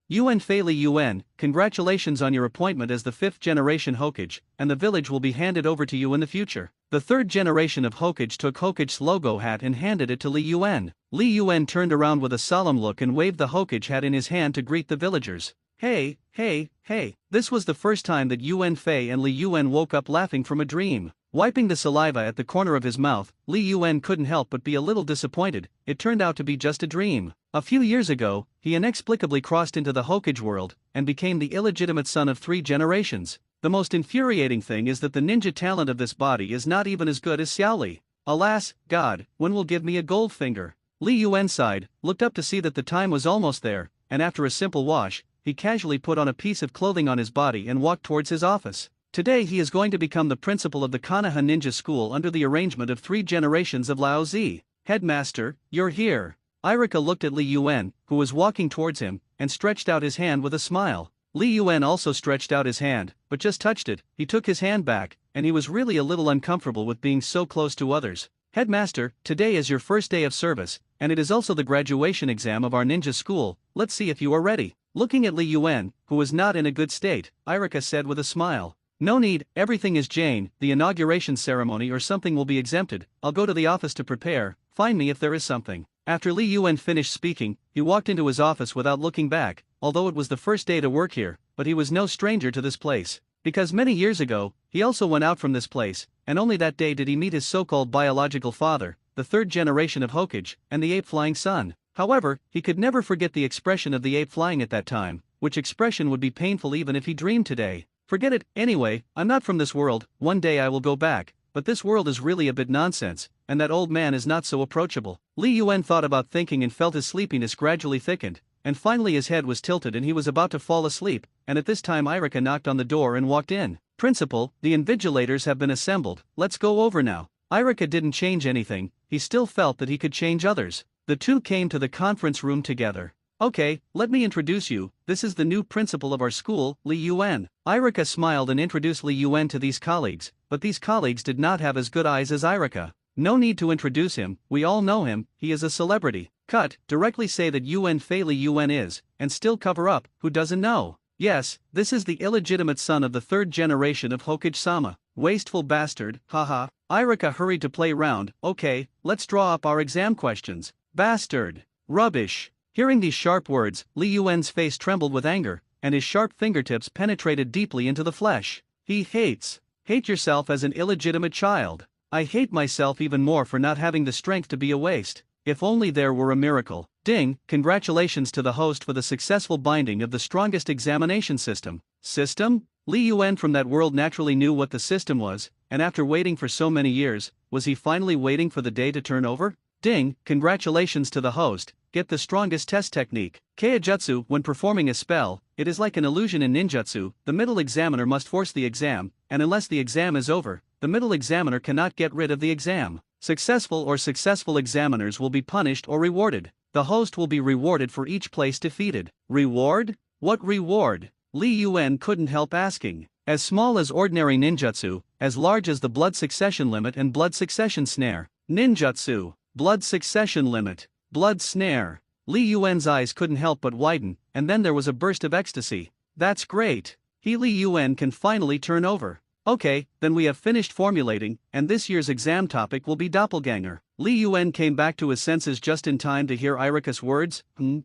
Yuan Fei Li Yuan, congratulations on your appointment as the 5th generation Hokage, and the village will be handed over to you in the future. The 3rd generation of Hokage took Hokage's logo hat and handed it to Li Yuan. Li Yuan turned around with a solemn look and waved the Hokage hat in his hand to greet the villagers. Hey, hey, hey. This was the first time that Yuan Fei and Li Yuan woke up laughing from a dream. Wiping the saliva at the corner of his mouth, Li Yuan couldn't help but be a little disappointed. It turned out to be just a dream. A few years ago, he inexplicably crossed into the Hokage world and became the illegitimate son of 3 generations. The most infuriating thing is that the ninja talent of this body is not even as good as Xiao Li. Alas, God, when will give me a gold finger? Li Yuan sighed, looked up to see that the time was almost there, and after a simple wash, he casually put on a piece of clothing on his body and walked towards his office. Today he is going to become the principal of the Konoha Ninja School under the arrangement of 3 generations of Lao Zi. Headmaster, you're here. Irika looked at Li Yuan, who was walking towards him, and stretched out his hand with a smile. Li Yuan also stretched out his hand, but just touched it. He took his hand back, and he was really a little uncomfortable with being so close to others. Headmaster, today is your first day of service, and it is also the graduation exam of our ninja school. Let's see if you are ready. Looking at Li Yuan, who was not in a good state, Irika said with a smile. No need, everything is Jane, the inauguration ceremony or something will be exempted. I'll go to the office to prepare, find me if there is something. After Li Yuan finished speaking, he walked into his office without looking back, although it was the first day to work here, but he was no stranger to this place. Because many years ago, he also went out from this place, and only that day did he meet his so-called biological father, the 3rd generation of Hokage, and the ape flying son. However, he could never forget the expression of the ape flying at that time, which expression would be painful even if he dreamed today. Forget it, anyway, I'm not from this world, one day I will go back, but this world is really a bit nonsense, and that old man is not so approachable. Li Yuan thought about thinking and felt his sleepiness gradually thickened, and finally his head was tilted and he was about to fall asleep, and at this time Irika knocked on the door and walked in. Principal, the invigilators have been assembled, let's go over now. Irika didn't change anything, he still felt that he could change others. The two came to the conference room together. Okay, let me introduce you, this is the new principal of our school, Li Yuan. Irika smiled and introduced Li Yuan to these colleagues, but these colleagues did not have as good eyes as Irika. No need to introduce him, we all know him, he is a celebrity. Cut, directly say that Yuan Fei Li Yuan is, and still cover up, who doesn't know? Yes, this is the illegitimate son of the 3rd generation of Hokage-sama. Wasteful bastard, haha. Irika hurried to play round. Okay, let's draw up our exam questions. Bastard. Rubbish. Hearing these sharp words, Li Yuan's face trembled with anger, and his sharp fingertips penetrated deeply into the flesh. He hates. Hate yourself as an illegitimate child. I hate myself even more for not having the strength to be a waste. If only there were a miracle. Ding, congratulations to the host for the successful binding of the strongest examination system. System? Li Yuan from that world naturally knew what the system was, and after waiting for so many years, was he finally waiting for the day to turn over? Ding, congratulations to the host, get the strongest test technique. Keijutsu, when performing a spell, it is like an illusion in ninjutsu, the middle examiner must force the exam, and unless the exam is over, the middle examiner cannot get rid of the exam. Successful examiners will be punished or rewarded. The host will be rewarded for each place defeated. Reward? What reward? Li Yuan couldn't help asking. As small as ordinary ninjutsu, as large as the blood succession limit and blood succession snare. Ninjutsu, blood succession limit, blood snare. Li Yuan's eyes couldn't help but widen, and then there was a burst of ecstasy. That's great. Li Yuan can finally turn over. Okay, then we have finished formulating, and this year's exam topic will be doppelganger. Li Yuan came back to his senses just in time to hear Irika's words.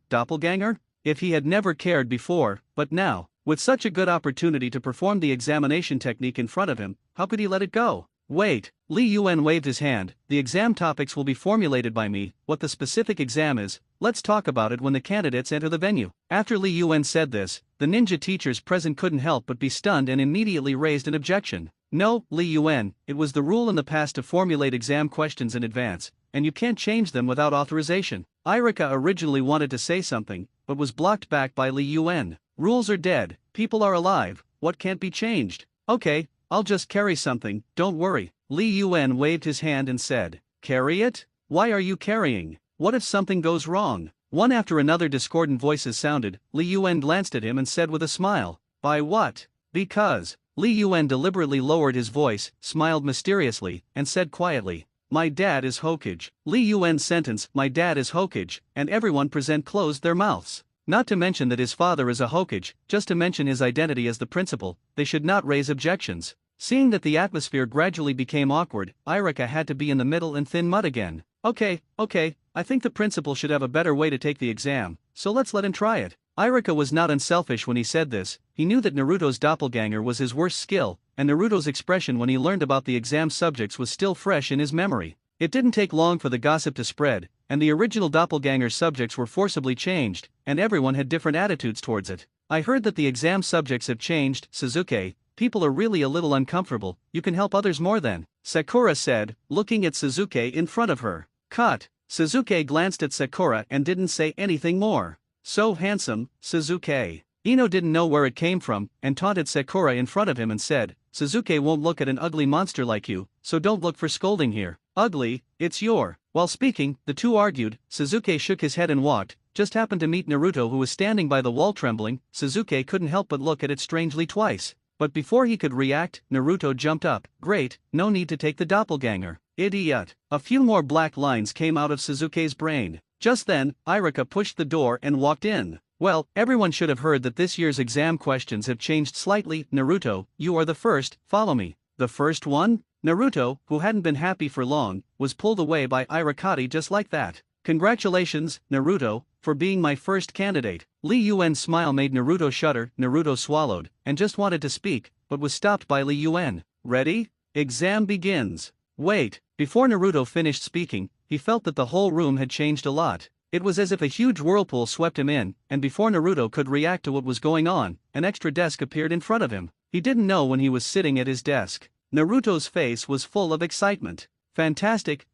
Doppelganger? If he had never cared before, but now, with such a good opportunity to perform the examination technique in front of him, how could he let it go? Wait, Li Yuan waved his hand, the exam topics will be formulated by me, what the specific exam is, let's talk about it when the candidates enter the venue. After Li Yuan said this, the ninja teachers present couldn't help but be stunned and immediately raised an objection. No, Li Yuan, it was the rule in the past to formulate exam questions in advance, and you can't change them without authorization. Irika originally wanted to say something, but was blocked back by Li Yuan. Rules are dead, people are alive, what can't be changed? Okay, I'll just carry something, don't worry. Li Yuan waved his hand and said, carry it? Why are you carrying? What if something goes wrong? One after another discordant voices sounded. Li Yuan glanced at him and said with a smile, by what? Because. Li Yuan deliberately lowered his voice, smiled mysteriously, and said quietly, my dad is Hokage. Li Yuan's sentence, my dad is Hokage, and everyone present closed their mouths. Not to mention that his father is a Hokage, just to mention his identity as the principal, they should not raise objections. Seeing that the atmosphere gradually became awkward, Irika had to be in the middle and thin mud again. Okay, I think the principal should have a better way to take the exam, so let's let him try it. Irika was not unselfish when he said this. He knew that Naruto's doppelganger was his worst skill, and Naruto's expression when he learned about the exam subjects was still fresh in his memory. It didn't take long for the gossip to spread, and the original doppelganger subjects were forcibly changed, and everyone had different attitudes towards it. I heard that the exam subjects have changed, Suzuki. People are really a little uncomfortable. You can help others more then, Sakura said, looking at Suzuki in front of her. Cut. Suzuki glanced at Sakura and didn't say anything more. So handsome, Suzuki. Ino didn't know where it came from, and taunted Sakura in front of him and said, Suzuki won't look at an ugly monster like you, so don't look for scolding here. Ugly, it's your. While speaking, the two argued. Suzuki shook his head and walked, just happened to meet Naruto who was standing by the wall trembling. Suzuki couldn't help but look at it strangely twice. But before he could react, Naruto jumped up. Great, no need to take the doppelganger. Idiot. A few more black lines came out of Suzuki's brain. Just then, Irika pushed the door and walked in. Well, everyone should have heard that this year's exam questions have changed slightly. Naruto, you are the first, follow me. The first one? Naruto, who hadn't been happy for long, was pulled away by Irikati just like that. Congratulations, Naruto, for being my first candidate. Li Yuan's smile made Naruto shudder. Naruto swallowed, and just wanted to speak, but was stopped by Li Yuan. Ready? Exam begins. Wait, before Naruto finished speaking, he felt that the whole room had changed a lot. It was as if a huge whirlpool swept him in, and before Naruto could react to what was going on, an extra desk appeared in front of him. He didn't know when he was sitting at his desk. Naruto's face was full of excitement. Fantastic,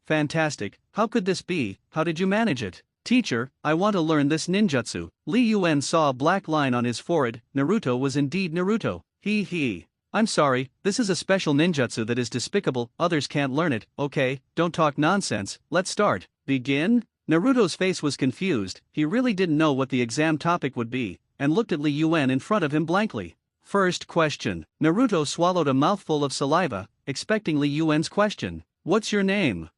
how could this be? How did you manage it? Teacher, I want to learn this ninjutsu. Li Yuan saw a black line on his forehead. Naruto was indeed Naruto. I'm sorry, this is a special ninjutsu that is despicable, others can't learn it. Okay, don't talk nonsense, let's start. Begin? Naruto's face was confused, he really didn't know what the exam topic would be, and looked at Li Yuan in front of him blankly. First question. Naruto swallowed a mouthful of saliva, expecting Li Yuan's question. What's your name?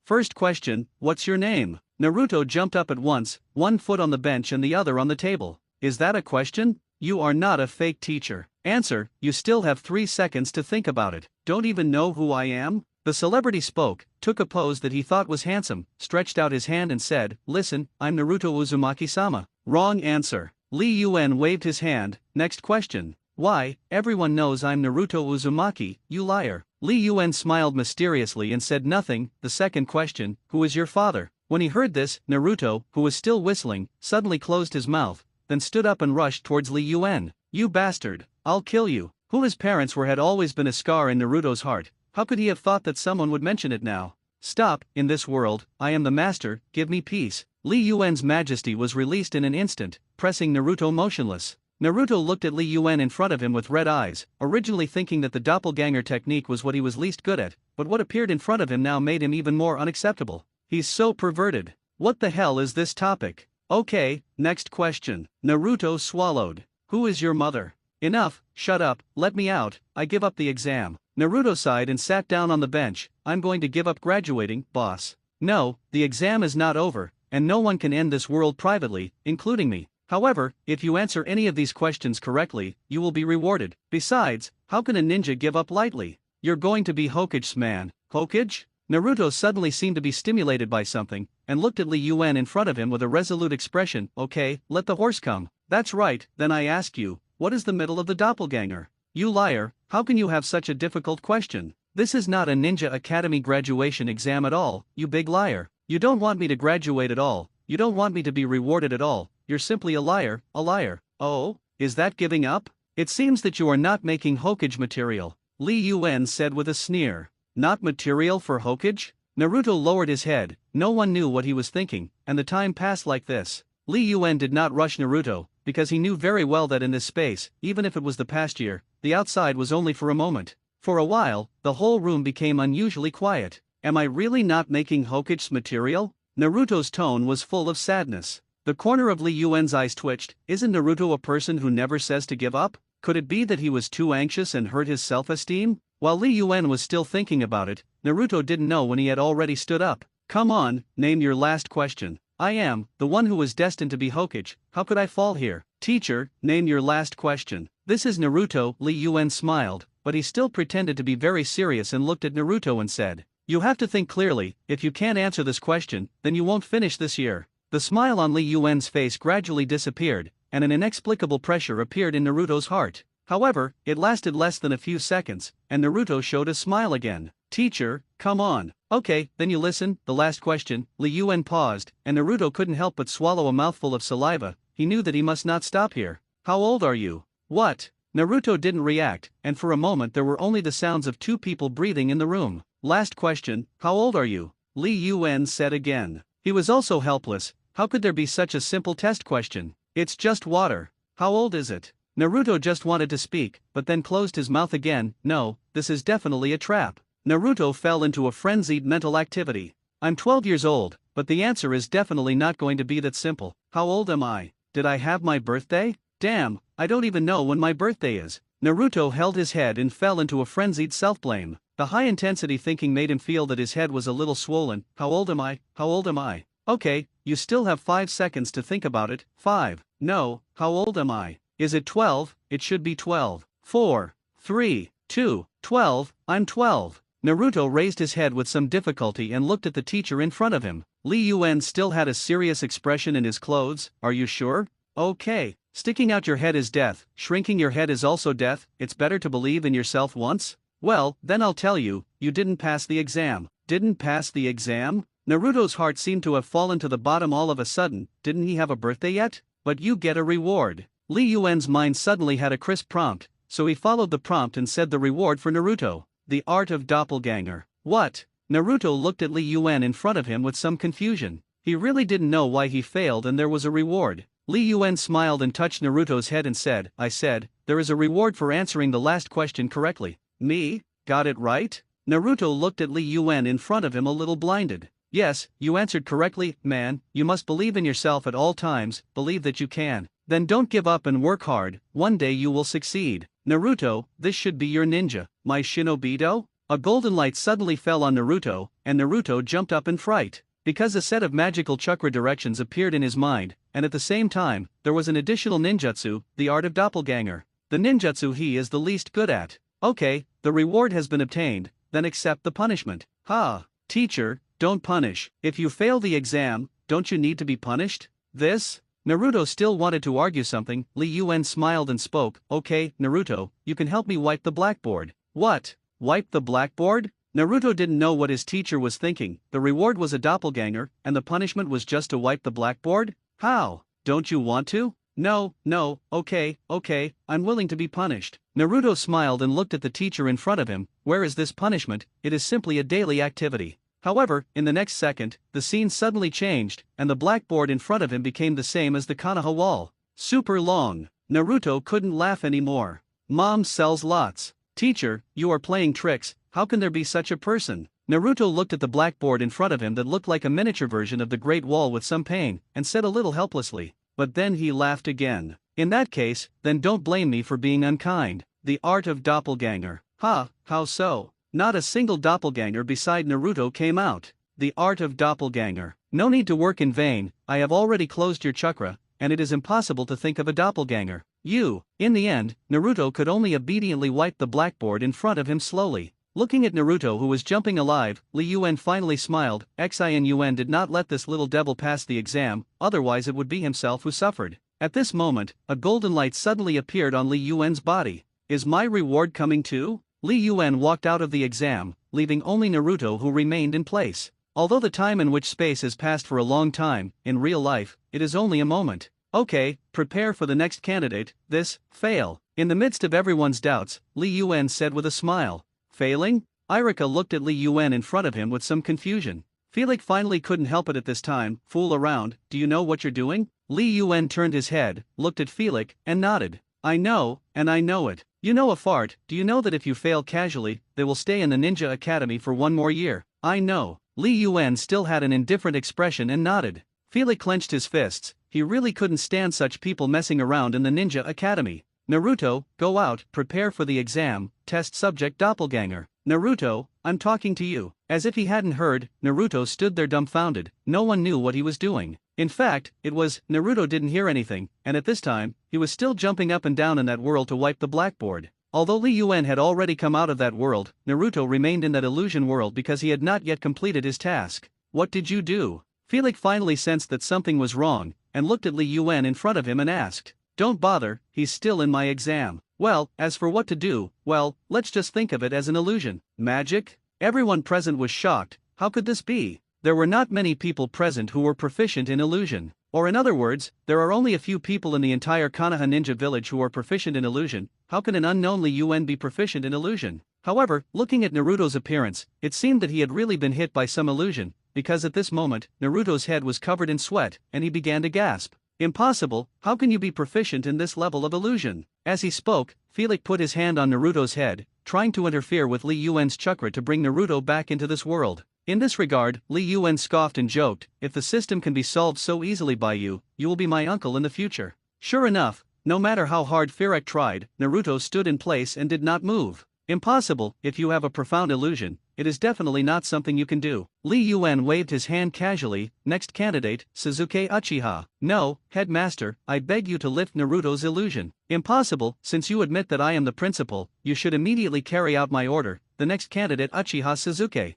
First question, what's your name? Naruto jumped up at once, one foot on the bench and the other on the table. Is that a question? You are not a fake teacher. Answer, you still have 3 seconds to think about it. Don't even know who I am? The celebrity spoke, took a pose that he thought was handsome, stretched out his hand and said, listen, I'm Naruto Uzumaki-sama. Wrong answer. Li Yuan waved his hand. Next question. Why, everyone knows I'm Naruto Uzumaki, you liar. Li Yuan smiled mysteriously and said nothing. The second question, who is your father? When he heard this, Naruto, who was still whistling, suddenly closed his mouth, then stood up and rushed towards Li Yuan. You bastard, I'll kill you. Who his parents were had always been a scar in Naruto's heart. How could he have thought that someone would mention it now? Stop, in this world, I am the master, give me peace. Li Yuan's majesty was released in an instant, pressing Naruto motionless. Naruto looked at Li Yuan in front of him with red eyes, originally thinking that the doppelganger technique was what he was least good at, but what appeared in front of him now made him even more unacceptable. He's so perverted. What the hell is this topic? Okay, next question. Naruto swallowed. Who is your mother? Enough, shut up, let me out, I give up the exam. Naruto sighed and sat down on the bench. I'm going to give up graduating, boss. No, the exam is not over, and no one can end this world privately, including me. However, if you answer any of these questions correctly, you will be rewarded. Besides, how can a ninja give up lightly? You're going to be Hokage's man. Hokage? Naruto suddenly seemed to be stimulated by something, and looked at Li Yuan in front of him with a resolute expression. Okay, let the horse come. That's right, then I ask you, what is the middle of the doppelganger? You liar, how can you have such a difficult question? This is not a Ninja Academy graduation exam at all, you big liar. You don't want me to graduate at all, you don't want me to be rewarded at all, you're simply a liar, a liar. Oh, is that giving up? It seems that you are not making Hokage material, Li Yuan said with a sneer. Not material for Hokage? Naruto lowered his head, no one knew what he was thinking, and the time passed like this. Li Yuan did not rush Naruto, because he knew very well that in this space, even if it was the past year, the outside was only for a moment. For a while, the whole room became unusually quiet. Am I really not making Hokage's material? Naruto's tone was full of sadness. The corner of Li Yuan's eyes twitched. Isn't Naruto a person who never says to give up? Could it be that he was too anxious and hurt his self-esteem? While Li Yuan was still thinking about it, Naruto didn't know when he had already stood up. Come on, name your last question. I am, the one who was destined to be Hokage, how could I fall here? Teacher, name your last question. This is Naruto. Li Yuan smiled, but he still pretended to be very serious and looked at Naruto and said, you have to think clearly, if you can't answer this question, then you won't finish this year. The smile on Li Yuan's face gradually disappeared, and an inexplicable pressure appeared in Naruto's heart. However, it lasted less than a few seconds, and Naruto showed a smile again. Teacher, come on. Okay, then you listen. The last question. Li Yuan paused, and Naruto couldn't help but swallow a mouthful of saliva. He knew that he must not stop here. How old are you? What? Naruto didn't react, and for a moment there were only the sounds of two people breathing in the room. Last question, how old are you? Li Yuan said again. He was also helpless. How could there be such a simple test question? It's just water. How old is it? Naruto just wanted to speak, but then closed his mouth again. No, this is definitely a trap. Naruto fell into a frenzied mental activity. I'm 12 years old, but the answer is definitely not going to be that simple. How old am I? Did I have my birthday? Damn, I don't even know when my birthday is. Naruto held his head and fell into a frenzied self-blame. The high-intensity thinking made him feel that his head was a little swollen. How old am I? How old am I? Okay, you still have 5 seconds to think about it. 5. No, how old am I? Is it 12? It should be 12. 4, 3, 2, 12, I'm 12. Naruto raised his head with some difficulty and looked at the teacher in front of him. Li Yuan still had a serious expression in his clothes. Are you sure? Okay. Sticking out your head is death, shrinking your head is also death. It's better to believe in yourself once? Well, then I'll tell you, you didn't pass the exam. Didn't pass the exam? Naruto's heart seemed to have fallen to the bottom all of a sudden. Didn't he have a birthday yet? But you get a reward. Li Yuan's mind suddenly had a crisp prompt, so he followed the prompt and said the reward for Naruto. The art of doppelganger. What? Naruto looked at Li Yuan in front of him with some confusion. He really didn't know why he failed and there was a reward. Li Yuan smiled and touched Naruto's head and said, I said, there is a reward for answering the last question correctly. Me? Got it right? Naruto looked at Li Yuan in front of him a little blinded. Yes, you answered correctly, man. You must believe in yourself at all times, believe that you can. Then don't give up and work hard, one day you will succeed. Naruto, this should be your ninja, my shinobido? A golden light suddenly fell on Naruto, and Naruto jumped up in fright. Because a set of magical chakra directions appeared in his mind, and at the same time, there was an additional ninjutsu, the art of doppelganger. The ninjutsu he is the least good at. Okay, the reward has been obtained, then accept the punishment. Ha! Teacher, don't punish. If you fail the exam, don't you need to be punished? This? Naruto still wanted to argue something. Li Yuan smiled and spoke. Okay, Naruto, you can help me wipe the blackboard. What? Wipe the blackboard? Naruto didn't know what his teacher was thinking. The reward was a doppelganger, and the punishment was just to wipe the blackboard? How? Don't you want to? No, okay, I'm willing to be punished. Naruto smiled and looked at the teacher in front of him. Where is this punishment? It is simply a daily activity. However, in the next second, the scene suddenly changed, and the blackboard in front of him became the same as the Konoha wall. Super long. Naruto couldn't laugh anymore. Mom sells lots. Teacher, you are playing tricks. How can there be such a person? Naruto looked at the blackboard in front of him that looked like a miniature version of the Great Wall with some pain, and said a little helplessly. But then he laughed again. In that case, then don't blame me for being unkind. The art of doppelganger. Ha, how so? Not a single doppelganger beside Naruto came out. The art of doppelganger. No need to work in vain, I have already closed your chakra, and it is impossible to think of a doppelganger. You. In the end, Naruto could only obediently wipe the blackboard in front of him slowly. Looking at Naruto who was jumping alive, Li Yuan finally smiled. Xin Yuan did not let this little devil pass the exam, otherwise it would be himself who suffered. At this moment, a golden light suddenly appeared on Li Yuan's body. Is my reward coming too? Li Yuan walked out of the exam, leaving only Naruto who remained in place. Although the time in which space has passed for a long time, in real life, it is only a moment. Okay, prepare for the next candidate. This, fail. In the midst of everyone's doubts, Li Yuan said with a smile. Failing? Irika looked at Li Yuan in front of him with some confusion. Felix finally couldn't help it at this time. Fool around, do you know what you're doing? Li Yuan turned his head, looked at Felix, and nodded. I know, and I know it. You know a fart, do you know that if you fail casually, they will stay in the Ninja Academy for 1 more year? I know. Li Yuan still had an indifferent expression and nodded. Felix clenched his fists. He really couldn't stand such people messing around in the Ninja Academy. Naruto, go out, prepare for the exam, test subject doppelganger. Naruto, I'm talking to you. As if he hadn't heard, Naruto stood there dumbfounded. No one knew what he was doing. In fact, it was, Naruto didn't hear anything, and at this time, he was still jumping up and down in that world to wipe the blackboard. Although Li Yuan had already come out of that world, Naruto remained in that illusion world because he had not yet completed his task. What did you do? Felix finally sensed that something was wrong, and looked at Li Yuan in front of him and asked. Don't bother, he's still in my exam. Well, as for what to do, well, let's just think of it as an illusion. Magic? Everyone present was shocked. How could this be? There were not many people present who were proficient in illusion. Or in other words, there are only a few people in the entire Konoha ninja village who are proficient in illusion. How can an unknown Li Yuan be proficient in illusion? However, looking at Naruto's appearance, it seemed that he had really been hit by some illusion, because at this moment, Naruto's head was covered in sweat, and he began to gasp. Impossible, how can you be proficient in this level of illusion? As he spoke, Felix put his hand on Naruto's head, trying to interfere with Li Yuan's chakra to bring Naruto back into this world. In this regard, Li Yuan scoffed and joked, if the system can be solved so easily by you, you will be my uncle in the future. Sure enough, no matter how hard Felix tried, Naruto stood in place and did not move. Impossible, if you have a profound illusion, it is definitely not something you can do. Li Yuan waved his hand casually. Next candidate, Sasuke Uchiha. No, headmaster, I beg you to lift Naruto's illusion. Impossible, since you admit that I am the principal, you should immediately carry out my order. The next candidate Uchiha Sasuke.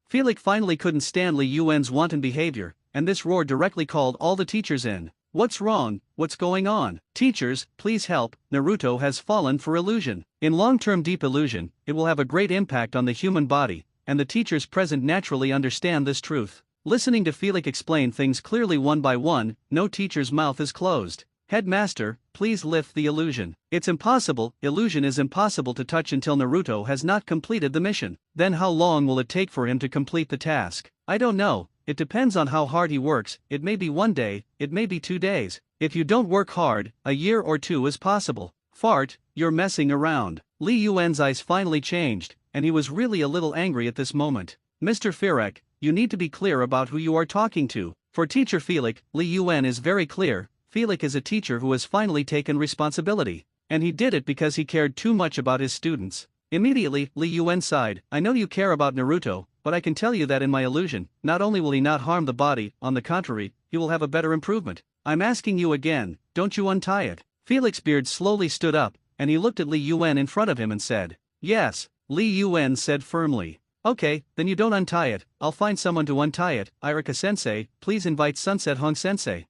Felix finally couldn't stand Li Yuan's wanton behavior, and this roar directly called all the teachers in. What's wrong? What's going on? Teachers, please help, Naruto has fallen for illusion. In long-term deep illusion, it will have a great impact on the human body, and the teachers present naturally understand this truth. Listening to Felix explain things clearly one by one, no teacher's mouth is closed. Headmaster, please lift the illusion. It's impossible, illusion is impossible to touch until Naruto has not completed the mission. Then how long will it take for him to complete the task? I don't know. It depends on how hard he works. It may be 1 day, it may be 2 days. If you don't work hard, a year or 2 is possible. Fart, you're messing around. Li Yuan's eyes finally changed, and he was really a little angry at this moment. Mr. Felix, you need to be clear about who you are talking to. For teacher Felix, Li Yuan is very clear. Felix is a teacher who has finally taken responsibility. And he did it because he cared too much about his students. Immediately, Li Yuan sighed. I know you care about Naruto, but I can tell you that in my illusion, not only will he not harm the body, on the contrary, he will have a better improvement. I'm asking you again, don't you untie it? Felix's beard slowly stood up, and he looked at Li Yuan in front of him and said, yes, Li Yuan said firmly. Okay, then you don't untie it, I'll find someone to untie it. Irika-sensei, please invite Sunset Hong-sensei.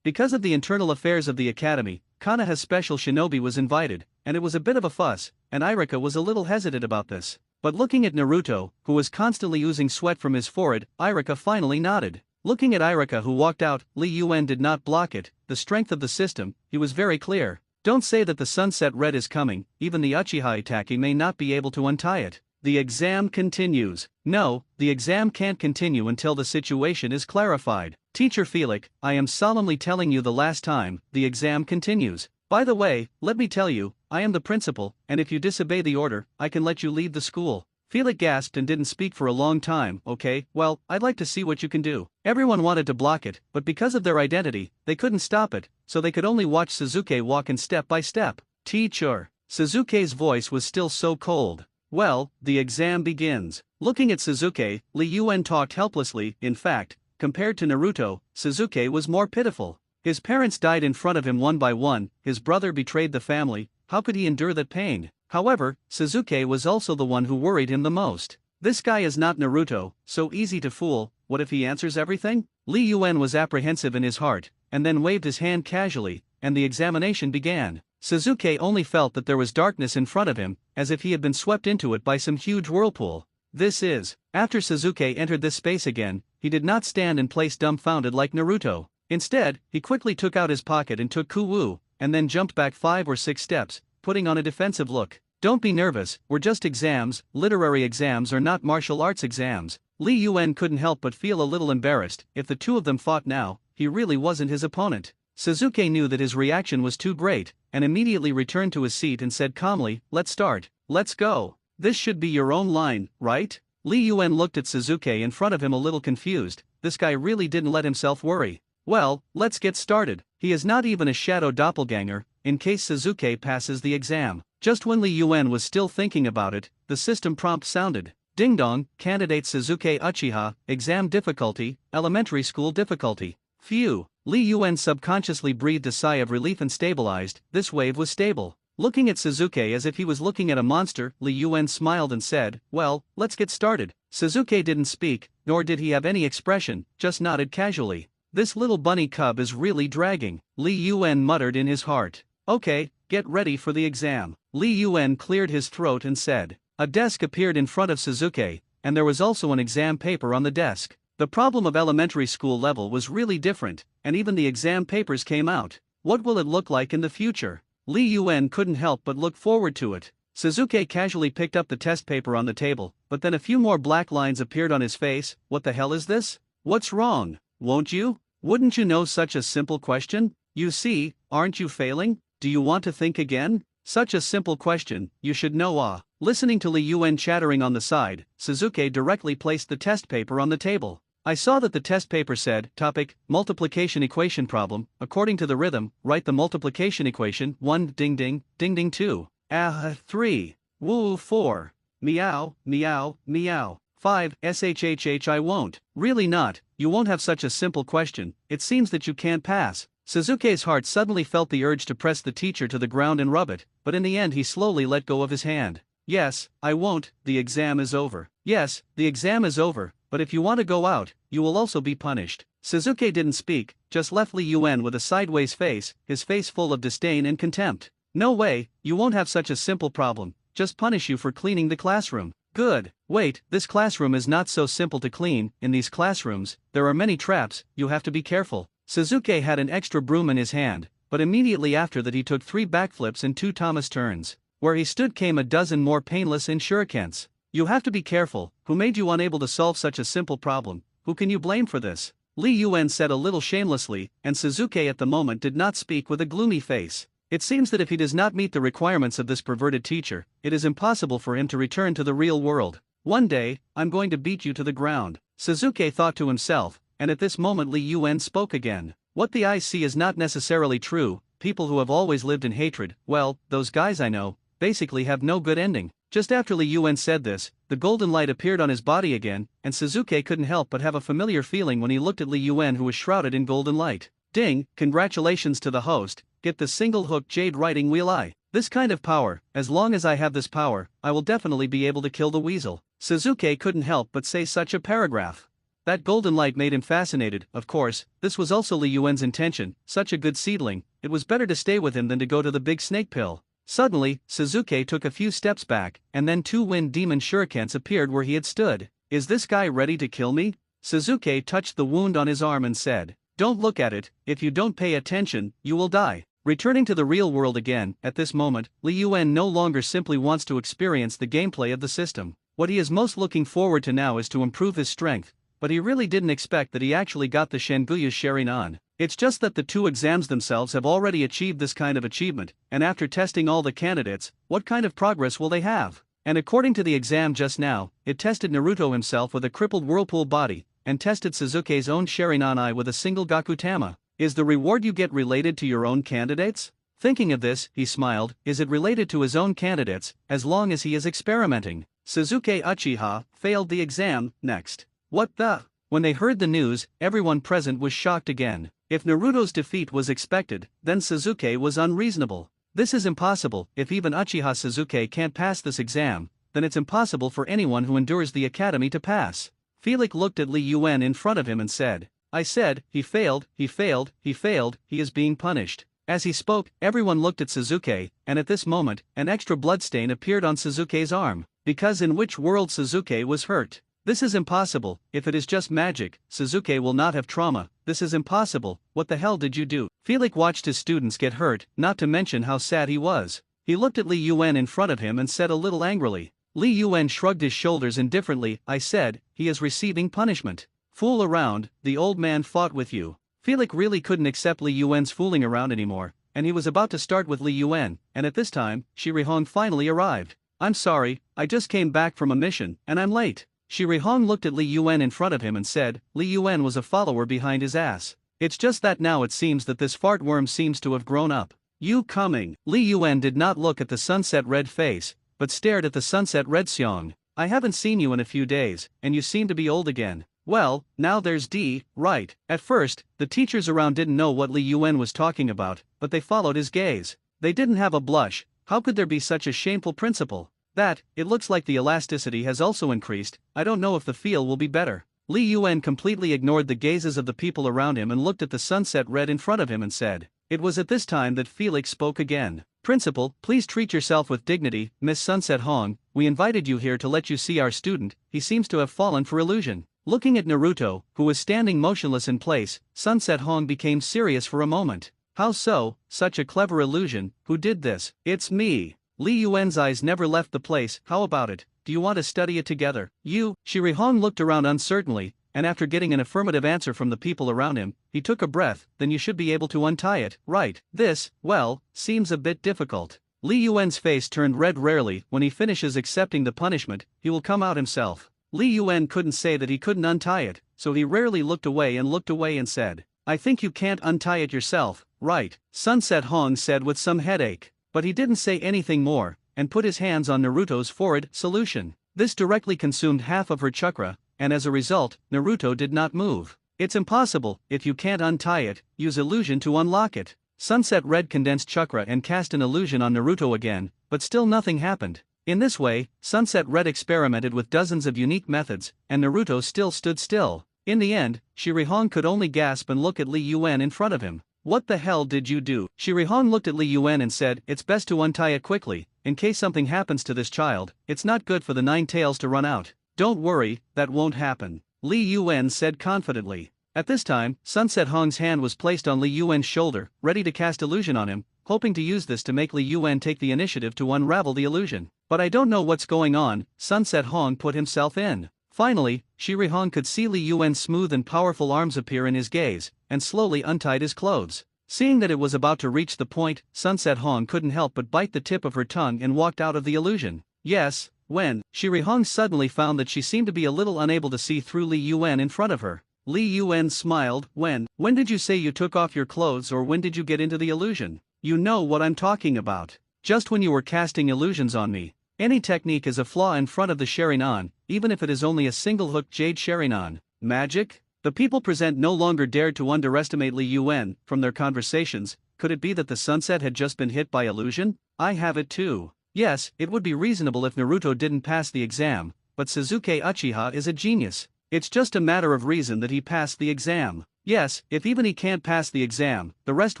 Because of the internal affairs of the academy, Konoha's special shinobi was invited, and it was a bit of a fuss, and Irika was a little hesitant about this. But looking at Naruto, who was constantly oozing sweat from his forehead, Irika finally nodded. Looking at Irika who walked out, Li Yuan did not block it. The strength of the system, he was very clear. Don't say that the sunset red is coming, even the Uchiha Itachi may not be able to untie it. The exam continues. No, the exam can't continue until the situation is clarified. Teacher Felix, I am solemnly telling you the last time, the exam continues. By the way, let me tell you, I am the principal, and if you disobey the order, I can let you leave the school. Felix gasped and didn't speak for a long time. Okay, well, I'd like to see what you can do. Everyone wanted to block it, but because of their identity, they couldn't stop it, so they could only watch Sasuke walk in step by step. Teacher. Sasuke's voice was still so cold. Well, the exam begins. Looking at Sasuke, Li Yuan talked helplessly. In fact, compared to Naruto, Sasuke was more pitiful. His parents died in front of him one by one, his brother betrayed the family, how could he endure that pain? However, Sasuke was also the one who worried him the most. This guy is not Naruto, so easy to fool. What if he answers everything? Li Yuan was apprehensive in his heart, and then waved his hand casually, and the examination began. Sasuke only felt that there was darkness in front of him, as if he had been swept into it by some huge whirlpool. After Sasuke entered this space again, he did not stand in place dumbfounded like Naruto. Instead, he quickly took out his pocket and took Kuwu, and then jumped back 5 or 6 steps, putting on a defensive look. Don't be nervous, we're just exams, literary exams are not martial arts exams. Li Yuan couldn't help but feel a little embarrassed. If the two of them fought now, he really wasn't his opponent. Sasuke knew that his reaction was too great, and immediately returned to his seat and said calmly, let's start. Let's go. This should be your own line, right? Li Yuan looked at Sasuke in front of him a little confused. This guy really didn't let himself worry. Well, let's get started. He is not even a shadow doppelganger, in case Sasuke passes the exam. Just when Li Yuan was still thinking about it, the system prompt sounded. Ding dong, candidate Sasuke Uchiha, exam difficulty, elementary school difficulty. Phew, Li Yuan subconsciously breathed a sigh of relief and stabilized. This wave was stable. Looking at Suzuki as if he was looking at a monster, Li Yuan smiled and said, "Well, let's get started." Suzuki didn't speak, nor did he have any expression, just nodded casually. "This little bunny cub is really dragging," Li Yuan muttered in his heart. "Okay, get ready for the exam." Li Yuan cleared his throat and said. A desk appeared in front of Suzuki, and there was also an exam paper on the desk. The problem of elementary school level was really different, and even the exam papers came out. What will it look like in the future? Li Yuan couldn't help but look forward to it. Suzuki casually picked up the test paper on the table, but then a few more black lines appeared on his face. What the hell is this? What's wrong? Won't you? Wouldn't you know such a simple question? You see, aren't you failing? Do you want to think again? Such a simple question, you should know. Listening to Li Yuan chattering on the side, Suzuki directly placed the test paper on the table. I saw that the test paper said, topic, multiplication equation problem. According to the rhythm, write the multiplication equation. 1 ding ding, ding ding 2. 3. Woo 4. Meow, meow, meow. 5. Shhh I won't. Really not, you won't have such a simple question, it seems that you can't pass. Suzuki's heart suddenly felt the urge to press the teacher to the ground and rub it, but in the end he slowly let go of his hand. Yes, I won't, the exam is over. Yes, the exam is over, but if you want to go out, you will also be punished. Suzuki didn't speak, just left Li Yuan with a sideways face, his face full of disdain and contempt. No way, you won't have such a simple problem, just punish you for cleaning the classroom. Good. Wait, this classroom is not so simple to clean. In these classrooms, there are many traps, you have to be careful. Suzuki had an extra broom in his hand, but immediately after that he took 3 backflips and 2 Thomas turns. Where he stood came a dozen more painless shurikens. You have to be careful. Who made you unable to solve such a simple problem? Who can you blame for this? Li Yuan said a little shamelessly, and Suzuki at the moment did not speak with a gloomy face. It seems that if he does not meet the requirements of this perverted teacher, it is impossible for him to return to the real world. One day, I'm going to beat you to the ground, Suzuki thought to himself, and at this moment Li Yuan spoke again. What the eyes see is not necessarily true. People who have always lived in hatred, well, those guys I know, basically have no good ending. Just after Li Yuan said this, the golden light appeared on his body again, and Suzuki couldn't help but have a familiar feeling when he looked at Li Yuan who was shrouded in golden light. Ding, congratulations to the host, get the single hook jade writing wheel eye. This kind of power, as long as I have this power, I will definitely be able to kill the weasel. Suzuki couldn't help but say such a paragraph. That golden light made him fascinated. Of course, this was also Li Yuan's intention, such a good seedling, it was better to stay with him than to go to the big snake pill. Suddenly, Suzuki took a few steps back, and then 2 wind demon shurikens appeared where he had stood. Is this guy ready to kill me? Suzuki touched the wound on his arm and said, don't look at it, if you don't pay attention, you will die. Returning to the real world again, at this moment, Li Yuan no longer simply wants to experience the gameplay of the system. What he is most looking forward to now is to improve his strength, but he really didn't expect that he actually got the Shanguya Sharinan. It's just that the 2 exams themselves have already achieved this kind of achievement, and after testing all the candidates, what kind of progress will they have? And according to the exam just now, it tested Naruto himself with a crippled whirlpool body, and tested Suzuki's own Sharinan eye with a single Gakutama. Is the reward you get related to your own candidates? Thinking of this, he smiled. Is it related to his own candidates, as long as he is experimenting? Suzuki Uchiha failed the exam. Next. What the? When they heard the news, everyone present was shocked again. If Naruto's defeat was expected, then Suzuki was unreasonable. This is impossible. If even Uchiha Suzuki can't pass this exam, then it's impossible for anyone who endures the academy to pass. Felix looked at Li Yuan in front of him and said, I said, he failed, he failed, he failed, he is being punished. As he spoke, everyone looked at Suzuki, and at this moment, an extra bloodstain appeared on Suzuki's arm. Because in which world Suzuki was hurt? This is impossible. If it is just magic, Suzuki will not have trauma. This is impossible. What the hell did you do? Felix watched his students get hurt, not to mention how sad he was. He looked at Li Yuan in front of him and said a little angrily. Li Yuan shrugged his shoulders indifferently. I said, he is receiving punishment. Fool around, the old man fought with you. Felix really couldn't accept Li Yuan's fooling around anymore, and he was about to start with Li Yuan, and at this time, Shirihong finally arrived. I'm sorry, I just came back from a mission, and I'm late. Shirihong looked at Li Yuan in front of him and said, Li Yuan was a follower behind his ass. It's just that now it seems that this fart worm seems to have grown up. You coming? Li Yuan did not look at the sunset red face, but stared at the sunset red Xiong. I haven't seen you in a few days, and you seem to be old again. Well, now there's D, right. At first, the teachers around didn't know what Li Yuan was talking about, but they followed his gaze. They didn't have a blush. How could there be such a shameful principal? That, it looks like the elasticity has also increased. I don't know if the feel will be better. Li Yuan completely ignored the gazes of the people around him and looked at the sunset red in front of him and said. It was at this time that Felix spoke again. Principal, please treat yourself with dignity, Miss Sunset Hong. We invited you here to let you see our student. He seems to have fallen for illusion. Looking at Naruto, who was standing motionless in place, Sunset Hong became serious for a moment. How so? Such a clever illusion. Who did this? It's me. Li Yuan's eyes never left the place. How about it? Do you want to study it together? You? Shiri Hong looked around uncertainly, and after getting an affirmative answer from the people around him, he took a breath. Then you should be able to untie it, right? This, well, seems a bit difficult. Li Yuan's face turned red. Rarely, when he finishes accepting the punishment, he will come out himself. Li Yuan couldn't say that he couldn't untie it, so he rarely looked away and said, I think you can't untie it yourself, right? Sunset Hong said with some headache. But he didn't say anything more, and put his hands on Naruto's forehead. Solution. This directly consumed half of her chakra, and as a result, Naruto did not move. It's impossible. If you can't untie it, use illusion to unlock it. Sunset Red condensed chakra and cast an illusion on Naruto again, but still nothing happened. In this way, Sunset Red experimented with dozens of unique methods, and Naruto still stood still. In the end, Shiri Hong could only gasp and look at Li Yuan in front of him. What the hell did you do? Shiri Hong looked at Li Yuan and said, it's best to untie it quickly, in case something happens to this child. It's not good for the 9 tails to run out. Don't worry, that won't happen, Li Yuan said confidently. At this time, Sunset Hong's hand was placed on Li Yuan's shoulder, ready to cast illusion on him, hoping to use this to make Li Yuan take the initiative to unravel the illusion. But I don't know what's going on, Sunset Hong put himself in. Finally, Shiri Hong could see Li Yuan's smooth and powerful arms appear in his gaze, and slowly untied his clothes. Seeing that it was about to reach the point, Sunset Hong couldn't help but bite the tip of her tongue and walked out of the illusion. Yes, when Shiri Hong suddenly found that she seemed to be a little unable to see through Li Yuan in front of her. Li Yuan smiled. When did you say you took off your clothes, or when did you get into the illusion? You know what I'm talking about. Just when you were casting illusions on me. Any technique is a flaw in front of the Sharingan, even if it is only a single hook jade Sharingan. Magic? The people present no longer dared to underestimate Li Yuan. From their conversations, could it be that the sunset had just been hit by illusion? I have it too. Yes, it would be reasonable if Naruto didn't pass the exam, but Sasuke Uchiha is a genius. It's just a matter of reason that he passed the exam. Yes, if even he can't pass the exam, the rest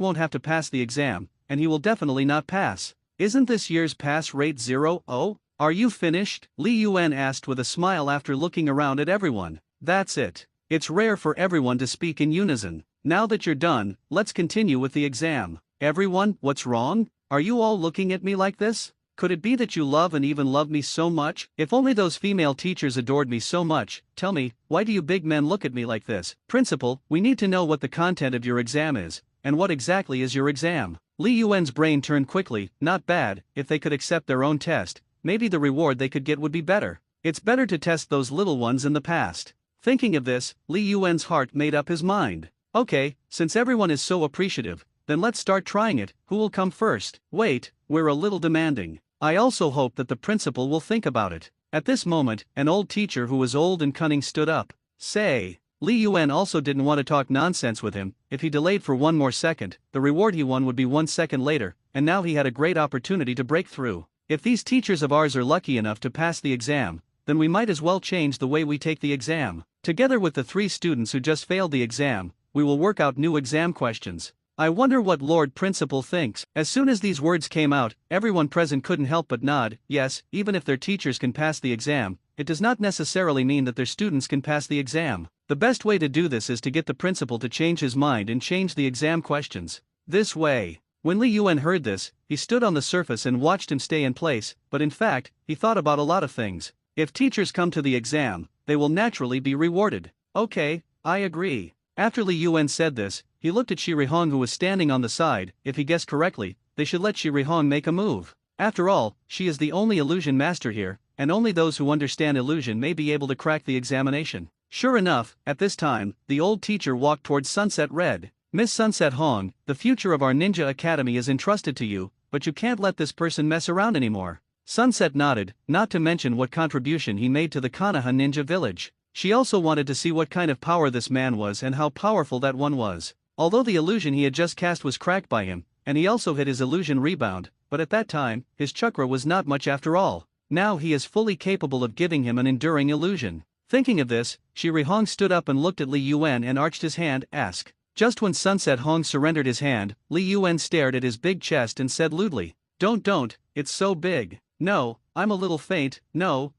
won't have to pass the exam, and he will definitely not pass. Isn't this year's pass rate 0? Oh, are you finished? Li Yuan asked with a smile after looking around at everyone. That's it. It's rare for everyone to speak in unison. Now that you're done, let's continue with the exam. Everyone, what's wrong? Are you all looking at me like this? Could it be that you love and even love me so much? If only those female teachers adored me so much. Tell me, why do you big men look at me like this? Principal, we need to know what the content of your exam is, and what exactly is your exam? Li Yuan's brain turned quickly. Not bad. If they could accept their own test, maybe the reward they could get would be better. It's better to test those little ones in the past. Thinking of this, Li Yuan's heart made up his mind. Okay, since everyone is so appreciative, then let's start trying it. Who will come first? Wait, we're a little demanding. I also hope that the principal will think about it. At this moment, an old teacher who was old and cunning stood up. Say. Li Yuan also didn't want to talk nonsense with him. If he delayed for one more second, the reward he won would be 1 second later, and now he had a great opportunity to break through. If these teachers of ours are lucky enough to pass the exam, then we might as well change the way we take the exam. Together with the 3 students who just failed the exam, we will work out new exam questions. I wonder what Lord Principal thinks. As soon as these words came out, everyone present couldn't help but nod. Yes, even if their teachers can pass the exam, it does not necessarily mean that their students can pass the exam. The best way to do this is to get the principal to change his mind and change the exam questions. This way. When Li Yuan heard this, he stood on the surface and watched him stay in place, but in fact, he thought about a lot of things. If teachers come to the exam, they will naturally be rewarded. Okay, I agree. After Li Yuan said this, he looked at Shiri Hong who was standing on the side. If he guessed correctly, they should let Shiri Hong make a move. After all, she is the only illusion master here, and only those who understand illusion may be able to crack the examination. Sure enough, at this time, the old teacher walked towards Sunset Red. Miss Sunset Hong, the future of our ninja academy is entrusted to you, but you can't let this person mess around anymore. Sunset nodded, not to mention what contribution he made to the Konoha ninja village. She also wanted to see what kind of power this man was and how powerful that one was. Although the illusion he had just cast was cracked by him, and he also hit his illusion rebound, but at that time, his chakra was not much after all. Now he is fully capable of giving him an enduring illusion. Thinking of this, Shiri Hong stood up and looked at Li Yuan and arched his hand, asked. Just when Sunset Hong surrendered his hand, Li Yuan stared at his big chest and said lewdly, Don't, it's so big. No, I'm a little faint, no.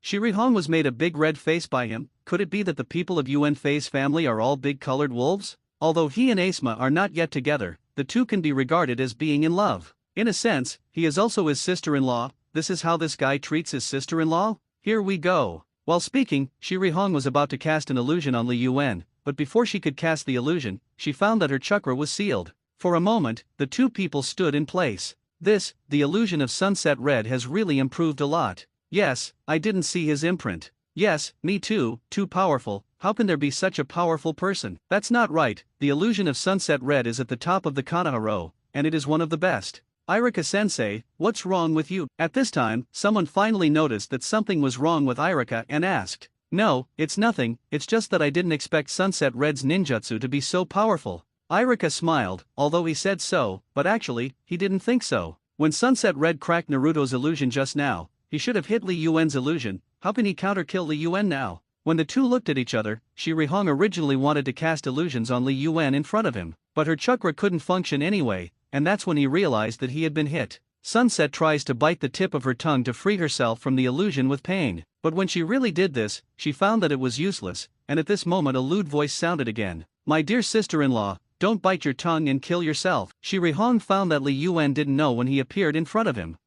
Shiri Hong was made a big red face by him. Could it be that the people of Yuan Fei's family are all big colored wolves? Although he and Asma are not yet together, the two can be regarded as being in love. In a sense, he is also his sister-in-law. This is how this guy treats his sister-in-law? Here we go. While speaking, Shiri Hong was about to cast an illusion on Li Yuan, but before she could cast the illusion, she found that her chakra was sealed. For a moment, the two people stood in place. The illusion of Sunset Red has really improved a lot. Yes, I didn't see his imprint. Yes, me too powerful. How can there be such a powerful person? That's not right. The illusion of Sunset Red is at the top of the Konoha row, and it is one of the best. Irika-sensei, what's wrong with you? At this time, someone finally noticed that something was wrong with Irika and asked. No, it's nothing, it's just that I didn't expect Sunset Red's ninjutsu to be so powerful. Irika smiled, although he said so, but actually, he didn't think so. When Sunset Red cracked Naruto's illusion just now, he should have hit Li Yuan's illusion. How can he counter-kill Li Yuan now? When the two looked at each other, Shiri Hong originally wanted to cast illusions on Li Yuan in front of him, but her chakra couldn't function anyway, and that's when he realized that he had been hit. Sunset tries to bite the tip of her tongue to free herself from the illusion with pain, but when she really did this, she found that it was useless, and at this moment a lewd voice sounded again. My dear sister-in-law, don't bite your tongue and kill yourself. Shiri Hong found that Li Yuan didn't know when he appeared in front of him.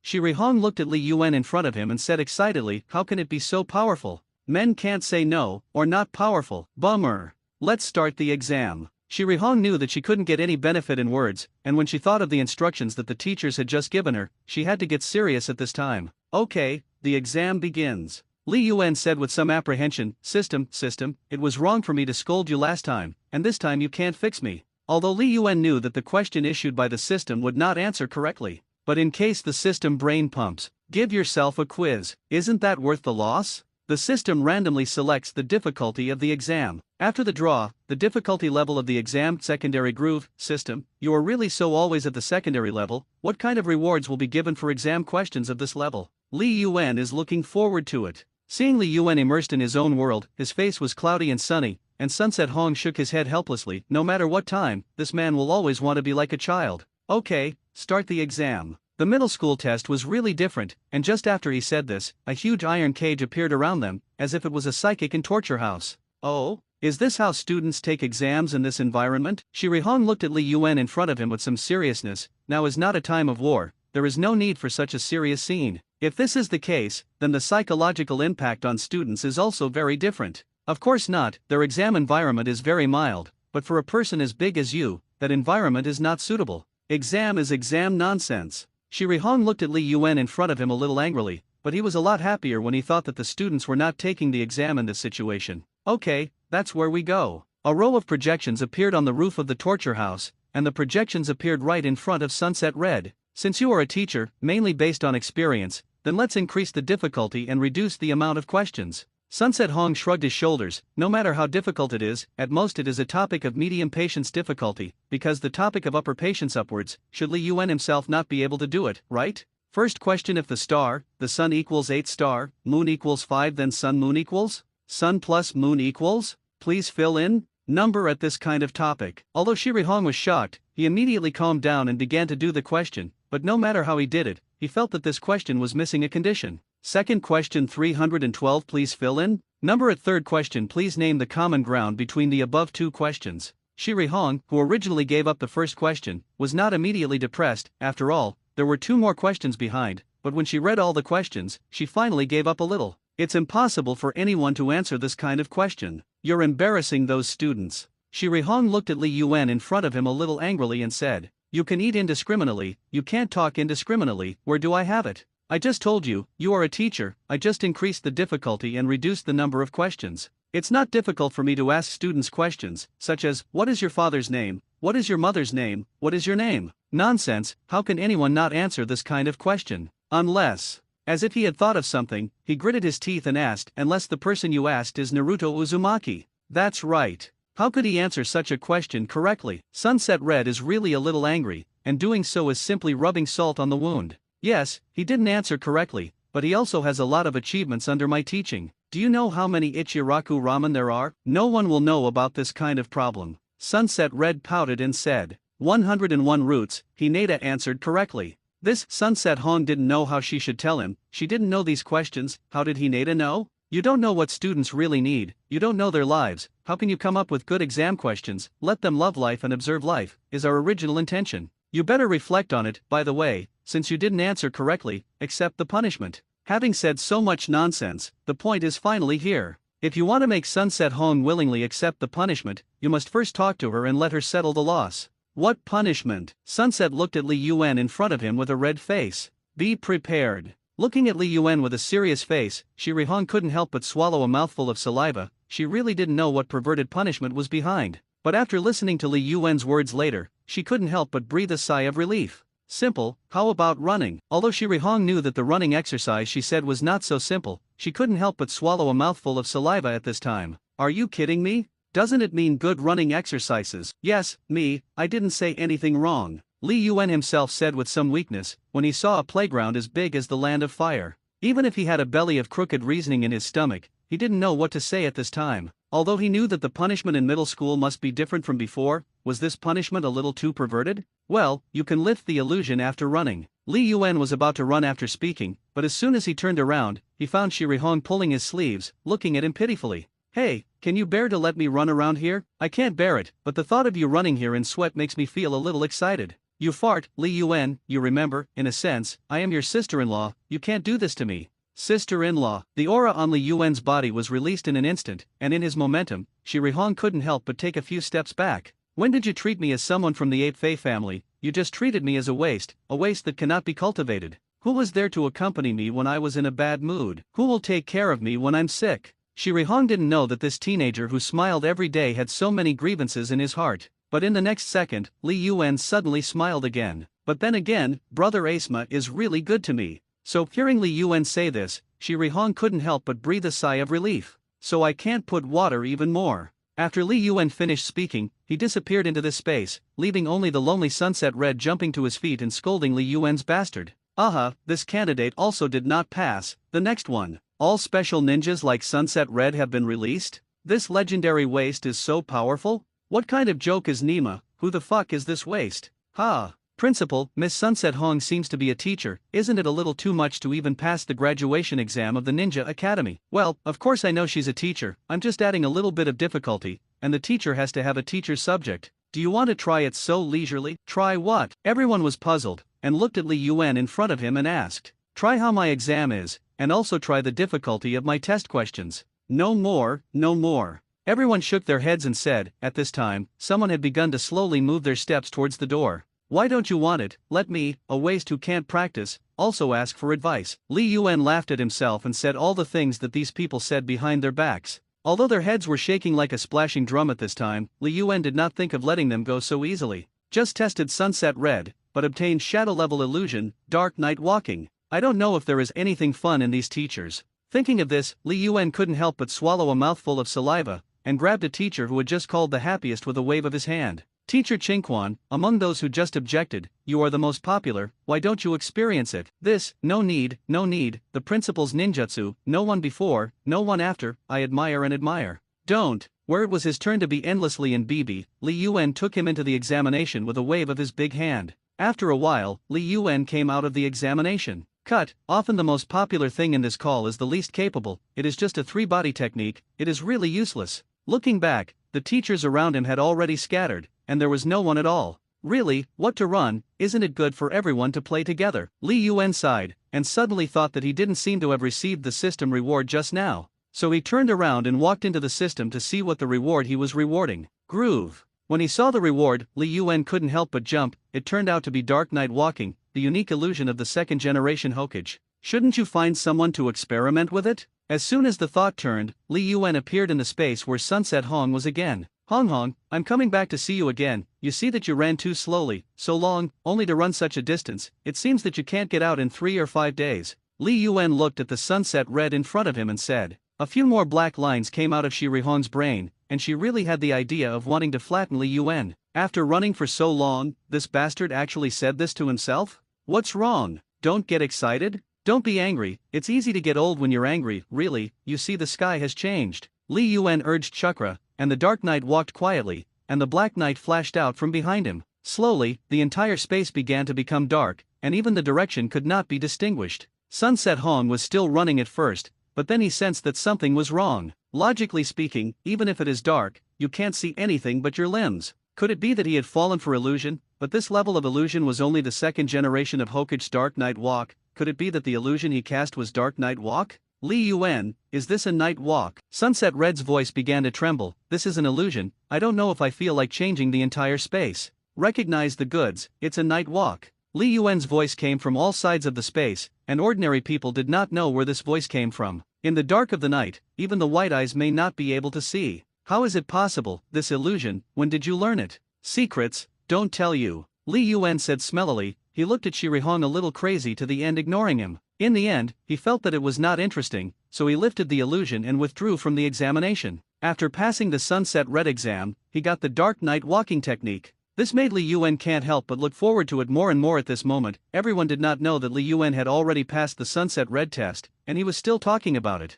Shiri Hong looked at Li Yuan in front of him and said excitedly, how can it be so powerful? Men can't say no, or not powerful. Bummer. Let's start the exam. Shiri Hong knew that she couldn't get any benefit in words, and when she thought of the instructions that the teachers had just given her, she had to get serious at this time. Okay, the exam begins. Li Yuan said with some apprehension, System, it was wrong for me to scold you last time, and this time you can't fix me. Although Li Yuan knew that the question issued by the system would not answer correctly. But in case the system brain pumps, give yourself a quiz. Isn't that worth the loss? The system randomly selects the difficulty of the exam. After the draw, the difficulty level of the exam secondary groove. System, you are really so always at the secondary level. What kind of rewards will be given for exam questions of this level? Li Yuan is looking forward to it. Seeing Li Yuan immersed in his own world, his face was cloudy and sunny, and Sunset Hong shook his head helplessly. No matter what time, this man will always want to be like a child. Okay, start the exam. The middle school test was really different, and just after he said this, a huge iron cage appeared around them, as if it was a psychic and torture house. Oh, is this how students take exams in this environment? Shiri Hong looked at Li Yuan in front of him with some seriousness. Now is not a time of war, there is no need for such a serious scene. If this is the case, then the psychological impact on students is also very different. Of course not, their exam environment is very mild, but for a person as big as you, that environment is not suitable. Exam is exam nonsense. Shiri Hong looked at Li Yuan in front of him a little angrily, but he was a lot happier when he thought that the students were not taking the exam in this situation. Okay, that's where we go. A row of projections appeared on the roof of the torture house, and the projections appeared right in front of Sunset Red. Since you are a teacher, mainly based on experience, then let's increase the difficulty and reduce the amount of questions. Sunset Hong shrugged his shoulders. No matter how difficult it is, at most it is a topic of medium patience difficulty, because the topic of upper patience upwards, should Li Yuan himself not be able to do it, right? First question, if the sun equals 8 star, moon equals 5, then sun moon equals? Sun plus moon equals? Please fill in number at this kind of topic. Although Shiri Hong was shocked, he immediately calmed down and began to do the question, but no matter how he did it, he felt that this question was missing a condition. Second question, 312, please fill in number at third question, please name the common ground between the above two questions. Shiri Hong, who originally gave up the first question, was not immediately depressed. After all, there were 2 more questions behind, but when she read all the questions, she finally gave up a little. It's impossible for anyone to answer this kind of question. You're embarrassing those students. Shiri Hong looked at Li Yuan in front of him a little angrily and said, you can eat indiscriminately, you can't talk indiscriminately. Where do I have it? I just told you, you are a teacher. I just increased the difficulty and reduced the number of questions. It's not difficult for me to ask students questions, such as, what is your father's name? What is your mother's name? What is your name? Nonsense, how can anyone not answer this kind of question? Unless As if he had thought of something, he gritted his teeth and asked, "Unless the person you asked is Naruto Uzumaki?" That's right. How could he answer such a question correctly? Sunset Red is really a little angry, and doing so is simply rubbing salt on the wound. Yes, he didn't answer correctly, but he also has a lot of achievements under my teaching. Do you know how many Ichiraku ramen there are? No one will know about this kind of problem. Sunset Red pouted and said, 101 roots, Hinata answered correctly. This Sunset Hong didn't know how she should tell him. She didn't know these questions. How did Hinata know? You don't know what students really need, you don't know their lives. How can you come up with good exam questions? Let them love life and observe life, is our original intention. You better reflect on it, by the way, since you didn't answer correctly, accept the punishment. Having said so much nonsense, the point is finally here. If you want to make Sunset Hong willingly accept the punishment, you must first talk to her and let her settle the loss. What punishment? Sunset looked at Li Yuan in front of him with a red face. Be prepared. Looking at Li Yuan with a serious face, Shiri Hong couldn't help but swallow a mouthful of saliva. She really didn't know what perverted punishment was behind. But after listening to Li Yuan's words later, she couldn't help but breathe a sigh of relief. Simple, how about running? Although Shiri Hong knew that the running exercise she said was not so simple, she couldn't help but swallow a mouthful of saliva at this time. Are you kidding me? Doesn't it mean good running exercises? Yes, me, I didn't say anything wrong. Li Yuan himself said with some weakness, when he saw a playground as big as the land of fire. Even if he had a belly of crooked reasoning in his stomach, he didn't know what to say at this time. Although he knew that the punishment in middle school must be different from before, was this punishment a little too perverted? Well, you can lift the illusion after running. Li Yuan was about to run after speaking, but as soon as he turned around, he found Shiri Hong pulling his sleeves, looking at him pitifully. Hey, can you bear to let me run around here? I can't bear it, but the thought of you running here in sweat makes me feel a little excited. You fart, Li Yuan, you remember, in a sense, I am your sister-in-law, you can't do this to me. Sister-in-law. The aura on Li Yuan's body was released in an instant, and in his momentum, Shiri Hong couldn't help but take a few steps back. When did you treat me as someone from the Ape Fae family? You just treated me as a waste that cannot be cultivated. Who was there to accompany me when I was in a bad mood? Who will take care of me when I'm sick? Shiri Hong didn't know that this teenager who smiled every day had so many grievances in his heart. But in the next second, Li Yuan suddenly smiled again. But then again, Brother Asma is really good to me. So hearing Li Yuan say this, Shiri Hong couldn't help but breathe a sigh of relief. So I can't put water even more. After Li Yuan finished speaking, he disappeared into this space, leaving only the lonely Sunset Red jumping to his feet and scolding Li Yuan's bastard. Aha, this candidate also did not pass. The next one. All special ninjas like Sunset Red have been released? This legendary waste is so powerful? What kind of joke is Nima? Who the fuck is this waste? Ha! Principal, Miss Sunset Hong seems to be a teacher. Isn't it a little too much to even pass the graduation exam of the Ninja Academy? Well, of course I know she's a teacher, I'm just adding a little bit of difficulty, and the teacher has to have a teacher's subject. Do you want to try it so leisurely? Try what? Everyone was puzzled, and looked at Li Yuan in front of him and asked. Try how my exam is, and also try the difficulty of my test questions. No more, no more. Everyone shook their heads and said, at this time, someone had begun to slowly move their steps towards the door. Why don't you want it? Let me, a waste who can't practice, also ask for advice. Li Yuan laughed at himself and said all the things that these people said behind their backs. Although their heads were shaking like a splashing drum at this time, Li Yuan did not think of letting them go so easily. Just tested Sunset Red, but obtained Shadow Level Illusion, Dark Night Walking. I don't know if there is anything fun in these teachers. Thinking of this, Li Yuan couldn't help but swallow a mouthful of saliva, and grabbed a teacher who had just called the happiest with a wave of his hand. Teacher Qingquan, among those who just objected, you are the most popular, why don't you experience it? This, no need, the principal's ninjutsu, no one before, no one after, I admire and admire. Don't. Where it was his turn to be endlessly in BB, Li Yuan took him into the examination with a wave of his big hand. After a while, Li Yuan came out of the examination. Cut. Often the most popular thing in this call is the least capable, it is just a three-body technique, it is really useless. Looking back, the teachers around him had already scattered, and there was no one at all. Really, what to run? Isn't it good for everyone to play together? Li Yuan sighed, and suddenly thought that he didn't seem to have received the system reward just now. So he turned around and walked into the system to see what the reward he was rewarding. Groove. When he saw the reward, Li Yuan couldn't help but jump. It turned out to be Dark Night Walking, the unique illusion of the second generation Hokage. Shouldn't you find someone to experiment with it? As soon as the thought turned, Li Yuan appeared in the space where Sunset Hong was again. Hong, I'm coming back to see you again. You see that you ran too slowly, so long, only to run such a distance. It seems that you can't get out in 3 or 5 days. Li Yuan looked at the sunset red in front of him and said. A few more black lines came out of Shi Rihong's brain, and she really had the idea of wanting to flatten Li Yuan. After running for so long, this bastard actually said this to himself? What's wrong? Don't get excited? Don't be angry, it's easy to get old when you're angry, really, you see the sky has changed. Li Yuan urged Chakra, and the Dark Knight walked quietly, and the Black Knight flashed out from behind him. Slowly, the entire space began to become dark, and even the direction could not be distinguished. Sunset Hong was still running at first, but then he sensed that something was wrong. Logically speaking, even if it is dark, you can't see anything but your limbs. Could it be that he had fallen for illusion, but this level of illusion was only the second generation of Hokage's Dark Night Walk? Could it be that the illusion he cast was Dark Night Walk? Li Yuan, is this a night walk? Sunset Red's voice began to tremble. This is an illusion, I don't know if I feel like changing the entire space. Recognize the goods, it's a night walk. Li Yuan's voice came from all sides of the space, and ordinary people did not know where this voice came from. In the dark of the night, even the white eyes may not be able to see. How is it possible, this illusion, when did you learn it? Secrets, don't tell you. Li Yuan said smellily. He looked at Shi Rihong a little crazy to the end, ignoring him. In the end, he felt that it was not interesting, so he lifted the illusion and withdrew from the examination. After passing the Sunset Red exam, he got the Dark Night Walking technique. This made Li Yuan can't help but look forward to it more and more at this moment. Everyone did not know that Li Yuan had already passed the Sunset Red test, and he was still talking about it.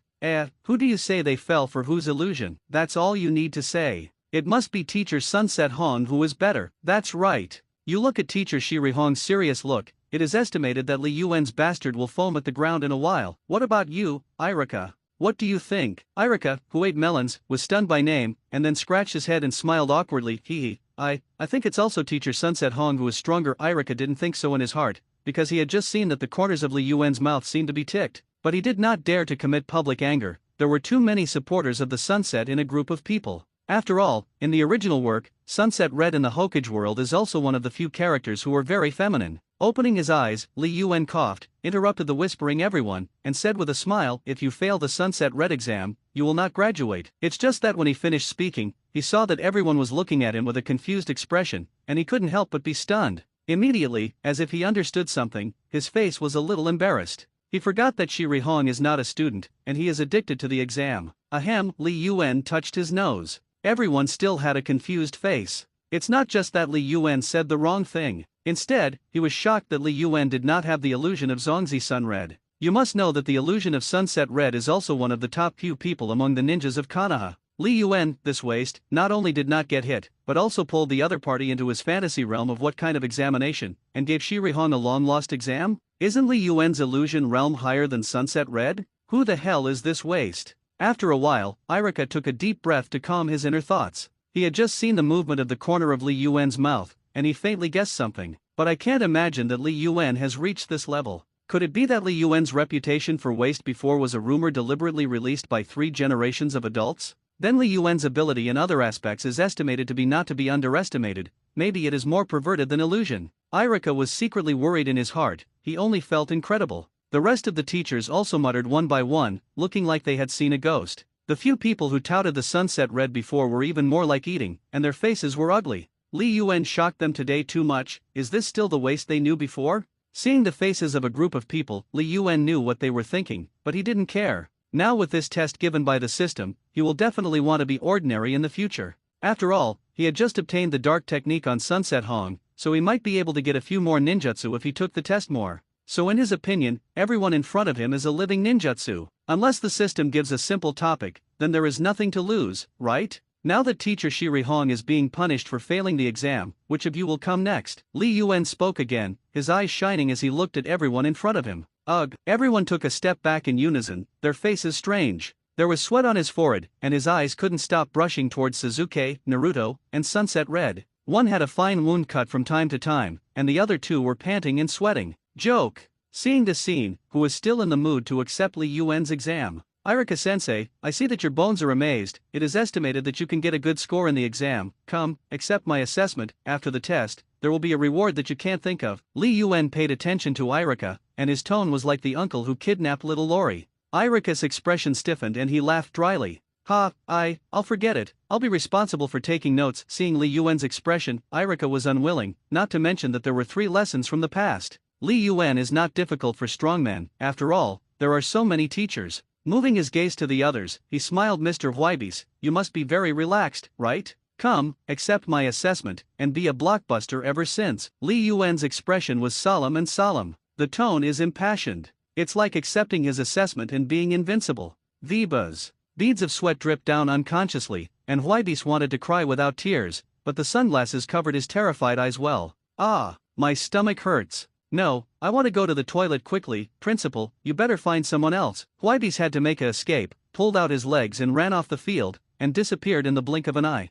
Who do you say they fell for whose illusion? That's all you need to say. It must be teacher Sunset Hong who is better. That's right. You look at teacher Shi Rihong's serious look, it is estimated that Li Yuan's bastard will foam at the ground in a while. What about you, Irika? What do you think? Irika, who ate melons, was stunned by name, and then scratched his head and smiled awkwardly. I think it's also teacher Sunset Hong who is stronger. Irika didn't think so in his heart, because he had just seen that the corners of Li Yuan's mouth seemed to be ticked, but he did not dare to commit public anger. There were too many supporters of the sunset in a group of people. After all, in the original work, Sunset Red in the Hokage world is also one of the few characters who are very feminine. Opening his eyes, Li Yuan coughed, interrupted the whispering everyone, and said with a smile, if you fail the Sunset Red exam, you will not graduate. It's just that when he finished speaking, he saw that everyone was looking at him with a confused expression, and he couldn't help but be stunned. Immediately, as if he understood something, his face was a little embarrassed. He forgot that Shi Rihong is not a student, and he is addicted to the exam. Ahem, Li Yuan touched his nose. Everyone still had a confused face. It's not just that Li Yuan said the wrong thing. Instead, he was shocked that Li Yuan did not have the illusion of Zongzi Sun Red. You must know that the illusion of Sunset Red is also one of the top few people among the ninjas of Konoha. Li Yuan, this waste, not only did not get hit, but also pulled the other party into his fantasy realm of what kind of examination, and gave Shi Rihong a long-lost exam? Isn't Li Yuan's illusion realm higher than Sunset Red? Who the hell is this waste? After a while, Irika took a deep breath to calm his inner thoughts. He had just seen the movement of the corner of Li Yuan's mouth, and he faintly guessed something. But I can't imagine that Li Yuan has reached this level. Could it be that Li Yuan's reputation for waste before was a rumor deliberately released by 3 generations of adults? Then Li Yuan's ability in other aspects is estimated to be not to be underestimated. Maybe it is more perverted than illusion. Irika was secretly worried in his heart. He only felt incredible. The rest of the teachers also muttered one by one, looking like they had seen a ghost. The few people who touted the Sunset Red before were even more like eating, and their faces were ugly. Li Yuan shocked them today too much. Is this still the waste they knew before? Seeing the faces of a group of people, Li Yuan knew what they were thinking, but he didn't care. Now with this test given by the system, he will definitely want to be ordinary in the future. After all, he had just obtained the dark technique on Sunset Hong, so he might be able to get a few more ninjutsu if he took the test more. So in his opinion, everyone in front of him is a living ninjutsu. Unless the system gives a simple topic, then there is nothing to lose, right? Now that teacher Shi Rihong is being punished for failing the exam, which of you will come next? Li Yuan spoke again, his eyes shining as he looked at everyone in front of him. Ugh, everyone took a step back in unison, their faces strange. There was sweat on his forehead, and his eyes couldn't stop brushing towards Sasuke, Naruto, and Sunset Red. One had a fine wound cut from time to time, and the other 2 were panting and sweating. Joke. Seeing this scene, who was still in the mood to accept Li Yuan's exam? Irika-sensei, I see that your bones are amazed. It is estimated that you can get a good score in the exam. Come, accept my assessment. After the test, there will be a reward that you can't think of. Li Yuan paid attention to Irika, and his tone was like the uncle who kidnapped little Lori. Irika's expression stiffened and he laughed dryly. I'll forget it. I'll be responsible for taking notes. Seeing Li Yuan's expression, Irika was unwilling, not to mention that there were 3 lessons from the past. Li Yuan is not difficult for strongmen, after all, there are so many teachers. Moving his gaze to the others, he smiled. Mr. Huibis, you must be very relaxed, right? Come, accept my assessment, and be a blockbuster ever since. Li Yuan's expression was solemn and solemn. The tone is impassioned. It's like accepting his assessment and being invincible. Vibas. Beads of sweat dripped down unconsciously, and Huibis wanted to cry without tears, but the sunglasses covered his terrified eyes well. Ah, my stomach hurts. No, I want to go to the toilet quickly. Principal, you better find someone else. Huibis had to make a escape, pulled out his legs and ran off the field, and disappeared in the blink of an eye.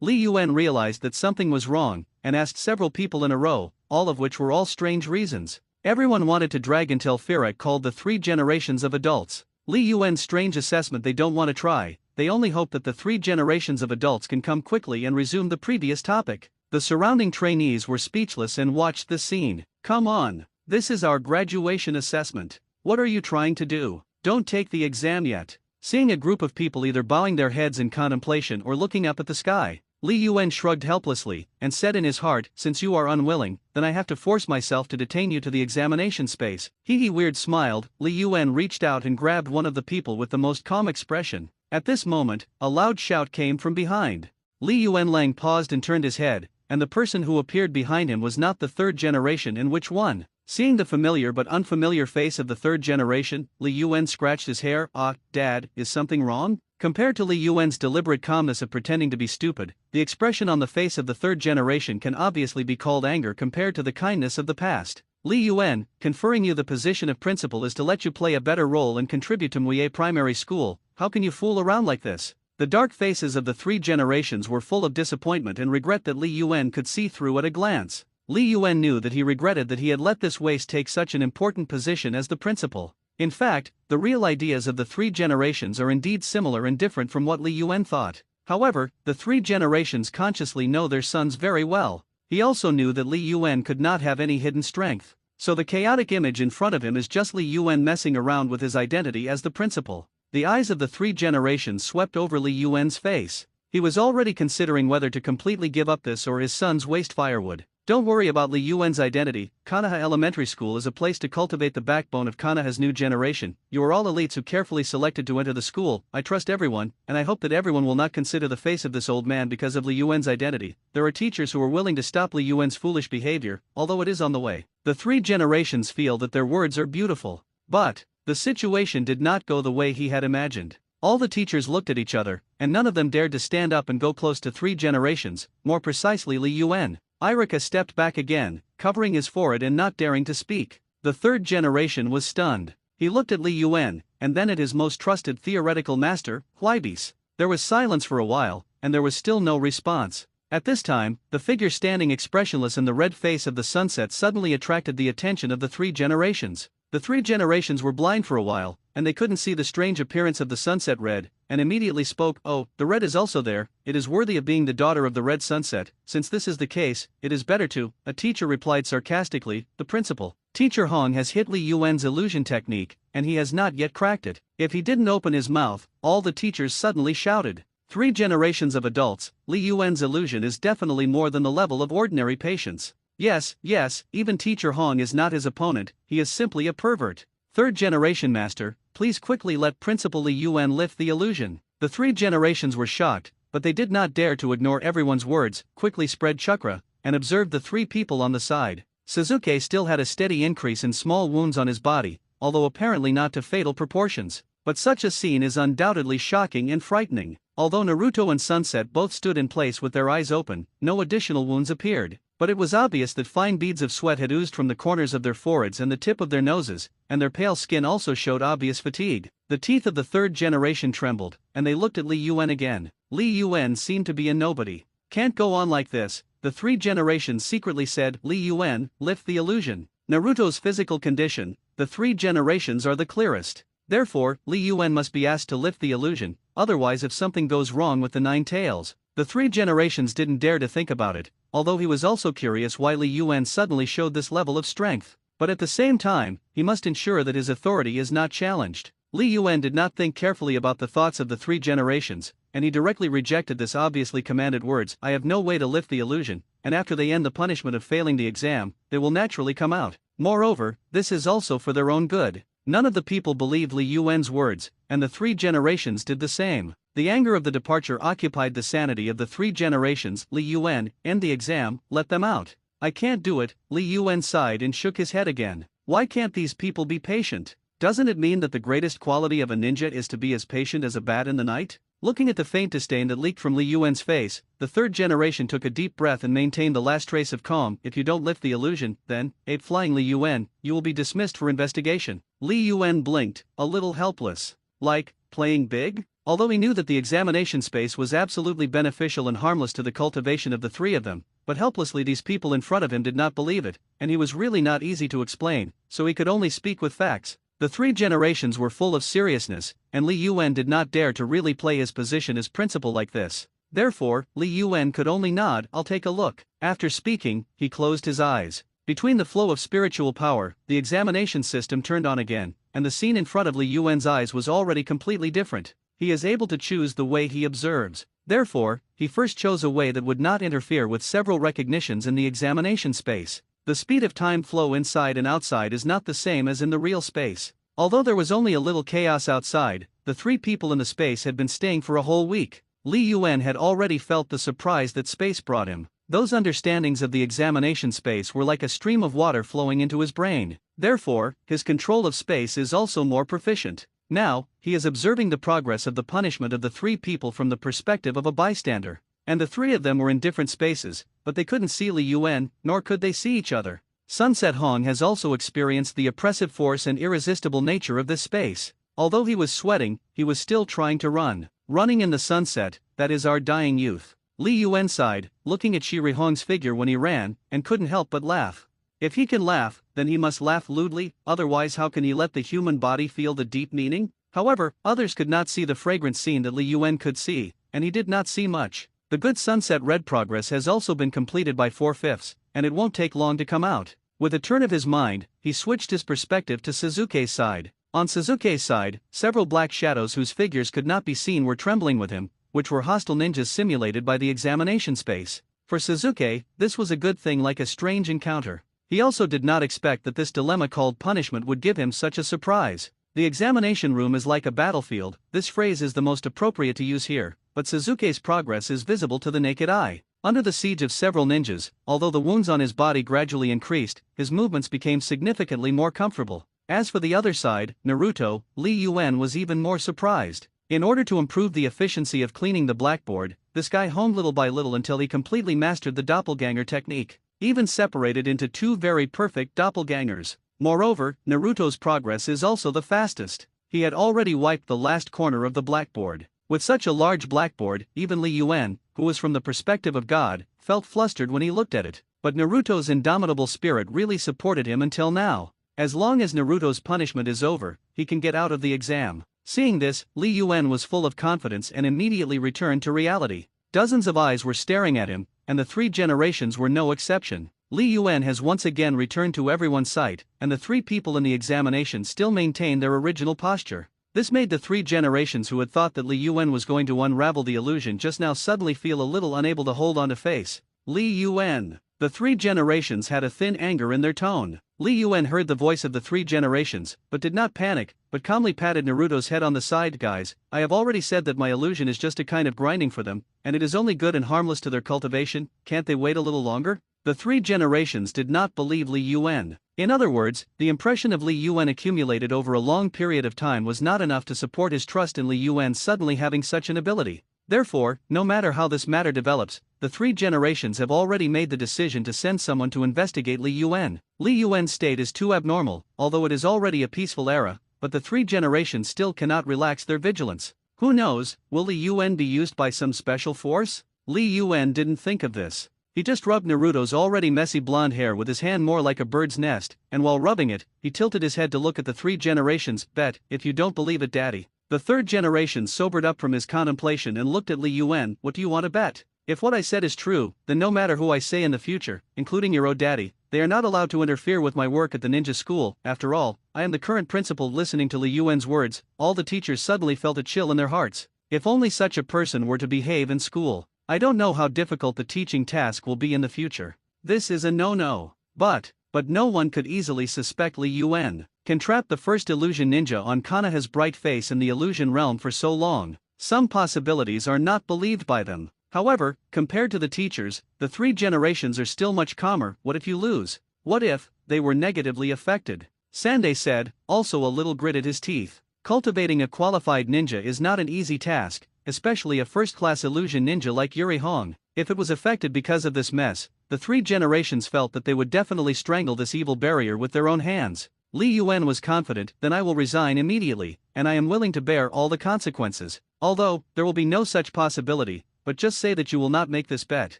Li Yuan realized that something was wrong, and asked several people in a row, all of which were all strange reasons. Everyone wanted to drag until Firak called the 3 generations of adults. Li Yuan's strange assessment: they don't want to try, they only hope that the 3 generations of adults can come quickly and resume the previous topic. The surrounding trainees were speechless and watched this scene. Come on, this is our graduation assessment. What are you trying to do? Don't take the exam yet. Seeing a group of people either bowing their heads in contemplation or looking up at the sky, Li Yuan shrugged helplessly, and said in his heart, since you are unwilling, then I have to force myself to detain you to the examination space. He weird smiled. Li Yuan reached out and grabbed one of the people with the most calm expression. At this moment, a loud shout came from behind. Li Yuan paused and turned his head, and the person who appeared behind him was not the 3rd generation. In which one? Seeing the familiar but unfamiliar face of the 3rd generation, Li Yuan scratched his hair. Dad, is something wrong? Compared to Li Yuan's deliberate calmness of pretending to be stupid, the expression on the face of the 3rd generation can obviously be called anger compared to the kindness of the past. Li Yuan, conferring you the position of principal is to let you play a better role and contribute to Muye Primary School. How can you fool around like this? The dark faces of the 3 generations were full of disappointment and regret that Li Yuan could see through at a glance. Li Yuan knew that he regretted that he had let this waste take such an important position as the principal. In fact, the real ideas of the 3 generations are indeed similar and different from what Li Yuan thought. However, the 3 generations consciously know their sons very well. He also knew that Li Yuan could not have any hidden strength. So the chaotic image in front of him is just Li Yuan messing around with his identity as the principal. The eyes of the 3 generations swept over Li Yuan's face. He was already considering whether to completely give up this or his sons waste firewood. Don't worry about Li Yuan's identity. Konoha Elementary School is a place to cultivate the backbone of Konoha's new generation. You are all elites who carefully selected to enter the school. I trust everyone, and I hope that everyone will not consider the face of this old man because of Li Yuan's identity. There are teachers who are willing to stop Li Yuan's foolish behavior, although it is on the way. The 3 generations feel that their words are beautiful. But the situation did not go the way he had imagined. All the teachers looked at each other, and none of them dared to stand up and go close to 3 generations, more precisely Li Yuan. Irika stepped back again, covering his forehead and not daring to speak. The 3rd generation was stunned. He looked at Li Yuan, and then at his most trusted theoretical master, Huibis. There was silence for a while, and there was still no response. At this time, the figure standing expressionless in the red face of the sunset suddenly attracted the attention of the 3 generations. The 3 generations were blind for a while, and they couldn't see the strange appearance of the sunset red, and immediately spoke. Oh, the red is also there. It is worthy of being the daughter of the red sunset. Since this is the case, it is better to. A teacher replied sarcastically. The principal, Teacher Hong, has hit Li Yuan's illusion technique, and he has not yet cracked it. If he didn't open his mouth, all the teachers suddenly shouted. 3 generations of adults, Li Yuan's illusion is definitely more than the level of ordinary patience. Yes, even Teacher Hong is not his opponent, he is simply a pervert. 3rd generation master, please quickly let Principal Li Yuan lift the illusion. The 3 generations were shocked, but they did not dare to ignore everyone's words, quickly spread chakra, and observed the 3 people on the side. Suzuki still had a steady increase in small wounds on his body, although apparently not to fatal proportions. But such a scene is undoubtedly shocking and frightening. Although Naruto and Sunset both stood in place with their eyes open, no additional wounds appeared. But it was obvious that fine beads of sweat had oozed from the corners of their foreheads and the tip of their noses, and their pale skin also showed obvious fatigue. The teeth of the 3rd generation trembled, and they looked at Li Yuan again. Li Yuan seemed to be a nobody. Can't go on like this, the 3 generations secretly said. Li Yuan, lift the illusion. Naruto's physical condition, the 3 generations are the clearest. Therefore, Li Yuan must be asked to lift the illusion, otherwise if something goes wrong with the 9 tails. The 3 generations didn't dare to think about it, although he was also curious why Li Yuan suddenly showed this level of strength. But at the same time, he must ensure that his authority is not challenged. Li Yuan did not think carefully about the thoughts of the 3 generations, and he directly rejected this obviously commanded words. I have no way to lift the illusion, and after they end the punishment of failing the exam, they will naturally come out. Moreover, this is also for their own good. None of the people believed Li Yuan's words, and the 3 generations did the same. The anger of the departure occupied the sanity of the 3 generations. Li Yuan, end the exam, let them out. I can't do it. Li Yuan sighed and shook his head again. Why can't these people be patient? Doesn't it mean that the greatest quality of a ninja is to be as patient as a bat in the night? Looking at the faint disdain that leaked from Li Yuan's face, the 3rd generation took a deep breath and maintained the last trace of calm. If you don't lift the illusion, then, ape flying Li Yuan, you will be dismissed for investigation. Li Yuan blinked, a little helpless. Like, playing big? Although he knew that the examination space was absolutely beneficial and harmless to the cultivation of the 3 of them, but helplessly these people in front of him did not believe it, and he was really not easy to explain, so he could only speak with facts. The 3 generations were full of seriousness, and Li Yuan did not dare to really play his position as principal like this. Therefore, Li Yuan could only nod, I'll take a look. After speaking, he closed his eyes. Between the flow of spiritual power, the examination system turned on again, and the scene in front of Li Yuan's eyes was already completely different. He is able to choose the way he observes. Therefore, he first chose a way that would not interfere with several recognitions in the examination space. The speed of time flow inside and outside is not the same as in the real space. Although there was only a little chaos outside, the 3 people in the space had been staying for a whole week. Li Yuan had already felt the surprise that space brought him. Those understandings of the examination space were like a stream of water flowing into his brain. Therefore, his control of space is also more proficient. Now, he is observing the progress of the punishment of the 3 people from the perspective of a bystander. And the 3 of them were in different spaces, but they couldn't see Li Yuan, nor could they see each other. Sunset Hong has also experienced the oppressive force and irresistible nature of this space. Although he was sweating, he was still trying to run. Running in the sunset, that is our dying youth. Li Yuan sighed, looking at Shiri Hong's figure when he ran, and couldn't help but laugh. If he can laugh, then he must laugh lewdly, otherwise how can he let the human body feel the deep meaning? However, others could not see the fragrant scene that Li Yuan could see, and he did not see much. The good sunset red progress has also been completed by 4/5, and it won't take long to come out. With a turn of his mind, he switched his perspective to Suzuki's side. On Suzuki's side, several black shadows whose figures could not be seen were trembling with him, which were hostile ninjas simulated by the examination space. For Suzuki, this was a good thing, like a strange encounter. He also did not expect that this dilemma called punishment would give him such a surprise. The examination room is like a battlefield. This phrase is the most appropriate to use here, but Suzuki's progress is visible to the naked eye. Under the siege of several ninjas, although the wounds on his body gradually increased, his movements became significantly more comfortable. As for the other side, Naruto, Li Yuan was even more surprised. In order to improve the efficiency of cleaning the blackboard, this guy honed little by little until he completely mastered the doppelganger technique, even separated into 2 very perfect doppelgangers. Moreover, Naruto's progress is also the fastest. He had already wiped the last corner of the blackboard. With such a large blackboard, even Li Yuan, who was from the perspective of God, felt flustered when he looked at it. But Naruto's indomitable spirit really supported him until now. As long as Naruto's punishment is over, he can get out of the exam. Seeing this, Li Yuan was full of confidence and immediately returned to reality. Dozens of eyes were staring at him, and the 3 generations were no exception. Li Yuan has once again returned to everyone's sight, and the 3 people in the examination still maintain their original posture. This made the 3 generations who had thought that Li Yuan was going to unravel the illusion just now suddenly feel a little unable to hold on to face. Li Yuan. The 3 generations had a thin anger in their tone. Li Yuan heard the voice of the 3 generations, but did not panic, but calmly patted Naruto's head on the side. Guys, I have already said that my illusion is just a kind of grinding for them, and it is only good and harmless to their cultivation. Can't they wait a little longer? The 3 generations did not believe Li Yuan. In other words, the impression of Li Yuan accumulated over a long period of time was not enough to support his trust in Li Yuan suddenly having such an ability. Therefore, no matter how this matter develops, the 3 generations have already made the decision to send someone to investigate Li Yuan. Li Yuan's state is too abnormal, although it is already a peaceful era, but the 3 generations still cannot relax their vigilance. Who knows, will Li Yuan be used by some special force? Li Yuan didn't think of this. He just rubbed Naruto's already messy blonde hair with his hand more like a bird's nest, and while rubbing it, he tilted his head to look at the 3 generations. Bet, if you don't believe it, Daddy. The 3rd generation sobered up from his contemplation and looked at Li Yuan. What do you want to bet? If what I said is true, then no matter who I say in the future, including your own daddy, they are not allowed to interfere with my work at the ninja school. After all, I am the current principal. Listening to Li Yuan's words, all the teachers suddenly felt a chill in their hearts. If only such a person were to behave in school. I don't know how difficult the teaching task will be in the future. This is a no-no. But but no one could easily suspect Li Yuan can trap the first illusion ninja on Kanaha's bright face in the illusion realm for so long. Some possibilities are not believed by them. However, compared to the teachers, the 3 generations are still much calmer. What if you lose? What if they were negatively affected? Sande said, also a little gritted his teeth. Cultivating a qualified ninja is not an easy task, especially a first-class illusion ninja like Yuri Hong. If it was affected because of this mess, the 3 generations felt that they would definitely strangle this evil barrier with their own hands. Li Yuan was confident, then I will resign immediately, and I am willing to bear all the consequences. Although, there will be no such possibility, but just say that you will not make this bet.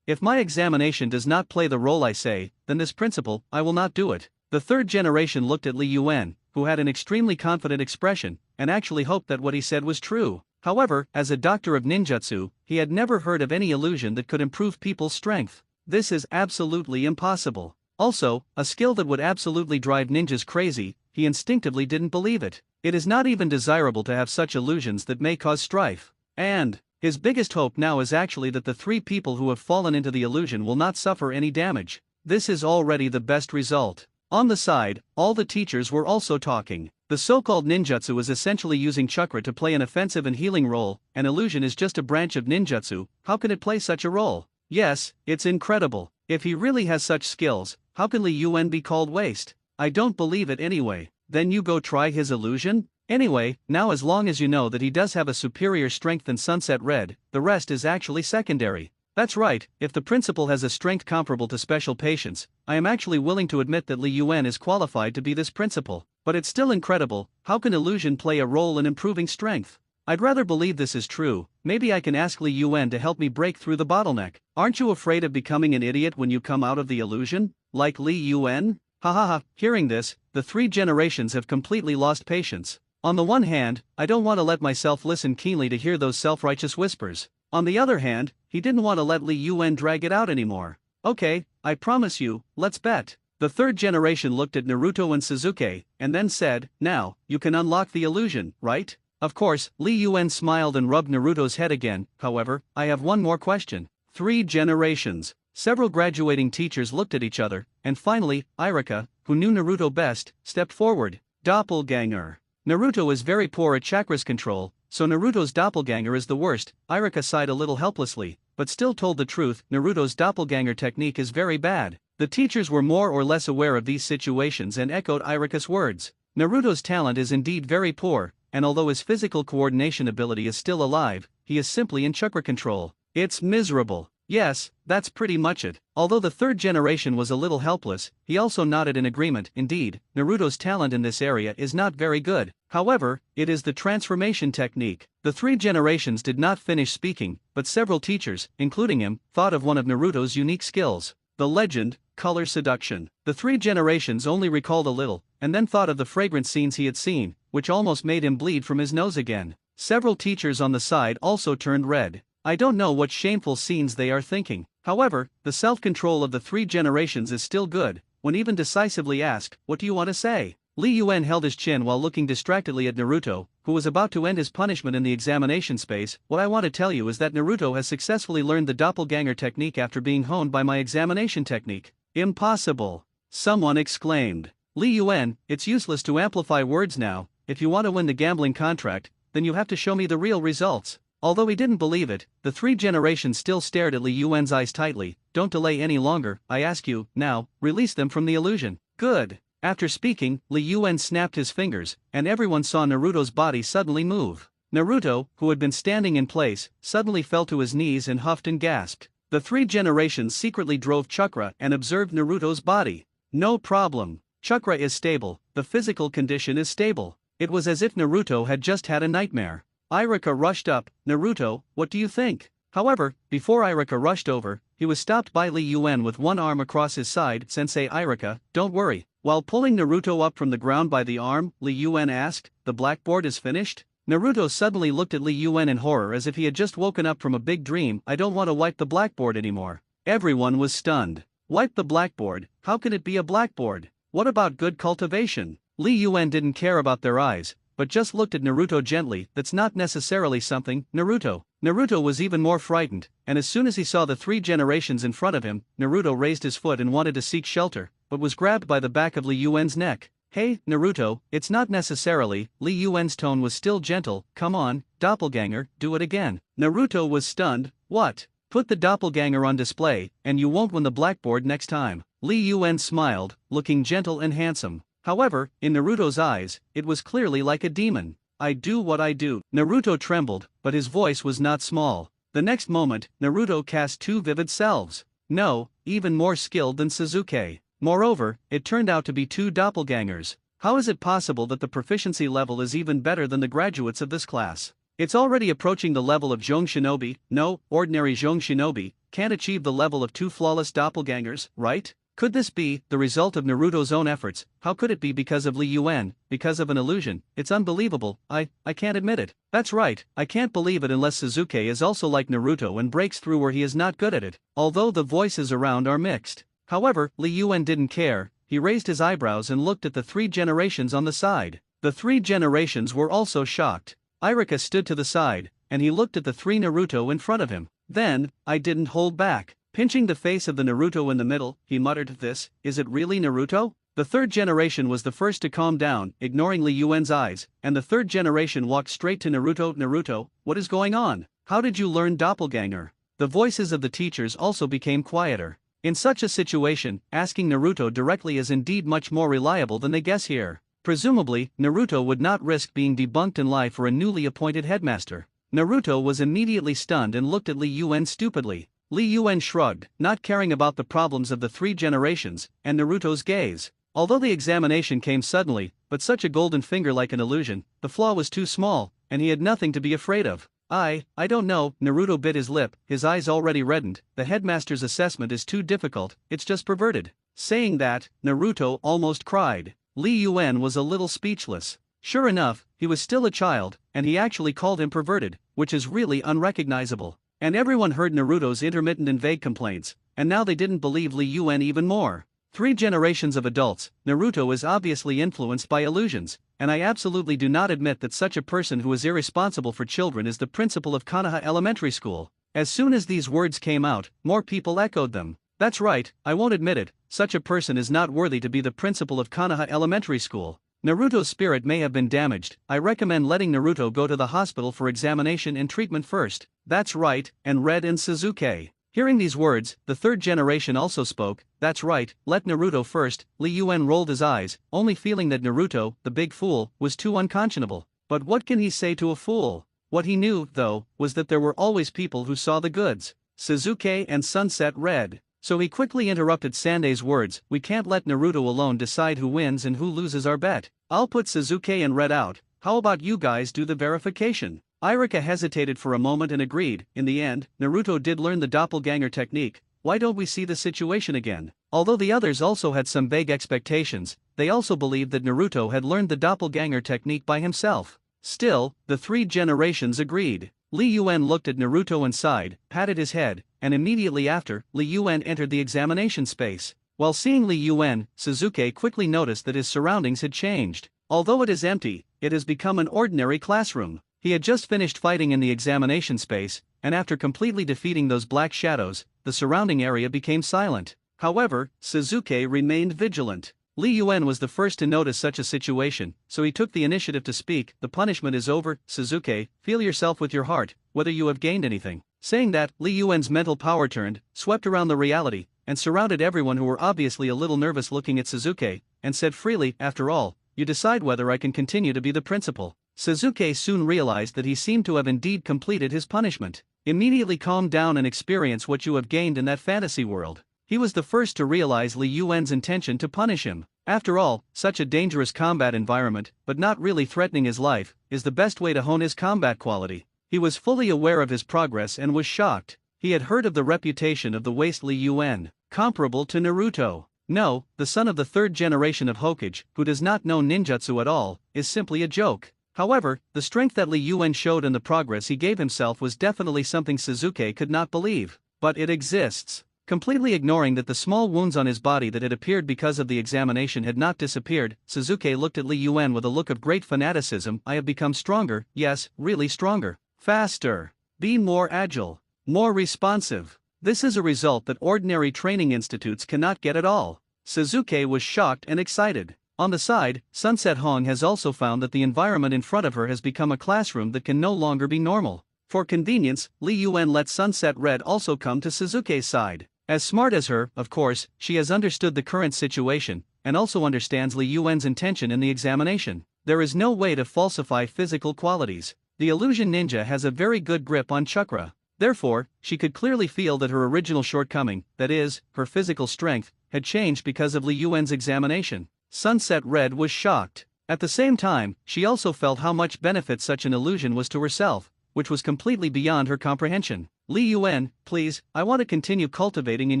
If my examination does not play the role I say, then this principle, I will not do it. The 3rd generation looked at Li Yuan, who had an extremely confident expression, and actually hoped that what he said was true. However, as a doctor of ninjutsu, he had never heard of any illusion that could improve people's strength. This is absolutely impossible. Also, a skill that would absolutely drive ninjas crazy, he instinctively didn't believe it. It is not even desirable to have such illusions that may cause strife. And his biggest hope now is actually that the 3 people who have fallen into the illusion will not suffer any damage. This is already the best result. On the side, all the teachers were also talking. The so-called ninjutsu is essentially using chakra to play an offensive and healing role, and illusion is just a branch of ninjutsu. How can it play such a role? Yes, it's incredible. If he really has such skills, how can Li Yuan be called waste? I don't believe it anyway. Then you go try his illusion? Anyway, now as long as you know that he does have a superior strength than Sunset Red, the rest is actually secondary. That's right, if the principal has a strength comparable to special patience, I am actually willing to admit that Li Yuan is qualified to be this principal. But it's still incredible, how can illusion play a role in improving strength? I'd rather believe this is true. Maybe I can ask Li Yuan to help me break through the bottleneck. Aren't you afraid of becoming an idiot when you come out of the illusion? Like Li Yuan? Ha ha ha. Hearing this, the 3 generations have completely lost patience. On the one hand, I don't want to let myself listen keenly to hear those self-righteous whispers. On the other hand, he didn't want to let Li Yuan drag it out anymore. Okay, I promise you, let's bet. The 3rd generation looked at Naruto and Sasuke, and then said, now, you can unlock the illusion, right? Of course, Li Yuan smiled and rubbed Naruto's head again. However, I have one more question. 3 generations. Several graduating teachers looked at each other, and finally, Irika, who knew Naruto best, stepped forward. Doppelganger. Naruto is very poor at chakras control, so Naruto's doppelganger is the worst. Irika sighed a little helplessly, but still told the truth. Naruto's doppelganger technique is very bad. The teachers were more or less aware of these situations and echoed Irika's words. Naruto's talent is indeed very poor, and although his physical coordination ability is still alive, he is simply in chakra control. It's miserable. Yes, that's pretty much it. Although the 3rd generation was a little helpless, he also nodded in agreement. Indeed, Naruto's talent in this area is not very good. However, it is the transformation technique. The 3 generations did not finish speaking, but several teachers, including him, thought of one of Naruto's unique skills. The legend, color seduction. The 3 generations only recalled a little, and then thought of the fragrant scenes he had seen, which almost made him bleed from his nose again. Several teachers on the side also turned red. I don't know what shameful scenes they are thinking. However, the self-control of the 3 generations is still good. When even decisively asked, what do you want to say? Li Yuan held his chin while looking distractedly at Naruto, who was about to end his punishment in the examination space. What I want to tell you is that Naruto has successfully learned the doppelganger technique after being honed by my examination technique. Impossible! Someone exclaimed. Li Yuan, it's useless to amplify words now. If you want to win the gambling contract, then you have to show me the real results. Although he didn't believe it, the 3 generations still stared at Li Yuan's eyes tightly. Don't delay any longer, I ask you, now, release them from the illusion. Good. After speaking, Li Yuan snapped his fingers, and everyone saw Naruto's body suddenly move. Naruto, who had been standing in place, suddenly fell to his knees and huffed and gasped. The 3 generations secretly drove chakra and observed Naruto's body. No problem. Chakra is stable, the physical condition is stable. It was as if Naruto had just had a nightmare. Irika rushed up. Naruto, what do you think? However, before Irika rushed over, he was stopped by Li Yuan with one arm across his side. Sensei Irika, don't worry. While pulling Naruto up from the ground by the arm, Li Yuan asked, the blackboard is finished? Naruto suddenly looked at Li Yuan in horror as if he had just woken up from a big dream. I don't want to wipe the blackboard anymore. Everyone was stunned. Wipe the blackboard? How can it be a blackboard? What about good cultivation? Li Yuan didn't care about their eyes, but just looked at Naruto gently. That's not necessarily something, Naruto. Naruto was even more frightened, and as soon as he saw the 3 generations in front of him, Naruto raised his foot and wanted to seek shelter. but was grabbed by the back of Li Yuan's neck. Hey, Naruto, it's not necessarily. Li Yuan's tone was still gentle. Come on, doppelganger, do it again. Naruto was stunned. What? Put the doppelganger on display, and you won't win the blackboard next time. Li Yuan smiled, looking gentle and handsome. However, in Naruto's eyes, it was clearly like a demon. I do what I do. Naruto trembled, but his voice was not small. The next moment, Naruto cast two vivid selves. No, even more skilled than Sasuke. Moreover, it turned out to be two doppelgangers. How is it possible that the proficiency level is even better than the graduates of this class? It's already approaching the level of Zhong Shinobi. No, ordinary Zhong Shinobi can't achieve the level of two flawless doppelgangers, right? Could this be the result of Naruto's own efforts? How could it be because of Li Yuan, because of an illusion? It's unbelievable. I can't admit it. That's right, I can't believe it unless Sasuke is also like Naruto and breaks through where he is not good at it. Although the voices around are mixed. However, Li Yuan didn't care. He raised his eyebrows and looked at the three generations on the side. The three generations were also shocked. Irika stood to the side, and he looked at the three Naruto in front of him. Then, I didn't hold back. Pinching the face of the Naruto in the middle, he muttered, "This, is it really Naruto?" The third generation was the first to calm down, ignoring Li Yuan's eyes, and the third generation walked straight to Naruto. Naruto, what is going on? How did you learn doppelganger? The voices of the teachers also became quieter. In such a situation, asking Naruto directly is indeed much more reliable than they guess here. Presumably, Naruto would not risk being debunked and lie for a newly appointed headmaster. Naruto was immediately stunned and looked at Li Yuan stupidly. Li Yuan shrugged, not caring about the problems of the three generations, and Naruto's gaze. Although the examination came suddenly, but such a golden finger like an illusion, the flaw was too small, and he had nothing to be afraid of. I don't know, Naruto bit his lip, his eyes already reddened. The headmaster's assessment is too difficult, it's just perverted. Saying that, Naruto almost cried. Li Yuan was a little speechless. Sure enough, he was still a child, and he actually called him perverted, which is really unrecognizable. And everyone heard Naruto's intermittent and vague complaints, and now they didn't believe Li Yuan even more. 3 generations of adults, Naruto is obviously influenced by illusions, and I absolutely do not admit that such a person who is irresponsible for children is the principal of Konoha Elementary School. As soon as these words came out, more people echoed them. That's right, I won't admit it, such a person is not worthy to be the principal of Konoha Elementary School. Naruto's spirit may have been damaged. I recommend letting Naruto go to the hospital for examination and treatment first. That's right, and Red and Sasuke. Hearing these words, the third generation also spoke. That's right, let Naruto first. Li Yuan rolled his eyes, only feeling that Naruto, the big fool, was too unconscionable. But what can he say to a fool? What he knew, though, was that there were always people who saw the goods. Sasuke and Sunset Red. So he quickly interrupted Sandei's words. We can't let Naruto alone decide who wins and who loses our bet. I'll put Sasuke and Red out. How about you guys do the verification? Irika hesitated for a moment and agreed. In the end, Naruto did learn the doppelganger technique. Why don't we see the situation again? Although the others also had some vague expectations, they also believed that Naruto had learned the doppelganger technique by himself. Still, the 3 generations agreed. Li Yuan looked at Naruto and sighed, patted his head, and immediately after, Li Yuan entered the examination space. While seeing Li Yuan, Sasuke quickly noticed that his surroundings had changed. Although it is empty, it has become an ordinary classroom. He had just finished fighting in the examination space, and after completely defeating those black shadows, the surrounding area became silent. However, Sasuke remained vigilant. Li Yuan was the first to notice such a situation, so he took the initiative to speak. The punishment is over, Sasuke, feel yourself with your heart, whether you have gained anything. Saying that, Li Yuan's mental power turned, swept around the reality, and surrounded everyone who were obviously a little nervous looking at Sasuke, and said freely, after all, you decide whether I can continue to be the principal. Sasuke soon realized that he seemed to have indeed completed his punishment. Immediately calm down and experience what you have gained in that fantasy world. He was the first to realize Li Yuan's intention to punish him. After all, such a dangerous combat environment, but not really threatening his life, is the best way to hone his combat quality. He was fully aware of his progress and was shocked. He had heard of the reputation of the waste Li Yuan, comparable to Naruto. No, the son of the 3rd generation of Hokage, who does not know ninjutsu at all, is simply a joke. However, the strength that Li Yuan showed and the progress he gave himself was definitely something Sasuke could not believe. But it exists. Completely ignoring that the small wounds on his body that had appeared because of the examination had not disappeared, Sasuke looked at Li Yuan with a look of great fanaticism. I have become stronger, yes, really stronger. Faster. Be more agile. More responsive. This is a result that ordinary training institutes cannot get at all. Suzuki was shocked and excited. On the side, Sunset Hong has also found that the environment in front of her has become a classroom that can no longer be normal. For convenience, Li Yuan let Sunset Red also come to Suzuki's side. As smart as her, of course, she has understood the current situation, and also understands Li Yuan's intention in the examination. There is no way to falsify physical qualities. The illusion ninja has a very good grip on chakra. Therefore, she could clearly feel that her original shortcoming, that is, her physical strength, had changed because of Li Yuan's examination. Sunset Red was shocked. At the same time, she also felt how much benefit such an illusion was to herself, which was completely beyond her comprehension. Li Yuan, please, I want to continue cultivating in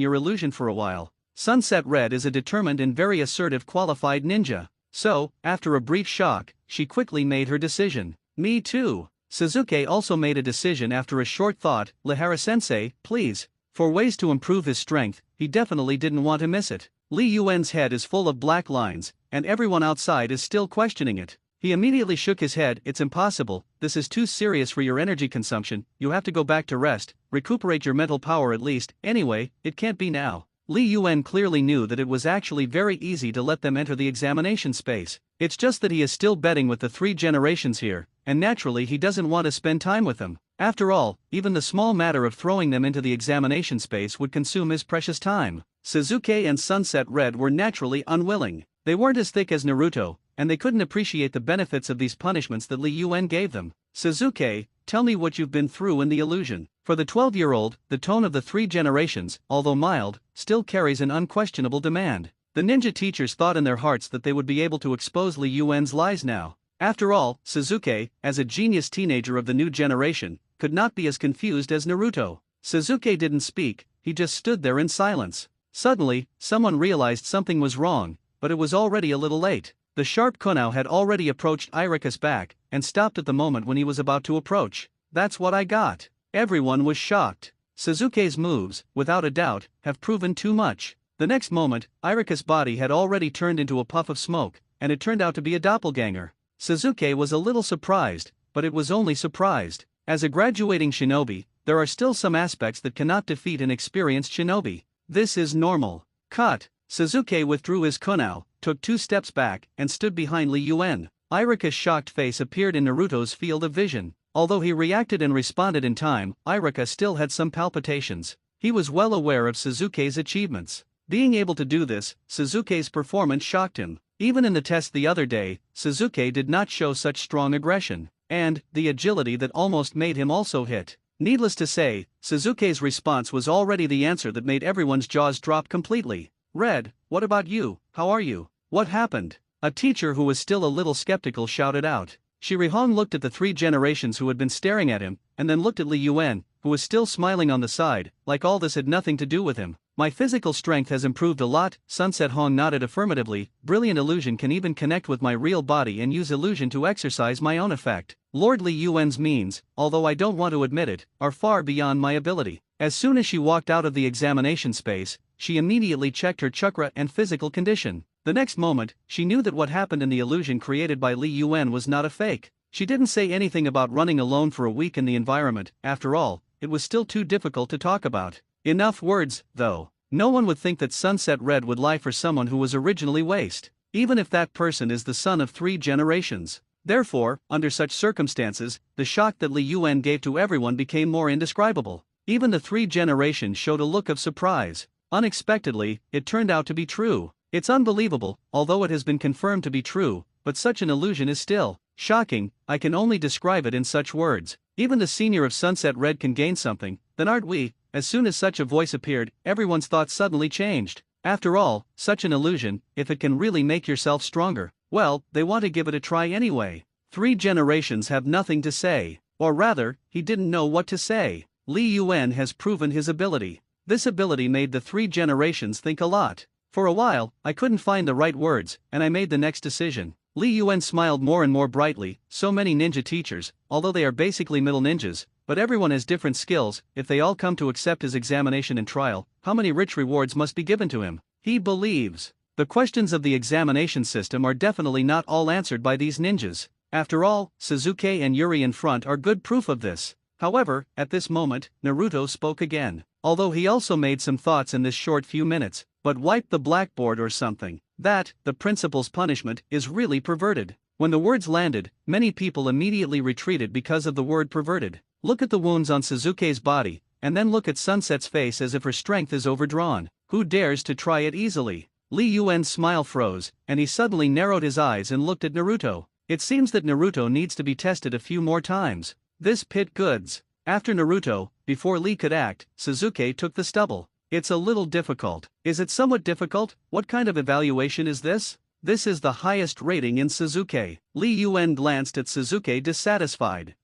your illusion for a while. Sunset Red is a determined and very assertive qualified ninja. So, after a brief shock, she quickly made her decision. Me too. Suzuki also made a decision after a short thought. Lihara-sensei, please. For ways to improve his strength, he definitely didn't want to miss it. Li Yuan's head is full of black lines, and everyone outside is still questioning it. He immediately shook his head. It's impossible, this is too serious for your energy consumption, you have to go back to rest, recuperate your mental power at least, anyway, it can't be now. Li Yuan clearly knew that it was actually very easy to let them enter the examination space. It's just that he is still betting with the 3 generations here, and naturally he doesn't want to spend time with them. After all, even the small matter of throwing them into the examination space would consume his precious time. Suzuki and Sunset Red were naturally unwilling. They weren't as thick as Naruto, and they couldn't appreciate the benefits of these punishments that Li Yuan gave them. Suzuki, tell me what you've been through in the illusion. For the 12-year-old, the tone of the 3 generations, although mild, still carries an unquestionable demand. The ninja teachers thought in their hearts that they would be able to expose Li Yuan's lies now. After all, Suzuki, as a genius teenager of the new generation, could not be as confused as Naruto. Suzuki didn't speak, he just stood there in silence. Suddenly, someone realized something was wrong, but it was already a little late. The sharp Kunao had already approached Irika's back, and stopped at the moment when he was about to approach. That's what I got. Everyone was shocked. Suzuki's moves, without a doubt, have proven too much. The next moment, Irika's body had already turned into a puff of smoke, and it turned out to be a doppelganger. Suzuki was a little surprised, but it was only surprised. As a graduating shinobi, there are still some aspects that cannot defeat an experienced shinobi. This is normal. Cut. Suzuki withdrew his kunao, took 2 steps back, and stood behind Li Yuan. Irika's shocked face appeared in Naruto's field of vision. Although he reacted and responded in time, Irika still had some palpitations. He was well aware of Suzuki's achievements. Being able to do this, Suzuki's performance shocked him. Even in the test the other day, Suzuki did not show such strong aggression, and the agility that almost made him also hit. Needless to say, Suzuki's response was already the answer that made everyone's jaws drop completely. Red, what about you, how are you? What happened? A teacher who was still a little skeptical shouted out. Shirihong looked at the 3 generations who had been staring at him, and then looked at Li Yuan, who was still smiling on the side, like all this had nothing to do with him. My physical strength has improved a lot. Sunset Hong nodded affirmatively. Brilliant illusion can even connect with my real body and use illusion to exercise my own effect. Lord Li Yuan's means, although I don't want to admit it, are far beyond my ability. As soon as she walked out of the examination space, she immediately checked her chakra and physical condition. The next moment, she knew that what happened in the illusion created by Li Yuan was not a fake. She didn't say anything about running alone for a week in the environment. After all, it was still too difficult to talk about. Enough words, though. No one would think that Sunset Red would lie for someone who was originally waste, even if that person is the son of 3 generations. Therefore, under such circumstances, the shock that Li Yuan gave to everyone became more indescribable. Even the 3 generations showed a look of surprise. Unexpectedly, it turned out to be true. It's unbelievable, although it has been confirmed to be true, but such an illusion is still shocking. I can only describe it in such words. Even the senior of Sunset Red can gain something, then aren't we? As soon as such a voice appeared, everyone's thoughts suddenly changed. After all, such an illusion, if it can really make yourself stronger, well, they want to give it a try anyway. 3 generations have nothing to say. Or rather, he didn't know what to say. Li Yuan has proven his ability. This ability made the 3 generations think a lot. For a while, I couldn't find the right words, and I made the next decision. Li Yuan smiled more and more brightly. So many ninja teachers, although they are basically middle ninjas, but everyone has different skills. If they all come to accept his examination and trial, how many rich rewards must be given to him? He believes. The questions of the examination system are definitely not all answered by these ninjas. After all, Suzuki and Yuri in front are good proof of this. However, at this moment, Naruto spoke again. Although he also made some thoughts in this short few minutes, but wipe the blackboard or something. That, the principal's punishment, is really perverted. When the words landed, many people immediately retreated because of the word perverted. Look at the wounds on Suzuki's body, and then look at Sunset's face as if her strength is overdrawn. Who dares to try it easily? Li Yuan's smile froze, and he suddenly narrowed his eyes and looked at Naruto. It seems that Naruto needs to be tested a few more times. This pit goods. After Naruto, before Lee could act, Suzuki took the stubble. It's a little difficult. Is it somewhat difficult? What kind of evaluation is this? This is the highest rating in Suzuki. Li Yuan glanced at Suzuki dissatisfied.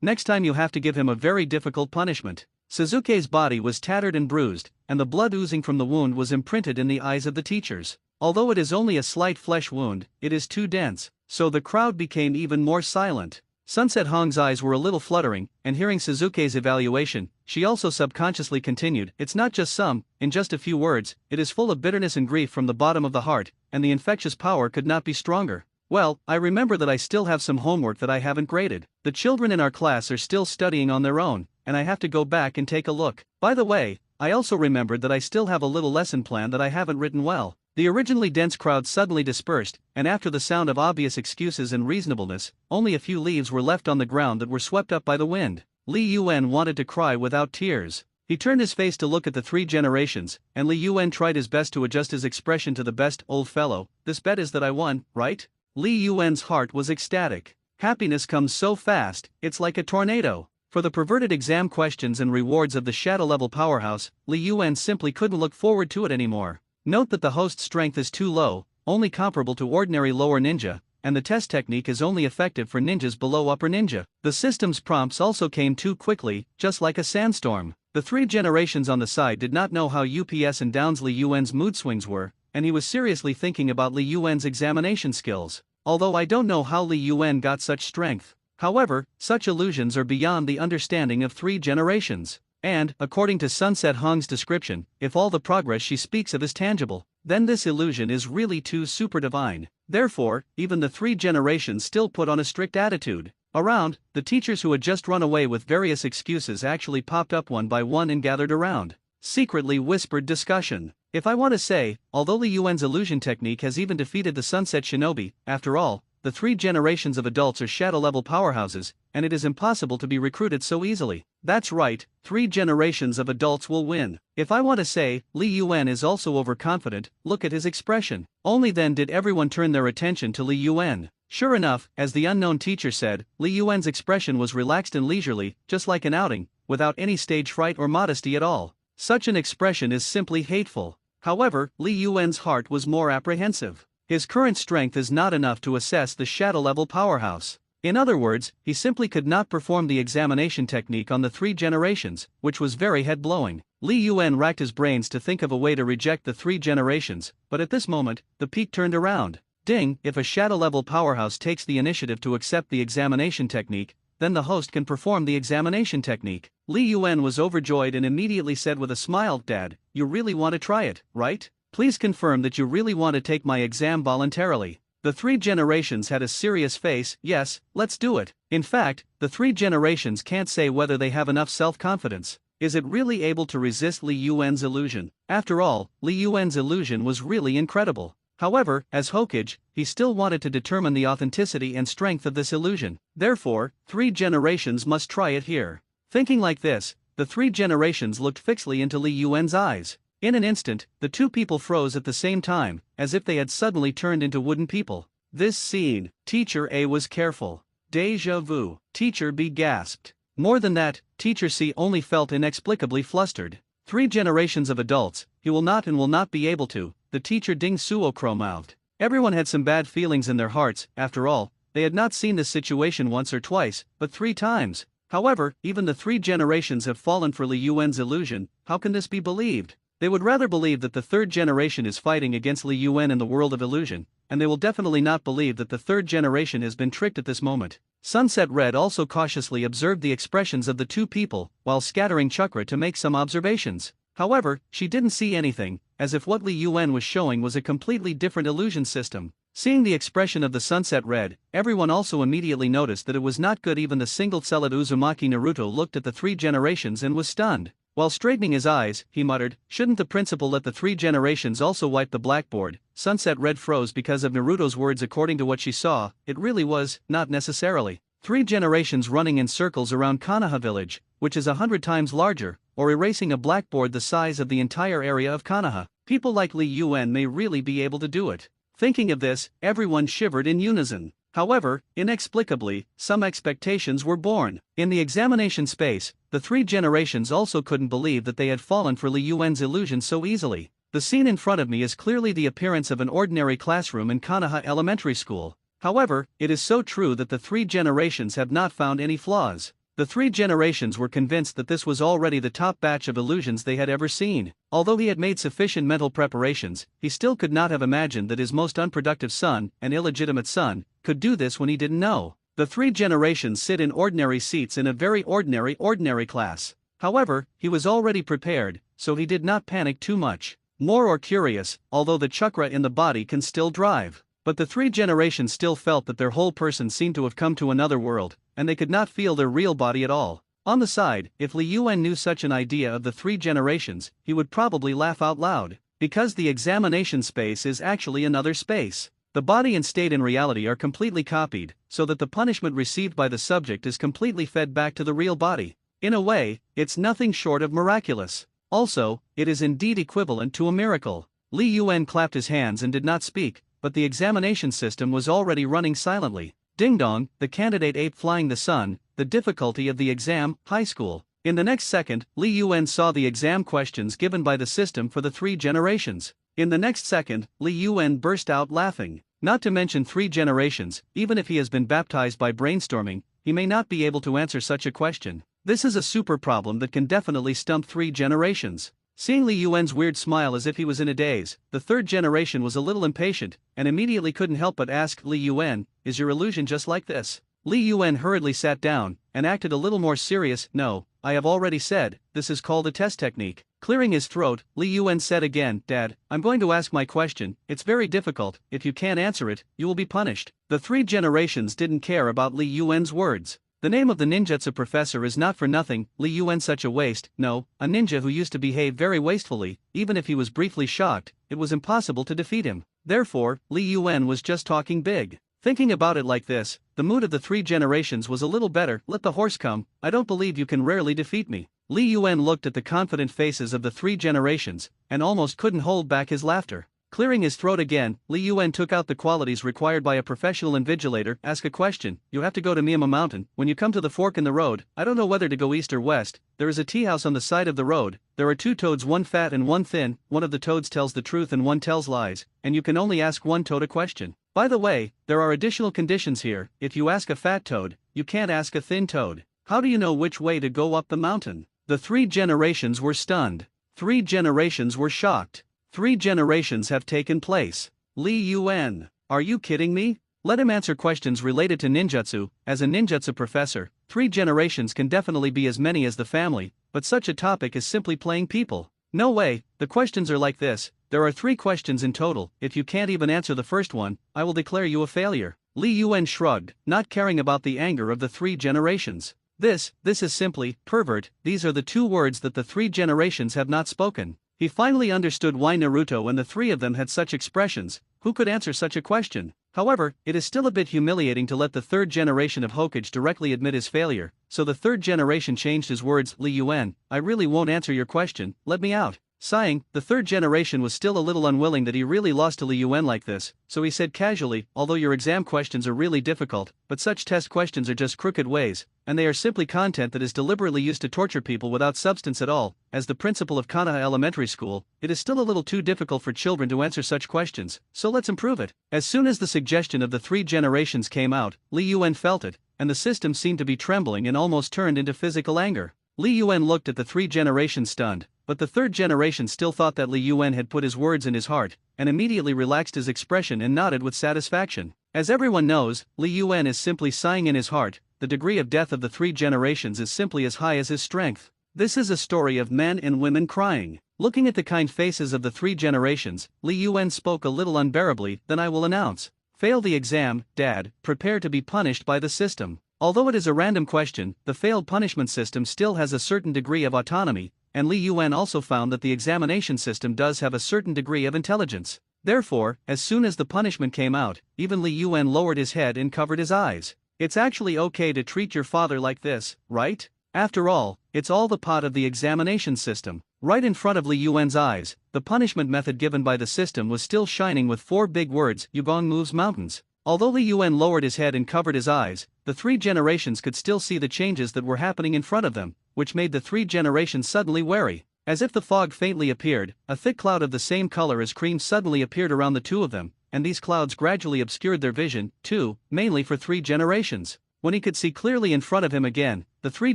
Next time you have to give him a very difficult punishment. Suzuki's body was tattered and bruised, and the blood oozing from the wound was imprinted in the eyes of the teachers. Although it is only a slight flesh wound, it is too dense, so the crowd became even more silent. Sunset Hong's eyes were a little fluttering, and hearing Suzuki's evaluation, she also subconsciously continued, "It's not just some, in just a few words, it is full of bitterness and grief from the bottom of the heart, and the infectious power could not be stronger. Well, I remember that I still have some homework that I haven't graded. The children in our class are still studying on their own, and I have to go back and take a look. By the way, I also remembered that I still have a little lesson plan that I haven't written well." The originally dense crowd suddenly dispersed, and after the sound of obvious excuses and reasonableness, only a few leaves were left on the ground that were swept up by the wind. Li Yuan wanted to cry without tears. He turned his face to look at the three generations, and Li Yuan tried his best to adjust his expression to the best. "Old fellow, this bet is that I won, right?" Li Yuan's heart was ecstatic. Happiness comes so fast, it's like a tornado. For the perverted exam questions and rewards of the shadow level powerhouse, Li Yuan simply couldn't look forward to it anymore. Note that the host's strength is too low, only comparable to ordinary lower ninja, and the test technique is only effective for ninjas below upper ninja. The system's prompts also came too quickly, just like a sandstorm. The three generations on the side did not know how UPS and downs Li Yuan's mood swings were, and he was seriously thinking about Li Yuan's examination skills. Although I don't know how Li Yuan got such strength. However, such illusions are beyond the understanding of three generations. And, according to Sunset Hong's description, if all the progress she speaks of is tangible, then this illusion is really too super divine. Therefore, even the three generations still put on a strict attitude. Around, the teachers who had just run away with various excuses actually popped up one by one and gathered around. Secretly whispered discussion. If I want to say, although Li Yuan's illusion technique has even defeated the Sunset Shinobi, after all, the three generations of adults are shadow-level powerhouses, and it is impossible to be recruited so easily. That's right, three generations of adults will win. If I want to say, Li Yuan is also overconfident, look at his expression. Only then did everyone turn their attention to Li Yuan. Sure enough, as the unknown teacher said, Li Yuan's expression was relaxed and leisurely, just like an outing, without any stage fright or modesty at all. Such an expression is simply hateful. However, Li Yuan's heart was more apprehensive. His current strength is not enough to assess the shadow-level powerhouse. In other words, he simply could not perform the examination technique on the three generations, which was very head-blowing. Li Yuan racked his brains to think of a way to reject the three generations, but at this moment, the peak turned around. Ding! If a shadow-level powerhouse takes the initiative to accept the examination technique, then the host can perform the examination technique. Li Yuan was overjoyed and immediately said with a smile, "Dad, you really want to try it, right? Please confirm that you really want to take my exam voluntarily." The three generations had a serious face. "Yes, let's do it." In fact, the three generations can't say whether they have enough self-confidence. Is it really able to resist Li Yuan's illusion? After all, Li Yuan's illusion was really incredible. However, as Hokage, he still wanted to determine the authenticity and strength of this illusion. Therefore, three generations must try it here. Thinking like this, the three generations looked fixedly into Li Yuan's eyes. In an instant, the two people froze at the same time, as if they had suddenly turned into wooden people. This scene, Teacher A was careful. Deja vu, Teacher B gasped. More than that, Teacher C only felt inexplicably flustered. Three generations of adults, he will not be able to, the teacher Ding Suo crow-mouthed. Everyone had some bad feelings in their hearts. After all, they had not seen this situation once or twice, but 3 times. However, even the three generations have fallen for Li Yuan's illusion. How can this be believed? They would rather believe that the third generation is fighting against Li Yuan in the world of illusion, and they will definitely not believe that the third generation has been tricked at this moment. Sunset Red also cautiously observed the expressions of the two people, while scattering chakra to make some observations. However, she didn't see anything, as if what Li Yuan was showing was a completely different illusion system. Seeing the expression of the Sunset Red, everyone also immediately noticed that it was not good. Even the single-celled Uzumaki Naruto looked at the three generations and was stunned. While straightening his eyes, he muttered, "Shouldn't the principal let the three generations also wipe the blackboard?" Sunset Red froze because of Naruto's words. According to what she saw, it really was, not necessarily. Three generations running in circles around Konoha village, which is 100 times larger, or erasing a blackboard the size of the entire area of Konoha. People like Li Yuan may really be able to do it. Thinking of this, everyone shivered in unison. However, inexplicably, some expectations were born. In the examination space, the three generations also couldn't believe that they had fallen for Li Yuan's illusion so easily. The scene in front of me is clearly the appearance of an ordinary classroom in Konoha Elementary School. However, it is so true that the three generations have not found any flaws. The three generations were convinced that this was already the top batch of illusions they had ever seen. Although he had made sufficient mental preparations, he still could not have imagined that his most unproductive son, an illegitimate son, could do this when he didn't know. The three generations sit in ordinary seats in a very ordinary class. However, he was already prepared, so he did not panic too much. More or curious, although the chakra in the body can still drive. But the three generations still felt that their whole person seemed to have come to another world, and they could not feel their real body at all. On the side, if Li Yuan knew such an idea of the three generations, he would probably laugh out loud, because the examination space is actually another space. The body and state in reality are completely copied, so that the punishment received by the subject is completely fed back to the real body. In a way, it's nothing short of miraculous. Also, it is indeed equivalent to a miracle. Li Yuan clapped his hands and did not speak, but the examination system was already running silently. Ding dong, the candidate ape flying the sun, the difficulty of the exam, high school. In the next second, Li Yuan saw the exam questions given by the system for the three generations. In the next second, Li Yuan burst out laughing. Not to mention three generations, even if he has been baptized by brainstorming, he may not be able to answer such a question. This is a super problem that can definitely stump three generations. Seeing Li Yuan's weird smile as if he was in a daze, the third generation was a little impatient, and immediately couldn't help but ask Li Yuan, "Is your illusion just like this?" Li Yuan hurriedly sat down, and acted a little more serious. "No, I have already said, this is called a test technique." Clearing his throat, Li Yuan said again, "Dad, I'm going to ask my question. It's very difficult. If you can't answer it, you will be punished." The three generations didn't care about Li Yuan's words. The name of the ninjutsu professor is not for nothing. Li Yuan such a waste, no, a ninja who used to behave very wastefully. Even if he was briefly shocked, it was impossible to defeat him. Therefore, Li Yuan was just talking big. Thinking about it like this, the mood of the three generations was a little better. "Let the horse come, I don't believe you can rarely defeat me." Li Yuan looked at the confident faces of the three generations, and almost couldn't hold back his laughter. Clearing his throat again, Li Yuan took out the qualities required by a professional invigilator. "Ask a question. You have to go to Miyama Mountain. When you come to the fork in the road, I don't know whether to go east or west. There is a tea house on the side of the road. There are two toads, one fat and one thin. One of the toads tells the truth and one tells lies, and you can only ask one toad a question. By the way, there are additional conditions here. If you ask a fat toad, you can't ask a thin toad. How do you know which way to go up the mountain?" The three generations were stunned. Three generations were shocked. Three generations have taken place. Li Yuan, are you kidding me? Let him answer questions related to ninjutsu. As a ninjutsu professor, three generations can definitely be as many as the family, but such a topic is simply playing people. No way, the questions are like this. There are 3 questions in total. If you can't even answer the first one, I will declare you a failure. Li Yuan shrugged, not caring about the anger of the 3 generations. This is simply, pervert. These are the 2 words that the 3 generations have not spoken. He finally understood why Naruto and the 3 of them had such expressions. Who could answer such a question? However, it is still a bit humiliating to let the 3rd generation of Hokage directly admit his failure, so the 3rd generation changed his words. Li Yuan, I really won't answer your question, let me out. Sighing, the 3rd generation was still a little unwilling that he really lost to Li Yuan like this, so he said casually, although your exam questions are really difficult, but such test questions are just crooked ways, and they are simply content that is deliberately used to torture people without substance at all. As the principal of Konoha Elementary School, it is still a little too difficult for children to answer such questions, so let's improve it. As soon as the suggestion of the 3 generations came out, Li Yuan felt it, and the system seemed to be trembling and almost turned into physical anger. Li Yuan looked at the 3 generations stunned, but the 3rd generation still thought that Li Yuan had put his words in his heart, and immediately relaxed his expression and nodded with satisfaction. As everyone knows, Li Yuan is simply sighing in his heart. The degree of death of the 3 generations is simply as high as his strength. This is a story of men and women crying. Looking at the kind faces of the 3 generations, Li Yuan spoke a little unbearably. Then I will announce. Fail the exam, Dad, prepare to be punished by the system. Although it is a random question, the failed punishment system still has a certain degree of autonomy, and Li Yuan also found that the examination system does have a certain degree of intelligence. Therefore, as soon as the punishment came out, even Li Yuan lowered his head and covered his eyes. It's actually okay to treat your father like this, right? After all, it's all the part of the examination system. Right in front of Li Yuan's eyes, the punishment method given by the system was still shining with 4 big words: Yugong moves mountains. Although Li Yuan lowered his head and covered his eyes, the 3 generations could still see the changes that were happening in front of them, which made the 3 generations suddenly wary. As if the fog faintly appeared, a thick cloud of the same color as cream suddenly appeared around the 2 of them, and these clouds gradually obscured their vision, too, mainly for 3 generations. When he could see clearly in front of him again, the 3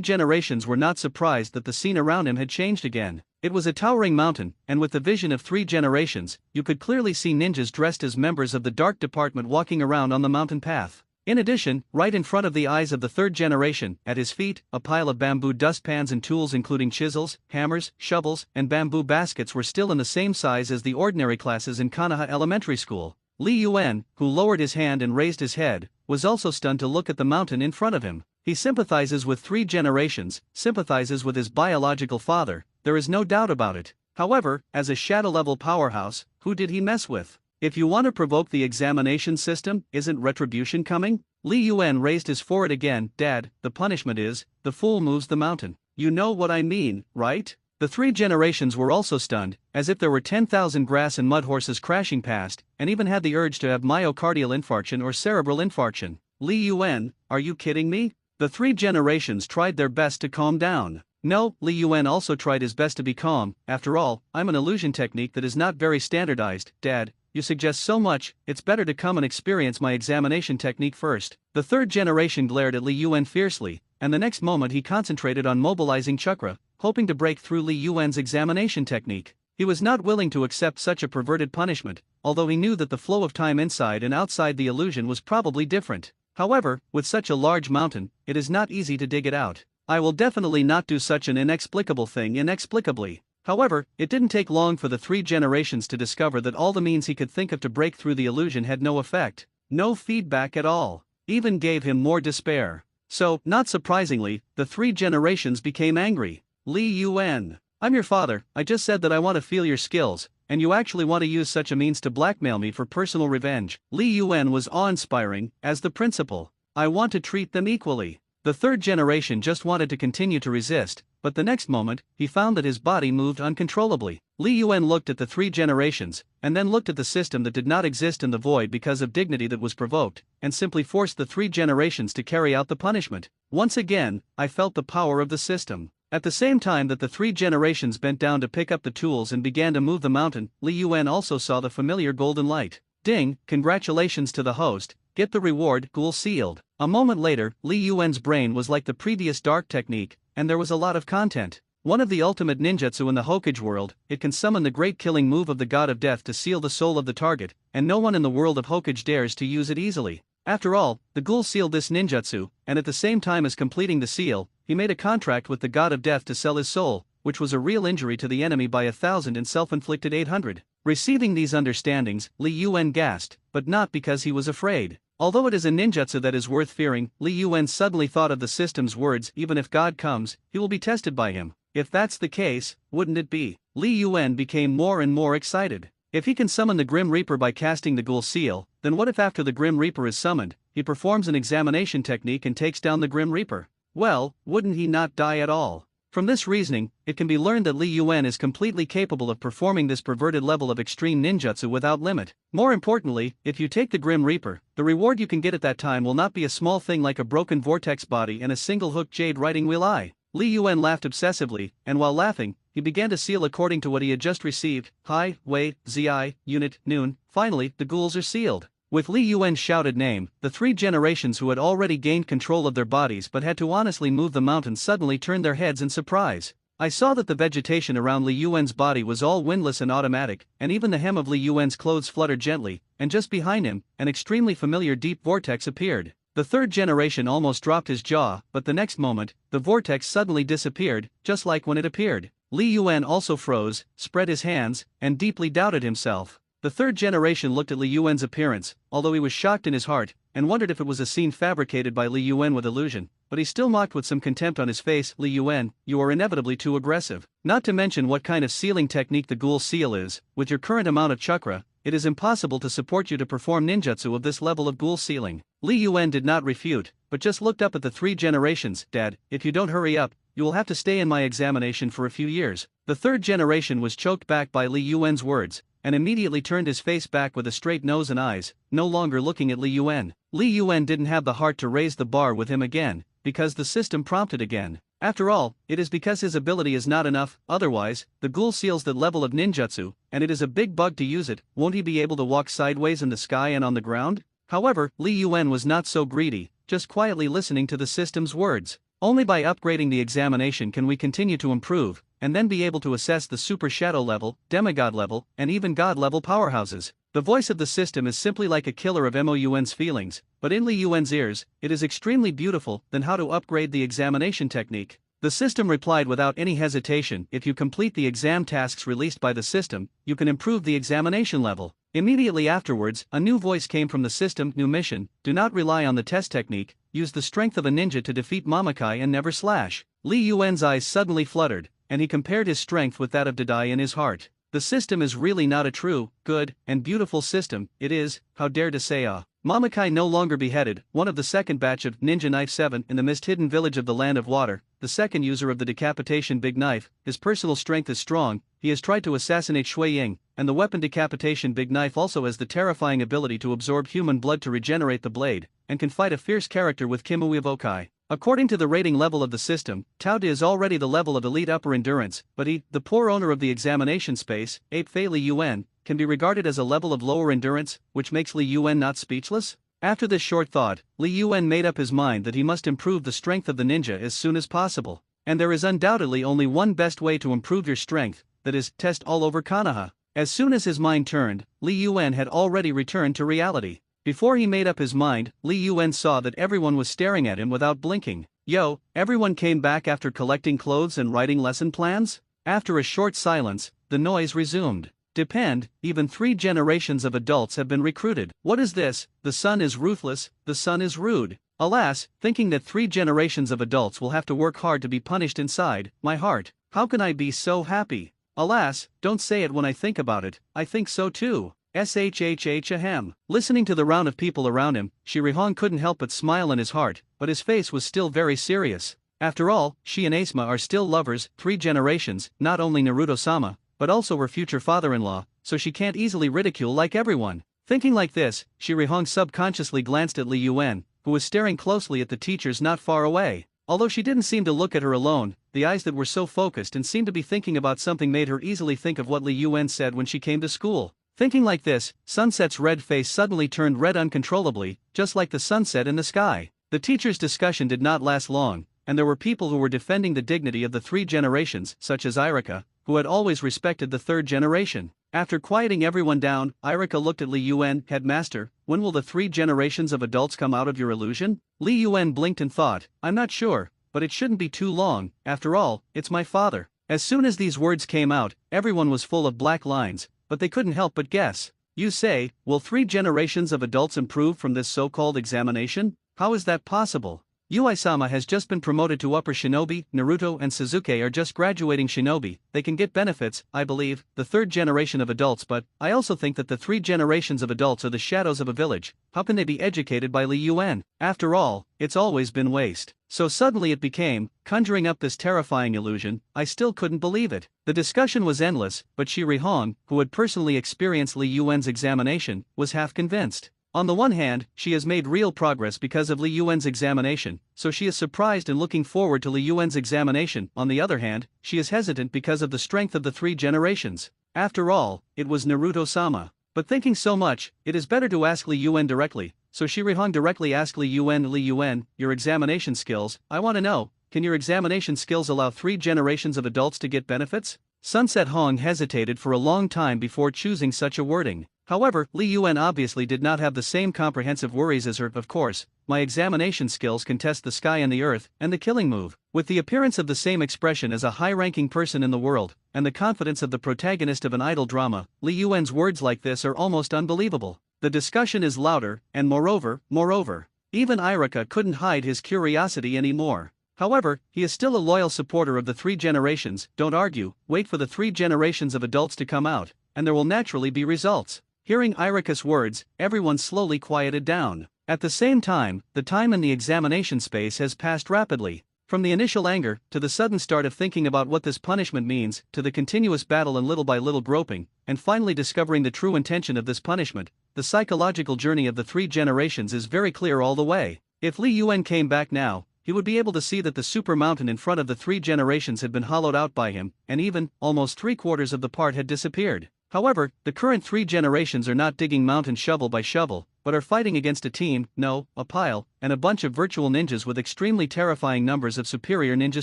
generations were not surprised that the scene around him had changed again. It was a towering mountain, and with the vision of 3 generations, you could clearly see ninjas dressed as members of the dark department walking around on the mountain path. In addition, right in front of the eyes of the 3rd generation, at his feet, a pile of bamboo dustpans and tools including chisels, hammers, shovels, and bamboo baskets were still in the same size as the ordinary classes in Kanaha Elementary School. Li Yuan, who lowered his hand and raised his head, was also stunned to look at the mountain in front of him. He sympathizes with 3 generations, sympathizes with his biological father, there is no doubt about it. However, as a shadow-level powerhouse, who did he mess with? If you want to provoke the examination system, isn't retribution coming? Li Yuan raised his forehead again. Dad, the punishment is, the fool moves the mountain. You know what I mean, right? The 3 generations were also stunned, as if there were 10,000 grass and mud horses crashing past, and even had the urge to have myocardial infarction or cerebral infarction. Li Yuan, are you kidding me? The 3 generations tried their best to calm down. No, Li Yuan also tried his best to be calm. After all, I'm an illusion technique that is not very standardized. Dad, you suggest so much, it's better to come and experience my examination technique first. The 3rd generation glared at Li Yuan fiercely, and the next moment he concentrated on mobilizing chakra, hoping to break through Li Yuan's examination technique. He was not willing to accept such a perverted punishment, although he knew that the flow of time inside and outside the illusion was probably different. However, with such a large mountain, it is not easy to dig it out. I will definitely not do such an inexplicable thing inexplicably. However, it didn't take long for the 3 generations to discover that all the means he could think of to break through the illusion had no effect, no feedback at all, even gave him more despair. So, not surprisingly, the 3 generations became angry. Li Yuan, I'm your father, I just said that I want to feel your skills, and you actually want to use such a means to blackmail me for personal revenge. Li Yuan was awe-inspiring, as the principal. I want to treat them equally. The 3rd generation just wanted to continue to resist, but the next moment, he found that his body moved uncontrollably. Li Yuan looked at the 3 generations, and then looked at the system that did not exist in the void because of dignity that was provoked, and simply forced the 3 generations to carry out the punishment. Once again, I felt the power of the system. At the same time that the 3 generations bent down to pick up the tools and began to move the mountain, Li Yuan also saw the familiar golden light. Ding, congratulations to the host, get the reward, ghoul sealed. A moment later, Li Yuan's brain was like the previous dark technique, and there was a lot of content. One of the ultimate ninjutsu in the Hokage world, it can summon the great killing move of the god of death to seal the soul of the target, and no one in the world of Hokage dares to use it easily. After all, the ghoul sealed this ninjutsu, and at the same time as completing the seal, he made a contract with the god of death to sell his soul, which was a real injury to the enemy by 1,000 and self-inflicted 800. Receiving these understandings, Li Yuan gasped, but not because he was afraid. Although it is a ninjutsu that is worth fearing, Li Yuan suddenly thought of the system's words, even if God comes, he will be tested by him. If that's the case, wouldn't it be? Li Yuan became more and more excited. If he can summon the Grim Reaper by casting the Ghoul Seal, then what if after the Grim Reaper is summoned, he performs an examination technique and takes down the Grim Reaper? Well, wouldn't he not die at all? From this reasoning, it can be learned that Li Yuan is completely capable of performing this perverted level of extreme ninjutsu without limit. More importantly, if you take the Grim Reaper, the reward you can get at that time will not be a small thing like a broken vortex body and a single hooked jade riding wheel eye. Li Yuan laughed obsessively, and while laughing, he began to seal according to what he had just received. Hi, Wei, Zi, Unit, Noon. Finally, the ghouls are sealed. With Li Yuan's shouted name, the 3 generations who had already gained control of their bodies but had to honestly move the mountain suddenly turned their heads in surprise. I saw that the vegetation around Li Yuan's body was all windless and automatic, and even the hem of Li Yuan's clothes fluttered gently, and just behind him, an extremely familiar deep vortex appeared. The 3rd generation almost dropped his jaw, but the next moment, the vortex suddenly disappeared, just like when it appeared. Li Yuan also froze, spread his hands, and deeply doubted himself. The 3rd generation looked at Li Yuan's appearance, although he was shocked in his heart, and wondered if it was a scene fabricated by Li Yuan with illusion. but he still mocked with some contempt on his face. Li Yuan, you are inevitably too aggressive. Not to mention what kind of sealing technique the ghoul seal is. With your current amount of chakra, it is impossible to support you to perform ninjutsu of this level of ghoul sealing. Li Yuan did not refute, but just looked up at the 3 generations. Dad, if you don't hurry up, you will have to stay in my examination for a few years. The 3rd generation was choked back by Li Yuan's words, and immediately turned his face back with a straight nose and eyes, no longer looking at Li Yuan. Li Yuan didn't have the heart to raise the bar with him again, because the system prompted again. After all, it is because his ability is not enough. Otherwise, the ghoul seals that level of ninjutsu, and it is a big bug to use it. Won't he be able to walk sideways in the sky and on the ground? However, Li Yuan was not so greedy, just quietly listening to the system's words. Only by upgrading the examination can we continue to improve, and then be able to assess the super shadow level, demigod level, and even god level powerhouses. The voice of the system is simply like a killer of Moun's feelings, but in Li Yuan's ears, it is extremely beautiful. Then how to upgrade the examination technique? The system replied without any hesitation, if you complete the exam tasks released by the system, you can improve the examination level. Immediately afterwards, a new voice came from the system. New mission, do not rely on the test technique, use the strength of a ninja to defeat Mamakai and never slash. Li Yuan's eyes suddenly fluttered, and he compared his strength with that of Dai in his heart. The system is really not a true, good, and beautiful system. It is, how dare to say Mamakai no longer beheaded, one of the 2nd batch of Ninja Knife 7 in the mist-hidden village of the Land of Water, the 2nd user of the decapitation big knife. His personal strength is strong. He has tried to assassinate Shui Ying, and the weapon decapitation big knife also has the terrifying ability to absorb human blood to regenerate the blade, and can fight a fierce character with Kimui Vokai. According to the rating level of the system, Tao De is already the level of elite upper endurance, but he, the poor owner of the examination space, Ape Fei Li Yuan, can be regarded as a level of lower endurance, which makes Li Yuan not speechless? After this short thought, Li Yuan made up his mind that he must improve the strength of the ninja as soon as possible. And there is undoubtedly only one best way to improve your strength, that is, test all over Konoha. As soon as his mind turned, Li Yuan had already returned to reality. Before he made up his mind, Li Yuan saw that everyone was staring at him without blinking. Yo, everyone came back after collecting clothes and writing lesson plans? After a short silence, the noise resumed. Depend, even 3 generations of adults have been recruited. What is this? The sun is ruthless, the sun is rude. Alas, thinking that 3 generations of adults will have to work hard to be punished inside my heart. How can I be so happy? Alas, don't say it when I think about it, I think so too. Ahem. Listening to the round of people around him, Shirihong couldn't help but smile in his heart, but his face was still very serious. After all, she and Asma are still lovers, 3 generations, not only Naruto-sama, but also her future father-in-law, so she can't easily ridicule like everyone. Thinking like this, Shirihong subconsciously glanced at Li Yuan, who was staring closely at the teachers not far away. Although she didn't seem to look at her alone, the eyes that were so focused and seemed to be thinking about something made her easily think of what Li Yuan said when she came to school. Thinking like this, Sunset's red face suddenly turned red uncontrollably, just like the sunset in the sky. The teachers' discussion did not last long, and there were people who were defending the dignity of the 3 generations, such as Irika, who had always respected the 3rd generation. After quieting everyone down, Irika looked at Li Yuan. Headmaster, when will the 3 generations of adults come out of your illusion? Li Yuan blinked and thought, I'm not sure, but it shouldn't be too long. After all, it's my father. As soon as these words came out, everyone was full of black lines, but they couldn't help but guess. You say, will 3 generations of adults improve from this so-called examination? How is that possible? Yui-sama has just been promoted to upper shinobi, Naruto and Suzuki are just graduating shinobi, they can get benefits, I believe, the 3rd generation of adults, but I also think that the 3 generations of adults are the shadows of a village. How can they be educated by Li Yuan? After all, it's always been waste. So suddenly it became, conjuring up this terrifying illusion, I still couldn't believe it. The discussion was endless, but Shirihong, who had personally experienced Li Yuan's examination, was half convinced. On the one hand, she has made real progress because of Li Yuan's examination, so she is surprised and looking forward to Li Yuan's examination. On the other hand, she is hesitant because of the strength of the 3 generations. After all, it was Naruto-sama. But thinking so much, it is better to ask Li Yuan directly, so Shirihong directly asked Li Yuan, your examination skills, I want to know, can your examination skills allow 3 generations of adults to get benefits? Sunset Hong hesitated for a long time before choosing such a wording. However, Li Yuan obviously did not have the same comprehensive worries as her. Of course, my examination skills can test the sky and the earth, and the killing move. With the appearance of the same expression as a high-ranking person in the world, and the confidence of the protagonist of an idol drama, Li Yuan's words like this are almost unbelievable. The discussion is louder, and moreover, Even Irika couldn't hide his curiosity anymore. However, he is still a loyal supporter of the three generations. Don't argue, wait for the three generations of adults to come out, and there will naturally be results. Hearing Irika's words, everyone slowly quieted down. At the same time, the time in the examination space has passed rapidly. From the initial anger, to the sudden start of thinking about what this punishment means, to the continuous battle and little by little groping, and finally discovering the true intention of this punishment, the psychological journey of the three generations is very clear all the way. If Li Yuan came back now, he would be able to see that the super mountain in front of the three generations had been hollowed out by him, and even, almost 3/4 of the part had disappeared. However, the current three generations are not digging mountain shovel by shovel, but are fighting against a team, no, a pile, and a bunch of virtual ninjas with extremely terrifying numbers of superior ninja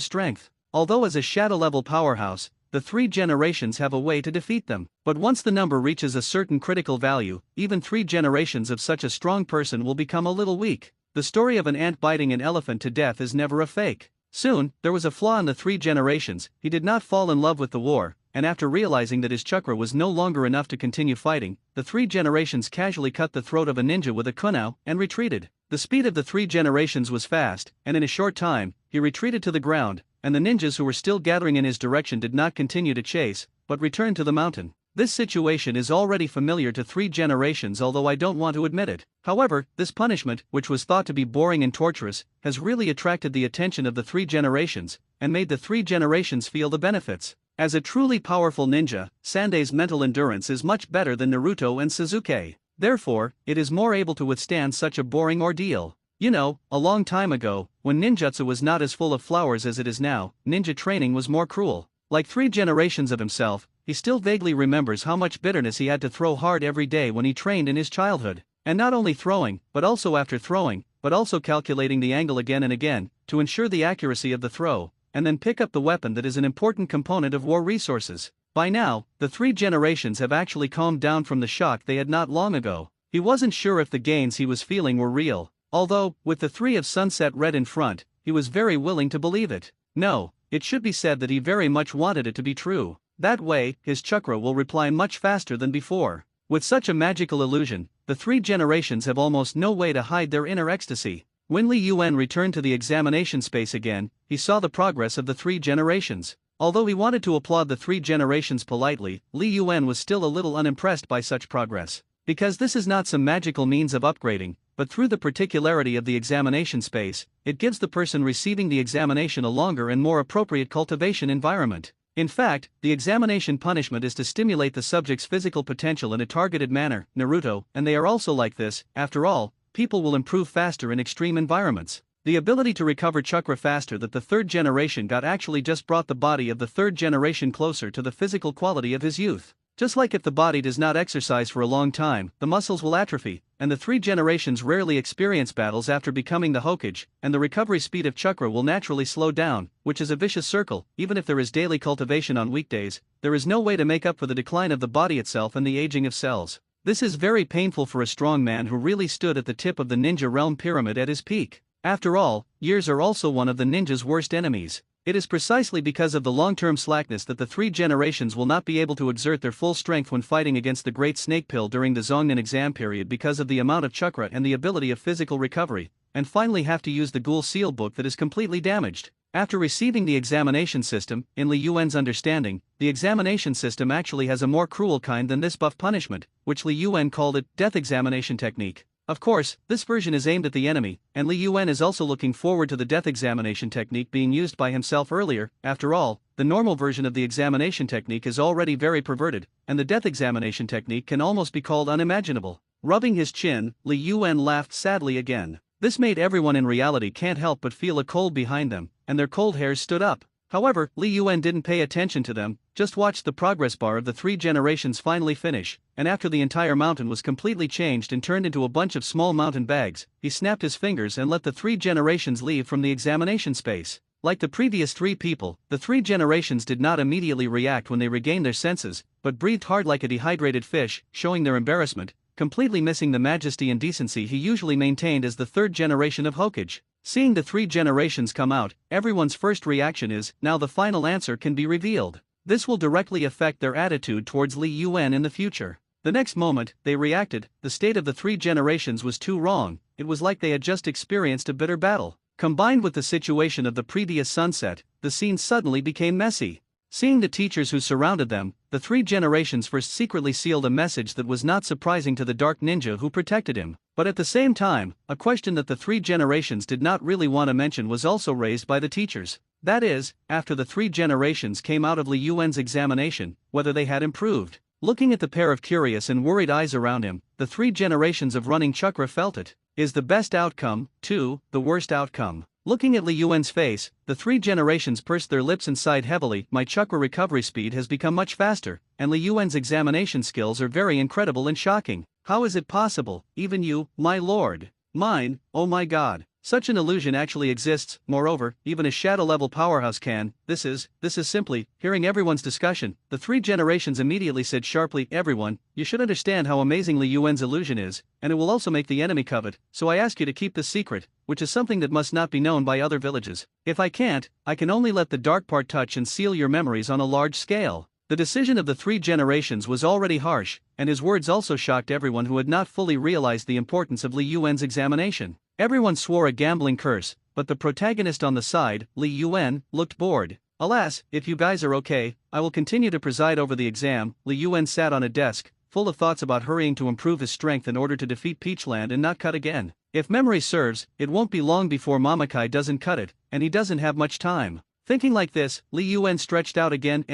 strength. Although as a shadow-level powerhouse, the three generations have a way to defeat them. But once the number reaches a certain critical value, even three generations of such a strong person will become a little weak. The story of an ant biting an elephant to death is never a fake. Soon, there was a flaw in the three generations. He did not fall in love with the war, and after realizing that his chakra was no longer enough to continue fighting, the three generations casually cut the throat of a ninja with a kunao and retreated. The speed of the three generations was fast, and in a short time, he retreated to the ground, and the ninjas who were still gathering in his direction did not continue to chase, but returned to the mountain. This situation is already familiar to three generations, although I don't want to admit it. However, this punishment, which was thought to be boring and torturous, has really attracted the attention of the three generations, and made the three generations feel the benefits. As a truly powerful ninja, Sandei's mental endurance is much better than Naruto and Sasuke. Therefore, it is more able to withstand such a boring ordeal. You know, a long time ago, when ninjutsu was not as full of flowers as it is now, ninja training was more cruel. Like three generations of himself, he still vaguely remembers how much bitterness he had to throw hard every day when he trained in his childhood. And not only throwing, but also after throwing, but also calculating the angle again and again, to ensure the accuracy of the throw, and then pick up the weapon that is an important component of war resources. By now, the three generations have actually calmed down from the shock they had not long ago. He wasn't sure if the gains he was feeling were real, although, with the three of Sunset Red in front, he was very willing to believe it. No, it should be said that he very much wanted it to be true. That way, his chakra will reply much faster than before. With such a magical illusion, the three generations have almost no way to hide their inner ecstasy. When Li Yuan returned to the examination space again, he saw the progress of the three generations. Although he wanted to applaud the three generations politely, Li Yuan was still a little unimpressed by such progress. Because this is not some magical means of upgrading, but through the particularity of the examination space, it gives the person receiving the examination a longer and more appropriate cultivation environment. In fact, the examination punishment is to stimulate the subject's physical potential in a targeted manner, Naruto, and they are also like this. After all, people will improve faster in extreme environments. The ability to recover chakra faster that the third generation got actually just brought the body of the third generation closer to the physical quality of his youth. Just like if the body does not exercise for a long time, the muscles will atrophy, and the three generations rarely experience battles after becoming the Hokage, and the recovery speed of chakra will naturally slow down, which is a vicious circle. Even if there is daily cultivation on weekdays, there is no way to make up for the decline of the body itself and the aging of cells. This is very painful for a strong man who really stood at the tip of the ninja realm pyramid at his peak. After all, years are also one of the ninja's worst enemies. It is precisely because of the long-term slackness that the three generations will not be able to exert their full strength when fighting against the Great Snake Pill during the Zhongnan exam period because of the amount of chakra and the ability of physical recovery, and finally have to use the Ghoul Seal book that is completely damaged. After receiving the examination system, in Li Yuan's understanding, the examination system actually has a more cruel kind than this buff punishment, which Li Yuan called it death examination technique. Of course, this version is aimed at the enemy, and Li Yuan is also looking forward to the death examination technique being used by himself earlier. After all, the normal version of the examination technique is already very perverted, and the death examination technique can almost be called unimaginable. Rubbing his chin, Li Yuan laughed sadly again. This made everyone in reality can't help but feel a cold behind them, and their cold hairs stood up. However, Li Yuan didn't pay attention to them, just watched the progress bar of the three generations finally finish, and after the entire mountain was completely changed and turned into a bunch of small mountain bags, he snapped his fingers and let the three generations leave from the examination space. Like the previous three people, the three generations did not immediately react when they regained their senses, but breathed hard like a dehydrated fish, showing their embarrassment, completely missing the majesty and decency he usually maintained as the third generation of Hokage. Seeing the three generations come out, everyone's first reaction is, now the final answer can be revealed. This will directly affect their attitude towards Li Yuan in the future. The next moment, they reacted. The state of the three generations was too wrong, it was like they had just experienced a bitter battle. Combined with the situation of the previous sunset, the scene suddenly became messy. Seeing the teachers who surrounded them, the three generations first secretly sealed a message that was not surprising to the dark ninja who protected him. But at the same time, a question that the three generations did not really want to mention was also raised by the teachers. That is, after the three generations came out of Li Yuan's examination, whether they had improved. Looking at the pair of curious and worried eyes around him, the three generations of running chakra felt it. Is the best outcome, too, the worst outcome? Looking at Li Yuan's face, the three generations pursed their lips and sighed heavily. My chakra recovery speed has become much faster, and Li Yuan's examination skills are very incredible and shocking. How is it possible, even you, my lord? Mine, oh my god. Such an illusion actually exists. Moreover, even a shadow-level powerhouse can. This is simply. Hearing everyone's discussion, the three generations immediately said sharply, everyone, you should understand how amazing Li Yuan's illusion is, and it will also make the enemy covet, so I ask you to keep this secret, which is something that must not be known by other villages. If I can't, I can only let the dark part touch and seal your memories on a large scale. The decision of the three generations was already harsh, and his words also shocked everyone who had not fully realized the importance of Li Yuan's examination. Everyone swore a gambling curse, but the protagonist on the side, Li Yuan, looked bored. Alas, if you guys are okay, I will continue to preside over the exam. Li Yuan sat on a desk, full of thoughts about hurrying to improve his strength in order to defeat Peachland and not cut again. If memory serves, it won't be long before Mamakai doesn't cut it, and he doesn't have much time. Thinking like this, Li Yuan stretched out again.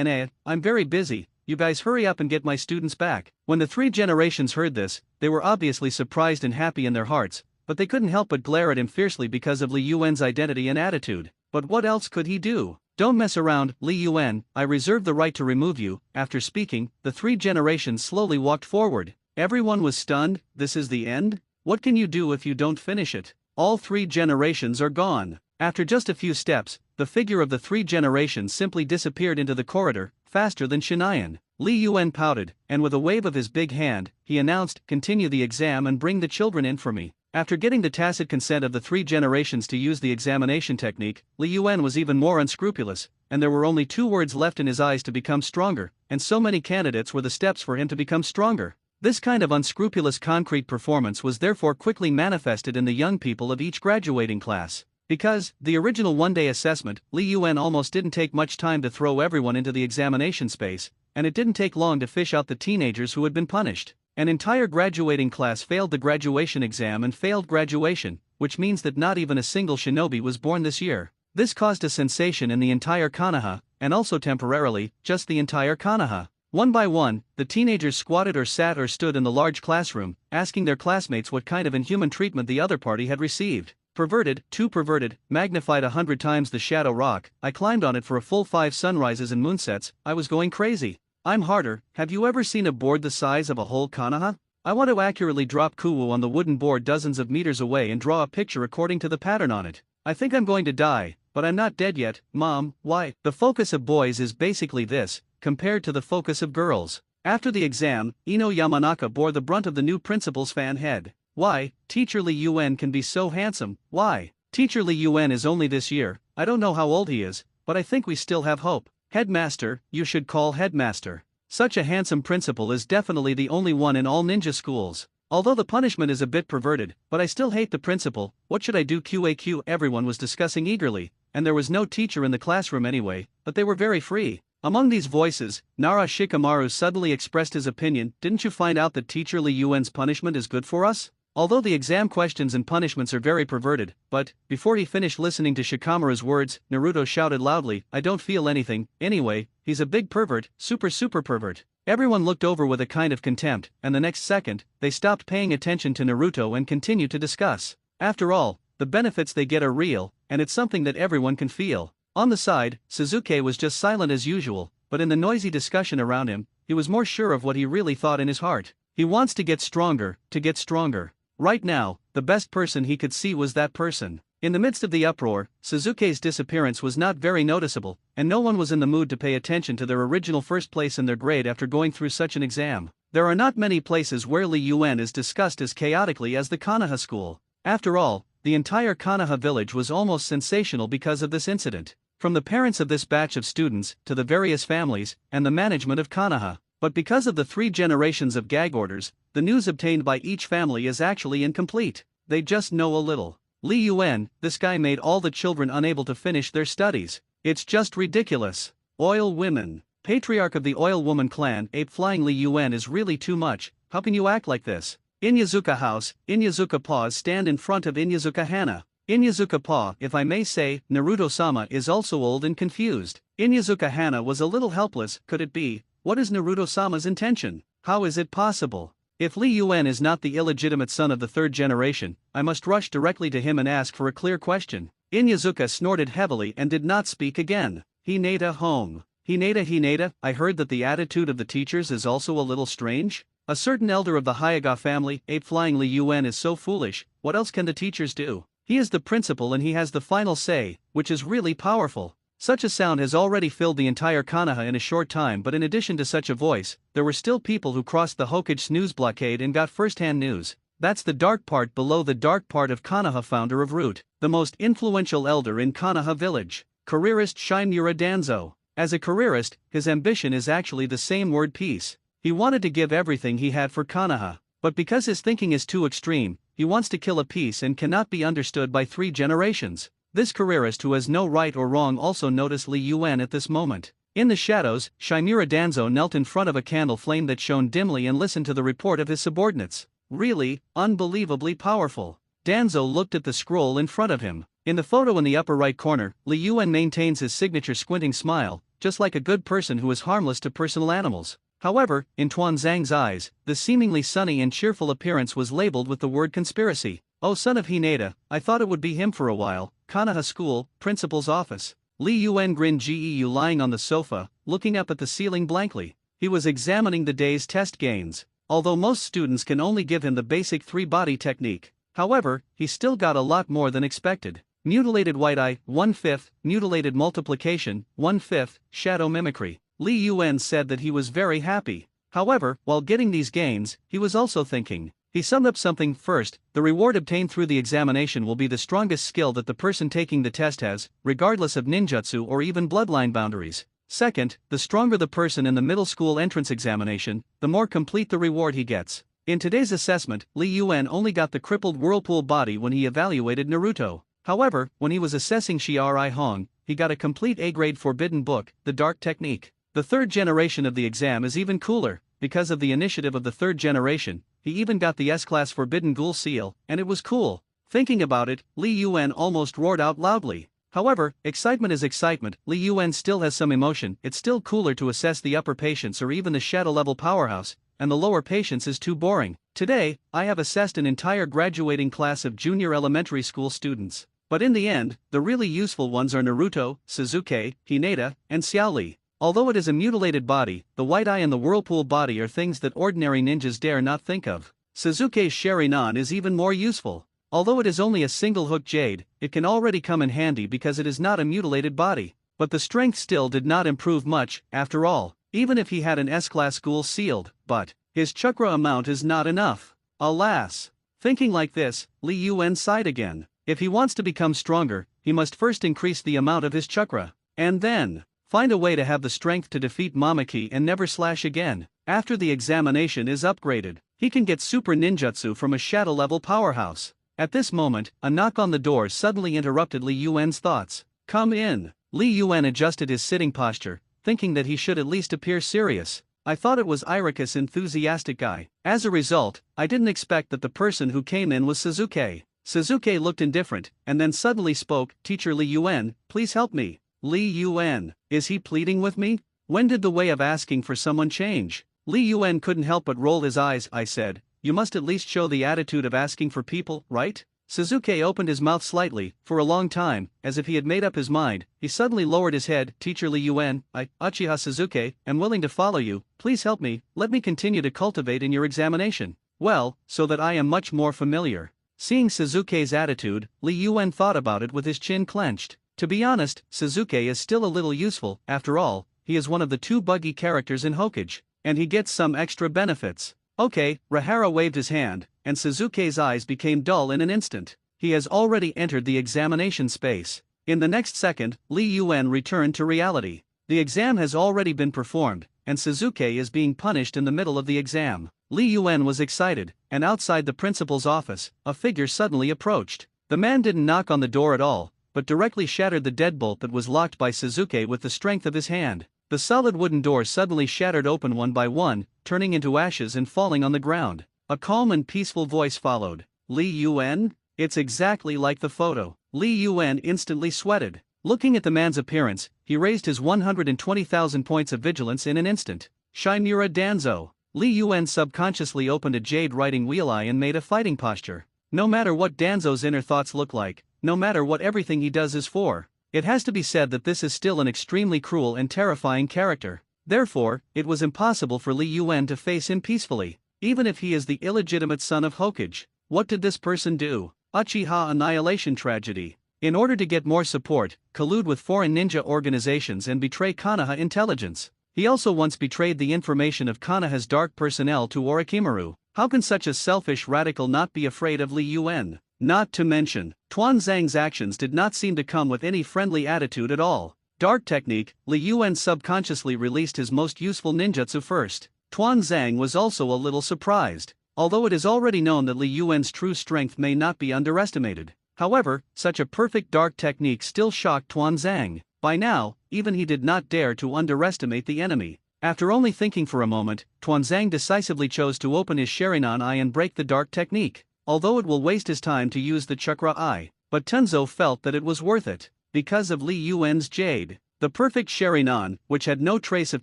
I'm very busy, you guys hurry up and get my students back. When the three generations heard this, they were obviously surprised and happy in their hearts, but they couldn't help but glare at him fiercely because of Li Yuan's identity and attitude. But what else could he do? Don't mess around, Li Yuan, I reserve the right to remove you. After speaking, the three generations slowly walked forward. Everyone was stunned. This is the end? What can you do if you don't finish it? All three generations are gone. After just a few steps, the figure of the three generations simply disappeared into the corridor, faster than Shinayan. Li Yuan pouted, and with a wave of his big hand, he announced, continue the exam and bring the children in for me. After getting the tacit consent of the three generations to use the examination technique, Li Yuan was even more unscrupulous, and there were only 2 words left in his eyes to become stronger, and so many candidates were the steps for him to become stronger. This kind of unscrupulous concrete performance was therefore quickly manifested in the young people of each graduating class. Because, the original one-day assessment, Li Yuan almost didn't take much time to throw everyone into the examination space, and it didn't take long to fish out the teenagers who had been punished. An entire graduating class failed the graduation exam and failed graduation, which means that not even a single shinobi was born this year. This caused a sensation in the entire Konoha, and also temporarily, just the entire Konoha. One by one, the teenagers squatted or sat or stood in the large classroom, asking their classmates what kind of inhuman treatment the other party had received. Perverted, too perverted, magnified 100 times the Shadow Rock. I climbed on it for a full 5 sunrises and moonsets. I was going crazy. I'm harder. Have you ever seen a board the size of a whole Konoha? I want to accurately drop Kuwu on the wooden board dozens of meters away and draw a picture according to the pattern on it. I think I'm going to die, but I'm not dead yet. Mom, why? The focus of boys is basically this, compared to the focus of girls. After the exam, Ino Yamanaka bore the brunt of the new principal's fan head. Why, Teacher Li Yuan can be so handsome. Why? Teacher Li Yuan is only this year. I don't know how old he is, but I think we still have hope. Headmaster, you should call headmaster. Such a handsome principal is definitely the only one in all ninja schools. Although the punishment is a bit perverted, but I still hate the principal. What should I do? QAQ? Everyone was discussing eagerly, and there was no teacher in the classroom anyway, but they were very free. Among these voices, Nara Shikamaru suddenly expressed his opinion. Didn't you find out that Teacher Li Yuan's punishment is good for us? Although the exam questions and punishments are very perverted, but, before he finished listening to Shikamaru's words, Naruto shouted loudly, I don't feel anything. Anyway, he's a big pervert, super pervert. Everyone looked over with a kind of contempt, and the next second, they stopped paying attention to Naruto and continued to discuss. After all, the benefits they get are real, and it's something that everyone can feel. On the side, Suzuki was just silent as usual, but in the noisy discussion around him, he was more sure of what he really thought in his heart. He wants to get stronger, to get stronger. Right now, the best person he could see was that person. In the midst of the uproar, Suzuki's disappearance was not very noticeable, and no one was in the mood to pay attention to their original first place in their grade after going through such an exam. There are not many places where Li Yuan is discussed as chaotically as the Konoha school. After all, the entire Konoha village was almost sensational because of this incident. From the parents of this batch of students, to the various families, and the management of Konoha. But because of the 3 generations of gag orders, the news obtained by each family is actually incomplete. they just know a little. Li Yuan, this guy made all the children unable to finish their studies. It's just ridiculous. Oil women. Patriarch of the oil woman clan, ape-flying Li Yuan is really too much. How can you act like this? Inyazuka house, Inyazuka paws stand in front of Inyazuka Hana. Inyazuka paw, if I may say, Naruto-sama is also old and confused. Inyazuka Hana was a little helpless. Could it be? What is Naruto-sama's intention? How is it possible? If Li Yuan is not the illegitimate son of the third generation, I must rush directly to him and ask for a clear question. Inyazuka snorted heavily and did not speak again. Hinata home. Hinata, I heard that the attitude of the teachers is also a little strange? A certain elder of the Hayaga family, ape-flying Li Yuan, is so foolish. What else can the teachers do? He is the principal and he has the final say, which is really powerful. Such a sound has already filled the entire Konoha in a short time, but in addition to such a voice, there were still people who crossed the Hokage snooze blockade and got first-hand news. That's the dark part below the dark part of Konoha, founder of Root, the most influential elder in Konoha village, careerist Shimura Danzo. As a careerist, his ambition is actually the same word, peace. He wanted to give everything he had for Konoha, but because his thinking is too extreme, he wants to kill a peace and cannot be understood by 3 generations. This careerist who has no right or wrong also noticed Li Yuan at this moment. In the shadows, Shimura Danzo knelt in front of a candle flame that shone dimly and listened to the report of his subordinates. Really, unbelievably powerful. Danzo looked at the scroll in front of him. In the photo in the upper right corner, Li Yuan maintains his signature squinting smile, just like a good person who is harmless to personal animals. However, in Tuanzang's eyes, the seemingly sunny and cheerful appearance was labeled with the word conspiracy. Oh, son of Hinata, I thought it would be him for a while. Konoha School, principal's office. Li Yuan grinned, GEU lying on the sofa, looking up at the ceiling blankly. He was examining the day's test gains. Although most students can only give him the basic 3-body technique. However, he still got a lot more than expected. Mutilated white eye, 1/5, mutilated multiplication, 1/5, shadow mimicry. Li Yuan said that he was very happy. However, while getting these gains, he was also thinking. He summed up something. First, the reward obtained through the examination will be the strongest skill that the person taking the test has, regardless of ninjutsu or even bloodline boundaries. Second, the stronger the person in the middle school entrance examination, the more complete the reward he gets. In today's assessment, Li Yuan only got the crippled whirlpool body when he evaluated Naruto. However, when he was assessing Shirai Hong, he got a complete A-grade forbidden book, the dark technique. The third generation of the exam is even cooler. Because of the initiative of the third generation, he even got the S-class forbidden ghoul seal, and it was cool. Thinking about it, Li Yuan almost roared out loudly. However, excitement is excitement. Li Yuan still has some emotion. It's still cooler to assess the upper patience or even the shadow-level powerhouse, and the lower patience is too boring. Today, I have assessed an entire graduating class of junior elementary school students. But in the end, the really useful ones are Naruto, Sasuke, Hinata, and Xiaoli. Although it is a mutilated body, the white eye and the whirlpool body are things that ordinary ninjas dare not think of. Sasuke's Sharingan is even more useful. Although it is only a single hook jade, it can already come in handy because it is not a mutilated body. But the strength still did not improve much, after all, even if he had an S-class ghoul sealed, but his chakra amount is not enough. Alas. Thinking like this, Li Yuan sighed again. If he wants to become stronger, he must first increase the amount of his chakra, and then find a way to have the strength to defeat Mamaki and never slash again. After the examination is upgraded, he can get super ninjutsu from a shadow-level powerhouse. At this moment, a knock on the door suddenly interrupted Li Yuan's thoughts. Come in. Li Yuan adjusted his sitting posture, thinking that he should at least appear serious. I thought it was Irika's enthusiastic guy. As a result, I didn't expect that the person who came in was Sasuke. Sasuke looked indifferent, and then suddenly spoke, Teacher Li Yuan, please help me. Li Yuan, is he pleading with me? When did the way of asking for someone change? Li Yuan couldn't help but roll his eyes. I said, you must at least show the attitude of asking for people, right? Sasuke opened his mouth slightly. For a long time, as if he had made up his mind, he suddenly lowered his head. Teacher Li Yuan, I, Uchiha Sasuke, am willing to follow you. Please help me, let me continue to cultivate in your examination. Well, so that I am much more familiar. Seeing Sasuke's attitude, Li Yuan thought about it with his chin clenched. To be honest, Sasuke is still a little useful. After all, he is one of the 2 buggy characters in Hokage, and he gets some extra benefits. Okay, Rahara waved his hand, and Sasuke's eyes became dull in an instant. He has already entered the examination space. In the next second, Li Yuan returned to reality. The exam has already been performed, and Sasuke is being punished in the middle of the exam. Li Yuan was excited, and outside the principal's office, a figure suddenly approached. The man didn't knock on the door at all, but directly shattered the deadbolt that was locked by Suzuki with the strength of his hand. The solid wooden door suddenly shattered open one by one, turning into ashes and falling on the ground. A calm and peaceful voice followed. Li Yuan? It's exactly like the photo. Li Yuan instantly sweated. Looking at the man's appearance, he raised his 120,000 points of vigilance in an instant. Shimura Danzo. Li Yuan subconsciously opened a jade writing wheel eye and made a fighting posture. No matter what Danzo's inner thoughts look like, no matter what everything he does is for, it has to be said that this is still an extremely cruel and terrifying character. Therefore, it was impossible for Li Yuan to face him peacefully, even if he is the illegitimate son of Hokage. What did this person do? Uchiha Annihilation Tragedy. In order to get more support, collude with foreign ninja organizations and betray Konoha intelligence. He also once betrayed the information of Konoha's dark personnel to Orochimaru. How can such a selfish radical not be afraid of Li Yuan? Not to mention, Tuanzang's actions did not seem to come with any friendly attitude at all. Dark technique, Li Yuan subconsciously released his most useful ninjutsu first. Tuanzang was also a little surprised, although it is already known that Li Yuan's true strength may not be underestimated. However, such a perfect dark technique still shocked Tuanzang. By now, even he did not dare to underestimate the enemy. After only thinking for a moment, Tuanzang decisively chose to open his Sharingan eye and break the dark technique. Although it will waste his time to use the chakra eye, but Tenzo felt that it was worth it, because of Li Yuan's jade. The perfect Sharingan, which had no trace of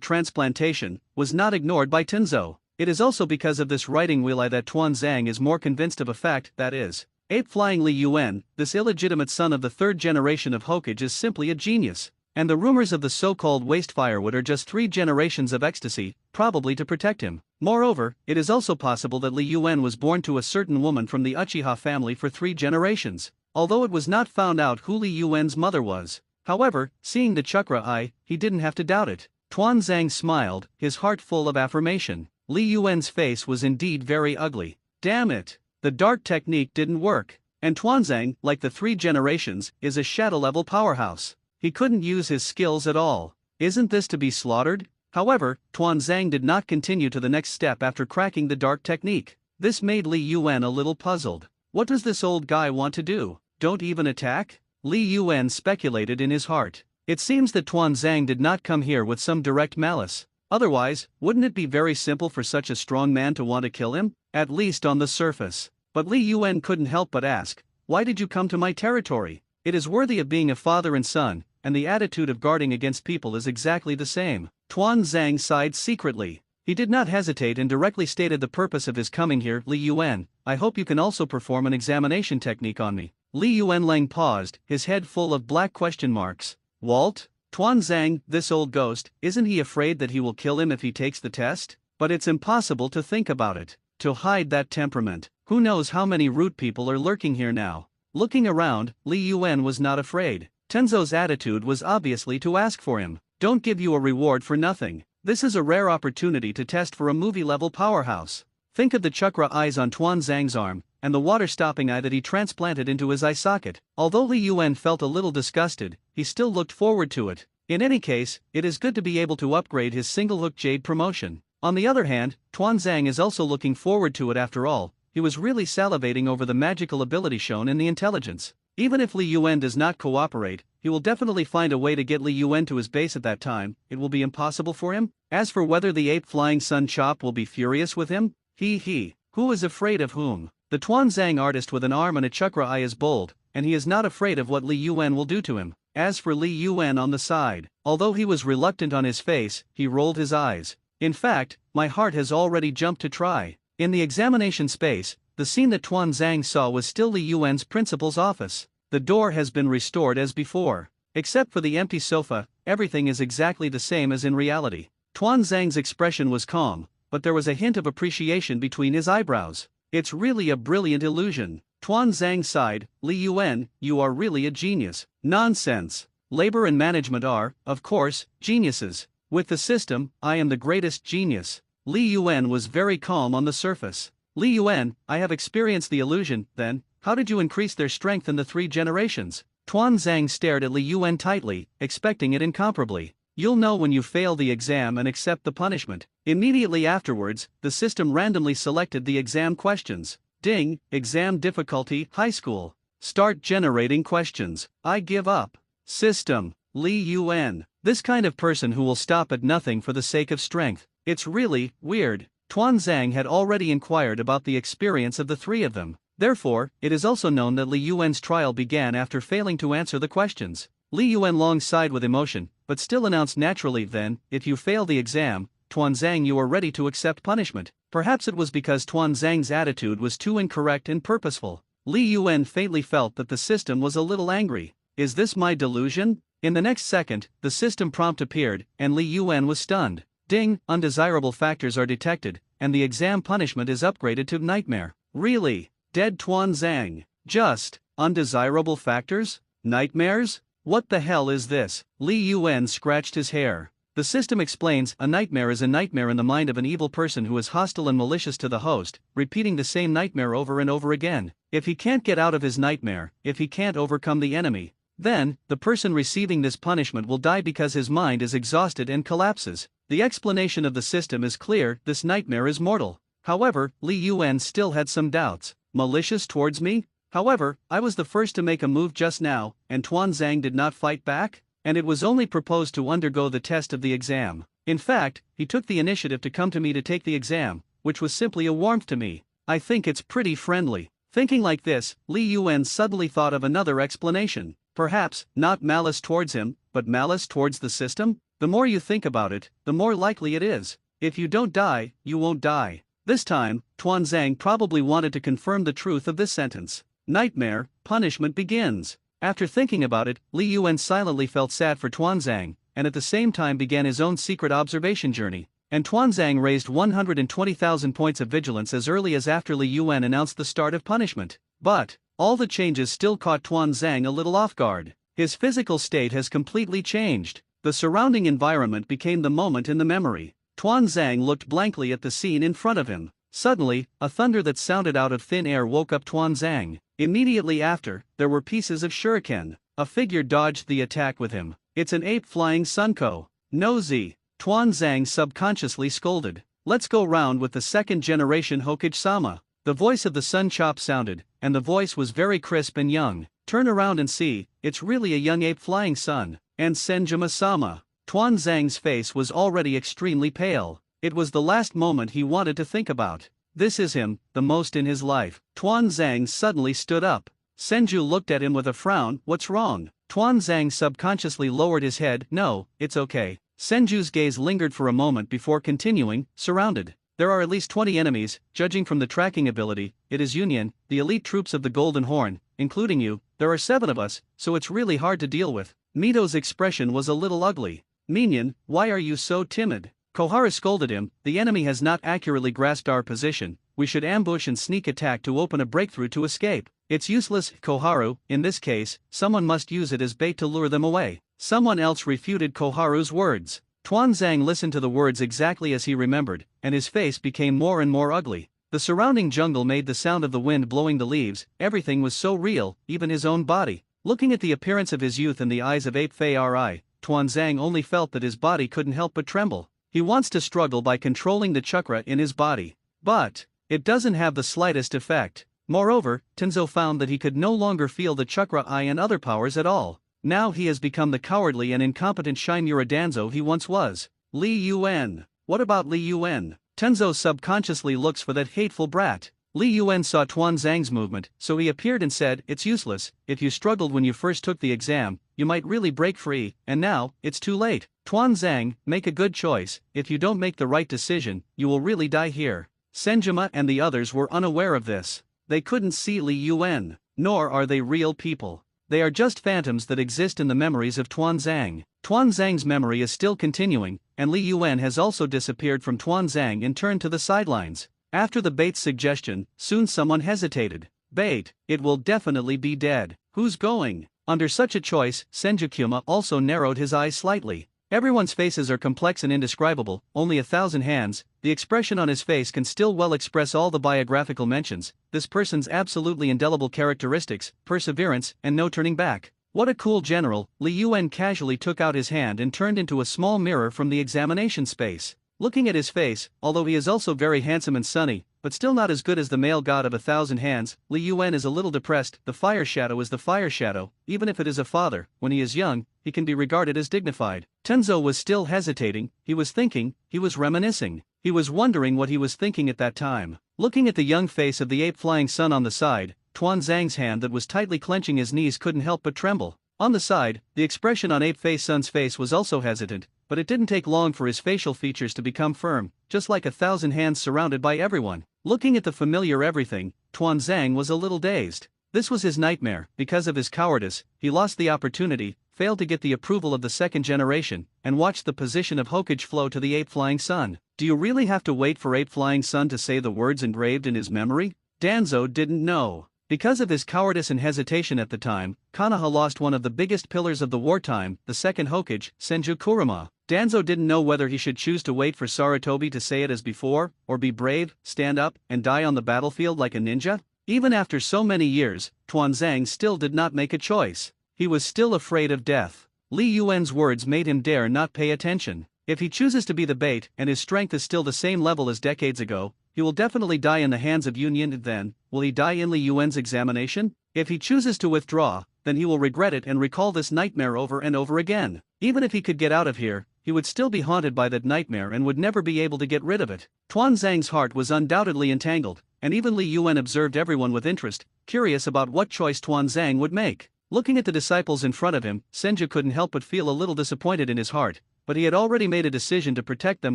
transplantation, was not ignored by Tenzo. It is also because of this writing wheel eye that Tuanzang is more convinced of a fact, that is, ape-flying Li Yuan, this illegitimate son of the third generation of Hokage, is simply a genius. And the rumors of the so-called waste firewood are just 3 generations of ecstasy, probably to protect him. Moreover, it is also possible that Li Yuan was born to a certain woman from the Uchiha family for 3 generations, although it was not found out who Li Yuan's mother was. However, seeing the chakra eye, he didn't have to doubt it. Tuanzang smiled, his heart full of affirmation. Li Yuan's face was indeed very ugly. Damn it! The dark technique didn't work. And Tuanzang, like the 3 generations, is a shadow-level powerhouse. He couldn't use his skills at all. Isn't this to be slaughtered? However, Tuanzang did not continue to the next step after cracking the dark technique. This made Li Yuan a little puzzled. What does this old guy want to do? Don't even attack? Li Yuan speculated in his heart. It seems that Tuanzang did not come here with some direct malice. Otherwise, wouldn't it be very simple for such a strong man to want to kill him? At least on the surface. But Li Yuan couldn't help but ask, "Why did you come to my territory?" It is worthy of being a father and son, and the attitude of guarding against people is exactly the same. Tuanzang sighed secretly. He did not hesitate and directly stated the purpose of his coming here. Li Yuan, I hope you can also perform an examination technique on me. Li Yuanlang paused, his head full of black question marks. Walt? Tuanzang, this old ghost, isn't he afraid that he will kill him if he takes the test? But it's impossible to think about it, to hide that temperament. Who knows how many rude people are lurking here now? Looking around, Li Yuan was not afraid. Tenzo's attitude was obviously to ask for him. Don't give you a reward for nothing. This is a rare opportunity to test for a movie-level powerhouse. Think of the chakra eyes on Tuanzang's arm, and the water-stopping eye that he transplanted into his eye socket. Although Li Yuan felt a little disgusted, he still looked forward to it. In any case, it is good to be able to upgrade his single-hook jade promotion. On the other hand, Tuanzang is also looking forward to it after all. He was really salivating over the magical ability shown in the intelligence. Even if Li Yuan does not cooperate, he will definitely find a way to get Li Yuan to his base at that time. It will be impossible for him. As for whether the ape-flying Sun Chop will be furious with him, who is afraid of whom? The Tuanzang artist with an arm and a chakra eye is bold, and he is not afraid of what Li Yuan will do to him. As for Li Yuan on the side, although he was reluctant on his face, he rolled his eyes. In fact, my heart has already jumped to try. In the examination space, the scene that Tuanzang saw was still Li Yuan's principal's office. The door has been restored as before. Except for the empty sofa, everything is exactly the same as in reality. Tuanzang's expression was calm, but there was a hint of appreciation between his eyebrows. It's really a brilliant illusion. Tuanzang sighed. Li Yuan, you are really a genius. Nonsense. Labor and management are, of course, geniuses. With the system, I am the greatest genius. Li Yuan was very calm on the surface. Li Yuan, I have experienced the illusion, then, how did you increase their strength in the 3 generations? Tuanzang stared at Li Yuan tightly, expecting it incomparably. You'll know when you fail the exam and accept the punishment. Immediately afterwards, the system randomly selected the exam questions. Ding, exam difficulty, high school. Start generating questions. I give up. System, Li Yun. This kind of person who will stop at nothing for the sake of strength. It's really weird. Tuanzang had already inquired about the experience of the three of them. Therefore, it is also known that Li Yuan's trial began after failing to answer the questions. Li Yun long sighed with emotion, but still announced naturally, then, if you fail the exam, Tuanzang, you are ready to accept punishment. Perhaps it was because Tuanzang's attitude was too incorrect and purposeful. Li Yun faintly felt that the system was a little angry. Is this my delusion? In the next second, the system prompt appeared, and Li Yun was stunned. Ding, undesirable factors are detected, and the exam punishment is upgraded to nightmare. Really? Dead Tuanzang. Just, undesirable factors? Nightmares? What the hell is this? Li Yun scratched his hair. The system explains, a nightmare is a nightmare in the mind of an evil person who is hostile and malicious to the host, repeating the same nightmare over and over again. If he can't get out of his nightmare, if he can't overcome the enemy, then, the person receiving this punishment will die because his mind is exhausted and collapses. The explanation of the system is clear, this nightmare is mortal. However, Li Yun still had some doubts. Malicious towards me? However, I was the first to make a move just now, and Tuanzang did not fight back? And it was only proposed to undergo the test of the exam. In fact, he took the initiative to come to me to take the exam, which was simply a warmth to me. I think it's pretty friendly. Thinking like this, Li Yun suddenly thought of another explanation. Perhaps, not malice towards him, but malice towards the system? The more you think about it, the more likely it is. If you don't die, you won't die. This time, Tuanzang probably wanted to confirm the truth of this sentence. Nightmare, punishment begins. After thinking about it, Li Yun silently felt sad for Tuanzang, and at the same time began his own secret observation journey. And Tuanzang raised 120,000 points of vigilance as early as after Li Yun announced the start of punishment. But, all the changes still caught Tuanzang a little off guard. His physical state has completely changed. The surrounding environment became the moment in the memory. Tuanzang looked blankly at the scene in front of him. Suddenly, a thunder that sounded out of thin air woke up Tuanzang. Immediately after, there were pieces of shuriken. A figure dodged the attack with him. It's an ape flying Sunko. Nosy. Tuanzang subconsciously scolded. Let's go round with the second generation Hokage-sama. The voice of the Sun Chop sounded, and the voice was very crisp and young. Turn around and see, it's really a young ape flying sun. And Senjima-sama. Tuanzang's face was already extremely pale. It was the last moment he wanted to think about. This is him, the most in his life. Tuanzang suddenly stood up. Senju looked at him with a frown. What's wrong? Tuanzang subconsciously lowered his head. No, it's okay. Senju's gaze lingered for a moment before continuing. Surrounded. There are at least 20 enemies, judging from the tracking ability. It is Union, the elite troops of the Golden Horn, including you. There are 7 of us, so it's really hard to deal with. Mito's expression was a little ugly. Minion, why are you so timid? Koharu scolded him. The enemy has not accurately grasped our position. We should ambush and sneak attack to open a breakthrough to escape. It's useless, Koharu. In this case, someone must use it as bait to lure them away. Someone else refuted Koharu's words. Tuanzang listened to the words exactly as he remembered, and his face became more and more ugly. The surrounding jungle made the sound of the wind blowing the leaves. Everything was so real, even his own body. Looking at the appearance of his youth in the eyes of Ape Fei-Ri, Tuanzang only felt that his body couldn't help but tremble. He wants to struggle by controlling the chakra in his body. But, it doesn't have the slightest effect. Moreover, Tenzo found that he could no longer feel the chakra eye and other powers at all. Now he has become the cowardly and incompetent Shinmura Danzo he once was. Li Yun. What about Li Yun? Tenzo subconsciously looks for that hateful brat. Li Yun saw Tuanzang's movement, so he appeared and said, it's useless. If you struggled when you first took the exam, you might really break free, and now, it's too late. Tuanzang, make a good choice. If you don't make the right decision, you will really die here. Senjima and the others were unaware of this. They couldn't see Li Yun, nor are they real people. They are just phantoms that exist in the memories of Tuanzang. Tuanzang's memory is still continuing, and Li Yun has also disappeared from Tuanzang and turned to the sidelines. After the bait's suggestion, soon someone hesitated. Bait, it will definitely be dead. Who's going? Under such a choice, Senjukuma also narrowed his eyes slightly. Everyone's faces are complex and indescribable, only 1,000 hands. The expression on his face can still well express all the biographical mentions, this person's absolutely indelible characteristics, perseverance, and no turning back. What a cool general. Li Yuan casually took out his hand and turned into a small mirror from the examination space. Looking at his face, although he is also very handsome and sunny, but still not as good as the male god of 1,000 hands, Li Yuan is a little depressed. The fire shadow is the fire shadow, even if it is a father. When he is young, he can be regarded as dignified. Tenzo was still hesitating, he was thinking, he was reminiscing. He was wondering what he was thinking at that time. Looking at the young face of the ape flying sun on the side, Tuan Zhang's hand that was tightly clenching his knees couldn't help but tremble. On the side, the expression on ape face sun's face was also hesitant, but it didn't take long for his facial features to become firm, just like 1,000 hands surrounded by everyone. Looking at the familiar everything, Tuan Zhang was a little dazed. This was his nightmare. Because of his cowardice, he lost the opportunity, failed to get the approval of the second generation, and watched the position of Hokage flow to the ape flying sun. Do you really have to wait for ape flying sun to say the words engraved in his memory? Danzo didn't know. Because of his cowardice and hesitation at the time, Konoha lost one of the biggest pillars of the wartime, the second Hokage, Senju Kurama. Danzo didn't know whether he should choose to wait for Sarutobi to say it as before, or be brave, stand up, and die on the battlefield like a ninja. Even after so many years, Tuan Zhang still did not make a choice. He was still afraid of death. Li Yuan's words made him dare not pay attention. If he chooses to be the bait and his strength is still the same level as decades ago, he will definitely die in the hands of Union. And then, will he die in Li Yuan's examination? If he chooses to withdraw, then he will regret it and recall this nightmare over and over again. Even if he could get out of here, he would still be haunted by that nightmare and would never be able to get rid of it. Tuan Zhang's heart was undoubtedly entangled, and even Li Yuan observed everyone with interest, curious about what choice Tuan Zhang would make. Looking at the disciples in front of him, Senju couldn't help but feel a little disappointed in his heart, but he had already made a decision to protect them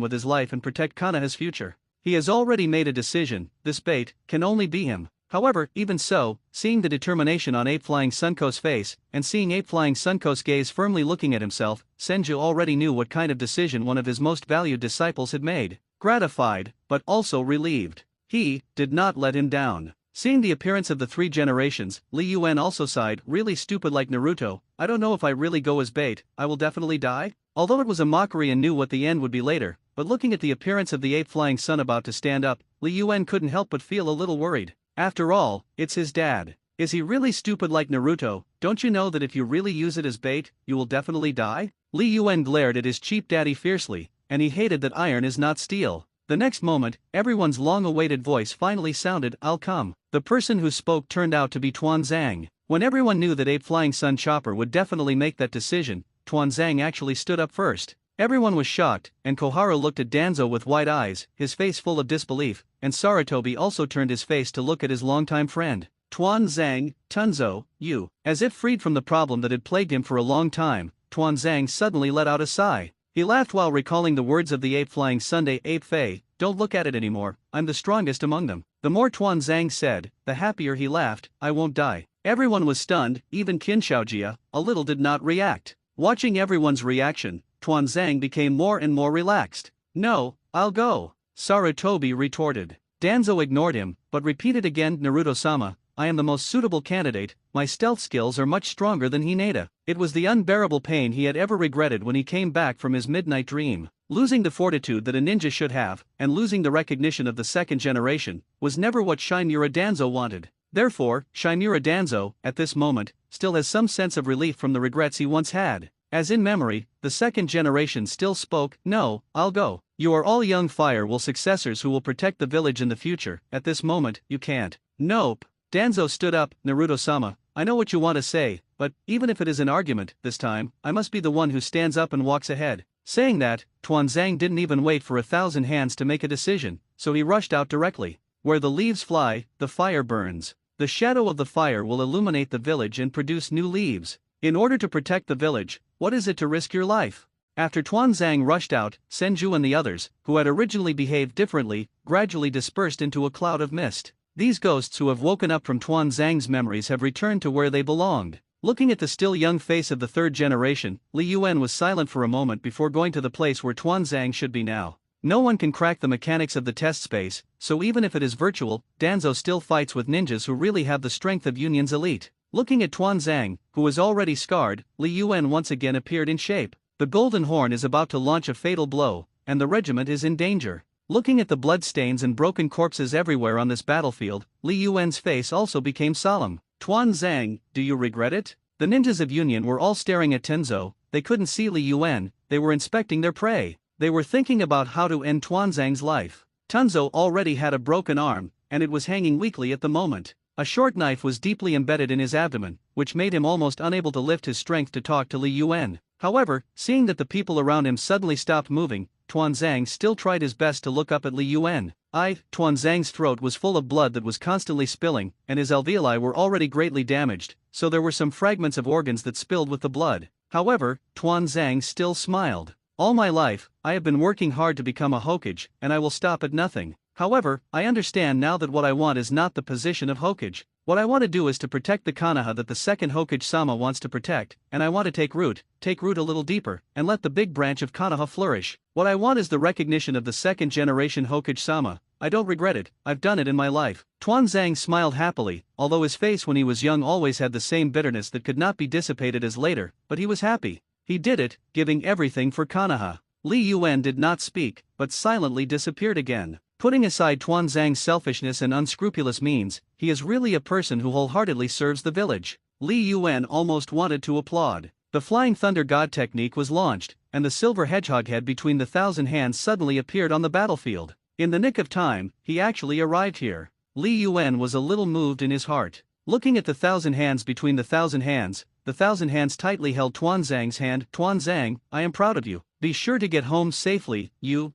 with his life and protect Konoha's future. He has already made a decision. This bait can only be him. However, even so, seeing the determination on Ape Flying Sunko's face, and seeing Ape Flying Sunko's gaze firmly looking at himself, Senju already knew what kind of decision one of his most valued disciples had made. Gratified, but also relieved. He did not let him down. Seeing the appearance of the three generations, Li Yuan also sighed, really stupid like Naruto. I don't know if I really go as bait, I will definitely die? Although it was a mockery and knew what the end would be later, but looking at the appearance of the ape flying sun about to stand up, Li Yuan couldn't help but feel a little worried. After all, it's his dad. Is he really stupid like Naruto? Don't you know that if you really use it as bait, you will definitely die? Li Yuan glared at his cheap daddy fiercely, and he hated that iron is not steel. The next moment, everyone's long-awaited voice finally sounded, I'll come. The person who spoke turned out to be Tuan Zhang. When everyone knew that Ape Flying Sun Chopper would definitely make that decision, Tuan Zhang actually stood up first. Everyone was shocked, and Koharu looked at Danzo with wide eyes, his face full of disbelief, and Sarutobi also turned his face to look at his longtime friend. Tuan Zhang, Tunzo, you. As if freed from the problem that had plagued him for a long time, Tuan Zhang suddenly let out a sigh. He laughed while recalling the words of the Ape Flying Sunday, Ape Fei, don't look at it anymore, I'm the strongest among them. The more Tuan Zhang said, the happier he laughed, I won't die. Everyone was stunned, even Qin Shaojia, a little did not react. Watching everyone's reaction, Tuan Zhang became more and more relaxed. No, I'll go, Sarutobi retorted. Danzo ignored him, but repeated again, Naruto-sama, I am the most suitable candidate, my stealth skills are much stronger than Hinata. It was the unbearable pain he had ever regretted when he came back from his midnight dream. Losing the fortitude that a ninja should have, and losing the recognition of the second generation, was never what Shimura Danzo wanted. Therefore, Shimura Danzo, at this moment, still has some sense of relief from the regrets he once had. As in memory, the second generation still spoke, no, I'll go. You are all young fire will successors who will protect the village in the future, at this moment, you can't. Nope. Danzo stood up, Naruto-sama, I know what you want to say, but, even if it is an argument, this time, I must be the one who stands up and walks ahead. Saying that, Tuan Zhang didn't even wait for 1,000 hands to make a decision, so he rushed out directly. Where the leaves fly, the fire burns. The shadow of the fire will illuminate the village and produce new leaves. In order to protect the village, what is it to risk your life? After Tuan Zhang rushed out, Senju and the others, who had originally behaved differently, gradually dispersed into a cloud of mist. These ghosts who have woken up from Tuan Zhang's memories have returned to where they belonged. Looking at the still young face of the third generation, Li Yuan was silent for a moment before going to the place where Tuan Zhang should be now. No one can crack the mechanics of the test space, so even if it is virtual, Danzo still fights with ninjas who really have the strength of Union's elite. Looking at Tuan Zhang, who was already scarred, Li Yuan once again appeared in shape. The Golden Horn is about to launch a fatal blow, and the regiment is in danger. Looking at the bloodstains and broken corpses everywhere on this battlefield, Li Yuan's face also became solemn. Tuan Zhang, do you regret it? The ninjas of Union were all staring at Tenzo. They couldn't see Li Yuan, they were inspecting their prey. They were thinking about how to end Tuanzang's life. Tenzo already had a broken arm, and it was hanging weakly at the moment. A short knife was deeply embedded in his abdomen, which made him almost unable to lift his strength to talk to Li Yuan. However, seeing that the people around him suddenly stopped moving, Tuanzang still tried his best to look up at Li Yuan. Tuanzang's throat was full of blood that was constantly spilling, and his alveoli were already greatly damaged, so there were some fragments of organs that spilled with the blood. However, Tuanzang still smiled. All my life, I have been working hard to become a Hokage, and I will stop at nothing. However, I understand now that what I want is not the position of Hokage. What I want to do is to protect the Konoha that the second Hokage-sama wants to protect, and I want to take root a little deeper, and let the big branch of Konoha flourish. What I want is the recognition of the second generation Hokage-sama. I don't regret it, I've done it in my life. Tuanzang smiled happily, although his face when he was young always had the same bitterness that could not be dissipated as later, but he was happy. He did it, giving everything for Konoha. Li Yuan did not speak, but silently disappeared again. Putting aside Tuanzang's selfishness and unscrupulous means, he is really a person who wholeheartedly serves the village. Li Yuan almost wanted to applaud. The Flying Thunder God technique was launched, and the silver hedgehog head between the 1,000 hands suddenly appeared on the battlefield. In the nick of time, he actually arrived here. Li Yuan was a little moved in his heart. Looking at the 1,000 hands between the 1,000 hands, the 1,000 hands tightly held Tuanzang's hand. Tuanzang, I am proud of you. Be sure to get home safely. You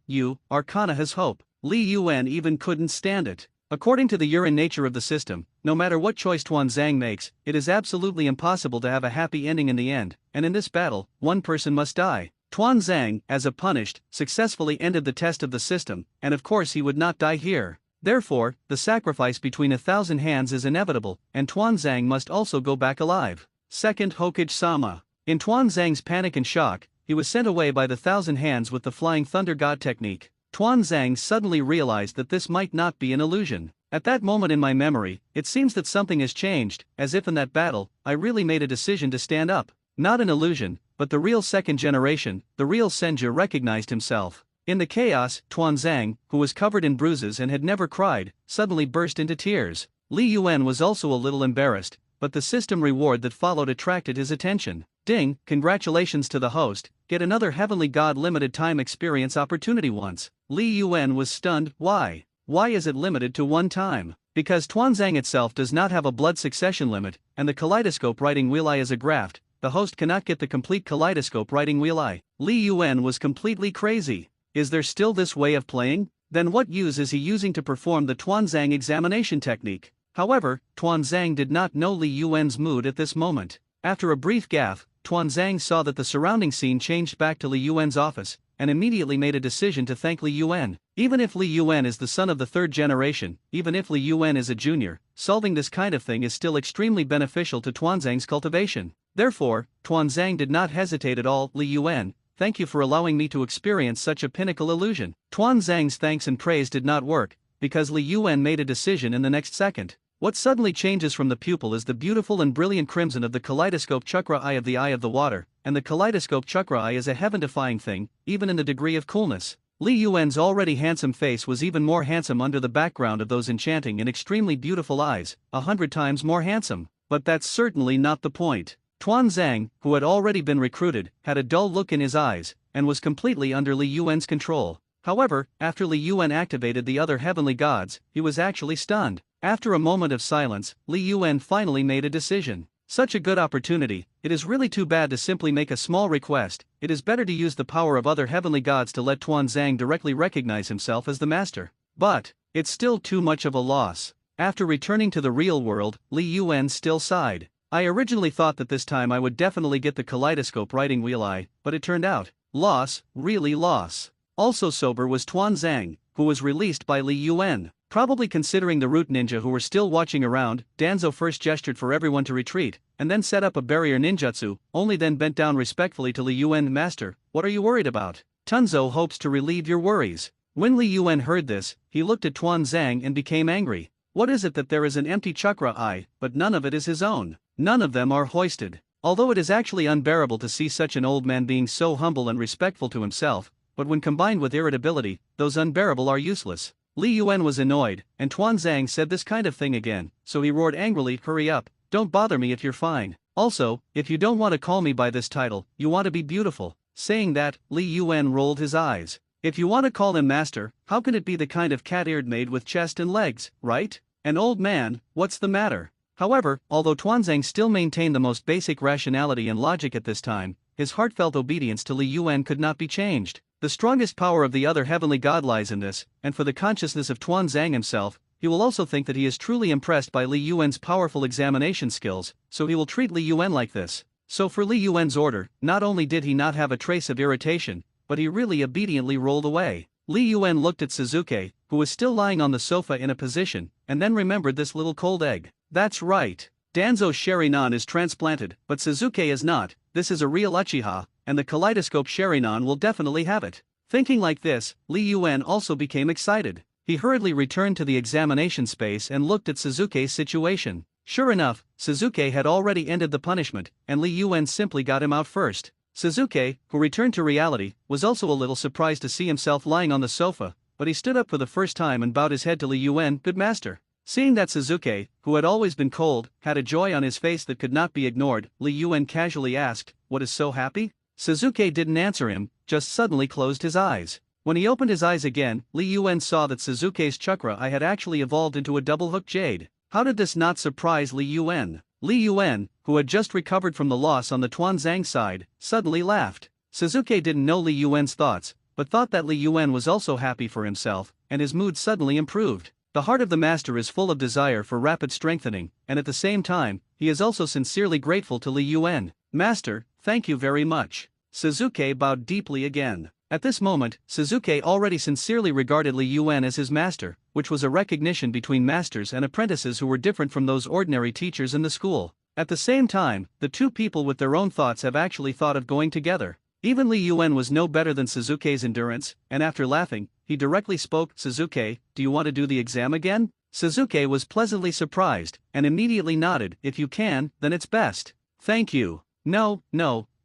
are Konoha's hope. Li Yuan even couldn't stand it. According to the urine nature of the system, no matter what choice Tuanzang makes, it is absolutely impossible to have a happy ending in the end, and in this battle, one person must die. Tuanzang, as a punished, successfully ended the test of the system, and of course he would not die here. Therefore, the sacrifice between 1,000 hands is inevitable, and Tuanzang must also go back alive. Second Hokage-sama. In Tuanzang's panic and shock, he was sent away by the 1,000 hands with the Flying Thunder God technique. Tuanzang suddenly realized that this might not be an illusion. At that moment in my memory, it seems that something has changed, as if in that battle, I really made a decision to stand up. Not an illusion, but the real second generation, the real Senju recognized himself. In the chaos, Tuanzang, who was covered in bruises and had never cried, suddenly burst into tears. Li Yuan was also a little embarrassed, but the system reward that followed attracted his attention. Ding, congratulations to the host, get another Heavenly God limited time experience opportunity once. Li Yuan was stunned. Why? Why is it limited to one time? Because Tuanzang itself does not have a blood succession limit, and the kaleidoscope writing wheel eye is a graft, the host cannot get the complete kaleidoscope writing wheel eye. Li Yuan was completely crazy. Is there still this way of playing? Then what use is he using to perform the Tuanzang examination technique? However, Tuanzang did not know Li Yuan's mood at this moment. After a brief gaffe, Tuanzang saw that the surrounding scene changed back to Li Yuan's office, and immediately made a decision to thank Li Yuan. Even if Li Yuan is the son of the third generation, even if Li Yuan is a junior, solving this kind of thing is still extremely beneficial to Tuanzang's cultivation. Therefore, Tuanzang did not hesitate at all. Li Yuan, thank you for allowing me to experience such a pinnacle illusion. Tuanzang's thanks and praise did not work, because Li Yuan made a decision in the next second. What suddenly changes from the pupil is the beautiful and brilliant crimson of the kaleidoscope chakra eye of the water, and the kaleidoscope chakra eye is a heaven-defying thing, even in the degree of coolness. Li Yuan's already handsome face was even more handsome under the background of those enchanting and extremely beautiful eyes, 100 times more handsome. But that's certainly not the point. Tuanzang, who had already been recruited, had a dull look in his eyes, and was completely under Li Yuan's control. However, after Li Yuan activated the other heavenly gods, he was actually stunned. After a moment of silence, Li Yuan finally made a decision. Such a good opportunity, it is really too bad to simply make a small request. It is better to use the power of other heavenly gods to let Tuanzang directly recognize himself as the master. But, it's still too much of a loss. After returning to the real world, Li Yuan still sighed. I originally thought that this time I would definitely get the kaleidoscope writing wheel eye, but it turned out, loss, really loss. Also sober was Tuanzang, who was released by Li Yuan. Probably considering the root ninja who were still watching around, Danzo first gestured for everyone to retreat, and then set up a barrier ninjutsu, only then bent down respectfully to Li Yuan. Master, what are you worried about? Tenzo hopes to relieve your worries. When Li Yuan heard this, he looked at Tuanzang and became angry. What is it that there is an empty chakra eye, but none of it is his own? None of them are hoisted. Although it is actually unbearable to see such an old man being so humble and respectful to himself, but when combined with irritability, those unbearable are useless. Li Yuan was annoyed, and Tuanzang said this kind of thing again, so he roared angrily, hurry up, don't bother me if you're fine. Also, if you don't want to call me by this title, you want to be beautiful." Saying that, Li Yuan rolled his eyes. "If you want to call him master, how can it be the kind of cat-eared maid with chest and legs, right? An old man, what's the matter?" However, although Tuanzang still maintained the most basic rationality and logic at this time, his heartfelt obedience to Li Yuan could not be changed. The strongest power of the other heavenly god lies in this, and for the consciousness of Tuanzang himself, he will also think that he is truly impressed by Li Yuan's powerful examination skills, so he will treat Li Yuan like this. So for Li Yuan's order, not only did he not have a trace of irritation, but he really obediently rolled away. Li Yuan looked at Suzuki, who was still lying on the sofa in a position, and then remembered this little cold egg. "That's right. Danzo's Sharinan is transplanted, but Suzuki is not. This is a real Uchiha, and the kaleidoscope Sharinan will definitely have it." Thinking like this, Li Yuan also became excited. He hurriedly returned to the examination space and looked at Suzuki's situation. Sure enough, Suzuki had already ended the punishment, and Li Yuan simply got him out first. Suzuki, who returned to reality, was also a little surprised to see himself lying on the sofa, but he stood up for the first time and bowed his head to Li Yuan. "Good master." Seeing that Suzuki, who had always been cold, had a joy on his face that could not be ignored, Li Yuan casually asked, "What is so happy?" Suzuki didn't answer him, just suddenly closed his eyes. When he opened his eyes again, Li Yuan saw that Suzuki's chakra eye had actually evolved into a double-hooked jade. How did this not surprise Li Yuan? Li Yuan, who had just recovered from the loss on the Tuanzang side, suddenly laughed. Suzuki didn't know Li Yuan's thoughts, but thought that Li Yuan was also happy for himself, and his mood suddenly improved. The heart of the master is full of desire for rapid strengthening, and at the same time, he is also sincerely grateful to Li Yuan. "Master, thank you very much." Suzuki bowed deeply again. At this moment, Suzuki already sincerely regarded Li Yuan as his master, which was a recognition between masters and apprentices who were different from those ordinary teachers in the school. At the same time, the two people with their own thoughts have actually thought of going together. Even Li Yuan was no better than Suzuki's endurance, and after laughing, he directly spoke, "Suzuki, do you want to do the exam again?" Suzuki was pleasantly surprised, and immediately nodded. "If you can, then it's best." "Thank you." No,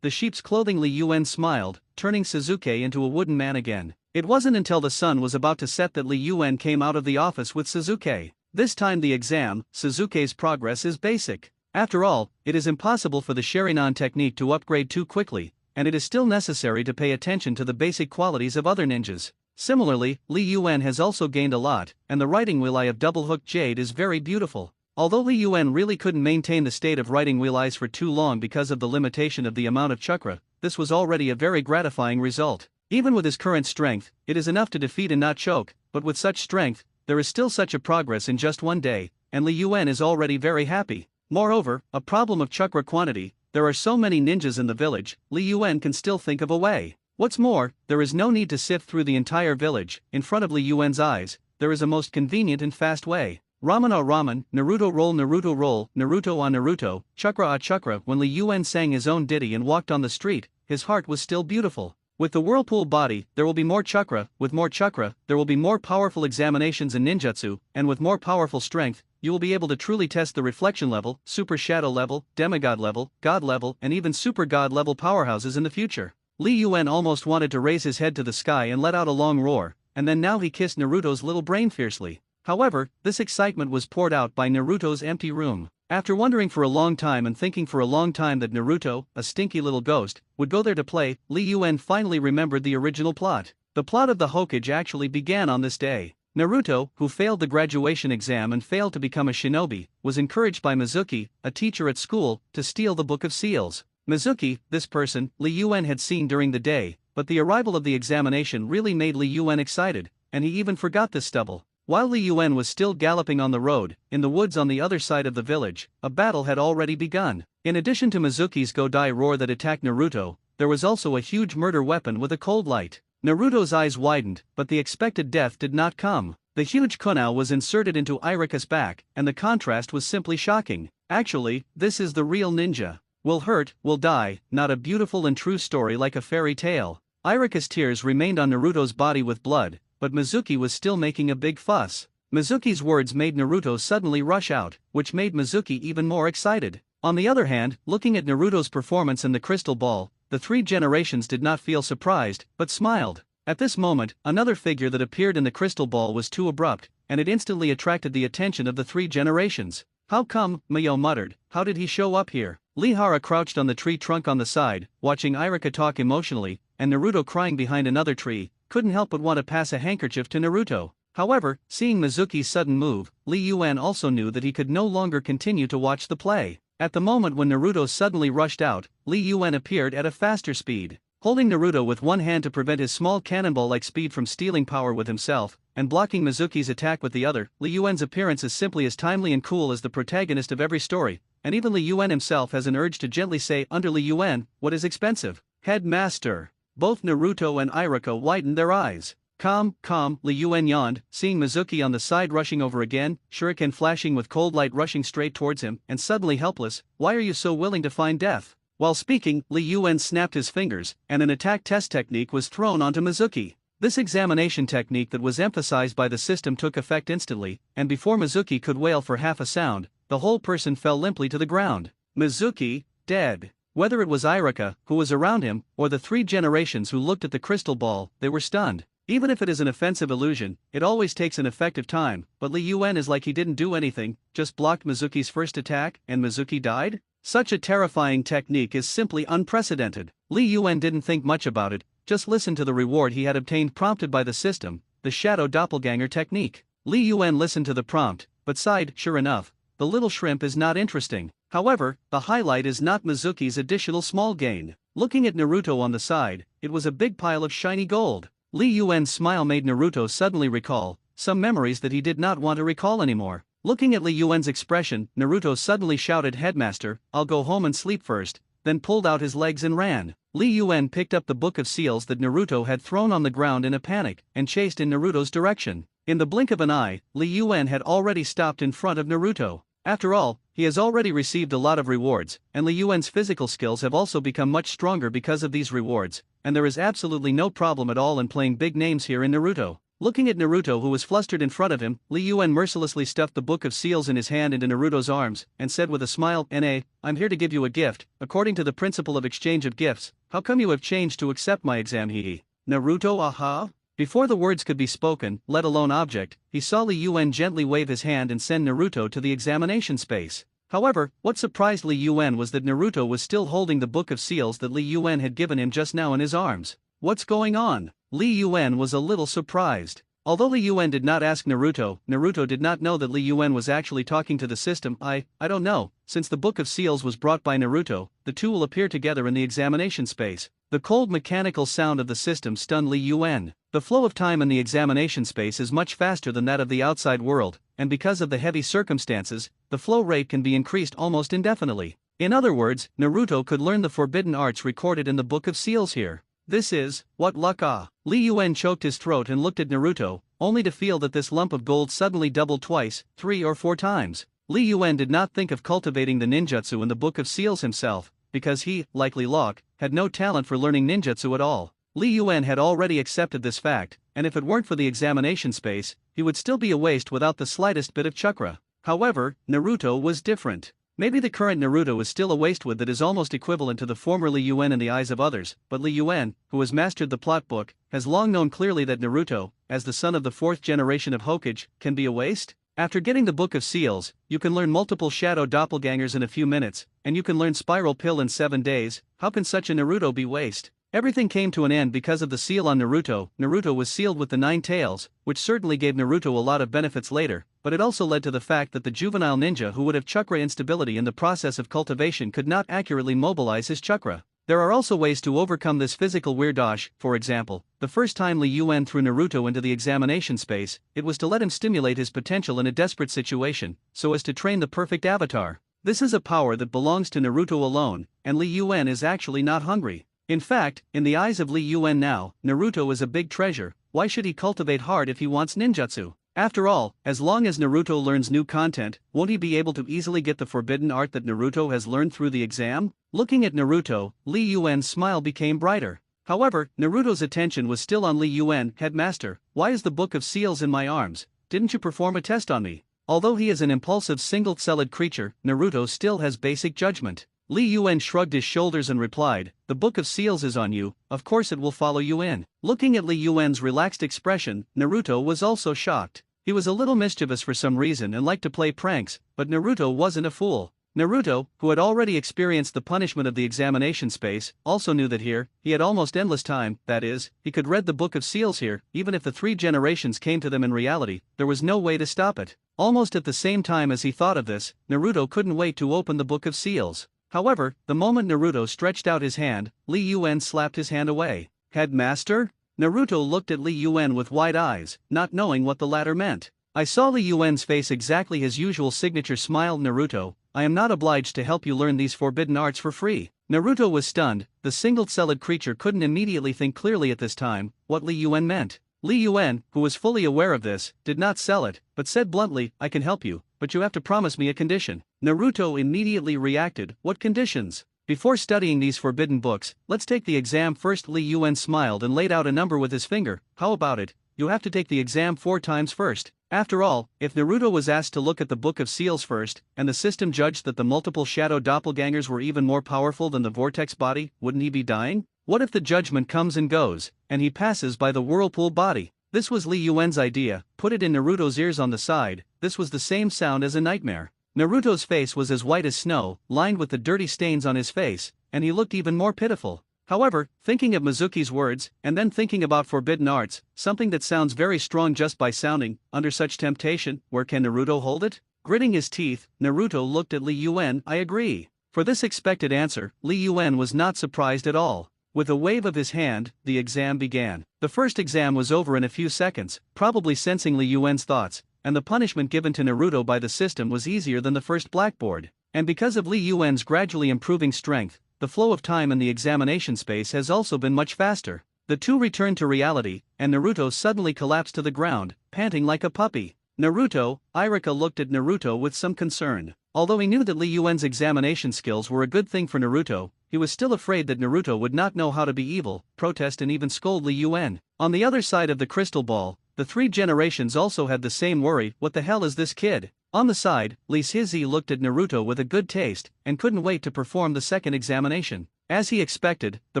the sheep's clothing." Li Yuan smiled, turning Suzuki into a wooden man again. It wasn't until the sun was about to set that Li Yuan came out of the office with Suzuki. This time the exam, Suzuki's progress is basic. After all, it is impossible for the Sharinan technique to upgrade too quickly, and it is still necessary to pay attention to the basic qualities of other ninjas. Similarly, Li Yuan has also gained a lot, and the writing wheel eye of double-hooked jade is very beautiful. Although Li Yuan really couldn't maintain the state of writing wheel eyes for too long because of the limitation of the amount of chakra, this was already a very gratifying result. Even with his current strength, it is enough to defeat and not choke, but with such strength, there is still such a progress in just one day, and Li Yuan is already very happy. Moreover, a problem of chakra quantity, there are so many ninjas in the village, Li Yuan can still think of a way. What's more, there is no need to sift through the entire village. In front of Li Yuan's eyes, there is a most convenient and fast way. Ramen on ramen, Naruto roll, Naruto on Naruto, chakra a chakra. When Li Yuan sang his own ditty and walked on the street, his heart was still beautiful. With the whirlpool body, there will be more chakra. With more chakra, there will be more powerful examinations in ninjutsu, and with more powerful strength, you will be able to truly test the reflection level, super shadow level, demigod level, god level, and even super god level powerhouses in the future. Li Yuan almost wanted to raise his head to the sky and let out a long roar, and then now he kissed Naruto's little brain fiercely. However, this excitement was poured out by Naruto's empty room. After wondering for a long time and thinking for a long time that Naruto, a stinky little ghost, would go there to play, Li Yuan finally remembered the original plot. The plot of the Hokage actually began on this day. Naruto, who failed the graduation exam and failed to become a shinobi, was encouraged by Mizuki, a teacher at school, to steal the Book of Seals. Mizuki, this person, Li Yuan had seen during the day, but the arrival of the examination really made Li Yuan excited, and he even forgot this stubble. While Li Yuan was still galloping on the road, in the woods on the other side of the village, a battle had already begun. In addition to Mizuki's Godai roar that attacked Naruto, there was also a huge murder weapon with a cold light. Naruto's eyes widened, but the expected death did not come. The huge kunai was inserted into Irika's back, and the contrast was simply shocking. Actually, this is the real ninja. Will hurt, will die, not a beautiful and true story like a fairy tale. Irika's tears remained on Naruto's body with blood, but Mizuki was still making a big fuss. Mizuki's words made Naruto suddenly rush out, which made Mizuki even more excited. On the other hand, looking at Naruto's performance in the crystal ball, the three generations did not feel surprised, but smiled. At this moment, another figure that appeared in the crystal ball was too abrupt, and it instantly attracted the attention of the three generations. "How come?" Mayo muttered. "How did he show up here?" Lee Hara crouched on the tree trunk on the side, watching Iruka talk emotionally, and Naruto crying behind another tree, couldn't help but want to pass a handkerchief to Naruto. However, seeing Mizuki's sudden move, Lee Yuan also knew that he could no longer continue to watch the play. At the moment when Naruto suddenly rushed out, Lee Yuan appeared at a faster speed. Holding Naruto with one hand to prevent his small cannonball-like speed from stealing power with himself, and blocking Mizuki's attack with the other, Lee Yuan's appearance is simply as timely and cool as the protagonist of every story, and even Lee Yuan himself has an urge to gently say under Lee Yuan, "What is expensive? Headmaster." Both Naruto and Iruka widened their eyes. Calm, Lee Yuan yawned, seeing Mizuki on the side rushing over again, shuriken flashing with cold light rushing straight towards him, and suddenly helpless. "Why are you so willing to find death?" While speaking, Lee Yuan snapped his fingers, and an attack test technique was thrown onto Mizuki. This examination technique that was emphasized by the system took effect instantly, and before Mizuki could wail for half a sound, the whole person fell limply to the ground. Mizuki, dead. Whether it was Iruka, who was around him, or the three generations who looked at the crystal ball, they were stunned. Even if it is an offensive illusion, it always takes an effective time, but Lee Yuan is like he didn't do anything, just blocked Mizuki's first attack, and Mizuki died? Such a terrifying technique is simply unprecedented. Lee Yuan didn't think much about it, just listened to the reward he had obtained prompted by the system, the shadow doppelganger technique. Lee Yuan listened to the prompt, but sighed, sure enough, the little shrimp is not interesting. However, the highlight is not Mizuki's additional small gain. Looking at Naruto on the side, it was a big pile of shiny gold. Lee Yuan's smile made Naruto suddenly recall some memories that he did not want to recall anymore. Looking at Lee Yuan's expression, Naruto suddenly shouted, "Headmaster, I'll go home and sleep first," then pulled out his legs and ran. Lee Yuan picked up the book of seals that Naruto had thrown on the ground in a panic, and chased in Naruto's direction. In the blink of an eye, Lee Yuan had already stopped in front of Naruto. After all, he has already received a lot of rewards, and Lee Yuan's physical skills have also become much stronger because of these rewards, and there is absolutely no problem at all in playing big names here in Naruto. Looking at Naruto, who was flustered in front of him, Lee Yuan mercilessly stuffed the book of seals in his hand into Naruto's arms, and said with a smile, "Na, I'm here to give you a gift, according to the principle of exchange of gifts. How come you have changed to accept my exam, hee?" Naruto, aha? Before the words could be spoken, let alone object, he saw Lee Yuan gently wave his hand and send Naruto to the examination space. However, what surprised Lee Yuan was that Naruto was still holding the book of seals that Lee Yuan had given him just now in his arms. What's going on? Lee Yuan was a little surprised. Although Lee Yuan did not ask Naruto, Naruto did not know that Lee Yuan was actually talking to the system. I don't know. Since the book of seals was brought by Naruto, the two will appear together in the examination space. The cold mechanical sound of the system stunned Lee Yuan. The flow of time in the examination space is much faster than that of the outside world, and because of the heavy circumstances, the flow rate can be increased almost indefinitely. In other words, Naruto could learn the forbidden arts recorded in the book of seals here. This is, what luck ah. Lee Yuan choked his throat and looked at Naruto, only to feel that this lump of gold suddenly doubled twice, 3 or 4 times. Lee Yuan did not think of cultivating the ninjutsu in the book of seals himself, because he, like Lee Locke, had no talent for learning ninjutsu at all. Lee Yuan had already accepted this fact, and if it weren't for the examination space, he would still be a waste without the slightest bit of chakra. However, Naruto was different. Maybe the current Naruto is still a wastewood that is almost equivalent to the former Lee Yuan in the eyes of others, but Lee Yuan, who has mastered the plot book, has long known clearly that Naruto, as the son of the 4th generation of Hokage, can be a waste. After getting the book of seals, you can learn multiple shadow doppelgangers in a few minutes, and you can learn spiral pill in 7 days. How can such a Naruto be waste? Everything came to an end because of the seal on Naruto. Naruto was sealed with the 9 tails, which certainly gave Naruto a lot of benefits later, but it also led to the fact that the juvenile ninja who would have chakra instability in the process of cultivation could not accurately mobilize his chakra. There are also ways to overcome this physical weirdosh. For example, the first time Lee Yuan threw Naruto into the examination space, it was to let him stimulate his potential in a desperate situation, so as to train the perfect avatar. This is a power that belongs to Naruto alone, and Lee Yuan is actually not hungry. In fact, in the eyes of Lee Yuan now, Naruto is a big treasure. Why should he cultivate hard if he wants ninjutsu? After all, as long as Naruto learns new content, won't he be able to easily get the forbidden art that Naruto has learned through the exam? Looking at Naruto, Lee Yuan's smile became brighter. However, Naruto's attention was still on Lee Yuan. "Headmaster, why is the book of seals in my arms? Didn't you perform a test on me?" Although he is an impulsive single-celled creature, Naruto still has basic judgment. Lee Yuan shrugged his shoulders and replied, "The book of seals is on you, of course it will follow you in." Looking at Lee Yuan's relaxed expression, Naruto was also shocked. He was a little mischievous for some reason and liked to play pranks, but Naruto wasn't a fool. Naruto, who had already experienced the punishment of the examination space, also knew that here, he had almost endless time, that is, he could read the Book of Seals here, even if the 3 generations came to them in reality, there was no way to stop it. Almost at the same time as he thought of this, Naruto couldn't wait to open the Book of Seals. However, the moment Naruto stretched out his hand, Li Yuan slapped his hand away. Headmaster? Naruto looked at Li Yuan with wide eyes, not knowing what the latter meant. I saw Li Yuan's face exactly his usual signature smile. Naruto, I am not obliged to help you learn these forbidden arts for free. Naruto was stunned, the single-celled creature couldn't immediately think clearly at this time what Li Yuan meant. Li Yuan, who was fully aware of this, did not sell it, but said bluntly, I can help you, but you have to promise me a condition. Naruto immediately reacted, what conditions? Before studying these forbidden books, let's take the exam first. Li Yuan smiled and laid out a number with his finger. How about it? You have to take the exam 4 times first. After all, if Naruto was asked to look at the Book of Seals first, and the system judged that the multiple shadow doppelgangers were even more powerful than the vortex body, wouldn't he be dying? What if the judgment comes and goes, and he passes by the whirlpool body? This was Li Yuan's idea, put it in Naruto's ears on the side, this was the same sound as a nightmare. Naruto's face was as white as snow, lined with the dirty stains on his face, and he looked even more pitiful. However, thinking of Mizuki's words, and then thinking about forbidden arts, something that sounds very strong just by sounding, under such temptation, where can Naruto hold it? Gritting his teeth, Naruto looked at Li Yuan. I agree. For this expected answer, Li Yuan was not surprised at all. With a wave of his hand, the exam began. The first exam was over in a few seconds, probably sensing Li Yuan's thoughts, and the punishment given to Naruto by the system was easier than the first blackboard. And because of Li Yuan's gradually improving strength, the flow of time in the examination space has also been much faster. The two returned to reality, and Naruto suddenly collapsed to the ground, panting like a puppy. Naruto, Irika looked at Naruto with some concern. Although he knew that Li Yuan's examination skills were a good thing for Naruto, he was still afraid that Naruto would not know how to be evil, protest and even scold Li Yuan. On the other side of the crystal ball, the 3 generations also had the same worry, what the hell is this kid? On the side, Li Shizi looked at Naruto with a good taste, and couldn't wait to perform the second examination. As he expected, the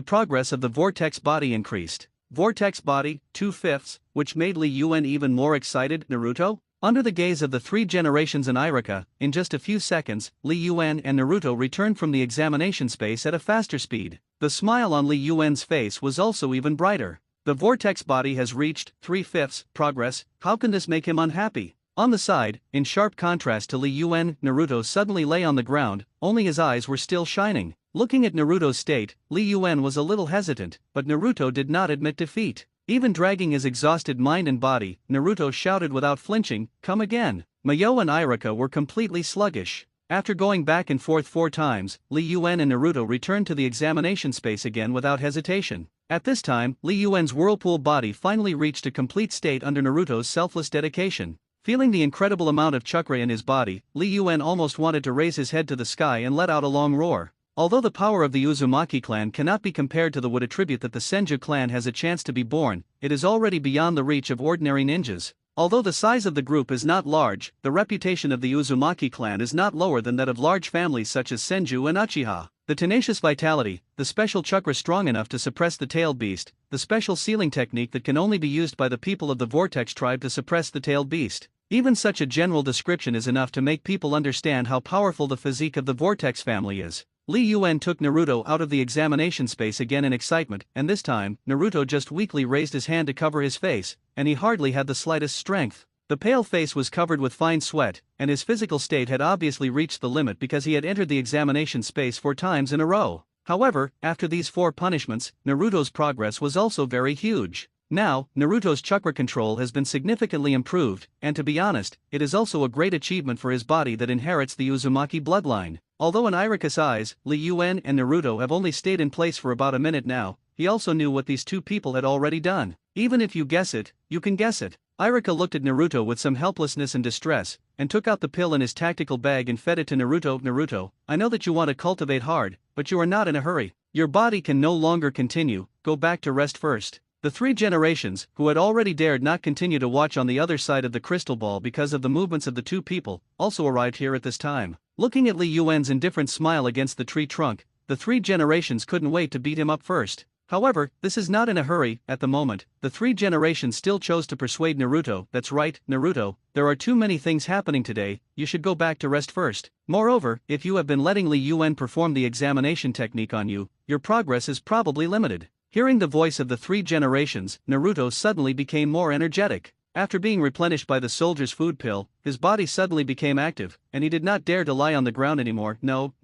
progress of the vortex body increased. Vortex body, 2/5, which made Li Yuan even more excited. Naruto? Under the gaze of the 3 generations and Irika, in just a few seconds, Li Yuan and Naruto returned from the examination space at a faster speed. The smile on Li Yuan's face was also even brighter. The vortex body has reached 3/5 progress, how can this make him unhappy? On the side, in sharp contrast to Li Yuan, Naruto suddenly lay on the ground, only his eyes were still shining. Looking at Naruto's state, Li Yuan was a little hesitant, but Naruto did not admit defeat. Even dragging his exhausted mind and body, Naruto shouted without flinching, come again. Mayo and Irika were completely sluggish. After going back and forth 4 times, Li Yuan and Naruto returned to the examination space again without hesitation. At this time, Li Yuan's whirlpool body finally reached a complete state under Naruto's selfless dedication. Feeling the incredible amount of chakra in his body, Li Yuan almost wanted to raise his head to the sky and let out a long roar. Although the power of the Uzumaki clan cannot be compared to the would attribute that the Senju clan has a chance to be born, it is already beyond the reach of ordinary ninjas. Although the size of the group is not large, the reputation of the Uzumaki clan is not lower than that of large families such as Senju and Uchiha. The tenacious vitality, the special chakra strong enough to suppress the tailed beast, the special sealing technique that can only be used by the people of the Vortex tribe to suppress the tailed beast. Even such a general description is enough to make people understand how powerful the physique of the Vortex family is. Li Yuan took Naruto out of the examination space again in excitement, and this time, Naruto just weakly raised his hand to cover his face, and he hardly had the slightest strength. The pale face was covered with fine sweat, and his physical state had obviously reached the limit because he had entered the examination space 4 times in a row. However, after these 4 punishments, Naruto's progress was also very huge. Now, Naruto's chakra control has been significantly improved, and to be honest, it is also a great achievement for his body that inherits the Uzumaki bloodline. Although in Irika's eyes, Li Yuan and Naruto have only stayed in place for about a minute now, he also knew what these 2 people had already done. Even if you guess it, you can guess it. Irika looked at Naruto with some helplessness and distress, and took out the pill in his tactical bag and fed it to Naruto. Naruto, I know that you want to cultivate hard, but you are not in a hurry. Your body can no longer continue, go back to rest first. The 3 generations, who had already dared not continue to watch on the other side of the crystal ball because of the movements of the 2 people, also arrived here at this time. Looking at Li Yuan's indifferent smile against the tree trunk, the 3 generations couldn't wait to beat him up first. However, this is not in a hurry. At the moment, the three generations still chose to persuade Naruto. That's right, Naruto, there are too many things happening today, you should go back to rest first. Moreover, if you have been letting Li Yuan perform the examination technique on you, your progress is probably limited. Hearing the voice of the three generations, Naruto suddenly became more energetic. After being replenished by the soldier's food pill, his body suddenly became active, and he did not dare to lie on the ground anymore. No,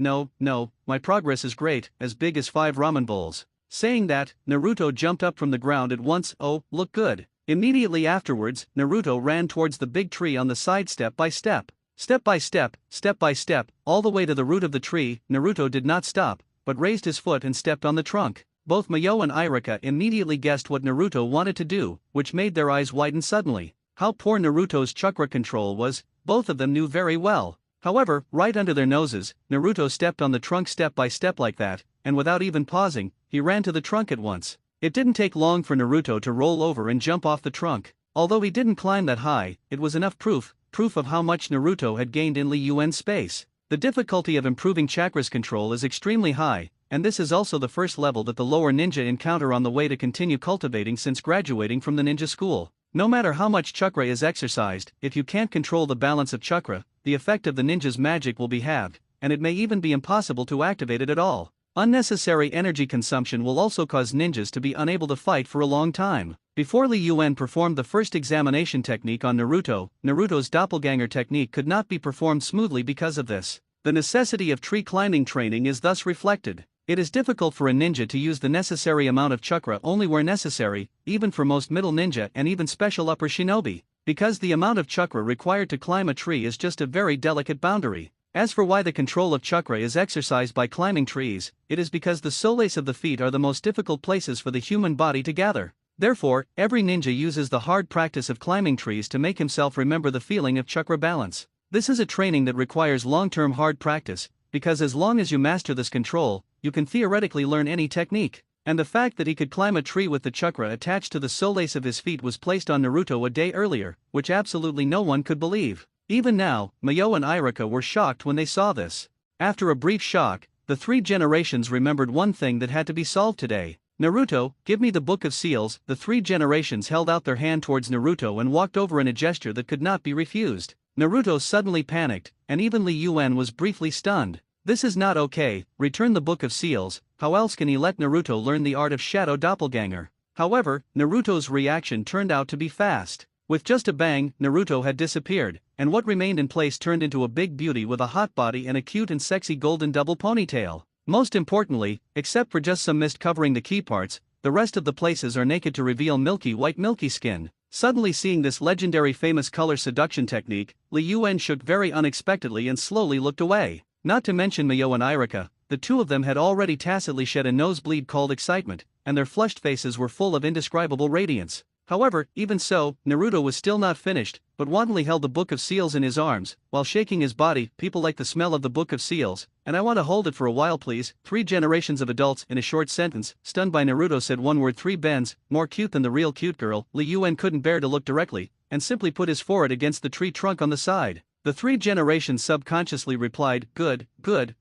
my progress is great, as big as 5 ramen bowls. Saying that, Naruto jumped up from the ground at once. Oh, look good. Immediately afterwards, Naruto ran towards the big tree on the side step by step, all the way to the root of the tree. Naruto did not stop, but raised his foot and stepped on the trunk. Both Mayo and Irika immediately guessed what Naruto wanted to do, which made their eyes widen suddenly. How poor Naruto's chakra control was, both of them knew very well. However, right under their noses, Naruto stepped on the trunk step by step like that, and without even pausing, he ran to the trunk at once. It didn't take long for Naruto to roll over and jump off the trunk. Although he didn't climb that high, it was enough proof of how much Naruto had gained in Li Yuan's space. The difficulty of improving chakra's control is extremely high, and this is also the first level that the lower ninja encounter on the way to continue cultivating since graduating from the ninja school. No matter how much chakra is exercised, if you can't control the balance of chakra, the effect of the ninja's magic will be halved, and it may even be impossible to activate it at all. Unnecessary energy consumption will also cause ninjas to be unable to fight for a long time. Before Li Yuan performed the first examination technique on Naruto, Naruto's doppelganger technique could not be performed smoothly because of this. The necessity of tree climbing training is thus reflected. It is difficult for a ninja to use the necessary amount of chakra only where necessary, even for most middle ninja and even special upper shinobi, because the amount of chakra required to climb a tree is just a very delicate boundary. As for why the control of chakra is exercised by climbing trees, it is because the soles of the feet are the most difficult places for the human body to gather. Therefore, every ninja uses the hard practice of climbing trees to make himself remember the feeling of chakra balance. This is a training that requires long-term hard practice, because as long as you master this control, you can theoretically learn any technique. And the fact that he could climb a tree with the chakra attached to the soles of his feet was placed on Naruto a day earlier, which absolutely no one could believe. Even now, Mayo and Irika were shocked when they saw this. After a brief shock, the three generations remembered one thing that had to be solved today. Naruto, give me the Book of Seals. The three generations held out their hand towards Naruto and walked over in a gesture that could not be refused. Naruto suddenly panicked, and even Li Yuan was briefly stunned. This is not okay, return the Book of Seals. How else can he let Naruto learn the art of shadow doppelganger? However, Naruto's reaction turned out to be fast. With just a bang, Naruto had disappeared, and what remained in place turned into a big beauty with a hot body and a cute and sexy golden double ponytail. Most importantly, except for just some mist covering the key parts, the rest of the places are naked to reveal milky white milky skin. Suddenly seeing this legendary famous color seduction technique, Li Yuan shook very unexpectedly and slowly looked away. Not to mention Mayo and Irika, the two of them had already tacitly shed a nosebleed called excitement, and their flushed faces were full of indescribable radiance. However, even so, Naruto was still not finished, but wantonly held the Book of Seals in his arms, while shaking his body. People like the smell of the Book of Seals, and I want to hold it for a while please. 3 generations of adults in a short sentence, stunned by Naruto said one word 3 Bens, more cute than the real cute girl. Li Yuan couldn't bear to look directly, and simply put his forehead against the tree trunk on the side. The 3 generations subconsciously replied, good,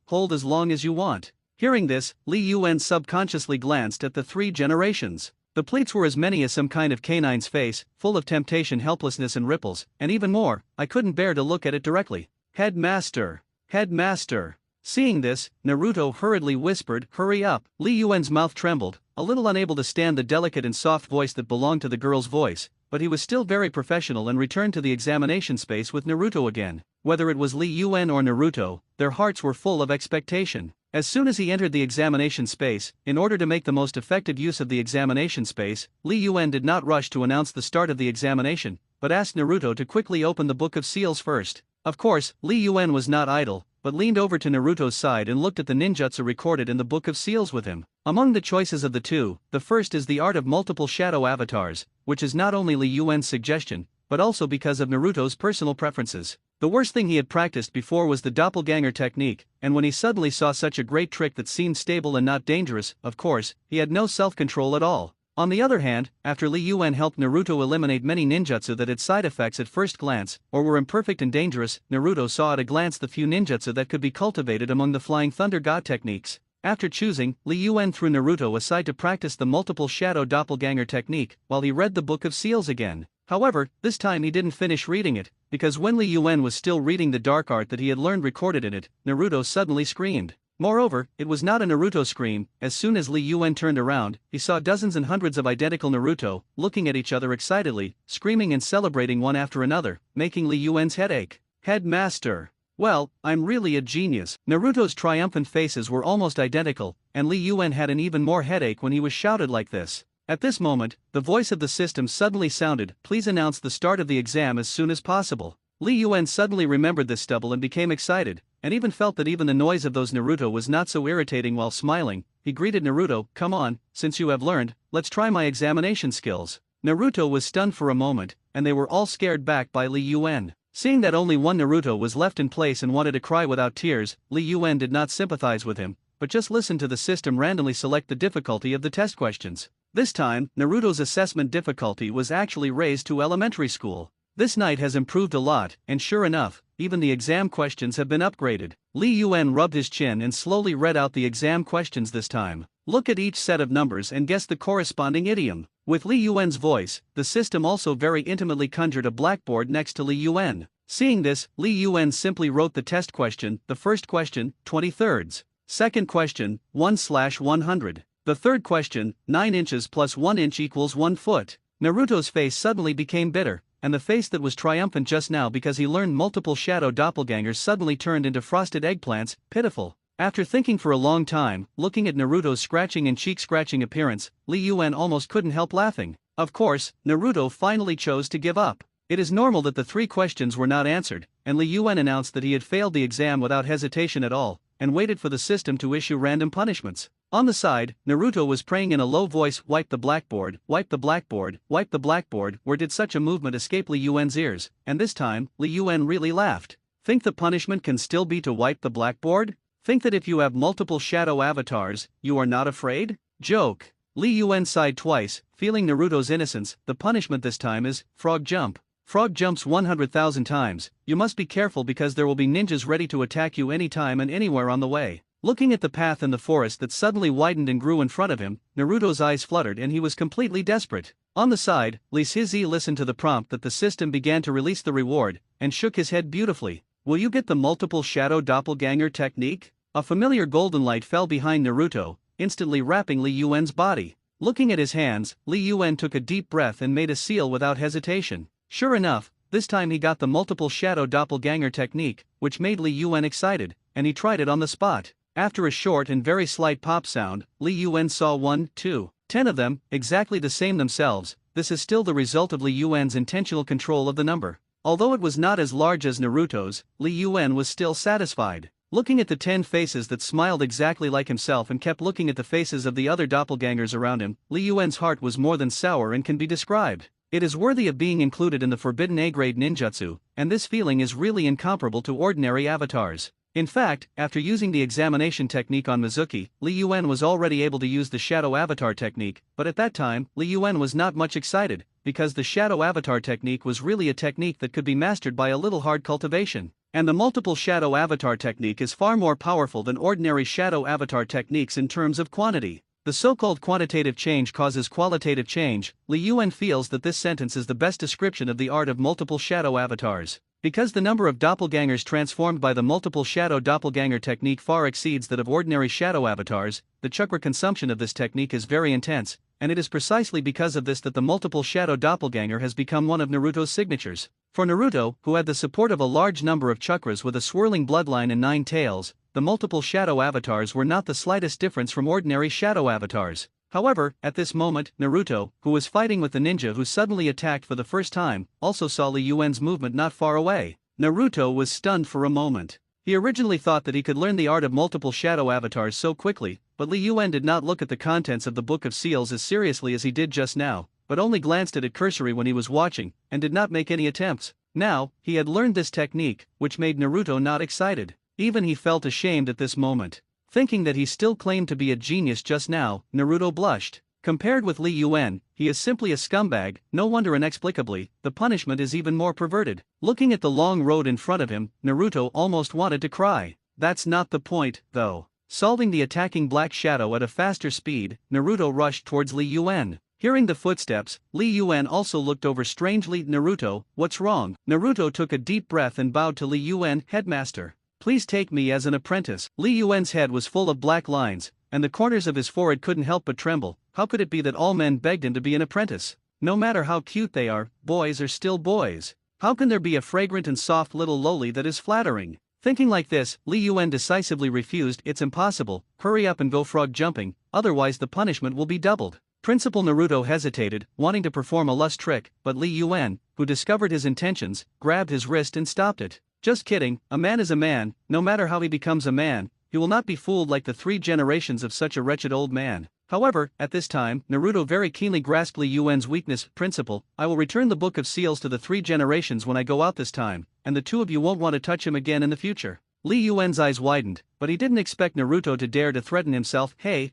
hold as long as you want. Hearing this, Li Yuan subconsciously glanced at the 3 generations. The pleats were as many as some kind of canine's face, full of temptation, helplessness and ripples, and even more, I couldn't bear to look at it directly. Headmaster! Headmaster! Seeing this, Naruto hurriedly whispered, hurry up. Li Yuan's mouth trembled, a little unable to stand the delicate and soft voice that belonged to the girl's voice, but he was still very professional and returned to the examination space with Naruto again. Whether it was Li Yuan or Naruto, their hearts were full of expectation. As soon as he entered the examination space, in order to make the most effective use of the examination space, Li Yuan did not rush to announce the start of the examination, but asked Naruto to quickly open the Book of Seals first. Of course, Li Yuan was not idle, but leaned over to Naruto's side and looked at the ninjutsu recorded in the Book of Seals with him. Among the choices of the two, the first is the art of multiple shadow avatars, which is not only Li Yuan's suggestion, but also because of Naruto's personal preferences. The worst thing he had practiced before was the doppelganger technique, and when he suddenly saw such a great trick that seemed stable and not dangerous, of course, he had no self-control at all. On the other hand, after Li Yuan helped Naruto eliminate many ninjutsu that had side effects at first glance, or were imperfect and dangerous, Naruto saw at a glance the few ninjutsu that could be cultivated among the Flying Thunder God techniques. After choosing, Li Yuan threw Naruto aside to practice the multiple shadow doppelganger technique while he read the Book of Seals again. However, this time he didn't finish reading it, because when Li Yuan was still reading the dark art that he had learned recorded in it, Naruto suddenly screamed. Moreover, it was not a Naruto scream. As soon as Li Yuan turned around, he saw dozens and hundreds of identical Naruto, looking at each other excitedly, screaming and celebrating one after another, making Li Yuan's head ache. Headmaster. Well, I'm really a genius. Naruto's triumphant faces were almost identical, and Li Yuan had an even more headache when he was shouted like this. At this moment, the voice of the system suddenly sounded, "Please announce the start of the exam as soon as possible." Li Yuan suddenly remembered this stubble and became excited, and even felt that even the noise of those Naruto was not so irritating. While smiling, he greeted Naruto, "Come on, since you have learned, let's try my examination skills." Naruto was stunned for a moment, and they were all scared back by Li Yuan. Seeing that only one Naruto was left in place and wanted to cry without tears, Li Yuan did not sympathize with him, but just listened to the system randomly select the difficulty of the test questions. This time, Naruto's assessment difficulty was actually raised to elementary school. This night has improved a lot, and sure enough, even the exam questions have been upgraded. Li Yuan rubbed his chin and slowly read out the exam questions this time. Look at each set of numbers and guess the corresponding idiom. With Li Yuan's voice, the system also very intimately conjured a blackboard next to Li Yuan. Seeing this, Li Yuan simply wrote the test question. The first question, 20/3. Second question, 1/100. The third question, 9 inches plus 1 inch equals 1 foot. Naruto's face suddenly became bitter, and the face that was triumphant just now because he learned multiple shadow doppelgangers suddenly turned into frosted eggplants, pitiful. After thinking for a long time, looking at Naruto's scratching and cheek-scratching appearance, Li Yuan almost couldn't help laughing. Of course, Naruto finally chose to give up. It is normal that the 3 questions were not answered, and Li Yuan announced that he had failed the exam without hesitation at all, and waited for the system to issue random punishments. On the side, Naruto was praying in a low voice, "Wipe the blackboard, wipe the blackboard, wipe the blackboard." Where did such a movement escape Li Yuan's ears? And this time, Li Yuan really laughed. Think the punishment can still be to wipe the blackboard? Think that if you have multiple shadow avatars, you are not afraid? Joke. Li Yuan sighed twice, feeling Naruto's innocence. The punishment this time is frog jump. Frog jumps 100,000 times. You must be careful because there will be ninjas ready to attack you anytime and anywhere on the way. Looking at the path in the forest that suddenly widened and grew in front of him, Naruto's eyes fluttered and he was completely desperate. On the side, Li Shizi listened to the prompt that the system began to release the reward, and shook his head beautifully. Will you get the multiple shadow doppelganger technique? A familiar golden light fell behind Naruto, instantly wrapping Li Yuan's body. Looking at his hands, Li Yuan took a deep breath and made a seal without hesitation. Sure enough, this time he got the multiple shadow doppelganger technique, which made Li Yuan excited, and he tried it on the spot. After a short and very slight pop sound, Li Yuan saw 1, 2, 10 of them, exactly the same themselves. This is still the result of Li Yuan's intentional control of the number. Although it was not as large as Naruto's, Li Yuan was still satisfied. Looking at the 10 faces that smiled exactly like himself and kept looking at the faces of the other doppelgangers around him, Li Yuan's heart was more than sour and can be described. It is worthy of being included in the forbidden A-grade ninjutsu, and this feeling is really incomparable to ordinary avatars. In fact, after using the examination technique on Mizuki, Li Yuan was already able to use the shadow avatar technique, but at that time, Li Yuan was not much excited, because the shadow avatar technique was really a technique that could be mastered by a little hard cultivation. And the multiple shadow avatar technique is far more powerful than ordinary shadow avatar techniques in terms of quantity. The so-called quantitative change causes qualitative change. Li Yuan feels that this sentence is the best description of the art of multiple shadow avatars. Because the number of doppelgangers transformed by the multiple shadow doppelganger technique far exceeds that of ordinary shadow avatars, the chakra consumption of this technique is very intense, and it is precisely because of this that the multiple shadow doppelganger has become one of Naruto's signatures. For Naruto, who had the support of a large number of chakras with a swirling bloodline and 9 tails, the multiple shadow avatars were not the slightest difference from ordinary shadow avatars. However, at this moment, Naruto, who was fighting with the ninja who suddenly attacked for the first time, also saw Li Yuan's movement not far away. Naruto was stunned for a moment. He originally thought that he could learn the art of multiple shadow avatars so quickly, but Li Yuan did not look at the contents of the Book of Seals as seriously as he did just now, but only glanced at it cursory when he was watching, and did not make any attempts. Now, he had learned this technique, which made Naruto not excited. Even he felt ashamed at this moment. Thinking that he still claimed to be a genius just now, Naruto blushed. Compared with Li Yuan, he is simply a scumbag. No wonder inexplicably, the punishment is even more perverted. Looking at the long road in front of him, Naruto almost wanted to cry. That's not the point, though. Solving the attacking Black Shadow at a faster speed, Naruto rushed towards Li Yuan. Hearing the footsteps, Li Yuan also looked over strangely. Naruto, what's wrong? Naruto took a deep breath and bowed to Li Yuan. Headmaster, please take me as an apprentice. Li Yuan's head was full of black lines, and the corners of his forehead couldn't help but tremble. How could it be that all men begged him to be an apprentice? No matter how cute they are, boys are still boys. How can there be a fragrant and soft little loli that is flattering? Thinking like this, Li Yuan decisively refused. It's impossible, hurry up and go frog jumping, otherwise the punishment will be doubled. Principal Naruto hesitated, wanting to perform a lust trick, but Li Yuan, who discovered his intentions, grabbed his wrist and stopped it. Just kidding, a man is a man, no matter how he becomes a man, he will not be fooled like the 3 generations of such a wretched old man. However, at this time, Naruto very keenly grasped Li Yuan's weakness. Principal, I will return the Book of Seals to the 3 generations when I go out this time, and the 2 of you won't want to touch him again in the future. Li Yuan's eyes widened, but he didn't expect Naruto to dare to threaten himself. Hey,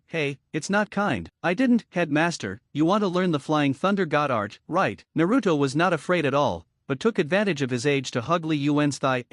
it's not kind. I didn't. Headmaster, you want to learn the Flying Thunder God art, right? Naruto was not afraid at all, but took advantage of his age to hug Li Yuan's thigh.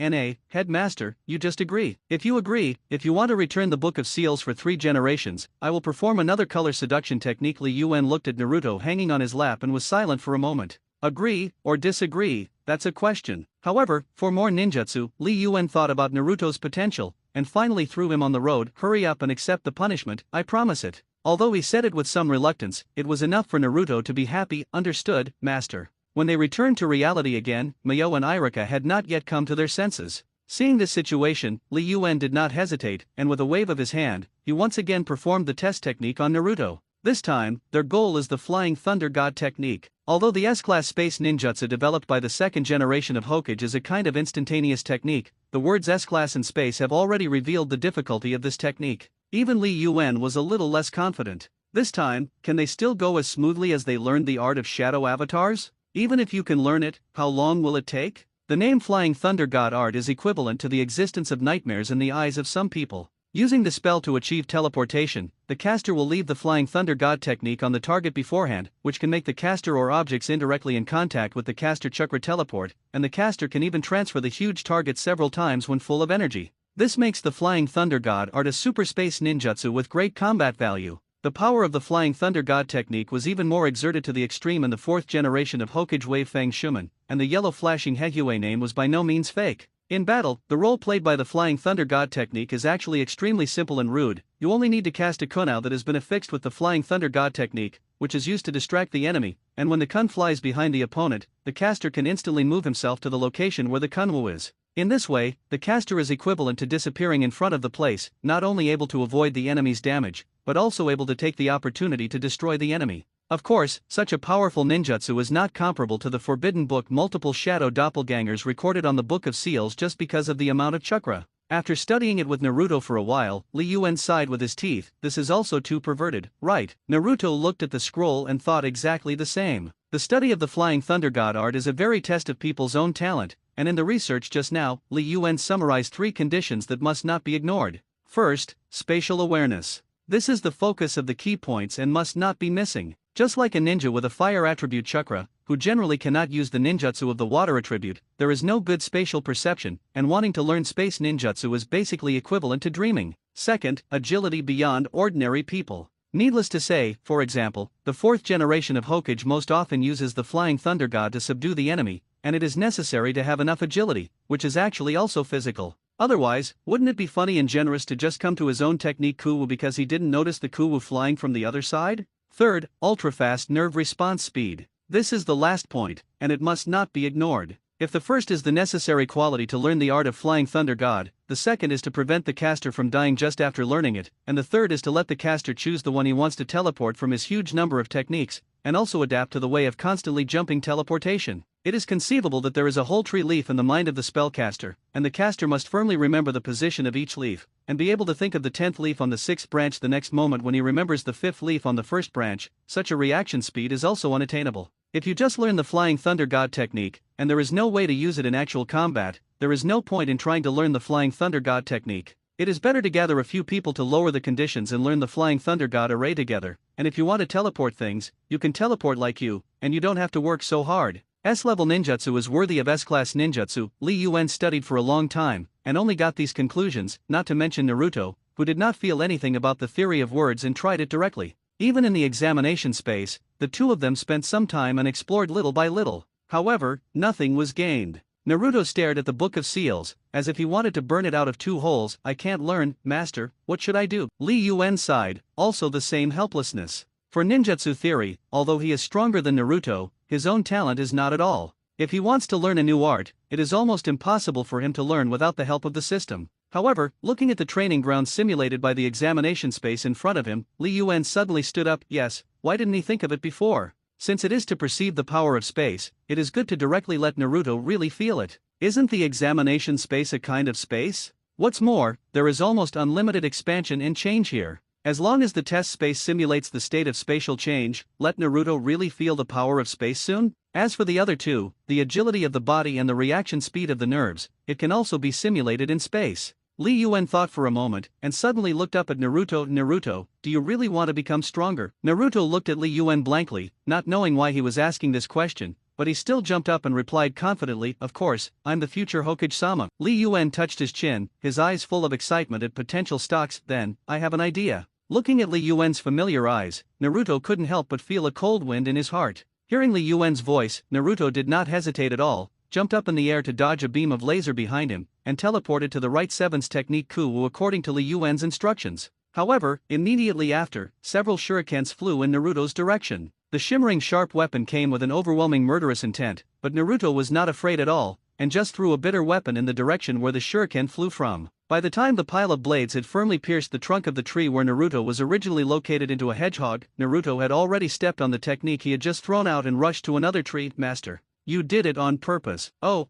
Headmaster, you just agree. If you want to return the Book of Seals for 3 generations, I will perform another color seduction technique. Li Yuan looked at Naruto hanging on his lap and was silent for a moment. Agree or disagree, that's a question. However, for more ninjutsu, Li Yuan thought about Naruto's potential, and finally threw him on the road. Hurry up and accept the punishment, I promise it. Although he said it with some reluctance, it was enough for Naruto to be happy. Understood, master. When they returned to reality again, Mayo and Irika had not yet come to their senses. Seeing this situation, Li Yuan did not hesitate, and with a wave of his hand, he once again performed the test technique on Naruto. This time, their goal is the Flying Thunder God technique. Although the S-class space ninjutsu developed by the 2nd generation of Hokage is a kind of instantaneous technique, the words S-class and space have already revealed the difficulty of this technique. Even Li Yuan was a little less confident. This time, can they still go as smoothly as they learned the art of shadow avatars? Even if you can learn it, how long will it take? The name Flying Thunder God art is equivalent to the existence of nightmares in the eyes of some people. Using the spell to achieve teleportation, the caster will leave the Flying Thunder God technique on the target beforehand, which can make the caster or objects indirectly in contact with the caster chakra teleport, and the caster can even transfer the huge target several times when full of energy. This makes the Flying Thunder God art a super space ninjutsu with great combat value. The power of the Flying Thunder God technique was even more exerted to the extreme in the 4th generation of Hokage Wave Fang Shuman, and the yellow flashing Hehue name was by no means fake. In battle, the role played by the Flying Thunder God technique is actually extremely simple and rude. You only need to cast a kunao that has been affixed with the Flying Thunder God technique, which is used to distract the enemy, and when the kun flies behind the opponent, the caster can instantly move himself to the location where the kunwu is. In this way, the caster is equivalent to disappearing in front of the place, not only able to avoid the enemy's damage, but also able to take the opportunity to destroy the enemy. Of course, such a powerful ninjutsu is not comparable to the Forbidden Book multiple shadow doppelgangers recorded on the Book of Seals just because of the amount of chakra. After studying it with Naruto for a while, Li Yuan sighed with his teeth. This is also too perverted, right? Naruto looked at the scroll and thought exactly the same. The study of the Flying Thunder God art is a very test of people's own talent, and in the research just now, Li Yuan summarized 3 conditions that must not be ignored. First, spatial awareness. This is the focus of the key points and must not be missing. Just like a ninja with a fire attribute chakra, who generally cannot use the ninjutsu of the water attribute, there is no good spatial perception, and wanting to learn space ninjutsu is basically equivalent to dreaming. Second, agility beyond ordinary people. Needless to say, for example, the 4th generation of Hokage most often uses the Flying Thunder God to subdue the enemy, and it is necessary to have enough agility, which is actually also physical. Otherwise, wouldn't it be funny and generous to just come to his own technique kuwu because he didn't notice the kuwu flying from the other side? Third, ultra-fast nerve response speed. This is the last point, and it must not be ignored. If the first is the necessary quality to learn the art of Flying Thunder God, the second is to prevent the caster from dying just after learning it, and the third is to let the caster choose the one he wants to teleport from his huge number of techniques, and also adapt to the way of constantly jumping teleportation. It is conceivable that there is a whole tree leaf in the mind of the spellcaster, and the caster must firmly remember the position of each leaf, and be able to think of the 10th leaf on the 6th branch the next moment when he remembers the 5th leaf on the 1st branch. Such a reaction speed is also unattainable. If you just learn the Flying Thunder God technique, and there is no way to use it in actual combat, there is no point in trying to learn the Flying Thunder God technique. It is better to gather a few people to lower the conditions and learn the Flying Thunder God array together, and if you want to teleport things, you can teleport like you, and you don't have to work so hard. S-level ninjutsu is worthy of S-class ninjutsu. Li Yuan studied for a long time, and only got these conclusions, not to mention Naruto, who did not feel anything about the theory of words and tried it directly. Even in the examination space, the two of them spent some time and explored little by little. However, nothing was gained. Naruto stared at the Book of Seals, as if he wanted to burn it out of two holes. I can't learn, master, what should I do? Li Yuan sighed, also the same helplessness. For ninjutsu theory, although he is stronger than Naruto, his own talent is not at all. If he wants to learn a new art, it is almost impossible for him to learn without the help of the system. However, looking at the training ground simulated by the examination space in front of him, Li Yuan suddenly stood up. Yes, why didn't he think of it before? Since it is to perceive the power of space, it is good to directly let Naruto really feel it. Isn't the examination space a kind of space? What's more, there is almost unlimited expansion and change here. As long as the test space simulates the state of spatial change, let Naruto really feel the power of space soon? As for the other two, the agility of the body and the reaction speed of the nerves, it can also be simulated in space. Li Yuan thought for a moment, and suddenly looked up at Naruto. Naruto, do you really want to become stronger? Naruto looked at Li Yuan blankly, not knowing why he was asking this question, but he still jumped up and replied confidently, of course, I'm the future Hokage-sama. Li Yuan touched his chin, his eyes full of excitement at potential stocks. Then, I have an idea. Looking at Li Yuan's familiar eyes, Naruto couldn't help but feel a cold wind in his heart. Hearing Li Yuan's voice, Naruto did not hesitate at all, jumped up in the air to dodge a beam of laser behind him, and teleported to the right Seven's technique Kuwu according to Li Yuan's instructions. However, immediately after, several shurikens flew in Naruto's direction. The shimmering sharp weapon came with an overwhelming murderous intent, but Naruto was not afraid at all, and just threw a bitter weapon in the direction where the shuriken flew from. By the time the pile of blades had firmly pierced the trunk of the tree where Naruto was originally located into a hedgehog, Naruto had already stepped on the technique he had just thrown out and rushed to another tree. Master, you did it on purpose. Oh,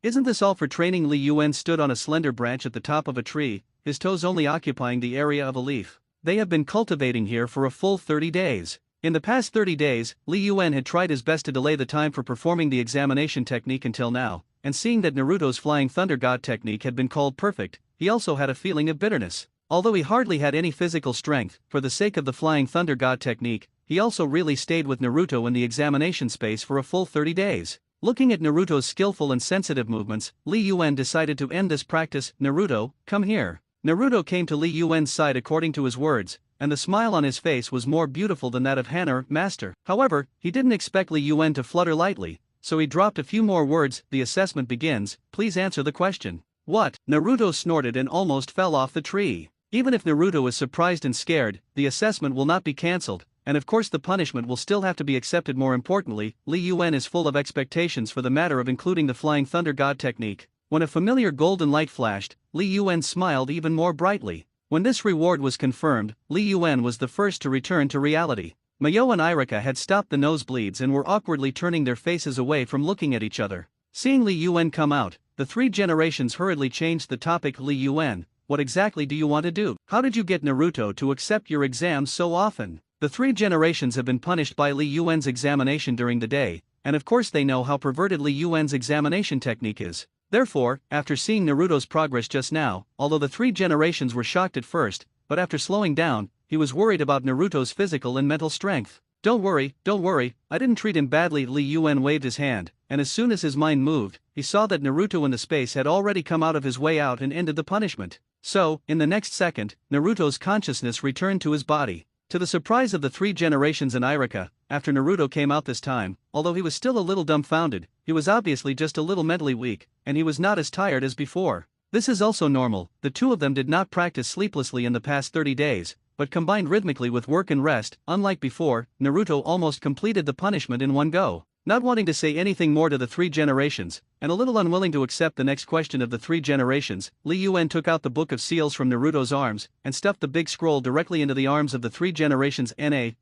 isn't this all for training? Li Yuan stood on a slender branch at the top of a tree, his toes only occupying the area of a leaf. They have been cultivating here for a full 30 days. In the past 30 days, Li Yuan had tried his best to delay the time for performing the examination technique until now, and seeing that Naruto's Flying Thunder God technique had been called perfect, he also had a feeling of bitterness. Although he hardly had any physical strength, for the sake of the Flying Thunder God technique, he also really stayed with Naruto in the examination space for a full 30 days. Looking at Naruto's skillful and sensitive movements, Li Yuan decided to end this practice. Naruto, come here. Naruto came to Li Yuan's side according to his words, and the smile on his face was more beautiful than that of Hanner, master. However, he didn't expect Li Yuan to flutter lightly, so he dropped a few more words. The assessment begins, please answer the question. What? Naruto snorted and almost fell off the tree. Even if Naruto is surprised and scared, the assessment will not be cancelled, and of course the punishment will still have to be accepted. More importantly, Li Yuan is full of expectations for the matter of including the Flying Thunder God technique. When a familiar golden light flashed, Li Yuan smiled even more brightly. When this reward was confirmed, Li Yuan was the first to return to reality. Mayo and Irika had stopped the nosebleeds and were awkwardly turning their faces away from looking at each other. Seeing Li Yuan come out, the three generations hurriedly changed the topic. Li Yuan, what exactly do you want to do? How did you get Naruto to accept your exams so often? The three generations have been punished by Li Yuan's examination during the day, and of course they know how perverted Li Yuan's examination technique is. Therefore, after seeing Naruto's progress just now, although the three generations were shocked at first, but after slowing down, he was worried about Naruto's physical and mental strength. Don't worry, I didn't treat him badly. Li Yuan waved his hand, and as soon as his mind moved, he saw that Naruto in the space had already come out of his way out and ended the punishment. So, in the next second, Naruto's consciousness returned to his body. To the surprise of the three generations and Irika, after Naruto came out this time, although he was still a little dumbfounded, he was obviously just a little mentally weak, and he was not as tired as before. This is also normal. The two of them did not practice sleeplessly in the past 30 days, but combined rhythmically with work and rest. Unlike before, Naruto almost completed the punishment in one go. Not wanting to say anything more to the three generations, and a little unwilling to accept the next question of the three generations, Li Yuan took out the Book of Seals from Naruto's arms, and stuffed the big scroll directly into the arms of the three generations.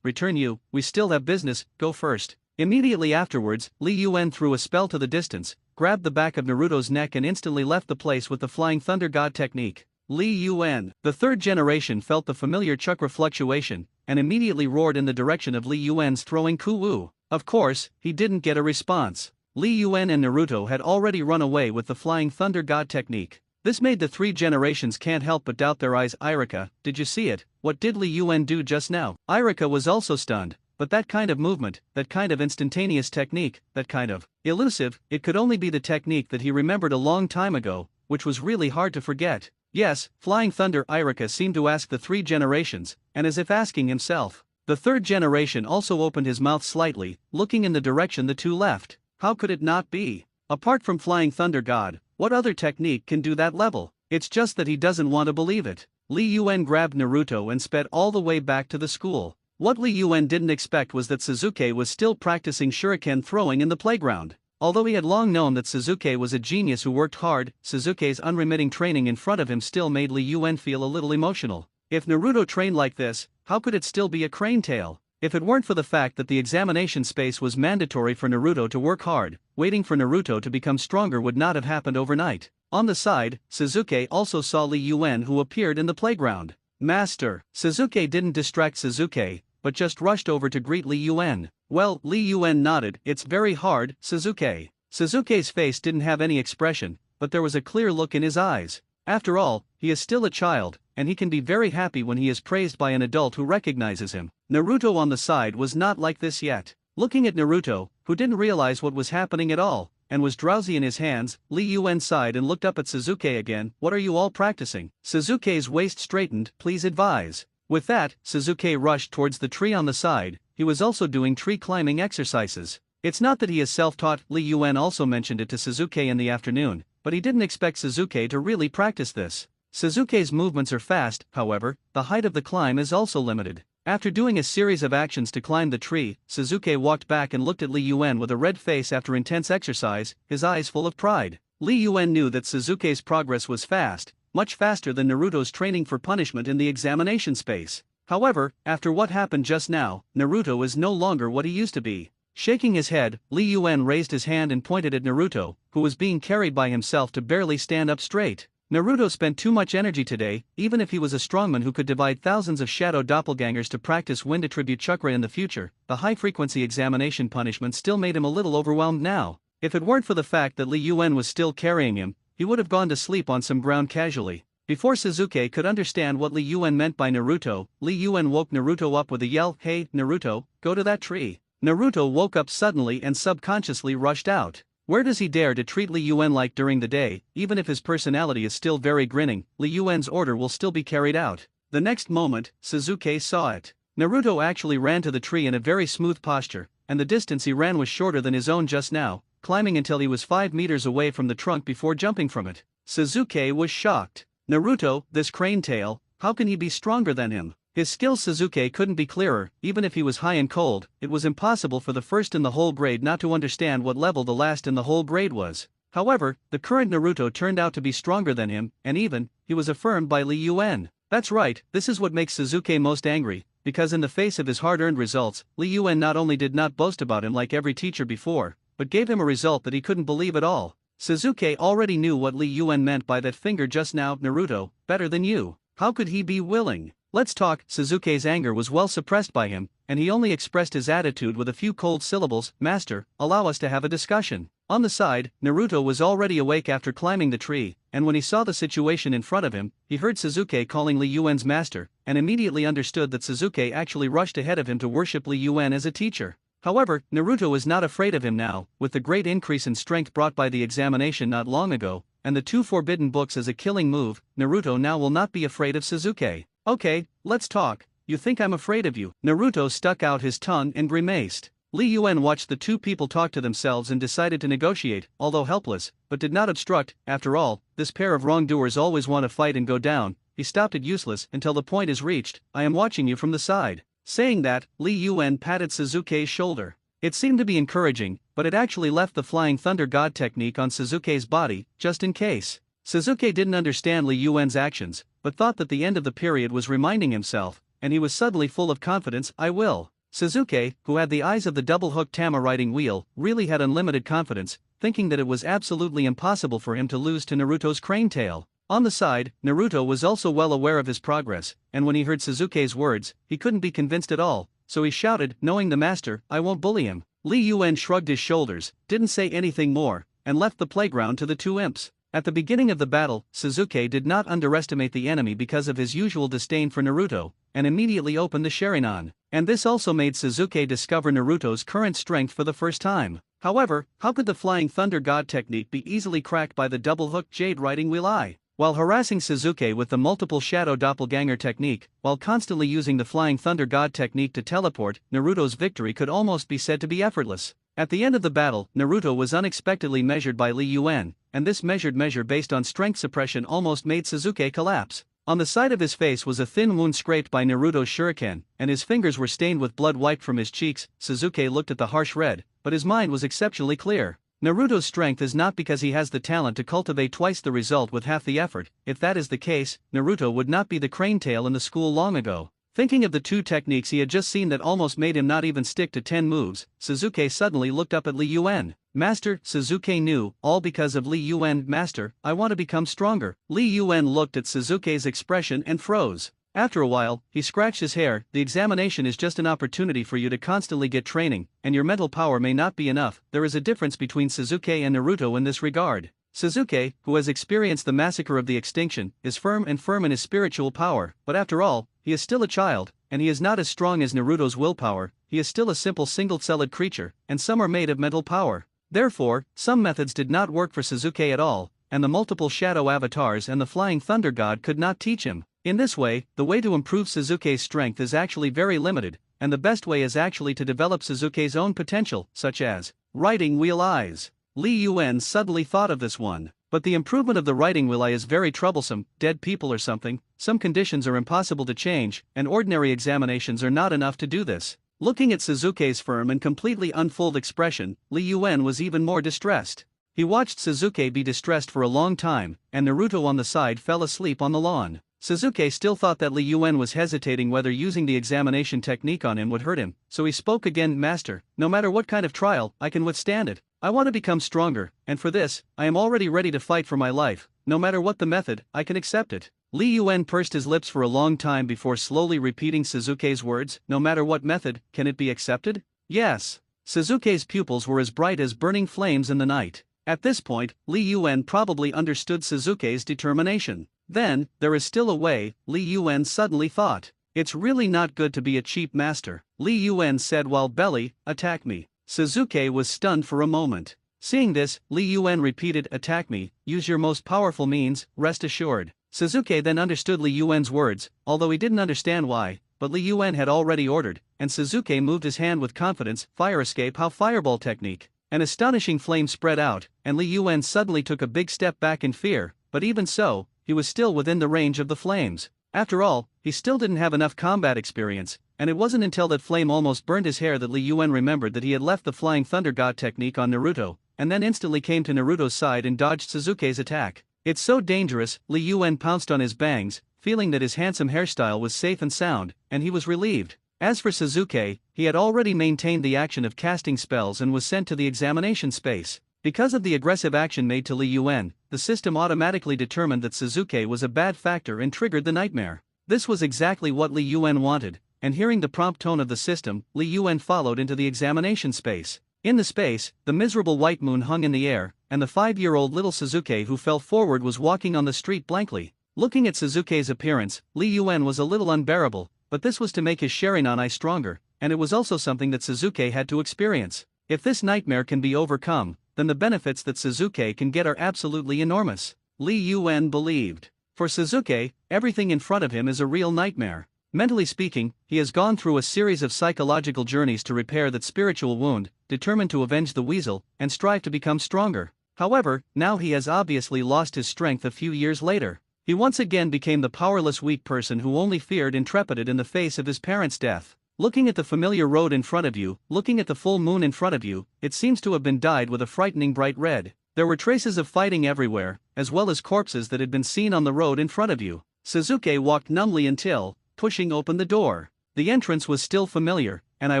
Return you, we still have business, go first. Immediately afterwards, Li Yuan threw a spell to the distance, grabbed the back of Naruto's neck and instantly left the place with the Flying Thunder God technique. Li Yuan. The third generation felt the familiar chakra fluctuation, and immediately roared in the direction of Li Yuan's throwing Kuwu. Of course, he didn't get a response. Li Yuan and Naruto had already run away with the Flying Thunder God technique. This made the three generations can't help but doubt their eyes. Irika, did you see it? What did Li Yuan do just now? Irika was also stunned, but that kind of movement, that kind of instantaneous technique, that kind of elusive, it could only be the technique that he remembered a long time ago, which was really hard to forget. Yes, Flying Thunder Irika seemed to ask the 3 generations, and as if asking himself. The 3rd generation also opened his mouth slightly, looking in the direction the 2 left. How could it not be? Apart from Flying Thunder God, what other technique can do that level? It's just that he doesn't want to believe it. Li Yuan grabbed Naruto and sped all the way back to the school. What Li Yuan didn't expect was that Suzuki was still practicing shuriken throwing in the playground. Although he had long known that Suzuki was a genius who worked hard, Suzuki's unremitting training in front of him still made Li Yuan feel a little emotional. If Naruto trained like this, how could it still be a crane tail? If it weren't for the fact that the examination space was mandatory for Naruto to work hard, waiting for Naruto to become stronger would not have happened overnight. On the side, Suzuki also saw Li Yuan who appeared in the playground. Master! Suzuki didn't distract Suzuki, but just rushed over to greet Li Yuan. Well, Li Yuan nodded. It's very hard, Suzuki. Suzuki's face didn't have any expression, but there was a clear look in his eyes. After all, he is still a child, and he can be very happy when he is praised by an adult who recognizes him. Naruto on the side was not like this yet. Looking at Naruto, who didn't realize what was happening at all, and was drowsy in his hands, Li Yuan sighed and looked up at Suzuki again. What are you all practicing? Suzuki's waist straightened. Please advise. With that, Suzuki rushed towards the tree on the side. He was also doing tree climbing exercises. It's not that he is self-taught. Li Yuan also mentioned it to Suzuki in the afternoon, but he didn't expect Suzuki to really practice this. Suzuki's movements are fast, however, the height of the climb is also limited. After doing a series of actions to climb the tree, Suzuki walked back and looked at Li Yuan with a red face after intense exercise, his eyes full of pride. Li Yuan knew that Suzuki's progress was fast, much faster than Naruto's training for punishment in the examination space. However, after what happened just now, Naruto is no longer what he used to be. Shaking his head, Li Yuan raised his hand and pointed at Naruto, who was being carried by himself to barely stand up straight. Naruto spent too much energy today. Even if he was a strongman who could divide thousands of shadow doppelgangers to practice wind attribute chakra in the future, the high-frequency examination punishment still made him a little overwhelmed now. If it weren't for the fact that Li Yuan was still carrying him, he would have gone to sleep on some ground casually. Before Suzuki could understand what Li Yuan meant by Naruto, Li Yuan woke Naruto up with a yell. Hey, Naruto, go to that tree. Naruto woke up suddenly and subconsciously rushed out. Where does he dare to treat Li Yuan like during the day? Even if his personality is still very grinning, Li Yuan's order will still be carried out. The next moment, Suzuki saw it. Naruto actually ran to the tree in a very smooth posture, and the distance he ran was shorter than his own just now, climbing until he was 5 meters away from the trunk before jumping from it. Suzuki was shocked. Naruto, this crane tail, how can he be stronger than him? His skills Suzuki couldn't be clearer. Even if he was high and cold, it was impossible for the first in the whole grade not to understand what level the last in the whole grade was. However, the current Naruto turned out to be stronger than him, and even, he was affirmed by Li Yuan. That's right, this is what makes Suzuki most angry, because in the face of his hard-earned results, Li Yuan not only did not boast about him like every teacher before, but gave him a result that he couldn't believe at all. Suzuki already knew what Li Yuan meant by that finger just now. Naruto, better than you. How could he be willing? Let's talk. Suzuki's anger was well suppressed by him, and he only expressed his attitude with a few cold syllables. Master, allow us to have a discussion. On the side, Naruto was already awake after climbing the tree, and when he saw the situation in front of him, he heard Suzuki calling Li Yuan's master, and immediately understood that Suzuki actually rushed ahead of him to worship Li Yuan as a teacher. However, Naruto was not afraid of him now, with the great increase in strength brought by the examination not long ago, and the 2 forbidden books as a killing move. Naruto now will not be afraid of Suzuki. Okay, let's talk. You think I'm afraid of you? Naruto stuck out his tongue and grimaced. Li Yuan watched the 2 people talk to themselves and decided to negotiate, although helpless, but did not obstruct. After all, this pair of wrongdoers always want to fight and go down. He stopped it useless until the point is reached. I am watching you from the side. Saying that, Li Yuan patted Suzuki's shoulder. It seemed to be encouraging, but it actually left the Flying Thunder God technique on Suzuki's body, just in case. Suzuki didn't understand Li Yuan's actions, but thought that the end of the period was reminding himself, and he was suddenly full of confidence. I will. Suzuki, who had the eyes of the double-hooked Tama riding wheel, really had unlimited confidence, thinking that it was absolutely impossible for him to lose to Naruto's crane tail. On the side, Naruto was also well aware of his progress, and when he heard Suzuki's words, he couldn't be convinced at all, so he shouted, knowing the master, I won't bully him. Li Yuan shrugged his shoulders, didn't say anything more, and left the playground to the 2 imps. At the beginning of the battle, Suzuki did not underestimate the enemy because of his usual disdain for Naruto, and immediately opened the Sharingan, and this also made Suzuki discover Naruto's current strength for the first time. However, how could the Flying Thunder God technique be easily cracked by the double-hooked Jade Riding Wheel Eye? While harassing Sasuke with the multiple shadow doppelganger technique, while constantly using the flying thunder god technique to teleport, Naruto's victory could almost be said to be effortless. At the end of the battle, Naruto was unexpectedly measured by Li Yuan, and this measure based on strength suppression almost made Sasuke collapse. On the side of his face was a thin wound scraped by Naruto's shuriken, and his fingers were stained with blood wiped from his cheeks. Sasuke looked at the harsh red, but his mind was exceptionally clear. Naruto's strength is not because he has the talent to cultivate twice the result with half the effort. If that is the case, Naruto would not be the crane tail in the school long ago. Thinking of the two techniques he had just seen that almost made him not even stick to 10 moves, Sasuke suddenly looked up at Li Yuan. Master, Sasuke knew, all because of Li Yuan. Master, I want to become stronger. Li Yuan looked at Sasuke's expression and froze. After a while, he scratched his hair. The examination is just an opportunity for you to constantly get training, and your mental power may not be enough. There is a difference between Sasuke and Naruto in this regard. Sasuke, who has experienced the massacre of the extinction, is firm in his spiritual power, but after all, he is still a child, and he is not as strong as Naruto's willpower. He is still a simple single-celled creature, and some are made of mental power. Therefore, some methods did not work for Sasuke at all, and the multiple shadow avatars and the flying thunder god could not teach him. In this way, the way to improve Sasuke's strength is actually very limited, and the best way is actually to develop Sasuke's own potential, such as riding wheel eyes. Li Yuan suddenly thought of this one. But the improvement of the riding wheel eye is very troublesome. Dead people or something, some conditions are impossible to change, and ordinary examinations are not enough to do this. Looking at Sasuke's firm and completely unfolded expression, Li Yuan was even more distressed. He watched Sasuke be distressed for a long time, and Naruto on the side fell asleep on the lawn. Sasuke still thought that Li Yuan was hesitating whether using the examination technique on him would hurt him, so he spoke again. Master, no matter what kind of trial, I can withstand it. I want to become stronger, and for this, I am already ready to fight for my life. No matter what the method, I can accept it. Li Yuan pursed his lips for a long time before slowly repeating Sasuke's words. No matter what method, can it be accepted? Yes. Sasuke's pupils were as bright as burning flames in the night. At this point, Li Yuan probably understood Sasuke's determination. Then, there is still a way, Li Yuan suddenly thought. It's really not good to be a cheap master, Li Yuan said while belly, attack me. Sasuke was stunned for a moment. Seeing this, Li Yuan repeated, attack me, use your most powerful means, rest assured. Sasuke then understood Li Yuan's words, although he didn't understand why, but Li Yuan had already ordered, and Sasuke moved his hand with confidence. Fire escape, how fireball technique. An astonishing flame spread out, and Li Yuan suddenly took a big step back in fear, but even so, he was still within the range of the flames. After all, he still didn't have enough combat experience, and it wasn't until that flame almost burned his hair that Li Yuan remembered that he had left the flying thunder god technique on Naruto, and then instantly came to Naruto's side and dodged Sasuke's attack. It's so dangerous. Li Yuan pounced on his bangs, feeling that his handsome hairstyle was safe and sound, and he was relieved. As for Sasuke, he had already maintained the action of casting spells and was sent to the examination space. Because of the aggressive action made to Li Yuan, the system automatically determined that Sasuke was a bad factor and triggered the nightmare. This was exactly what Li Yuan wanted, and hearing the prompt tone of the system, Li Yuan followed into the examination space. In the space, the miserable white moon hung in the air, and the 5-year-old little Sasuke who fell forward was walking on the street blankly. Looking at Sasuke's appearance, Li Yuan was a little unbearable, but this was to make his Sharingan eye stronger, and it was also something that Sasuke had to experience. If this nightmare can be overcome, then the benefits that Sasuke can get are absolutely enormous. Li Yuan believed. For Sasuke, everything in front of him is a real nightmare. Mentally speaking, he has gone through a series of psychological journeys to repair that spiritual wound, determined to avenge the weasel, and strive to become stronger. However, now he has obviously lost his strength a few years later. He once again became the powerless weak person who only feared and trepided in the face of his parents' death. Looking at the familiar road in front of you, looking at the full moon in front of you, it seems to have been dyed with a frightening bright red. There were traces of fighting everywhere, as well as corpses that had been seen on the road in front of you. Sasuke walked numbly until, pushing open the door. The entrance was still familiar, and I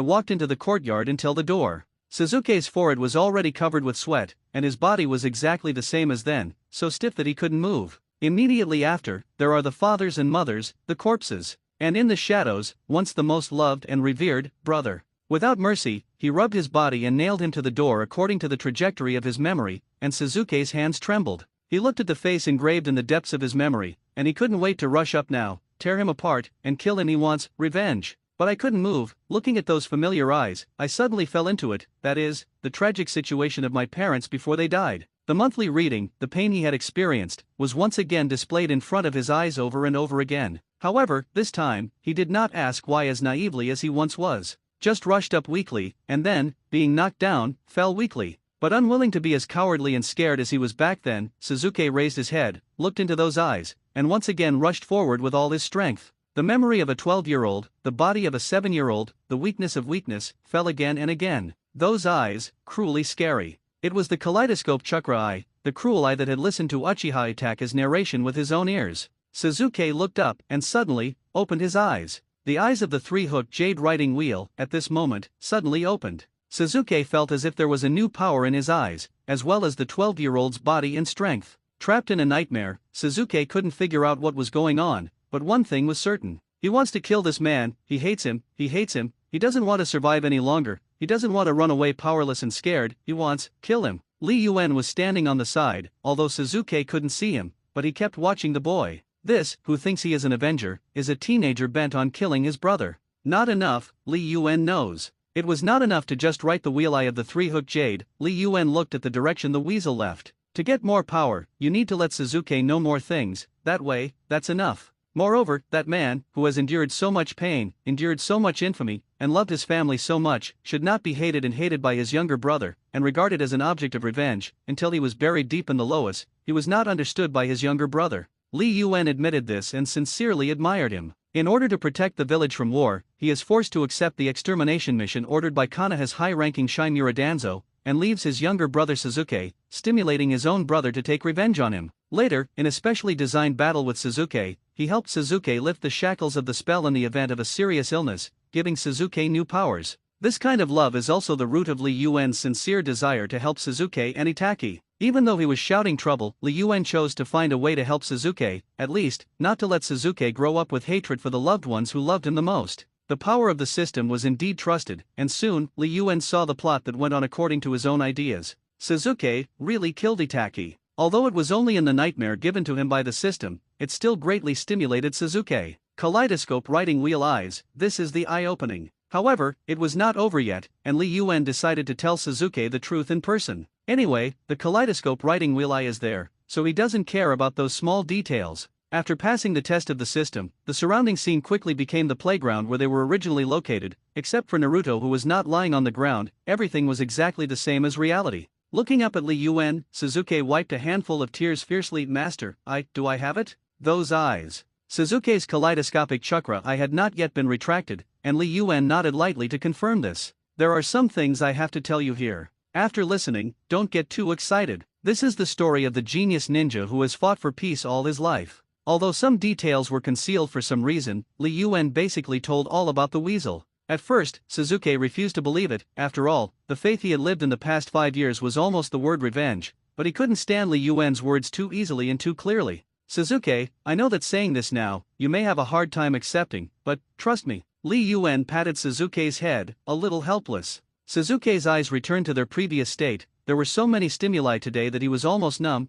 walked into the courtyard until the door. Sasuke's forehead was already covered with sweat, and his body was exactly the same as then, so stiff that he couldn't move. Immediately after, there are the fathers and mothers, the corpses. And in the shadows, once the most loved and revered brother. Without mercy, he rubbed his body and nailed him to the door according to the trajectory of his memory, and Sasuke's hands trembled. He looked at the face engraved in the depths of his memory, and he couldn't wait to rush up now, tear him apart, and kill him. He wants revenge. But I couldn't move. Looking at those familiar eyes, I suddenly fell into it, that is, the tragic situation of my parents before they died. The monthly reading, the pain he had experienced, was once again displayed in front of his eyes over and over again. However, this time, he did not ask why as naively as he once was. Just rushed up weakly, and then, being knocked down, fell weakly. But unwilling to be as cowardly and scared as he was back then, Suzuki raised his head, looked into those eyes, and once again rushed forward with all his strength. The memory of a 12-year-old, the body of a 7-year-old, the weakness of weakness, fell again and again. Those eyes, cruelly scary. It was the kaleidoscope chakra eye, the cruel eye that had listened to Uchiha Itaka's narration with his own ears. Suzuki looked up and suddenly opened his eyes. The eyes of the three-hooked jade writing wheel, at this moment, suddenly opened. Suzuki felt as if there was a new power in his eyes, as well as the 12-year-old's body and strength. Trapped in a nightmare, Suzuki couldn't figure out what was going on, but one thing was certain. He wants to kill this man, he hates him, he doesn't want to survive any longer, he doesn't want to run away powerless and scared, he wants, kill him. Li Yuan was standing on the side, although Suzuki couldn't see him, but he kept watching the boy. This, who thinks he is an avenger, is a teenager bent on killing his brother. Not enough, Li Yuan knows. It was not enough to just write the wheel eye of the three-hooked jade. Li Yuan looked at the direction the weasel left. To get more power, you need to let Suzuki know more things, that way, that's enough. Moreover, that man, who has endured so much pain, endured so much infamy, and loved his family so much, should not be hated by his younger brother, and regarded as an object of revenge. Until he was buried deep in the loess, he was not understood by his younger brother. Li Yuan admitted this and sincerely admired him. In order to protect the village from war, he is forced to accept the extermination mission ordered by Konoha's high-ranking Shimura Danzo, and leaves his younger brother Suzuki, stimulating his own brother to take revenge on him. Later, in a specially designed battle with Suzuki, he helped Suzuki lift the shackles of the spell in the event of a serious illness, giving Suzuki new powers. This kind of love is also the root of Li Yuan's sincere desire to help Suzuki and Itaki. Even though he was shouting trouble, Li Yuan chose to find a way to help Suzuki, at least, not to let Suzuki grow up with hatred for the loved ones who loved him the most. The power of the system was indeed trusted, and soon, Li Yuan saw the plot that went on according to his own ideas. Suzuki really killed Itaki. Although it was only in the nightmare given to him by the system, it still greatly stimulated Suzuki. Kaleidoscope writing wheel eyes, this is the eye-opening. However, it was not over yet, and Li Yuan decided to tell Suzuki the truth in person. Anyway, the kaleidoscope writing wheel eye is there, so he doesn't care about those small details. After passing the test of the system, the surrounding scene quickly became the playground where they were originally located. Except for Naruto, who was not lying on the ground, everything was exactly the same as reality. Looking up at Li Yuan, Suzuki wiped a handful of tears fiercely. Master, do I have it? Those eyes. Suzuki's kaleidoscopic chakra eye had not yet been retracted, and Li Yuan nodded lightly to confirm this. There are some things I have to tell you here. After listening, don't get too excited. This is the story of the genius ninja who has fought for peace all his life. Although some details were concealed for some reason, Li Yuan basically told all about the weasel. At first, Suzuki refused to believe it. After all, the faith he had lived in the past 5 years was almost the word revenge, but he couldn't stand Li Yuan's words too easily and too clearly. Suzuki, I know that saying this now, you may have a hard time accepting, but, trust me. Li Yuan patted Suzuki's head, a little helpless. Suzuki's eyes returned to their previous state. There were so many stimuli today that he was almost numb.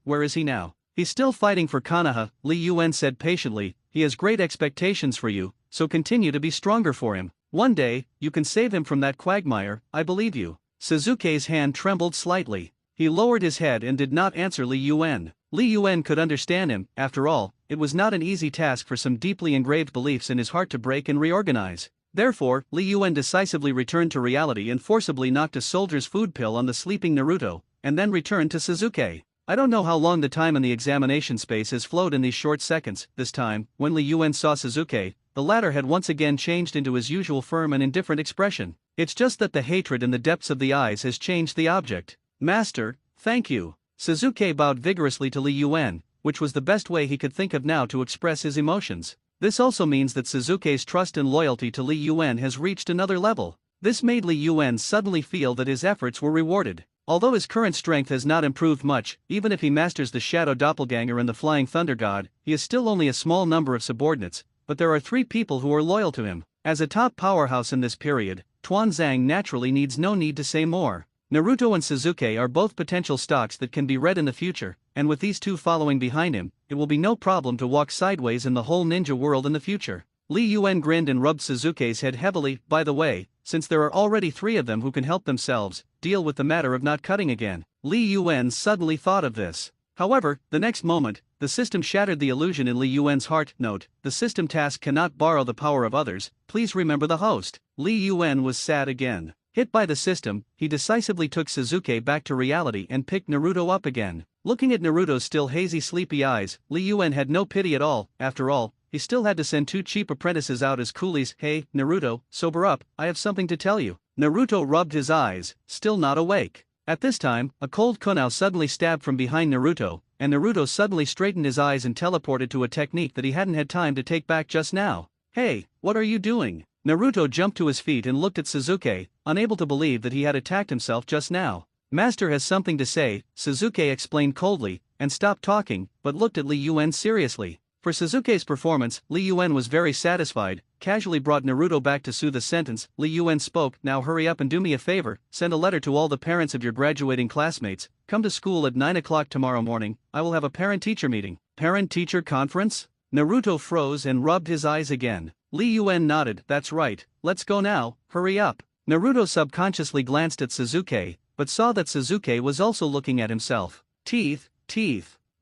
Where is he now? He's still fighting for Konoha, Li Yuan said patiently. He has great expectations for you, so continue to be stronger for him. One day, you can save him from that quagmire, I believe you. Suzuki's hand trembled slightly. He lowered his head and did not answer Li Yuan. Li Yuan could understand him. After all, it was not an easy task for some deeply engraved beliefs in his heart to break and reorganize. Therefore, Li Yuan decisively returned to reality and forcibly knocked a soldier's food pill on the sleeping Naruto, and then returned to Suzuki. I don't know how long the time in the examination space has flowed in these short seconds. This time, when Li Yuan saw Suzuki, the latter had once again changed into his usual firm and indifferent expression. It's just that the hatred in the depths of the eyes has changed the object. Master, thank you. Suzuki bowed vigorously to Li Yuan, which was the best way he could think of now to express his emotions. This also means that Suzuki's trust and loyalty to Li Yuan has reached another level. This made Li Yuan suddenly feel that his efforts were rewarded. Although his current strength has not improved much, even if he masters the Shadow Doppelganger and the Flying Thunder God, he is still only a small number of subordinates, but there are 3 people who are loyal to him. As a top powerhouse in this period, Tuanzang naturally needs no need to say more. Naruto and Suzuki are both potential stocks that can be read in the future, and with these 2 following behind him, it will be no problem to walk sideways in the whole ninja world in the future. Li Yuan grinned and rubbed Suzuki's head heavily. By the way, since there are already 3 of them who can help themselves, deal with the matter of not cutting again. Li Yuan suddenly thought of this. However, the next moment, the system shattered the illusion in Li Yuan's heart. Note, the system task cannot borrow the power of others, please remember the host. Li Yuan was sad again. Hit by the system, he decisively took Suzuki back to reality and picked Naruto up again. Looking at Naruto's still hazy sleepy eyes, Li Yuan had no pity at all. After all, he still had to send 2 cheap apprentices out as coolies. Hey, Naruto, sober up, I have something to tell you. Naruto rubbed his eyes, still not awake. At this time, a cold kunai suddenly stabbed from behind Naruto, and Naruto suddenly straightened his eyes and teleported to a technique that he hadn't had time to take back just now. Hey, what are you doing? Naruto jumped to his feet and looked at Suzuki, unable to believe that he had attacked himself just now. Master has something to say, Suzuki explained coldly, and stopped talking, but looked at Li Yuan seriously. For Suzuki's performance, Li Yuan was very satisfied, casually brought Naruto back to soothe the sentence. Li Yuan spoke, now hurry up and do me a favor, send a letter to all the parents of your graduating classmates, come to school at 9 o'clock tomorrow morning, I will have a parent-teacher meeting. Parent-teacher conference? Naruto froze and rubbed his eyes again. Li Yuan nodded, that's right, let's go now, hurry up. Naruto subconsciously glanced at Suzuki, but saw that Suzuki was also looking at himself. Teeth.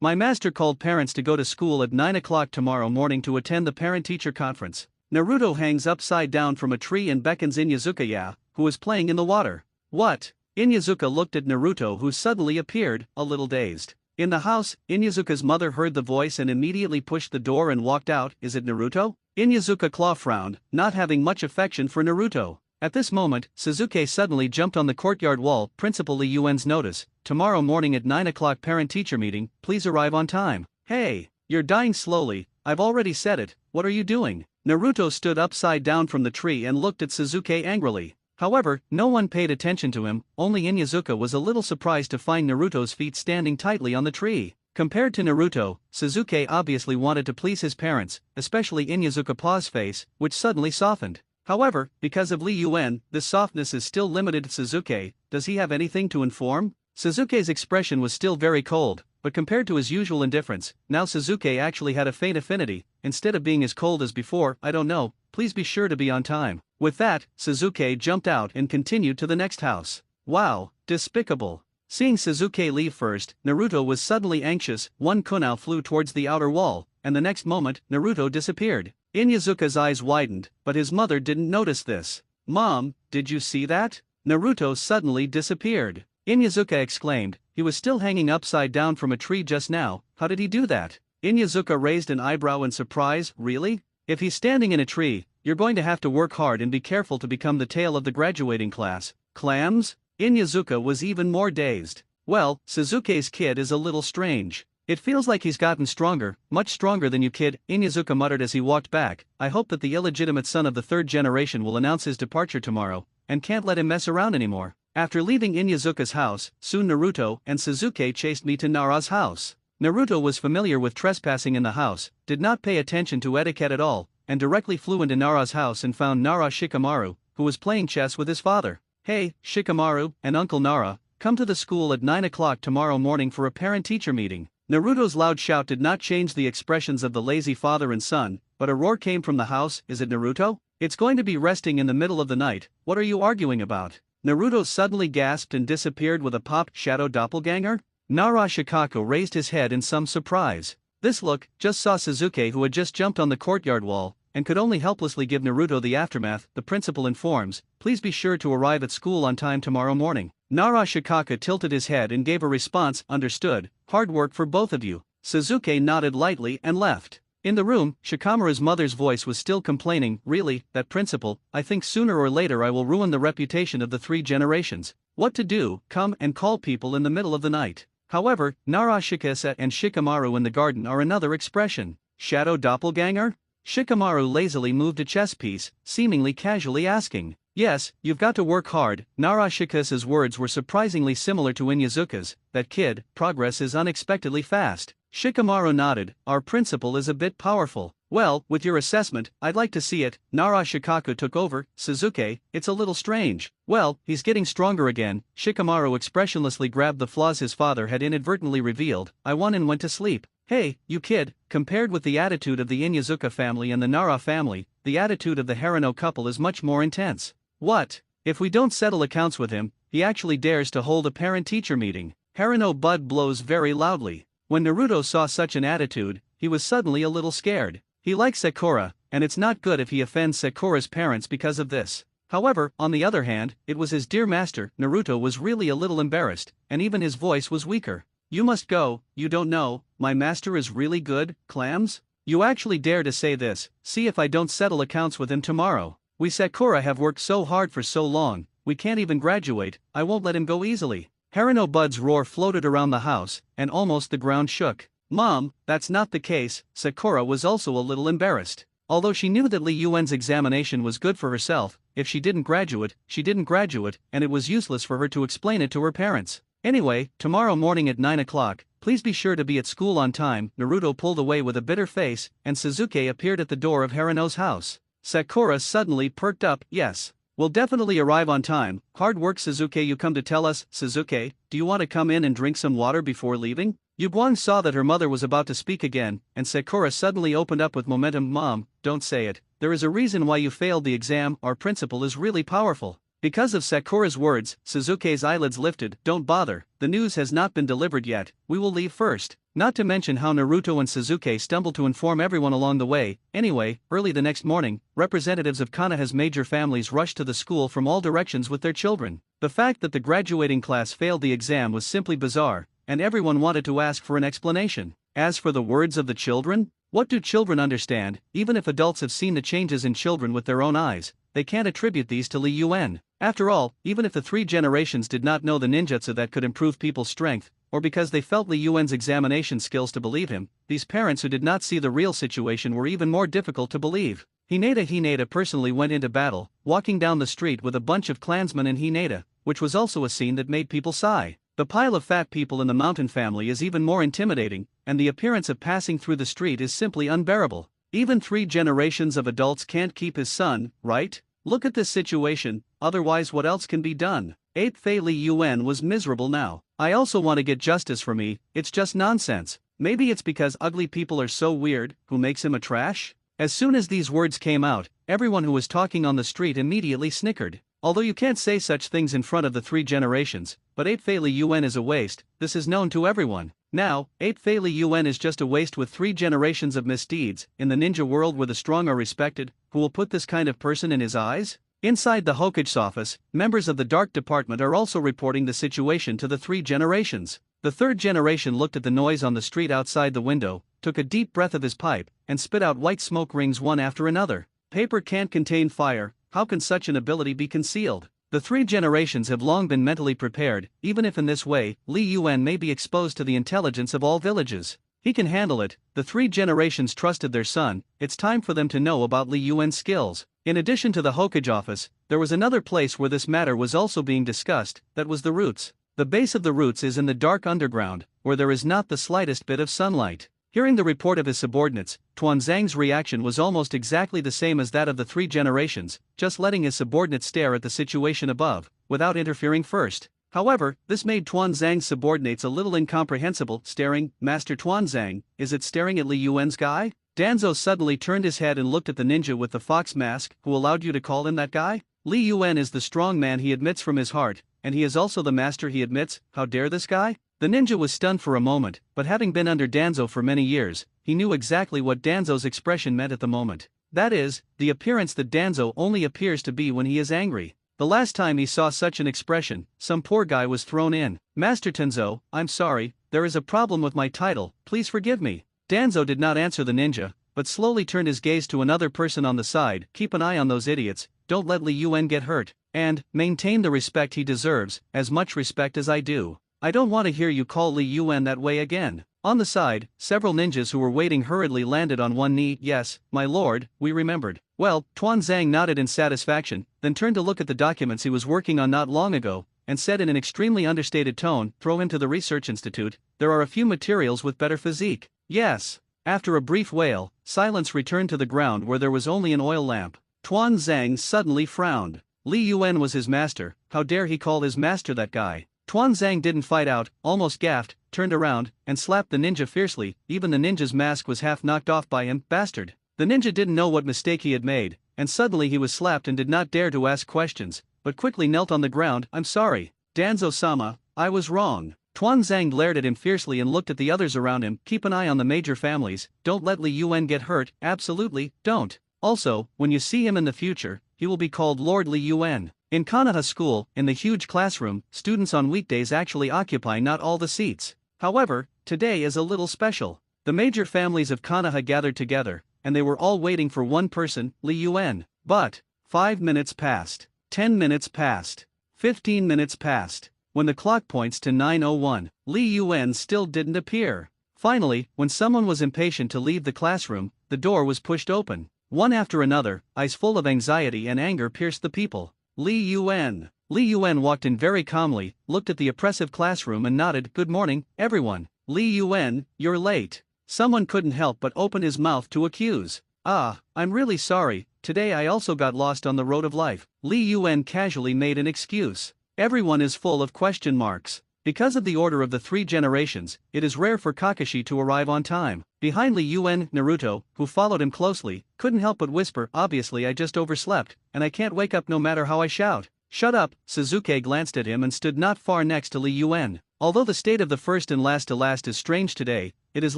My master called parents to go to school at 9 o'clock tomorrow morning to attend the parent-teacher conference. Naruto hangs upside down from a tree and beckons Inyazuka, who is playing in the water. What? Inyazuka looked at Naruto, who suddenly appeared, a little dazed. In the house, Inyazuka's mother heard the voice and immediately pushed the door and walked out. Is it Naruto? Inyazuka claw frowned, not having much affection for Naruto. At this moment, Suzuki suddenly jumped on the courtyard wall. Principal Li Yuan's notice, tomorrow morning at 9 o'clock parent-teacher meeting, please arrive on time. Hey, you're dying slowly, I've already said it, what are you doing? Naruto stood upside down from the tree and looked at Suzuki angrily. However, no one paid attention to him, only Inyazuka was a little surprised to find Naruto's feet standing tightly on the tree. Compared to Naruto, Suzuki obviously wanted to please his parents, especially Inyazuka Pa's face, which suddenly softened. However, because of Li Yuan, this softness is still limited to Suzuki. Does he have anything to inform? Suzuki's expression was still very cold, but compared to his usual indifference, now Suzuki actually had a faint affinity. Instead of being as cold as before, I don't know, please be sure to be on time. With that, Suzuki jumped out and continued to the next house. Wow, despicable. Seeing Suzuki leave first, Naruto was suddenly anxious. One kunai flew towards the outer wall, and the next moment, Naruto disappeared. Inyazuka's eyes widened, but his mother didn't notice this. Mom, did you see that? Naruto suddenly disappeared. Inyazuka exclaimed, he was still hanging upside down from a tree just now, how did he do that? Inyazuka raised an eyebrow in surprise, really? If he's standing in a tree, you're going to have to work hard and be careful to become the tail of the graduating class. Clams? Inyazuka was even more dazed. Well, Suzuki's kid is a little strange. It feels like he's gotten stronger, much stronger than you kid, Inyazuka muttered as he walked back. I hope that the illegitimate son of the 3rd generation will announce his departure tomorrow, and can't let him mess around anymore. After leaving Inyazuka's house, soon Naruto and Suzuki chased me to Nara's house. Naruto was familiar with trespassing in the house, did not pay attention to etiquette at all, and directly flew into Nara's house and found Nara Shikamaru, who was playing chess with his father. Hey, Shikamaru and Uncle Nara, come to the school at 9 o'clock tomorrow morning for a parent-teacher meeting. Naruto's loud shout did not change the expressions of the lazy father and son, but a roar came from the house. Is it Naruto? It's going to be resting in the middle of the night, what are you arguing about? Naruto suddenly gasped and disappeared with a popped shadow doppelganger? Nara Shikaku raised his head in some surprise. This look just saw Suzuki, who had just jumped on the courtyard wall, and could only helplessly give Naruto the aftermath. The principal informs, please be sure to arrive at school on time tomorrow morning. Nara Shikaku tilted his head and gave a response, understood, hard work for both of you. Suzuki nodded lightly and left. In the room, Shikamaru's mother's voice was still complaining, really, that principal, I think sooner or later I will ruin the reputation of the 3 generations. What to do, come and call people in the middle of the night. However, Nara Shikasa and Shikamaru in the garden are another expression. Shadow doppelganger? Shikamaru lazily moved a chess piece, seemingly casually asking. Yes, you've got to work hard. Nara Shikasa's words were surprisingly similar to Inyazuka's. That kid, progress is unexpectedly fast. Shikamaru nodded, our principal is a bit powerful. Well, with your assessment, I'd like to see it. Nara Shikaku took over. Suzuki, it's a little strange. Well, he's getting stronger again. Shikamaru expressionlessly grabbed the flaws his father had inadvertently revealed. I won and went to sleep. Hey, you kid, compared with the attitude of the Inyazuka family and the Nara family, the attitude of the Harano couple is much more intense. What? If we don't settle accounts with him, he actually dares to hold a parent-teacher meeting. Haruno Bud blows very loudly. When Naruto saw such an attitude, he was suddenly a little scared. He likes Sakura, and it's not good if he offends Sakura's parents because of this. However, on the other hand, it was his dear master. Naruto was really a little embarrassed, and even his voice was weaker. You must go, you don't know, my master is really good, clams? You actually dare to say this, see if I don't settle accounts with him tomorrow. We Sakura have worked so hard for so long, we can't even graduate, I won't let him go easily. Haruno Bud's roar floated around the house, and almost the ground shook. Mom, that's not the case. Sakura was also a little embarrassed. Although she knew that Li Yuan's examination was good for herself, if she didn't graduate, and it was useless for her to explain it to her parents. Anyway, tomorrow morning at 9 o'clock, please be sure to be at school on time. Naruto pulled away with a bitter face, and Sasuke appeared at the door of Haruno's house. Sakura suddenly perked up. Yes, we'll definitely arrive on time. Hard work, Sasuke. You come to tell us. Sasuke, do you want to come in and drink some water before leaving? Yuguan saw that her mother was about to speak again, and Sakura suddenly opened up with momentum. Mom, don't say it. There is a reason why you failed the exam. Our principal is really powerful. Because of Sakura's words, Sasuke's eyelids lifted. Don't bother, the news has not been delivered yet, we will leave first. Not to mention how Naruto and Sasuke stumbled to inform everyone along the way. Anyway, early the next morning, representatives of Konoha's major families rushed to the school from all directions with their children. The fact that the graduating class failed the exam was simply bizarre, and everyone wanted to ask for an explanation. As for the words of the children, what do children understand? Even if adults have seen the changes in children with their own eyes, they can't attribute these to Li Yuan. After all, even if the 3 generations did not know the ninjutsu that could improve people's strength, or because they felt Li Yuan's examination skills to believe him, these parents who did not see the real situation were even more difficult to believe. Hinata personally went into battle, walking down the street with a bunch of clansmen in Hinata, which was also a scene that made people sigh. The pile of fat people in the mountain family is even more intimidating, and the appearance of passing through the street is simply unbearable. Even 3 generations of adults can't keep his son, right? Look at this situation, otherwise what else can be done? 8th Fei Li Yuan was miserable now. I also want to get justice for me, it's just nonsense. Maybe it's because ugly people are so weird, who makes him a trash? As soon as these words came out, everyone who was talking on the street immediately snickered. Although you can't say such things in front of the 3 generations, but 8th Fei Li Yuan is a waste, this is known to everyone. Now, 8th Fei Li Yuan is just a waste with 3 generations of misdeeds. In the ninja world where the strong are respected, who will put this kind of person in his eyes? Inside the Hokage's office, members of the Dark Department are also reporting the situation to the 3 generations. The 3rd generation looked at the noise on the street outside the window, took a deep breath of his pipe, and spit out white smoke rings one after another. Paper can't contain fire, how can such an ability be concealed? The 3 generations have long been mentally prepared, even if in this way, Li Yuan may be exposed to the intelligence of all villages. He can handle it. The 3 generations trusted their son, it's time for them to know about Li Yuan's skills. In addition to the Hokage office, there was another place where this matter was also being discussed, that was the roots. The base of the roots is in the dark underground, where there is not the slightest bit of sunlight. Hearing the report of his subordinates, Tuanzang's reaction was almost exactly the same as that of the 3 generations, just letting his subordinates stare at the situation above, without interfering first. However, this made Tuanzang's subordinates a little incomprehensible. Staring, Master Tuanzang, is it staring at Li Yuan's guy? Danzo suddenly turned his head and looked at the ninja with the fox mask. Who allowed you to call him that guy? Li Yuan is the strong man he admits from his heart, and he is also the master he admits. How dare this guy? The ninja was stunned for a moment, but having been under Danzo for many years, he knew exactly what Danzo's expression meant at the moment. That is, the appearance that Danzo only appears to be when he is angry. The last time he saw such an expression, some poor guy was thrown in. Master Tenzo, I'm sorry, there is a problem with my title, please forgive me. Danzo did not answer the ninja, but slowly turned his gaze to another person on the side. Keep an eye on those idiots, don't let Li Yuan get hurt, and maintain the respect he deserves, as much respect as I do. I don't want to hear you call Li Yuan that way again. On the side, several ninjas who were waiting hurriedly landed on one knee. Yes, my lord, we remembered. Well, Tuanzang nodded in satisfaction, then turned to look at the documents he was working on not long ago, and said in an extremely understated tone, throw him to the research institute, there are a few materials with better physique. Yes. After a brief wail, silence returned to the ground where there was only an oil lamp. Tuanzang suddenly frowned. Li Yuan was his master, how dare he call his master that guy? Tuanzang didn't fight out, almost gaffed, turned around, and slapped the ninja fiercely. Even the ninja's mask was half knocked off by him. Bastard. The ninja didn't know what mistake he had made, and suddenly he was slapped and did not dare to ask questions, but quickly knelt on the ground. I'm sorry, Danzo-sama, I was wrong. Tuan glared at him fiercely and looked at the others around him. Keep an eye on the major families, don't let Li Yuan get hurt, absolutely, don't. Also, when you see him in the future, he will be called Lord Li Yuan. In Konoha School, in the huge classroom, students on weekdays actually occupy not all the seats. However, today is a little special. The major families of Konoha gathered together, and they were all waiting for one person, Li Yuan. But 5 minutes passed, 10 minutes passed, 15 minutes passed. When the clock points to 9:01, Li Yuan still didn't appear. Finally, when someone was impatient to leave the classroom, the door was pushed open. One after another, eyes full of anxiety and anger pierced the people. Li Yuan. Li Yuan walked in very calmly, looked at the oppressive classroom and nodded. Good morning, everyone. Li Yuan, you're late. Someone couldn't help but open his mouth to accuse. I'm really sorry, today I also got lost on the road of life. Li Yuan casually made an excuse. Everyone is full of question marks. Because of the order of the 3 generations, it is rare for Kakashi to arrive on time. Behind Li Yuan, Naruto, who followed him closely, couldn't help but whisper, obviously I just overslept, and I can't wake up no matter how I shout. Shut up, Suzuki glanced at him and stood not far next to Li Yuan. Although the state of the first and last to last is strange today, it is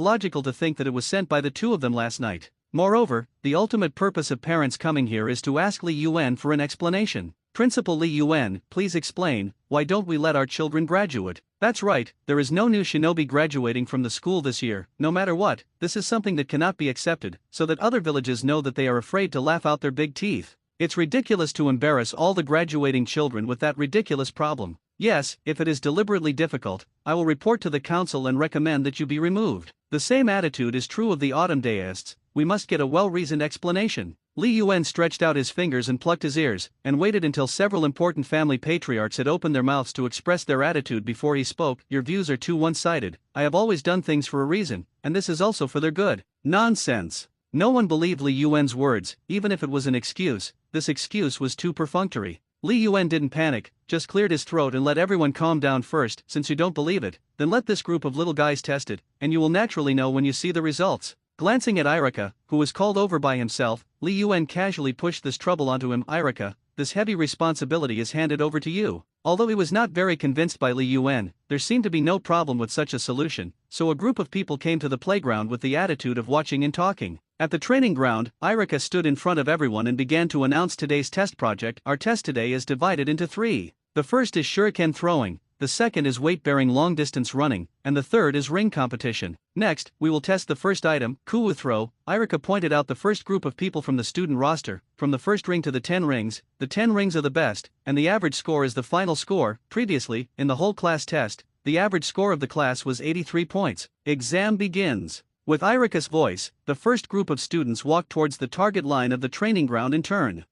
logical to think that it was sent by the 2 of them last night. Moreover, the ultimate purpose of parents coming here is to ask Li Yuan for an explanation. Principal Li Yuan, please explain, why don't we let our children graduate? That's right, there is no new shinobi graduating from the school this year. No matter what, this is something that cannot be accepted, so that other villages know that they are afraid to laugh out their big teeth. It's ridiculous to embarrass all the graduating children with that ridiculous problem. Yes, if it is deliberately difficult, I will report to the council and recommend that you be removed. The same attitude is true of the autumn deists. We must get a well-reasoned explanation. Li Yuan stretched out his fingers and plucked his ears, and waited until several important family patriarchs had opened their mouths to express their attitude before he spoke. Your views are too one-sided. I have always done things for a reason, and this is also for their good. Nonsense. No one believed Li Yuan's words, even if it was an excuse. This excuse was too perfunctory. Li Yuan didn't panic, just cleared his throat and let everyone calm down first. Since you don't believe it, then let this group of little guys test it, and you will naturally know when you see the results. Glancing at Irika, who was called over by himself, Li Yuan casually pushed this trouble onto him. Irika, this heavy responsibility is handed over to you. Although he was not very convinced by Li Yuan, there seemed to be no problem with such a solution, so a group of people came to the playground with the attitude of watching and talking. At the training ground, Irika stood in front of everyone and began to announce today's test project. Our test today is divided into 3. The first is shuriken throwing, the second is weight-bearing long-distance running, and the third is ring competition. Next, we will test the first item, kuwu throw. Irika pointed out the first group of people from the student roster. From the first ring to the 10 rings, the 10 rings are the best, and the average score is the final score. Previously, in the whole class test, the average score of the class was 83 points. Exam begins. With Irika's voice, the first group of students walked towards the target line of the training ground in turn.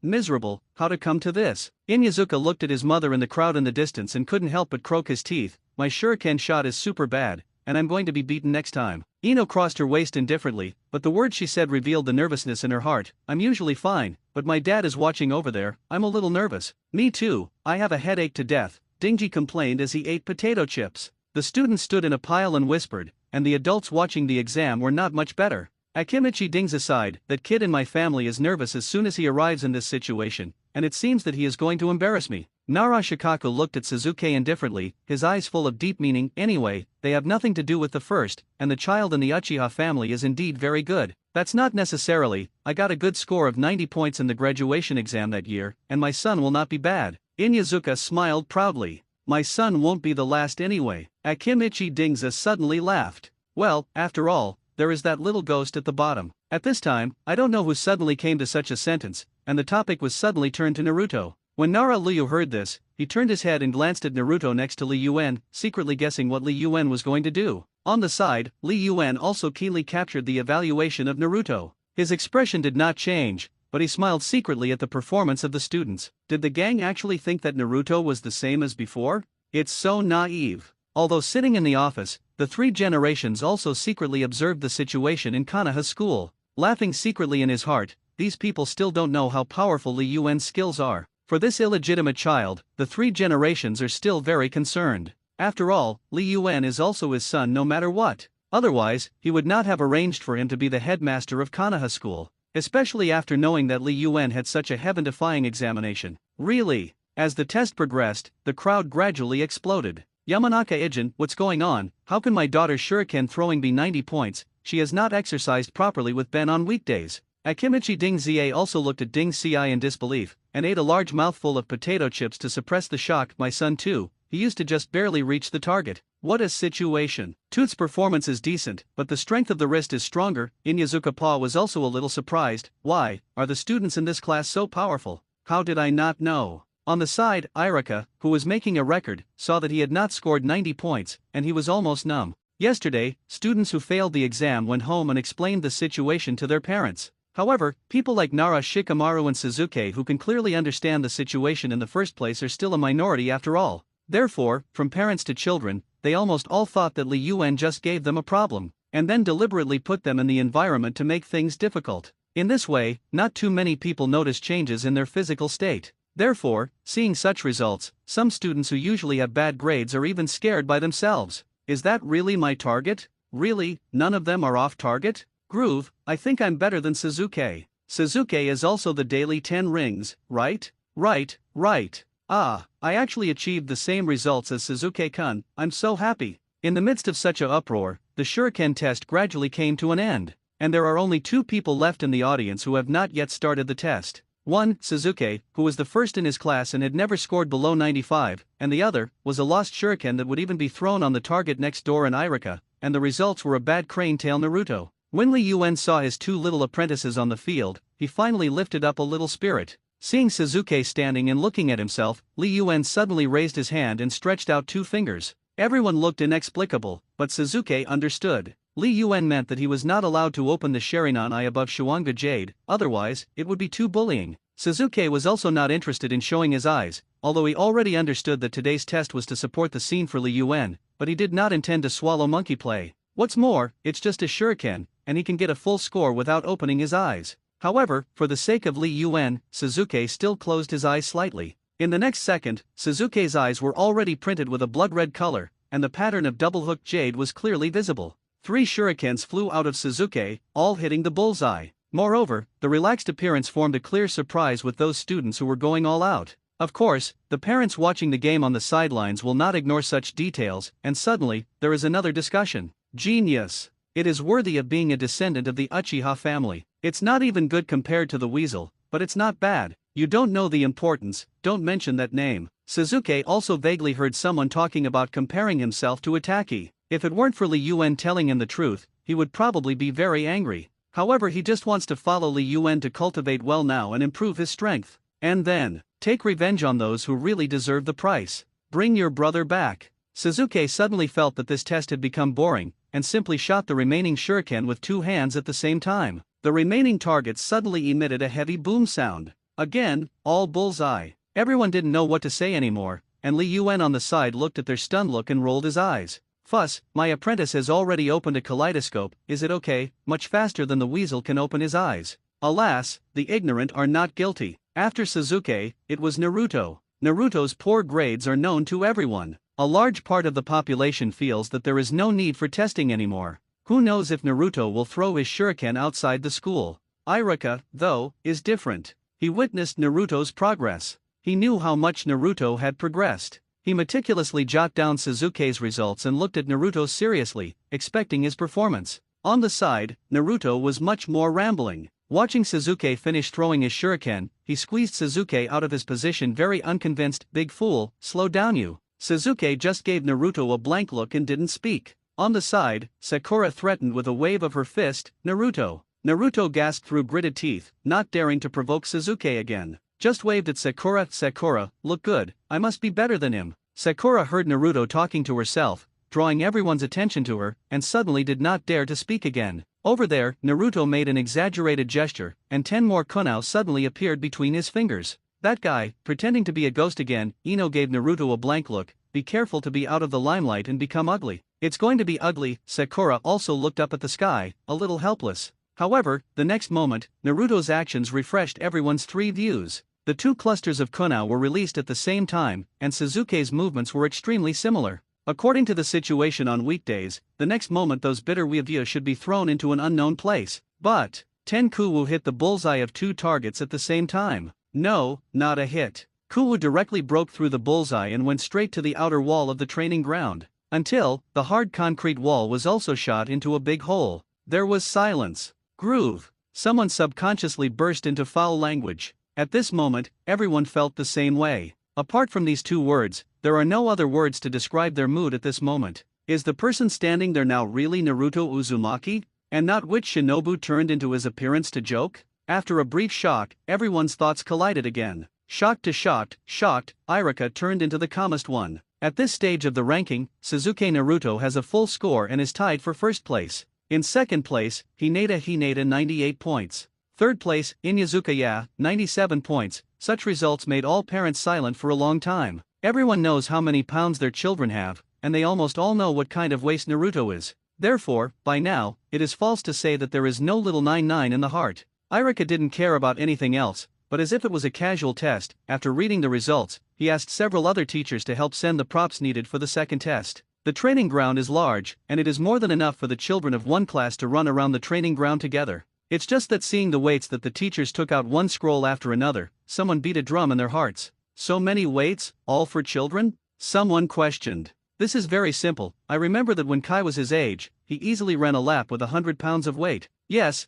Miserable, how to come to this? Inyazuka looked at his mother in the crowd in the distance and couldn't help but croak his teeth. My shuriken shot is super bad, and I'm going to be beaten next time. Ino crossed her waist indifferently, but the words she said revealed the nervousness in her heart. I'm usually fine, but my dad is watching over there. I'm a little nervous. Me too, I have a headache to death, Dingy complained as he ate potato chips. The students stood in a pile and whispered, and the adults watching the exam were not much better. Akimichi Dings aside, that kid in my family is nervous as soon as he arrives in this situation, and it seems that he is going to embarrass me. Nara Shikaku looked at Suzuki indifferently, his eyes full of deep meaning. Anyway, they have nothing to do with the first, and the child in the Uchiha family is indeed very good. That's not necessarily. I got a good score of 90 points in the graduation exam that year, and my son will not be bad. Inyazuka smiled proudly. My son won't be the last anyway. Akimichi Dingsa suddenly laughed. Well, after all, there is that little ghost at the bottom. At this time, I don't know who suddenly came to such a sentence, and the topic was suddenly turned to Naruto. When Nara Liu heard this, he turned his head and glanced at Naruto next to Li Yuan, secretly guessing what Li Yuan was going to do. On the side, Li Yuan also keenly captured the evaluation of Naruto. His expression did not change, but he smiled secretly at the performance of the students. Did the gang actually think that Naruto was the same as before? It's so naive. Although sitting in the office, the 3 generations also secretly observed the situation in Konoha school. Laughing secretly in his heart, these people still don't know how powerful Li Yuan's skills are. For this illegitimate child, the 3 generations are still very concerned. After all, Li Yuan is also his son no matter what. Otherwise, he would not have arranged for him to be the headmaster of Konoha school, especially after knowing that Li Yuan had such a heaven-defying examination. Really? As the test progressed, the crowd gradually exploded. Yamanaka Ijin, what's going on? How can my daughter's shuriken throwing be 90 points? She has not exercised properly with Ben on weekdays. Akimichi Ding Zia also looked at Ding Ci in disbelief, and ate a large mouthful of potato chips to suppress the shock. My son too, he used to just barely reach the target. What a situation. Tooth's performance is decent, but the strength of the wrist is stronger. Inyazuka Pa was also a little surprised. Why are the students in this class so powerful? How did I not know? On the side, Irika, who was making a record, saw that he had not scored 90 points, and he was almost numb. Yesterday, students who failed the exam went home and explained the situation to their parents. However, people like Nara Shikamaru and Suzuki who can clearly understand the situation in the first place are still a minority after all. Therefore, from parents to children, they almost all thought that Li Yuan just gave them a problem, and then deliberately put them in the environment to make things difficult. In this way, not too many people notice changes in their physical state. Therefore, seeing such results, some students who usually have bad grades are even scared by themselves. Is that really my target? Really, none of them are off target? Groove, I think I'm better than Suzuki. Suzuki is also the daily 10 rings, right? Right. Ah, I actually achieved the same results as Suzuki-kun, I'm so happy. In the midst of such a uproar, the shuriken test gradually came to an end, and there are only 2 people left in the audience who have not yet started the test. One, Suzuki, who was the first in his class and had never scored below 95, and the other, was a lost shuriken that would even be thrown on the target next door in Irika, and the results were a bad crane tail Naruto. When Li Yuan saw his 2 little apprentices on the field, he finally lifted up a little spirit. Seeing Suzuki standing and looking at himself, Li Yuan suddenly raised his hand and stretched out 2 fingers. Everyone looked inexplicable, but Suzuki understood. Li Yuan meant that he was not allowed to open the Sharingan eye above Shuanga Jade, otherwise, it would be too bullying. Suzuki was also not interested in showing his eyes, although he already understood that today's test was to support the scene for Li Yuan, but he did not intend to swallow monkey play. What's more, it's just a shuriken, and he can get a full score without opening his eyes. However, for the sake of Li Yuan, Suzuki still closed his eyes slightly. In the next second, Suzuki's eyes were already printed with a blood-red color, and the pattern of double-hooked jade was clearly visible. 3 shurikens flew out of Suzuki, all hitting the bullseye. Moreover, the relaxed appearance formed a clear surprise with those students who were going all out. Of course, the parents watching the game on the sidelines will not ignore such details, and suddenly, there is another discussion. Genius! It is worthy of being a descendant of the Uchiha family. It's not even good compared to the weasel, but it's not bad. You don't know the importance, don't mention that name. Suzuki also vaguely heard someone talking about comparing himself to Itaki. If it weren't for Li Yuan telling him the truth, he would probably be very angry. However, he just wants to follow Li Yuan to cultivate well now and improve his strength. And then, take revenge on those who really deserve the price. Bring your brother back. Suzuki suddenly felt that this test had become boring, and simply shot the remaining shuriken with 2 hands at the same time. The remaining targets suddenly emitted a heavy boom sound. Again, all bullseye. Everyone didn't know what to say anymore, and Li Yuan on the side looked at their stunned look and rolled his eyes. Fuss, my apprentice has already opened a kaleidoscope, is it okay? Much faster than the weasel can open his eyes. Alas, the ignorant are not guilty. After Suzuki, it was Naruto. Naruto's poor grades are known to everyone. A large part of the population feels that there is no need for testing anymore. Who knows if Naruto will throw his shuriken outside the school? Irika, though, is different. He witnessed Naruto's progress. He knew how much Naruto had progressed. He meticulously jotted down Suzuki's results and looked at Naruto seriously, expecting his performance. On the side, Naruto was much more rambling. Watching Suzuki finish throwing his shuriken, he squeezed Suzuki out of his position very unconvinced. Big fool, slow down you. Suzuki just gave Naruto a blank look and didn't speak. On the side, Sakura threatened with a wave of her fist. Naruto. Naruto gasped through gritted teeth, not daring to provoke Suzuki again. Just waved at Sakura. Sakura, look good, I must be better than him. Sakura heard Naruto talking to herself, drawing everyone's attention to her, and suddenly did not dare to speak again. Over there, Naruto made an exaggerated gesture, and 10 more kunai suddenly appeared between his fingers. That guy, pretending to be a ghost again. Ino gave Naruto a blank look. Be careful to be out of the limelight and become ugly. It's going to be ugly. Sakura also looked up at the sky, a little helpless. However, the next moment, Naruto's actions refreshed everyone's 3 views. The 2 clusters of kunai were released at the same time, and Suzuki's movements were extremely similar. According to the situation on weekdays, the next moment those bitter weavia should be thrown into an unknown place. But Tenku hit the bullseye of 2 targets at the same time. No, not a hit. Kuwu directly broke through the bullseye and went straight to the outer wall of the training ground. Until, the hard concrete wall was also shot into a big hole. There was silence. Groove. Someone subconsciously burst into foul language. At this moment, everyone felt the same way. Apart from these two words, there are no other words to describe their mood at this moment. Is the person standing there now really Naruto Uzumaki? And not which Shinobu turned into his appearance to joke? After a brief shock, everyone's thoughts collided again. Shocked to shocked, Irika turned into the calmest one. At this stage of the ranking, Sasuke Naruto has a full score and is tied for first place. In second place, Hinata 98 points. Third place, Inazukaya, 97 points. Such results made all parents silent for a long time. Everyone knows how many pounds their children have, and they almost all know what kind of waste Naruto is. Therefore, by now, it is false to say that there is no little 99 in the heart. Irika didn't care about anything else, but as if it was a casual test, after reading the results, he asked several other teachers to help send the props needed for the second test. The training ground is large, and it is more than enough for the children of one class to run around the training ground together. It's just that seeing the weights that the teachers took out one scroll after another, someone beat a drum in their hearts. So many weights, all for children? Someone questioned. This is very simple. I remember that when Kai was his age, he easily ran a lap with 100 pounds of weight. Yes,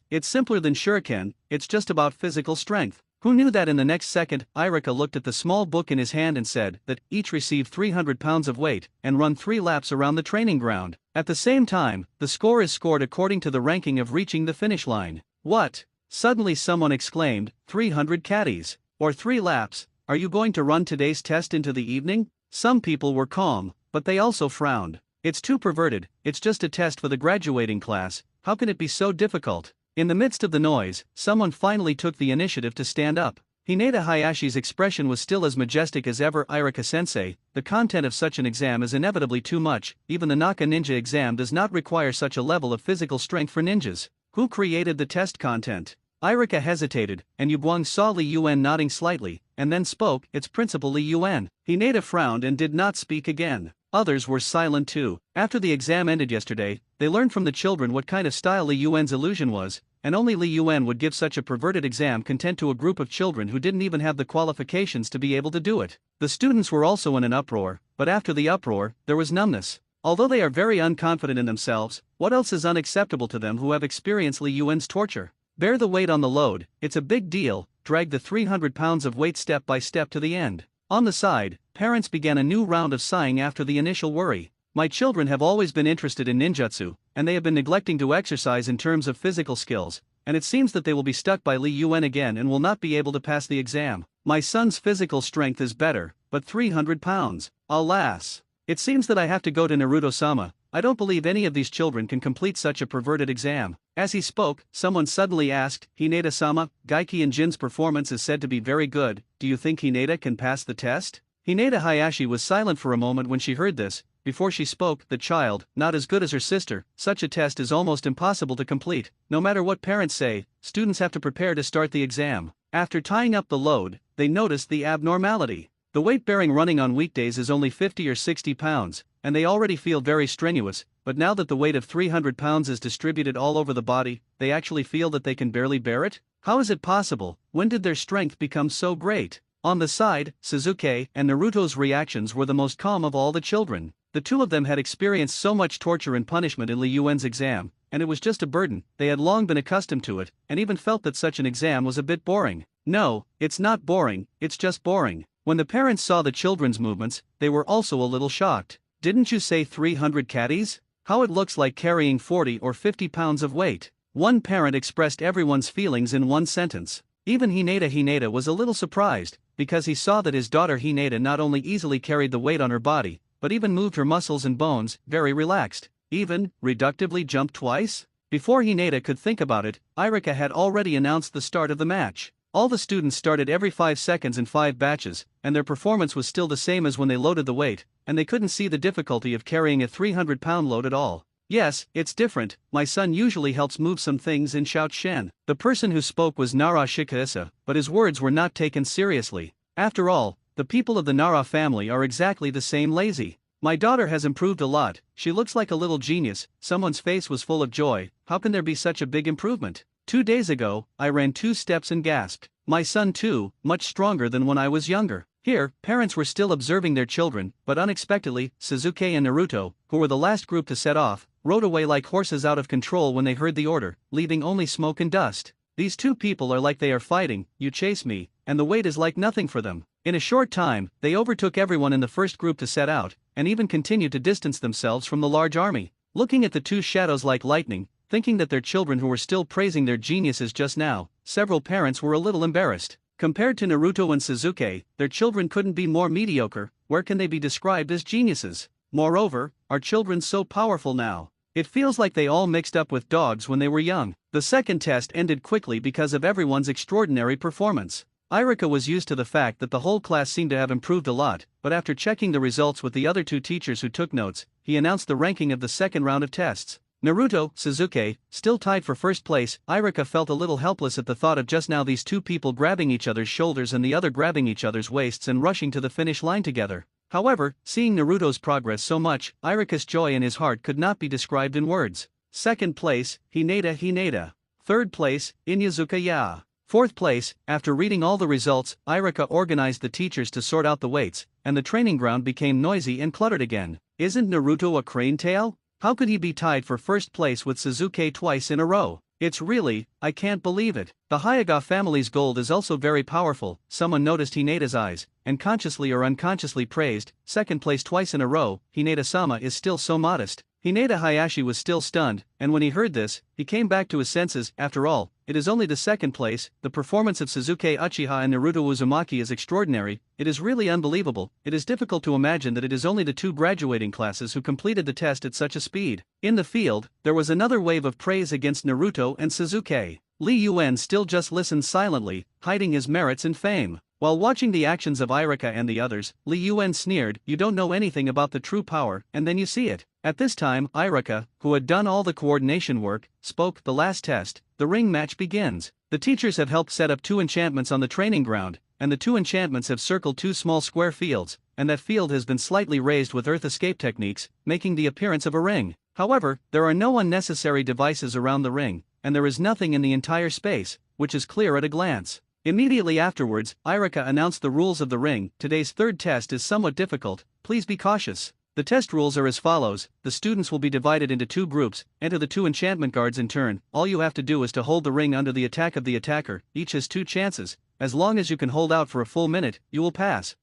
it's simpler than shuriken, it's just about physical strength. Who knew that? In the next second, Irika looked at the small book in his hand and said that each received 300 pounds of weight and run 3 laps around the training ground. At the same time, the score is scored according to the ranking of reaching the finish line. What? Suddenly someone exclaimed, 300 caddies, or 3 laps. Are you going to run today's test into the evening? Some people were calm, but they also frowned. It's too perverted, it's just a test for the graduating class, how can it be so difficult? In the midst of the noise, someone finally took the initiative to stand up. Hinata Hayashi's expression was still as majestic as ever. Irika-sensei, the content of such an exam is inevitably too much, even the Naka Ninja exam does not require such a level of physical strength for ninjas. Who created the test content? Irika hesitated, and Yuguang saw Li Yuan nodding slightly, and then spoke. It's Principal Li Yuan. Hinata frowned and did not speak again. Others were silent too. After the exam ended yesterday, they learned from the children what kind of style Li Yuan's illusion was, and only Li Yuan would give such a perverted exam content to a group of children who didn't even have the qualifications to be able to do it. The students were also in an uproar, but after the uproar, there was numbness. Although they are very unconfident in themselves, what else is unacceptable to them who have experienced Li Yuan's torture? Bear the weight on the load, it's a big deal, drag the 300 pounds of weight step by step to the end. On the side, parents began a new round of sighing after the initial worry. My children have always been interested in ninjutsu, and they have been neglecting to exercise in terms of physical skills, and it seems that they will be stuck by Li Yuan again and will not be able to pass the exam. My son's physical strength is better, but 300 pounds, alas. It seems that I have to go to Naruto-sama. I don't believe any of these children can complete such a perverted exam. As he spoke, someone suddenly asked, Hinata-sama, Gaiki and Jin's performance is said to be very good, do you think Hinata can pass the test? Hinata Hayashi was silent for a moment when she heard this. Before she spoke, the child, not as good as her sister, such a test is almost impossible to complete. No matter what parents say, students have to prepare to start the exam. After tying up the load, they noticed the abnormality. The weight bearing running on weekdays is only 50 or 60 pounds, and they already feel very strenuous, but now that the weight of 300 pounds is distributed all over the body, they actually feel that they can barely bear it? How is it possible? When did their strength become so great? On the side, Sasuke and Naruto's reactions were the most calm of all the children. The two of them had experienced so much torture and punishment in Li Yuan's exam, and it was just a burden. They had long been accustomed to it, and even felt that such an exam was a bit boring. No, it's not boring, it's just boring. When the parents saw the children's movements, they were also a little shocked. Didn't you say 300 caddies? How it looks like carrying 40 or 50 pounds of weight. One parent expressed everyone's feelings in one sentence. Even Hinata was a little surprised, because he saw that his daughter Hinata not only easily carried the weight on her body, but even moved her muscles and bones, very relaxed, even, reductively jumped twice? Before Hinata could think about it, Irika had already announced the start of the match. All the students started every 5 seconds in 5 batches, and their performance was still the same as when they loaded the weight, and they couldn't see the difficulty of carrying a 300-pound load at all. Yes, it's different, my son usually helps move some things in Shout Shen. The person who spoke was Nara Shikaisa, but his words were not taken seriously. After all, the people of the Nara family are exactly the same lazy. My daughter has improved a lot, she looks like a little genius. Someone's face was full of joy. How can there be such a big improvement? 2 days ago, I ran 2 steps and gasped. My son too, much stronger than when I was younger. Here, parents were still observing their children, but unexpectedly, Sasuke and Naruto, who were the last group to set off, rode away like horses out of control when they heard the order, leaving only smoke and dust. These two people are like they are fighting, you chase me, and the wait is like nothing for them. In a short time, they overtook everyone in the first group to set out, and even continued to distance themselves from the large army. Looking at the two shadows like lightning, thinking that their children who were still praising their geniuses just now, several parents were a little embarrassed. Compared to Naruto and Sasuke, their children couldn't be more mediocre, where can they be described as geniuses? Moreover, are children so powerful now? It feels like they all mixed up with dogs when they were young. The second test ended quickly because of everyone's extraordinary performance. Irika was used to the fact that the whole class seemed to have improved a lot, but after checking the results with the other two teachers who took notes, he announced the ranking of the second round of tests. Naruto, Sasuke, still tied for first place. Irika felt a little helpless at the thought of just now these two people grabbing each other's shoulders and the other grabbing each other's waists and rushing to the finish line together. However, seeing Naruto's progress so much, Irika's joy in his heart could not be described in words. Second place, Hinata. Third place, Inyazuka. Fourth place. After reading all the results, Irika organized the teachers to sort out the weights, and the training ground became noisy and cluttered again. Isn't Naruto a crane tail? How could he be tied for first place with Sasuke twice in a row? It's really, I can't believe it. The Hyuga family's gold is also very powerful. Someone noticed Hinata's eyes, and consciously or unconsciously praised, second place twice in a row. Hinata-sama is still so modest. Hinata Hayashi was still stunned, and when he heard this, he came back to his senses. After all, it is only the second place. The performance of Sasuke Uchiha and Naruto Uzumaki is extraordinary. It is really unbelievable. It is difficult to imagine that it is only the two graduating classes who completed the test at such a speed. In the field, there was another wave of praise against Naruto and Sasuke. Li Yuan still just listened silently, hiding his merits and fame. While watching the actions of Irika and the others, Li Yuan sneered, "You don't know anything about the true power, and then you see it." At this time, Irika, who had done all the coordination work, spoke. The last test, the ring match begins. The teachers have helped set up two enchantments on the training ground, and the two enchantments have circled two small square fields, and that field has been slightly raised with earth escape techniques, making the appearance of a ring. However, there are no unnecessary devices around the ring, and there is nothing in the entire space, which is clear at a glance. Immediately afterwards, Irika announced the rules of the ring. Today's third test is somewhat difficult, please be cautious. The test rules are as follows: the students will be divided into two groups, enter the two enchantment guards in turn. All you have to do is to hold the ring under the attack of the attacker. Each has two chances. As long as you can hold out for a full minute, you will pass.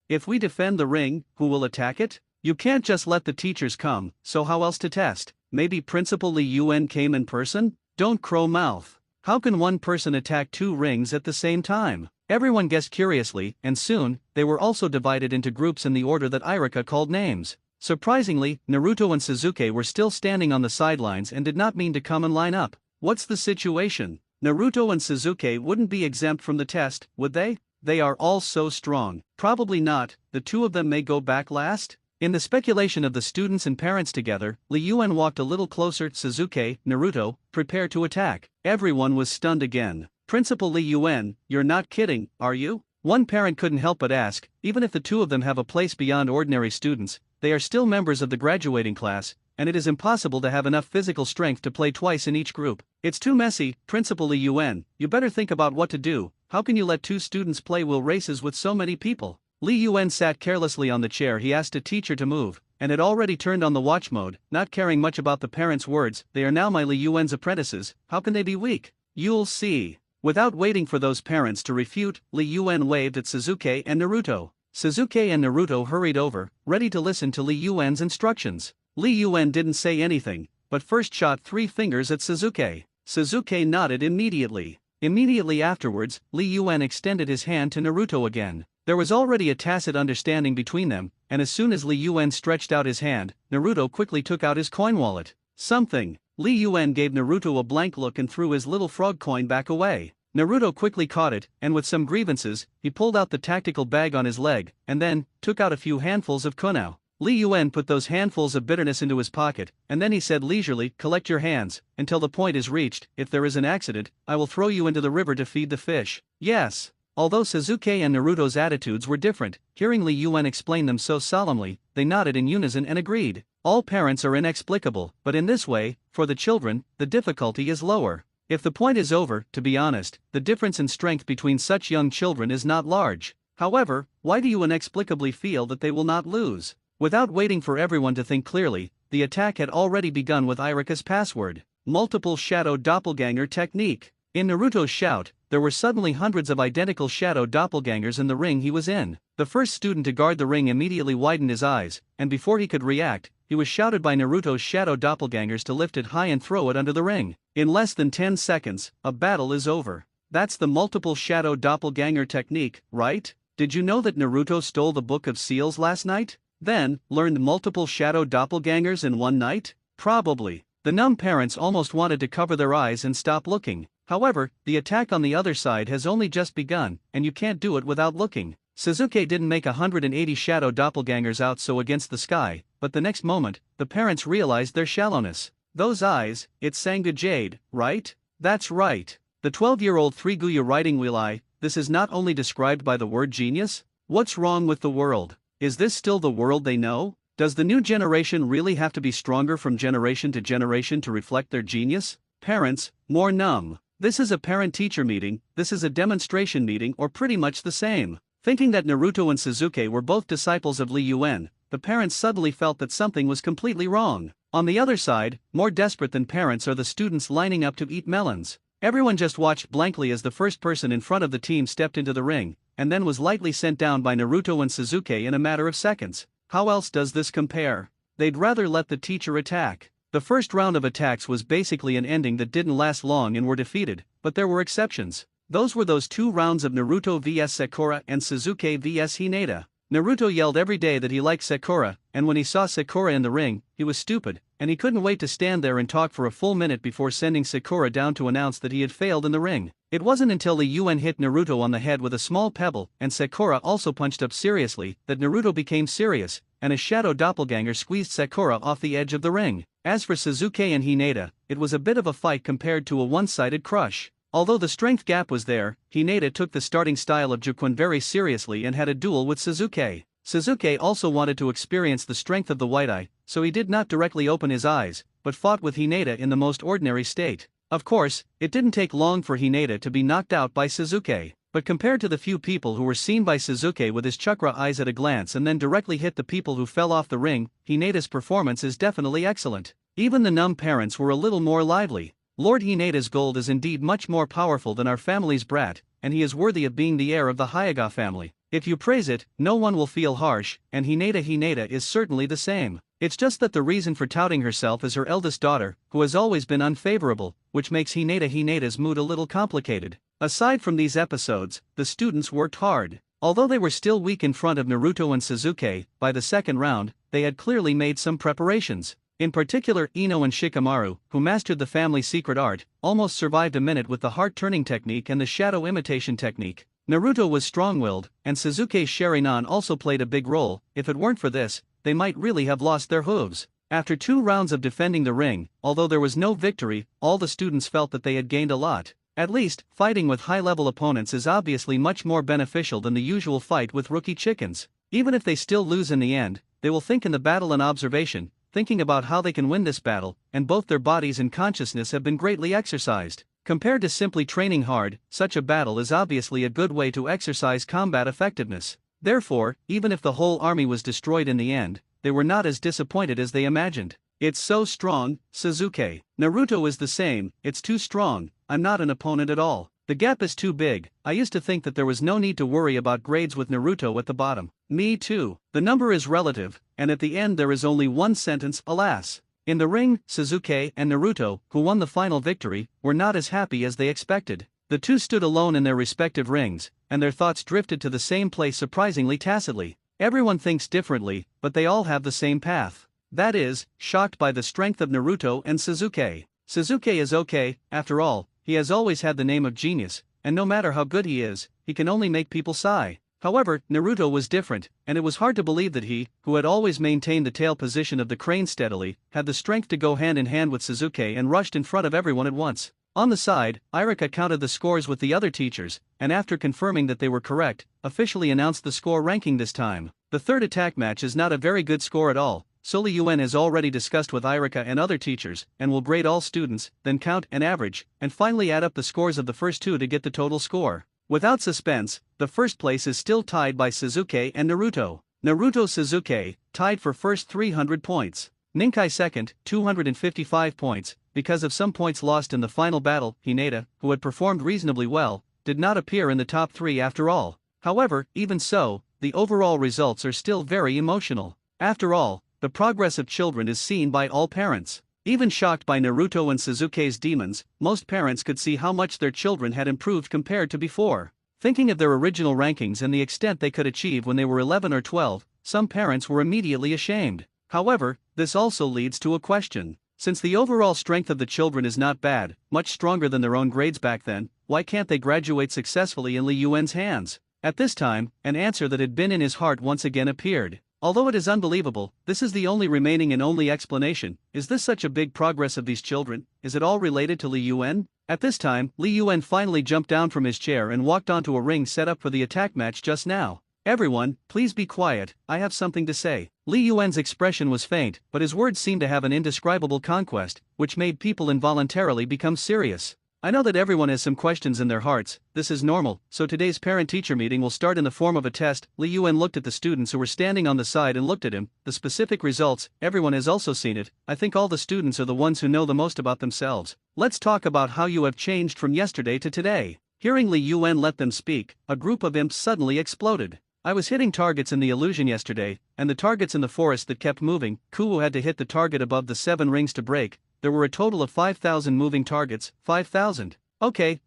If we defend the ring, who will attack it? You can't just let the teachers come, so how else to test? Maybe Principal Li Yuan came in person? Don't crow mouth. How can one person attack two rings at the same time? Everyone guessed curiously, and soon, they were also divided into groups in the order that Irika called names. Surprisingly, Naruto and Sasuke were still standing on the sidelines and did not mean to come and line up. What's the situation? Naruto and Sasuke wouldn't be exempt from the test, would they? They are all so strong. Probably not. The two of them may go back last? In the speculation of the students and parents together, Li Yuan walked a little closer. Sasuke, Naruto, prepare to attack. Everyone was stunned again. Principal Li Yuan, you're not kidding, are you? One parent couldn't help but ask. Even if the two of them have a place beyond ordinary students, they are still members of the graduating class, and it is impossible to have enough physical strength to play twice in each group. It's too messy. Principal Li Yuan, you better think about what to do. How can you let two students play will races with so many people? Li Yuan sat carelessly on the chair. He asked a teacher to move, and had already turned on the watch mode, not caring much about the parents' words. They are now my Li Yuan's apprentices. How can they be weak? You'll see. Without waiting for those parents to refute, Li Yuan waved at Sasuke and Naruto. Sasuke and Naruto hurried over, ready to listen to Li Yuan's instructions. Li Yuan didn't say anything, but first shot 3 fingers at Sasuke. Sasuke nodded immediately. Immediately afterwards, Li Yuan extended his hand to Naruto again. There was already a tacit understanding between them, and as soon as Li Yuan stretched out his hand, Naruto quickly took out his coin wallet. Something. Li Yuan gave Naruto a blank look and threw his little frog coin back away. Naruto quickly caught it, and with some grievances, he pulled out the tactical bag on his leg, and then, took out a few handfuls of kunao. Li Yuan put those handfuls of bitterness into his pocket, and then he said leisurely, collect your hands, until the point is reached. If there is an accident, I will throw you into the river to feed the fish. Yes. Although Sasuke and Naruto's attitudes were different, hearing Li Yuan explain them so solemnly, they nodded in unison and agreed. All parents are inexplicable, but in this way, for the children, the difficulty is lower. If the point is over, to be honest, the difference in strength between such young children is not large. However, why do you inexplicably feel that they will not lose? Without waiting for everyone to think clearly, the attack had already begun with Irika's password, multiple shadow doppelganger technique. In Naruto's shout, there were suddenly hundreds of identical shadow doppelgangers in the ring he was in. The first student to guard the ring immediately widened his eyes, and before he could react, he was shouted by Naruto's shadow doppelgangers to lift it high and throw it under the ring. In less than 10 seconds, a battle is over. That's the multiple shadow doppelganger technique, right? Did you know that Naruto stole the Book of Seals last night? Then, learned multiple shadow doppelgangers in one night? Probably. The numb parents almost wanted to cover their eyes and stop looking. However, the attack on the other side has only just begun, and you can't do it without looking. Sasuke didn't make 180 shadow doppelgangers out so against the sky, but the next moment, the parents realized their shallowness. Those eyes, it's Sanga Jade, right? That's right. The 12-year-old 3-Guya riding wheel eye. This is not only described by the word genius. What's wrong with the world? Is this still the world they know? Does the new generation really have to be stronger from generation to generation to reflect their genius? Parents, more numb. This is a parent-teacher meeting, this is a demonstration meeting, or pretty much the same. Thinking that Naruto and Sasuke were both disciples of Li Yuan, the parents suddenly felt that something was completely wrong. On the other side, more desperate than parents are the students lining up to eat melons. Everyone just watched blankly as the first person in front of the team stepped into the ring, and then was lightly sent down by Naruto and Sasuke in a matter of seconds. How else does this compare? They'd rather let the teacher attack. The first round of attacks was basically an ending that didn't last long and were defeated, but there were exceptions. Those were those 2 rounds of Naruto vs Sakura and Sasuke vs Hinata. Naruto yelled every day that he liked Sakura, and when he saw Sakura in the ring, he was stupid, and he couldn't wait to stand there and talk for a full minute before sending Sakura down to announce that he had failed in the ring. It wasn't until Li Yuan hit Naruto on the head with a small pebble and Sakura also punched up seriously that Naruto became serious, and a shadow doppelganger squeezed Sakura off the edge of the ring. As for Sasuke and Hinata, it was a bit of a fight compared to a one-sided crush. Although the strength gap was there, Hinata took the starting style of Juquan very seriously and had a duel with Sasuke. Sasuke also wanted to experience the strength of the White Eye, so he did not directly open his eyes, but fought with Hinata in the most ordinary state. Of course, it didn't take long for Hinata to be knocked out by Sasuke, but compared to the few people who were seen by Sasuke with his chakra eyes at a glance and then directly hit the people who fell off the ring, Hinata's performance is definitely excellent. Even the numb parents were a little more lively. Lord Hinata's gold is indeed much more powerful than our family's brat, and he is worthy of being the heir of the Hyuga family. If you praise it, no one will feel harsh, and Hinata is certainly the same. It's just that the reason for touting herself as her eldest daughter, who has always been unfavorable, which makes Hinata's mood a little complicated. Aside from these episodes, the students worked hard. Although they were still weak in front of Naruto and Sasuke, by the second round, they had clearly made some preparations. In particular, Ino and Shikamaru, who mastered the family secret art, almost survived a minute with the heart-turning technique and the shadow imitation technique. Naruto was strong-willed, and Sasuke's Sharingan also played a big role. If it weren't for this, they might really have lost their hooves. After 2 rounds of defending the ring, although there was no victory, all the students felt that they had gained a lot. At least, fighting with high-level opponents is obviously much more beneficial than the usual fight with rookie chickens. Even if they still lose in the end, they will think in the battle and observation, thinking about how they can win this battle, and both their bodies and consciousness have been greatly exercised. Compared to simply training hard, such a battle is obviously a good way to exercise combat effectiveness. Therefore, even if the whole army was destroyed in the end, they were not as disappointed as they imagined. It's so strong, Sasuke. Naruto is the same, it's too strong, I'm not an opponent at all. The gap is too big. I used to think that there was no need to worry about grades with Naruto at the bottom. Me too. The number is relative, and at the end there is only one sentence, alas. In the ring, Sasuke and Naruto, who won the final victory, were not as happy as they expected. The two stood alone in their respective rings, and their thoughts drifted to the same place surprisingly tacitly. Everyone thinks differently, but they all have the same path. That is, shocked by the strength of Naruto and Sasuke. Sasuke is okay, after all, he has always had the name of genius, and no matter how good he is, he can only make people sigh. However, Naruto was different, and it was hard to believe that he, who had always maintained the tail position of the crane steadily, had the strength to go hand in hand with Sasuke and rushed in front of everyone at once. On the side, Irika counted the scores with the other teachers, and after confirming that they were correct, officially announced the score ranking this time. The third attack match is not a very good score at all, so Li Yuan has already discussed with Irika and other teachers, and will grade all students, then count and average, and finally add up the scores of the first two to get the total score. Without suspense, the first place is still tied by Suzuki and Naruto. Naruto Suzuki, tied for first 300 points. Ninkai second, 255 points. Because of some points lost in the final battle, Hinata, who had performed reasonably well, did not appear in the top 3 after all. However, even so, the overall results are still very emotional. After all, the progress of children is seen by all parents. Even shocked by Naruto and Suzuki's demons, most parents could see how much their children had improved compared to before. Thinking of their original rankings and the extent they could achieve when they were 11 or 12, some parents were immediately ashamed. However, this also leads to a question. Since the overall strength of the children is not bad, much stronger than their own grades back then, why can't they graduate successfully in Li Yuan's hands? At this time, an answer that had been in his heart once again appeared. Although it is unbelievable, this is the only remaining and only explanation. Is this such a big progress of these children? Is it all related to Li Yuan? At this time, Li Yuan finally jumped down from his chair and walked onto a ring set up for the attack match just now. Everyone, please be quiet, I have something to say. Li Yuan's expression was faint, but his words seemed to have an indescribable conquest, which made people involuntarily become serious. I know that everyone has some questions in their hearts, this is normal, so today's parent-teacher meeting will start in the form of a test. Li Yuan looked at the students who were standing on the side and looked at him. The specific results, everyone has also seen it. I think all the students are the ones who know the most about themselves. Let's talk about how you have changed from yesterday to today. Hearing Li Yuan let them speak, a group of imps suddenly exploded. I was hitting targets in the illusion yesterday, and the targets in the forest that kept moving. Kuwu had to hit the target above the 7 rings to break. There were a total of 5,000 moving targets, 5,000. Okay,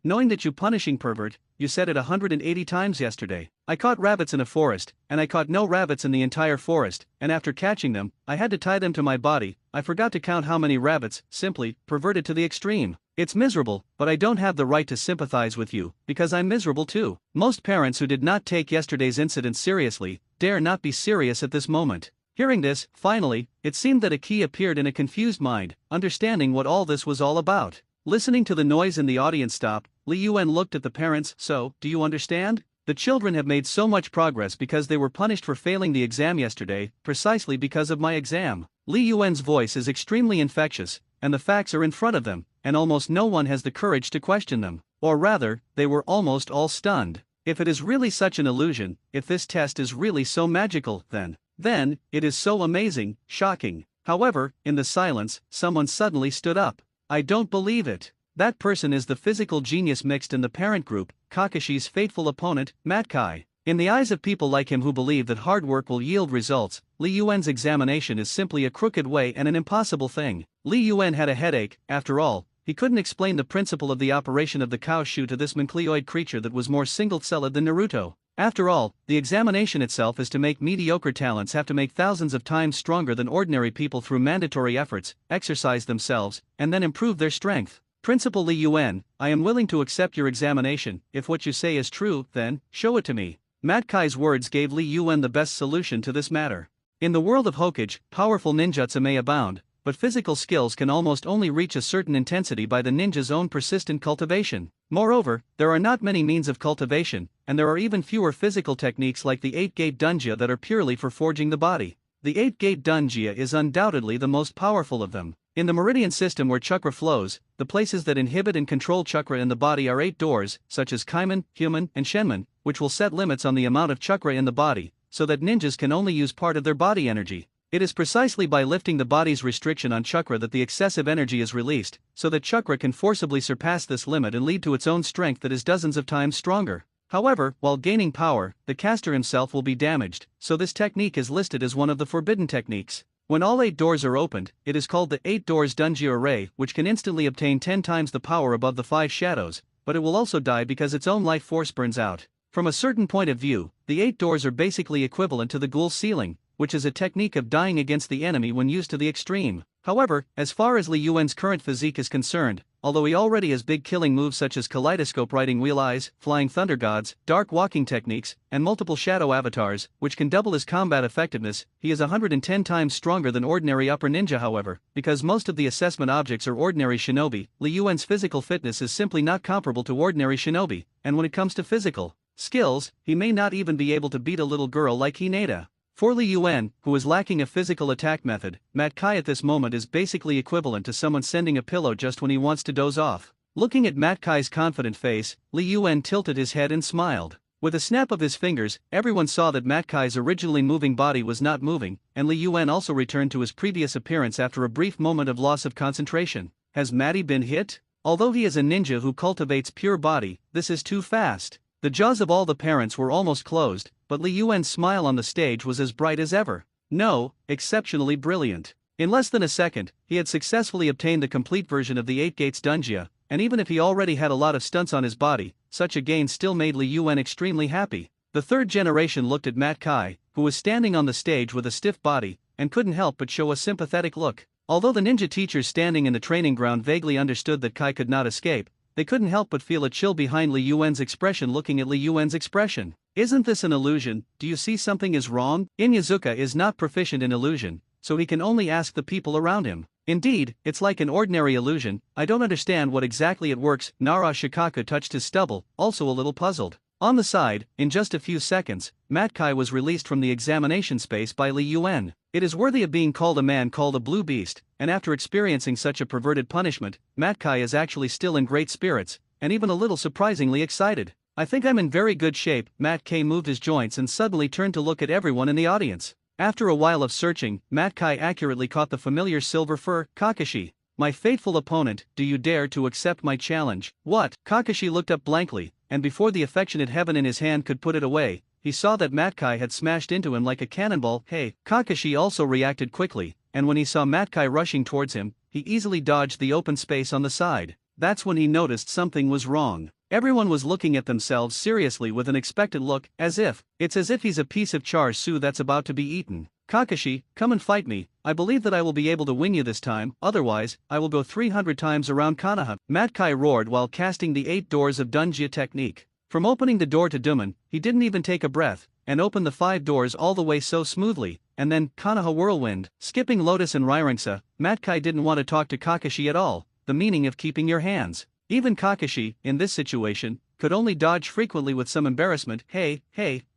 knowing that you punishing pervert, you said it 180 times yesterday. I caught rabbits in a forest, and I caught no rabbits in the entire forest, and after catching them, I had to tie them to my body. I forgot to count how many rabbits, simply, perverted to the extreme. It's miserable, but I don't have the right to sympathize with you, because I'm miserable too. Most parents who did not take yesterday's incident seriously, dare not be serious at this moment. Hearing this, finally, it seemed that a key appeared in a confused mind, understanding what all this was all about. Listening to the noise in the audience stop, Li Yuan looked at the parents. So, do you understand? The children have made so much progress because they were punished for failing the exam yesterday, precisely because of my exam. Li Yuan's voice is extremely infectious, and the facts are in front of them, and almost no one has the courage to question them. Or rather, they were almost all stunned. If it is really such an illusion, if this test is really so magical, then, it is so amazing, shocking. However, in the silence, someone suddenly stood up. I don't believe it. That person is the physical genius mixed in the parent group, Kakashi's faithful opponent, Matkai. In the eyes of people like him who believe that hard work will yield results, Li Yuan's examination is simply a crooked way and an impossible thing. Li Yuan had a headache. After all, he couldn't explain the principle of the operation of the cow shoe to this monkleoid creature that was more single-celled than Naruto. After all, the examination itself is to make mediocre talents have to make thousands of times stronger than ordinary people through mandatory efforts, exercise themselves, and then improve their strength. Principal Li Yuan, I am willing to accept your examination. If what you say is true, then, show it to me. Matkai's words gave Li Yuan the best solution to this matter. In the world of Hokage, powerful ninjutsu may abound, but physical skills can almost only reach a certain intensity by the ninja's own persistent cultivation. Moreover, there are not many means of cultivation, and there are even fewer physical techniques like the 8-gate dunjia that are purely for forging the body. The 8-gate dunjia is undoubtedly the most powerful of them. In the meridian system where chakra flows, the places that inhibit and control chakra in the body are 8 doors, such as Kaiman, Human, and Shenman, which will set limits on the amount of chakra in the body, so that ninjas can only use part of their body energy. It is precisely by lifting the body's restriction on chakra that the excessive energy is released, so that chakra can forcibly surpass this limit and lead to its own strength that is dozens of times stronger. However, while gaining power, the caster himself will be damaged, so this technique is listed as one of the forbidden techniques. When all 8 doors are opened, it is called the 8 doors dunjia array, which can instantly obtain 10 times the power above the 5 shadows, but it will also die because its own life force burns out. From a certain point of view, the 8 doors are basically equivalent to the ghoul ceiling, which is a technique of dying against the enemy when used to the extreme. However, as far as Li Yuan's current physique is concerned, although he already has big killing moves such as kaleidoscope riding wheel eyes, flying thunder gods, dark walking techniques, and multiple shadow avatars, which can double his combat effectiveness, he is 110 times stronger than ordinary upper ninja. However, because most of the assessment objects are ordinary shinobi, Li Yuan's physical fitness is simply not comparable to ordinary shinobi, and when it comes to physical skills, he may not even be able to beat a little girl like Hinata. For Li Yuan, who is lacking a physical attack method, Mat Kai at this moment is basically equivalent to someone sending a pillow just when he wants to doze off. Looking at Mat Kai's confident face, Li Yuan tilted his head and smiled. With a snap of his fingers, everyone saw that Mat Kai's originally moving body was not moving, and Li Yuan also returned to his previous appearance after a brief moment of loss of concentration. Has Matty been hit? Although he is a ninja who cultivates pure body, this is too fast. The jaws of all the parents were almost closed, but Li Yuan's smile on the stage was as bright as ever. No, exceptionally brilliant. In less than a second, he had successfully obtained the complete version of the 8 Gates Dunjia, and even if he already had a lot of stunts on his body, such a gain still made Li Yuan extremely happy. The third generation looked at Mat Kai, who was standing on the stage with a stiff body, and couldn't help but show a sympathetic look. Although the ninja teachers standing in the training ground vaguely understood that Kai could not escape, they couldn't help but feel a chill behind Li Yuan's expression looking at Li Yuan's expression. Isn't this an illusion? Do you see something is wrong? Inyazuka is not proficient in illusion, so he can only ask the people around him. Indeed, it's like an ordinary illusion. I don't understand what exactly it works. Nara Shikaku touched his stubble, also a little puzzled. On the side, in just a few seconds, Mat Kai was released from the examination space by Li Yuan. It is worthy of being called a man called a blue beast, and after experiencing such a perverted punishment, Mat Kai is actually still in great spirits, and even a little surprisingly excited. I think I'm in very good shape. Mat Kai moved his joints and suddenly turned to look at everyone in the audience. After a while of searching, Mat Kai accurately caught the familiar silver fur. Kakashi, my faithful opponent, do you dare to accept my challenge? What? Kakashi looked up blankly, and before the affectionate heaven in his hand could put it away, he saw that Mat Kai had smashed into him like a cannonball. Hey! Kakashi also reacted quickly, and when he saw Mat Kai rushing towards him, he easily dodged the open space on the side. That's when he noticed something was wrong. Everyone was looking at themselves seriously with an expectant look, as if he's a piece of char siu that's about to be eaten. Kakashi, come and fight me. I believe that I will be able to win you this time, otherwise, I will go 300 times around Konoha. Mat Kai roared while casting the 8 doors of Dunjia technique. From opening the door to Duman, he didn't even take a breath, and opened the 5 doors all the way so smoothly, and then, Konoha whirlwind, skipping Lotus and Rairingsa, Mat Kai didn't want to talk to Kakashi at all, the meaning of keeping your hands. Even Kakashi, in this situation, could only dodge frequently with some embarrassment. Hey,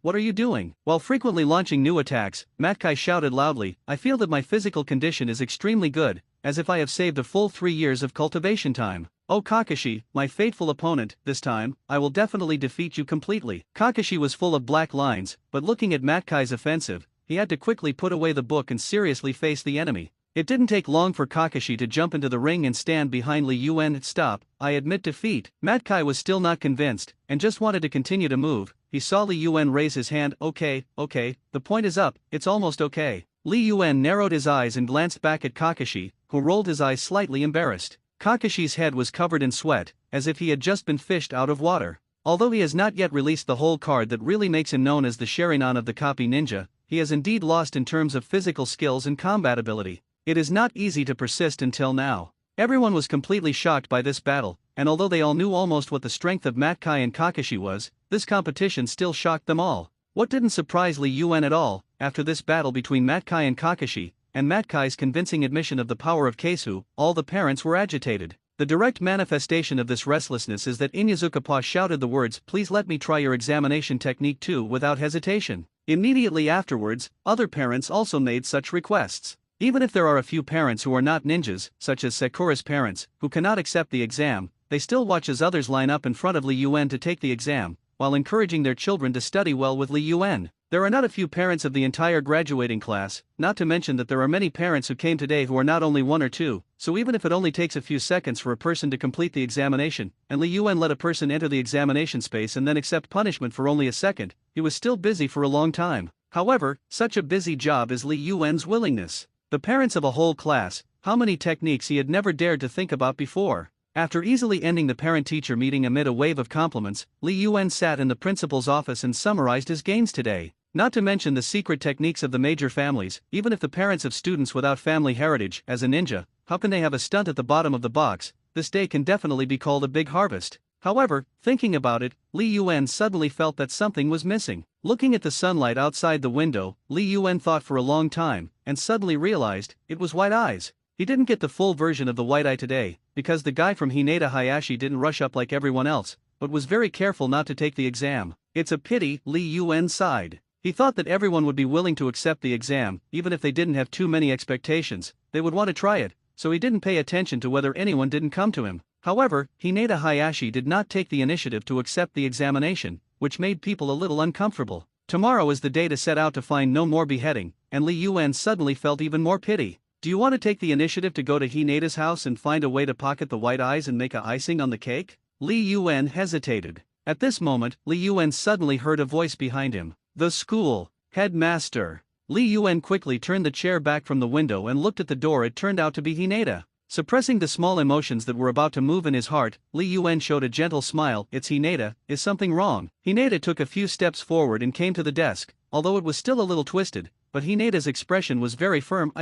what are you doing? While frequently launching new attacks, Mat Kai shouted loudly, I feel that my physical condition is extremely good, as if I have saved a full 3 years of cultivation time. Oh Kakashi, my faithful opponent, this time, I will definitely defeat you completely. Kakashi was full of black lines, but looking at Mat Kai's offensive, he had to quickly put away the book and seriously face the enemy. It didn't take long for Kakashi to jump into the ring and stand behind Li Yuan. Stop, I admit defeat. Mat Kai was still not convinced, and just wanted to continue to move. He saw Li Yuan raise his hand. Okay, the point is up, it's almost okay. Li Yuan narrowed his eyes and glanced back at Kakashi, who rolled his eyes slightly embarrassed. Kakashi's head was covered in sweat, as if he had just been fished out of water. Although he has not yet released the whole card that really makes him known as the Sharingan of the Copy Ninja, he has indeed lost in terms of physical skills and combat ability. It is not easy to persist until now. Everyone was completely shocked by this battle, and although they all knew almost what the strength of Mat Kai and Kakashi was, this competition still shocked them all. What didn't surprise Li Yuan at all, after this battle between Mat Kai and Kakashi, and Mat Kai's convincing admission of the power of Keisu, all the parents were agitated. The direct manifestation of this restlessness is that Inyazuka shouted the words, please let me try your examination technique too, without hesitation. Immediately afterwards, other parents also made such requests. Even if there are a few parents who are not ninjas, such as Sakura's parents, who cannot accept the exam, they still watch as others line up in front of Li Yuan to take the exam, while encouraging their children to study well with Li Yuan. There are not a few parents of the entire graduating class, not to mention that there are many parents who came today who are not only 1 or 2, so even if it only takes a few seconds for a person to complete the examination, and Li Yuan let a person enter the examination space and then accept punishment for only a second, he was still busy for a long time. However, such a busy job is Li Yuan's willingness. The parents of a whole class, how many techniques he had never dared to think about before. After easily ending the parent-teacher meeting amid a wave of compliments, Li Yuan sat in the principal's office and summarized his gains today. Not to mention the secret techniques of the major families. Even if the parents of students without family heritage, as a ninja, how can they have a stunt at the bottom of the box? This day can definitely be called a big harvest. However, thinking about it, Li Yuan suddenly felt that something was missing. Looking at the sunlight outside the window, Li Yuan thought for a long time, and suddenly realized, it was white eyes. He didn't get the full version of the white eye today, because the guy from Hinata Hayashi didn't rush up like everyone else, but was very careful not to take the exam. It's a pity, Li Yuan sighed. He thought that everyone would be willing to accept the exam, even if they didn't have too many expectations, they would want to try it, so he didn't pay attention to whether anyone didn't come to him. However, Hinata Hayashi did not take the initiative to accept the examination, which made people a little uncomfortable. Tomorrow is the day to set out to find no more beheading, and Li Yuan suddenly felt even more pity. Do you want to take the initiative to go to Hinata's house and find a way to pocket the white eyes and make a icing on the cake? Li Yuan hesitated. At this moment, Li Yuan suddenly heard a voice behind him. The school headmaster. Li Yuan quickly turned the chair back from the window and looked at the door. It turned out to be Hinata. Suppressing the small emotions that were about to move in his heart, Li Yuan showed a gentle smile. It's Hinata, is something wrong? Hinata took a few steps forward and came to the desk, although it was still a little twisted, but Hinata's expression was very firm.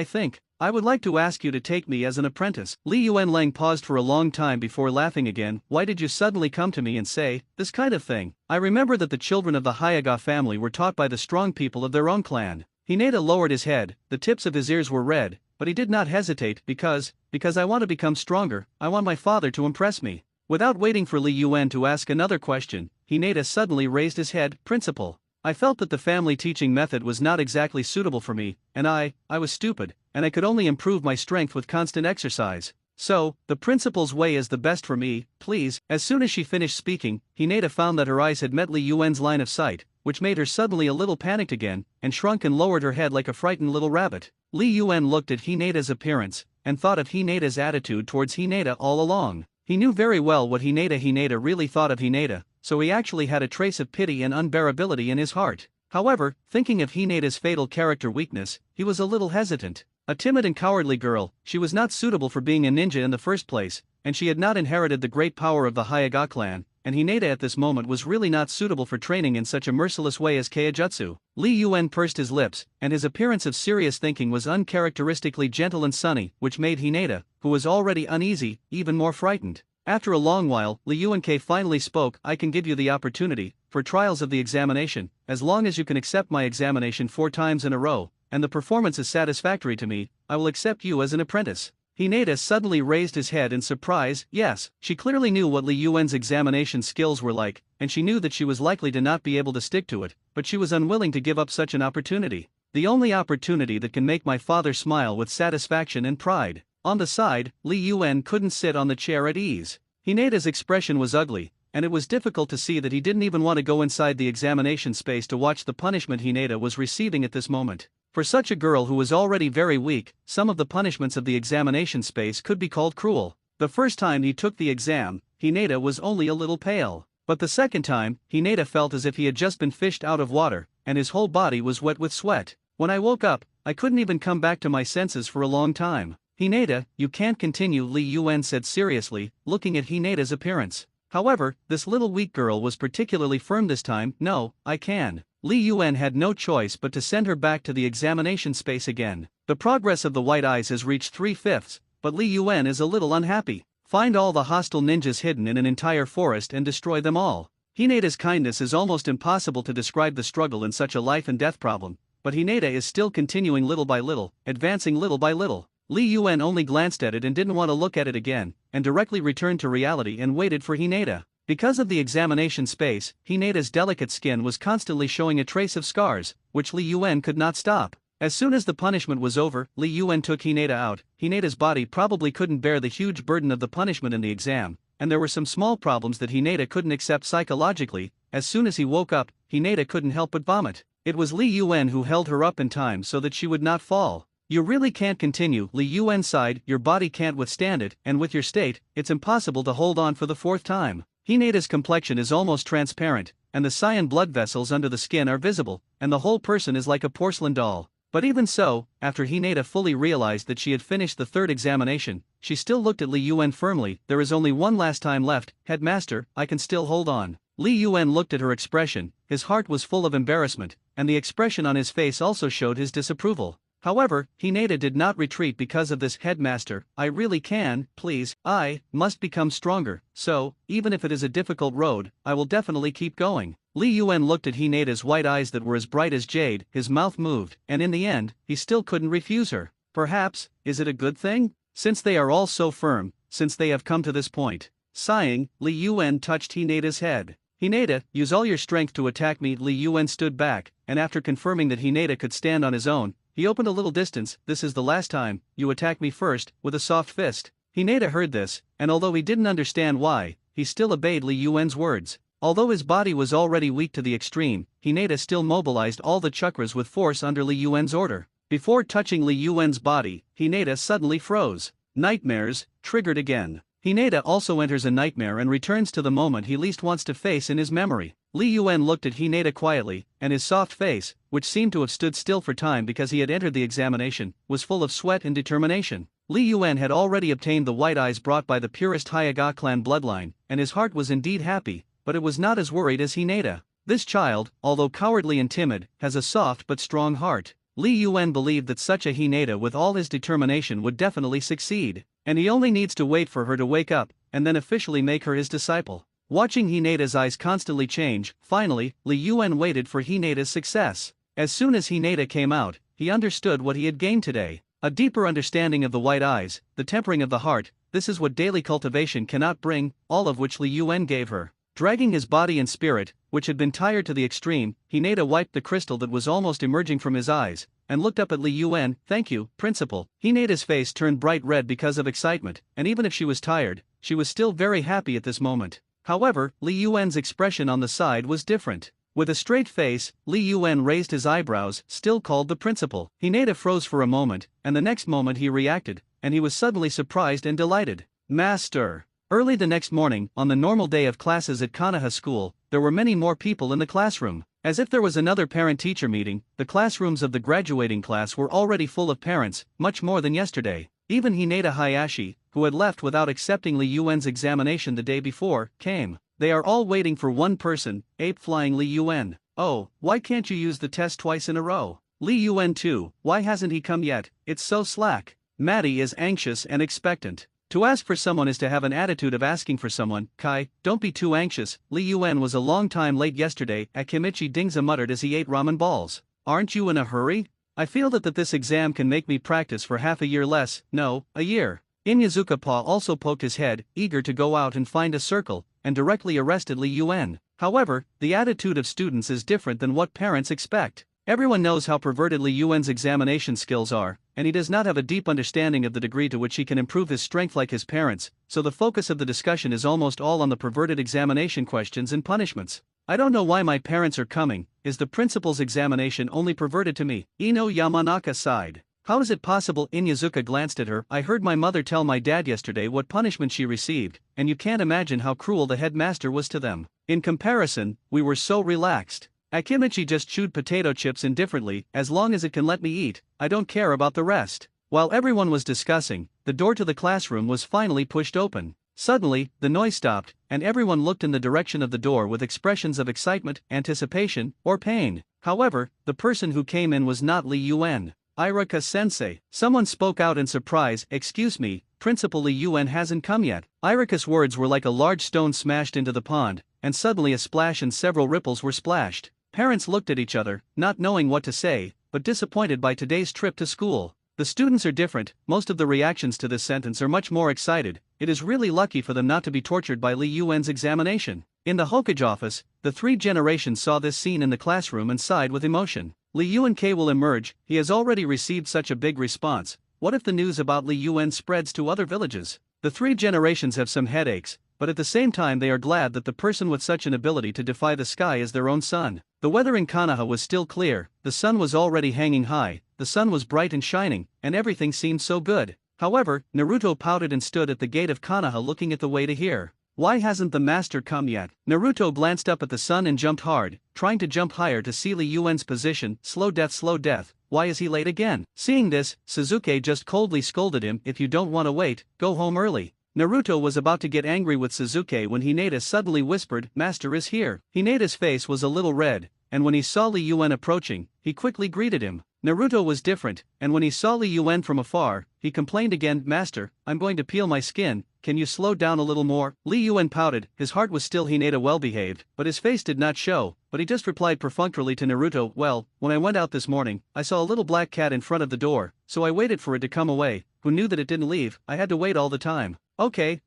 I would like to ask you to take me as an apprentice. Li Yuan paused for a long time before laughing again. Why did you suddenly come to me and say this kind of thing? I remember that the children of the Hayaga family were taught by the strong people of their own clan. Hinata lowered his head, the tips of his ears were red, but he did not hesitate. Because I want to become stronger, I want my father to impress me. Without waiting for Li Yuan to ask another question, Hinata suddenly raised his head. Principal. I felt that the family teaching method was not exactly suitable for me, and I was stupid, and I could only improve my strength with constant exercise. So, the principal's way is the best for me, please. As soon as she finished speaking, Hinata found that her eyes had met Li Yuan's line of sight, which made her suddenly a little panicked again, and shrunk and lowered her head like a frightened little rabbit. Li Yuan looked at Hinata's appearance, and thought of Hinata's attitude towards Hinata all along. He knew very well what Hinata really thought of Hinata, so he actually had a trace of pity and unbearability in his heart. However, thinking of Hinata's fatal character weakness, he was a little hesitant. A timid and cowardly girl, she was not suitable for being a ninja in the first place, and she had not inherited the great power of the Hayaga clan, and Hinata at this moment was really not suitable for training in such a merciless way as Kaijutsu. Li Yuan pursed his lips, and his appearance of serious thinking was uncharacteristically gentle and sunny, which made Hinata, who was already uneasy, even more frightened. After a long while, Li Yuan finally spoke. I can give you the opportunity, for trials of the examination, as long as you can accept my examination 4 times in a row, and the performance is satisfactory to me, I will accept you as an apprentice. Hinata suddenly raised his head in surprise. Yes, she clearly knew what Li Yuan's examination skills were like, and she knew that she was likely to not be able to stick to it, but she was unwilling to give up such an opportunity. The only opportunity that can make my father smile with satisfaction and pride. On the side, Li Yuan couldn't sit on the chair at ease. Hinata's expression was ugly, and it was difficult to see that he didn't even want to go inside the examination space to watch the punishment Hinata was receiving at this moment. For such a girl who was already very weak, some of the punishments of the examination space could be called cruel. The first time he took the exam, Hinata was only a little pale. But the second time, Hinata felt as if he had just been fished out of water, and his whole body was wet with sweat. When I woke up, I couldn't even come back to my senses for a long time. Hinata, you can't continue, Li Yuan said seriously, looking at Hinata's appearance. However, this little weak girl was particularly firm this time. No, I can. Li Yuan had no choice but to send her back to the examination space again. The progress of the white eyes has reached 3/5, but Li Yuan is a little unhappy. Find all the hostile ninjas hidden in an entire forest and destroy them all. Hinata's kindness is almost impossible to describe the struggle in such a life and death problem, but Hinata is still continuing little by little, advancing little by little. Li Yuan only glanced at it and didn't want to look at it again, and directly returned to reality and waited for Hinata. Because of the examination space, Hinata's delicate skin was constantly showing a trace of scars, which Li Yuan could not stop. As soon as the punishment was over, Li Yuan took Hinata out. Hinata's body probably couldn't bear the huge burden of the punishment in the exam, and there were some small problems that Hinata couldn't accept psychologically. As soon as he woke up, Hinata couldn't help but vomit. It was Li Yuan who held her up in time so that she would not fall. You really can't continue, Li Yuan sighed. Your body can't withstand it, and with your state, it's impossible to hold on for the 4th time. Hinata's complexion is almost transparent, and the cyan blood vessels under the skin are visible, and the whole person is like a porcelain doll. But even so, after Hinata fully realized that she had finished the 3rd examination, she still looked at Li Yuan firmly. There is only one last time left, headmaster, I can still hold on. Li Yuan looked at her expression, his heart was full of embarrassment, and the expression on his face also showed his disapproval. However, Hinata did not retreat because of this. Headmaster, I really can, please, I must become stronger, so, even if it is a difficult road, I will definitely keep going. Li Yuan looked at Hinata's white eyes that were as bright as jade, his mouth moved, and in the end, he still couldn't refuse her. Perhaps, is it a good thing? Since they are all so firm, since they have come to this point. Sighing, Li Yuan touched Hinata's head. Hinata, use all your strength to attack me. Li Yuan stood back, and after confirming that Hinata could stand on his own, he opened a little distance. This is the last time, you attack me first, with a soft fist. Hinata heard this, and although he didn't understand why, he still obeyed Li Yuan's words. Although his body was already weak to the extreme, Hinata still mobilized all the chakras with force under Li Yuan's order. Before touching Li Yuan's body, Hinata suddenly froze. Nightmares, triggered again. Hinata also enters a nightmare and returns to the moment he least wants to face in his memory. Li Yuan looked at Hinata quietly, and his soft face, which seemed to have stood still for time because he had entered the examination, was full of sweat and determination. Li Yuan had already obtained the white eyes brought by the purest Hyaga clan bloodline, and his heart was indeed happy, but it was not as worried as Hinata. This child, although cowardly and timid, has a soft but strong heart. Li Yuan believed that such a Hinata with all his determination would definitely succeed, and he only needs to wait for her to wake up, and then officially make her his disciple. Watching Hinata's eyes constantly change, finally, Li Yuan waited for Hinata's success. As soon as Hinata came out, he understood what he had gained today. A deeper understanding of the white eyes, the tempering of the heart, this is what daily cultivation cannot bring, all of which Li Yuan gave her. Dragging his body and spirit, which had been tired to the extreme, Hinata wiped the crystal that was almost emerging from his eyes, and looked up at Li Yuan. Thank you, Principal. Hinata's face turned bright red because of excitement, and even if she was tired, she was still very happy at this moment. However, Li Yuan's expression on the side was different. With a straight face, Li Yuan raised his eyebrows, still called the Principal. Hinata froze for a moment, and the next moment he reacted, and he was suddenly surprised and delighted. Master! Early the next morning, on the normal day of classes at Konoha School, there were many more people in the classroom. As if there was another parent-teacher meeting, the classrooms of the graduating class were already full of parents, much more than yesterday. Even Hinata Hayashi, who had left without accepting Li Yuan's examination the day before, came. They are all waiting for one person, ape-flying Li Yuan. Oh, why can't you use the test twice in a row? Li Yuan too, why hasn't he come yet? It's so slack. Maddie is anxious and expectant. To ask for someone is to have an attitude of asking for someone. Kai, don't be too anxious. Li Yuan was a long time late yesterday, Akimichi Dingza muttered as he ate ramen balls. Aren't you in a hurry? I feel that this exam can make me practice for half a year less, no, a year. Inyazuka Pa also poked his head, eager to go out and find a circle, and directly arrested Li Yuan. However, the attitude of students is different than what parents expect. Everyone knows how perverted Li Yuan's examination skills are, and he does not have a deep understanding of the degree to which he can improve his strength like his parents, so the focus of the discussion is almost all on the perverted examination questions and punishments. I don't know why my parents are coming. Is the principal's examination only perverted to me? Ino Yamanaka sighed. How is it possible? Inyazuka glanced at her. I heard my mother tell my dad yesterday what punishment she received, and you can't imagine how cruel the headmaster was to them. In comparison, we were so relaxed. Akimichi just chewed potato chips indifferently. As long as it can let me eat, I don't care about the rest. While everyone was discussing, the door to the classroom was finally pushed open. Suddenly, the noise stopped, and everyone looked in the direction of the door with expressions of excitement, anticipation, or pain. However, the person who came in was not Li Yuan. Irika-sensei. Someone spoke out in surprise. Excuse me, Principal Li Yuan hasn't come yet. Irika's words were like a large stone smashed into the pond, and suddenly a splash and several ripples were splashed. Parents looked at each other, not knowing what to say, but disappointed by today's trip to school. The students are different. Most of the reactions to this sentence are much more excited. It is really lucky for them not to be tortured by Li Yuan's examination. In the Hokage office, the three generations saw this scene in the classroom and sighed with emotion. Li Yuan K will emerge. He has already received such a big response. What if the news about Li Yuan spreads to other villages? The three generations have some headaches, but at the same time they are glad that the person with such an ability to defy the sky is their own son. The weather in Konoha was still clear, the sun was already hanging high, the sun was bright and shining, and everything seemed so good. However, Naruto pouted and stood at the gate of Konoha looking at the way to here. Why hasn't the master come yet? Naruto glanced up at the sun and jumped hard, trying to jump higher to see Li Yuan's position. Slow death, why is he late again? Seeing this, Suzuki just coldly scolded him. If you don't want to wait, go home early. Naruto was about to get angry with Suzuki when Hinata suddenly whispered, Master is here. Hinata's face was a little red, and when he saw Li Yuan approaching, he quickly greeted him. Naruto was different, and when he saw Li Yuan from afar, he complained again, Master, I'm going to peel my skin, can you slow down a little more? Li Yuan pouted. His heart was still Hinata well-behaved, but his face did not show, but he just replied perfunctorily to Naruto, well, when I went out this morning, I saw a little black cat in front of the door, so I waited for it to come away. Who knew that it didn't leave? I had to wait all the time. Okay,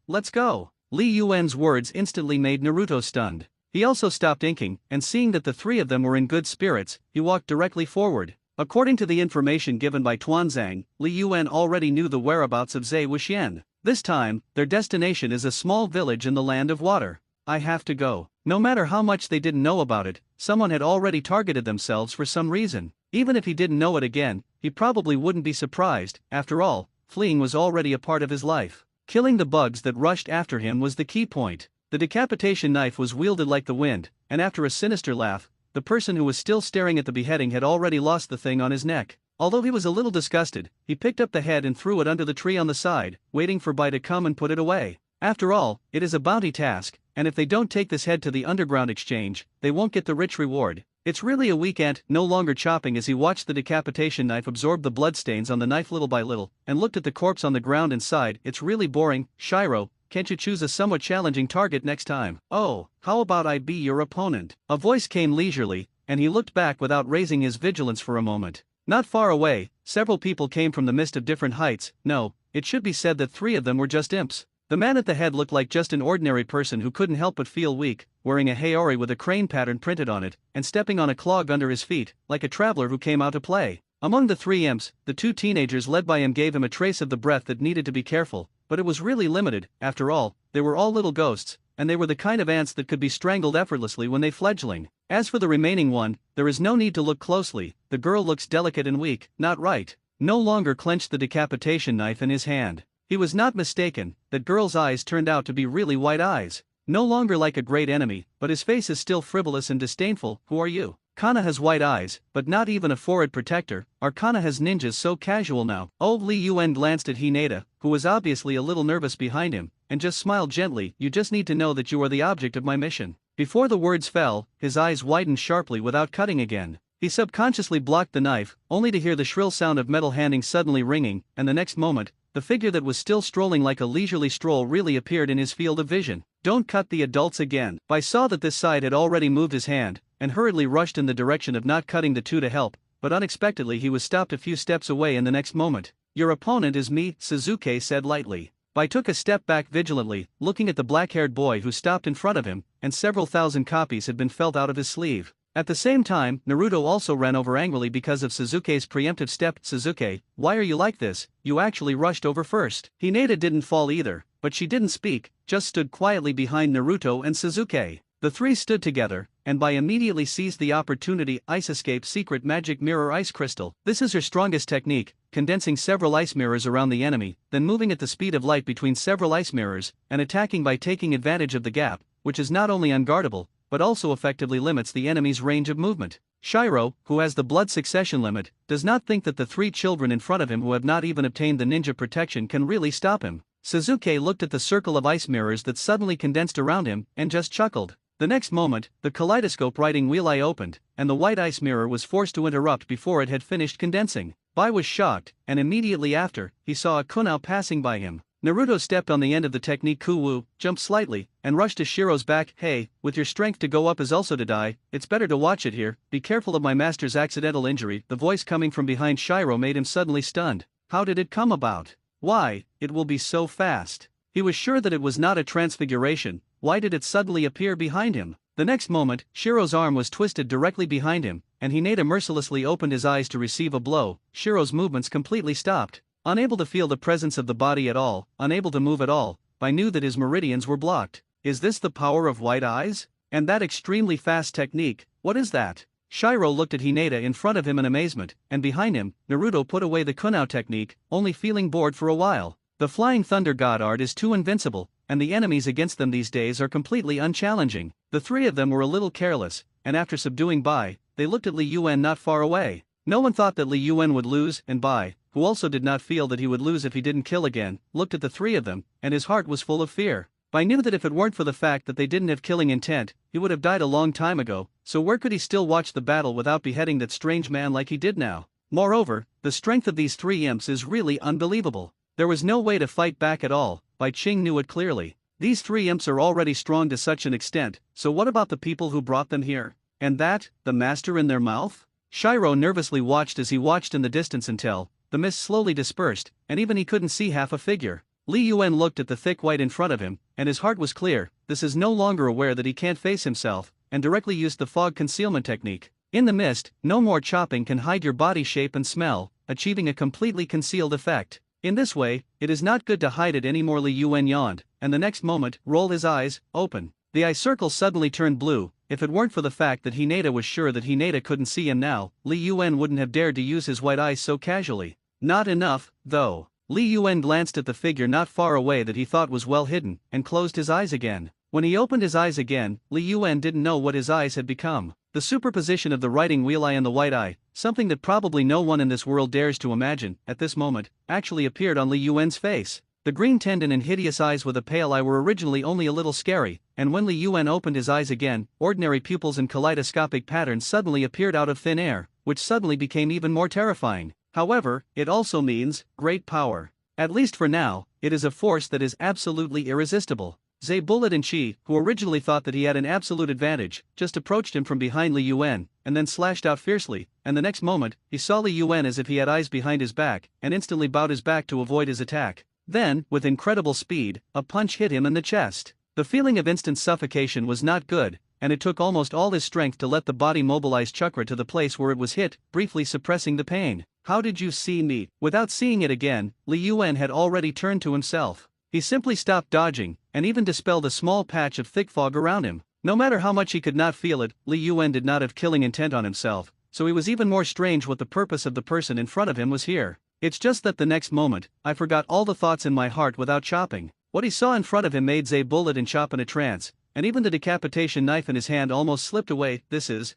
let's go. Li Yuan's words instantly made Naruto stunned. He also stopped inking, and seeing that the three of them were in good spirits, he walked directly forward. According to the information given by Tuanzang, Li Yuan already knew the whereabouts of Zhe Wuxian. This time, their destination is a small village in the land of water. I have to go. No matter how much they didn't know about it, someone had already targeted themselves for some reason. Even if he didn't know it again, he probably wouldn't be surprised. After all, fleeing was already a part of his life. Killing the bugs that rushed after him was the key point. The decapitation knife was wielded like the wind, and after a sinister laugh, the person who was still staring at the beheading had already lost the thing on his neck. Although he was a little disgusted, he picked up the head and threw it under the tree on the side, waiting for Bai to come and put it away. After all, it is a bounty task, and if they don't take this head to the underground exchange, they won't get the rich reward. It's really a weekend, no longer chopping as he watched the decapitation knife absorb the bloodstains on the knife little by little, and looked at the corpse on the ground and sighed. It's really boring. Shiro, can't you choose a somewhat challenging target next time? Oh, how about I be your opponent? A voice came leisurely, and he looked back without raising his vigilance for a moment. Not far away, several people came from the mist of different heights. No, it should be said that three of them were just imps. The man at the head looked like just an ordinary person who couldn't help but feel weak, wearing a haori with a crane pattern printed on it, and stepping on a clog under his feet, like a traveler who came out to play. Among the three imps, the two teenagers led by him gave him a trace of the breath that needed to be careful, but it was really limited. After all, they were all little ghosts, and they were the kind of ants that could be strangled effortlessly when they fledgling. As for the remaining one, there is no need to look closely. The girl looks delicate and weak, not right. No longer clenched the decapitation knife in his hand. He was not mistaken, that girl's eyes turned out to be really white eyes. No longer like a great enemy, but his face is still frivolous and disdainful. Who are you? Kana has white eyes, but not even a forehead protector. Are Kana has ninjas so casual now? Old Li Yuan glanced at Hinata, who was obviously a little nervous behind him, and just smiled gently. You just need to know that you are the object of my mission. Before the words fell, his eyes widened sharply without cutting again. He subconsciously blocked the knife, only to hear the shrill sound of metal handing suddenly ringing, and the next moment, the figure that was still strolling like a leisurely stroll really appeared in his field of vision. Don't cut the adults again. Bai saw that this side had already moved his hand, and hurriedly rushed in the direction of not cutting the two to help, but unexpectedly he was stopped a few steps away in the next moment. Your opponent is me, Suzuki said lightly. Bai took a step back vigilantly, looking at the black-haired boy who stopped in front of him, and several thousand copies had been felt out of his sleeve. At the same time, Naruto also ran over angrily because of Suzuki's preemptive step. Suzuki, why are you like this? You actually rushed over first. Hinata didn't fall either, but she didn't speak, just stood quietly behind Naruto and Suzuki. The three stood together, and Bai immediately seized the opportunity. Ice Escape Secret Magic Mirror Ice Crystal. This is her strongest technique, condensing several ice mirrors around the enemy, then moving at the speed of light between several ice mirrors, and attacking by taking advantage of the gap, which is not only unguardable, but also effectively limits the enemy's range of movement. Shiro, who has the blood succession limit, does not think that the three children in front of him who have not even obtained the ninja protection can really stop him. Suzuki looked at the circle of ice mirrors that suddenly condensed around him, and just chuckled. The next moment, the kaleidoscope writing wheel eye opened, and the white ice mirror was forced to interrupt before it had finished condensing. Bai was shocked, and immediately after, he saw a kunao passing by him. Naruto stepped on the end of the technique Kuwu, jumped slightly, and rushed to Shiro's back. Hey, with your strength to go up is also to die, it's better to watch it here. Be careful of my master's accidental injury. The voice coming from behind Shiro made him suddenly stunned. How did it come about? Why, it will be so fast. He was sure that it was not a transfiguration. Why did it suddenly appear behind him? The next moment, Shiro's arm was twisted directly behind him, and Hinata mercilessly opened his eyes to receive a blow. Shiro's movements completely stopped. Unable to feel the presence of the body at all, unable to move at all, Bai knew that his meridians were blocked. Is this the power of white eyes? And that extremely fast technique, what is that? Shiro looked at Hinata in front of him in amazement, and behind him, Naruto put away the kunao technique, only feeling bored for a while. The Flying Thunder God art is too invincible, and the enemies against them these days are completely unchallenging. The three of them were a little careless, and after subduing Bai, they looked at Li Yuan not far away. No one thought that Li Yuan would lose, and Bai, who also did not feel that he would lose if he didn't kill again, looked at the three of them, and his heart was full of fear. Bai knew that if it weren't for the fact that they didn't have killing intent, he would have died a long time ago, so where could he still watch the battle without beheading that strange man like he did now? Moreover, the strength of these three imps is really unbelievable. There was no way to fight back at all. Bai Qing knew it clearly. These three imps are already strong to such an extent, so what about the people who brought them here? And that, the master in their mouth? Shiro nervously watched as he watched in the distance until the mist slowly dispersed, and even he couldn't see half a figure. Li Yuan looked at the thick white in front of him, and his heart was clear. This is no longer aware that he can't face himself, and directly used the fog concealment technique. In the mist, no more chopping can hide your body shape and smell, achieving a completely concealed effect. In this way, it is not good to hide it anymore. Li Yuan yawned, and the next moment, rolled his eyes, open. The eye circle suddenly turned blue. If it weren't for the fact that Hinata was sure that Hinata couldn't see him now, Li Yuan wouldn't have dared to use his white eyes so casually. Not enough, though. Li Yuan glanced at the figure not far away that he thought was well hidden, and closed his eyes again. When he opened his eyes again, Li Yuan didn't know what his eyes had become. The superposition of the writing wheel eye and the white eye, something that probably no one in this world dares to imagine, at this moment, actually appeared on Li Yuan's face. The green tendon and hideous eyes with a pale eye were originally only a little scary, and when Li Yuan opened his eyes again, ordinary pupils and kaleidoscopic patterns suddenly appeared out of thin air, which suddenly became even more terrifying. However, it also means great power. At least for now, it is a force that is absolutely irresistible. Zhe Bullet and Qi, who originally thought that he had an absolute advantage, just approached him from behind Li Yuan, and then slashed out fiercely, and the next moment, he saw Li Yuan as if he had eyes behind his back, and instantly bowed his back to avoid his attack. Then, with incredible speed, a punch hit him in the chest. The feeling of instant suffocation was not good, and it took almost all his strength to let the body mobilize chakra to the place where it was hit, briefly suppressing the pain. How did you see me? Without seeing it again, Li Yuan had already turned to himself. He simply stopped dodging, and even dispelled a small patch of thick fog around him. No matter how much he could not feel it, Li Yuan did not have killing intent on himself, so he was even more strange what the purpose of the person in front of him was here. It's just that the next moment, I forgot all the thoughts in my heart without chopping. What he saw in front of him made Zhe Bullet and Chop in a trance, and even the decapitation knife in his hand almost slipped away. This is.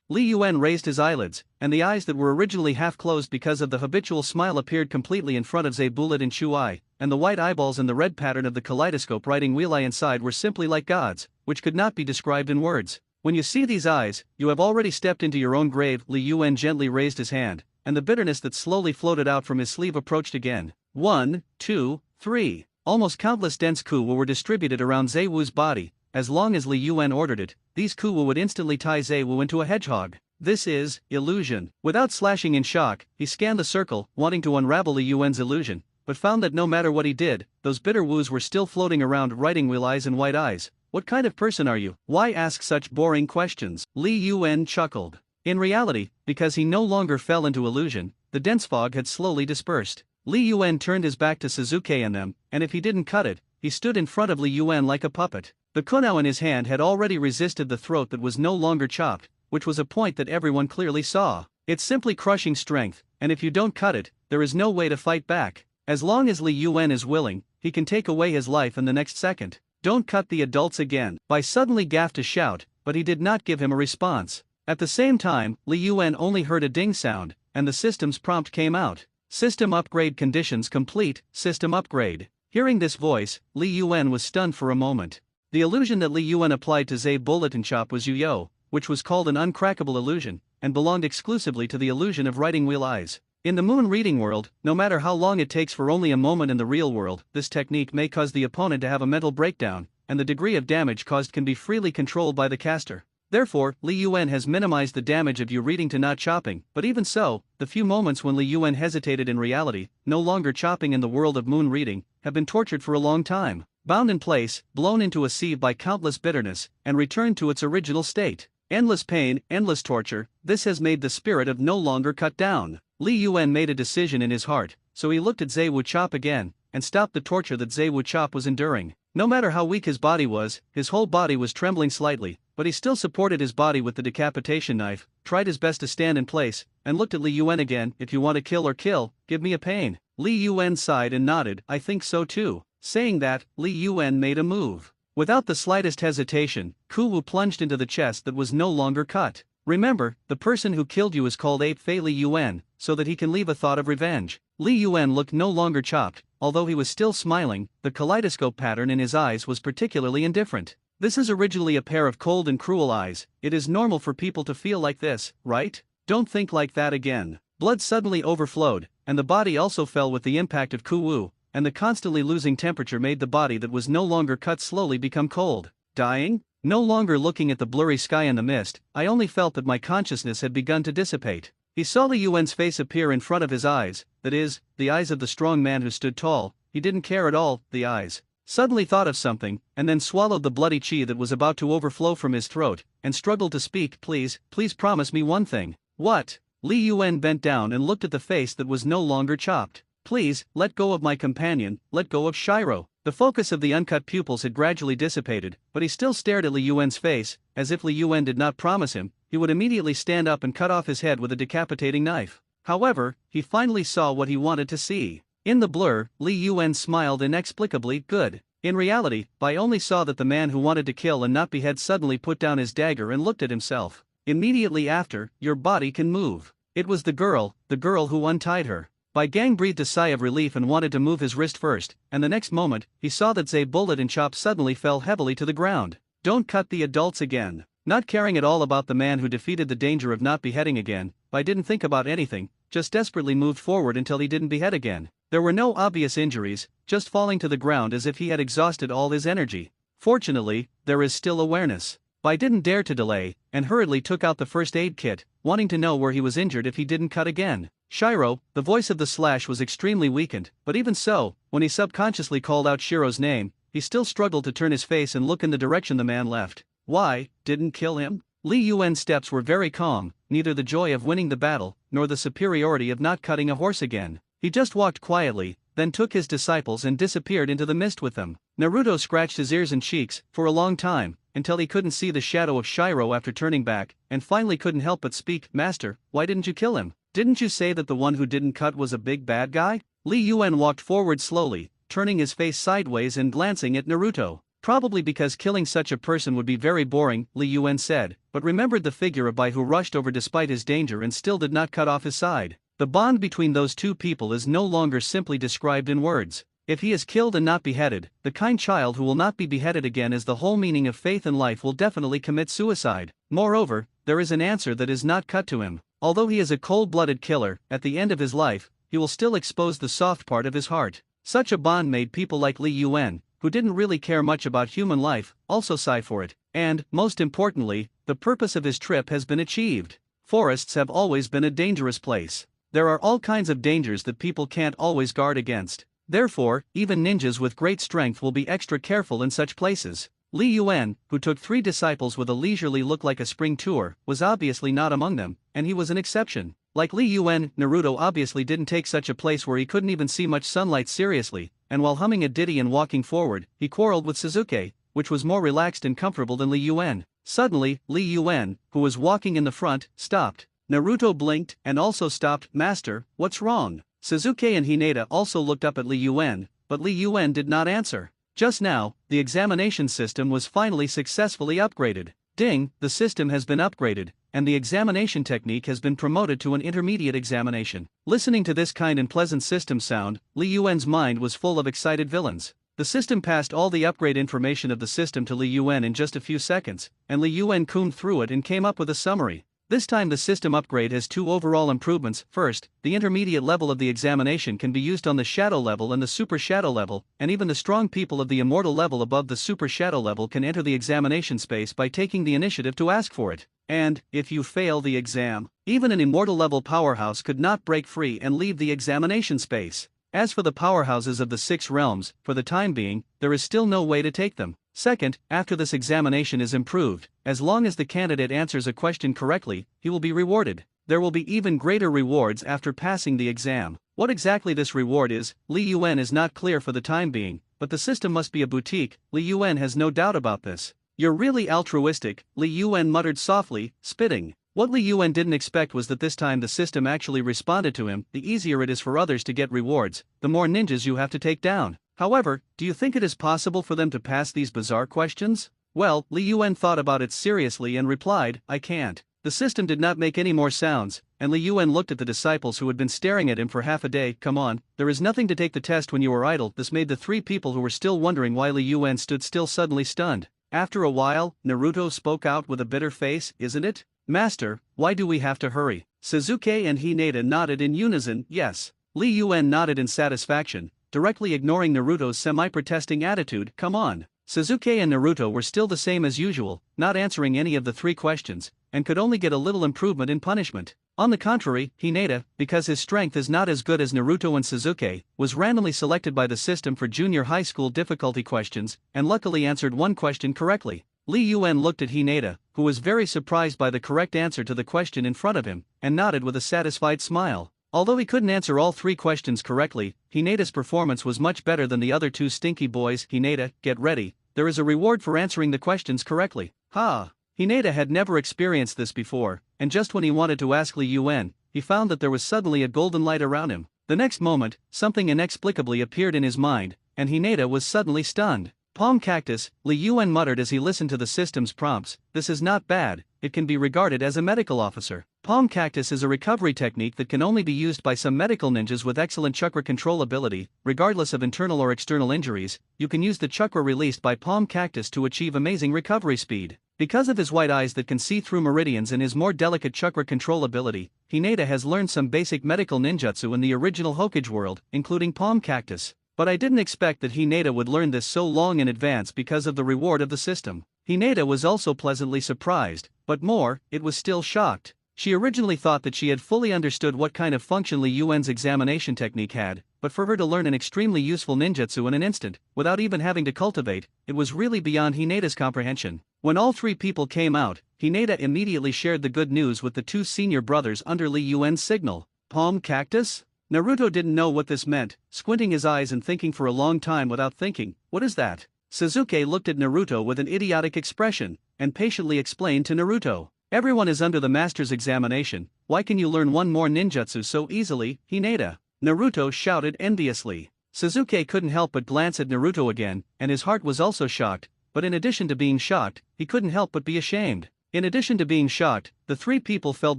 Li Yuan raised his eyelids, and the eyes that were originally half closed because of the habitual smile appeared completely in front of Zhe Bullet and Chu Eye, and the white eyeballs and the red pattern of the kaleidoscope writing wheel eye inside were simply like gods, which could not be described in words. When you see these eyes, you have already stepped into your own grave. Li Yuan gently raised his hand, and the bitterness that slowly floated out from his sleeve approached again. 1, 2, 3. Almost countless dense kuwu were distributed around Zhe Wu's body. As long as Li Yuan ordered it, these kuwu would instantly tie Zhe Wu into a hedgehog. This is illusion. Without slashing in shock, he scanned the circle, wanting to unravel Li Yuan's illusion, but found that no matter what he did, those bitter woos were still floating around writing wheel eyes and white eyes. What kind of person are you? Why ask such boring questions? Li Yuan chuckled. In reality, because he no longer fell into illusion, the dense fog had slowly dispersed. Li Yuan turned his back to Suzuki and them, and if he didn't cut it, he stood in front of Li Yuan like a puppet. The kunao in his hand had already resisted the throat that was no longer chopped, which was a point that everyone clearly saw. It's simply crushing strength, and if you don't cut it, there is no way to fight back. As long as Li Yuan is willing, he can take away his life in the next second. Don't cut the adults again. Bai suddenly gaffed a shout, but he did not give him a response. At the same time, Li Yuan only heard a ding sound, and the system's prompt came out. System upgrade conditions complete, system upgrade. Hearing this voice, Li Yuan was stunned for a moment. The illusion that Li Yuan applied to Zhe Bullet and Chop was Yu-Yo, which was called an uncrackable illusion, and belonged exclusively to the illusion of writing wheel eyes. In the moon reading world, no matter how long it takes for only a moment in the real world, this technique may cause the opponent to have a mental breakdown, and the degree of damage caused can be freely controlled by the caster. Therefore, Li Yuan has minimized the damage of you reading to not chopping, but even so, the few moments when Li Yuan hesitated in reality, no longer chopping in the world of moon reading, have been tortured for a long time, bound in place, blown into a sieve by countless bitterness, and returned to its original state. Endless pain, endless torture, this has made the spirit of no longer cut down. Li Yuan made a decision in his heart, so he looked at Zhe Wu Chop again, and stopped the torture that Zhe Wu Chop was enduring. No matter how weak his body was, his whole body was trembling slightly, but he still supported his body with the decapitation knife, tried his best to stand in place, and looked at Li Yuan again. If you want to kill or kill, give me a pain. Li Yuan sighed and nodded. I think so too. Saying that, Li Yuan made a move. Without the slightest hesitation, Ku Wu plunged into the chest that was no longer cut. Remember, the person who killed you is called Ape Fei Li Yuan, so that he can leave a thought of revenge. Li Yuan looked no longer chopped, although he was still smiling. The kaleidoscope pattern in his eyes was particularly indifferent. This is originally a pair of cold and cruel eyes. It is normal for people to feel like this, right? Don't think like that again. Blood suddenly overflowed, and the body also fell with the impact of Ku Wu, and the constantly losing temperature made the body that was no longer cut slowly become cold. Dying? No longer looking at the blurry sky and the mist, I only felt that my consciousness had begun to dissipate. He saw Li Yuan's face appear in front of his eyes, that is, the eyes of the strong man who stood tall, he didn't care at all. The eyes suddenly thought of something, and then swallowed the bloody chi that was about to overflow from his throat, and struggled to speak. Please promise me one thing. What? Li Yuan bent down and looked at the face that was no longer chopped. Please, let go of my companion, let go of Shiro. The focus of the uncut pupils had gradually dissipated, but he still stared at Li Yuan's face, as if Li Yuan did not promise him, he would immediately stand up and cut off his head with a decapitating knife. However, he finally saw what he wanted to see. In the blur, Li Yuan smiled inexplicably. Good. In reality, Bai only saw that the man who wanted to kill and not behead suddenly put down his dagger and looked at himself. Immediately after, your body can move. It was the girl who untied her. Bai Gang breathed a sigh of relief and wanted to move his wrist first, and the next moment, he saw that Zai Bullet and Chop suddenly fell heavily to the ground. Don't cut the adults again. Not caring at all about the man who defeated the danger of not beheading again, Bai didn't think about anything, just desperately moved forward until he didn't behead again. There were no obvious injuries, just falling to the ground as if he had exhausted all his energy. Fortunately, there is still awareness. Bai didn't dare to delay, and hurriedly took out the first aid kit, wanting to know where he was injured if he didn't cut again. Shiro, the voice of the slash was extremely weakened, but even so, when he subconsciously called out Shiro's name, he still struggled to turn his face and look in the direction the man left. Why, didn't kill him? Li Yuan's steps were very calm, neither the joy of winning the battle, nor the superiority of not cutting a horse again. He just walked quietly, then took his disciples and disappeared into the mist with them. Naruto scratched his ears and cheeks, for a long time, until he couldn't see the shadow of Shiro after turning back, and finally couldn't help but speak. Master, why didn't you kill him? Didn't you say that the one who didn't cut was a big bad guy? Li Yuan walked forward slowly, turning his face sideways and glancing at Naruto. Probably because killing such a person would be very boring, Li Yuan said, but remembered the figure of Bai who rushed over despite his danger and still did not cut off his side. The bond between those two people is no longer simply described in words. If he is killed and not beheaded, the kind child who will not be beheaded again is the whole meaning of faith and life will definitely commit suicide. Moreover, there is an answer that is not cut to him. Although he is a cold-blooded killer, at the end of his life, he will still expose the soft part of his heart. Such a bond made people like Li Yuan, who didn't really care much about human life, also sigh for it. And, most importantly, the purpose of his trip has been achieved. Forests have always been a dangerous place. There are all kinds of dangers that people can't always guard against. Therefore, even ninjas with great strength will be extra careful in such places. Li Yuan, who took 3 disciples with a leisurely look like a spring tour, was obviously not among them, and he was an exception. Like Li Yuan, Naruto obviously didn't take such a place where he couldn't even see much sunlight seriously, and while humming a ditty and walking forward, he quarreled with Sasuke, which was more relaxed and comfortable than Li Yuan. Suddenly, Li Yuan, who was walking in the front, stopped. Naruto blinked and also stopped. Master, what's wrong? Sasuke and Hinata also looked up at Li Yuan, but Li Yuan did not answer. Just now, the examination system was finally successfully upgraded. Ding, the system has been upgraded, and the examination technique has been promoted to an intermediate examination. Listening to this kind and pleasant system sound, Li Yuan's mind was full of excited villains. The system passed all the upgrade information of the system to Li Yuan in just a few seconds, and Li Yuan combed through it and came up with a summary. This time the system upgrade has 2 overall improvements. First, the intermediate level of the examination can be used on the shadow level and the super shadow level, and even the strong people of the immortal level above the super shadow level can enter the examination space by taking the initiative to ask for it. And, if you fail the exam, even an immortal level powerhouse could not break free and leave the examination space. As for the powerhouses of the 6 realms, for the time being, there is still no way to take them. Second, after this examination is improved, as long as the candidate answers a question correctly, he will be rewarded. There will be even greater rewards after passing the exam. What exactly this reward is, Li Yuan is not clear for the time being, but the system must be a boutique. Li Yuan has no doubt about this. You're really altruistic, Li Yuan muttered softly, spitting. What Li Yuan didn't expect was that this time the system actually responded to him. The easier it is for others to get rewards, the more ninjas you have to take down. However, do you think it is possible for them to pass these bizarre questions? Well, Li Yuan thought about it seriously and replied, I can't. The system did not make any more sounds, and Li Yuan looked at the disciples who had been staring at him for half a day. Come on, there is nothing to take the test when you are idle. This made the 3 people who were still wondering why Li Yuan stood still suddenly stunned. After a while, Naruto spoke out with a bitter face, isn't it? Master, why do we have to hurry? Sasuke and Hinata nodded in unison, yes. Li Yuan nodded in satisfaction, directly ignoring Naruto's semi-protesting attitude. Come on. Sasuke and Naruto were still the same as usual, not answering any of the 3 questions, and could only get a little improvement in punishment. On the contrary, Hinata, because his strength is not as good as Naruto and Sasuke, was randomly selected by the system for junior high school difficulty questions, and luckily answered one question correctly. Li Yuan looked at Hinata, who was very surprised by the correct answer to the question in front of him, and nodded with a satisfied smile. Although he couldn't answer all three questions correctly, Hinata's performance was much better than the other two stinky boys. Hinata, get ready, there is a reward for answering the questions correctly. Ha! Hinata had never experienced this before, and just when he wanted to ask Li Yuan, he found that there was suddenly a golden light around him. The next moment, something inexplicably appeared in his mind, and Hinata was suddenly stunned. Palm cactus, Li Yuan muttered as he listened to the system's prompts. This is not bad, it can be regarded as a medical officer. Palm cactus is a recovery technique that can only be used by some medical ninjas with excellent chakra control ability. Regardless of internal or external injuries, you can use the chakra released by palm cactus to achieve amazing recovery speed. Because of his white eyes that can see through meridians and his more delicate chakra control ability, Hinata has learned some basic medical ninjutsu in the original Hokage world, including palm cactus. But I didn't expect that Hinata would learn this so long in advance because of the reward of the system. Hinata was also pleasantly surprised, but more, it was still shocked. She originally thought that she had fully understood what kind of function Li Yuan's examination technique had, but for her to learn an extremely useful ninjutsu in an instant, without even having to cultivate, it was really beyond Hinata's comprehension. When all three people came out, Hinata immediately shared the good news with the two senior brothers under Li Yuan's signal. Palm cactus? Naruto didn't know what this meant, squinting his eyes and thinking for a long time without thinking. What is that? Sasuke looked at Naruto with an idiotic expression, and patiently explained to Naruto. Everyone is under the master's examination, why can you learn one more ninjutsu so easily, Hinata? Naruto shouted enviously. Sasuke couldn't help but glance at Naruto again, and his heart was also shocked, but in addition to being shocked, he couldn't help but be ashamed. In addition to being shocked, the three people felt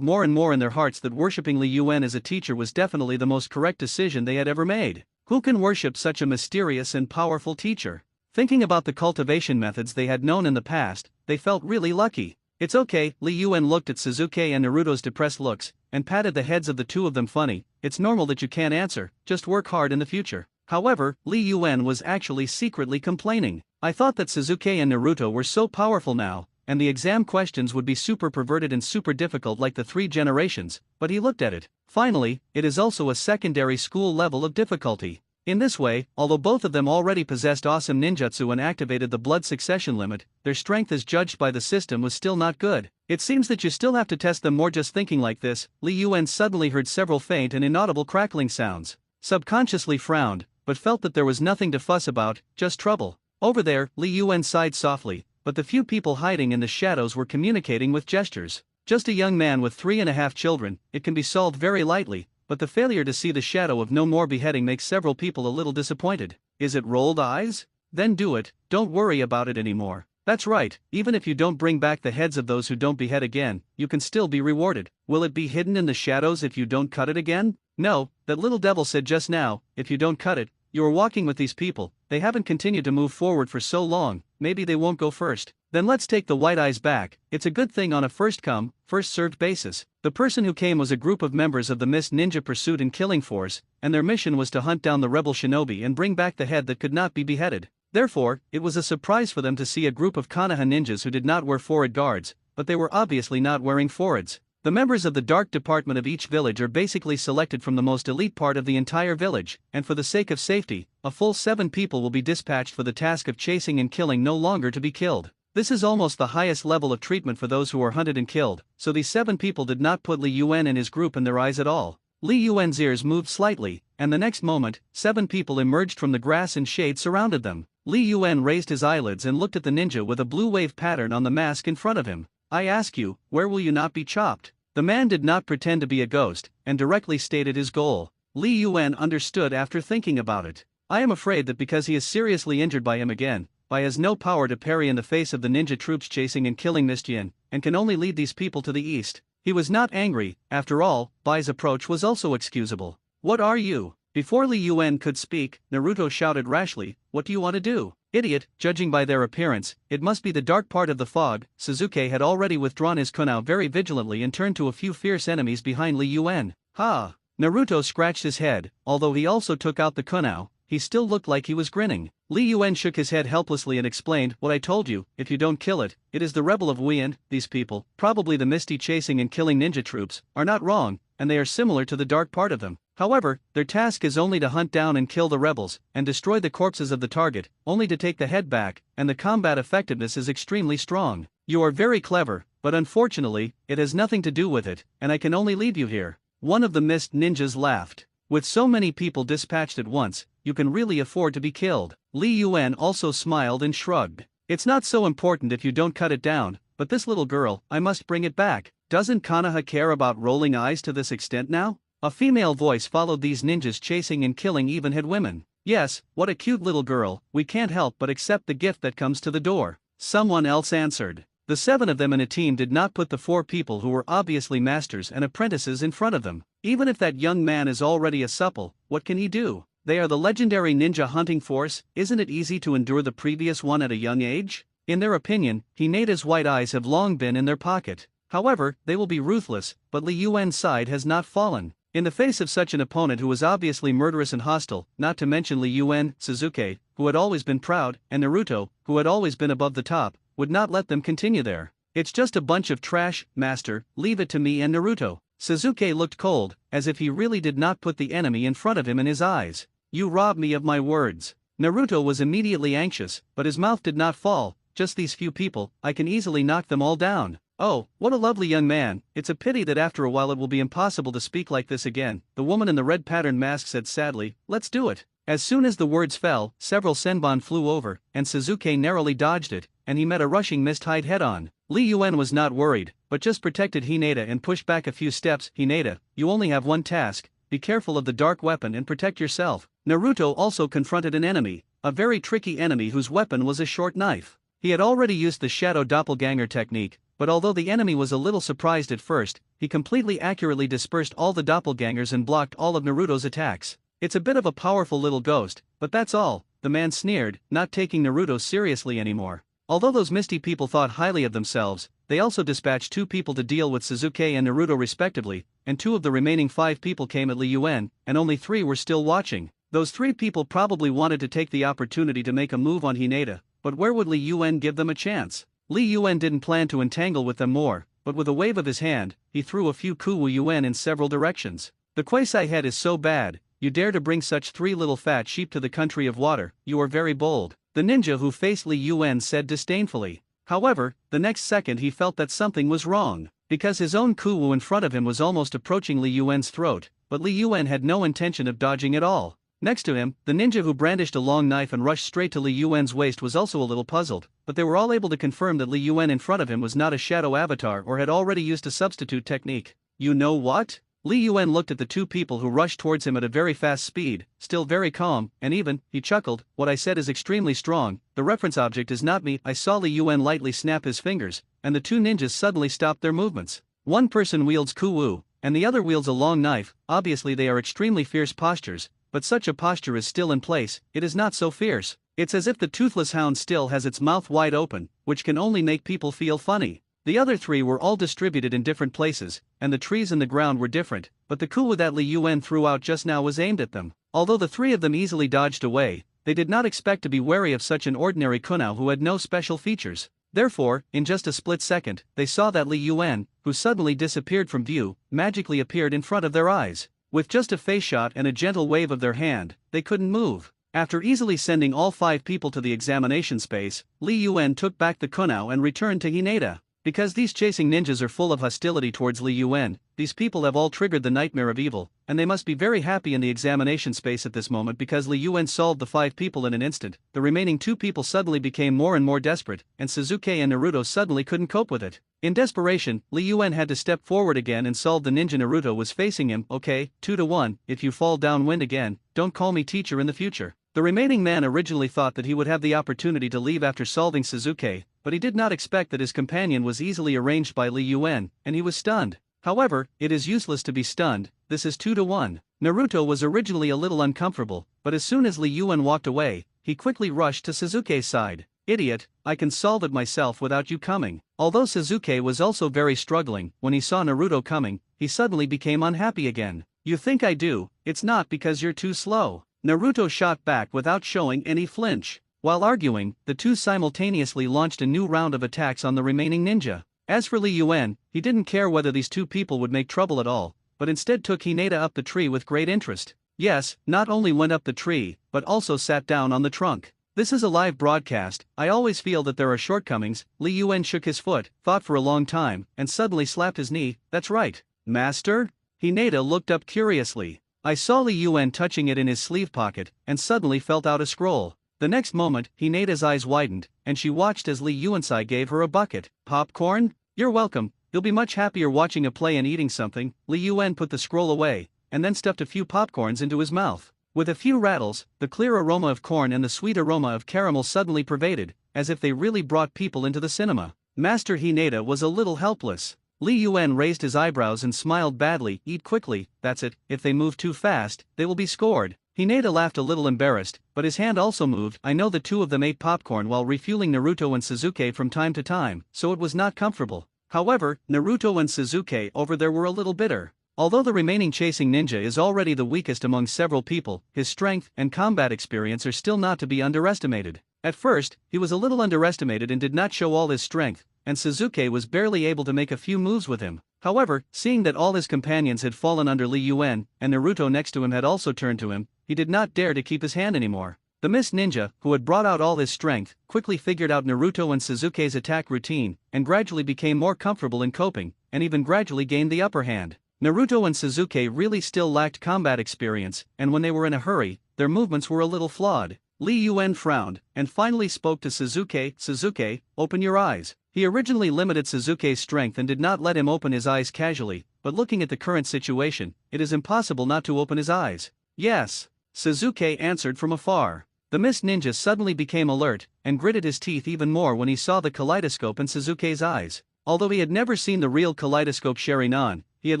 more and more in their hearts that worshipping Li Yuan as a teacher was definitely the most correct decision they had ever made. Who can worship such a mysterious and powerful teacher? Thinking about the cultivation methods they had known in the past, they felt really lucky. It's okay, Li Yuan looked at Sasuke and Naruto's depressed looks, and patted the heads of the two of them. Funny, it's normal that you can't answer, just work hard in the future. However, Li Yuan was actually secretly complaining. I thought that Sasuke and Naruto were so powerful now, and the exam questions would be super perverted and super difficult like the 3 generations, but he looked at it. Finally, it is also a secondary school level of difficulty. In this way, although both of them already possessed awesome ninjutsu and activated the blood succession limit, their strength as judged by the system was still not good. It seems that you still have to test them more. Just thinking like this, Li Yuan suddenly heard several faint and inaudible crackling sounds. Subconsciously frowned, but felt that there was nothing to fuss about, just trouble. Over there, Li Yuan sighed softly, but the few people hiding in the shadows were communicating with gestures. Just a young man with 3.5 children, it can be solved very lightly, but the failure to see the shadow of no more beheading makes several people a little disappointed. Is it rolled eyes? Then do it, don't worry about it anymore. That's right, even if you don't bring back the heads of those who don't behead again, you can still be rewarded. Will it be hidden in the shadows if you don't cut it again? No, that little devil said just now, if you don't cut it, you are walking with these people, they haven't continued to move forward for so long, maybe they won't go first. Then let's take the white eyes back. It's a good thing on a first come, first served basis. The person who came was a group of members of the Mist Ninja Pursuit and Killing Force, and their mission was to hunt down the rebel shinobi and bring back the head that could not be beheaded. Therefore, it was a surprise for them to see a group of Konoha ninjas who did not wear forehead guards, but they were obviously not wearing foreheads. The members of the dark department of each village are basically selected from the most elite part of the entire village, and for the sake of safety, a full 7 people will be dispatched for the task of chasing and killing no longer to be killed. This is almost the highest level of treatment for those who are hunted and killed, so these 7 people did not put Li Yuan and his group in their eyes at all. Li Yuan's ears moved slightly, and the next moment, 7 people emerged from the grass and shade surrounded them. Li Yuan raised his eyelids and looked at the ninja with a blue wave pattern on the mask in front of him. I ask you, where will you not be chopped? The man did not pretend to be a ghost, and directly stated his goal. Li Yuan understood after thinking about it. I am afraid that because he is seriously injured by him again, Bai has no power to parry in the face of the ninja troops chasing and killing Mistien, and can only lead these people to the east. He was not angry, after all, Bai's approach was also excusable. What are you? Before Li Yuan could speak, Naruto shouted rashly, what do you want to do? Idiot, judging by their appearance, it must be the dark part of the fog. Sasuke had already withdrawn his kunai very vigilantly and turned to a few fierce enemies behind Li Yuan. Ha! Naruto scratched his head, although he also took out the kunai. he still looked like he was grinning. Li Yuan shook his head helplessly and explained, "What I told you, if you don't kill it, it is the rebel of Wien. These people, probably the Misty chasing and killing ninja troops, are not wrong, and they are similar to the dark part of them. However, their task is only to hunt down and kill the rebels, and destroy the corpses of the target, only to take the head back, and the combat effectiveness is extremely strong. You are very clever, but unfortunately, it has nothing to do with it, and I can only leave you here." One of the mist ninjas laughed. "With so many people dispatched at once, you can really afford to be killed." Li Yuan also smiled and shrugged. "It's not so important if you don't cut it down, but this little girl, I must bring it back. Doesn't Konoha care about rolling eyes to this extent now?" A female voice followed these ninjas chasing and killing even-head women. "Yes, what a cute little girl, we can't help but accept the gift that comes to the door," someone else answered. The 7 of them in a team did not put the 4 people who were obviously masters and apprentices in front of them. Even if that young man is already a supple, what can he do? They are the legendary ninja hunting force. Isn't it easy to endure the previous one at a young age? In their opinion, Hineda's white eyes have long been in their pocket. However, they will be ruthless, but Li Yuan's side has not fallen. In the face of such an opponent who was obviously murderous and hostile, not to mention Li Yuan, Suzuki, who had always been proud, and Naruto, who had always been above the top, would not let them continue there. "It's just a bunch of trash, master, leave it to me and Naruto." Suzuki looked cold, as if he really did not put the enemy in front of him in his eyes. "You robbed me of my words." Naruto was immediately anxious, but his mouth did not fall. "Just these few people, I can easily knock them all down." "Oh, what a lovely young man, it's a pity that after a while it will be impossible to speak like this again," the woman in the red patterned mask said sadly. "Let's do it." As soon as the words fell, several senbon flew over, and Suzuki narrowly dodged it, and he met a rushing mist-hide head-on. Li Yuan was not worried, but just protected Hineda and pushed back a few steps. "Hineda, you only have one task, be careful of the dark weapon and protect yourself." Naruto also confronted an enemy, a very tricky enemy whose weapon was a short knife. He had already used the shadow doppelganger technique, but although the enemy was a little surprised at first, he completely accurately dispersed all the doppelgangers and blocked all of Naruto's attacks. "It's a bit of a powerful little ghost, but that's all," the man sneered, not taking Naruto seriously anymore. Although those Misty people thought highly of themselves, they also dispatched 2 people to deal with Suzuki and Naruto respectively, and 2 of the remaining 5 people came at Li Yuan, and only 3 were still watching. Those 3 people probably wanted to take the opportunity to make a move on Hineda, but where would Li Yuan give them a chance? Li Yuan didn't plan to entangle with them more, but with a wave of his hand, he threw a few Kuwu Yuan in several directions. "The Kwasai head is so bad, you dare to bring such 3 little fat sheep to the country of water, you are very bold," the ninja who faced Li Yuan said disdainfully. However, the next second he felt that something was wrong, because his own Kuwu in front of him was almost approaching Li Yuan's throat, but Li Yuan had no intention of dodging at all. Next to him, the ninja who brandished a long knife and rushed straight to Li Yuan's waist was also a little puzzled, but they were all able to confirm that Li Yuan in front of him was not a shadow avatar or had already used a substitute technique. "You know what?" Li Yuan looked at the 2 people who rushed towards him at a very fast speed, still very calm, and even, he chuckled, "What I said is extremely strong, the reference object is not me." I saw Li Yuan lightly snap his fingers, and the 2 ninjas suddenly stopped their movements. One person wields Kuwu, and the other wields a long knife. Obviously they are extremely fierce postures, but such a posture is still in place, it is not so fierce. It's as if the toothless hound still has its mouth wide open, which can only make people feel funny. The other 3 were all distributed in different places, and the trees in the ground were different, but the Kuwu that Li Yuan threw out just now was aimed at them. Although the 3 of them easily dodged away, they did not expect to be wary of such an ordinary kunai who had no special features. Therefore, in just a split second, they saw that Li Yuan, who suddenly disappeared from view, magically appeared in front of their eyes. With just a face shot and a gentle wave of their hand, they couldn't move. After easily sending all 5 people to the examination space, Li Yuan took back the kunai and returned to Hineda. Because these chasing ninjas are full of hostility towards Li Yuan, these people have all triggered the nightmare of evil, and they must be very happy in the examination space at this moment because Li Yuan solved the 5 people in an instant. The remaining 2 people suddenly became more and more desperate, and Suzuki and Naruto suddenly couldn't cope with it. In desperation, Li Yuan had to step forward again and solve the ninja. Naruto was facing him. "Okay, 2-1, if you fall downwind again, don't call me teacher in the future." The remaining man originally thought that he would have the opportunity to leave after solving Suzuki, but he did not expect that his companion was easily arranged by Li Yuan, and he was stunned. However, it is useless to be stunned, this is 2-1. Naruto was originally a little uncomfortable, but as soon as Li Yuan walked away, he quickly rushed to Suzuki's side. "Idiot, I can solve it myself without you coming." Although Suzuki was also very struggling, when he saw Naruto coming, he suddenly became unhappy again. "You think I do, it's not because you're too slow." Naruto shot back without showing any flinch. While arguing, the two simultaneously launched a new round of attacks on the remaining ninja. As for Li Yuan, he didn't care whether these two people would make trouble at all, but instead took Hinata up the tree with great interest. Yes, not only went up the tree, but also sat down on the trunk. This is a live broadcast, I always feel that there are shortcomings. Li Yuan shook his foot, thought for a long time, and suddenly slapped his knee. That's right. Master? Hinata looked up curiously. I saw Li Yuan touching it in his sleeve pocket, and suddenly felt out a scroll. The next moment, Hinata's eyes widened, and she watched as Li Yuansai gave her a bucket. Popcorn? You're welcome, you'll be much happier watching a play and eating something. Li Yuan put the scroll away, and then stuffed a few popcorns into his mouth. With a few rattles, the clear aroma of corn and the sweet aroma of caramel suddenly pervaded, as if they really brought people into the cinema. Master Hinata was a little helpless. Li Yuan raised his eyebrows and smiled badly. Eat quickly, that's it, if they move too fast, they will be scored. Hinata laughed a little embarrassed, but his hand also moved. I know the two of them ate popcorn while refueling Naruto and Sasuke from time to time, so it was not comfortable. However, Naruto and Sasuke over there were a little bitter. Although the remaining chasing ninja is already the weakest among several people, his strength and combat experience are still not to be underestimated. At first, he was a little underestimated and did not show all his strength, and Sasuke was barely able to make a few moves with him. However, seeing that all his companions had fallen under Li Yuan, and Naruto next to him had also turned to him, he did not dare to keep his hand anymore. The Mist Ninja, who had brought out all his strength, quickly figured out Naruto and Sasuke's attack routine, and gradually became more comfortable in coping, and even gradually gained the upper hand. Naruto and Sasuke really still lacked combat experience, and when they were in a hurry, their movements were a little flawed. Li Yuan frowned, and finally spoke to Sasuke. Sasuke, open your eyes. He originally limited Sasuke's strength and did not let him open his eyes casually, but looking at the current situation, it is impossible not to open his eyes. Yes, Sasuke answered from afar. The Mist Ninja suddenly became alert, and gritted his teeth even more when he saw the kaleidoscope in Sasuke's eyes. Although he had never seen the real kaleidoscope Sharingan, he had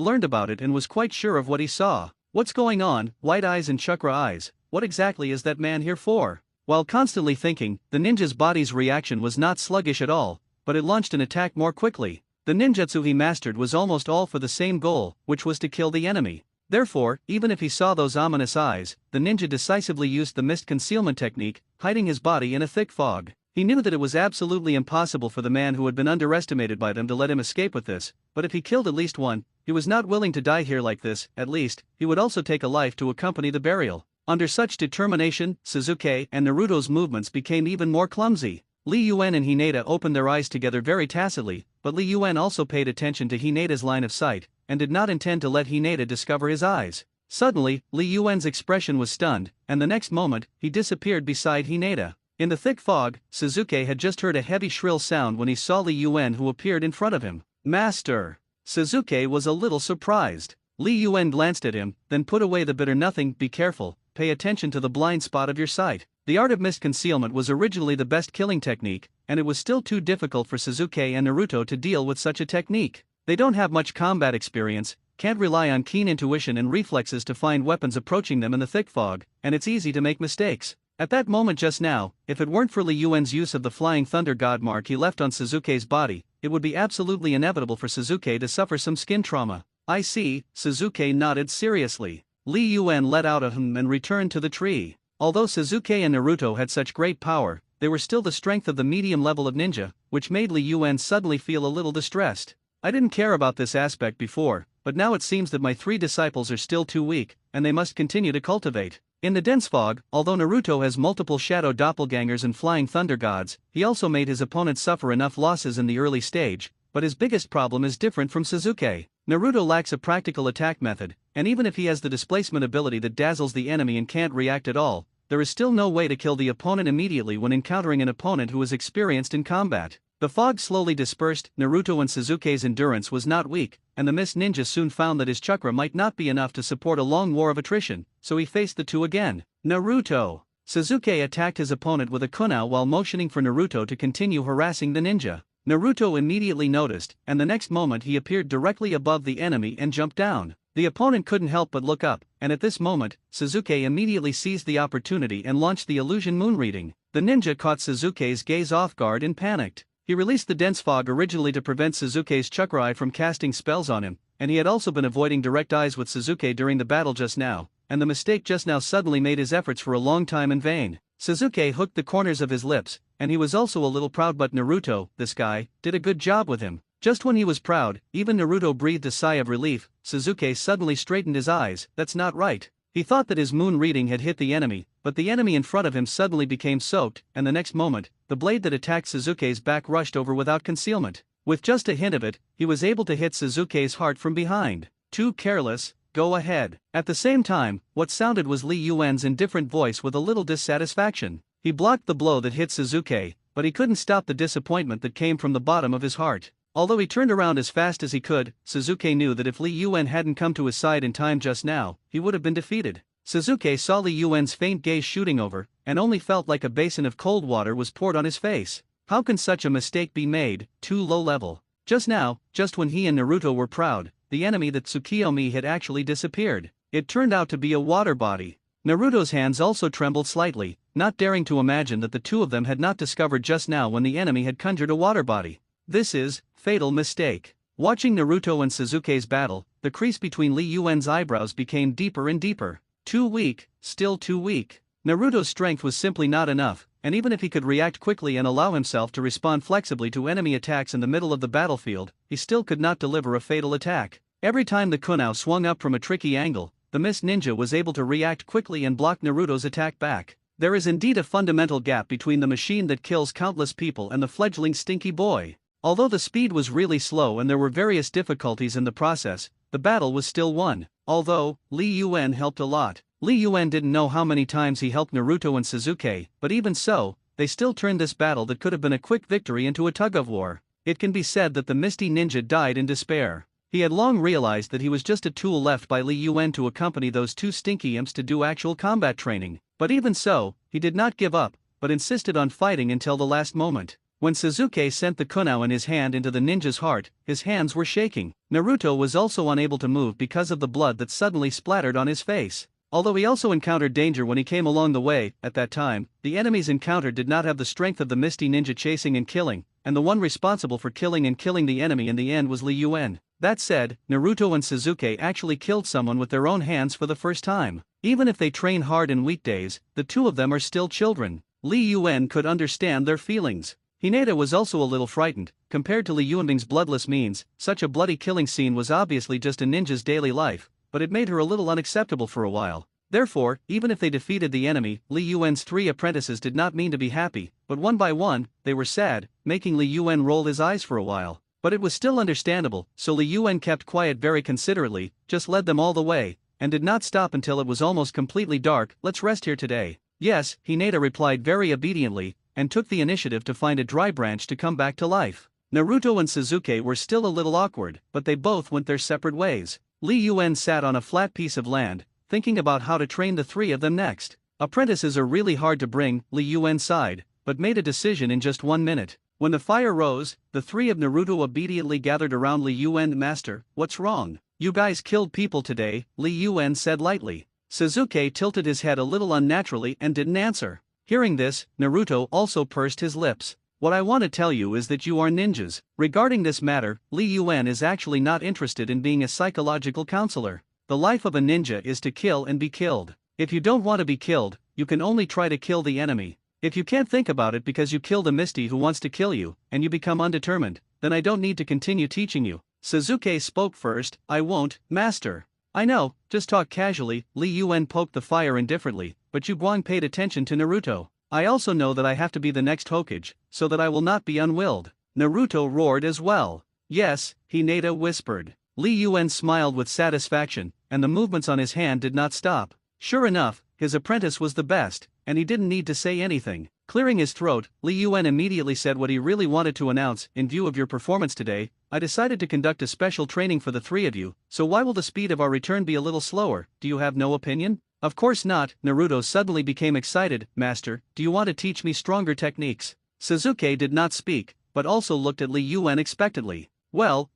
learned about it and was quite sure of what he saw. What's going on? White eyes and chakra eyes, what exactly is that man here for? While constantly thinking, the ninja's body's reaction was not sluggish at all, but it launched an attack more quickly. The ninjutsu he mastered was almost all for the same goal, which was to kill the enemy. Therefore, even if he saw those ominous eyes, the ninja decisively used the mist concealment technique, hiding his body in a thick fog. He knew that it was absolutely impossible for the man who had been underestimated by them to let him escape with this, but if he killed at least one, he was not willing to die here like this. At least, he would also take a life to accompany the burial. Under such determination, Sasuke and Naruto's movements became even more clumsy. Li Yuan and Hinata opened their eyes together very tacitly, but Li Yuan also paid attention to Hinata's line of sight, and did not intend to let Hinata discover his eyes. Suddenly, Li Yuan's expression was stunned, and the next moment, he disappeared beside Hinata. In the thick fog, Sasuke had just heard a heavy shrill sound when he saw Li Yuan, who appeared in front of him. Master! Sasuke was a little surprised. Li Yuan glanced at him, then put away the bitter nothing. Be careful, pay attention to the blind spot of your sight. The art of mist concealment was originally the best killing technique, and it was still too difficult for Sasuke and Naruto to deal with such a technique. They don't have much combat experience, can't rely on keen intuition and reflexes to find weapons approaching them in the thick fog, and it's easy to make mistakes. At that moment just now, if it weren't for Li Yuan's use of the flying thunder god mark he left on Sasuke's body, it would be absolutely inevitable for Sasuke to suffer some skin trauma. I see, Sasuke nodded seriously. Li Yuan let out a hum and returned to the tree. Although Sasuke and Naruto had such great power, they were still the strength of the medium level of ninja, which made Li Yuan suddenly feel a little distressed. I didn't care about this aspect before, but now it seems that my three disciples are still too weak, and they must continue to cultivate. In the dense fog, although Naruto has multiple shadow doppelgangers and flying thunder gods, he also made his opponent suffer enough losses in the early stage, but his biggest problem is different from Sasuke. Naruto lacks a practical attack method, and even if he has the displacement ability that dazzles the enemy and can't react at all, there is still no way to kill the opponent immediately when encountering an opponent who is experienced in combat. The fog slowly dispersed. Naruto and Sasuke's endurance was not weak, and the Mist Ninja soon found that his chakra might not be enough to support a long war of attrition, so he faced the two again. Naruto! Sasuke attacked his opponent with a kunai while motioning for Naruto to continue harassing the ninja. Naruto immediately noticed, and the next moment he appeared directly above the enemy and jumped down. The opponent couldn't help but look up, and at this moment, Sasuke immediately seized the opportunity and launched the illusion moon reading. The ninja caught Sasuke's gaze off guard and panicked. He released the dense fog originally to prevent Sasuke's chakra from casting spells on him, and he had also been avoiding direct eyes with Sasuke during the battle just now, and the mistake just now suddenly made his efforts for a long time in vain. Sasuke hooked the corners of his lips, and he was also a little proud, but Naruto, this guy, did a good job with him. Just when he was proud, even Naruto breathed a sigh of relief. Sasuke suddenly straightened his eyes. That's not right. He thought that his moon reading had hit the enemy, but the enemy in front of him suddenly became soaked, and the next moment, the blade that attacked Sasuke's back rushed over without concealment. With just a hint of it, he was able to hit Sasuke's heart from behind. Too careless, go ahead. At the same time, what sounded was Li Yuan's indifferent voice with a little dissatisfaction. He blocked the blow that hit Sasuke, but he couldn't stop the disappointment that came from the bottom of his heart. Although he turned around as fast as he could, Sasuke knew that if Li Yuan hadn't come to his side in time just now, he would have been defeated. Sasuke saw Li Yuan's faint gaze shooting over, and only felt like a basin of cold water was poured on his face. How can such a mistake be made? Too low level. Just now, just when he and Naruto were proud, the enemy that Tsukiyomi had actually disappeared. It turned out to be a water body. Naruto's hands also trembled slightly, not daring to imagine that the two of them had not discovered just now when the enemy had conjured a water body. This is fatal mistake. Watching Naruto and Sasuke's battle, the crease between Li Yuan's eyebrows became deeper and deeper. Too weak, still too weak. Naruto's strength was simply not enough, and even if he could react quickly and allow himself to respond flexibly to enemy attacks in the middle of the battlefield, he still could not deliver a fatal attack. Every time the kunai swung up from a tricky angle, the Mist Ninja was able to react quickly and block Naruto's attack back. There is indeed a fundamental gap between the machine that kills countless people and the fledgling stinky boy. Although the speed was really slow and there were various difficulties in the process, the battle was still won. Although Li Yuan helped a lot. Li Yuan didn't know how many times he helped Naruto and Sasuke, but even so, they still turned this battle that could have been a quick victory into a tug-of-war. It can be said that the Misty Ninja died in despair. He had long realized that he was just a tool left by Li Yuan to accompany those two stinky imps to do actual combat training. But even so, he did not give up, but insisted on fighting until the last moment. When Sasuke sent the kunai in his hand into the ninja's heart, his hands were shaking. Naruto was also unable to move because of the blood that suddenly splattered on his face. Although he also encountered danger when he came along the way, at that time, the enemies encountered did not have the strength of the Misty Ninja chasing and killing, and the one responsible for killing the enemy in the end was Li Yuan. That said, Naruto and Sasuke actually killed someone with their own hands for the first time. Even if they train hard in weekdays, the two of them are still children. Li Yuan could understand their feelings. Hinata was also a little frightened. Compared to Li Yuanbing's bloodless means, such a bloody killing scene was obviously just a ninja's daily life, but it made her a little unacceptable for a while. Therefore, even if they defeated the enemy, Li Yuan's three apprentices did not mean to be happy, but one by one, they were sad, making Li Yuan roll his eyes for a while. But it was still understandable, so Li Yuan kept quiet very considerately, just led them all the way, and did not stop until it was almost completely dark. Let's rest here today. Yes, Hinata replied very obediently, and took the initiative to find a dry branch to come back to life. Naruto and Sasuke were still a little awkward, but they both went their separate ways. Li Yuan sat on a flat piece of land, thinking about how to train the three of them next. Apprentices are really hard to bring, Li Yuan sighed, but made a decision in just 1 minute. When the fire rose, the three of Naruto obediently gathered around Li Yuan. Master, what's wrong? You guys killed people today, Li Yuan said lightly. Sasuke tilted his head a little unnaturally and didn't answer. Hearing this, Naruto also pursed his lips. What I want to tell you is that you are ninjas. Regarding this matter, Li Yuan is actually not interested in being a psychological counselor. The life of a ninja is to kill and be killed. If you don't want to be killed, you can only try to kill the enemy. If you can't think about it because you killed a Misty who wants to kill you, and you become undetermined, then I don't need to continue teaching you. Sasuke spoke first. I won't, master. I know, just talk casually. Li Yuan poked the fire indifferently, but Yu Guang paid attention to Naruto. I also know that I have to be the next Hokage, so that I will not be unwilled. Naruto roared as well. Yes, Hinata whispered. Li Yuan smiled with satisfaction, and the movements on his hand did not stop. Sure enough, his apprentice was the best, and he didn't need to say anything. Clearing his throat, Li Yuan immediately said what he really wanted to announce. In view of your performance today, I decided to conduct a special training for the three of you, so why will the speed of our return be a little slower? Do you have no opinion? Of course not. Naruto suddenly became excited. Master, do you want to teach me stronger techniques? Sasuke did not speak, but also looked at Li Yuan expectantly. Well,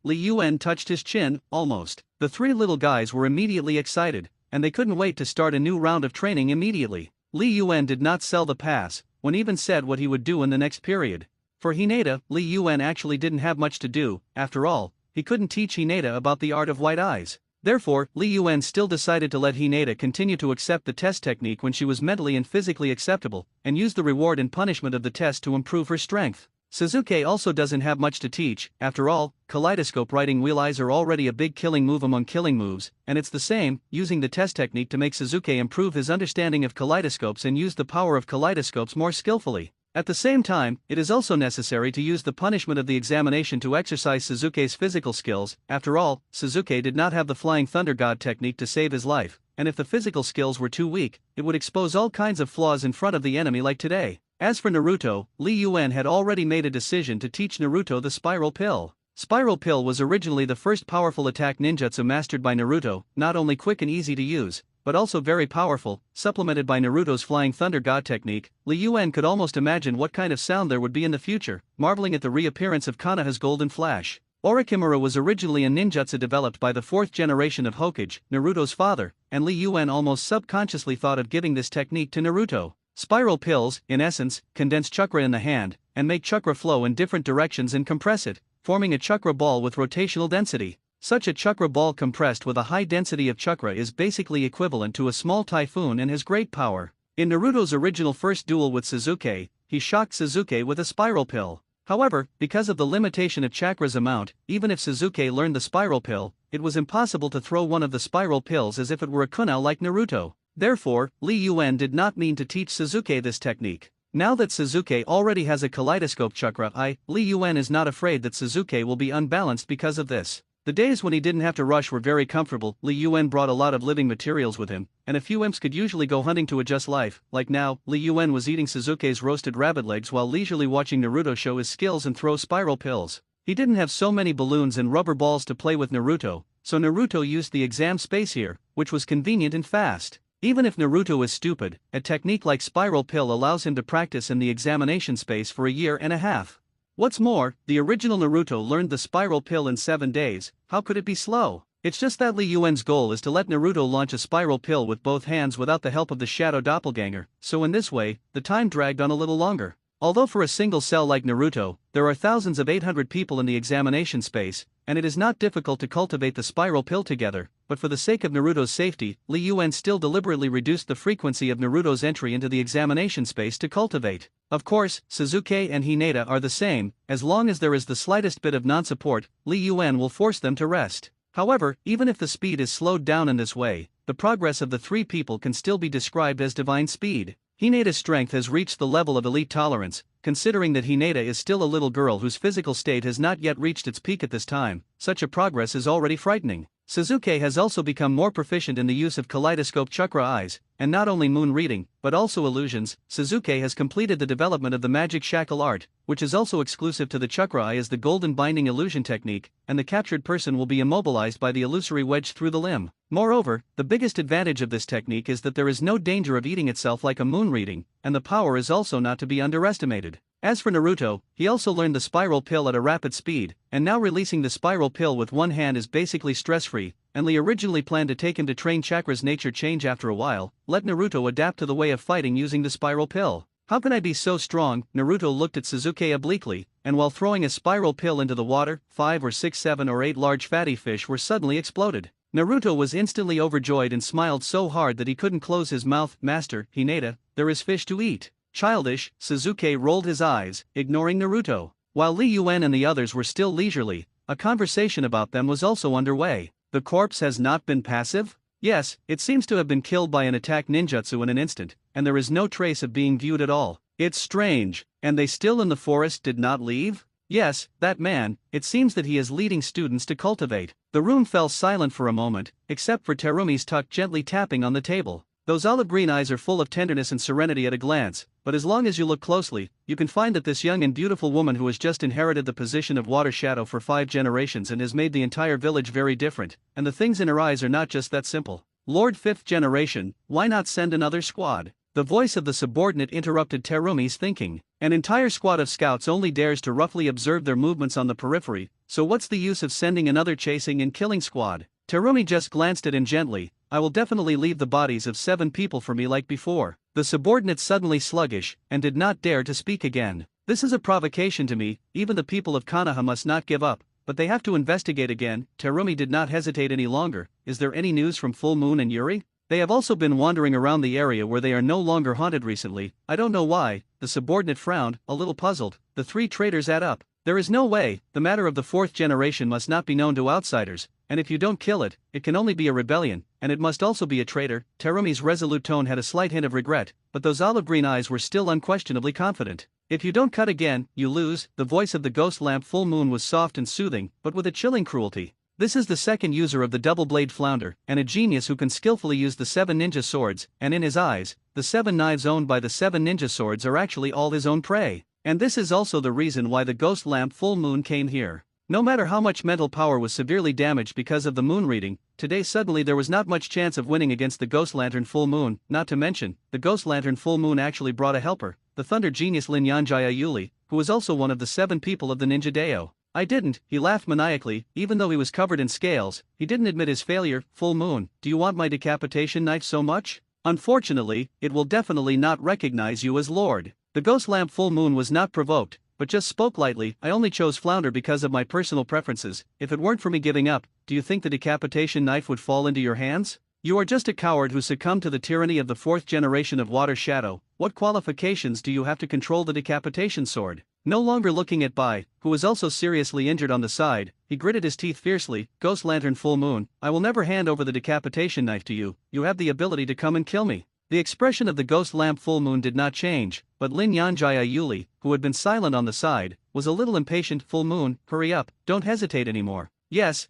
Li Yuan touched his chin, almost. The three little guys were immediately excited, and they couldn't wait to start a new round of training immediately. Li Yuan did not sell the pass, when even said what he would do in the next period. For Hinata, Li Yuan actually didn't have much to do. After all, he couldn't teach Hinata about the art of white eyes. Therefore, Li Yuan still decided to let Hinata continue to accept the test technique when she was mentally and physically acceptable, and use the reward and punishment of the test to improve her strength. Suzuki also doesn't have much to teach. After all, kaleidoscope riding wheel eyes are already a big killing move among killing moves, and it's the same, using the test technique to make Suzuki improve his understanding of kaleidoscopes and use the power of kaleidoscopes more skillfully. At the same time, it is also necessary to use the punishment of the examination to exercise Suzuki's physical skills. After all, Suzuki did not have the Flying Thunder God technique to save his life, and if the physical skills were too weak, it would expose all kinds of flaws in front of the enemy like today. As for Naruto, Li Yuan had already made a decision to teach Naruto the Spiral Pill. Spiral Pill was originally the first powerful attack ninjutsu mastered by Naruto, not only quick and easy to use, but also very powerful. Supplemented by Naruto's Flying Thunder God technique, Li Yuan could almost imagine what kind of sound there would be in the future, marveling at the reappearance of Konoha's Golden Flash. Orikimura was originally a ninjutsu developed by the fourth generation of Hokage, Naruto's father, and Li Yuan almost subconsciously thought of giving this technique to Naruto. Spiral pills, in essence, condense chakra in the hand, and make chakra flow in different directions and compress it, forming a chakra ball with rotational density. Such a chakra ball compressed with a high density of chakra is basically equivalent to a small typhoon and has great power. In Naruto's original first duel with Suzuki, he shocked Suzuki with a spiral pill. However, because of the limitation of chakra's amount, even if Suzuki learned the spiral pill, it was impossible to throw one of the spiral pills as if it were a kunai like Naruto. Therefore, Li Yuan did not mean to teach Suzuki this technique. Now that Suzuki already has a kaleidoscope chakra, Li Yuan is not afraid that Suzuki will be unbalanced because of this. The days when he didn't have to rush were very comfortable. Li Yuan brought a lot of living materials with him, and a few imps could usually go hunting to adjust life. Like now, Li Yuan was eating Suzuki's roasted rabbit legs while leisurely watching Naruto show his skills and throw spiral pills. He didn't have so many balloons and rubber balls to play with Naruto, so Naruto used the exam space here, which was convenient and fast. Even if Naruto is stupid, a technique like spiral pill allows him to practice in the examination space for a year and a half. What's more, the original Naruto learned the spiral pill in 7 days. How could it be slow? It's just that Li Yuan's goal is to let Naruto launch a spiral pill with both hands without the help of the shadow doppelganger, so in this way, the time dragged on a little longer. Although for a single cell like Naruto, there are thousands of 800 people in the examination space, and it is not difficult to cultivate the spiral pill together, but for the sake of Naruto's safety, Li Yuan still deliberately reduced the frequency of Naruto's entry into the examination space to cultivate. Of course, Suzuki and Hinata are the same. As long as there is the slightest bit of non-support, Li Yuan will force them to rest. However, even if the speed is slowed down in this way, the progress of the three people can still be described as divine speed. Hinata's strength has reached the level of elite tolerance. Considering that Hinata is still a little girl whose physical state has not yet reached its peak at this time, such a progress is already frightening. Suzuki has also become more proficient in the use of kaleidoscope chakra eyes, and not only moon reading, but also illusions. Suzuki has completed the development of the magic shackle art, which is also exclusive to the chakra eye as the golden binding illusion technique, and the captured person will be immobilized by the illusory wedge through the limb. Moreover, the biggest advantage of this technique is that there is no danger of eating itself like a moon reading, and the power is also not to be underestimated. As for Naruto, he also learned the spiral pill at a rapid speed, and now releasing the spiral pill with one hand is basically stress-free, and Lee originally planned to take him to train Chakra's nature change after a while, let Naruto adapt to the way of fighting using the spiral pill. How can I be so strong? Naruto looked at Suzuki obliquely, and while throwing a spiral pill into the water, 5 or 6, 7 or 8 large fatty fish were suddenly exploded. Naruto was instantly overjoyed and smiled so hard that he couldn't close his mouth. Master, Hinata, there is fish to eat. Childish, Suzuki rolled his eyes, ignoring Naruto. While Li Yuan and the others were still leisurely, a conversation about them was also underway. The corpse has not been passive? Yes, it seems to have been killed by an attack ninjutsu in an instant, and there is no trace of being viewed at all. It's strange, and they still in the forest did not leave? Yes, that man, it seems that he is leading students to cultivate. The room fell silent for a moment, except for Terumi's tuck gently tapping on the table. Those olive green eyes are full of tenderness and serenity at a glance, but as long as you look closely, you can find that this young and beautiful woman who has just inherited the position of water shadow for 5 generations and has made the entire village very different, and the things in her eyes are not just that simple. Lord 5th generation, why not send another squad? The voice of the subordinate interrupted Terumi's thinking. An entire squad of scouts only dares to roughly observe their movements on the periphery, so what's the use of sending another chasing and killing squad? Terumi just glanced at him gently. I will definitely leave the bodies of 7 people for me like before. The subordinate suddenly sluggish, and did not dare to speak again. This is a provocation to me, even the people of Konoha must not give up. but they have to investigate again. Terumi did not hesitate any longer. Is there any news from Full Moon and Yuri? They have also been wandering around the area where they are no longer haunted recently. I don't know why. The subordinate frowned, a little puzzled. The three traitors add up. There is no way. The matter of the fourth generation must not be known to outsiders, and if you don't kill it, it can only be a rebellion, and it must also be a traitor. Terumi's resolute tone had a slight hint of regret, but those olive-green eyes were still unquestionably confident. If you don't cut again, you lose. The voice of the ghost lamp Full Moon was soft and soothing, but with a chilling cruelty. This is the second user of the double-blade flounder, and a genius who can skillfully use the 7 ninja swords, and in his eyes, the 7 knives owned by the 7 ninja swords are actually all his own prey. And this is also the reason why the ghost lamp Full Moon came here. No matter how much mental power was severely damaged because of the moon reading, today suddenly there was not much chance of winning against the ghost lantern Full Moon, not to mention, the ghost lantern Full Moon actually brought a helper, the thunder genius Lin Yanjaya Yuli, who was also one of the 7 people of the Ninja Deo. I didn't, he laughed maniacally, even though he was covered in scales. He didn't admit his failure. Full Moon, do you want my decapitation knife so much? Unfortunately, it will definitely not recognize you as Lord. The ghost lamp Full Moon was not provoked, but just spoke lightly. I only chose flounder because of my personal preferences. If it weren't for me giving up, do you think the decapitation knife would fall into your hands? You are just a coward who succumbed to the tyranny of the 4th generation of Water Shadow. What qualifications do you have to control the decapitation sword? No longer looking at Bai, who was also seriously injured on the side, he gritted his teeth fiercely. Ghost Lantern Full Moon, I will never hand over the decapitation knife to you. You have the ability to come and kill me. The expression of the ghost lamp Full Moon did not change, but Lin Yanjaya Yuli, who had been silent on the side, was a little impatient. Full Moon, hurry up, don't hesitate anymore. Yes,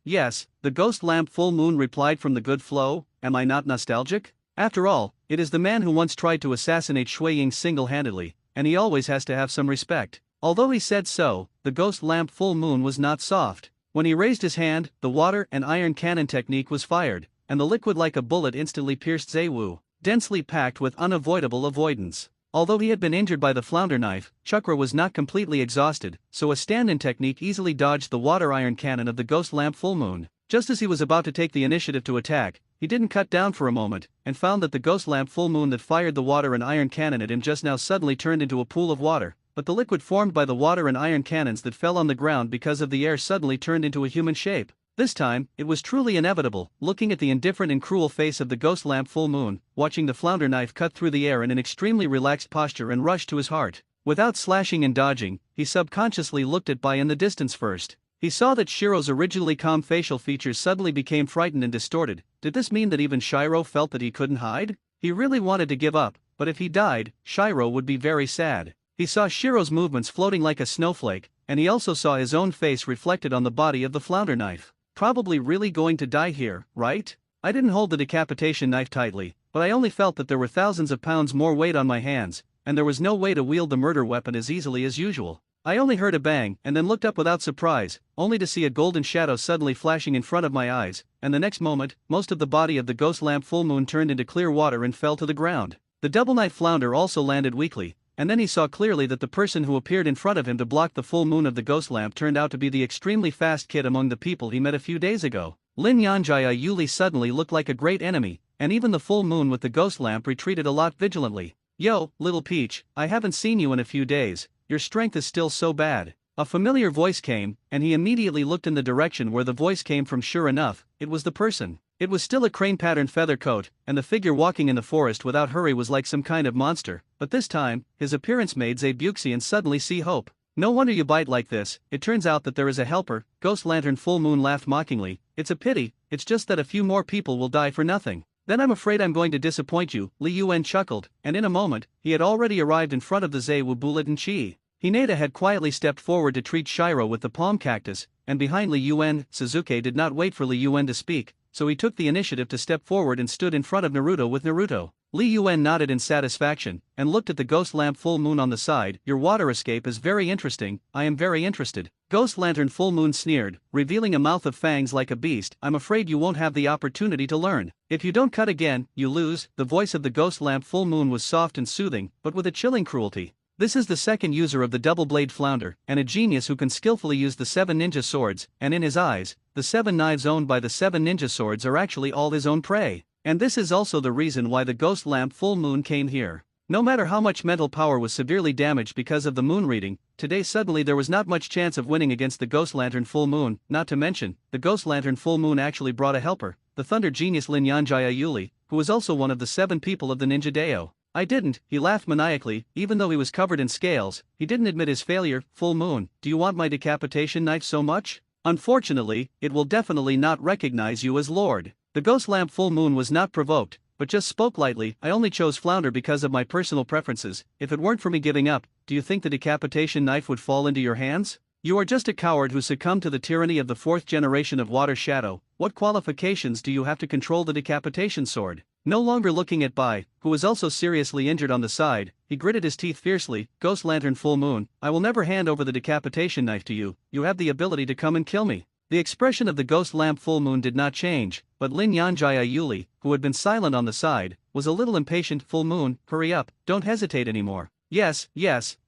the ghost lamp Full Moon replied from the good flow. Am I not nostalgic? After all, it is the man who once tried to assassinate Shui Ying single-handedly, and he always has to have some respect. Although he said so, the ghost lamp Full Moon was not soft. When he raised his hand, the water and iron cannon technique was fired, and the liquid like a bullet instantly pierced Zaiwu, densely packed with unavoidable avoidance. Although he had been injured by the flounder knife, Chakra was not completely exhausted, so a stand-in technique easily dodged the water iron cannon of the ghost lamp Full Moon. Just as he was about to take the initiative to attack, he didn't cut down for a moment, and found that the ghost lamp Full Moon that fired the water and iron cannon at him just now suddenly turned into a pool of water, but the liquid formed by the water and iron cannons that fell on the ground because of the air suddenly turned into a human shape. This time, it was truly inevitable. Looking at the indifferent and cruel face of the ghost lamp Full Moon, watching the flounder knife cut through the air in an extremely relaxed posture and rush to his heart. Without slashing and dodging, he subconsciously looked at Bai in the distance first. He saw that Shiro's originally calm facial features suddenly became frightened and distorted. Did this mean that even Shiro felt that he couldn't hide? He really wanted to give up, but if he died, Shiro would be very sad. He saw Shiro's movements floating like a snowflake, and he also saw his own face reflected on the body of the flounder knife. Probably really going to die here, right? I didn't hold the decapitation knife tightly, but I only felt that there were thousands of pounds more weight on my hands, and there was no way to wield the murder weapon as easily as usual. I only heard a bang and then looked up without surprise, only to see a golden shadow suddenly flashing in front of my eyes, and the next moment, most of the body of the ghost lamp Full Moon turned into clear water and fell to the ground. The double knife flounder also landed weakly, and then he saw clearly that the person who appeared in front of him to block the full moon of the ghost lamp turned out to be the extremely fast kid among the people he met a few days ago. Lin Yanjaya Yuli suddenly looked like a great enemy, and even the full moon with the ghost lamp retreated a lot vigilantly. Yo, little Peach, I haven't seen you in a few days, your strength is still so bad. A familiar voice came, and he immediately looked in the direction where the voice came from. Sure enough, it was the person. It was still a crane-patterned feather coat, and the figure walking in the forest without hurry was like some kind of monster, but this time, his appearance made Zabuxian suddenly see hope. No wonder you bite like this, it turns out that there is a helper. Ghost Lantern Full Moon laughed mockingly. It's a pity, it's just that a few more people will die for nothing. Then I'm afraid I'm going to disappoint you, Li Yuan chuckled, and in a moment, he had already arrived in front of the Zaiwu Bullet and Chi. Hinata had quietly stepped forward to treat Shiro with the palm cactus, and behind Li Yuan, Suzuki did not wait for Li Yuan to speak, so he took the initiative to step forward and stood in front of Naruto with Naruto. Li Yuan nodded in satisfaction, and looked at the ghost lamp Full Moon on the side. Your water escape is very interesting, I am very interested. Ghost Lantern Full Moon sneered, revealing a mouth of fangs like a beast. I'm afraid you won't have the opportunity to learn. If you don't cut again, you lose. The voice of the ghost lamp Full Moon was soft and soothing, but with a chilling cruelty. This is the second user of the double blade flounder, and a genius who can skillfully use the 7 ninja swords, and in his eyes, the 7 knives owned by the 7 ninja swords are actually all his own prey. And this is also the reason why the ghost lamp Full Moon came here. No matter how much mental power was severely damaged because of the moon reading, today suddenly there was not much chance of winning against the Ghost Lantern full moon, not to mention, the Ghost Lantern full moon actually brought a helper, the thunder genius Lin Yanjaya Yuli, who was also one of the 7 people of the Ninja Deo. I didn't, he laughed maniacally, even though he was covered in scales, he didn't admit his failure. Full moon, do you want my decapitation knife so much? Unfortunately, it will definitely not recognize you as Lord. The Ghost Lamp full moon was not provoked, but just spoke lightly. I only chose Flounder because of my personal preferences. If it weren't for me giving up, do you think the decapitation knife would fall into your hands? You are just a coward who succumbed to the tyranny of the 4th generation of Water Shadow. What qualifications do you have to control the decapitation sword? No longer looking at Bai, who was also seriously injured on the side, he gritted his teeth fiercely. Ghost Lantern full moon, I will never hand over the decapitation knife to you. You have the ability to come and kill me. The expression of the Ghost Lamp full moon did not change, but Lin Yanjaya Yuli, who had been silent on the side, was a little impatient. Full moon, hurry up, don't hesitate anymore. Yes,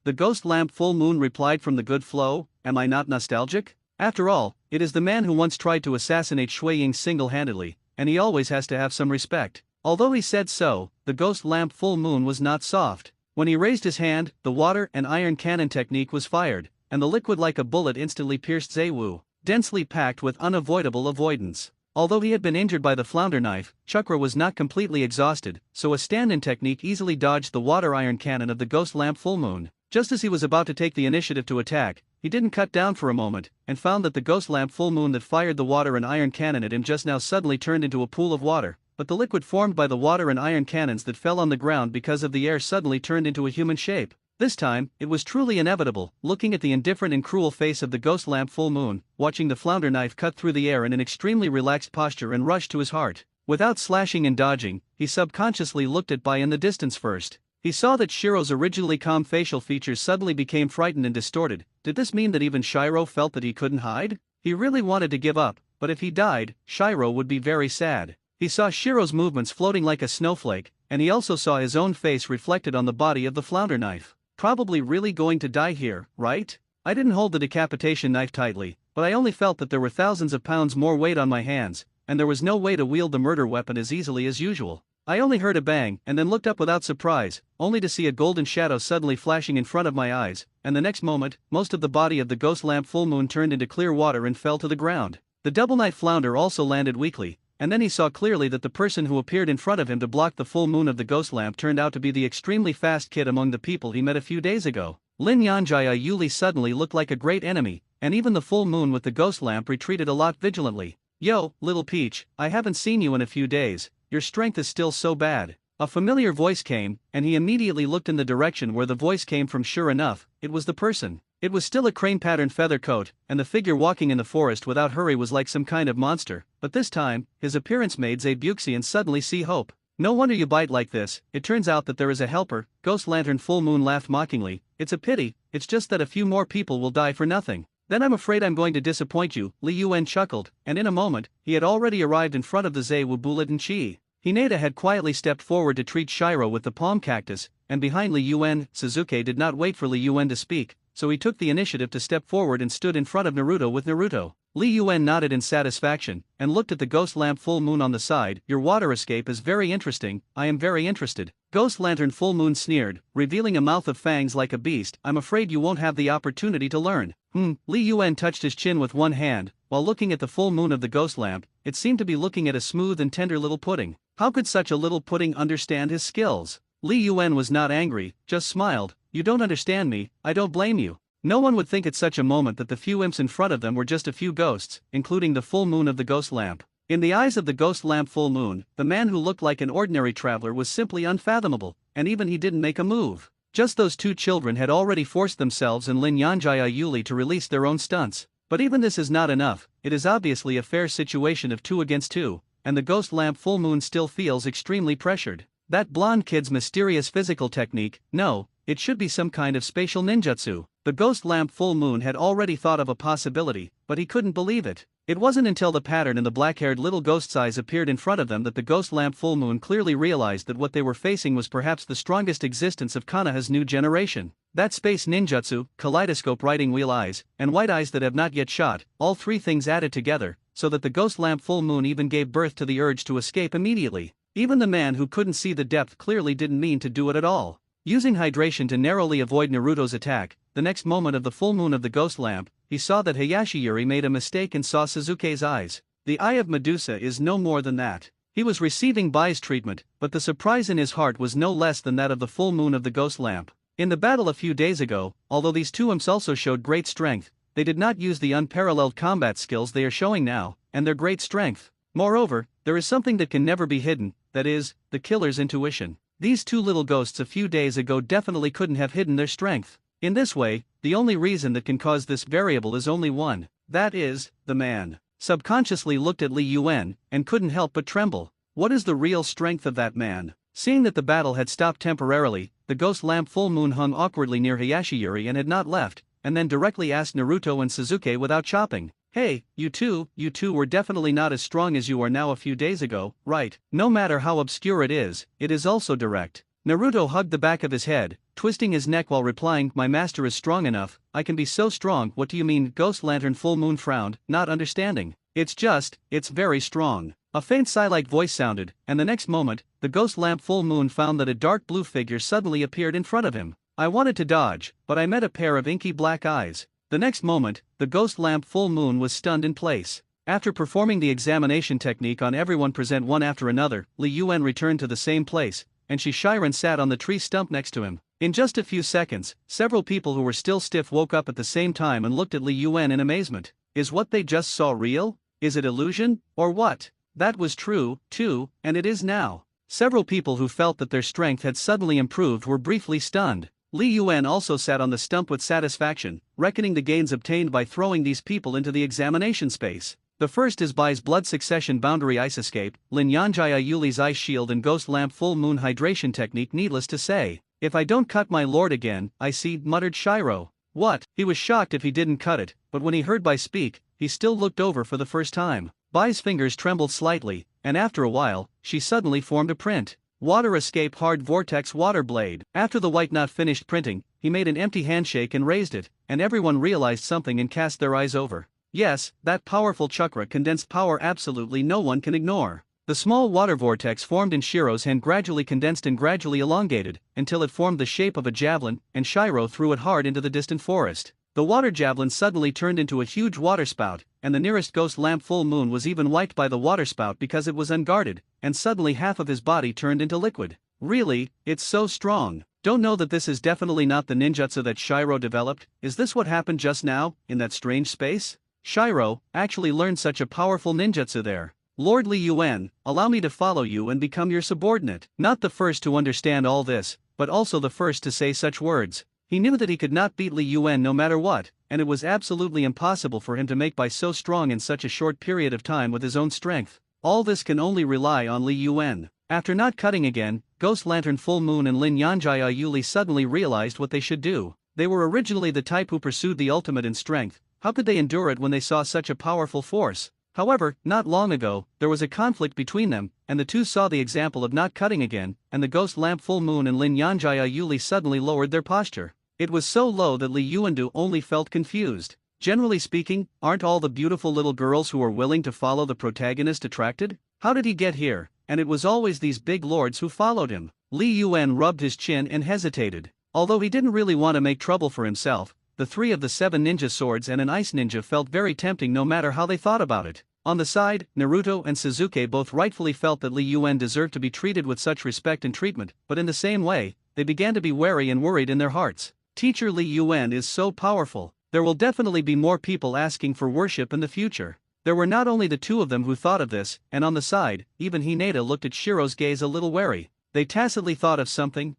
the Ghost Lamp full moon replied from the good flow. Am I not nostalgic? After all, it is the man who once tried to assassinate Shui Ying single-handedly, and he always has to have some respect. Although he said so, the Ghost Lamp full moon was not soft. When he raised his hand, the water and iron cannon technique was fired, and the liquid like a bullet instantly pierced Zaiwu, densely packed with unavoidable avoidance. Although he had been injured by the flounder knife, Chakra was not completely exhausted, so a stand-in technique easily dodged the water iron cannon of the Ghost Lamp full moon. Just as he was about to take the initiative to attack, he didn't cut down for a moment, and found that the Ghost Lamp full moon that fired the water and iron cannon at him just now suddenly turned into a pool of water, but the liquid formed by the water and iron cannons that fell on the ground because of the air suddenly turned into a human shape. This time, it was truly inevitable. Looking at the indifferent and cruel face of the Ghost Lamp full moon, watching the flounder knife cut through the air in an extremely relaxed posture and rush to his heart. Without slashing and dodging, he subconsciously looked at Bai in the distance first. He saw that Shiro's originally calm facial features suddenly became frightened and distorted. Did this mean that even Shiro felt that he couldn't hide? He really wanted to give up, but if he died, Shiro would be very sad. He saw Shiro's movements floating like a snowflake, and he also saw his own face reflected on the body of the flounder knife. Probably really going to die here, right? I didn't hold the decapitation knife tightly, but I only felt that there were thousands of pounds more weight on my hands, and there was no way to wield the murder weapon as easily as usual. I only heard a bang and then looked up without surprise, only to see a golden shadow suddenly flashing in front of my eyes, and the next moment, most of the body of the Ghost Lamp full moon turned into clear water and fell to the ground. The double knife flounder also landed weakly, and then he saw clearly that the person who appeared in front of him to block the full moon of the ghost lamp turned out to be the extremely fast kid among the people he met a few days ago. Lin Yanjaya Yuli suddenly looked like a great enemy, and even the full moon with the ghost lamp retreated a lot vigilantly. Yo, little Peach, I haven't seen you in a few days, your strength is still so bad. A familiar voice came, and he immediately looked in the direction where the voice came from. Sure enough, it was the person. It was still a crane-patterned feather coat, and the figure walking in the forest without hurry was like some kind of monster, but this time, his appearance made Zabuxian suddenly see hope. No wonder you bite like this, it turns out that there is a helper. Ghost Lantern Full Moon laughed mockingly. It's a pity, it's just that a few more people will die for nothing. Then I'm afraid I'm going to disappoint you, Li Yuan chuckled, and in a moment, he had already arrived in front of the Zaiwu Bullet and Chi. Hinata had quietly stepped forward to treat Shiro with the palm cactus, and behind Li Yuan, Suzuki did not wait for Li Yuan to speak, so he took the initiative to step forward and stood in front of Naruto with Naruto. Li Yuan nodded in satisfaction, and looked at the ghost lamp full moon on the side. Your water escape is very interesting, I am very interested. Ghost Lantern Full Moon sneered, revealing a mouth of fangs like a beast. I'm afraid you won't have the opportunity to learn. Li Yuan touched his chin with one hand, while looking at the full moon of the ghost lamp. It seemed to be looking at a smooth and tender little pudding. How could such a little pudding understand his skills? Li Yuan was not angry, just smiled. You don't understand me, I don't blame you. No one would think at such a moment that the few imps in front of them were just a few ghosts, including the full moon of the ghost lamp. In the eyes of the ghost lamp full moon, the man who looked like an ordinary traveler was simply unfathomable, and even he didn't make a move. Just those two children had already forced themselves and Lin Yanjaya Yuli to release their own stunts. But even this is not enough, it is obviously a fair situation of 2 against 2, and the ghost lamp full moon still feels extremely pressured. That blonde kid's mysterious physical technique, no, it should be some kind of spatial ninjutsu. The ghost lamp full moon had already thought of a possibility, but he couldn't believe it. It wasn't until the pattern in the black-haired little ghost's eyes appeared in front of them that the ghost lamp full moon clearly realized that what they were facing was perhaps the strongest existence of Konoha's new generation. That space ninjutsu, kaleidoscope riding wheel eyes, and white eyes that have not yet shot, all 3 things added together, so that the ghost lamp full moon even gave birth to the urge to escape immediately. Even the man who couldn't see the depth clearly didn't mean to do it at all. Using hydration to narrowly avoid Naruto's attack, the next moment of the full moon of the ghost lamp, he saw that Hayashiyuri made a mistake and saw Suzuki's eyes. The eye of Medusa is no more than that. He was receiving Bai's treatment, but the surprise in his heart was no less than that of the full moon of the ghost lamp. In the battle a few days ago, although these two imps also showed great strength, they did not use the unparalleled combat skills they are showing now, and their great strength. Moreover, there is something that can never be hidden, that is, the killer's intuition. These two little ghosts a few days ago definitely couldn't have hidden their strength. In this way, the only reason that can cause this variable is only one, that is, the man subconsciously looked at Li Yuan, and couldn't help but tremble. What is the real strength of that man? Seeing that the battle had stopped temporarily, the ghost lamp full moon hung awkwardly near Hayashiyuri and had not left, and then directly asked Naruto and Suzuki without chopping. Hey, you two were definitely not as strong as you are now a few days ago, right? No matter how obscure it is also direct. Naruto hugged the back of his head, twisting his neck while replying, my master is strong enough, I can be so strong. What do you mean? Ghost Lantern Full Moon frowned, not understanding. It's very strong. A faint sigh-like voice sounded, and the next moment, the ghost lamp Full Moon found that a dark blue figure suddenly appeared in front of him. I wanted to dodge, but I met a pair of inky black eyes. The next moment, the ghost lamp Full Moon was stunned in place. After performing the examination technique on everyone present one after another, Li Yuan returned to the same place, and Shishiren sat on the tree stump next to him. In just a few seconds, several people who were still stiff woke up at the same time and looked at Li Yuan in amazement. Is what they just saw real? Is it illusion, or what? That was true, too, and it is now. Several people who felt that their strength had suddenly improved were briefly stunned. Li Yuan also sat on the stump with satisfaction, reckoning the gains obtained by throwing these people into the examination space. The first is Bai's blood succession boundary ice escape, Lin Yanjai Yuli's ice shield and ghost lamp full moon hydration technique. Needless to say, if I don't cut my lord again, I see, muttered Shiro. What? He was shocked if he didn't cut it, but when he heard Bai speak, he still looked over for the first time. Bai's fingers trembled slightly, and after a while, she suddenly formed a print. Water escape hard vortex water blade. After the white knot finished printing, he made an empty handshake and raised it, and everyone realized something and cast their eyes over. Yes, that powerful chakra condensed power absolutely no one can ignore. The small water vortex formed in Shiro's hand gradually condensed and gradually elongated, until it formed the shape of a javelin, and Shiro threw it hard into the distant forest. The water javelin suddenly turned into a huge water spout, and the nearest ghost lamp full moon was even wiped by the water spout because it was unguarded, and suddenly half of his body turned into liquid. Really, it's so strong. Don't know that this is definitely not the ninjutsu that Shiro developed. Is this what happened just now, in that strange space? Shiro actually learned such a powerful ninjutsu there. Lord Li Yuan, allow me to follow you and become your subordinate. Not the first to understand all this, but also the first to say such words. He knew that he could not beat Li Yuan no matter what, and it was absolutely impossible for him to make Bai so strong in such a short period of time with his own strength. All this can only rely on Li Yuan. After not cutting again, Ghost Lantern Full Moon and Lin Yanjai Yuli suddenly realized what they should do. They were originally the type who pursued the ultimate in strength. How could they endure it when they saw such a powerful force? However, not long ago, there was a conflict between them, and the two saw the example of not cutting again, and the Ghost Lamp Full Moon and Lin Yanjai Yuli suddenly lowered their posture. It was so low that Li Yuandu only felt confused. Generally speaking, aren't all the beautiful little girls who are willing to follow the protagonist attracted? How did he get here? And it was always these big lords who followed him. Li Yuan rubbed his chin and hesitated. Although he didn't really want to make trouble for himself, the 3 of the 7 ninja swords and an ice ninja felt very tempting no matter how they thought about it. On the side, Naruto and Suzuki both rightfully felt that Li Yuan deserved to be treated with such respect and treatment, but in the same way, they began to be wary and worried in their hearts. Teacher Li Yuan is so powerful. There will definitely be more people asking for worship in the future. There were not only the 2 of them who thought of this, and on the side, even Hinata looked at Shiro's gaze a little wary. They tacitly thought of something,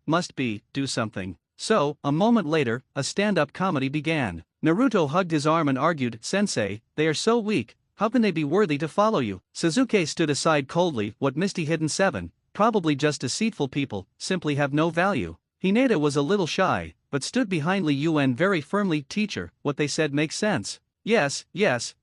do something. So, a moment later, a stand-up comedy began. Naruto hugged his arm and argued, Sensei, they are so weak, how can they be worthy to follow you? Suzuki stood aside coldly, what misty hidden 7, probably just deceitful people, simply have no value. Hinata was a little shy, but stood behind Li Yuan very firmly. Teacher, what they said makes sense. Yes,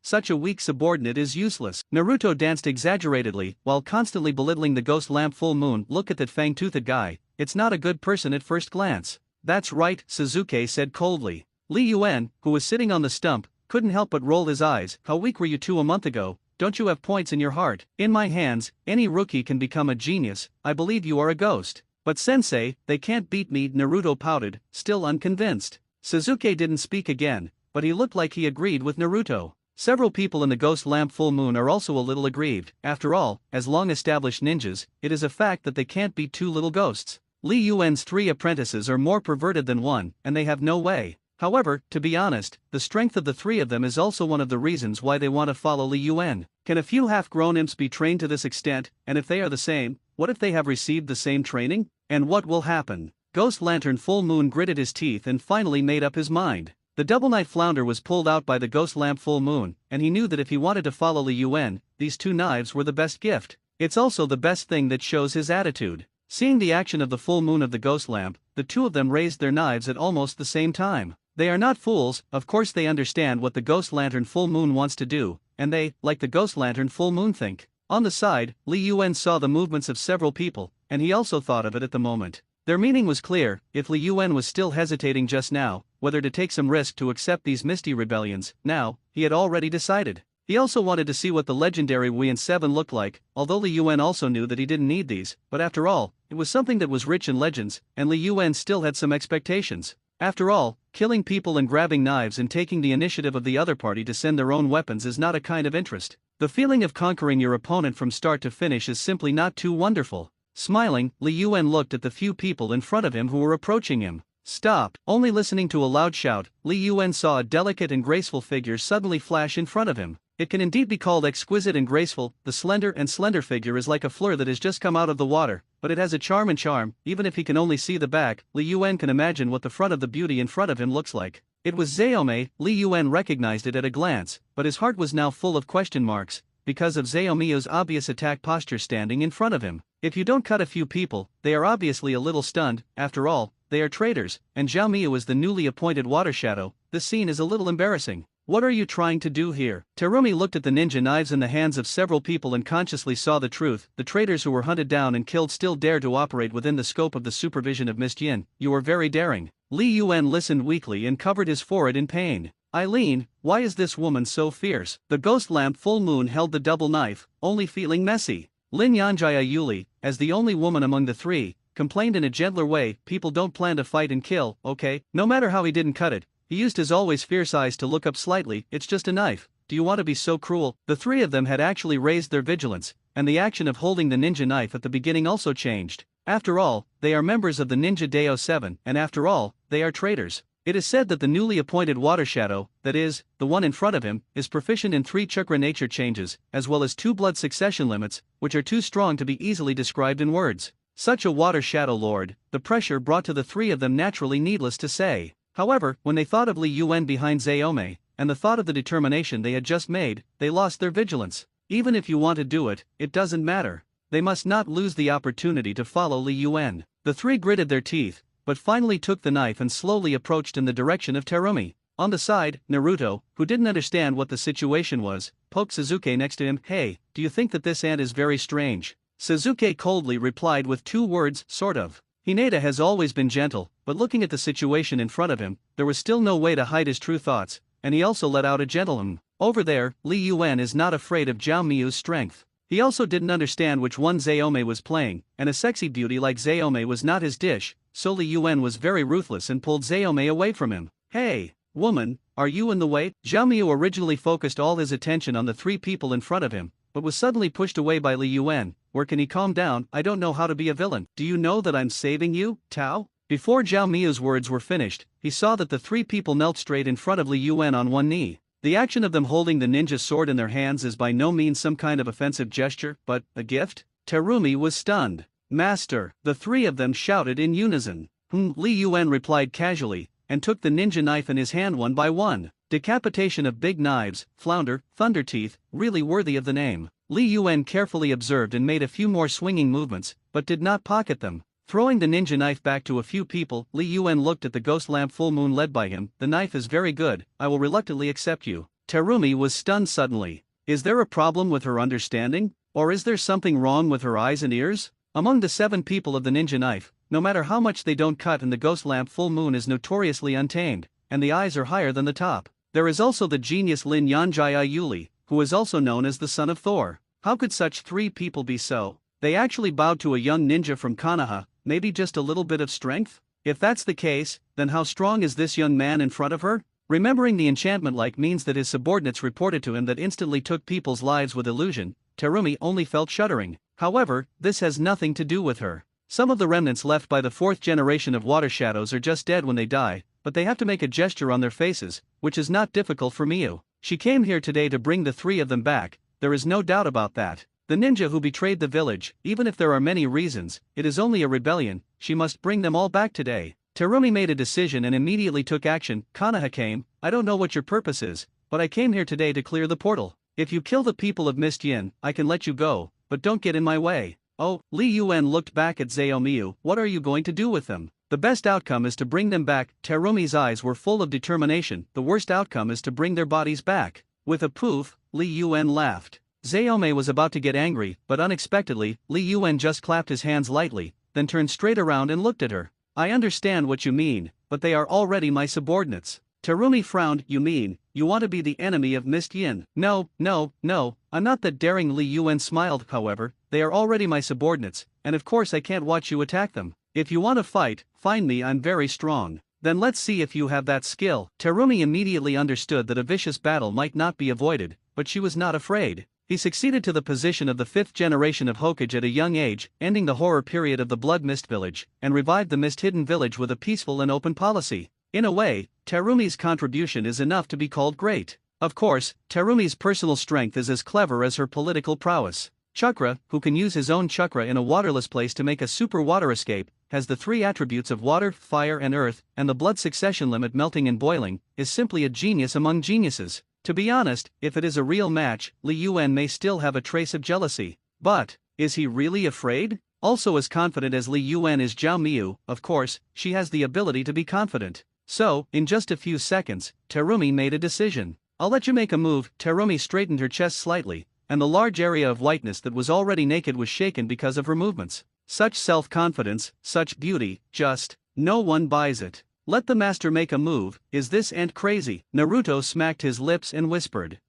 such a weak subordinate is useless. Naruto danced exaggeratedly, while constantly belittling the Ghost Lamp Full Moon. Look at that fang-toothed guy, it's not a good person at first glance. That's right, Suzuki said coldly. Li Yuan, who was sitting on the stump, couldn't help but roll his eyes. How weak were you 2 a month ago? Don't you have points in your heart? In my hands, any rookie can become a genius. I believe you are a ghost. But sensei, they can't beat me, Naruto pouted, still unconvinced. Sasuke didn't speak again, but he looked like he agreed with Naruto. Several people in the Ghost Lamp Full Moon are also a little aggrieved. After all, as long-established ninjas, it is a fact that they can't beat two little ghosts. Li Yuan's three apprentices are more perverted than one, and they have no way. However, to be honest, the strength of the three of them is also one of the reasons why they want to follow Li Yuan. Can a few half-grown imps be trained to this extent, and if they are the same, what if they have received the same training? And what will happen? Ghost Lantern Full Moon gritted his teeth and finally made up his mind. The Double Knife Flounder was pulled out by the Ghost Lamp Full Moon, and he knew that if he wanted to follow Li Yuan, these two knives were the best gift. It's also the best thing that shows his attitude. Seeing the action of the full moon of the Ghost Lamp, the two of them raised their knives at almost the same time. They are not fools, of course they understand what the Ghost Lantern Full Moon wants to do, and they, like the Ghost Lantern Full Moon, think. On the side, Li Yuan saw the movements of several people, and he also thought of it at the moment. Their meaning was clear. If Li Yuan was still hesitating just now, whether to take some risk to accept these misty rebellions, now, he had already decided. He also wanted to see what the legendary Wii and 7 looked like, although Li Yuan also knew that he didn't need these, but after all, it was something that was rich in legends, and Li Yuan still had some expectations. After all, killing people and grabbing knives and taking the initiative of the other party to send their own weapons is not a kind of interest. The feeling of conquering your opponent from start to finish is simply not too wonderful. Smiling, Li Yuan looked at the few people in front of him who were approaching him. Stop! Only listening to a loud shout, Li Yuan saw a delicate and graceful figure suddenly flash in front of him. It can indeed be called exquisite and graceful. The slender figure is like a fleur that has just come out of the water, but it has a charm, even if he can only see the back. Li Yuan can imagine what the front of the beauty in front of him looks like. It was Zaome. Li Yuan recognized it at a glance, but his heart was now full of question marks, because of Zaome's obvious attack posture standing in front of him. If you don't cut a few people, they are obviously a little stunned. After all, they are traitors, and Zhao Miu is the newly appointed Water Shadow. This scene is a little embarrassing. What are you trying to do here? Terumi looked at the ninja knives in the hands of several people and consciously saw the truth. The traitors who were hunted down and killed still dare to operate within the scope of the supervision of Miss Jin. You are very daring. Li Yuan listened weakly and covered his forehead in pain. Eileen, why is this woman so fierce? The Ghost Lamp Full Moon held the double knife, only feeling messy. Lin Yanjaya Yuli, as the only woman among the three, complained in a gentler way. People don't plan to fight and kill, okay? No matter how he didn't cut it, he used his always fierce eyes to look up slightly. It's just a knife. Do you want to be so cruel? The three of them had actually raised their vigilance, and the action of holding the ninja knife at the beginning also changed. After all, they are members of the Ninja Deo 7, and after all, they are traitors. It is said that the newly appointed Water Shadow, that is, the one in front of him, is proficient in 3 chakra nature changes, as well as 2 blood succession limits, which are too strong to be easily described in words. Such a Water Shadow Lord, the pressure brought to the three of them naturally needless to say. However, when they thought of Li Yuan behind Zaome, and the thought of the determination they had just made, they lost their vigilance. Even if you want to do it, it doesn't matter. They must not lose the opportunity to follow Li Yuan. The three gritted their teeth, but finally took the knife and slowly approached in the direction of Terumi. On the side, Naruto, who didn't understand what the situation was, poked Sasuke next to him. Hey, do you think that this ant is very strange? Sasuke coldly replied with 2 words, sort of. Hinata has always been gentle, but looking at the situation in front of him, there was still no way to hide his true thoughts, and he also let out a gentle Over there, Li Yuan is not afraid of Zhao Miu's strength. He also didn't understand which one Zaome was playing, and a sexy beauty like Zaome was not his dish, so Li Yuan was very ruthless and pulled Zaome away from him. Hey, woman, are you in the way? Zhao Miu originally focused all his attention on the 3 people in front of him, but was suddenly pushed away by Li Yuan. Where can he calm down? I don't know how to be a villain. Do you know that I'm saving you, Tao? Before Zhao Miu's words were finished, he saw that the 3 people knelt straight in front of Li Yuan on one knee. The action of them holding the ninja sword in their hands is by no means some kind of offensive gesture, but a gift? Terumi was stunned. Master, the 3 of them shouted in unison. Li Yuan replied casually, and took the ninja knife in his hand one by one. Decapitation of big knives, flounder, thunder teeth, really worthy of the name. Li Yuan carefully observed and made a few more swinging movements, but did not pocket them. Throwing the ninja knife back to a few people, Li Yuan looked at the Ghost Lamp Full Moon led by him. The knife is very good, I will reluctantly accept you. Terumi was stunned suddenly. Is there a problem with her understanding? Or is there something wrong with her eyes and ears? Among the 7 people of the ninja knife, no matter how much they don't cut, and the Ghost Lamp Full Moon is notoriously untamed, and the eyes are higher than the top. There is also the genius Lin Yanjaya Yuli, who is also known as the son of Thor. How could such 3 people be so? They actually bowed to a young ninja from Konoha, maybe just a little bit of strength? If that's the case, then how strong is this young man in front of her? Remembering the enchantment means that his subordinates reported to him that instantly took people's lives with illusion, Terumi only felt shuddering. However, this has nothing to do with her. Some of the remnants left by the fourth generation of water shadows are just dead when they die, but they have to make a gesture on their faces, which is not difficult for Miu. She came here today to bring the three of them back, there is no doubt about that. The ninja who betrayed the village, even if there are many reasons, it is only a rebellion, she must bring them all back today. Terumi made a decision and immediately took action. Konoha came, I don't know what your purpose is, but I came here today to clear the portal. If you kill the people of Mist Yin, I can let you go, but don't get in my way. Oh, Li Yuan looked back at Zao Miu, what are you going to do with them? The best outcome is to bring them back. Terumi's eyes were full of determination, the worst outcome is to bring their bodies back. With a poof, Li Yuan laughed. Zaome was about to get angry, but unexpectedly, Li Yuan just clapped his hands lightly, then turned straight around and looked at her. I understand what you mean, but they are already my subordinates. Terumi frowned, you mean, you want to be the enemy of Mist Yin? No, I'm not that daring. Li Yuan smiled, however, they are already my subordinates, and of course I can't watch you attack them. If you want to fight, find me, I'm very strong. Then let's see if you have that skill. Terumi immediately understood that a vicious battle might not be avoided, but she was not afraid. He succeeded to the position of the fifth generation of Hokage at a young age, ending the horror period of the Blood Mist Village, and revived the Mist-Hidden Village with a peaceful and open policy. In a way, Terumi's contribution is enough to be called great. Of course, Terumi's personal strength is as clever as her political prowess. Chakra, who can use his own chakra in a waterless place to make a super water escape, has the three attributes of water, fire and earth, and the blood succession limit melting and boiling, is simply a genius among geniuses. To be honest, if it is a real match, Li Yuan may still have a trace of jealousy. But, is he really afraid? Also as confident as Li Yuan is Zhao Miu, of course, she has the ability to be confident. So, in just a few seconds, Terumi made a decision. I'll let you make a move. Terumi straightened her chest slightly, and the large area of whiteness that was already naked was shaken because of her movements. Such self-confidence, such beauty, just, no one buys it. Let the master make a move, is this ant crazy? Naruto smacked his lips and whispered.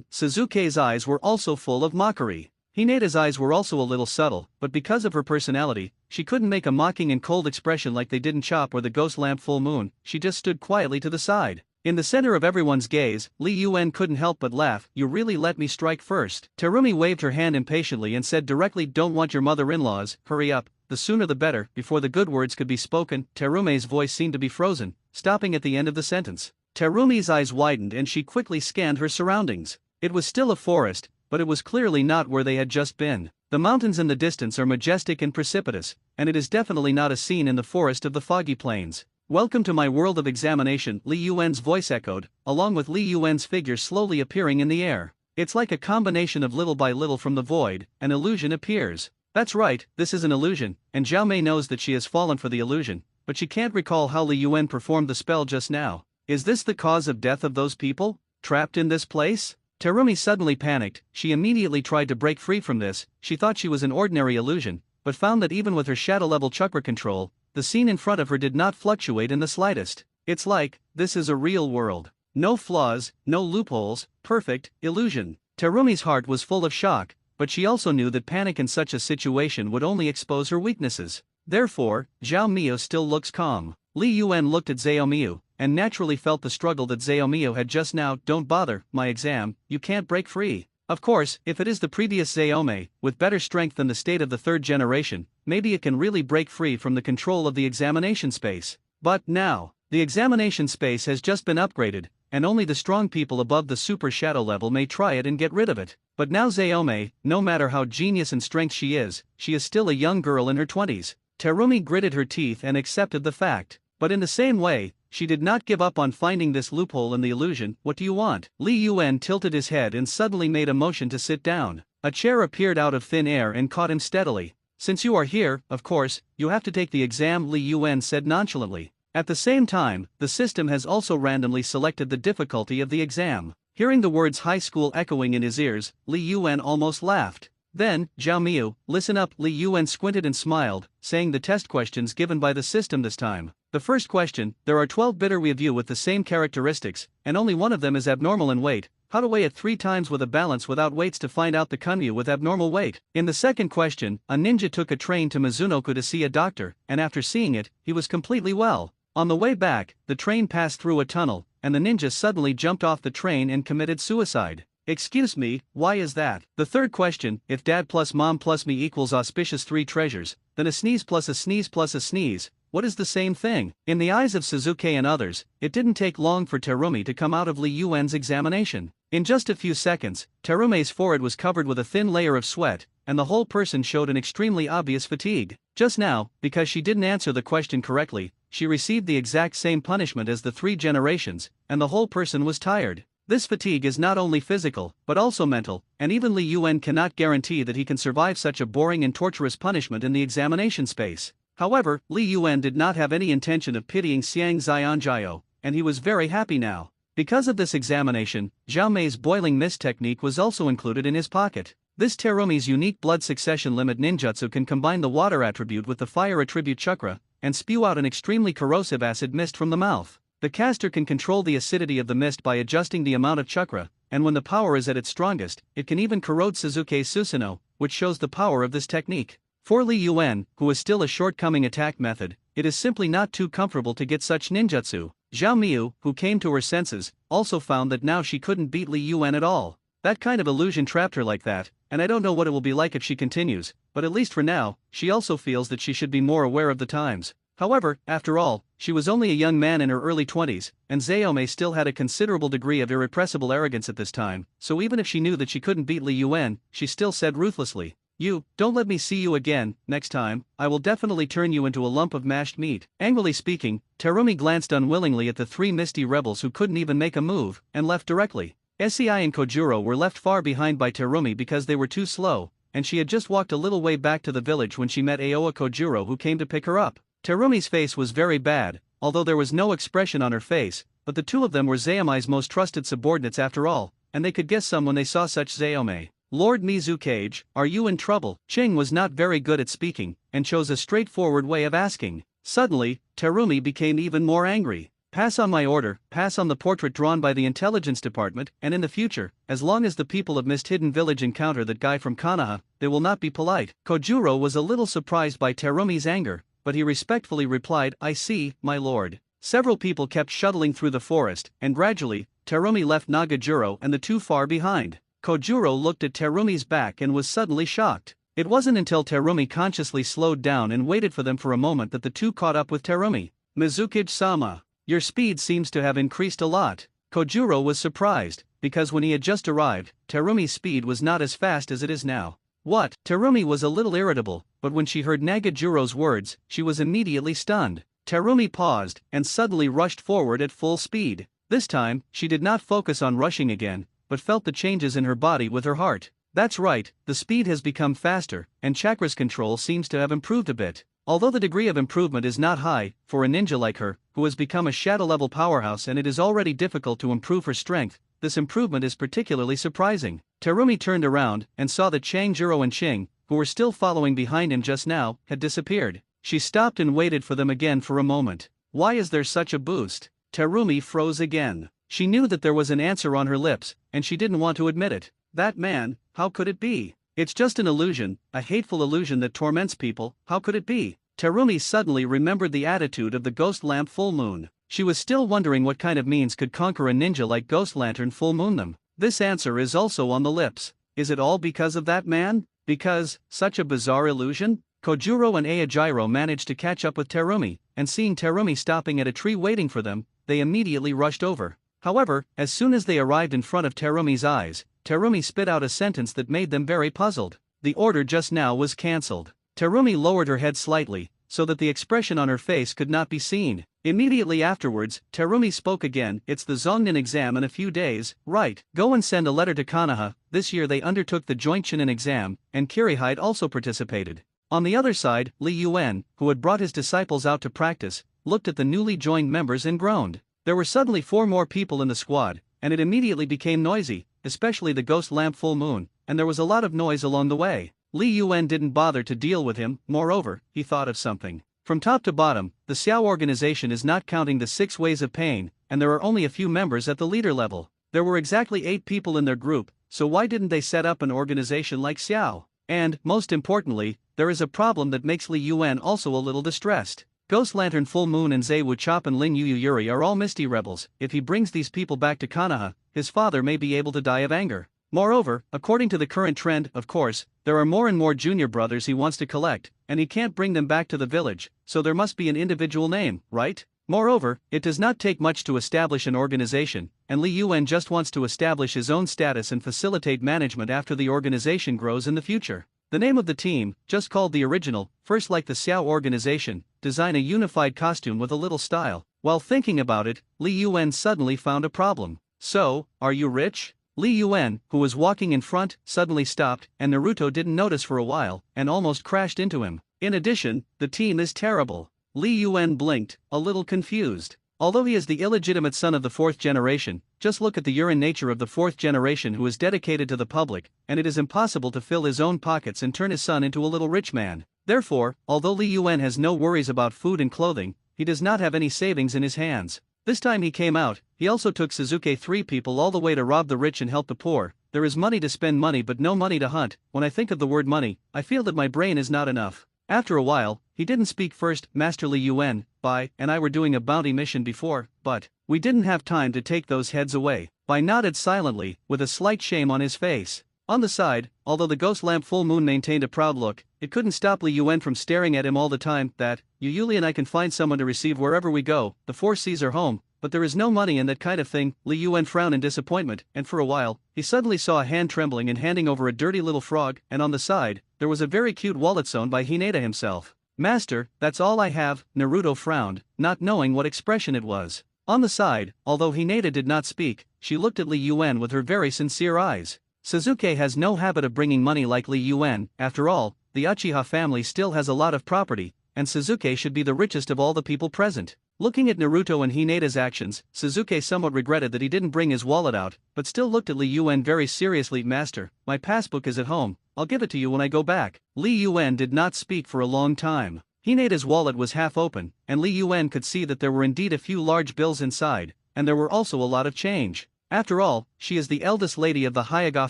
Suzuki's eyes were also full of mockery. Hinata's eyes were also a little subtle, but because of her personality, she couldn't make a mocking and cold expression like they did in Chop or the Ghost Lamp Full Moon, she just stood quietly to the side. In the center of everyone's gaze, Li Yuan couldn't help but laugh. You really let me strike first. Terumi waved her hand impatiently and said directly, don't want your mother-in-laws, hurry up, the sooner the better. Before the good words could be spoken, Terumi's voice seemed to be frozen, stopping at the end of the sentence. Terumi's eyes widened and she quickly scanned her surroundings. It was still a forest, but it was clearly not where they had just been. The mountains in the distance are majestic and precipitous, and it is definitely not a scene in the forest of the foggy plains. Welcome to my world of examination, Li Yuan's voice echoed, along with Li Yuan's figure slowly appearing in the air. It's like a combination of little by little from the void, an illusion appears. That's right, this is an illusion, and Zhao Mei knows that she has fallen for the illusion, but she can't recall how Li Yuan performed the spell just now. Is this the cause of death of those people, trapped in this place? Terumi suddenly panicked, she immediately tried to break free from this. She thought she was an ordinary illusion, but found that even with her shadow-level chakra control, the scene in front of her did not fluctuate in the slightest. It's like, this is a real world. No flaws, no loopholes, perfect illusion. Terumi's heart was full of shock, but she also knew that panic in such a situation would only expose her weaknesses. Therefore, Zhao Miu still looks calm. Li Yuan looked at Zhao Miu, and naturally felt the struggle that Zhao Miu had just now. Don't bother, my exam, you can't break free. Of course, if it is the previous Zaome, with better strength than the state of the third generation, maybe it can really break free from the control of the examination space. But now, the examination space has just been upgraded, and only the strong people above the super shadow level may try it and get rid of it. But now Zaome, no matter how genius and strength she is still a young girl in her 20s. Terumi gritted her teeth and accepted the fact. But in the same way, she did not give up on finding this loophole in the illusion. What do you want? Li Yuan tilted his head and suddenly made a motion to sit down. A chair appeared out of thin air and caught him steadily. Since you are here, of course, you have to take the exam, Li Yuan said nonchalantly. At the same time, the system has also randomly selected the difficulty of the exam. Hearing the words high school echoing in his ears, Li Yuan almost laughed. Then, Zhao Miu, listen up. Li Yuan squinted and smiled, saying the test questions given by the system this time. The first question, there are 12 bitter of you with the same characteristics, and only one of them is abnormal in weight. How to weigh it 3 times with a balance without weights to find out the kunyu with abnormal weight. In the second question, a ninja took a train to Mizunoku to see a doctor, and after seeing it, he was completely well. On the way back, the train passed through a tunnel, and the ninja suddenly jumped off the train and committed suicide. Excuse me, why is that? The third question, if dad plus mom plus me equals auspicious 3 treasures, then a sneeze plus a sneeze plus a sneeze, what is the same thing? In the eyes of Suzuki and others, it didn't take long for Terumi to come out of Li Yuan's examination. In just a few seconds, Terume's forehead was covered with a thin layer of sweat, and the whole person showed an extremely obvious fatigue. Just now, because she didn't answer the question correctly, she received the exact same punishment as the 3 generations, and the whole person was tired. This fatigue is not only physical, but also mental, and even Li Yuan cannot guarantee that he can survive such a boring and torturous punishment in the examination space. However, Li Yuan did not have any intention of pitying Xiang Xianjiao, and he was very happy now. Because of this examination, Zhao Mei's boiling mist technique was also included in his pocket. This Terumi's unique blood succession limit ninjutsu can combine the water attribute with the fire attribute chakra, and spew out an extremely corrosive acid mist from the mouth. The caster can control the acidity of the mist by adjusting the amount of chakra, and when the power is at its strongest, it can even corrode Suzuki's Susanoo, which shows the power of this technique. For Li Yuan, who is still a shortcoming attack method, it is simply not too comfortable to get such ninjutsu. Zhao Miu, who came to her senses, also found that now she couldn't beat Li Yuan at all. That kind of illusion trapped her like that, and I don't know what it will be like if she continues, but at least for now, she also feels that she should be more aware of the times. However, after all, she was only a young man in her early 20s, and Xiaomei still had a considerable degree of irrepressible arrogance at this time, so even if she knew that she couldn't beat Li Yuan, she still said ruthlessly, "You, don't let me see you again, next time, I will definitely turn you into a lump of mashed meat." Angrily speaking, Terumi glanced unwillingly at the 3 misty rebels who couldn't even make a move, and left directly. Sei and Kojuro were left far behind by Terumi because they were too slow, and she had just walked a little way back to the village when she met Aoa Kojuro, who came to pick her up. Terumi's face was very bad, although there was no expression on her face, but the 2 of them were Xiaomei's most trusted subordinates after all, and they could guess some when they saw such Xiaomei. "Lord Mizukage, are you in trouble?" Ching was not very good at speaking, and chose a straightforward way of asking. Suddenly, Terumi became even more angry. "Pass on my order, pass on the portrait drawn by the intelligence department, and in the future, as long as the people of Mist Hidden Village encounter that guy from Konoha, they will not be polite." Kojuro was a little surprised by Terumi's anger, but he respectfully replied, "I see, my lord." Several people kept shuttling through the forest, and gradually, Terumi left Nagajuro and the 2 far behind. Kojuro looked at Terumi's back and was suddenly shocked. It wasn't until Terumi consciously slowed down and waited for them for a moment that the 2 caught up with Terumi. "Mizukage-sama, your speed seems to have increased a lot." Kojuro was surprised, because when he had just arrived, Terumi's speed was not as fast as it is now. "What?" Terumi was a little irritable, but when she heard Nagajuro's words, she was immediately stunned. Terumi paused, and suddenly rushed forward at full speed. This time, she did not focus on rushing again, but felt the changes in her body with her heart. That's right, the speed has become faster, and chakra's control seems to have improved a bit. Although the degree of improvement is not high, for a ninja like her, who has become a shadow-level powerhouse and it is already difficult to improve her strength, this improvement is particularly surprising. Terumi turned around and saw that Changjuro and Ching, who were still following behind him just now, had disappeared. She stopped and waited for them again for a moment. Why is there such a boost? Terumi froze again. She knew that there was an answer on her lips, and she didn't want to admit it. That man, how could it be? It's just an illusion, a hateful illusion that torments people, how could it be? Terumi suddenly remembered the attitude of the Ghost Lamp Full Moon. She was still wondering what kind of means could conquer a ninja like Ghost Lantern Full Moon them. This answer is also on the lips. Is it all because of that man? Because, such a bizarre illusion? Kojuro and Aojiro managed to catch up with Terumi, and seeing Terumi stopping at a tree waiting for them, they immediately rushed over. However, as soon as they arrived in front of Terumi's eyes, Terumi spit out a sentence that made them very puzzled. The order just now was cancelled. Terumi lowered her head slightly, so that the expression on her face could not be seen. Immediately afterwards, Terumi spoke again. "It's the Zongnin exam in a few days, right? Go and send a letter to Konoha." This year they undertook the joint Chunin exam, and Kirihide also participated. On the other side, Li Yuan, who had brought his disciples out to practice, looked at the newly joined members and groaned. There were suddenly 4 more people in the squad, and it immediately became noisy, especially the Ghost Lamp Full Moon, and there was a lot of noise along the way. Li Yuan didn't bother to deal with him. Moreover, he thought of something. From top to bottom, the Xiao organization is not counting the 6 ways of pain, and there are only a few members at the leader level. There were exactly 8 people in their group, so why didn't they set up an organization like Xiao? And, most importantly, there is a problem that makes Li Yuan also a little distressed. Ghost Lantern Full Moon and Zei Wuchop and Lin Yu Yuri are all Misty rebels. If he brings these people back to Konoha, his father may be able to die of anger. Moreover, according to the current trend, of course, there are more and more junior brothers he wants to collect, and he can't bring them back to the village, so there must be an individual name, right? Moreover, it does not take much to establish an organization, and Li Yuan just wants to establish his own status and facilitate management after the organization grows in the future. The name of the team, just called the original, first like the Xiao organization, design a unified costume with a little style. While thinking about it, Li Yuan suddenly found a problem. So, are you rich? Li Yuan, who was walking in front, suddenly stopped, and Naruto didn't notice for a while, and almost crashed into him. In addition, the team is terrible. Li Yuan blinked, a little confused. Although he is the illegitimate son of the 4th generation, just look at the urine nature of the 4th generation who is dedicated to the public, and it is impossible to fill his own pockets and turn his son into a little rich man. Therefore, although Li Yuan has no worries about food and clothing, he does not have any savings in his hands. This time he came out, he also took Suzuki 3 people all the way to rob the rich and help the poor. There is money to spend money but no money to hunt. When I think of the word money, I feel that my brain is not enough. After a while, he didn't speak first. Master Li Yuan, Bai, and I were doing a bounty mission before, but we didn't have time to take those heads away. Bai nodded silently, with a slight shame on his face. On the side, although the ghost lamp Full Moon maintained a proud look, it couldn't stop Li Yuan from staring at him all the time. That, Yuli and I can find someone to receive wherever we go, the 4 C's are home, but there is no money and that kind of thing. Li Yuan frowned in disappointment, and for a while, he suddenly saw a hand trembling and handing over a dirty little frog, and on the side, there was a very cute wallet sewn by Hinata himself. Master, that's all I have, Naruto frowned, not knowing what expression it was. On the side, although Hinata did not speak, she looked at Li Yuan with her very sincere eyes. Suzuki has no habit of bringing money like Li Yuan. After all, the Uchiha family still has a lot of property, and Suzuki should be the richest of all the people present. Looking at Naruto and Hinata's actions, Suzuki somewhat regretted that he didn't bring his wallet out, but still looked at Li Yuan very seriously. Master, my passbook is at home, I'll give it to you when I go back. Li Yuan did not speak for a long time. Hinata's wallet was half open, and Li Yuan could see that there were indeed a few large bills inside, and there were also a lot of change. After all, she is the eldest lady of the Hyuga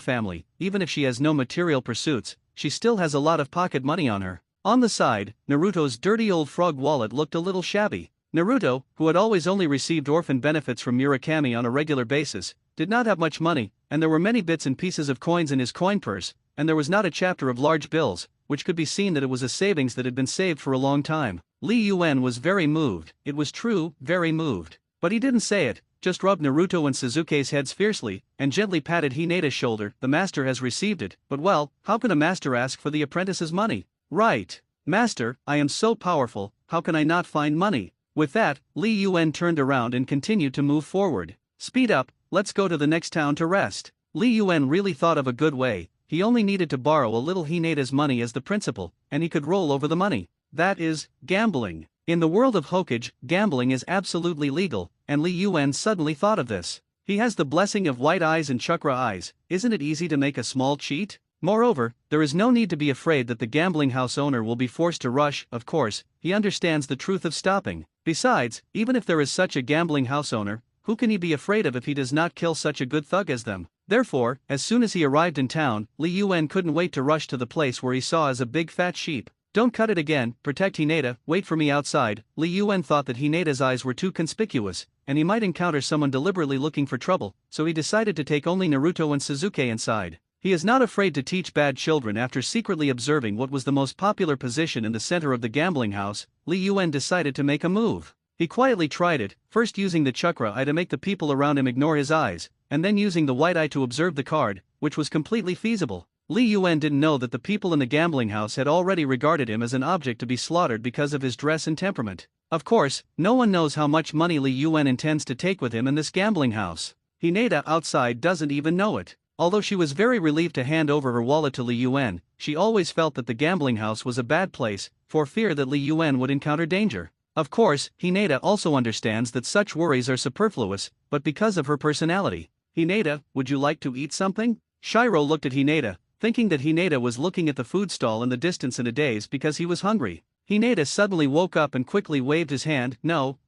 family. Even if she has no material pursuits, she still has a lot of pocket money on her. On the side, Naruto's dirty old frog wallet looked a little shabby. Naruto, who had always only received orphan benefits from Murakami on a regular basis, did not have much money, and there were many bits and pieces of coins in his coin purse, and there was not a chapter of large bills, which could be seen that it was a savings that had been saved for a long time. Li Yuan was very moved. It was true, very moved. But he didn't say it, just rubbed Naruto and Suzuki's heads fiercely, and gently patted Hinata's shoulder. The master has received it, but well, how can a master ask for the apprentice's money? Right. Master, I am so powerful, how can I not find money? With that, Li Yuan turned around and continued to move forward. Speed up, let's go to the next town to rest. Li Yuan really thought of a good way. He only needed to borrow a little Hinata's money as the principal, and he could roll over the money. That is, gambling. In the world of Hokage, gambling is absolutely legal, and Li Yuan suddenly thought of this. He has the blessing of white eyes and chakra eyes. Isn't it easy to make a small cheat? Moreover, there is no need to be afraid that the gambling house owner will be forced to rush. Of course, he understands the truth of stopping. Besides, even if there is such a gambling house owner, who can he be afraid of if he does not kill such a good thug as them? Therefore, as soon as he arrived in town, Li Yuan couldn't wait to rush to the place where he saw as a big fat sheep. Don't cut it again, protect Hinata, wait for me outside. Li Yuan thought that Hinata's eyes were too conspicuous, and he might encounter someone deliberately looking for trouble, so he decided to take only Naruto and Suzuki inside. He is not afraid to teach bad children. After secretly observing what was the most popular position in the center of the gambling house, Li Yuan decided to make a move. He quietly tried it, first using the chakra eye to make the people around him ignore his eyes, and then using the white eye to observe the card, which was completely feasible. Li Yuan didn't know that the people in the gambling house had already regarded him as an object to be slaughtered because of his dress and temperament. Of course, no one knows how much money Li Yuan intends to take with him in this gambling house. Hinata outside doesn't even know it. Although she was very relieved to hand over her wallet to Li Yuan, she always felt that the gambling house was a bad place, for fear that Li Yuan would encounter danger. Of course, Hinata also understands that such worries are superfluous, but because of her personality. Hinata, would you like to eat something? Shiro looked at Hinata, thinking that Hinata was looking at the food stall in the distance in a daze because he was hungry. Hinata suddenly woke up and quickly waved his hand. No,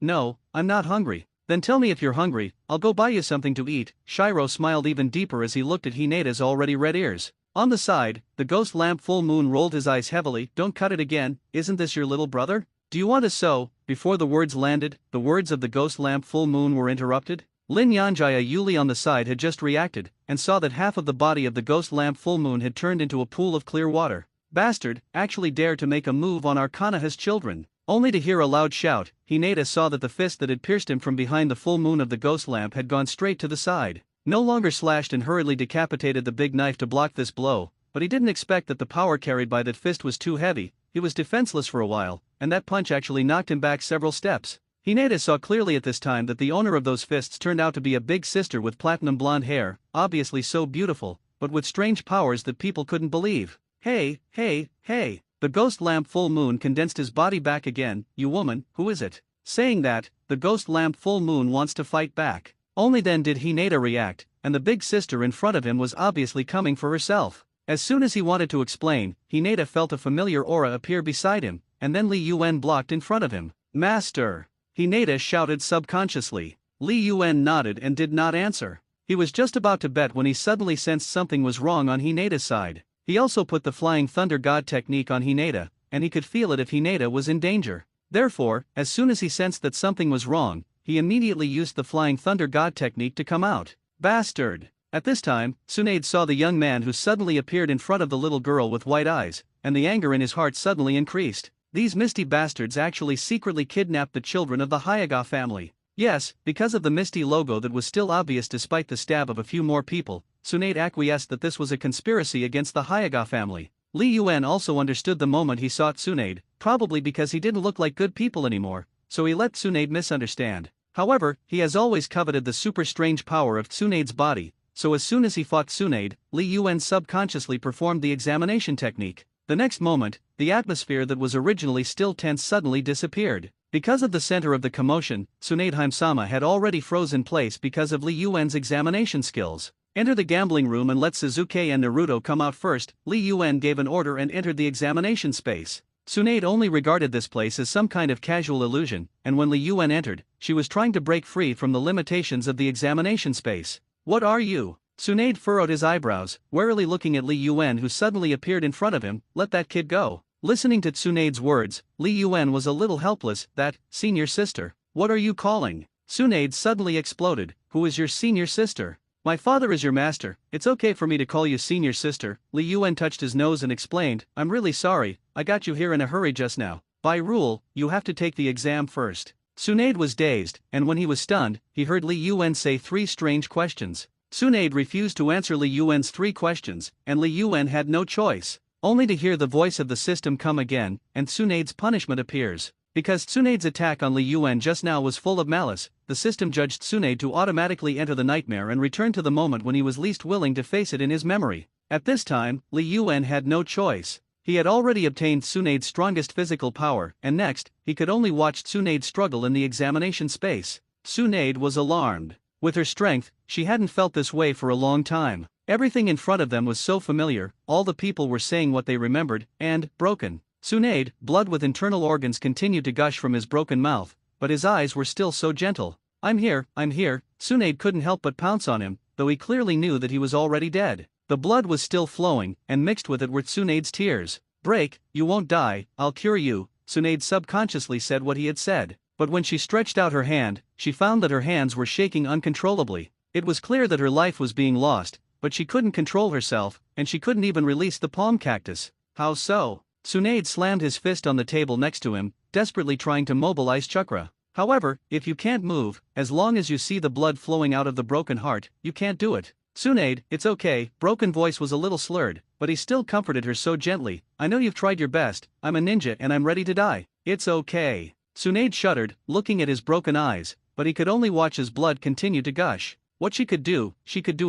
I'm not hungry. Then tell me if you're hungry, I'll go buy you something to eat. Shiro smiled even deeper as he looked at Hinata's already red ears. On the side, the ghost lamp full moon rolled his eyes heavily. Don't cut it again, isn't this your little brother? Do you want to sew? Before the words landed, the words of the ghost lamp full moon were interrupted. Lin Yanjaya Yuli on the side had just reacted, and saw that half of the body of the ghost lamp full moon had turned into a pool of clear water. Bastard, actually dare to make a move on our Kanaha's children. Only to hear a loud shout, Hinata saw that the fist that had pierced him from behind the full moon of the ghost lamp had gone straight to the side. No longer slashed and hurriedly decapitated the big knife to block this blow, but he didn't expect that the power carried by that fist was too heavy. He was defenseless for a while, and that punch actually knocked him back several steps. Hinata saw clearly at this time that the owner of those fists turned out to be a big sister with platinum blonde hair, obviously so beautiful, but with strange powers that people couldn't believe. Hey, hey, hey! The ghost lamp full moon condensed his body back again. You woman, who is it? Saying that, the ghost lamp full moon wants to fight back. Only then did Hinata react, and the big sister in front of him was obviously coming for herself. As soon as he wanted to explain, Hinata felt a familiar aura appear beside him, and then Li Yuan blocked in front of him. Master! Hinata shouted subconsciously. Li Yuan nodded and did not answer. He was just about to bet when he suddenly sensed something was wrong on Hinata's side. He also put the Flying Thunder God technique on Hinata, and he could feel it if Hinata was in danger. Therefore, as soon as he sensed that something was wrong, he immediately used the Flying Thunder God technique to come out. Bastard! At this time, Tsunade saw the young man who suddenly appeared in front of the little girl with white eyes, and the anger in his heart suddenly increased. These misty bastards actually secretly kidnapped the children of the Hayaga family. Yes, because of the misty logo that was still obvious despite the stab of a few more people, Tsunade acquiesced that this was a conspiracy against the Hayaga family. Li Yuan also understood the moment he saw Tsunade, probably because he didn't look like good people anymore, so he let Tsunade misunderstand. However, he has always coveted the super strange power of Tsunade's body, so as soon as he fought Tsunade, Li Yuan subconsciously performed the examination technique. The next moment, the atmosphere that was originally still tense suddenly disappeared. Because of the center of the commotion, Tsunade Hime-sama had already frozen place because of Li Yuan's examination skills. Enter the gambling room and let Suzuki and Naruto come out first. Li Yuan gave an order and entered the examination space. Tsunade only regarded this place as some kind of casual illusion, and when Li Yuan entered, she was trying to break free from the limitations of the examination space. What are you? Tsunade furrowed his eyebrows, warily looking at Li Yuan who suddenly appeared in front of him. Let that kid go. Listening to Tsunade's words, Li Yuan was a little helpless. That, senior sister. What are you calling? Tsunade suddenly exploded. Who is your senior sister? My father is your master. It's okay for me to call you senior sister. Li Yuan touched his nose and explained, I'm really sorry, I got you here in a hurry just now. By rule, you have to take the exam first. Tsunade was dazed, and when he was stunned, he heard Li Yuan say three strange questions. Tsunade refused to answer Li Yuan's three questions, and Li Yuan had no choice. Only to hear the voice of the system come again, and Tsunade's punishment appears. Because Tsunade's attack on Li Yuan just now was full of malice, the system judged Tsunade to automatically enter the nightmare and return to the moment when he was least willing to face it in his memory. At this time, Li Yuan had no choice. He had already obtained Tsunade's strongest physical power, and next, he could only watch Tsunade struggle in the examination space. Tsunade was alarmed. With her strength, she hadn't felt this way for a long time. Everything in front of them was so familiar, all the people were saying what they remembered, and, broken. Tsunade, blood with internal organs continued to gush from his broken mouth, but his eyes were still so gentle. I'm here. Tsunade couldn't help but pounce on him, though he clearly knew that he was already dead. The blood was still flowing, and mixed with it were Tsunade's tears. Break, you won't die, I'll cure you. Tsunade subconsciously said what he had said, but when she stretched out her hand, she found that her hands were shaking uncontrollably. It was clear that her life was being lost, but she couldn't control herself, and she couldn't even release the palm cactus. How so? Tsunade slammed his fist on the table next to him, desperately trying to mobilize chakra. However, if you can't move, as long as you see the blood flowing out of the broken heart, you can't do it. Tsunade, it's okay. Broken voice was a little slurred, but he still comforted her so gently. I know you've tried your best, I'm a ninja and I'm ready to die. It's okay. Tsunade shuddered, looking at his broken eyes, but he could only watch as blood continued to gush. What she could do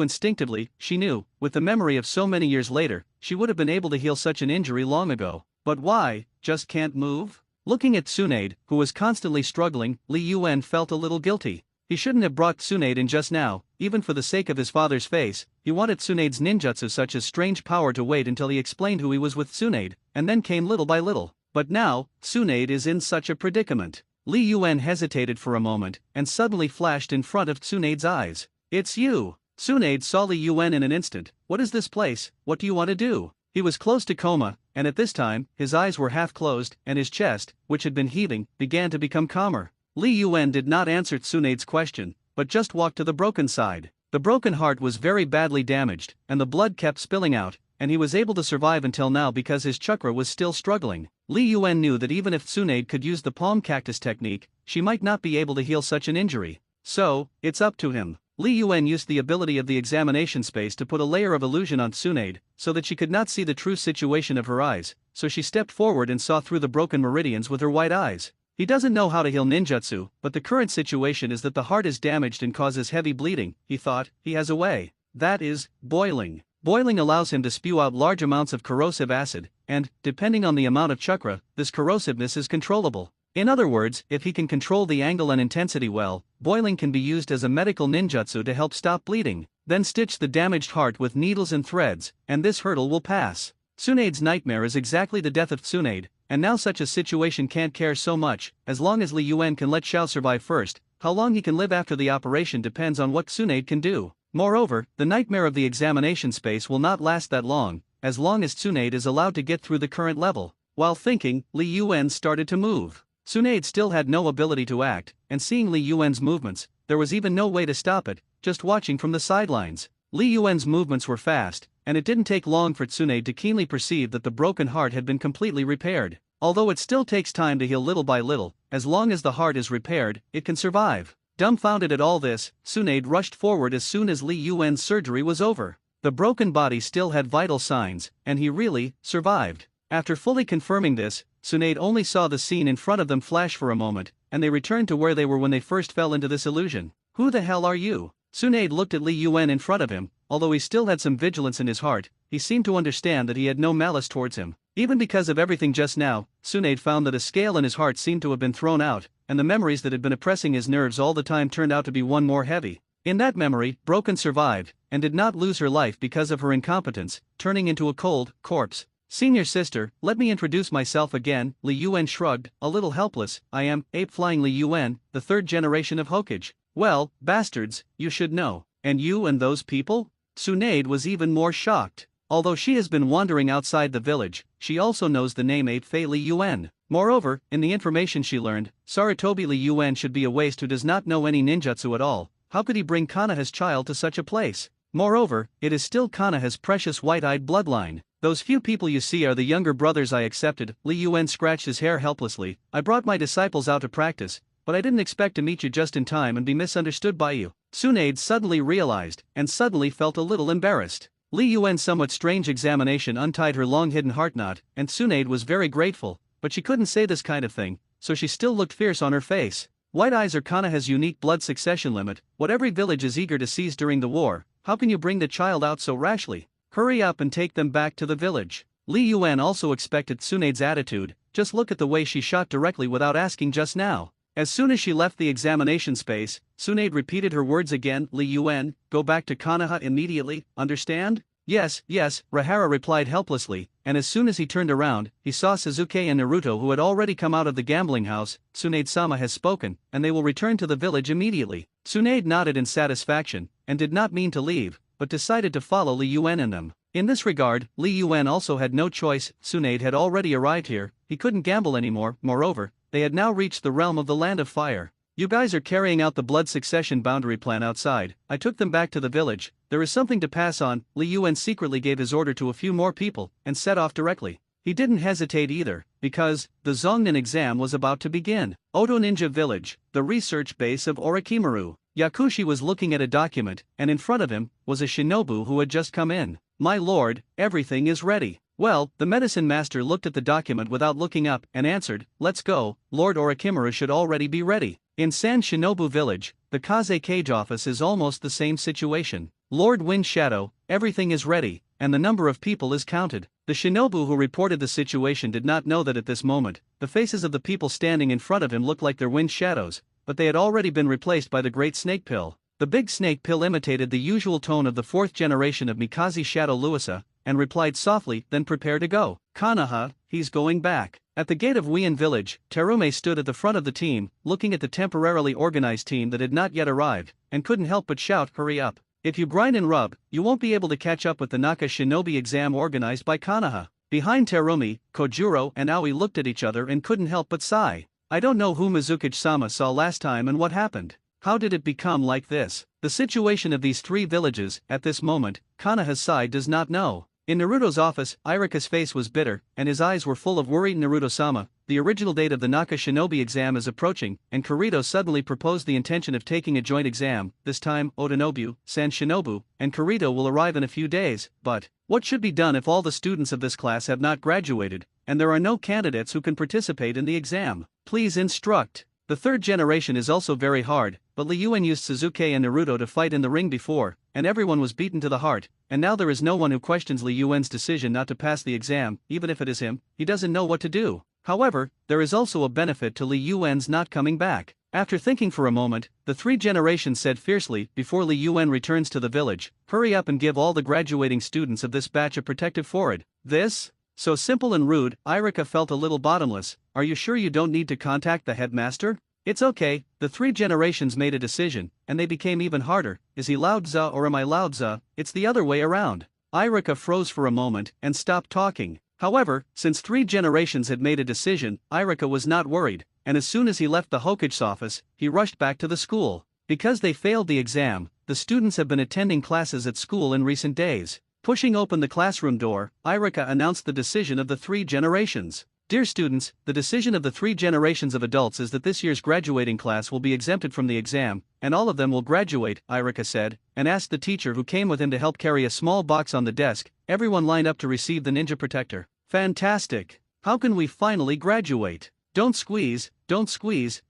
instinctively. She knew, with the memory of so many years later, she would have been able to heal such an injury long ago. But why? Just can't move? Looking at Tsunade, who was constantly struggling, Li Yuan felt a little guilty. He shouldn't have brought Tsunade in just now, even for the sake of his father's face. He wanted Tsunade's ninjutsu such as strange power to wait until he explained who he was with Tsunade, and then came little by little. But now, Tsunade is in such a predicament. Li Yuan hesitated for a moment, and suddenly flashed in front of Tsunade's eyes. "It's you!" Tsunade saw Li Yuan in an instant. "What is this place? What do you want to do?" He was close to coma, and at this time, his eyes were half closed, and his chest, which had been heaving, began to become calmer. Li Yuan did not answer Tsunade's question, but just walked to the broken side. The broken heart was very badly damaged, and the blood kept spilling out, and he was able to survive until now because his chakra was still struggling. Li Yuan knew that even if Tsunade could use the palm cactus technique, she might not be able to heal such an injury. So, it's up to him. Li Yuan used the ability of the examination space to put a layer of illusion on Tsunade, so that she could not see the true situation of her eyes, so she stepped forward and saw through the broken meridians with her white eyes. He doesn't know how to heal ninjutsu, but the current situation is that the heart is damaged and causes heavy bleeding. He thought, he has a way. That is, boiling. Boiling allows him to spew out large amounts of corrosive acid, and, depending on the amount of chakra, this corrosiveness is controllable. In other words, if he can control the angle and intensity well, boiling can be used as a medical ninjutsu to help stop bleeding. Then stitch the damaged heart with needles and threads, and this hurdle will pass. Tsunade's nightmare is exactly the death of Tsunade, and now such a situation can't care so much. As long as Li Yuan can let Xiao survive first, how long he can live after the operation depends on what Tsunade can do. Moreover, the nightmare of the examination space will not last that long as Tsunade is allowed to get through the current level. While thinking, Li Yuan started to move. Tsunade still had no ability to act, and seeing Li Yuan's movements, there was even no way to stop it, just watching from the sidelines. Li Yuan's movements were fast, and it didn't take long for Tsunade to keenly perceive that the broken heart had been completely repaired. Although it still takes time to heal little by little, as long as the heart is repaired, it can survive. Dumbfounded at all this, Tsunade rushed forward as soon as Li Yuan's surgery was over. The broken body still had vital signs, and he really survived. After fully confirming this, Tsunade only saw the scene in front of them flash for a moment, and they returned to where they were when they first fell into this illusion. "Who the hell are you?" Tsunade looked at Li Yuan in front of him. Although he still had some vigilance in his heart, he seemed to understand that he had no malice towards him. Even because of everything just now, Tsunade found that a scale in his heart seemed to have been thrown out, and the memories that had been oppressing his nerves all the time turned out to be one more heavy. In that memory, Broken survived, and did not lose her life because of her incompetence, turning into a cold corpse. "Senior sister, let me introduce myself again." Li Yuan shrugged, a little helpless. "I am Ape-Flying Li Yuan, the third generation of Hokage." "Well, bastards, you should know. And you and those people?" Tsunade was even more shocked. Although she has been wandering outside the village, she also knows the name Ape-Fei Li Yuan. Moreover, in the information she learned, Sarutobi Li Yuan should be a waste who does not know any ninjutsu at all. How could he bring Konoha's child to such a place? Moreover, it is still Konoha's precious white-eyed bloodline. "Those few people you see are the younger brothers I accepted." Li Yuan scratched his hair helplessly. "I brought my disciples out to practice, but I didn't expect to meet you just in time and be misunderstood by you." Tsunade suddenly realized, and suddenly felt a little embarrassed. Li Yuan's somewhat strange examination untied her long-hidden heart knot, and Tsunade was very grateful, but she couldn't say this kind of thing, so she still looked fierce on her face. White eyes are Konoha's unique blood succession limit, what every village is eager to seize during the war. How can you bring the child out so rashly? Hurry up and take them back to the village. Li Yuan also expected Tsunade's attitude. Just look at the way she shot directly without asking just now. As soon as she left the examination space, Tsunade repeated her words again. "Li Yuan, go back to Konoha immediately, understand?" Yes, Rahara replied helplessly, and as soon as he turned around, he saw Sasuke and Naruto who had already come out of the gambling house. "Tsunade-sama has spoken, and they will return to the village immediately." Tsunade nodded in satisfaction, and did not mean to leave, but decided to follow Li Yuan and them. In this regard, Li Yuan also had no choice. Tsunade had already arrived here, he couldn't gamble anymore. Moreover, they had now reached the realm of the Land of Fire. "You guys are carrying out the blood succession boundary plan outside. I took them back to the village. There is something to pass on." Li Yuan secretly gave his order to a few more people, and set off directly. He didn't hesitate either, because the Zongnin exam was about to begin. Oto Ninja Village, the research base of Orochimaru. Yakushi was looking at a document, and in front of him was a shinobu who had just come in. "My lord, everything is ready." Well, the medicine master looked at the document without looking up and answered, "Let's go. Lord Orochimaru should already be ready." In San Shinobu Village, the Kaze Cage office is almost the same situation. "Lord Wind Shadow, everything is ready, and the number of people is counted." The shinobu who reported the situation did not know that at this moment, the faces of the people standing in front of him looked like their wind shadows, but they had already been replaced by the Great Snake Pill. The Big Snake Pill imitated the usual tone of the fourth generation of Mikaze Shadow Luisa, and replied softly, "Then prepare to go." Konoha, he's going back. At the gate of Wien village, Terume stood at the front of the team, looking at the temporarily organized team that had not yet arrived, and couldn't help but shout, "Hurry up. If you grind and rub, you won't be able to catch up with the Naka Shinobi exam organized by Konoha." Behind Terumi, Kojuro and Aoi looked at each other and couldn't help but sigh. I don't know who Mizukichi-sama saw last time and what happened. How did it become like this? The situation of these three villages, at this moment, Konoha's side does not know. In Naruto's office, Irika's face was bitter, and his eyes were full of worry. Naruto-sama, the original date of the Naka Shinobi exam is approaching, and Kirito suddenly proposed the intention of taking a joint exam. This time, Otonobu, San Shinobu, and Kirito will arrive in a few days, but what should be done if all the students of this class have not graduated, and there are no candidates who can participate in the exam? Please instruct. The third generation is also very hard, but Ryuen used Suzuki and Naruto to fight in the ring before, and everyone was beaten to the heart, and now there is no one who questions Ryuen's decision not to pass the exam. Even if it is him, he doesn't know what to do. However, there is also a benefit to Ryuen's not coming back. After thinking for a moment, the three generations said fiercely, before Ryuen returns to the village, "Hurry up and give all the graduating students of this batch a protective forehead." This? So simple and rude. Irika felt a little bottomless. Are you sure you don't need to contact the headmaster? It's okay. The three generations made a decision, and they became even harder. Is he Lao-tzu or am I Lao-tzu? It's the other way around. Irika froze for a moment and stopped talking. However, since three generations had made a decision, Irika was not worried, and as soon as he left the Hokage's office, he rushed back to the school. Because they failed the exam, the students have been attending classes at school in recent days. Pushing open the classroom door, Irika announced the decision of the three generations. Dear students, the decision of the three generations of adults is that this year's graduating class will be exempted from the exam, and all of them will graduate, Irika said, and asked the teacher who came with him to help carry a small box on the desk. Everyone lined up to receive the ninja protector. Fantastic! How can we finally graduate? Don't squeeze,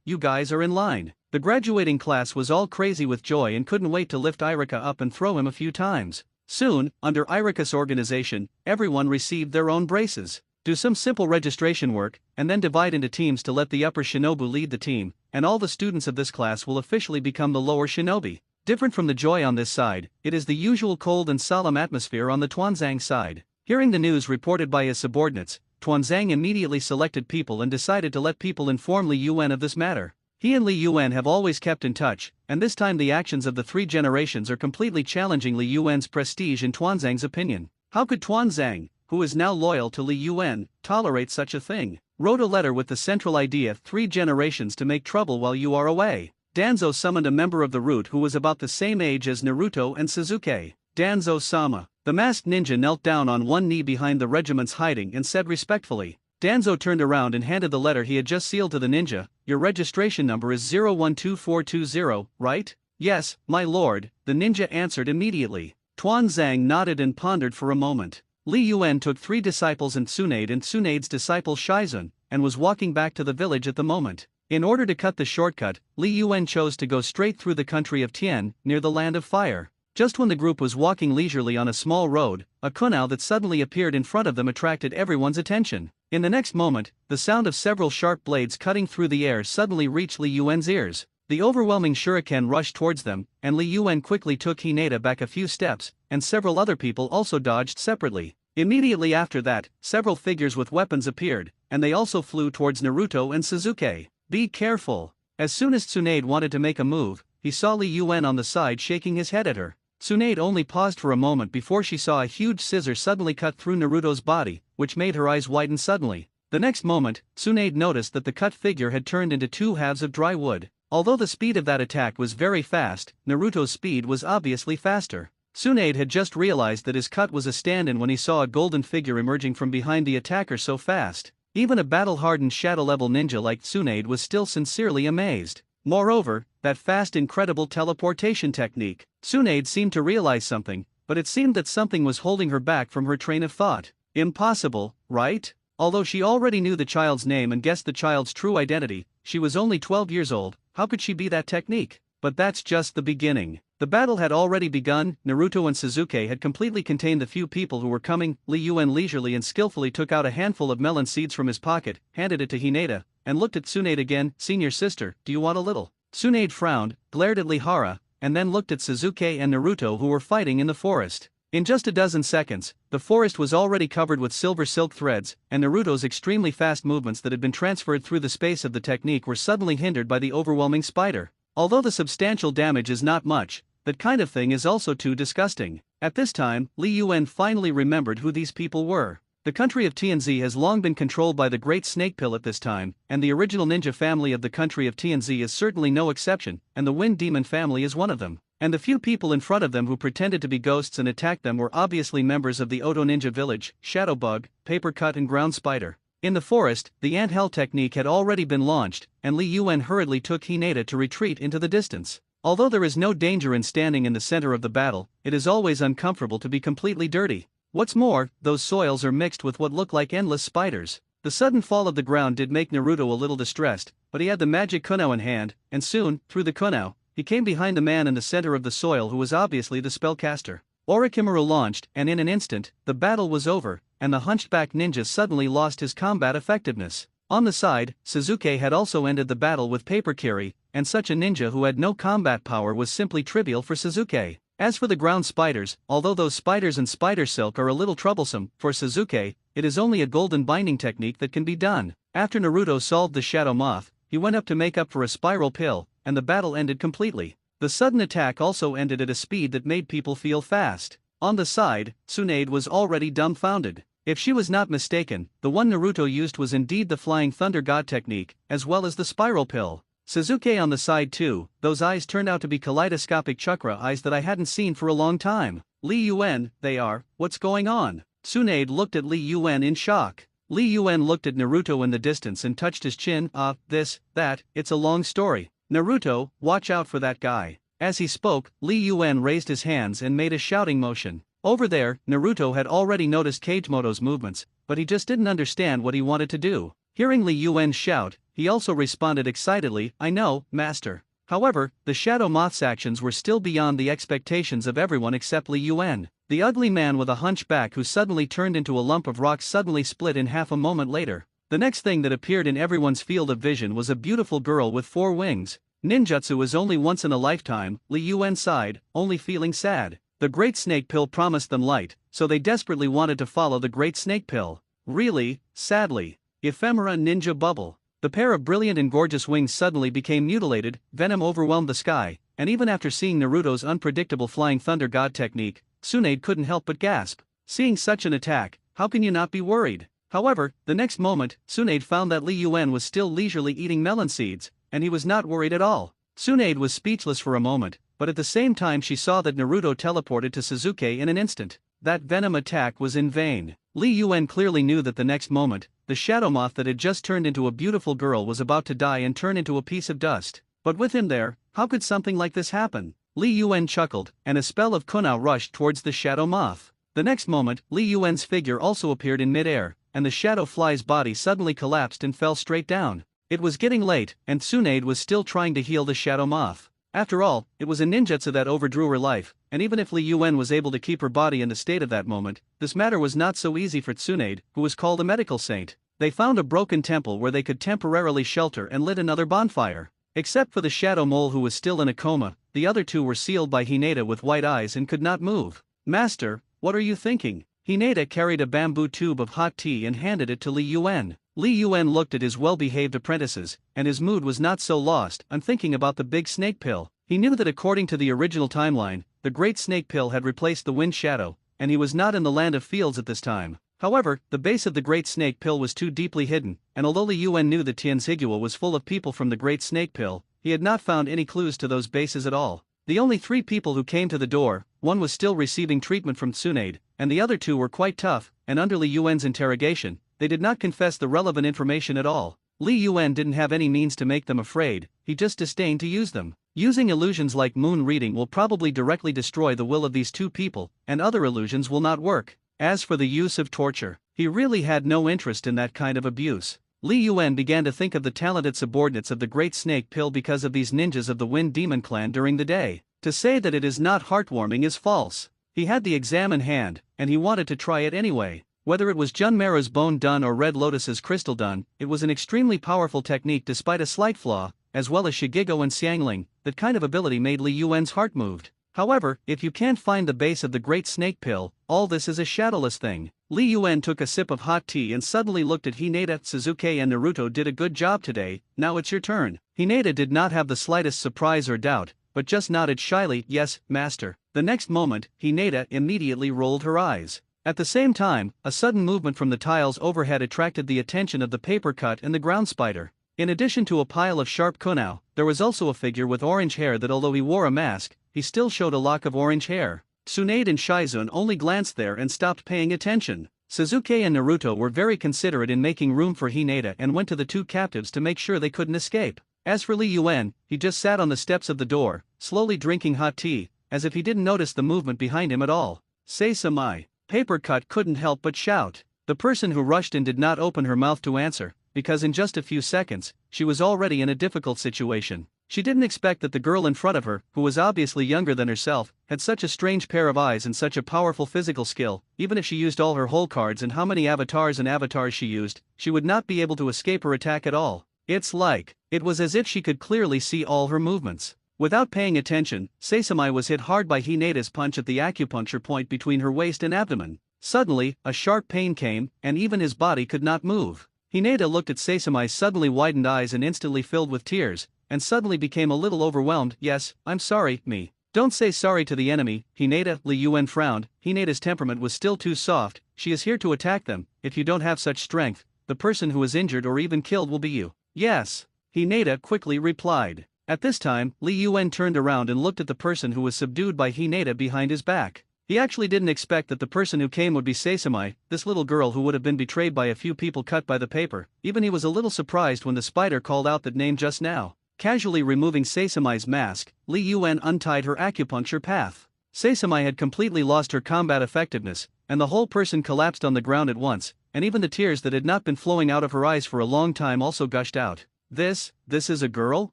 you guys are in line. The graduating class was all crazy with joy and couldn't wait to lift Irika up and throw him a few times. Soon, under Irika's organization, everyone received their own braces. Do some simple registration work, and then divide into teams to let the upper shinobu lead the team, and all the students of this class will officially become the lower shinobi. Different from the joy on this side, it is the usual cold and solemn atmosphere on the Tuanzang side. Hearing the news reported by his subordinates, Tuanzang immediately selected people and decided to let people inform Ryuen of this matter. He and Ryuen have always kept in touch, and this time the actions of the three generations are completely challenging Ryuen's prestige in Tuanzang's opinion. How could Tuanzang, who is now loyal to Ryuen, tolerate such a thing? Wrote a letter with the central idea: three generations to make trouble while you are away. Danzo summoned a member of the root who was about the same age as Naruto and Suzuki. Danzo-sama. The masked ninja knelt down on one knee behind the regiment's hiding and said respectfully. Danzo turned around and handed the letter he had just sealed to the ninja. Your registration number is 012420, right? Yes, my lord, the ninja answered immediately. Tuanzang nodded and pondered for a moment. Ryuen took three disciples and Tsunade's disciple Shizun, and was walking back to the village at the moment. In order to cut the shortcut, Ryuen chose to go straight through the country of Tien, near the land of fire. Just when the group was walking leisurely on a small road, a kunai that suddenly appeared in front of them attracted everyone's attention. In the next moment, the sound of several sharp blades cutting through the air suddenly reached Ryuen's ears. The overwhelming shuriken rushed towards them, and Ryuen quickly took Hinata back a few steps, and several other people also dodged separately. Immediately after that, several figures with weapons appeared, and they also flew towards Naruto and Suzuki. Be careful. As soon as Tsunade wanted to make a move, he saw Ryuen on the side shaking his head at her. Tsunade only paused for a moment before she saw a huge scissor suddenly cut through Naruto's body, which made her eyes widen suddenly. The next moment, Tsunade noticed that the cut figure had turned into two halves of dry wood. Although the speed of that attack was very fast, Naruto's speed was obviously faster. Tsunade had just realized that his cut was a stand-in when he saw a golden figure emerging from behind the attacker so fast. Even a battle-hardened shadow-level ninja like Tsunade was still sincerely amazed. Moreover, that fast incredible teleportation technique. Tsunade seemed to realize something, but it seemed that something was holding her back from her train of thought. Impossible, right? Although she already knew the child's name and guessed the child's true identity, she was only 12 years old. How could she be that technique? But that's just the beginning. The battle had already begun. Naruto and Suzuki had completely contained the few people who were coming. Ryuen leisurely and skillfully took out a handful of melon seeds from his pocket, handed it to Hinata, and looked at Tsunade again. Senior sister, do you want a little? Tsunade frowned, glared at Lihara, and then looked at Suzuki and Naruto who were fighting in the forest. In just a dozen seconds, the forest was already covered with silver silk threads, and Naruto's extremely fast movements that had been transferred through the space of the technique were suddenly hindered by the overwhelming spider. Although the substantial damage is not much, that kind of thing is also too disgusting. At this time, Li Yuan finally remembered who these people were. The country of TNZ has long been controlled by the Great Snake Pill at this time, and the original ninja family of the country of TNZ is certainly no exception, and the Wind Demon family is one of them. And the few people in front of them who pretended to be ghosts and attacked them were obviously members of the Oto Ninja Village, Shadow Bug, Paper Cut and Ground Spider. In the forest, the Ant Hell technique had already been launched, and Li Yuan hurriedly took Hinata to retreat into the distance. Although there is no danger in standing in the center of the battle, it is always uncomfortable to be completely dirty. What's more, those soils are mixed with what look like endless spiders. The sudden fall of the ground did make Naruto a little distressed, but he had the magic kunao in hand, and soon, through the kunao, he came behind the man in the center of the soil who was obviously the spellcaster. Orochimaru launched, and in an instant, the battle was over, and the hunchback ninja suddenly lost his combat effectiveness. On the side, Suzuki had also ended the battle with paper kiri, and such a ninja who had no combat power was simply trivial for Suzuki. As for the ground spiders, although those spiders and spider silk are a little troublesome, for Suzuki, it is only a golden binding technique that can be done. After Naruto solved the shadow moth, he went up to make up for a spiral pill, and the battle ended completely. The sudden attack also ended at a speed that made people feel fast. On the side, Tsunade was already dumbfounded. If she was not mistaken, the one Naruto used was indeed the Flying Thunder God technique, as well as the spiral pill. Suzuki on the side too, those eyes turned out to be kaleidoscopic chakra eyes that I hadn't seen for a long time. Li Yuan, they are, what's going on? Tsunade looked at Li Yuan in shock. Li Yuan looked at Naruto in the distance and touched his chin, that, it's a long story. Naruto, watch out for that guy. As he spoke, Li Yuan raised his hands and made a shouting motion. Over there, Naruto had already noticed Kagemoto's movements, but he just didn't understand what he wanted to do. Hearing Li Yuan shout, he also responded excitedly, I know, master. However, the Shadow Moth's actions were still beyond the expectations of everyone except Li Yuan. The ugly man with a hunchback who suddenly turned into a lump of rock suddenly split in half a moment later. The next thing that appeared in everyone's field of vision was a beautiful girl with 4 wings. Ninjutsu is only once in a lifetime, Li Yuan sighed, only feeling sad. The Great Snake Pill promised them light, so they desperately wanted to follow the Great Snake Pill. Really, sadly. Ephemera Ninja Bubble. The pair of brilliant and gorgeous wings suddenly became mutilated, venom overwhelmed the sky, and even after seeing Naruto's unpredictable Flying Thunder God technique, Tsunade couldn't help but gasp. Seeing such an attack, how can you not be worried? However, the next moment, Tsunade found that Li Yuan was still leisurely eating melon seeds, and he was not worried at all. Tsunade was speechless for a moment, but at the same time she saw that Naruto teleported to Suzuki in an instant. That venom attack was in vain. Li Yuan clearly knew that the next moment, the shadow moth that had just turned into a beautiful girl was about to die and turn into a piece of dust. But with him there, how could something like this happen? Li Yuan chuckled, and a spell of kunao rushed towards the shadow moth. The next moment, Li Yuan's figure also appeared in midair, and the shadow fly's body suddenly collapsed and fell straight down. It was getting late, and Tsunade was still trying to heal the shadow moth. After all, it was a ninjutsu that overdrew her life, and even if Li Yuan was able to keep her body in the state of that moment, this matter was not so easy for Tsunade, who was called a medical saint. They found a broken temple where they could temporarily shelter and lit another bonfire. Except for the shadow mole who was still in a coma, the other 2 were sealed by Hinata with white eyes and could not move. Master, what are you thinking? Hinata carried a bamboo tube of hot tea and handed it to Li Yuan. Li Yuan looked at his well-behaved apprentices, and his mood was not so lost on thinking about the big snake pill. He knew that according to the original timeline, the Great Snake Pill had replaced the Wind Shadow, and he was not in the Land of Fields at this time. However, the base of the Great Snake Pill was too deeply hidden, and although Li Yuan knew that Tianzigua was full of people from the Great Snake Pill, he had not found any clues to those bases at all. The only 3 people who came to the door, one was still receiving treatment from Tsunade, and the other 2 were quite tough, and under Li Yuan's interrogation, they did not confess the relevant information at all. Li Yuan didn't have any means to make them afraid, he just disdained to use them. Using illusions like moon reading will probably directly destroy the will of these 2 people, and other illusions will not work. As for the use of torture, he really had no interest in that kind of abuse. Li Yuan began to think of the talented subordinates of the Great Snake Pill because of these ninjas of the Wind Demon clan during the day. To say that it is not heartwarming is false. He had the exam in hand, and he wanted to try it anyway. Whether it was Junmara's Bone Dun or Red Lotus's Crystal Dun, it was an extremely powerful technique despite a slight flaw, as well as Shigigo and Xiangling. That kind of ability made Li Yuan's heart moved. However, if you can't find the base of the Great Snake Pill, all this is a shadowless thing. Li Yuan took a sip of hot tea and suddenly looked at Hinata. Suzuki and Naruto did a good job today, now it's your turn. Hinata did not have the slightest surprise or doubt, but just nodded shyly, yes, master. The next moment, Hinata immediately rolled her eyes. At the same time, a sudden movement from the tiles overhead attracted the attention of the paper cut and the ground spider. In addition to a pile of sharp kunao, there was also a figure with orange hair that although he wore a mask, he still showed a lock of orange hair. Tsunade and Shizune only glanced there and stopped paying attention. Suzuki and Naruto were very considerate in making room for Hinata and went to the two captives to make sure they couldn't escape. As for Li Yuan, he just sat on the steps of the door, slowly drinking hot tea, as if he didn't notice the movement behind him at all. Say-samai. Paper cut couldn't help but shout. The person who rushed in did not open her mouth to answer, because in just a few seconds, she was already in a difficult situation. She didn't expect that the girl in front of her, who was obviously younger than herself, had such a strange pair of eyes and such a powerful physical skill. Even if she used all her whole cards and how many avatars she used, she would not be able to escape her attack at all. It was as if she could clearly see all her movements. Without paying attention, Seisamai was hit hard by Hinata's punch at the acupuncture point between her waist and abdomen. Suddenly, a sharp pain came, and even his body could not move. Hinata looked at Seisamai's suddenly widened eyes and instantly filled with tears, and suddenly became a little overwhelmed. Yes, I'm sorry, me. Don't say sorry to the enemy, Hinata. Li Yuan frowned. Hinata's temperament was still too soft. She is here to attack them. If you don't have such strength, the person who is injured or even killed will be you. Yes, Hinata quickly replied. At this time, Li Yuan turned around and looked at the person who was subdued by Hinata behind his back. He actually didn't expect that the person who came would be Seisamai, this little girl who would have been betrayed by a few people cut by the paper. Even he was a little surprised when the spider called out that name just now. Casually removing Seisamai's mask, Li Yuan untied her acupuncture path. Seisamai had completely lost her combat effectiveness, and the whole person collapsed on the ground at once, and even the tears that had not been flowing out of her eyes for a long time also gushed out. This is a girl?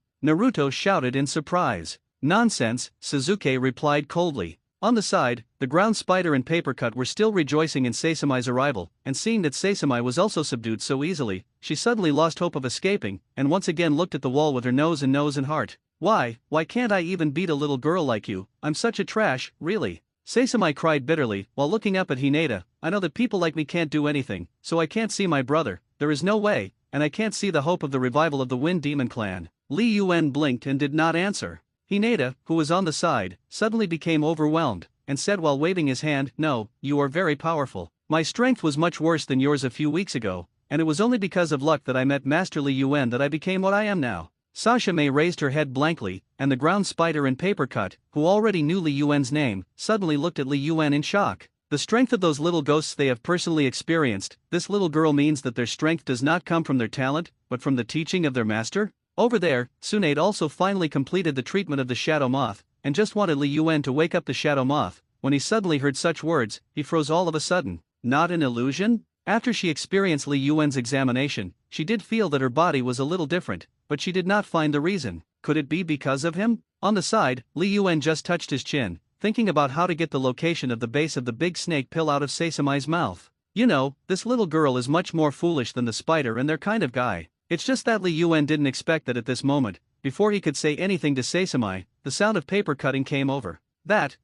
Naruto shouted in surprise. Nonsense, Suzuki replied coldly. On the side, the ground spider and paper cut were still rejoicing in Seisamai's arrival, and seeing that Seisamai was also subdued so easily, she suddenly lost hope of escaping, and once again looked at the wall with her nose and heart. Why can't I even beat a little girl like you? I'm such a trash, really. Seisamai cried bitterly, while looking up at Hinata. I know that people like me can't do anything, so I can't see my brother, there is no way, and I can't see the hope of the revival of the Wind Demon clan. Li Yuan blinked and did not answer. Hinata, who was on the side, suddenly became overwhelmed, and said while waving his hand, No, you are very powerful. My strength was much worse than yours a few weeks ago, and it was only because of luck that I met Master Li Yuan that I became what I am now. Sasha May raised her head blankly, and the ground spider and paper cut, who already knew Li Yuan's name, suddenly looked at Li Yuan in shock. The strength of those little ghosts they have personally experienced, this little girl means that their strength does not come from their talent, but from the teaching of their master? Over there, Tsunade also finally completed the treatment of the shadow moth, and just wanted Li Yuan to wake up the shadow moth. When he suddenly heard such words, he froze all of a sudden. Not an illusion? After she experienced Li Yuan's examination, she did feel that her body was a little different, but she did not find the reason. Could it be because of him? On the side, Li Yuan just touched his chin, thinking about how to get the location of the base of the big snake pill out of Seisamai's mouth. You know, this little girl is much more foolish than the spider and their kind of guy. It's just that Li Yuan didn't expect that at this moment, before he could say anything to Seisamai, the sound of paper cutting came over.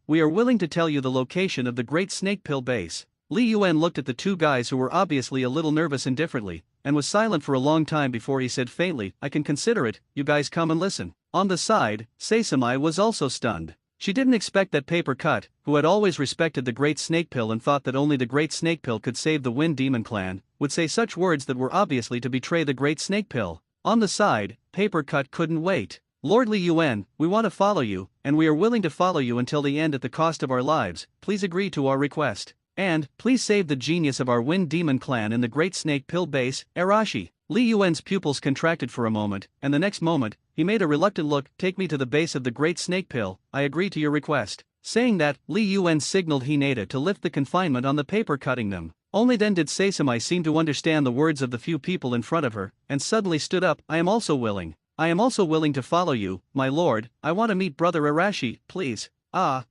We are willing to tell you the location of the Great Snake Pill base. Li Yuan looked at the two guys who were obviously a little nervous indifferently, and was silent for a long time before he said faintly, I can consider it, you guys come and listen. On the side, Seisamai was also stunned. She didn't expect that paper cut, who had always respected the Great Snake Pill and thought that only the Great Snake Pill could save the Wind Demon clan, would say such words that were obviously to betray the Great Snake Pill. On the side, paper cut couldn't wait. Lord Li Yuan, we want to follow you, and we are willing to follow you until the end at the cost of our lives. Please agree to our request. And, please save the genius of our Wind Demon clan in the Great Snake Pill base, Arashi. Li Yuan's pupils contracted for a moment, and the next moment, he made a reluctant look. Take me to the base of the Great Snake Pill, I agree to your request. Saying that, Li Yuan signaled Hinata to lift the confinement on the paper cutting them. Only then did Seisamai seem to understand the words of the few people in front of her, and suddenly stood up. I am also willing. I am also willing to follow you, my lord. I want to meet brother Arashi, please.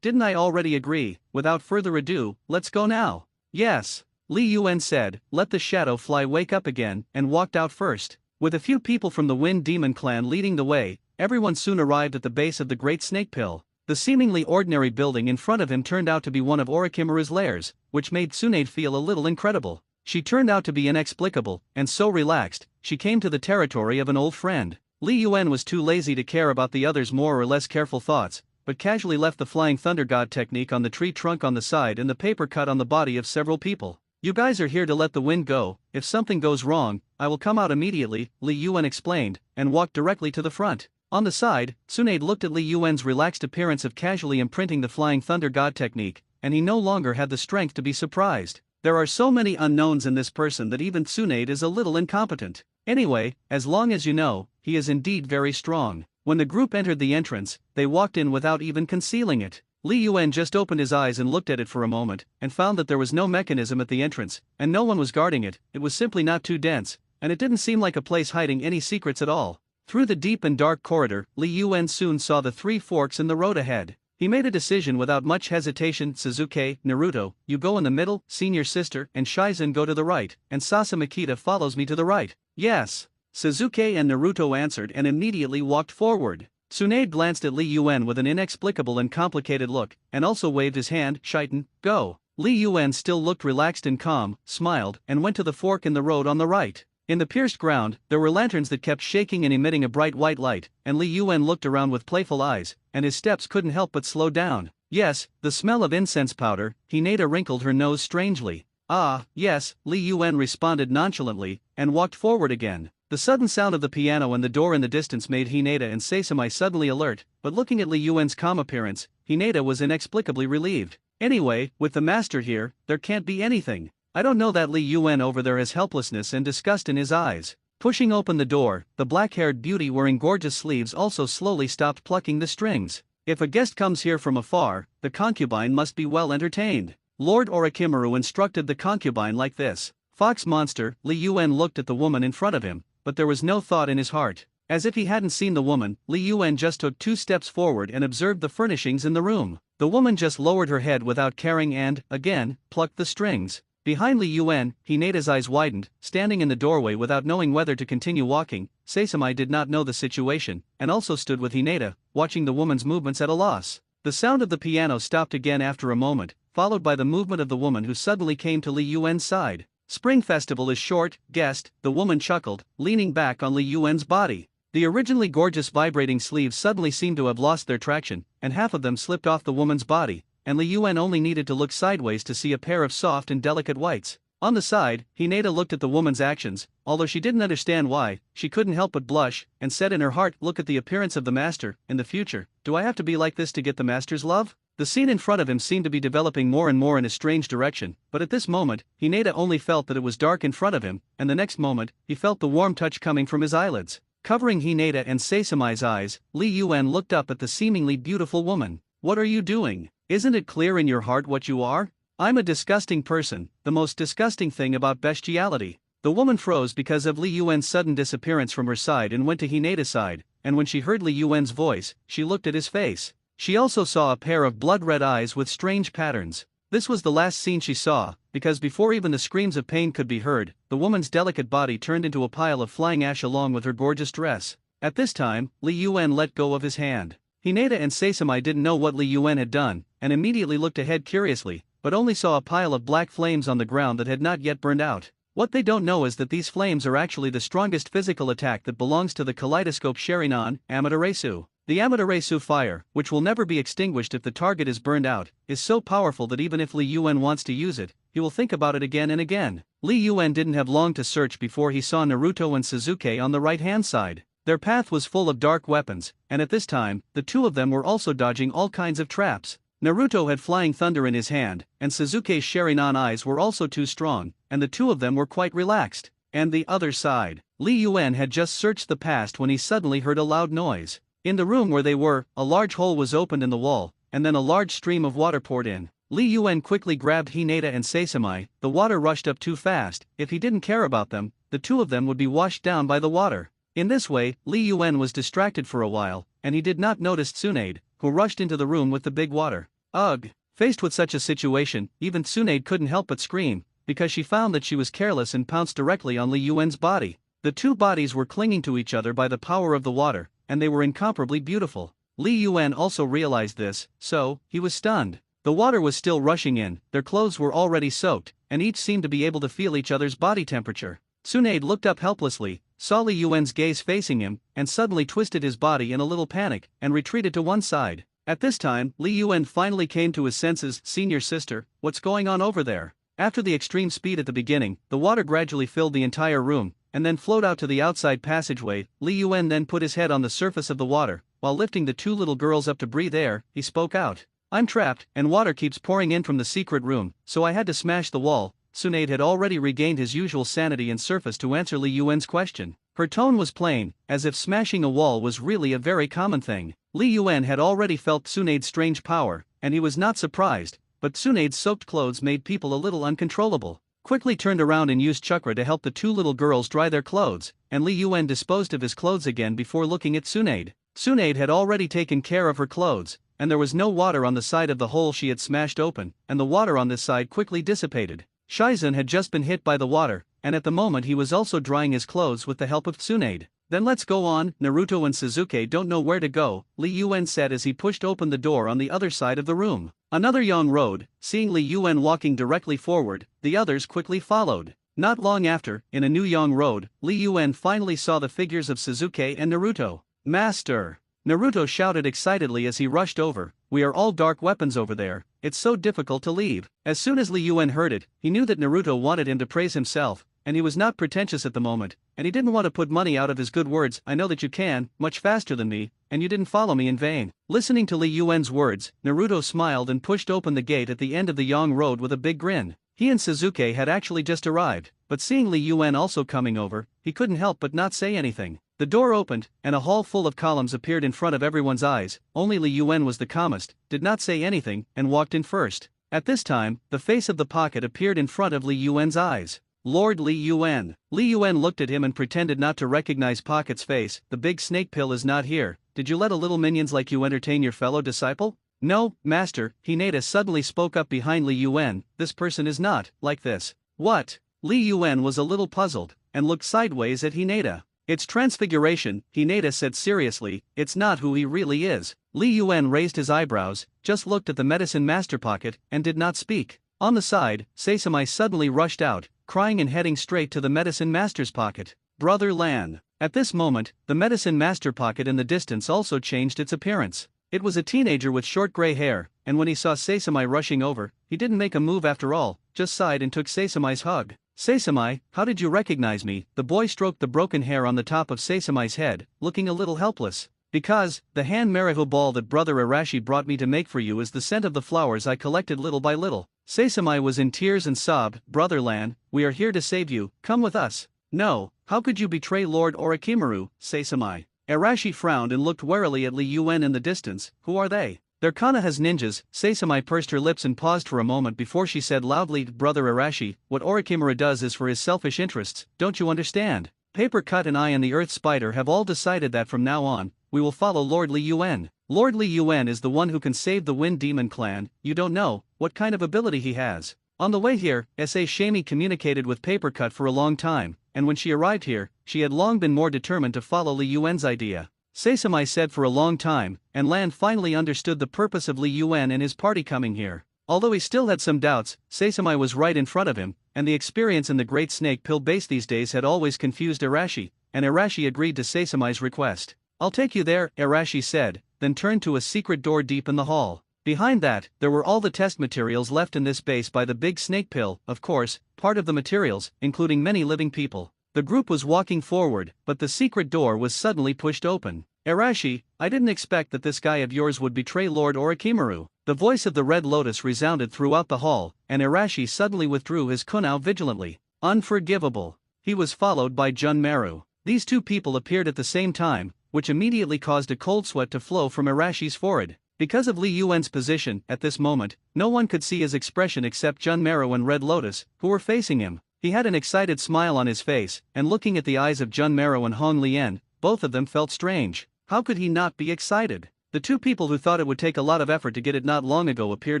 Didn't I already agree? Without further ado, let's go now. Yes. Li Yuan said, let the shadow fly wake up again, and walked out first. With a few people from the Wind Demon clan leading the way, everyone soon arrived at the base of the Great Snake Pill. The seemingly ordinary building in front of him turned out to be one of Orochimaru's lairs, which made Tsunade feel a little incredible. She turned out to be inexplicable, and so relaxed, she came to the territory of an old friend. Li Yuan was too lazy to care about the others' more or less careful thoughts, but casually left the Flying Thunder God technique on the tree trunk on the side and the paper cut on the body of several people. You guys are here to let the wind go. If something goes wrong, I will come out immediately, Li Yuan explained, and walked directly to the front. On the side, Tsunade looked at Li Yuan's relaxed appearance of casually imprinting the Flying Thunder God technique, and he no longer had the strength to be surprised. There are so many unknowns in this person that even Tsunade is a little incompetent. Anyway, as long as you know, he is indeed very strong. When the group entered the entrance, they walked in without even concealing it. Li Yuan just opened his eyes and looked at it for a moment, and found that there was no mechanism at the entrance, and no one was guarding it. It was simply not too dense, and it didn't seem like a place hiding any secrets at all. Through the deep and dark corridor, Li Yuan soon saw the three forks in the road ahead. He made a decision without much hesitation. Sasuke, Naruto, you go in the middle, senior sister and Shizen go to the right, and Sasa Makita follows me to the right. Yes. Sasuke and Naruto answered and immediately walked forward. Tsunade glanced at Li Yuan with an inexplicable and complicated look, and also waved his hand. Shizen, go. Li Yuan still looked relaxed and calm, smiled, and went to the fork in the road on the right. In the pierced ground, there were lanterns that kept shaking and emitting a bright white light, and Li Yuan looked around with playful eyes, and his steps couldn't help but slow down. Yes, the smell of incense powder. Hinata wrinkled her nose strangely. Ah, yes, Li Yuan responded nonchalantly, and walked forward again. The sudden sound of the piano and the door in the distance made Hinata and Sasami suddenly alert, but looking at Li Yuan's calm appearance, Hinata was inexplicably relieved. Anyway, with the master here, there can't be anything. I don't know that. Li Yuan over there has helplessness and disgust in his eyes. Pushing open the door, the black-haired beauty wearing gorgeous sleeves also slowly stopped plucking the strings. If a guest comes here from afar, the concubine must be well entertained. Lord Orochimaru instructed the concubine like this. Fox monster. Li Yuan looked at the woman in front of him, but there was no thought in his heart. As if he hadn't seen the woman, Li Yuan just took 2 steps forward and observed the furnishings in the room. The woman just lowered her head without caring and, again, plucked the strings. Behind Li Yuan, Hinata's eyes widened, standing in the doorway without knowing whether to continue walking. Sasami did not know the situation, and also stood with Hinata, watching the woman's movements at a loss. The sound of the piano stopped again after a moment, followed by the movement of the woman who suddenly came to Li Yuan's side. Spring Festival is short, guest, the woman chuckled, leaning back on Li Yuan's body. The originally gorgeous vibrating sleeves suddenly seemed to have lost their traction, and half of them slipped off the woman's body, and Li Yuan only needed to look sideways to see a pair of soft and delicate whites. On the side, Hinata looked at the woman's actions, although she didn't understand why, she couldn't help but blush, and said in her heart, look at the appearance of the master. In the future, do I have to be like this to get the master's love? The scene in front of him seemed to be developing more and more in a strange direction, but at this moment, Hinata only felt that it was dark in front of him, and the next moment, he felt the warm touch coming from his eyelids. Covering Hinata and Sasami's eyes, Li Yuan looked up at the seemingly beautiful woman. What are you doing? Isn't it clear in your heart what you are? I'm a disgusting person, the most disgusting thing about bestiality. The woman froze because of Li Yuan's sudden disappearance from her side and went to Hinata's side, and when she heard Li Yuan's voice, she looked at his face. She also saw a pair of blood-red eyes with strange patterns. This was the last scene she saw, because before even the screams of pain could be heard, the woman's delicate body turned into a pile of flying ash along with her gorgeous dress. At this time, Li Yuan let go of his hand. Hinata and Sasami didn't know what Li Yuan had done, and immediately looked ahead curiously, but only saw a pile of black flames on the ground that had not yet burned out. What they don't know is that these flames are actually the strongest physical attack that belongs to the kaleidoscope Sharingan, Amaterasu. The Amaterasu fire, which will never be extinguished if the target is burned out, is so powerful that even if Li Yuan wants to use it, he will think about it again and again. Li Yuan didn't have long to search before he saw Naruto and Sasuke on the right-hand side. Their path was full of dark weapons, and at this time, the two of them were also dodging all kinds of traps. Naruto had flying thunder in his hand, and Sasuke's Sharingan eyes were also too strong, and the two of them were quite relaxed. And the other side, Li Yuan had just searched the past when he suddenly heard a loud noise. In the room where they were, a large hole was opened in the wall, and then a large stream of water poured in. Li Yuan quickly grabbed Hinata and Sasami. The water rushed up too fast. If he didn't care about them, the two of them would be washed down by the water. In this way, Li Yuan was distracted for a while, and he did not notice Tsunade, who rushed into the room with the big water. Ugh! Faced with such a situation, even Tsunade couldn't help but scream, because she found that she was careless and pounced directly on Li Yuan's body. The two bodies were clinging to each other by the power of the water, and they were incomparably beautiful. Li Yuan also realized this, so he was stunned. The water was still rushing in, their clothes were already soaked, and each seemed to be able to feel each other's body temperature. Tsunade looked up helplessly, saw Li Yuan's gaze facing him, and suddenly twisted his body in a little panic, and retreated to one side. At this time, Li Yuan finally came to his senses. Senior sister, what's going on over there? After the extreme speed at the beginning, the water gradually filled the entire room, and then flowed out to the outside passageway. Li Yuan then put his head on the surface of the water, while lifting the two little girls up to breathe air, he spoke out. I'm trapped, and water keeps pouring in from the secret room, so I had to smash the wall. Tsunade had already regained his usual sanity and surface to answer Li Yuan's question. Her tone was plain, as if smashing a wall was really a very common thing. Li Yuan had already felt Tsunade's strange power, and he was not surprised, but Tsunade's soaked clothes made people a little uncontrollable. Quickly turned around and used chakra to help the two little girls dry their clothes, and Li Yuan disposed of his clothes again before looking at Tsunade. Tsunade had already taken care of her clothes, and there was no water on the side of the hole she had smashed open, and the water on this side quickly dissipated. Shizen had just been hit by the water, and at the moment he was also drying his clothes with the help of Tsunade. Then let's go on. Naruto and Sasuke don't know where to go, Li Yuan said as he pushed open the door on the other side of the room. Another young road. Seeing Li Yuan walking directly forward, the others quickly followed. Not long after, in a new young road, Li Yuan finally saw the figures of Sasuke and Naruto. Master! Naruto shouted excitedly as he rushed over. We are all dark weapons over there, it's so difficult to leave. As soon as Li Yuan heard it, he knew that Naruto wanted him to praise himself, and he was not pretentious at the moment, and he didn't want to put money out of his good words. I know that you can, much faster than me, and you didn't follow me in vain. Listening to Li Yuan's words, Naruto smiled and pushed open the gate at the end of the Yang Road with a big grin. He and Sasuke had actually just arrived, but seeing Li Yuan also coming over, he couldn't help but not say anything. The door opened, and a hall full of columns appeared in front of everyone's eyes. Only Li Yuan was the calmest, did not say anything, and walked in first. At this time, the face of the pocket appeared in front of Li Yuan's eyes. Lord Li Yuan. Li Yuan looked at him and pretended not to recognize Pocket's face. The big snake pill is not here. Did you let a little minions like you entertain your fellow disciple? No, master, Hinata suddenly spoke up behind Li Yuan. This person is not like this. What? Li Yuan was a little puzzled, and looked sideways at Hinata. It's transfiguration, Hinata said seriously, it's not who he really is. Li Yuan raised his eyebrows, just looked at the medicine master pocket, and did not speak. On the side, Sasami suddenly rushed out, crying and heading straight to the medicine master's pocket. Brother Lan. At this moment, the medicine master pocket in the distance also changed its appearance. It was a teenager with short gray hair, and when he saw Sasami rushing over, he didn't make a move after all, just sighed and took Sasami's hug. Sasami, how did you recognize me? The boy stroked the broken hair on the top of Sasami's head, looking a little helpless. Because, the hand marihu ball that Brother Arashi brought me to make for you is the scent of the flowers I collected little by little. Sasami was in tears and sobbed, Brother Lan, we are here to save you, come with us. No, how could you betray Lord Orochimaru, Sasami? Arashi frowned and looked warily at Li Yuan in the distance. Who are they? They're Konoha's ninjas. Sasami pursed her lips and paused for a moment before she said loudly, Brother Arashi, what Orochimaru does is for his selfish interests, don't you understand? Paper Cut and I and the Earth Spider have all decided that from now on, we will follow Lord Li Yuan. Lord Li Yuan is the one who can save the Wind Demon clan. You don't know what kind of ability he has. On the way here, S.A. Shami communicated with Paper Cut for a long time, and when she arrived here, she had long been more determined to follow Li Yuan's idea. Sasami said for a long time, and Lan finally understood the purpose of Li Yuan and his party coming here. Although he still had some doubts, Sasami was right in front of him, and the experience in the Great Snake Pill base these days had always confused Arashi, and Arashi agreed to Sasami's request. I'll take you there, Arashi said, then turned to a secret door deep in the hall. Behind that, there were all the test materials left in this base by the Big Snake Pill, of course, part of the materials, including many living people. The group was walking forward, but the secret door was suddenly pushed open. Arashi, I didn't expect that this guy of yours would betray Lord Orochimaru. The voice of the Red Lotus resounded throughout the hall, and Arashi suddenly withdrew his kunao vigilantly. Unforgivable. He was followed by Junmaru. These two people appeared at the same time, which immediately caused a cold sweat to flow from Arashi's forehead. Because of Li Yuan's position, at this moment, no one could see his expression except Junmaru and Red Lotus, who were facing him. He had an excited smile on his face, and looking at the eyes of Junmaru and Hong Lian, both of them felt strange. How could he not be excited? The two people who thought it would take a lot of effort to get it not long ago appeared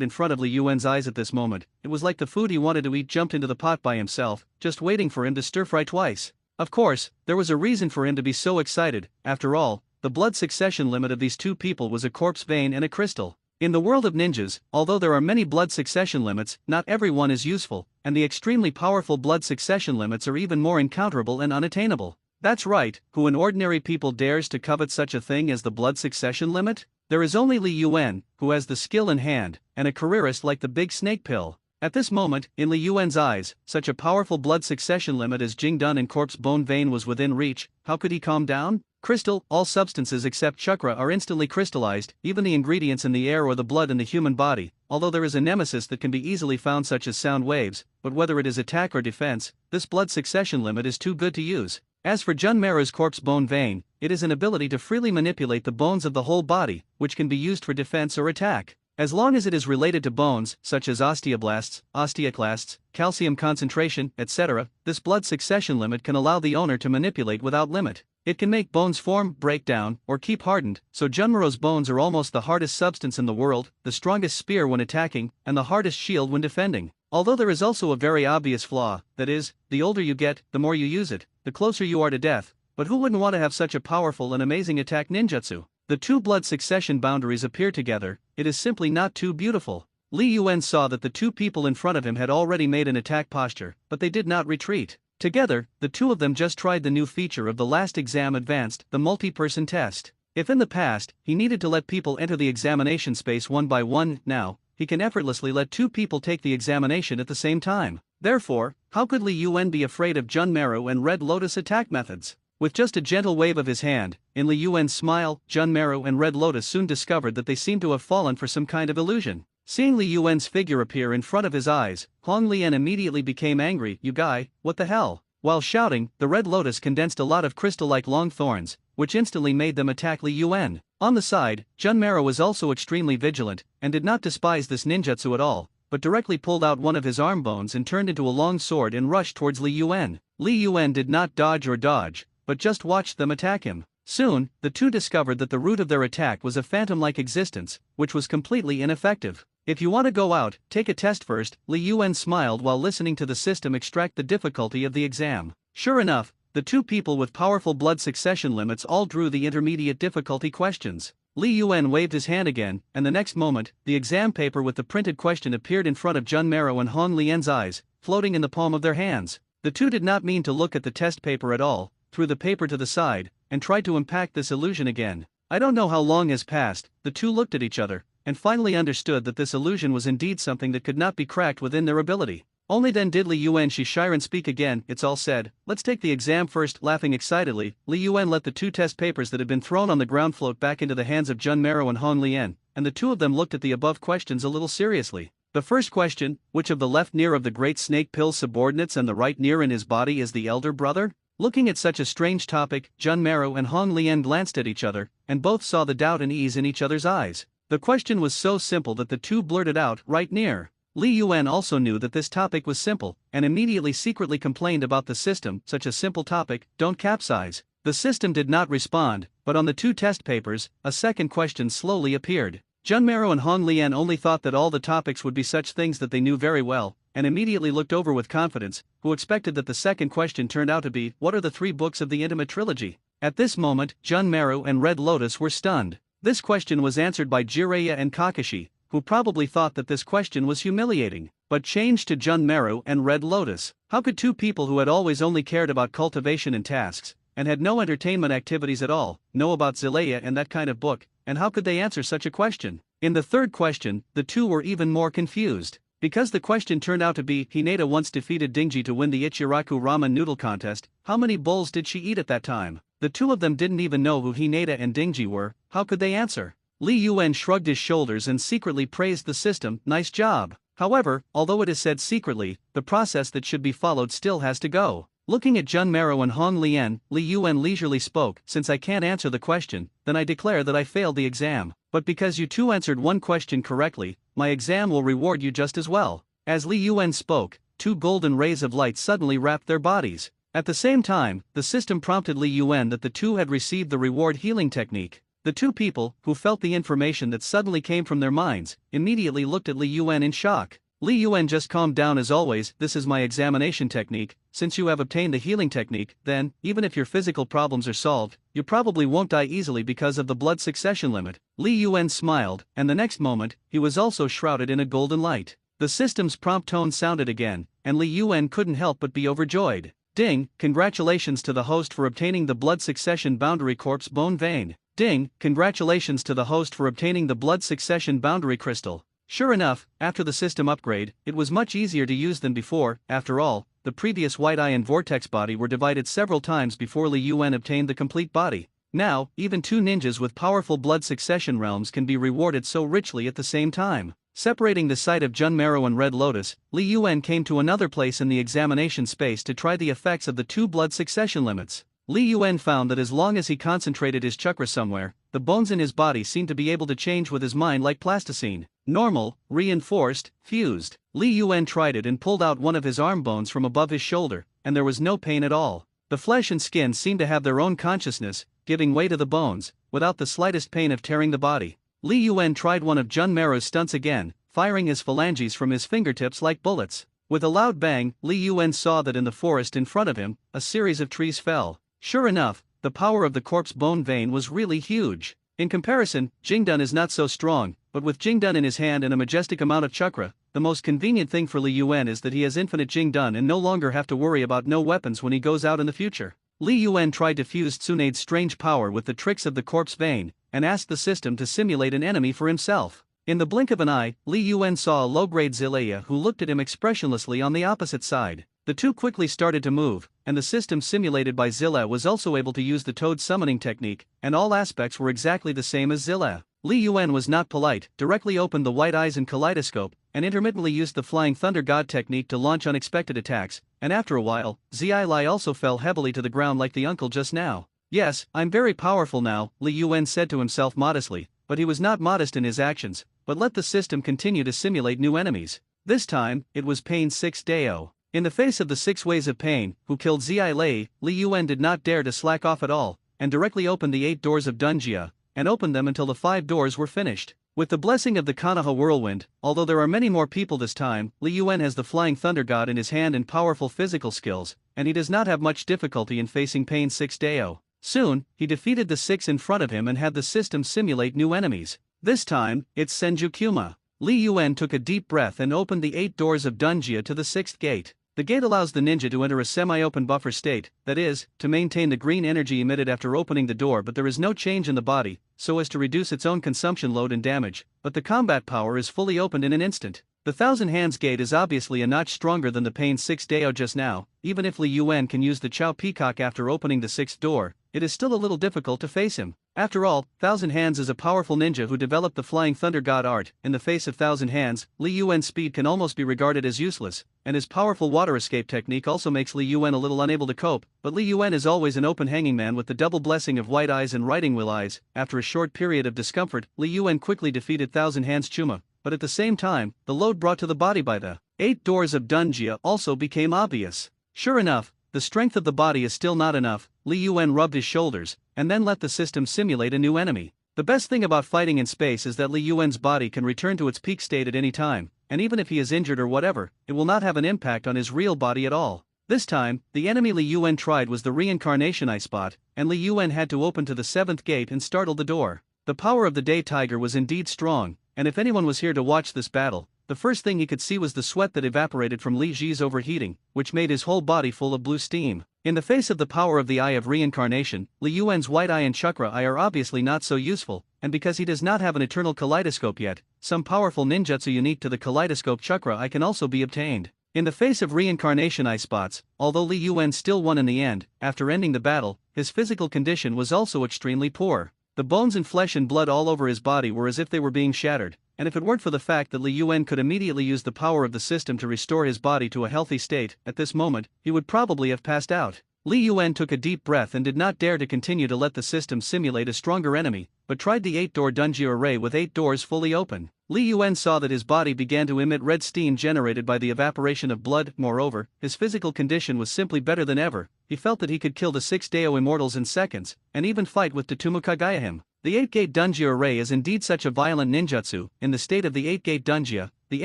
in front of Li Yuan's eyes at this moment. It was like the food he wanted to eat jumped into the pot by himself, just waiting for him to stir-fry twice. Of course, there was a reason for him to be so excited. After all, the blood succession limit of these two people was a corpse vein and a crystal. In the world of ninjas, although there are many blood succession limits, not every one is useful, and the extremely powerful blood succession limits are even more incounterable and unattainable. That's right, who in ordinary people dares to covet such a thing as the blood succession limit? There is only Li Yuan, who has the skill in hand, and a careerist like the big snake pill. At this moment, in Li Yuan's eyes, such a powerful blood succession limit as Jing Dun and corpse bone vein was within reach. How could he calm down? Crystal, all substances except chakra are instantly crystallized, even the ingredients in the air or the blood in the human body, although there is a nemesis that can be easily found such as sound waves, but whether it is attack or defense, this blood succession limit is too good to use. As for Junmaru's corpse bone vein, it is an ability to freely manipulate the bones of the whole body, which can be used for defense or attack. As long as it is related to bones, such as osteoblasts, osteoclasts, calcium concentration, etc., this blood succession limit can allow the owner to manipulate without limit. It can make bones form, break down, or keep hardened, so Junmaru's bones are almost the hardest substance in the world, the strongest spear when attacking, and the hardest shield when defending. Although there is also a very obvious flaw, that is, the older you get, the more you use it, the closer you are to death, but who wouldn't want to have such a powerful and amazing attack ninjutsu? The two blood succession boundaries appear together, it is simply not too beautiful. Li Yuan saw that the two people in front of him had already made an attack posture, but they did not retreat. Together, the two of them just tried the new feature of the last exam advanced, the multi-person test. If in the past, he needed to let people enter the examination space one by one, now, he can effortlessly let two people take the examination at the same time. Therefore, how could Li Yuan be afraid of Junmaru and Red Lotus attack methods? With just a gentle wave of his hand, in Li Yuan's smile, Junmaru and Red Lotus soon discovered that they seemed to have fallen for some kind of illusion. Seeing Li Yuan's figure appear in front of his eyes, Hong Lian immediately became angry. "You guy, what the hell?" While shouting, the Red Lotus condensed a lot of crystal-like long thorns, which instantly made them attack Li Yuan. On the side, Junmaru was also extremely vigilant, and did not despise this ninjutsu at all, but directly pulled out one of his arm bones and turned into a long sword and rushed towards Li Yuan. Li Yuan did not dodge, but just watched them attack him. Soon, the two discovered that the root of their attack was a phantom-like existence, which was completely ineffective. "If you want to go out, take a test first," Li Yuan smiled while listening to the system extract the difficulty of the exam. Sure enough, the two people with powerful blood succession limits all drew the intermediate difficulty questions. Li Yuan waved his hand again, and the next moment, the exam paper with the printed question appeared in front of Junmaru and Hong Lian's eyes, floating in the palm of their hands. The two did not mean to look at the test paper at all, threw the paper to the side, and tried to impact this illusion again. I don't know how long has passed, the two looked at each other, and finally understood that this illusion was indeed something that could not be cracked within their ability. Only then did Li Yuan Shishiren speak again. "It's all said, let's take the exam first." Laughing excitedly, Li Yuan let the two test papers that had been thrown on the ground float back into the hands of Junmaru and Hong Lian, and the two of them looked at the above questions a little seriously. The first question, which of the left near of the great snake pill's subordinates and the right near in his body is the elder brother? Looking at such a strange topic, Junmaru and Hong Lian glanced at each other, and both saw the doubt and ease in each other's eyes. The question was so simple that the two blurted out, "Right near." Li Yuan also knew that this topic was simple, and immediately secretly complained about the system. "Such a simple topic, don't capsize." The system did not respond, but on the two test papers, a second question slowly appeared. Junmaru and Hong Lian only thought that all the topics would be such things that they knew very well, and immediately looked over with confidence, who expected that the second question turned out to be, "What are the 3 books of the Intimate Trilogy?" At this moment, Junmaru and Red Lotus were stunned. This question was answered by Jiraiya and Kakashi, who probably thought that this question was humiliating, but changed to Junmaru and Red Lotus. How could two people who had always only cared about cultivation and tasks, and had no entertainment activities at all, know about Zilaya and that kind of book, and how could they answer such a question? In the third question, the two were even more confused. Because the question turned out to be, Hinata once defeated Dingji to win the Ichiraku ramen noodle contest, how many bowls did she eat at that time? The two of them didn't even know who Hinata and Dingji were, how could they answer? Li Yuan shrugged his shoulders and secretly praised the system. "Nice job." However, although it is said secretly, the process that should be followed still has to go. Looking at Junmaru and Hong Lian, Li Yuan leisurely spoke. "Since I can't answer the question, then I declare that I failed the exam. But because you two answered one question correctly, my exam will reward you just as well." As Li Yuan spoke, 2 golden rays of light suddenly wrapped their bodies. At the same time, the system prompted Li Yuan that the two had received the reward healing technique. The two people, who felt the information that suddenly came from their minds, immediately looked at Li Yuan in shock. Li Yuan just calmed down as always. This is my examination technique. Since you have obtained the healing technique, then, even if your physical problems are solved, you probably won't die easily because of the blood succession limit. Li Yuan smiled, and the next moment, he was also shrouded in a golden light. The system's prompt tone sounded again, and Li Yuan couldn't help but be overjoyed. Ding, congratulations to the host for obtaining the blood succession boundary corpse bone vein. Ding, congratulations to the host for obtaining the blood succession boundary crystal. Sure enough, after the system upgrade, it was much easier to use than before. After all, the previous White Eye and Vortex body were divided several times before Li Yuan obtained the complete body. Now, even two ninjas with powerful blood succession realms can be rewarded so richly at the same time. Separating the site of Junmaro and Red Lotus, Li Yuan came to another place in the examination space to try the effects of the two blood succession limits. Li Yuan found that as long as he concentrated his chakra somewhere, the bones in his body seemed to be able to change with his mind like plasticine. Normal, reinforced, fused. Li Yuan tried it and pulled out one of his arm bones from above his shoulder, and there was no pain at all. The flesh and skin seemed to have their own consciousness, giving way to the bones, without the slightest pain of tearing the body. Li Yuan tried one of Junmaro's stunts again, firing his phalanges from his fingertips like bullets. With a loud bang, Li Yuan saw that in the forest in front of him, a series of trees fell. Sure enough, the power of the corpse bone vein was really huge. In comparison, Jingdun is not so strong, but with Jingdun in his hand and a majestic amount of chakra, the most convenient thing for Li Yuan is that he has infinite Jingdun and no longer have to worry about no weapons when he goes out in the future. Li Yuan tried to fuse Tsunade's strange power with the tricks of the corpse vein, and asked the system to simulate an enemy for himself. In the blink of an eye, Li Yuan saw a low-grade Zilaya who looked at him expressionlessly on the opposite side. The two quickly started to move, and the system simulated by Zilla was also able to use the toad summoning technique, and all aspects were exactly the same as Zilla. Li Yuan was not polite, directly opened the white eyes and kaleidoscope, and intermittently used the flying thunder god technique to launch unexpected attacks, and after a while, Zi Lai also fell heavily to the ground like the uncle just now. Yes, I'm very powerful now, Li Yuan said to himself modestly, but he was not modest in his actions, but let the system continue to simulate new enemies. This time, it was Pain 6 Deo. In the face of the 6 ways of pain, who killed Zi Lei, Li Yuan did not dare to slack off at all, and directly opened the 8 doors of Dunjia, and opened them until the 5 doors were finished. With the blessing of the Konoha whirlwind, although there are many more people this time, Li Yuan has the flying thunder god in his hand and powerful physical skills, and he does not have much difficulty in facing Pain 6 Deo. Soon, he defeated the 6 in front of him and had the system simulate new enemies. This time, it's Senju Kuma. Li Yuan took a deep breath and opened the 8 doors of Dunjia to the 6th gate. The gate allows the ninja to enter a semi-open buffer state, that is, to maintain the green energy emitted after opening the door, but there is no change in the body, so as to reduce its own consumption load and damage, but the combat power is fully opened in an instant. The Thousand Hands gate is obviously a notch stronger than the Pain 6 Deo just now. Even if Li Yuan can use the Chao Peacock after opening the 6th door, it is still a little difficult to face him. After all, Thousand Hands is a powerful ninja who developed the Flying Thunder God art. In the face of Thousand Hands, Li Yuan's speed can almost be regarded as useless, and his powerful water escape technique also makes Li Yuan a little unable to cope, but Li Yuan is always an open hanging man with the double blessing of white eyes and riding wheel eyes. After a short period of discomfort, Li Yuan quickly defeated Thousand Hands Chuma, but at the same time, the load brought to the body by the 8 doors of Dunjia also became obvious. Sure enough, the strength of the body is still not enough. Li Yuan rubbed his shoulders, and then let the system simulate a new enemy. The best thing about fighting in space is that Li Yuan's body can return to its peak state at any time, and even if he is injured or whatever, it will not have an impact on his real body at all. This time, the enemy Li Yuan tried was the reincarnation eye spot, and Li Yuan had to open to the 7th gate and startle the door. The power of the Day Tiger was indeed strong, and if anyone was here to watch this battle, the first thing he could see was the sweat that evaporated from Li Ji's overheating, which made his whole body full of blue steam. In the face of the power of the Eye of Reincarnation, Li Yuan's white eye and chakra eye are obviously not so useful, and because he does not have an eternal kaleidoscope yet, some powerful ninjutsu unique to the kaleidoscope chakra eye can also be obtained. In the face of reincarnation eye spots, although Li Yuan still won in the end, after ending the battle, his physical condition was also extremely poor. The bones and flesh and blood all over his body were as if they were being shattered, and if it weren't for the fact that Li Yuan could immediately use the power of the system to restore his body to a healthy state, at this moment, he would probably have passed out. Li Yuan took a deep breath and did not dare to continue to let the system simulate a stronger enemy, but tried the 8-door Dunjia array with 8 doors fully open. Li Yuan saw that his body began to emit red steam generated by the evaporation of blood. Moreover, his physical condition was simply better than ever. He felt that he could kill the 6 Deo immortals in seconds, and even fight with Tatumu Kagaya him. The 8-gate Dunjia array is indeed such a violent ninjutsu. In the state of the 8-gate Dunjia, the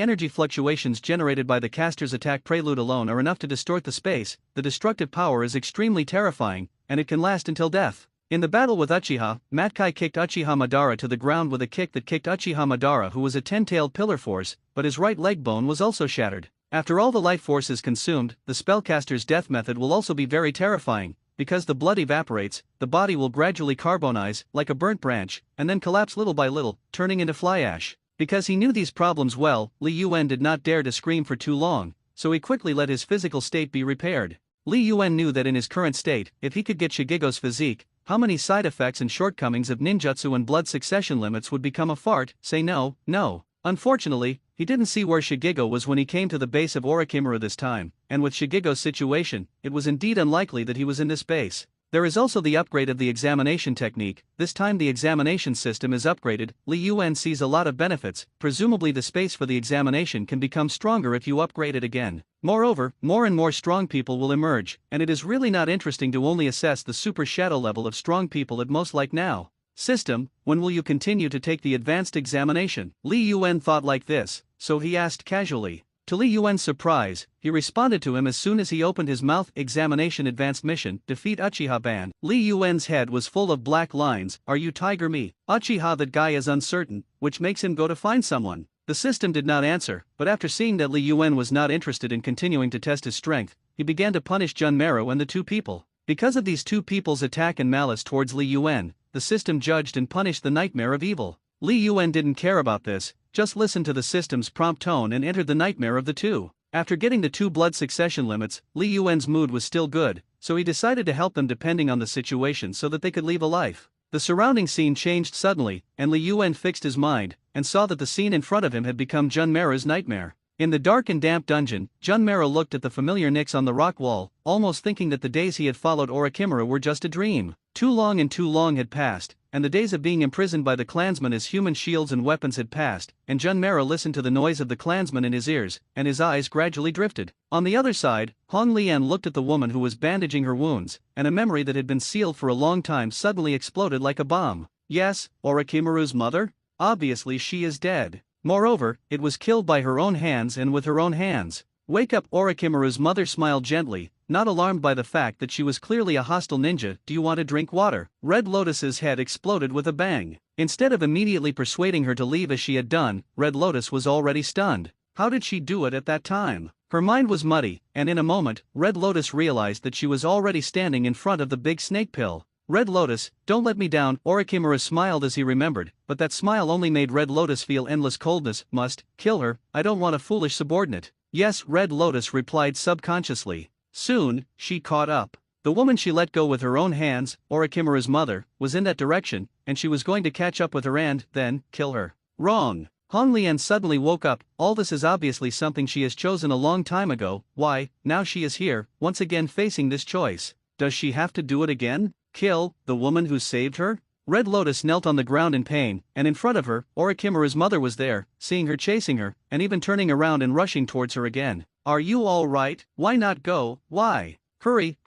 energy fluctuations generated by the caster's attack prelude alone are enough to distort the space. The destructive power is extremely terrifying, and it can last until death. In the battle with Uchiha, Matkai kicked Uchiha Madara to the ground with a kick that kicked Uchiha Madara, who was a 10-tailed pillar force, but his right leg bone was also shattered. After all the life force is consumed, the spellcaster's death method will also be very terrifying. Because the blood evaporates, the body will gradually carbonize, like a burnt branch, and then collapse little by little, turning into fly ash. Because he knew these problems well, Li Yuan did not dare to scream for too long, so he quickly let his physical state be repaired. Li Yuan knew that in his current state, if he could get Shigego's physique, how many side effects and shortcomings of ninjutsu and blood succession limits would become a fart. Say no. Unfortunately, he didn't see where Shigego was when he came to the base of Orochimaru this time, and with Shigego's situation, it was indeed unlikely that he was in this base. There is also the upgrade of the examination technique. This time the examination system is upgraded. Li Yuan sees a lot of benefits. Presumably the space for the examination can become stronger if you upgrade it again. Moreover, more and more strong people will emerge, and it is really not interesting to only assess the super shadow level of strong people at most like now. System, when will you continue to take the advanced examination? Li Yuan thought like this, so he asked casually. To Li Yuan's surprise, he responded to him as soon as he opened his mouth. Examination advanced mission, defeat Uchiha Ban. Li Yuan's head was full of black lines. Are you Tiger Me? Uchiha, that guy is uncertain, which makes him go to find someone. The system did not answer, but after seeing that Li Yuan was not interested in continuing to test his strength, he began to punish Junmaro and the two people. Because of these two people's attack and malice towards Li Yuan, the system judged and punished the nightmare of evil. Li Yuan didn't care about this, just listened to the system's prompt tone and entered the nightmare of the two. After getting the two blood succession limits, Li Yuan's mood was still good, so he decided to help them depending on the situation so that they could leave a life. The surrounding scene changed suddenly, and Li Yuan fixed his mind, and saw that the scene in front of him had become Junmaro's nightmare. In the dark and damp dungeon, Junmaro looked at the familiar nicks on the rock wall, almost thinking that the days he had followed Orochimaru were just a dream. Too long had passed, and the days of being imprisoned by the clansmen as human shields and weapons had passed, and Junmaro listened to the noise of the clansmen in his ears, and his eyes gradually drifted. On the other side, Hong Lian looked at the woman who was bandaging her wounds, and a memory that had been sealed for a long time suddenly exploded like a bomb. Yes, Orochimaru's mother? Obviously she is dead. Moreover, it was killed by her own hands and with her own hands. Wake up! Orochimaru's mother smiled gently, not alarmed by the fact that she was clearly a hostile ninja. Do you want to drink water? Red Lotus's head exploded with a bang. Instead of immediately persuading her to leave as she had done, Red Lotus was already stunned. How did she do it at that time? Her mind was muddy, and in a moment, Red Lotus realized that she was already standing in front of the big snake pill. Red Lotus, don't let me down. Orochimaru smiled as he remembered, but that smile only made Red Lotus feel endless coldness. Must kill her, I don't want a foolish subordinate. Yes, Red Lotus replied subconsciously. Soon, she caught up. The woman she let go with her own hands, Orochimaru's mother, was in that direction, and she was going to catch up with her and, then, kill her. Wrong. Hong Lian suddenly woke up. All this is obviously something she has chosen a long time ago. Why, now she is here, once again facing this choice. Does she have to do it again? Kill the woman who saved her? Red Lotus knelt on the ground in pain, and in front of her, Orochimaru's mother was there, seeing her chasing her, and even turning around and rushing towards her again. Are you all right? Why not go? Why? Hurry,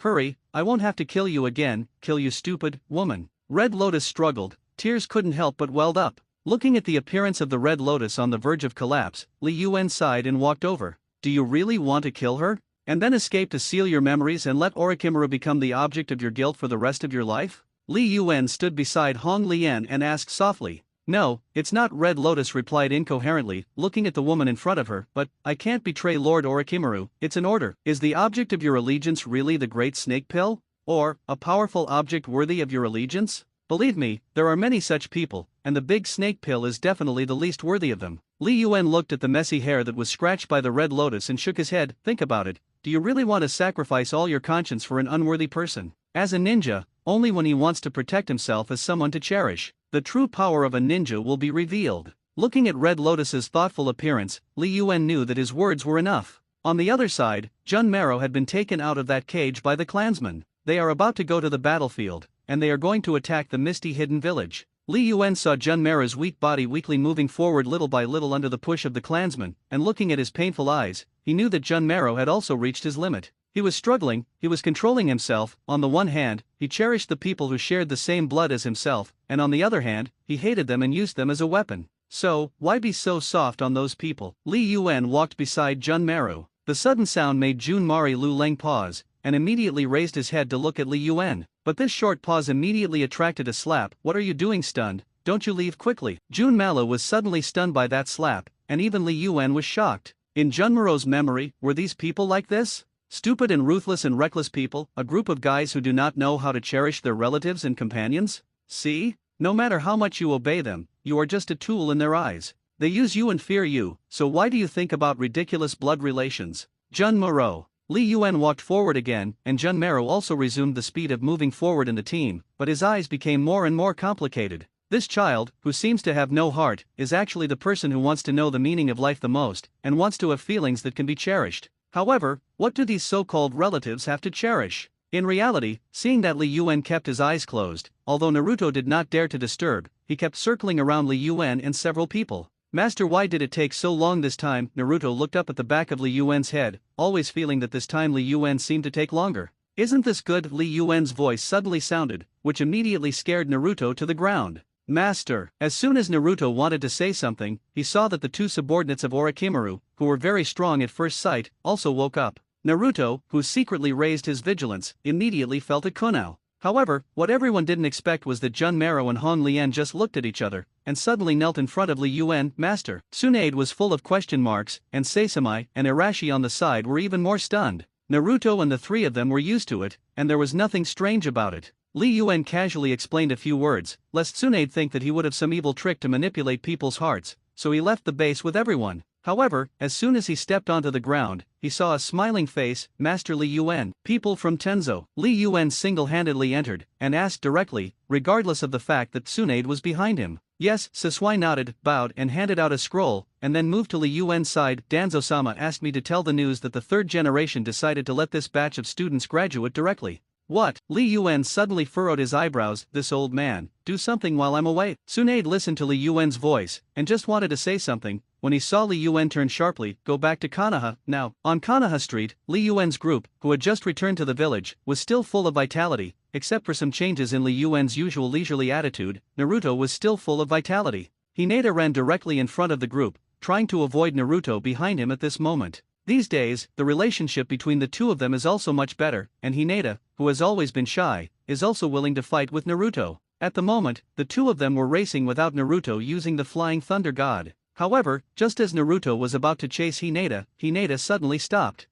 I won't have to kill you again. Kill you, stupid woman. Red Lotus struggled, tears couldn't help but welled up. Looking at the appearance of the Red Lotus on the verge of collapse, Li Yuan sighed and walked over. Do you really want to kill her? And then escape to seal your memories and let Orochimaru become the object of your guilt for the rest of your life? Li Yuan stood beside Hong Lian and asked softly. No, it's not. Red Lotus replied incoherently, looking at the woman in front of her. But, I can't betray Lord Orochimaru, it's an order. Is the object of your allegiance really the Great Snake Pill? Or, a powerful object worthy of your allegiance? Believe me, there are many such people, and the big snake pill is definitely the least worthy of them. Li Yuan looked at the messy hair that was scratched by the Red Lotus and shook his head. Think about it. Do you really want to sacrifice all your conscience for an unworthy person? As a ninja, only when he wants to protect himself as someone to cherish, the true power of a ninja will be revealed. Looking at Red Lotus's thoughtful appearance, Li Yuan knew that his words were enough. On the other side, Junmaro had been taken out of that cage by the clansmen. They are about to go to the battlefield, and they are going to attack the misty hidden village. Li Yuan saw Junmaro's weak body weakly moving forward little by little under the push of the clansmen, and looking at his painful eyes, he knew that Junmaro had also reached his limit. He was struggling, he was controlling himself. On the one hand, he cherished the people who shared the same blood as himself, and on the other hand, he hated them and used them as a weapon. So, why be so soft on those people? Li Yuan walked beside Junmaru. The sudden sound made Junmari Lu Leng pause, and immediately raised his head to look at Li Yuan. But this short pause immediately attracted a slap. What are you doing, stunned? Don't you leave quickly. Junmaru was suddenly stunned by that slap, and even Li Yuan was shocked. In Junmaru's memory, were these people like this? Stupid and ruthless and reckless people, a group of guys who do not know how to cherish their relatives and companions? See? No matter how much you obey them, you are just a tool in their eyes. They use you and fear you, so why do you think about ridiculous blood relations? Junmaru. Li Yuan walked forward again, and Junmaru also resumed the speed of moving forward in the team, but his eyes became more and more complicated. This child, who seems to have no heart, is actually the person who wants to know the meaning of life the most, and wants to have feelings that can be cherished. However, what do these so-called relatives have to cherish? In reality, seeing that Li Yuan kept his eyes closed, although Naruto did not dare to disturb, he kept circling around Li Yuan and several people. Master, why did it take so long this time? Naruto looked up at the back of Li Yuan's head, always feeling that this time Li Yuan seemed to take longer. Isn't this good? Li Yuan's voice suddenly sounded, which immediately scared Naruto to the ground. Master. As soon as Naruto wanted to say something, he saw that the two subordinates of Orochimaru, who were very strong at first sight, also woke up. Naruto, who secretly raised his vigilance, immediately felt a kunao. However, what everyone didn't expect was that Junmaru and Hon Lian just looked at each other, and suddenly knelt in front of Li Yuan. Master. Tsunade was full of question marks, and Sasami and Arashi on the side were even more stunned. Naruto and the three of them were used to it, and there was nothing strange about it. Li Yuan casually explained a few words, lest Tsunade think that he would have some evil trick to manipulate people's hearts, so he left the base with everyone. However, as soon as he stepped onto the ground, he saw a smiling face. Master Li Yuan. People from Tenzo. Li Yuan single-handedly entered, and asked directly, regardless of the fact that Tsunade was behind him. Yes, Sasui nodded, bowed and handed out a scroll, and then moved to Li Yuan's side. Danzo-sama asked me to tell the news that the third generation decided to let this batch of students graduate directly. What? Li Yuan suddenly furrowed his eyebrows. This old man, do something while I'm away. Tsunade listened to Li Yuan's voice, and just wanted to say something, when he saw Li Yuan turn sharply, go back to Konoha. Now, on Konoha Street, Li Yuan's group, who had just returned to the village, was still full of vitality, except for some changes in Li Yuan's usual leisurely attitude. Naruto was still full of vitality. Hinata ran directly in front of the group, trying to avoid Naruto behind him at this moment. These days, the relationship between the two of them is also much better, and Hinata, who has always been shy, is also willing to fight with Naruto. At the moment, the two of them were racing without Naruto using the Flying Thunder God. However, just as Naruto was about to chase Hinata, Hinata suddenly stopped.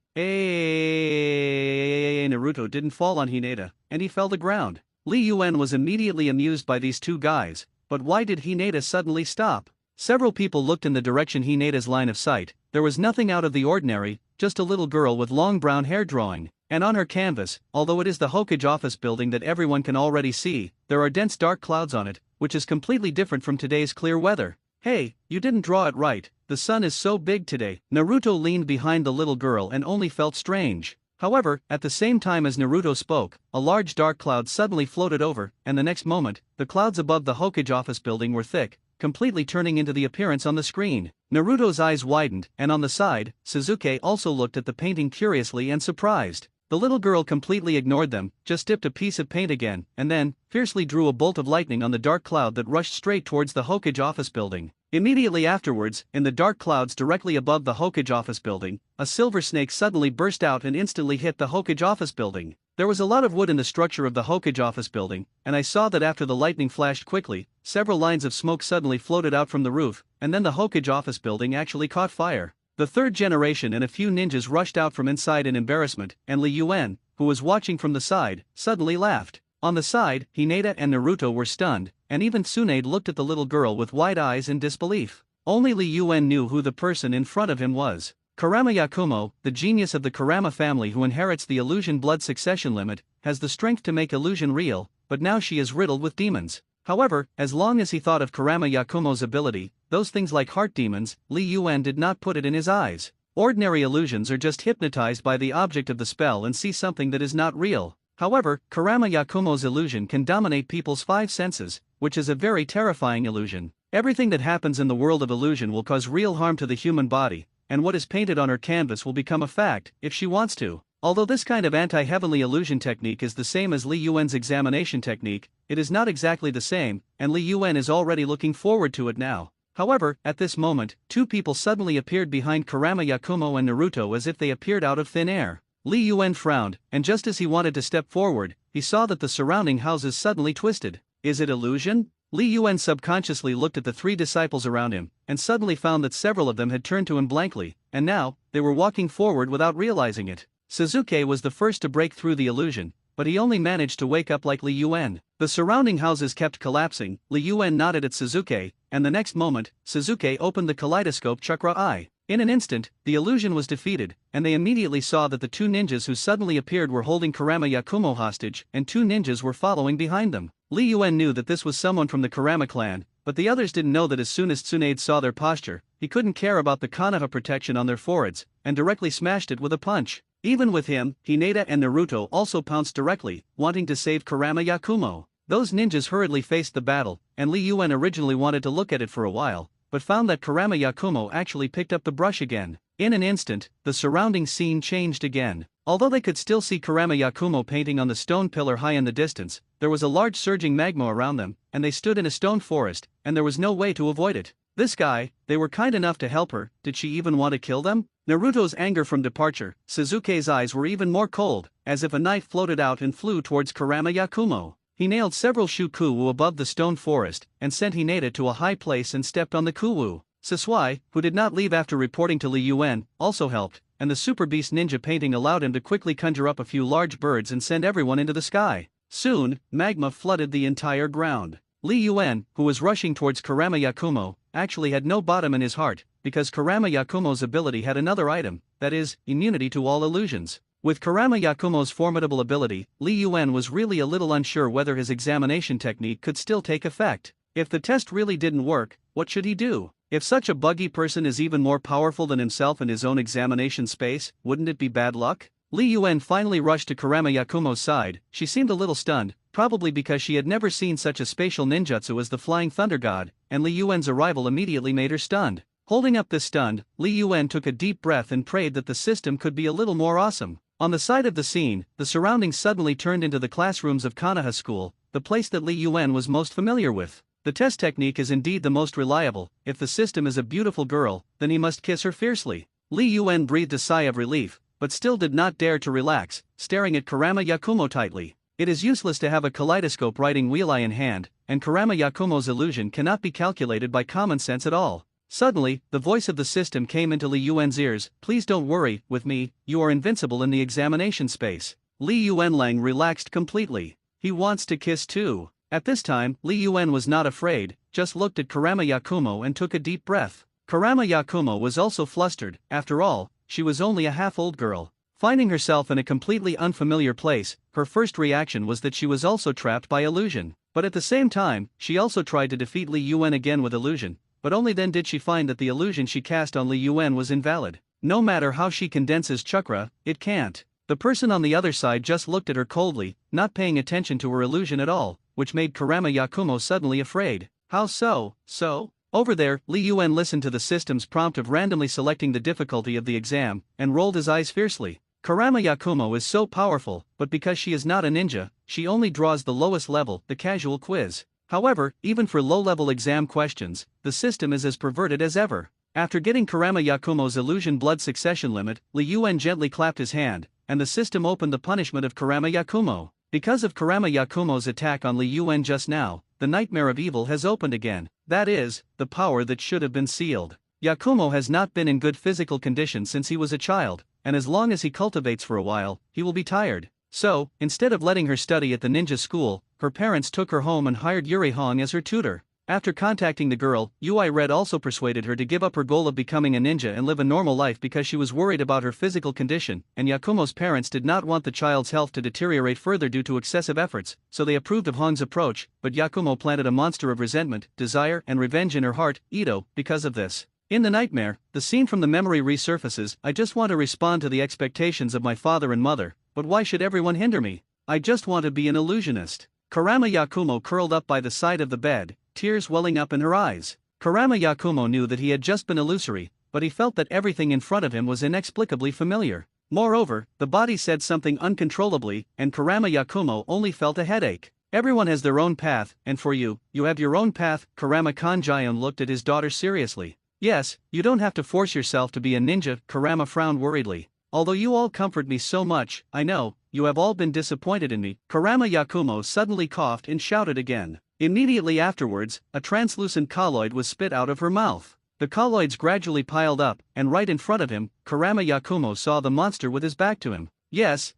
Naruto didn't fall on Hinata, and he fell to the ground. Li Yuan was immediately amused by these two guys, but why did Hinata suddenly stop? Several people looked in the direction Hinata's line of sight. There was nothing out of the ordinary, just a little girl with long brown hair drawing, and on her canvas, although it is the Hokage office building that everyone can already see, there are dense dark clouds on it, which is completely different from today's clear weather. Hey, you didn't draw it right, the sun is so big today. Naruto leaned behind the little girl and only felt strange. However, at the same time as Naruto spoke, a large dark cloud suddenly floated over, and the next moment, the clouds above the Hokage office building were thick, completely turning into the appearance on the screen. Naruto's eyes widened, and on the side, Sasuke also looked at the painting curiously and surprised. The little girl completely ignored them, just dipped a piece of paint again, and then, fiercely drew a bolt of lightning on the dark cloud that rushed straight towards the Hokage office building. Immediately afterwards, in the dark clouds directly above the Hokage office building, a silver snake suddenly burst out and instantly hit the Hokage office building. There was a lot of wood in the structure of the Hokage office building, and I saw that after the lightning flashed quickly, several lines of smoke suddenly floated out from the roof, and then the Hokage office building actually caught fire. The third generation and a few ninjas rushed out from inside in embarrassment, and Li Yuan, who was watching from the side, suddenly laughed. On the side, Hinata and Naruto were stunned, and even Tsunade looked at the little girl with wide eyes in disbelief. Only Li Yuan knew who the person in front of him was. Kurama Yakumo, the genius of the Kurama family who inherits the illusion blood succession limit, has the strength to make illusion real, but now she is riddled with demons. However, as long as he thought of Kurama Yakumo's ability, those things like heart demons, Li Yuan did not put it in his eyes. Ordinary illusions are just hypnotized by the object of the spell and see something that is not real. However, Kurama Yakumo's illusion can dominate people's five senses, which is a very terrifying illusion. Everything that happens in the world of illusion will cause real harm to the human body, and what is painted on her canvas will become a fact, if she wants to. Although this kind of anti-heavenly illusion technique is the same as Li Yuan's examination technique, it is not exactly the same, and Li Yuan is already looking forward to it now. However, at this moment, two people suddenly appeared behind Kurama Yakumo and Naruto as if they appeared out of thin air. Li Yuan frowned, and just as he wanted to step forward, he saw that the surrounding houses suddenly twisted. Is it illusion? Li Yuan subconsciously looked at the three disciples around him, and suddenly found that several of them had turned to him blankly, and now, they were walking forward without realizing it. Suzuki was the first to break through the illusion, but he only managed to wake up like Li Yuan. The surrounding houses kept collapsing. Li Yuan nodded at Suzuki, and the next moment, Suzuki opened the kaleidoscope chakra eye. In an instant, the illusion was defeated, and they immediately saw that the two ninjas who suddenly appeared were holding Kurama Yakumo hostage, and two ninjas were following behind them. Li Yuan knew that this was someone from the Kurama clan, but the others didn't know that as soon as Tsunade saw their posture, he couldn't care about the Konoha protection on their foreheads, and directly smashed it with a punch. Even with him, Hinata and Naruto also pounced directly, wanting to save Kurama Yakumo. Those ninjas hurriedly faced the battle, and Li Yuan originally wanted to look at it for a while, but found that Kurama Yakumo actually picked up the brush again. In an instant, the surrounding scene changed again. Although they could still see Kurama Yakumo painting on the stone pillar high in the distance, there was a large surging magma around them, and they stood in a stone forest, and there was no way to avoid it. This guy, they were kind enough to help her, did she even want to kill them? Naruto's anger from departure, Suzuki's eyes were even more cold, as if a knife floated out and flew towards Kurama Yakumo. He nailed several shukuwu above the stone forest, and sent Hinata to a high place and stepped on the kuwu. Sasui, who did not leave after reporting to Li Yuan, also helped, and the Super Beast ninja painting allowed him to quickly conjure up a few large birds and send everyone into the sky. Soon, magma flooded the entire ground. Li Yuan, who was rushing towards Kurama Yakumo, actually had no bottom in his heart, because Kurama Yakumo's ability had another item, that is, immunity to all illusions. With Kurama Yakumo's formidable ability, Li Yuan was really a little unsure whether his examination technique could still take effect. If the test really didn't work, what should he do? If such a buggy person is even more powerful than himself in his own examination space, wouldn't it be bad luck? Li Yuan finally rushed to Kurama Yakumo's side. She seemed a little stunned, probably because she had never seen such a spatial ninjutsu as the Flying Thunder God, and Li Yuan's arrival immediately made her stunned. Holding up this stun, Li Yuan took a deep breath and prayed that the system could be a little more awesome. On the side of the scene, the surroundings suddenly turned into the classrooms of Konoha School, the place that Li Yuan was most familiar with. The test technique is indeed the most reliable. If the system is a beautiful girl, then he must kiss her fiercely. Li Yuan breathed a sigh of relief, but still did not dare to relax, staring at Kurama Yakumo tightly. It is useless to have a kaleidoscope writing wheel eye in hand, and Kurama Yakumo's illusion cannot be calculated by common sense at all. Suddenly, the voice of the system came into Li Yuan's ears. Please don't worry, with me, you are invincible in the examination space. Li Yuanlang relaxed completely. He wants to kiss too. At this time, Li Yuan was not afraid, just looked at Kurama Yakumo and took a deep breath. Kurama Yakumo was also flustered. After all, she was only a half-old girl. Finding herself in a completely unfamiliar place, her first reaction was that she was also trapped by illusion. But at the same time, she also tried to defeat Li Yuan again with illusion. But only then did she find that the illusion she cast on Li Yuan was invalid. No matter how she condenses chakra, it can't. The person on the other side just looked at her coldly, not paying attention to her illusion at all, which made Kurama Yakumo suddenly afraid. How so? Over there, Li Yuan listened to the system's prompt of randomly selecting the difficulty of the exam, and rolled his eyes fiercely. Kurama Yakumo is so powerful, but because she is not a ninja, she only draws the lowest level, the casual quiz. However, even for low-level exam questions, the system is as perverted as ever. After getting Kurama Yakumo's illusion blood succession limit, Li Yuan gently clapped his hand, and the system opened the punishment of Kurama Yakumo. Because of Kurama Yakumo's attack on Li Yuan just now, the nightmare of evil has opened again. That is, the power that should have been sealed. Yakumo has not been in good physical condition since he was a child, and as long as he cultivates for a while, he will be tired. So, instead of letting her study at the ninja school, her parents took her home and hired Yuri Hong as her tutor. After contacting the girl, Ui Red also persuaded her to give up her goal of becoming a ninja and live a normal life because she was worried about her physical condition, and Yakumo's parents did not want the child's health to deteriorate further due to excessive efforts, so they approved of Hong's approach, but Yakumo planted a monster of resentment, desire, and revenge in her heart, Ito, because of this. In the nightmare, the scene from the memory resurfaces. I just want to respond to the expectations of my father and mother, but why should everyone hinder me? I just want to be an illusionist. Kurama Yakumo curled up by the side of the bed, tears welling up in her eyes. Kurama Yakumo knew that he had just been illusory, but he felt that everything in front of him was inexplicably familiar. Moreover, the body said something uncontrollably, and Kurama Yakumo only felt a headache. Everyone has their own path, and for you, you have your own path. Kurama Kanjion looked at his daughter seriously. Yes, you don't have to force yourself to be a ninja. Kurama frowned worriedly. Although you all comfort me so much, I know, you have all been disappointed in me. Kurama Yakumo suddenly coughed and shouted again. Immediately afterwards, a translucent colloid was spit out of her mouth. The colloids gradually piled up, and right in front of him, Kurama Yakumo saw the monster with his back to him. Yes,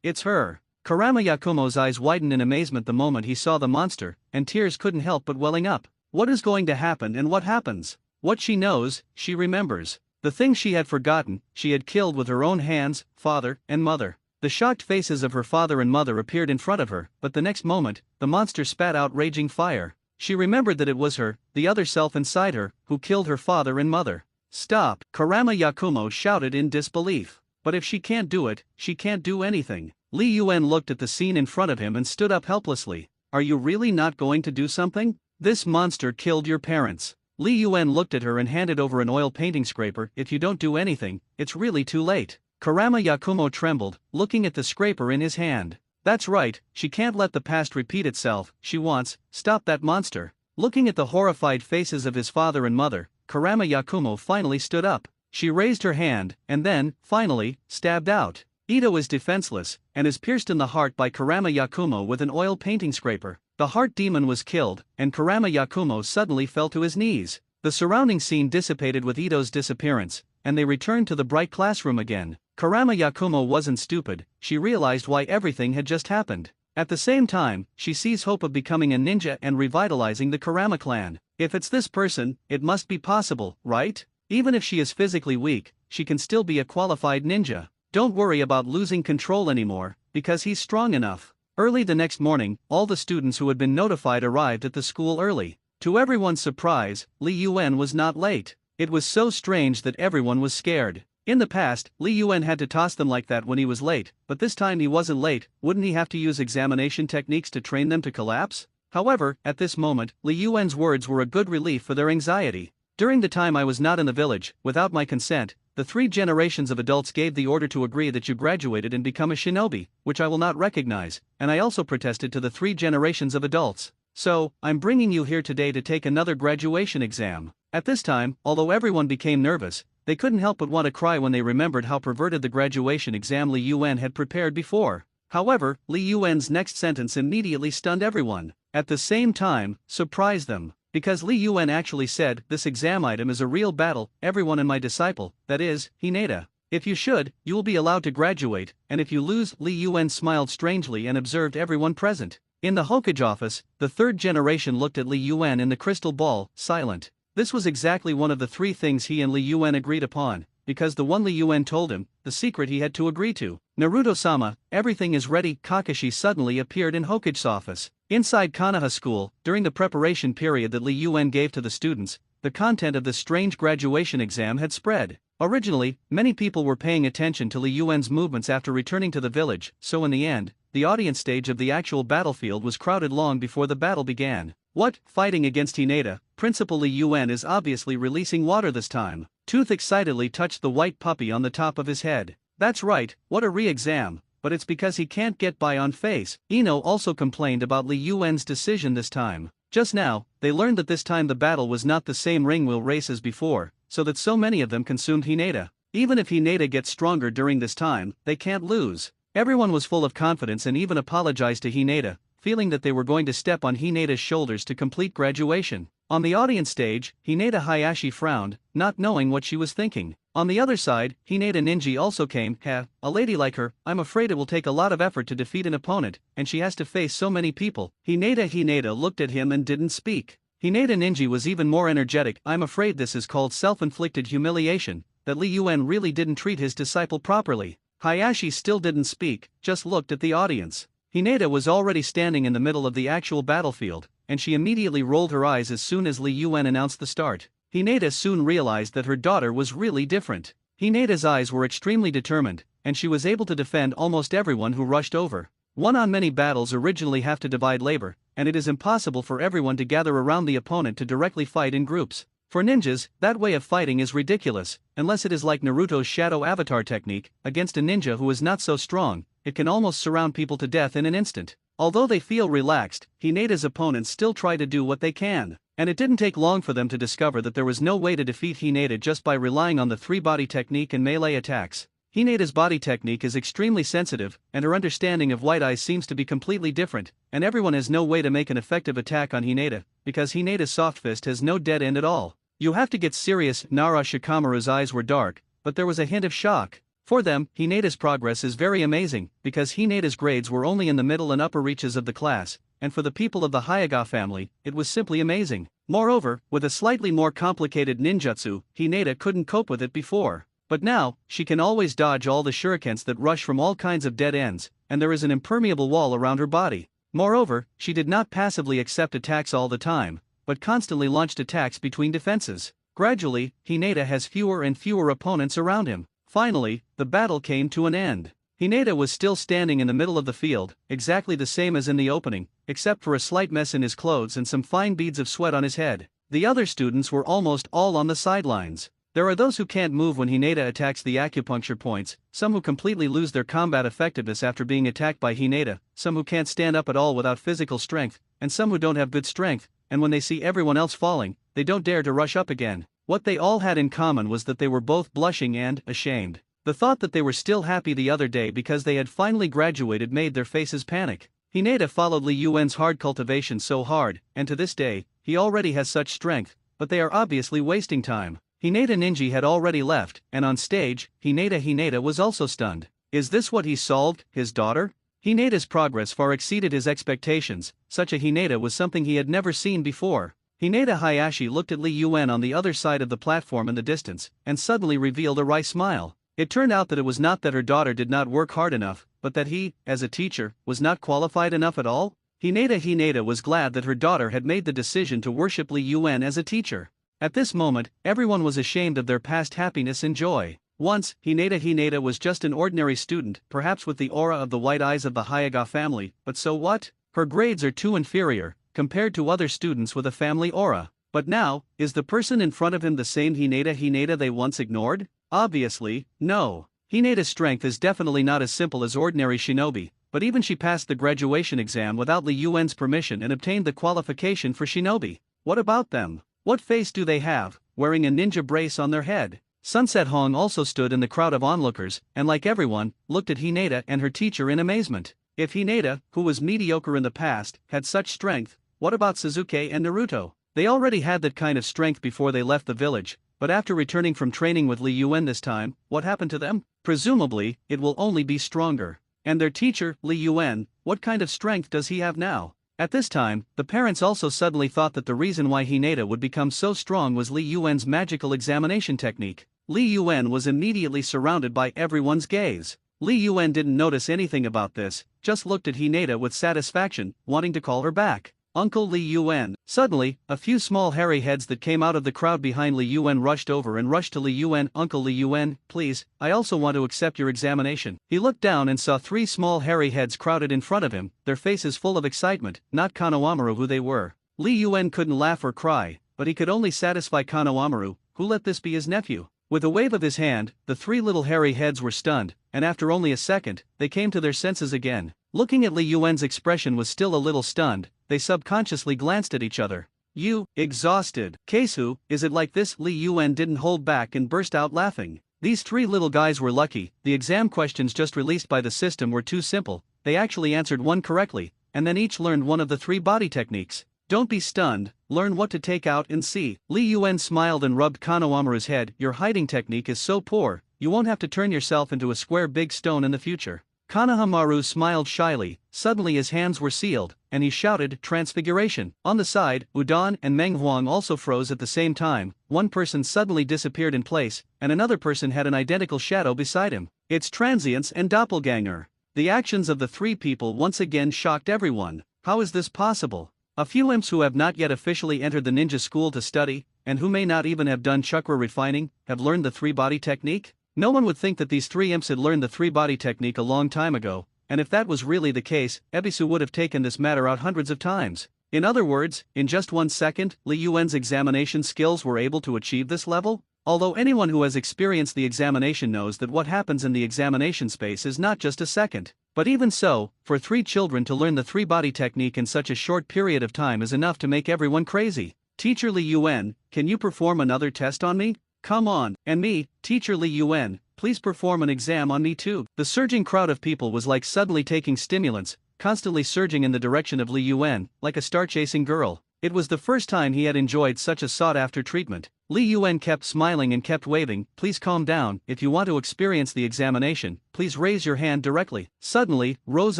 it's her. Kurama Yakumo's eyes widened in amazement the moment he saw the monster, and tears couldn't help but welling up. What is going to happen and what happens? What she knows, she remembers. The things she had forgotten, she had killed with her own hands, father and mother. The shocked faces of her father and mother appeared in front of her, but the next moment, the monster spat out raging fire. She remembered that it was her, the other self inside her, who killed her father and mother. Stop! Kurama Yakumo shouted in disbelief. But if she can't do it, she can't do anything. Li Yuan looked at the scene in front of him and stood up helplessly. Are you really not going to do something? This monster killed your parents. Li Yuan looked at her and handed over an oil painting scraper. If you don't do anything, it's really too late. Kurama Yakumo trembled, looking at the scraper in his hand. That's right, she can't let the past repeat itself. She wants, stop that monster. Looking at the horrified faces of his father and mother, Kurama Yakumo finally stood up. She raised her hand, and then, finally, stabbed out. Ito is defenseless, and is pierced in the heart by Kurama Yakumo with an oil painting scraper. The heart demon was killed, and Kurama Yakumo suddenly fell to his knees. The surrounding scene dissipated with Ito's disappearance, and they returned to the bright classroom again. Kurama Yakumo wasn't stupid, she realized why everything had just happened. At the same time, she sees hope of becoming a ninja and revitalizing the Kurama clan. If it's this person, it must be possible, right? Even if she is physically weak, she can still be a qualified ninja. Don't worry about losing control anymore, because he's strong enough. Early the next morning, all the students who had been notified arrived at the school early. To everyone's surprise, Li Yuan was not late. It was so strange that everyone was scared. In the past, Li Yuan had to toss them like that when he was late, but this time he wasn't late. Wouldn't he have to use examination techniques to train them to collapse? However, at this moment, Li Yuan's words were a good relief for their anxiety. During the time I was not in the village, without my consent, the 3 generations of adults gave the order to agree that you graduated and become a shinobi, which I will not recognize, and I also protested to the 3 generations of adults. So, I'm bringing you here today to take another graduation exam. At this time, although everyone became nervous, they couldn't help but want to cry when they remembered how perverted the graduation exam Li Yuan had prepared before. However, Li Yuan's next sentence immediately stunned everyone. At the same time, surprised them. Because Li Yuan actually said, this exam item is a real battle, everyone and my disciple, that is, Hinata. If you should, you will be allowed to graduate, and if you lose, Li Yuan smiled strangely and observed everyone present. In the Hokage office, the 3rd generation looked at Li Yuan in the crystal ball, silent. This was exactly one of the 3 things he and Li Yuan agreed upon, because the one Li Yuan told him, the secret he had to agree to. Naruto-sama, everything is ready. Kakashi suddenly appeared in Hokage's office. Inside Konoha School, during the preparation period that Li Yuan gave to the students, the content of the strange graduation exam had spread. Originally, many people were paying attention to Li Yuan's movements after returning to the village, so in the end, the audience stage of the actual battlefield was crowded long before the battle began. What? Fighting against Hinata? Principal Li Yuan is obviously releasing water this time. Tooth excitedly touched the white puppy on the top of his head. That's right, what a re-exam. But it's because he can't get by on face. Ino also complained about Li Yuan's decision this time. Just now, they learned that this time the battle was not the same ring wheel race as before, so that so many of them consumed Hinata. Even if Hinata gets stronger during this time, they can't lose. Everyone was full of confidence and even apologized to Hinata, feeling that they were going to step on Hinata's shoulders to complete graduation. On the audience stage, Hinata Hayashi frowned, not knowing what she was thinking. On the other side, Hinata Ninji also came. A lady like her, I'm afraid it will take a lot of effort to defeat an opponent, and she has to face so many people. Hinata looked at him and didn't speak. Hinata Ninji was even more energetic. I'm afraid this is called self-inflicted humiliation, that Li Yuan really didn't treat his disciple properly. Hayashi still didn't speak, just looked at the audience. Hinata was already standing in the middle of the actual battlefield, and she immediately rolled her eyes as soon as Li Yuan announced the start. Hinata soon realized that her daughter was really different. Hinata's eyes were extremely determined, and she was able to defend almost everyone who rushed over. One-on-many battles originally have to divide labor, and it is impossible for everyone to gather around the opponent to directly fight in groups. For ninjas, that way of fighting is ridiculous, unless it is like Naruto's shadow avatar technique, against a ninja who is not so strong, it can almost surround people to death in an instant. Although they feel relaxed, Hineda's opponents still try to do what they can. And it didn't take long for them to discover that there was no way to defeat Hineda just by relying on the three-body technique and melee attacks. Hineda's body technique is extremely sensitive, and her understanding of White Eyes seems to be completely different, and everyone has no way to make an effective attack on Hineda, because Hineda's soft fist has no dead end at all. You have to get serious. Nara Shikamaru's eyes were dark, but there was a hint of shock. For them, Hineda's progress is very amazing, because Hineda's grades were only in the middle and upper reaches of the class, and for the people of the Hyuga family, it was simply amazing. Moreover, with a slightly more complicated ninjutsu, Hineda couldn't cope with it before. But now, she can always dodge all the shurikens that rush from all kinds of dead ends, and there is an impermeable wall around her body. Moreover, she did not passively accept attacks all the time, but constantly launched attacks between defenses. Gradually, Hineda has fewer and fewer opponents around him. Finally, the battle came to an end. Hineda was still standing in the middle of the field, exactly the same as in the opening, except for a slight mess in his clothes and some fine beads of sweat on his head. The other students were almost all on the sidelines. There are those who can't move when Hineda attacks the acupuncture points, some who completely lose their combat effectiveness after being attacked by Hineda, some who can't stand up at all without physical strength, and some who don't have good strength, and when they see everyone else falling, they don't dare to rush up again. What they all had in common was that they were both blushing and ashamed. The thought that they were still happy the other day because they had finally graduated made their faces panic. Hineda followed Li Yuan's hard cultivation so hard, and to this day, he already has such strength, but they are obviously wasting time. Hineda Ninji had already left, and on stage, Hineda was also stunned. Is this what he solved, his daughter? Hineda's progress far exceeded his expectations. Such a Hineda was something he had never seen before. Hineda Hayashi looked at Li Yuan on the other side of the platform in the distance, and suddenly revealed a wry smile. It turned out that it was not that her daughter did not work hard enough, but that he, as a teacher, was not qualified enough at all? Hineda was glad that her daughter had made the decision to worship Li Yuan as a teacher. At this moment, everyone was ashamed of their past happiness and joy. Once, Hineda was just an ordinary student, perhaps with the aura of the White Eyes of the Hyuga family, but so what? Her grades are too inferior, compared to other students with a family aura. But now, is the person in front of him the same Hineda they once ignored? Obviously, no. Hineda's strength is definitely not as simple as ordinary shinobi, but even she passed the graduation exam without Li Yuan's permission and obtained the qualification for shinobi. What about them? What face do they have, wearing a ninja brace on their head? Sunset Hong also stood in the crowd of onlookers, and like everyone, looked at Hineda and her teacher in amazement. If Hineda, who was mediocre in the past, had such strength, what about Suzuki and Naruto? They already had that kind of strength before they left the village, but after returning from training with Li Yuan this time, what happened to them? Presumably, it will only be stronger. And their teacher, Li Yuan, what kind of strength does he have now? At this time, the parents also suddenly thought that the reason why Hineda would become so strong was Li Yuan's magical examination technique. Li Yuan was immediately surrounded by everyone's gaze. Li Yuan didn't notice anything about this, just looked at Hineda with satisfaction, wanting to call her back. Uncle Li Yuan. Suddenly, a few small hairy heads that came out of the crowd behind Li Yuan rushed over and rushed to Li Yuan. Uncle Li Yuan, please, I also want to accept your examination. He looked down and saw three small hairy heads crowded in front of him, their faces full of excitement, not Kanawamaru who they were. Li Yuan couldn't laugh or cry, but he could only satisfy Kanawamaru, who let this be his nephew. With a wave of his hand, the three little hairy heads were stunned, and after only a second, they came to their senses again. Looking at Li Yuan's expression was still a little stunned, they subconsciously glanced at each other. You, exhausted. Keisu, is it like this? Li Yuan didn't hold back and burst out laughing. These three little guys were lucky, the exam questions just released by the system were too simple, they actually answered one correctly, and then each learned one of the three body techniques. Don't be stunned, learn what to take out and see. Li Yuan smiled and rubbed Kanawamaru's head. Your hiding technique is so poor, you won't have to turn yourself into a square big stone in the future. Kanahamaru smiled shyly, suddenly his hands were sealed, and he shouted, Transfiguration. On the side, Udon and Meng Huang also froze at the same time. One person suddenly disappeared in place, and another person had an identical shadow beside him. It's transience and doppelganger. The actions of the three people once again shocked everyone. How is this possible? A few imps who have not yet officially entered the ninja school to study, and who may not even have done chakra refining, have learned the three-body technique? No one would think that these three imps had learned the three-body technique a long time ago, and if that was really the case, Ebisu would have taken this matter out hundreds of times. In other words, in just 1 second, Li Yuan's examination skills were able to achieve this level? Although anyone who has experienced the examination knows that what happens in the examination space is not just a second, But even so, for 3 children to learn the 3-body technique in such a short period of time is enough to make everyone crazy. Teacher Li Yuan, can you perform another test on me? Come on, and me, Teacher Li Yuan, please perform an exam on me too. The surging crowd of people was like suddenly taking stimulants, constantly surging in the direction of Li Yuan, like a star-chasing girl. It was the first time he had enjoyed such a sought-after treatment. Li Yuan kept smiling and kept waving. Please calm down. If you want to experience the examination, please raise your hand directly. Suddenly, rows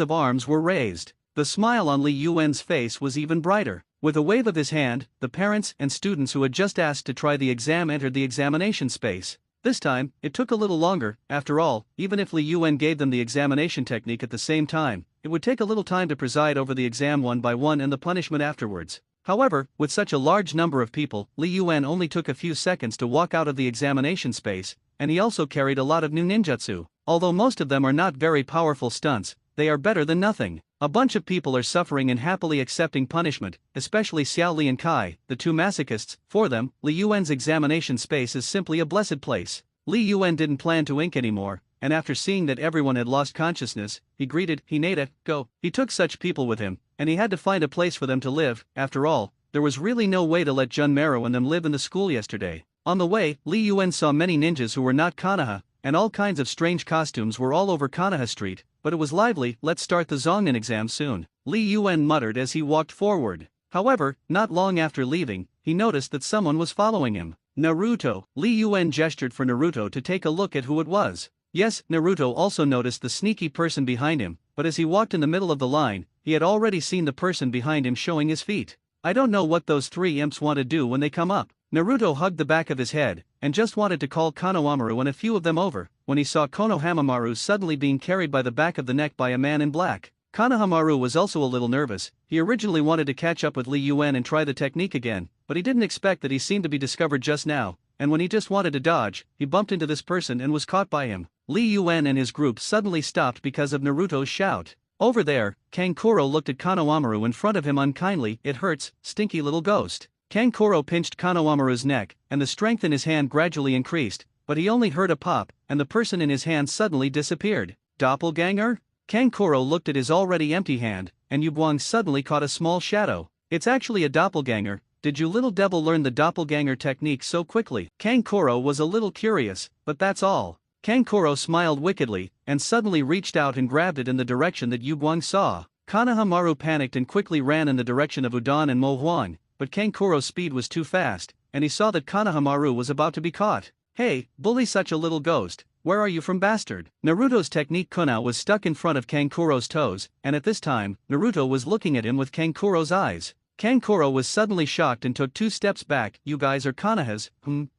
of arms were raised. The smile on Li Yuan's face was even brighter. With a wave of his hand, the parents and students who had just asked to try the exam entered the examination space. This time, it took a little longer. After all, even if Li Yuan gave them the examination technique at the same time, it would take a little time to preside over the exam one by one and the punishment afterwards. However, with such a large number of people, Li Yuan only took a few seconds to walk out of the examination space, and he also carried a lot of new ninjutsu. Although most of them are not very powerful stunts, they are better than nothing. A bunch of people are suffering and happily accepting punishment, especially Xiao Li and Kai, the 2 masochists. For them, Li Yuan's examination space is simply a blessed place. Li Yuan didn't plan to ink anymore, and after seeing that everyone had lost consciousness, he greeted, Hinata, go. He took such people with him, and he had to find a place for them to live. After all, there was really no way to let Junmaro and them live in the school yesterday. On the way, Li Yuan saw many ninjas who were not Konoha, and all kinds of strange costumes were all over Konoha Street, but it was lively. Let's start the Zongan exam soon, Li Yuan muttered as he walked forward. However, not long after leaving, he noticed that someone was following him. Naruto. Li Yuan gestured for Naruto to take a look at who it was. Yes, Naruto also noticed the sneaky person behind him, but as he walked in the middle of the line, he had already seen the person behind him showing his feet. I don't know what those 3 imps want to do when they come up. Naruto hugged the back of his head, and just wanted to call Konohamaru and a few of them over, when he saw Konohamaru suddenly being carried by the back of the neck by a man in black. Konohamaru was also a little nervous. He originally wanted to catch up with Li Yuan and try the technique again, but he didn't expect that he seemed to be discovered just now, and when he just wanted to dodge, he bumped into this person and was caught by him. Li Yuan and his group suddenly stopped because of Naruto's shout. Over there, Kankuro looked at Konohamaru in front of him unkindly. It hurts, stinky little ghost. Kankuro pinched Konohamaru's neck, and the strength in his hand gradually increased, but he only heard a pop, and the person in his hand suddenly disappeared. Doppelganger? Kankuro looked at his already empty hand, and Yubuang suddenly caught a small shadow. It's actually a doppelganger. Did you little devil learn the doppelganger technique so quickly? Kankuro was a little curious, but that's all. Kankuro smiled wickedly, and suddenly reached out and grabbed it in the direction that Yubuang saw. Konohamaru panicked and quickly ran in the direction of Udon and Mo Huang, but Kankuro's speed was too fast, and he saw that Konohamaru was about to be caught. Hey, bully such a little ghost, where are you from bastard? Naruto's technique Kunao was stuck in front of Kankuro's toes, and at this time, Naruto was looking at him with Kankuro's eyes. Kankuro was suddenly shocked and took 2 steps back. You guys are Konohas,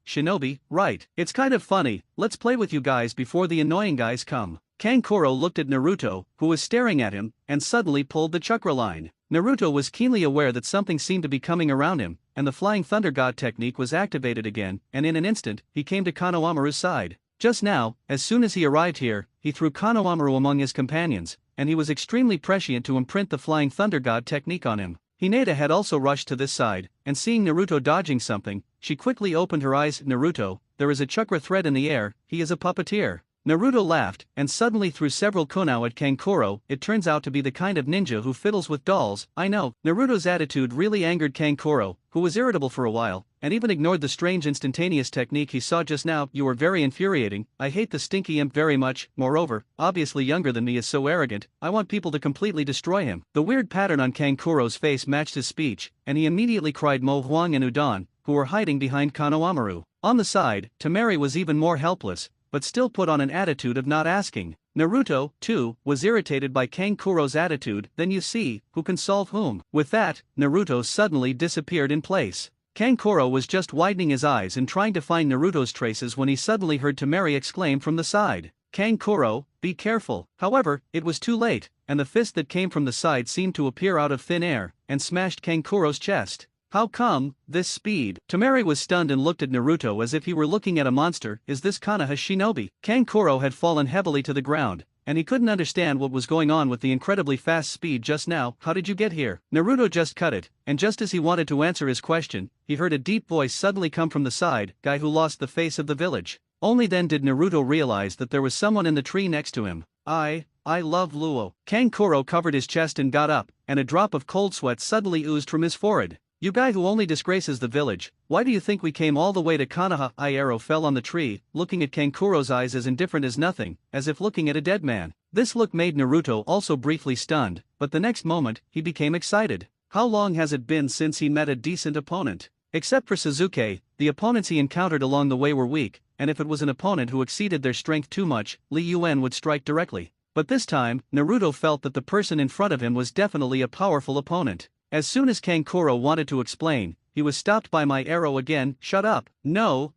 shinobi, right? It's kind of funny, let's play with you guys before the annoying guys come. Kankuro looked at Naruto, who was staring at him, and suddenly pulled the chakra line. Naruto was keenly aware that something seemed to be coming around him, and the Flying Thunder God technique was activated again, and in an instant, he came to Konohamaru's side. Just now, as soon as he arrived here, he threw Konohamaru among his companions, and he was extremely prescient to imprint the Flying Thunder God technique on him. Hinata had also rushed to this side, and seeing Naruto dodging something, she quickly opened her eyes. Naruto, there is a chakra thread in the air, he is a puppeteer. Naruto laughed, and suddenly threw several kunao at Kankuro. It turns out to be the kind of ninja who fiddles with dolls. I know. Naruto's attitude really angered Kankuro, who was irritable for a while, and even ignored the strange instantaneous technique he saw just now. You are very infuriating. I hate the stinky imp very much. Moreover, obviously younger than me is so arrogant, I want people to completely destroy him. The weird pattern on Kankuro's face matched his speech, and he immediately cried Mo Huang and Udon, who were hiding behind Konohamaru. On the side, Temari was even more helpless, but still put on an attitude of not asking. Naruto, too, was irritated by Kankuro's attitude. Then you see, who can solve whom. With that, Naruto suddenly disappeared in place. Kankuro was just widening his eyes and trying to find Naruto's traces when he suddenly heard Temari exclaim from the side, Kankuro, be careful. However, it was too late, and the fist that came from the side seemed to appear out of thin air, and smashed Kankuro's chest. How come, this speed? Temari was stunned and looked at Naruto as if he were looking at a monster. Is this Konoha shinobi? Kankuro had fallen heavily to the ground, and he couldn't understand what was going on with the incredibly fast speed just now. How did you get here? Naruto just cut it, and just as he wanted to answer his question, he heard a deep voice suddenly come from the side, guy who lost the face of the village. Only then did Naruto realize that there was someone in the tree next to him. I love Luo. Kankuro covered his chest and got up, and a drop of cold sweat suddenly oozed from his forehead. You guy who only disgraces the village, why do you think we came all the way to Konoha? Arrow fell on the tree, looking at Kankuro's eyes as indifferent as nothing, as if looking at a dead man. This look made Naruto also briefly stunned, but the next moment, he became excited. How long has it been since he met a decent opponent? Except for Sasuke, the opponents he encountered along the way were weak, and if it was an opponent who exceeded their strength too much, Li Yuan would strike directly. But this time, Naruto felt that the person in front of him was definitely a powerful opponent. As soon as Kankuro wanted to explain, he was stopped by my arrow again. Shut up. No.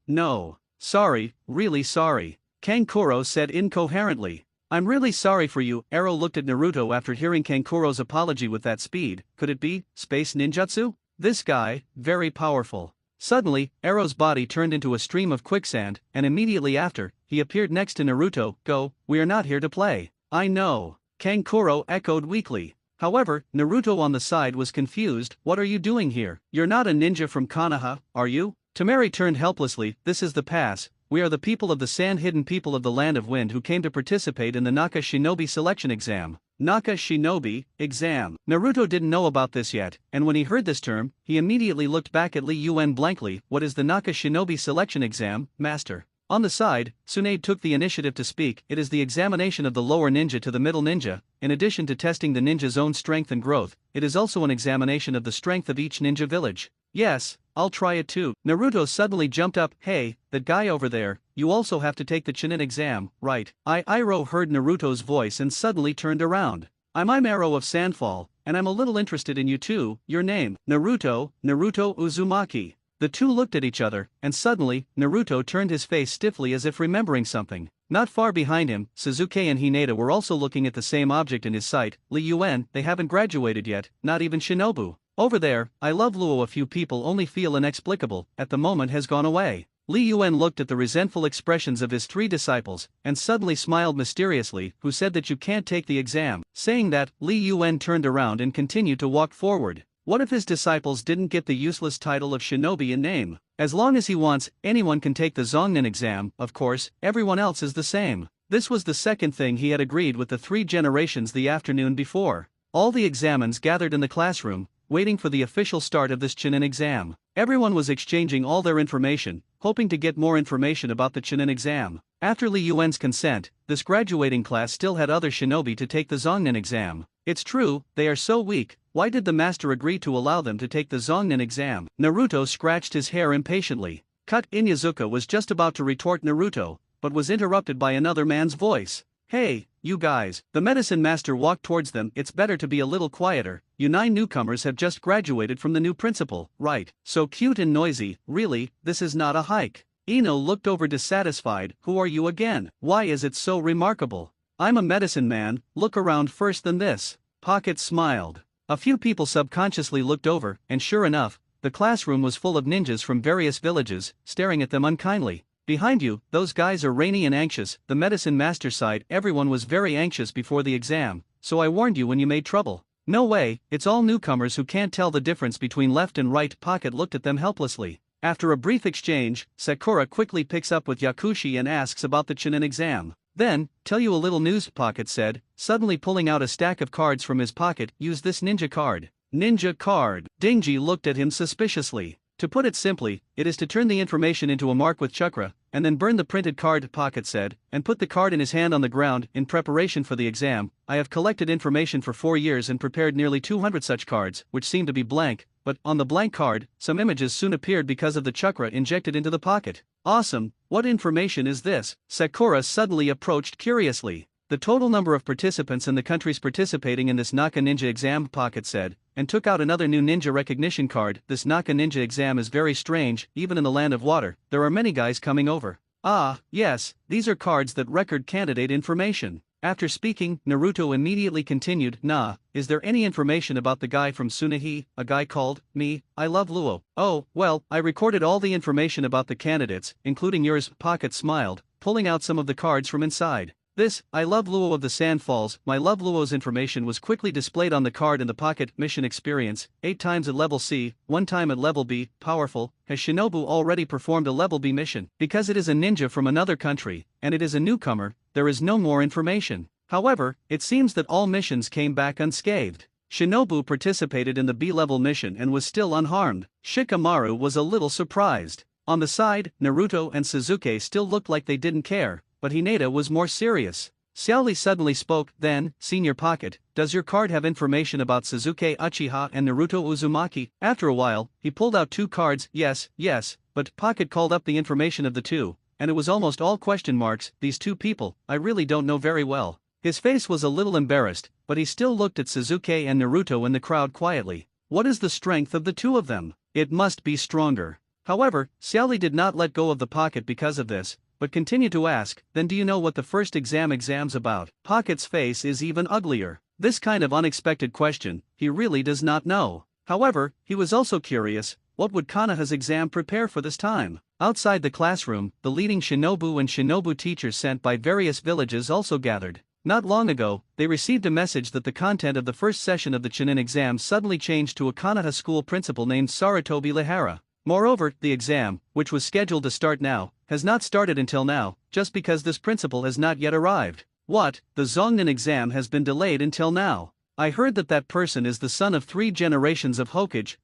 Sorry, really sorry. Kankuro said incoherently. I'm really sorry for you. Arrow looked at Naruto after hearing Kankuro's apology with that speed. Could it be space ninjutsu? This guy, very powerful. Suddenly, Arrow's body turned into a stream of quicksand, and immediately after, he appeared next to Naruto. Go, we are not here to play. I know. Kankuro echoed weakly. However, Naruto on the side was confused. What are you doing here? You're not a ninja from Konoha, are you? Temari turned helplessly. This is the pass. We are the people of the sand-hidden people of the Land of Wind who came to participate in the Naka Shinobi selection exam. Naka Shinobi exam. Naruto didn't know about this yet, and when he heard this term, he immediately looked back at Li Yuan blankly. What is the Naka Shinobi selection exam, master? On the side, Tsunade took the initiative to speak. It is the examination of the lower ninja to the middle ninja. In addition to testing the ninja's own strength and growth, it is also an examination of the strength of each ninja village. Yes, I'll try it too. Naruto suddenly jumped up. Hey, that guy over there, you also have to take the Chunin exam, right? Iroh heard Naruto's voice and suddenly turned around. I'm Arrow of Sandfall, and I'm a little interested in you too. Your name? Naruto Uzumaki. The two looked at each other, and suddenly, Naruto turned his face stiffly as if remembering something. Not far behind him, Sasuke and Hinata were also looking at the same object in his sight. Li Yuan, they haven't graduated yet, not even Shinobu. Over there, I love Luo. A few people only feel inexplicable, at the moment has gone away. Li Yuan looked at the resentful expressions of his three disciples, and suddenly smiled mysteriously. Who said that you can't take the exam? Saying that, Li Yuan turned around and continued to walk forward. What if his disciples didn't get the useless title of shinobi in name? As long as he wants, anyone can take the Zongnin exam. Of course, everyone else is the same. This was the second thing he had agreed with the three generations the afternoon before. All the examines gathered in the classroom, waiting for the official start of this Chunin exam. Everyone was exchanging all their information, hoping to get more information about the Chunin exam. After Li Yuan's consent, this graduating class still had other shinobi to take the Zongnin exam. It's true, they are so weak. Why did the master agree to allow them to take the Zongnin exam? Naruto scratched his hair impatiently. Cut. Inyazuka was just about to retort Naruto, but was interrupted by another man's voice. Hey, you guys. The medicine master walked towards them. It's better to be a little quieter. You 9 newcomers have just graduated from the new principal, right? So cute and noisy. Really, this is not a hike. Ino looked over dissatisfied. Who are you again? Why is it so remarkable? I'm a medicine man. Look around first than this. Pocket smiled. A few people subconsciously looked over, and sure enough, the classroom was full of ninjas from various villages, staring at them unkindly. Behind you, those guys are rainy and anxious. The medicine master side, everyone was very anxious before the exam, so I warned you when you made trouble. No way, it's all newcomers who can't tell the difference between left and right. Pocket looked at them helplessly. After a brief exchange, Sakura quickly picks up with Yakushi and asks about the Chunin exam. Then, tell you a little news, Pocket said, suddenly pulling out a stack of cards from his pocket. Use this ninja card. Ninja card. Dingy looked at him suspiciously. To put it simply, it is to turn the information into a mark with chakra, and then burn the printed card, Pocket said, and put the card in his hand on the ground. In preparation for the exam, I have collected information for 4 years and prepared nearly 200 such cards, which seem to be blank, but, on the blank card, some images soon appeared because of the chakra injected into the pocket. Awesome, what information is this? Sakura suddenly approached curiously. The total number of participants in the countries participating in this Naka Ninja exam, Pocket said, and took out another new ninja recognition card. This Naka Ninja exam is very strange. Even in the land of water, there are many guys coming over. Ah, yes, these are cards that record candidate information. After speaking, Naruto immediately continued. Nah, is there any information about the guy from Tsunahi, a guy called, me, I love Luo? Oh, well, I recorded all the information about the candidates, including yours. Pocket smiled, pulling out some of the cards from inside. This, I love Luo of the Sand Falls. My love Luo's information was quickly displayed on the card in the pocket. Mission experience, 8 times at level C, 1 time at level B, powerful. Has Shinobu already performed a level B mission? Because it is a ninja from another country, and it is a newcomer, there is no more information. However, it seems that all missions came back unscathed. Shinobu participated in the B-level mission and was still unharmed. Shikamaru was a little surprised. On the side, Naruto and Sasuke still looked like they didn't care, but Hinata was more serious. Xiaoli suddenly spoke, then, Senior Pocket, does your card have information about Sasuke Uchiha and Naruto Uzumaki? After a while, he pulled out 2 cards, yes, but Pocket called up the information of the 2, and it was almost all question marks. These 2 people, I really don't know very well. His face was a little embarrassed, but he still looked at Sasuke and Naruto in the crowd quietly. What is the strength of the 2 of them? It must be stronger. However, Xiaoli did not let go of the Pocket because of this, but continued to ask, then do you know what the first exam's about? Pocket's face is even uglier. This kind of unexpected question, he really does not know. However, he was also curious, what would Konoha's exam prepare for this time? Outside the classroom, the leading shinobu and shinobu teachers sent by various villages also gathered. Not long ago, they received a message that the content of the first session of the Chunin exam suddenly changed to a Konoha school principal named Sarutobi Lihara. Moreover, the exam, which was scheduled to start now, has not started until now, just because this principal has not yet arrived. What? The Zongnin exam has been delayed until now. I heard that person is the son of 3 generations of Hokage,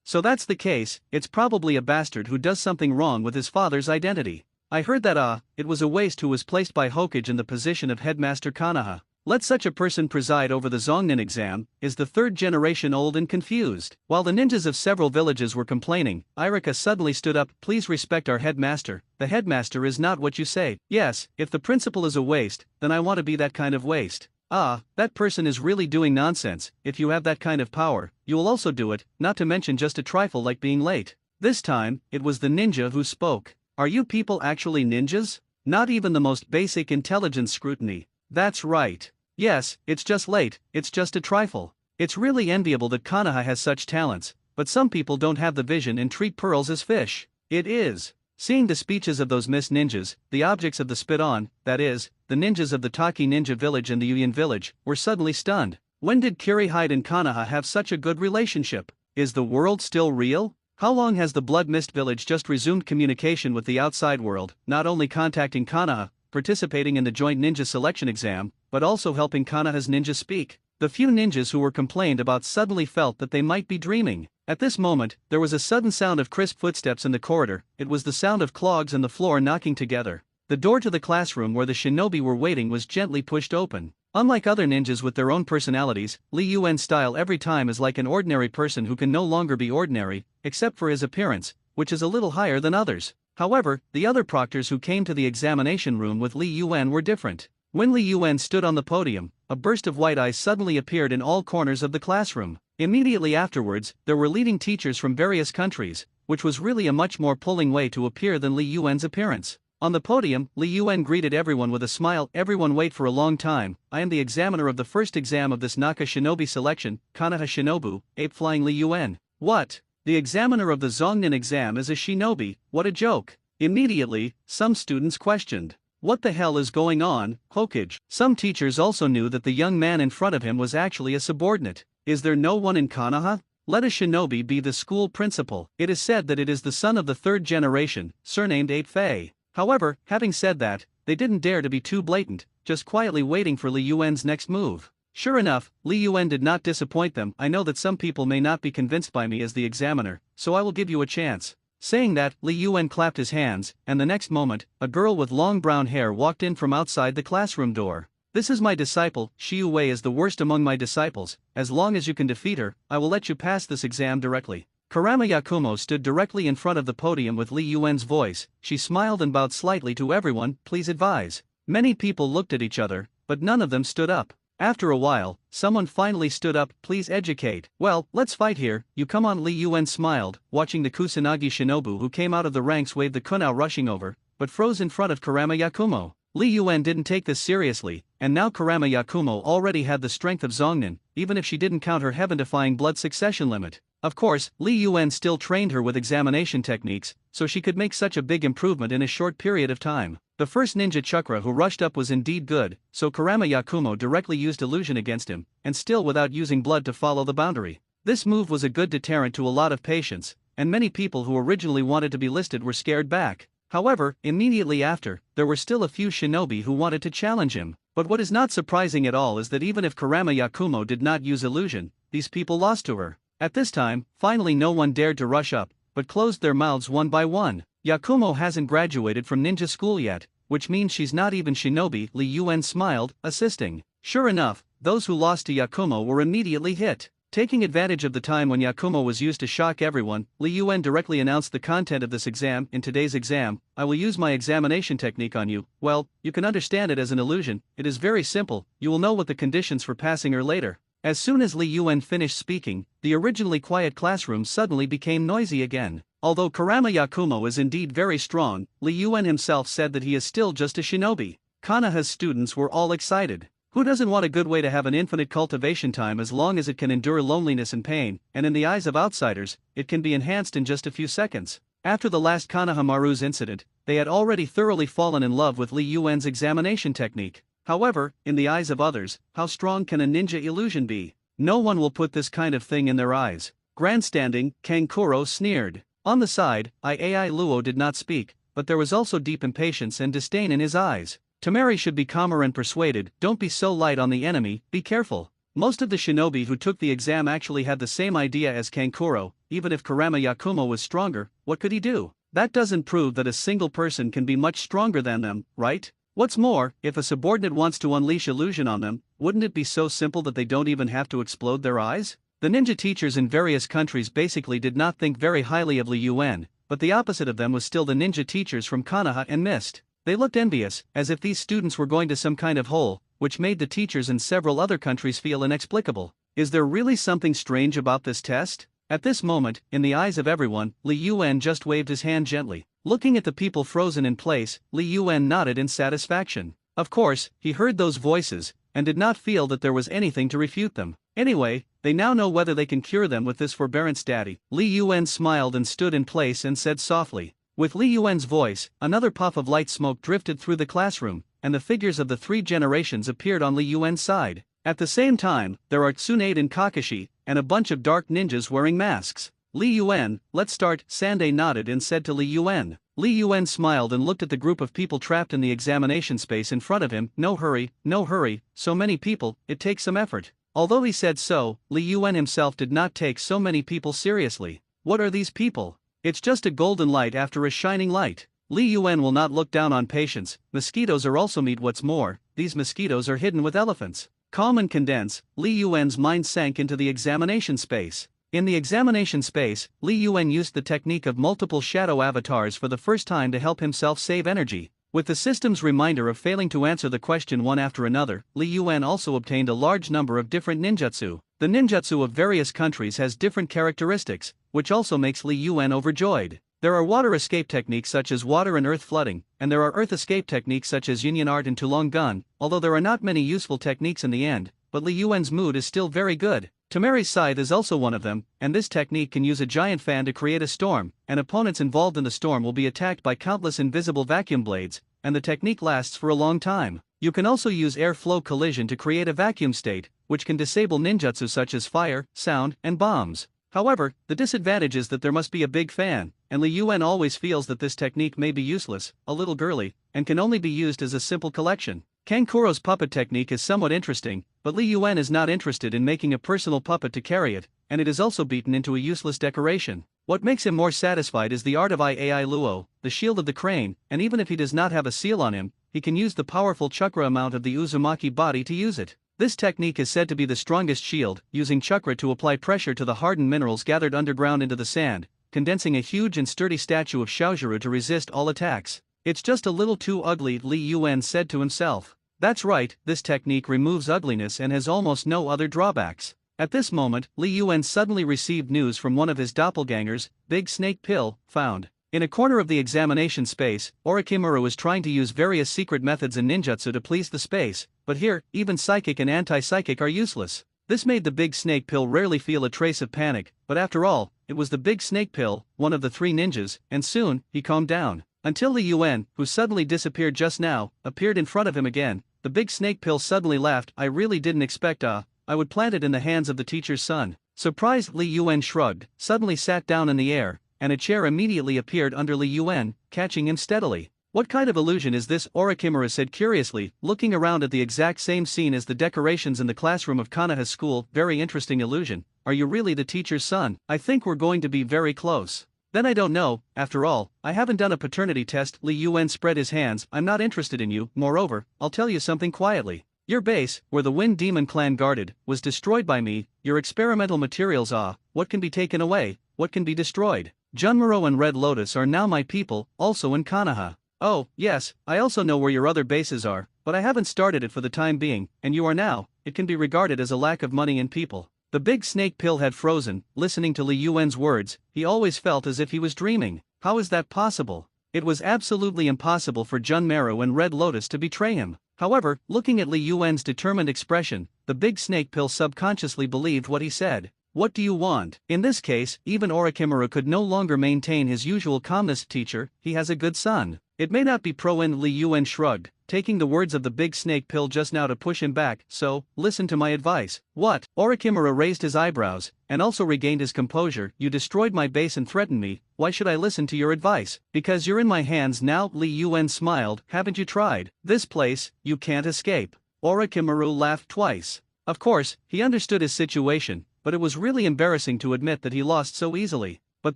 So that's the case, it's probably a bastard who does something wrong with his father's identity. I heard that it was a waste who was placed by Hokage in the position of headmaster Konoha. Let such a person preside over the Zongnin exam. Is the 3rd generation old and confused? While the ninjas of several villages were complaining, Irika suddenly stood up. Please respect our headmaster. The headmaster is not what you say. Yes, if the principal is a waste, then I want to be that kind of waste. That person is really doing nonsense. If you have that kind of power, you will also do it, not to mention just a trifle like being late. This time, it was the ninja who spoke. Are you people actually ninjas? Not even the most basic intelligence scrutiny. That's right. Yes, it's just late, it's just a trifle. It's really enviable that Konoha has such talents, but some people don't have the vision and treat pearls as fish. It is. Seeing the speeches of those Miss Ninjas, the objects of the spit-on, that is, the ninjas of the Taki Ninja Village and the Yuyan Village, were suddenly stunned. When did Kirihide and Konoha have such a good relationship? Is the world still real? How long has the Blood Mist Village just resumed communication with the outside world, not only contacting Konoha, participating in the joint ninja selection exam, but also helping Konoha's ninja speak? The few ninjas who were complained about suddenly felt that they might be dreaming. At this moment, there was a sudden sound of crisp footsteps in the corridor. It was the sound of clogs and the floor knocking together. The door to the classroom where the shinobi were waiting was gently pushed open. Unlike other ninjas with their own personalities, Li Yuan's style every time is like an ordinary person who can no longer be ordinary, except for his appearance, which is a little higher than others. However, the other proctors who came to the examination room with Li Yuan were different. When Li Yuan stood on the podium, a burst of white eyes suddenly appeared in all corners of the classroom. Immediately afterwards, there were leading teachers from various countries, which was really a much more puling way to appear than Li Yuan's appearance. On the podium, Li Yuan greeted everyone with a smile. Everyone wait for a long time. I am the examiner of the first exam of this Naka Shinobi selection, Konoha Shinobu, ape-flying Li Yuan. What? The examiner of the Zongnin exam is a shinobi, what a joke. Immediately, some students questioned. What the hell is going on, Hokage? Some teachers also knew that the young man in front of him was actually a subordinate. Is there no one in Konoha? Let a shinobi be the school principal. It is said that it is the son of the 3rd generation, surnamed Ape Fei. However, having said that, they didn't dare to be too blatant, just quietly waiting for Li Yuan's next move. Sure enough, Li Yuan did not disappoint them. I know that some people may not be convinced by me as the examiner, so I will give you a chance. Saying that, Li Yuan clapped his hands, and the next moment, a girl with long brown hair walked in from outside the classroom door. This is my disciple. Xiu Wei is the worst among my disciples. As long as you can defeat her, I will let you pass this exam directly. Kurama Yakumo stood directly in front of the podium with Li Yuan's voice. She smiled and bowed slightly to everyone. Please advise. Many people looked at each other, but none of them stood up. After a while, someone finally stood up. Please educate. Well, let's fight here. You come on. Li Yuan smiled, watching the Kusanagi shinobu who came out of the ranks wave the kunao rushing over, but froze in front of Kurama Yakumo. Li Yuan didn't take this seriously, and now Kurama Yakumo already had the strength of Zongnin, even if she didn't count her heaven-defying blood succession limit. Of course, Li Yuan still trained her with examination techniques, so she could make such a big improvement in a short period of time. The first ninja chakra who rushed up was indeed good, so Kurama Yakumo directly used illusion against him, and still without using blood to follow the boundary. This move was a good deterrent to a lot of patients, and many people who originally wanted to be listed were scared back. However, immediately after, there were still a few shinobi who wanted to challenge him. But what is not surprising at all is that even if Kurama Yakumo did not use illusion, these people lost to her. At this time, finally no one dared to rush up, but closed their mouths one by one. Yakumo hasn't graduated from ninja school yet, which means she's not even shinobi. Li Yuan smiled, assisting. Sure enough, those who lost to Yakumo were immediately hit. Taking advantage of the time when Yakumo was used to shock everyone, Li Yuan directly announced the content of this exam. In today's exam, I will use my examination technique on you. Well, you can understand it as an illusion. It is very simple. You will know what the conditions for passing are later. As soon as Li Yuan finished speaking, the originally quiet classroom suddenly became noisy again. Although Kurama Yakumo is indeed very strong, Li Yuan himself said that he is still just a shinobi. Konoha's students were all excited. Who doesn't want a good way to have an infinite cultivation time as long as it can endure loneliness and pain, and in the eyes of outsiders, it can be enhanced in just a few seconds. After the last Konohamaru's incident, they had already thoroughly fallen in love with Li Yuan's examination technique. However, in the eyes of others, how strong can a ninja illusion be? No one will put this kind of thing in their eyes. Grandstanding, Kankuro sneered. On the side, Iai Luo did not speak, but there was also deep impatience and disdain in his eyes. Tamari should be calmer and persuaded. Don't be so light on the enemy, be careful. Most of the shinobi who took the exam actually had the same idea as Kankuro. Even if Kurama Yakumo was stronger, what could he do? That doesn't prove that a single person can be much stronger than them, right? What's more, if a subordinate wants to unleash illusion on them, wouldn't it be so simple that they don't even have to explode their eyes? The ninja teachers in various countries basically did not think very highly of Li Yuan, but the opposite of them was still the ninja teachers from Konoha and Mist. They looked envious, as if these students were going to some kind of hole, which made the teachers in several other countries feel inexplicable. Is there really something strange about this test? At this moment, in the eyes of everyone, Li Yuan just waved his hand gently. Looking at the people frozen in place, Li Yuan nodded in satisfaction. Of course, he heard those voices, and did not feel that there was anything to refute them. Anyway, they now know whether they can cure them with this forbearance daddy. Li Yuan smiled and stood in place and said softly. With Li Yuan's voice, another puff of light smoke drifted through the classroom, and the figures of the three generations appeared on Li Yuan's side. At the same time, there are Tsunade and Kakashi, and a bunch of dark ninjas wearing masks. Li Yuan, let's start. Sandei nodded and said to Li Yuan. Li Yuan smiled and looked at the group of people trapped in the examination space in front of him. No hurry, so many people, it takes some effort. Although he said so, Li Yuan himself did not take so many people seriously. What are these people? It's just a golden light after a shining light. Li Yuan will not look down on patience. Mosquitoes are also meat. What's more, these mosquitoes are hidden with elephants. Calm and condense, Li Yuan's mind sank into the examination space. In the examination space, Li Yuan used the technique of multiple shadow avatars for the first time to help himself save energy. With the system's reminder of failing to answer the question one after another, Li Yuan also obtained a large number of different ninjutsu. The ninjutsu of various countries has different characteristics, which also makes Li Yuan overjoyed. There are water escape techniques such as water and earth flooding, and there are earth escape techniques such as Yunyan art and Tulong gun, although there are not many useful techniques in the end, but Li Yuan's mood is still very good. Tamari's scythe is also one of them, and this technique can use a giant fan to create a storm, and opponents involved in the storm will be attacked by countless invisible vacuum blades, and the technique lasts for a long time. You can also use airflow collision to create a vacuum state, which can disable ninjutsu such as fire, sound, and bombs. However, the disadvantage is that there must be a big fan, and Li Yuan always feels that this technique may be useless, a little girly, and can only be used as a simple collection. Kankuro's puppet technique is somewhat interesting, but Li Yuan is not interested in making a personal puppet to carry it, and it is also beaten into a useless decoration. What makes him more satisfied is the art of Iai Luo, the shield of the crane, and even if he does not have a seal on him, he can use the powerful chakra amount of the Uzumaki body to use it. This technique is said to be the strongest shield, using chakra to apply pressure to the hardened minerals gathered underground into the sand, condensing a huge and sturdy statue of Shaojuru to resist all attacks. It's just a little too ugly, Li Yuan said to himself. That's right, this technique removes ugliness and has almost no other drawbacks. At this moment, Li Yuan suddenly received news from one of his doppelgangers, Big Snake Pill, found. In a corner of the examination space, Orochimaru was trying to use various secret methods in ninjutsu to please the space, but here, even psychic and anti-psychic are useless. This made the Big Snake Pill rarely feel a trace of panic, but after all, it was the Big Snake Pill, one of the three ninjas, and soon, he calmed down. Until Li Yuan, who suddenly disappeared just now, appeared in front of him again. The Big Snake Pill suddenly laughed. I really didn't expect I would plant it in the hands of the teacher's son. Surprised, Li Yuan shrugged, suddenly sat down in the air, and a chair immediately appeared under Li Yuan, catching him steadily. What kind of illusion is this? Orochimaru said curiously, looking around at the exact same scene as the decorations in the classroom of Konoha's school. Very interesting illusion. Are you really the teacher's son? I think we're going to be very close. Then I don't know, after all, I haven't done a paternity test. Li Yuan spread his hands. I'm not interested in you. Moreover, I'll tell you something quietly. Your base, where the Wind Demon clan guarded, was destroyed by me. Your experimental materials what can be taken away, what can be destroyed? Junmaro and Red Lotus are now my people, also in Konoha. Oh, yes, I also know where your other bases are, but I haven't started it for the time being, and you are now. It can be regarded as a lack of money and people. The big snake pill had frozen, listening to Li Yuan's words. He always felt as if he was dreaming. How is that possible? It was absolutely impossible for Junmaro and Red Lotus to betray him. However, looking at Li Yuan's determined expression, the big snake pill subconsciously believed what he said. What do you want? In this case, even Orochimaru could no longer maintain his usual calmness. Teacher, he has a good son. It may not be pro-in. Li Yuan shrugged, taking the words of the big snake pill just now to push him back. So, listen to my advice. What? Orochimaru raised his eyebrows, and also regained his composure. You destroyed my base and threatened me. Why should I listen to your advice? Because you're in my hands now. Li Yuan smiled. Haven't you tried? This place, you can't escape. Orochimaru laughed twice. Of course, he understood his situation, but it was really embarrassing to admit that he lost so easily. But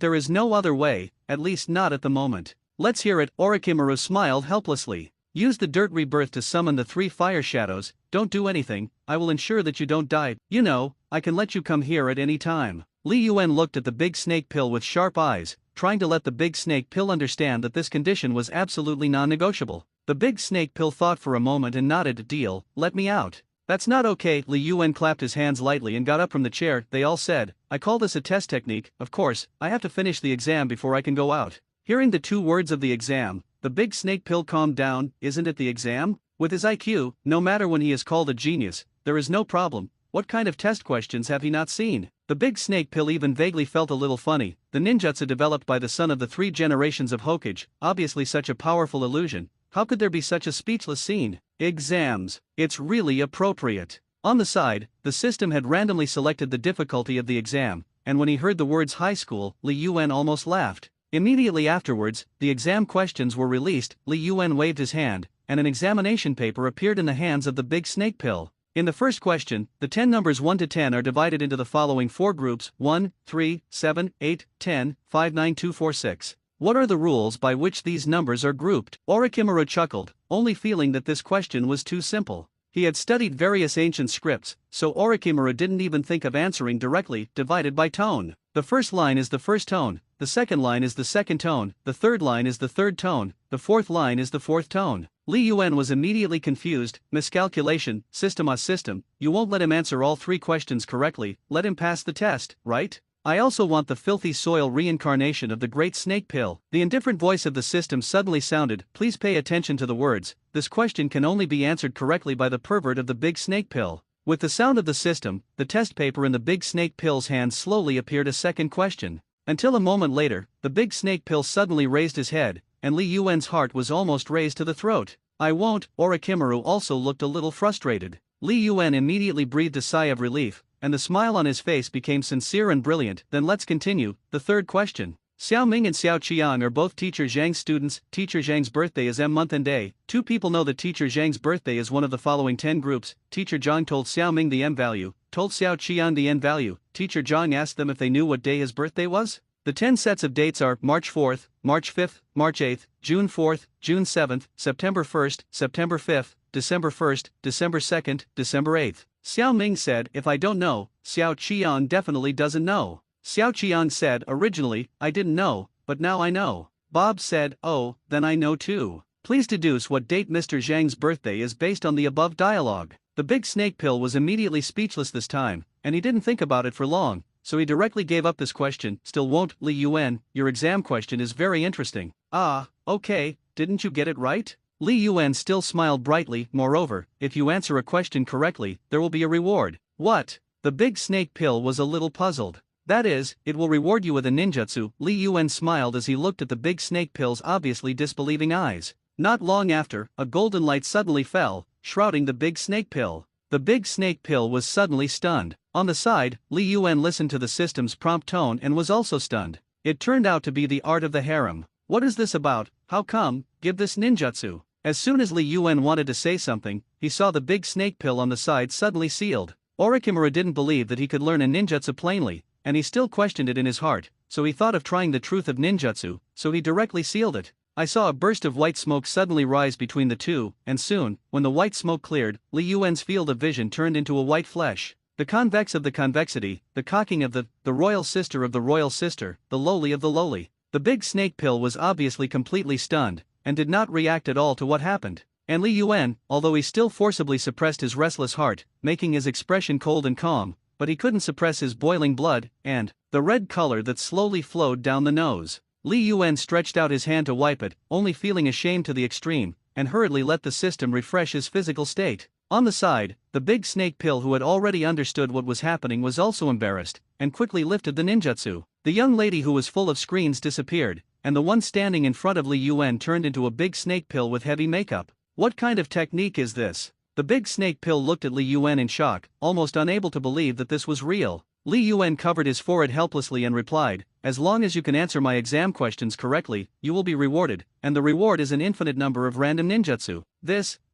there is no other way, at least not at the moment. Let's hear it. Orochimaru smiled helplessly. Use the dirt rebirth to summon the 3 fire shadows. Don't do anything. I will ensure that you don't die. You know, I can let you come here at any time. Li Yuan looked at the big snake pill with sharp eyes, trying to let the big snake pill understand that this condition was absolutely non-negotiable. The big snake pill thought for a moment and nodded. Deal, let me out. That's not okay. Li Yuan clapped his hands lightly and got up from the chair. They all said, I call this a test technique. Of course, I have to finish the exam before I can go out. Hearing the 2 words of the exam, the big snake pill calmed down. Isn't it the exam? With his IQ, no matter when he is called a genius, there is no problem. What kind of test questions have he not seen? The big snake pill even vaguely felt a little funny. The ninjutsu developed by the son of the 3 generations of Hokage, obviously such a powerful illusion. How could there be such a speechless scene? Exams. It's really appropriate. On the side, the system had randomly selected the difficulty of the exam, and when he heard the words high school, Li Yuan almost laughed. Immediately afterwards, the exam questions were released. Li Yuan waved his hand, and an examination paper appeared in the hands of the big snake pill. In the first question, the 10 numbers 1 to 10 are divided into the following 4 groups: 1, 3, 7, 8, 10, 5, 9, 2, 4, 6. What are the rules by which these numbers are grouped? Orochimaru chuckled, only feeling that this question was too simple. He had studied various ancient scripts, so Orochimaru didn't even think of answering directly. Divided by tone. The first line is the first tone, the second line is the second tone, the third line is the third tone, the fourth line is the fourth tone. Li Yuan was immediately confused. Miscalculation, system. You won't let him answer all 3 questions correctly. Let him pass the test, right? I also want the filthy soil reincarnation of the great snake pill. The indifferent voice of the system suddenly sounded. Please pay attention to the words. This question can only be answered correctly by the pervert of the big snake pill. With the sound of the system, the test paper in the big snake pill's hand slowly appeared a second question. Until a moment later, the big snake pill suddenly raised his head, and Li Yuan's heart was almost raised to the throat. I won't. Orochimaru also looked a little frustrated. Li Yuan immediately breathed a sigh of relief, and the smile on his face became sincere and brilliant. Then let's continue. The third question. Xiao Ming and Xiao Qiang are both Teacher Zhang's students. Teacher Zhang's birthday is M month and day. 2 people know that Teacher Zhang's birthday is one of the following 10 groups. Teacher Zhang told Xiao Ming the M value, told Xiao Qiang the N value. Teacher Zhang asked them if they knew what day his birthday was. The 10 sets of dates are March 4th, March 5th, March 8th, June 4th, June 7th, September 1st, September 5th, December 1st, December 2nd, December 8th. Xiao Ming said, if I don't know, Xiao Qiang definitely doesn't know. Xiao Qiang said, originally, I didn't know, but now I know. Bob said, oh, then I know too. Please deduce what date Mr. Zhang's birthday is based on the above dialogue. The big snake pill was immediately speechless this time, and he didn't think about it for long, so he directly gave up this question. Still won't. Li Yuan, your exam question is very interesting. Ah, okay, didn't you get it right? Li Yuan still smiled brightly. Moreover, if you answer a question correctly, there will be a reward. What? The big snake pill was a little puzzled. That is, it will reward you with a ninjutsu. Li Yuan smiled as he looked at the big snake pill's obviously disbelieving eyes. Not long after, a golden light suddenly fell, shrouding the big snake pill. The big snake pill was suddenly stunned. On the side, Li Yuan listened to the system's prompt tone and was also stunned. It turned out to be the art of the harem. What is this about? How come? Give this ninjutsu. As soon as Li Yuan wanted to say something, he saw the big snake pill on the side suddenly sealed. Orochimaru didn't believe that he could learn a ninjutsu plainly, and he still questioned it in his heart, so he thought of trying the truth of ninjutsu, so he directly sealed it. I saw a burst of white smoke suddenly rise between the two, and soon, when the white smoke cleared, Li Yuan's field of vision turned into a white flesh. The convex of the convexity, the cocking of the royal sister of the royal sister, the lowly of the lowly. The big snake pill was obviously completely stunned, and did not react at all to what happened. And Li Yuan, although he still forcibly suppressed his restless heart, making his expression cold and calm, but he couldn't suppress his boiling blood, and the red color that slowly flowed down the nose. Li Yuan stretched out his hand to wipe it, only feeling ashamed to the extreme, and hurriedly let the system refresh his physical state. On the side, the big snake pill who had already understood what was happening was also embarrassed, and quickly lifted the ninjutsu. The young lady who was full of screens disappeared, and the one standing in front of Li Yuan turned into a big snake pill with heavy makeup. What kind of technique is this? The big snake pill looked at Li Yuan in shock, almost unable to believe that this was real. Li Yuan covered his forehead helplessly and replied, "As long as you can answer my exam questions correctly, you will be rewarded, and the reward is an infinite number of random ninjutsu."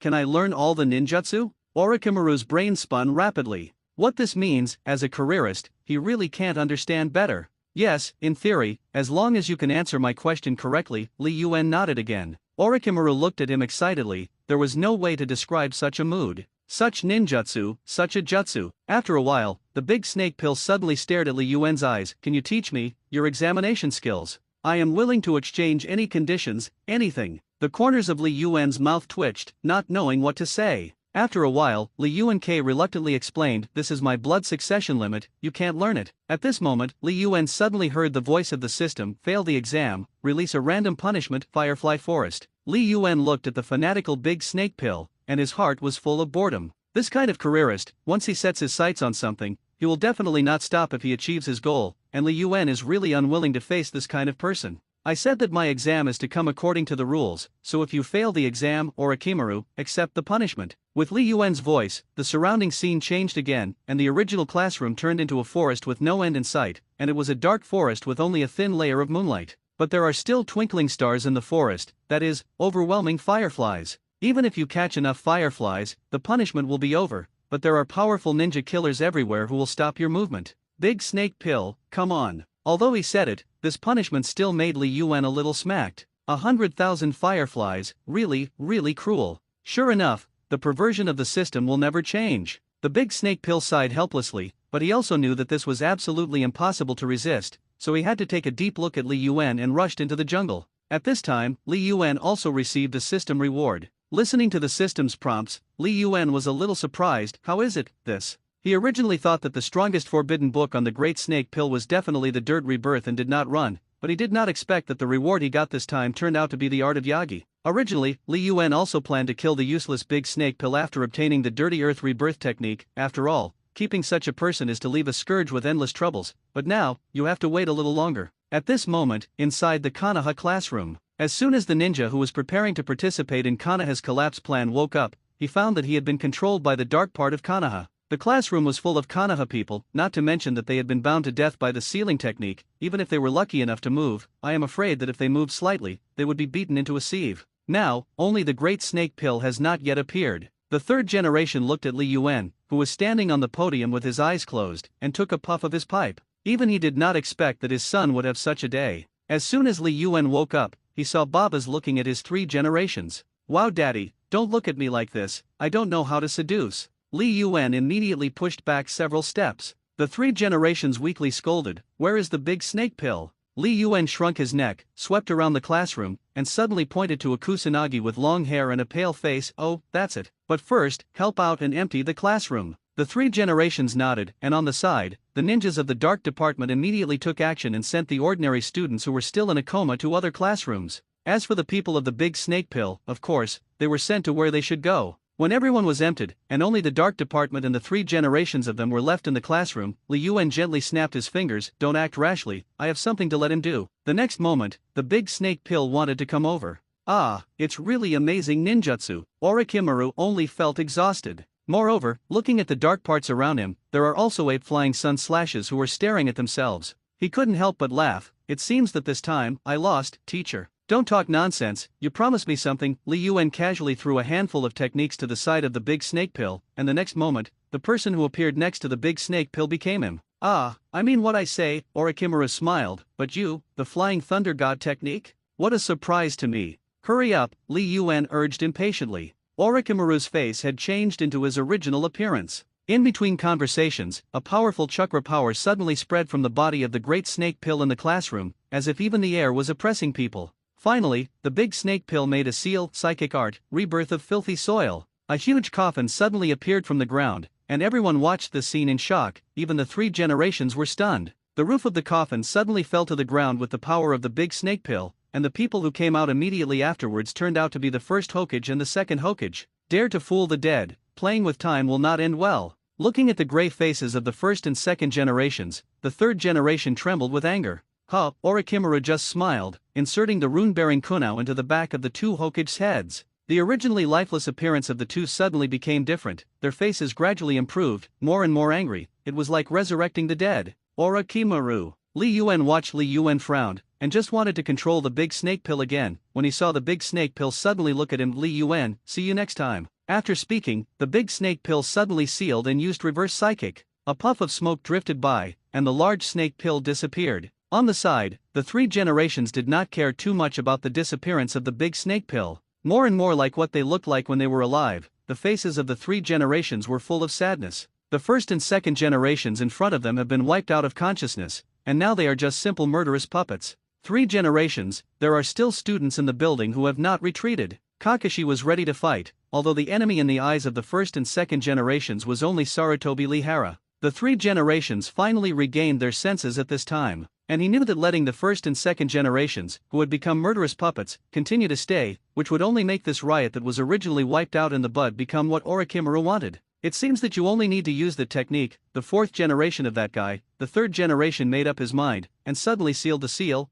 Can I learn all the ninjutsu? Orochimaru's brain spun rapidly. What this means, as a careerist, he really can't understand better. Yes, in theory, as long as you can answer my question correctly, Li Yuan nodded again. Orochimaru looked at him excitedly. There was no way to describe such a mood. Such ninjutsu, such a jutsu. After a while, the big snake pill suddenly stared at Li Yuan's eyes. "Can you teach me your examination skills? I am willing to exchange any conditions, anything." The corners of Li Yuan's mouth twitched, not knowing what to say. After a while, Li Yuan reluctantly explained, "This is my blood succession limit, you can't learn it." At this moment, Li Yuan suddenly heard the voice of the system, "Fail the exam, release a random punishment, Firefly Forest." Li Yuan looked at the fanatical big snake pill, and his heart was full of boredom. This kind of careerist, once he sets his sights on something, he will definitely not stop if he achieves his goal, and Li Yuan is really unwilling to face this kind of person. "I said that my exam is to come according to the rules, so if you fail the exam, Orochimaru, accept the punishment." With Li Yuan's voice, the surrounding scene changed again, and the original classroom turned into a forest with no end in sight, and it was a dark forest with only a thin layer of moonlight. But there are still twinkling stars in the forest, that is, overwhelming fireflies. Even if you catch enough fireflies, the punishment will be over, but there are powerful ninja killers everywhere who will stop your movement. Big snake pill, come on. Although he said it, this punishment still made Li Yuan a little smacked. 100,000 fireflies, really, really cruel. Sure enough, the perversion of the system will never change. The big snake pill sighed helplessly, but he also knew that this was absolutely impossible to resist, so he had to take a deep look at Li Yuan and rushed into the jungle. At this time, Li Yuan also received a system reward. Listening to the system's prompts, Li Yuan was a little surprised. How is it, this? He originally thought that the strongest forbidden book on the Great Snake Pill was definitely the Dirt Rebirth and did not run, but he did not expect that the reward he got this time turned out to be the Art of Yagi. Originally, Li Yuan also planned to kill the useless Big Snake Pill after obtaining the Dirty Earth Rebirth technique. After all, keeping such a person is to leave a scourge with endless troubles, but now, you have to wait a little longer. At this moment, inside the Konoha classroom, as soon as the ninja who was preparing to participate in Konoha's collapse plan woke up, he found that he had been controlled by the dark part of Konoha. The classroom was full of Konoha people, not to mention that they had been bound to death by the sealing technique. Even if they were lucky enough to move, I am afraid that if they moved slightly, they would be beaten into a sieve. Now, only the Great Snake Pill has not yet appeared. The third generation looked at Li Yuan, who was standing on the podium with his eyes closed, and took a puff of his pipe. Even he did not expect that his son would have such a day. As soon as Li Yuan woke up, he saw Babas looking at his 3 generations. "Wow, Daddy, don't look at me like this, I don't know how to seduce." Li Yuan immediately pushed back several steps. The 3 generations weakly scolded, "Where is the Big Snake Pill?" Li Yuan shrunk his neck, swept around the classroom, and suddenly pointed to a Kusanagi with long hair and a pale face. "Oh, that's it. But first, help out and empty the classroom." The 3 generations nodded, and on the side, the ninjas of the Dark Department immediately took action and sent the ordinary students who were still in a coma to other classrooms. As for the people of the Big Snake Pill, of course, they were sent to where they should go. When everyone was emptied, and only the Dark Department and the 3 generations of them were left in the classroom, Li Yuan gently snapped his fingers. "Don't act rashly, I have something to let him do." The next moment, the Big Snake Pill wanted to come over. "Ah, it's really amazing ninjutsu." Orochimaru only felt exhausted. Moreover, looking at the dark parts around him, there are also 8 flying sun slashes who were staring at themselves. He couldn't help but laugh. It seems that this time, I lost, teacher. Don't talk nonsense, you promised me something. Li Yuan casually threw a handful of techniques to the side of the big snake pill, and the next moment, the person who appeared next to the big snake pill became him. Ah, I mean what I say, Orochimaru smiled, but you, the flying thunder god technique? What a surprise to me. Hurry up, Li Yuan urged impatiently. Orochimaru's face had changed into his original appearance. In between conversations, a powerful chakra power suddenly spread from the body of the great snake pill in the classroom, as if even the air was oppressing people. Finally, the big snake pill made a seal, psychic art, rebirth of filthy soil. A huge coffin suddenly appeared from the ground, and everyone watched this scene in shock. Even the 3 generations were stunned. The roof of the coffin suddenly fell to the ground with the power of the big snake pill, and the people who came out immediately afterwards turned out to be the first Hokage and the second Hokage. Dare to fool the dead, playing with time will not end well. Looking at the grey faces of the first and second generations, the third generation trembled with anger. Orochimaru just smiled, inserting the rune-bearing kunao into the back of the 2 Hokage's heads. The originally lifeless appearance of the 2 suddenly became different, their faces gradually improved, more and more angry. It was like resurrecting the dead. Orochimaru. Li Yuan watched. Li Yuan frowned, and just wanted to control the big snake pill again, when he saw the big snake pill suddenly look at him. Li Yuan, see you next time. After speaking, the big snake pill suddenly sealed and used reverse psychic. A puff of smoke drifted by, and the large snake pill disappeared. On the side, the 3 generations did not care too much about the disappearance of the big snake pill. More and more like what they looked like when they were alive, the faces of the 3 generations were full of sadness. The first and second generations in front of them have been wiped out of consciousness, and now they are just simple murderous puppets. 3 generations, there are still students in the building who have not retreated. Kakashi was ready to fight, although the enemy in the eyes of the first and second generations was only Sarutobi Lihara. The 3 generations finally regained their senses at this time, and he knew that letting the first and second generations, who had become murderous puppets, continue to stay, which would only make this riot that was originally wiped out in the bud become what Orochimaru wanted. It seems that you only need to use the technique. The 4th generation of that guy, the 3rd generation made up his mind, and suddenly sealed the seal.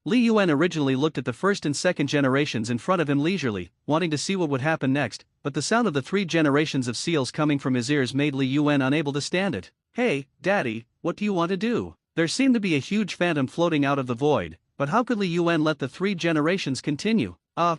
Li Yuan originally looked at the first and second generations in front of him leisurely, wanting to see what would happen next, but the sound of the 3 generations of seals coming from his ears made Li Yuan unable to stand it. Hey, Daddy, what do you want to do? There seemed to be a huge phantom floating out of the void, but how could Li Yuan let the 3 generations continue?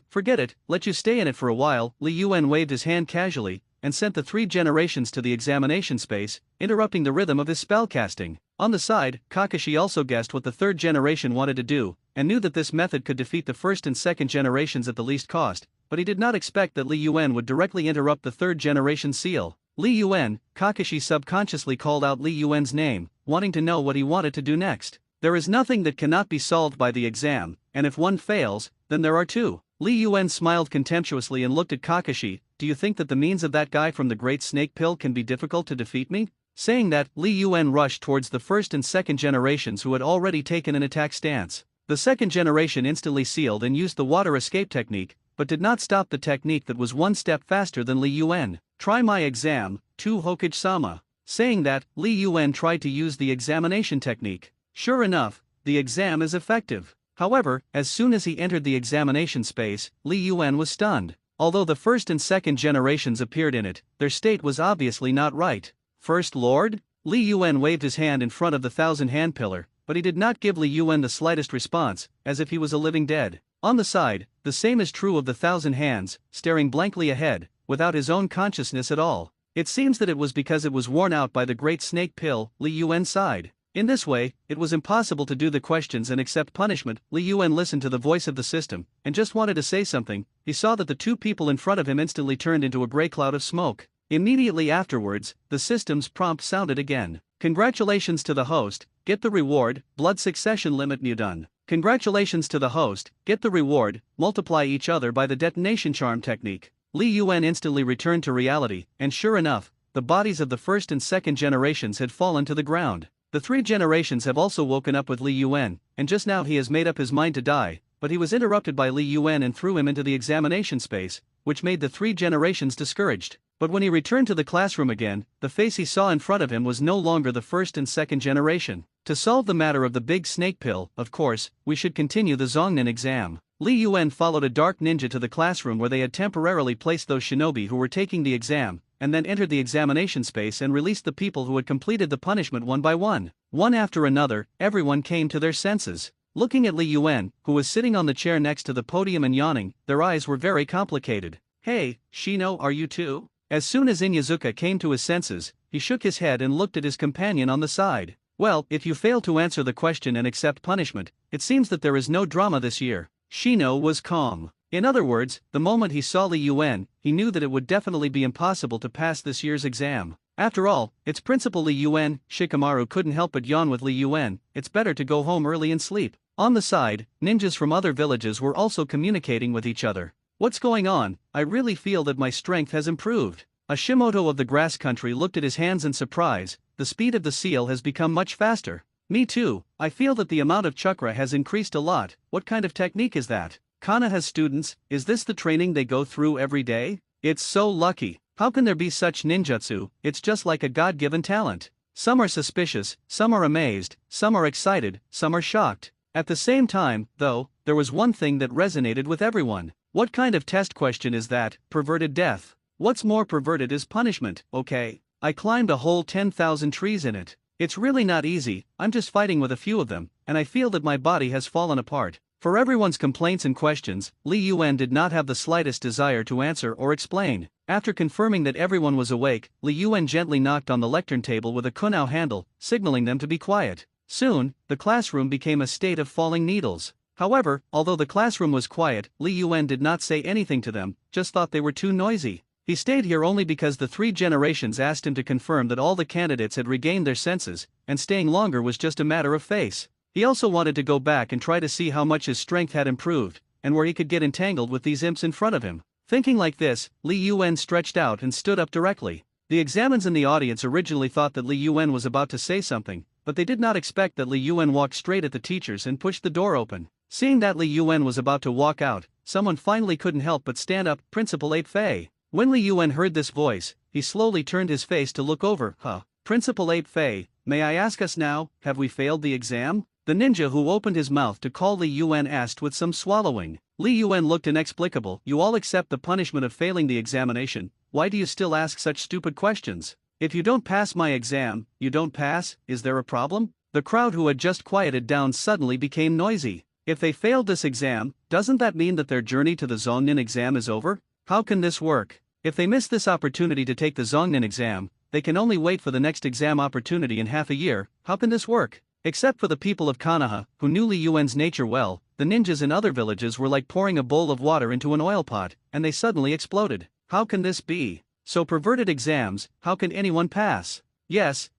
Forget it, let you stay in it for a while. Li Yuan waved his hand casually, and sent the 3 generations to the examination space, interrupting the rhythm of his spellcasting. On the side, Kakashi also guessed what the 3rd generation wanted to do, and knew that this method could defeat the first and second generations at the least cost, but he did not expect that Li Yuan would directly interrupt the 3rd generation seal. Li Yuan, Kakashi subconsciously called out Li Yuan's name, wanting to know what he wanted to do next. There is nothing that cannot be solved by the exam, and if one fails, then there are 2. Li Yuan smiled contemptuously and looked at Kakashi. Do you think that the means of that guy from the Great Snake Pill can be difficult to defeat me? Saying that, Li Yuan rushed towards the first and second generations who had already taken an attack stance. The second generation instantly sealed and used the water escape technique, but did not stop the technique that was one step faster than Li Yuan. Try my exam, 2 Hokage-sama. Saying that, Li Yuan tried to use the examination technique. Sure enough, the exam is effective. However, as soon as he entered the examination space, Li Yuan was stunned. Although the first and second generations appeared in it, their state was obviously not right. First Lord? Li Yuan waved his hand in front of the 1,000-hand pillar, but he did not give Li Yuan the slightest response, as if he was a living dead. On the side, the same is true of the 1,000 hands, staring blankly ahead, without his own consciousness at all. It seems that it was because it was worn out by the Great Snake Pill. Li Yuan sighed. In this way, it was impossible to do the questions and accept punishment. Li Yuan listened to the voice of the system, and just wanted to say something. He saw that the 2 people in front of him instantly turned into a gray cloud of smoke. Immediately afterwards, the system's prompt sounded again. Congratulations to the host, get the reward, blood succession limit new done. Congratulations to the host, get the reward, multiply each other by the detonation charm technique. Li Yuan instantly returned to reality, and sure enough, the bodies of the first and second generations had fallen to the ground. The 3 generations have also woken up with Li Yuan, and just now he has made up his mind to die, but he was interrupted by Li Yuan and threw him into the examination space, which made the 3 generations discouraged. But when he returned to the classroom again, the face he saw in front of him was no longer the first and second generation. To solve the matter of the big snake pill, of course, we should continue the Zongnin exam. Li Yuan followed a dark ninja to the classroom where they had temporarily placed those shinobi who were taking the exam, and then entered the examination space and released the people who had completed the punishment one by one. One after another, everyone came to their senses. Looking at Li Yuan, who was sitting on the chair next to the podium and yawning, their eyes were very complicated. "Hey, Shino, are you too?" As soon as Inyazuka came to his senses, he shook his head and looked at his companion on the side. "Well, if you fail to answer the question and accept punishment, it seems that there is no drama this year." Shino was calm. In other words, the moment he saw Li Yuan, he knew that it would definitely be impossible to pass this year's exam. After all, its principal Li Yuan. Shikamaru couldn't help but yawn with Li Yuan. "It's better to go home early and sleep." On the side, ninjas from other villages were also communicating with each other. "What's going on? I really feel that my strength has improved." A Shimoto of the grass country looked at his hands in surprise. "The speed of the seal has become much faster." "Me too, I feel that the amount of chakra has increased a lot." "What kind of technique is that? Kanaha's students, is this the training they go through every day? It's so lucky. How can there be such ninjutsu? It's just like a God-given talent." Some are suspicious, some are amazed, some are excited, some are shocked. At the same time, though, there was one thing that resonated with everyone. "What kind of test question is that? Perverted death. What's more perverted is punishment, okay? I climbed a whole 10,000 trees in it. It's really not easy, I'm just fighting with a few of them, and I feel that my body has fallen apart." For everyone's complaints and questions, Li Yuan did not have the slightest desire to answer or explain. After confirming that everyone was awake, Li Yuan gently knocked on the lectern table with a kunao handle, signaling them to be quiet. Soon, the classroom became a state of falling needles. However, although the classroom was quiet, Li Yuan did not say anything to them, just thought they were too noisy. He stayed here only because the three generations asked him to confirm that all the candidates had regained their senses, and staying longer was just a matter of face. He also wanted to go back and try to see how much his strength had improved, and where he could get entangled with these imps in front of him. Thinking like this, Li Yuan stretched out and stood up directly. The examiners in the audience originally thought that Li Yuan was about to say something, but they did not expect that Li Yuan walked straight at the teachers and pushed the door open. Seeing that Li Yuan was about to walk out, someone finally couldn't help but stand up. "Principal Ape Fei." When Li Yuan heard this voice, he slowly turned his face to look over. Principal Ape Fei, may I ask us now, have we failed the exam?" The ninja who opened his mouth to call Li Yuan asked with some swallowing. Li Yuan looked inexplicable. "You all accept the punishment of failing the examination, why do you still ask such stupid questions? If you don't pass my exam, you don't pass, is there a problem?" The crowd who had just quieted down suddenly became noisy. If they failed this exam, doesn't that mean that their journey to the Zongnin exam is over? How can this work? If they miss this opportunity to take the Zongnin exam, they can only wait for the next exam opportunity in half a year. How can this work? Except for the people of Konoha, who knew Li Yuan's nature well, the ninjas in other villages were like pouring a bowl of water into an oil pot, and they suddenly exploded. How can this be? So perverted exams, how can anyone pass? Yes,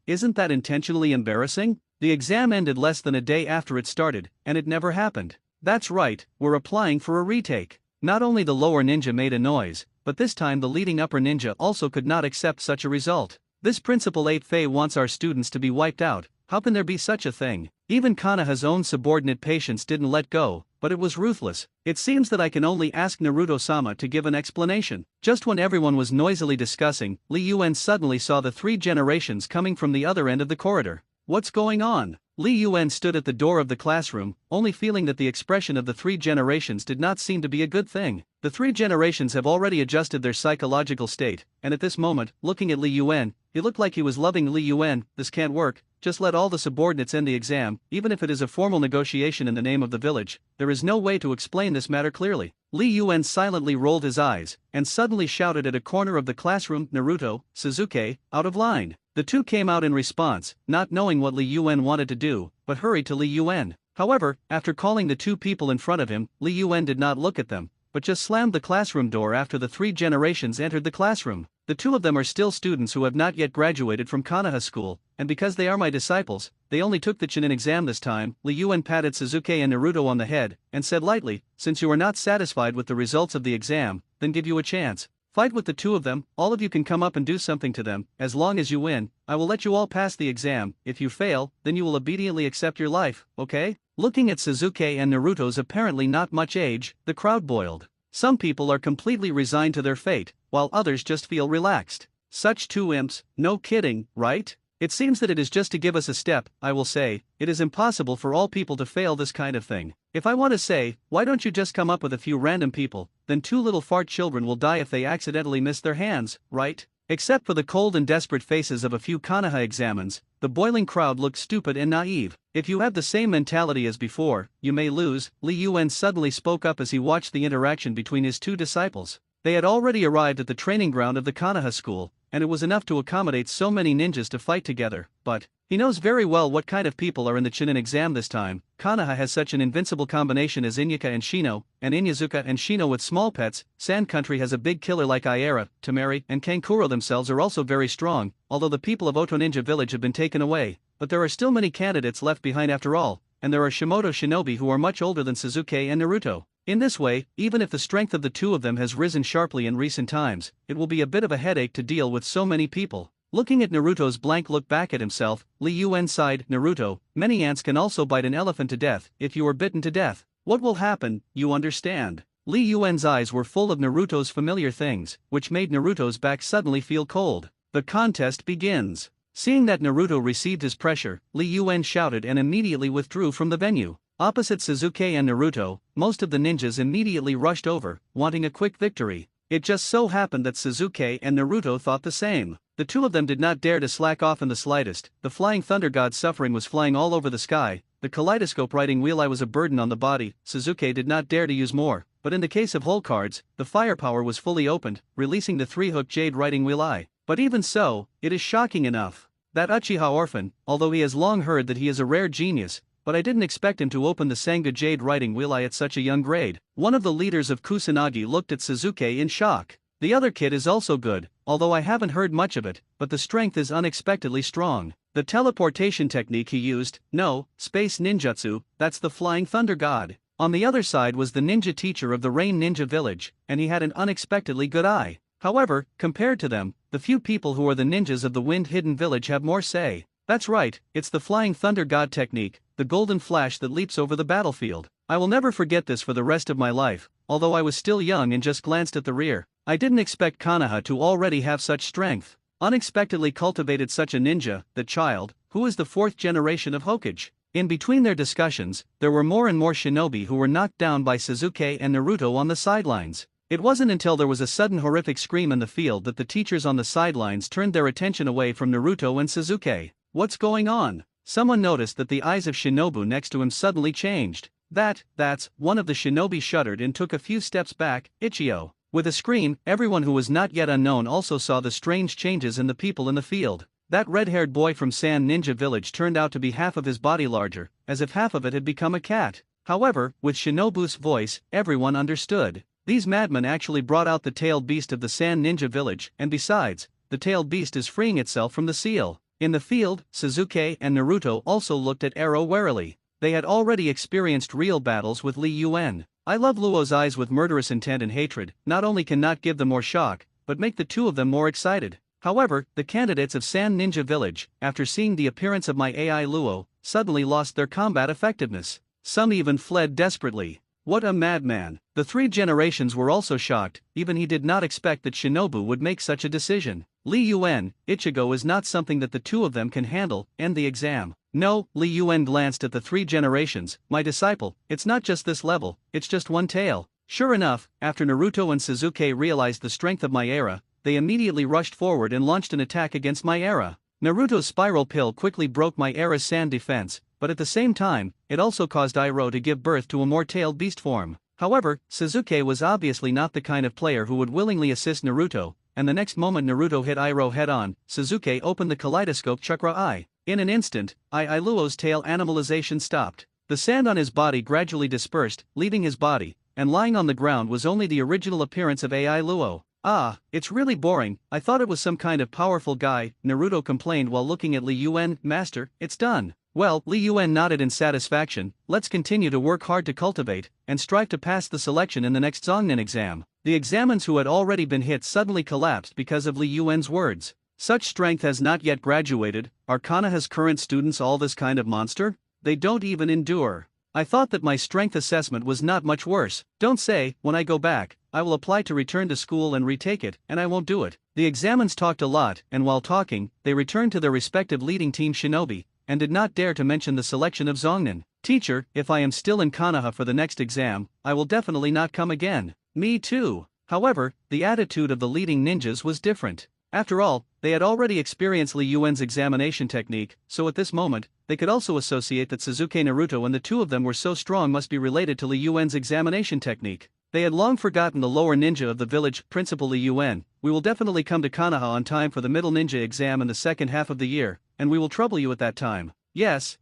isn't that intentionally embarrassing? The exam ended less than a day after it started, and it never happened. That's right, we're applying for a retake. Not only the lower ninja made a noise, but this time the leading upper ninja also could not accept such a result. This Principal Ape Fei wants our students to be wiped out. How can there be such a thing? Even Konoha's own subordinate patients didn't let go, but it was ruthless. It seems that I can only ask Naruto-sama to give an explanation. Just when everyone was noisily discussing, Li Yuan suddenly saw the three generations coming from the other end of the corridor. What's going on? Li Yuan stood at the door of the classroom, only feeling that the expression of the three generations did not seem to be a good thing. The three generations have already adjusted their psychological state, and at this moment, looking at Li Yuan, he looked like he was loving Li Yuan. "This can't work. Just let all the subordinates end the exam, even if it is a formal negotiation in the name of the village. There is no way to explain this matter clearly." Li Yuan silently rolled his eyes, and suddenly shouted at a corner of the classroom, "Naruto, Suzuki, out of line." The two came out in response, not knowing what Li Yuan wanted to do, but hurried to Li Yuan. However, after calling the two people in front of him, Li Yuan did not look at them, but just slammed the classroom door after the three generations entered the classroom. The two of them are still students who have not yet graduated from Konoha school, and because they are my disciples, they only took the Chunin exam this time. Li Yuan patted Suzuki and Naruto on the head, and said lightly, "Since you are not satisfied with the results of the exam, then give you a chance. Fight with the two of them, all of you can come up and do something to them. As long as you win, I will let you all pass the exam. If you fail, then you will obediently accept your life, okay?" Looking at Suzuki and Naruto's apparently not much age, the crowd boiled. Some people are completely resigned to their fate, while others just feel relaxed. Such two imps, no kidding, right? It seems that it is just to give us a step. I will say, it is impossible for all people to fail this kind of thing. If I want to say, why don't you just come up with a few random people, then 2 little fart children will die if they accidentally miss their hands, right? Except for the cold and desperate faces of a few Konoha examines, the boiling crowd looked stupid and naive. If you have the same mentality as before, you may lose, Li Yuan suddenly spoke up as he watched the interaction between his 2 disciples. They had already arrived at the training ground of the Konoha school, and it was enough to accommodate so many ninjas to fight together, but he knows very well what kind of people are in the Chunin exam this time. Konoha has such an invincible combination as Inyuka and Shino, and Inyazuka and Shino with small pets. Sand Country has a big killer like Aira, Tamari, and Kankuro themselves are also very strong, although the people of Oto Ninja Village have been taken away, but there are still many candidates left behind after all, and there are Shimoto shinobi who are much older than Sasuke and Naruto. In this way, even if the strength of the 2 of them has risen sharply in recent times, it will be a bit of a headache to deal with so many people. Looking at Naruto's blank look back at himself, Li Yuan sighed. Naruto, many ants can also bite an elephant to death. If you are bitten to death, what will happen, you understand? Li Yuan's eyes were full of Naruto's familiar things, which made Naruto's back suddenly feel cold. The contest begins. Seeing that Naruto received his pressure, Li Yuan shouted and immediately withdrew from the venue. Opposite Sasuke and Naruto, most of the ninjas immediately rushed over, wanting a quick victory. It just so happened that Sasuke and Naruto thought the same. The 2 of them did not dare to slack off in the slightest. The flying thunder god's suffering was flying all over the sky. The kaleidoscope riding wheel eye was a burden on the body. Sasuke did not dare to use more, but in the case of whole cards, the firepower was fully opened, releasing the 3-hook jade riding wheel eye. But even so, it is shocking enough. That Uchiha orphan, although he has long heard that he is a rare genius, but I didn't expect him to open the Sanga Jade riding wheel eye at such a young grade. One of the leaders of Kusanagi looked at Sasuke in shock. The other kid is also good, although I haven't heard much of it, but the strength is unexpectedly strong. The teleportation technique he used, no, space ninjutsu, that's the flying thunder god. On the other side was the ninja teacher of the Rain Ninja Village, and he had an unexpectedly good eye. However, compared to them, the few people who are the ninjas of the Wind Hidden Village have more say. That's right, it's the flying thunder god technique, the golden flash that leaps over the battlefield. I will never forget this for the rest of my life, although I was still young and just glanced at the rear. I didn't expect Konoha to already have such strength. Unexpectedly cultivated such a ninja, the child, who is the 4th generation of Hokage. In between their discussions, there were more and more shinobi who were knocked down by Sasuke and Naruto on the sidelines. It wasn't until there was a sudden horrific scream in the field that the teachers on the sidelines turned their attention away from Naruto and Sasuke. What's going on? Someone noticed that the eyes of Shinobu next to him suddenly changed. That's, one of the shinobi shuddered and took a few steps back. Ichio. With a scream, everyone who was not yet unknown also saw the strange changes in the people in the field. That red-haired boy from Sand Ninja Village turned out to be half of his body larger, as if half of it had become a cat. However, with Shinobu's voice, everyone understood. These madmen actually brought out the tailed beast of the Sand Ninja Village, and besides, the tailed beast is freeing itself from the seal. In the field, Sasuke and Naruto also looked at Ero warily. They had already experienced real battles with Li Yuan. I love Luo's eyes with murderous intent and hatred, not only can not give them more shock, but make the 2 of them more excited. However, the candidates of Sand Ninja Village, after seeing the appearance of my AI Luo, suddenly lost their combat effectiveness. Some even fled desperately. What a madman. The 3 generations were also shocked, even he did not expect that Shinobu would make such a decision. Li Yuan, Ichigo is not something that the 2 of them can handle. End the exam. No, Li Yuan glanced at the 3 generations. My disciple, it's not just this level, it's just one tail. Sure enough, after Naruto and Sasuke realized the strength of my era, they immediately rushed forward and launched an attack against my era. Naruto's spiral pill quickly broke my era's sand defense, but at the same time, it also caused Iroh to give birth to a more tailed beast form. However, Sasuke was obviously not the kind of player who would willingly assist Naruto, and the next moment Naruto hit Iroh head-on, Sasuke opened the kaleidoscope chakra eye. In an instant, Luo's tail animalization stopped. The sand on his body gradually dispersed, leaving his body, and lying on the ground was only the original appearance of AI Luo. Ah, it's really boring, I thought it was some kind of powerful guy, Naruto complained while looking at Li Yuan. Master, it's done. Well, Li Yuan nodded in satisfaction. Let's continue to work hard to cultivate, and strive to pass the selection in the next Zongnin exam. The examines who had already been hit suddenly collapsed because of Li Yuan's words. Such strength has not yet graduated. Are Konoha's current students all this kind of monster? They don't even endure. I thought that my strength assessment was not much worse. Don't say, when I go back, I will apply to return to school and retake it, and I won't do it. The examines talked a lot, and while talking, they returned to their respective leading team shinobi, and did not dare to mention the selection of Zongnan. Teacher, if I am still in Konoha for the next exam, I will definitely not come again. Me too. However, the attitude of the leading ninjas was different. After all, they had already experienced Li Yuan's examination technique, so at this moment, they could also associate that Sasuke Naruto and the two of them were so strong must be related to Li Yuan's examination technique. They had long forgotten the lower ninja of the village, Principal Li Yuan. We will definitely come to Konoha on time for the middle ninja exam in the second half of the year, and we will trouble you at that time. Yes,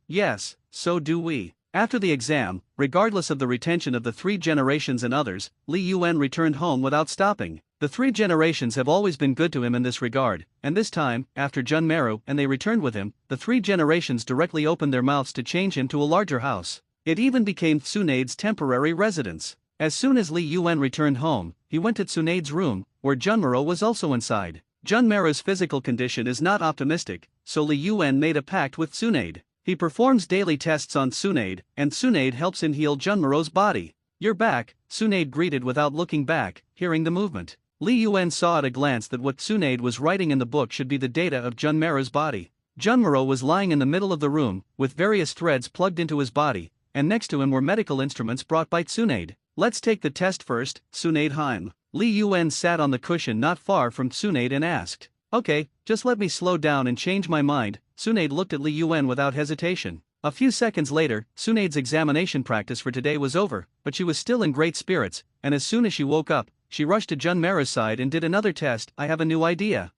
so do we. After the exam, regardless of the retention of the three generations and others, Li Yuan returned home without stopping. The three generations have always been good to him in this regard, and this time, after Junmaru and they returned with him, the three generations directly opened their mouths to change him to a larger house. It even became Tsunade's temporary residence. As soon as Li Yuan returned home, he went to Tsunade's room, where Junmaru was also inside. Junmaru's physical condition is not optimistic, so Li Yuan made a pact with Tsunade. He performs daily tests on Tsunade, and Tsunade helps him heal Junmaru's body. You're back, Tsunade greeted without looking back, hearing the movement. Li Yuan saw at a glance that what Tsunade was writing in the book should be the data of Junmaru's body. Junmaru was lying in the middle of the room, with various threads plugged into his body, and next to him were medical instruments brought by Tsunade. Let's take the test first, Tsunade Heim. Li Yuan sat on the cushion not far from Tsunade and asked. Okay, just let me slow down and change my mind. Tsunade looked at Li Yuan without hesitation. A few seconds later, Tsunade's examination practice for today was over, but she was still in great spirits, and as soon as she woke up, she rushed to Junmaru's side and did another test. I have a new idea.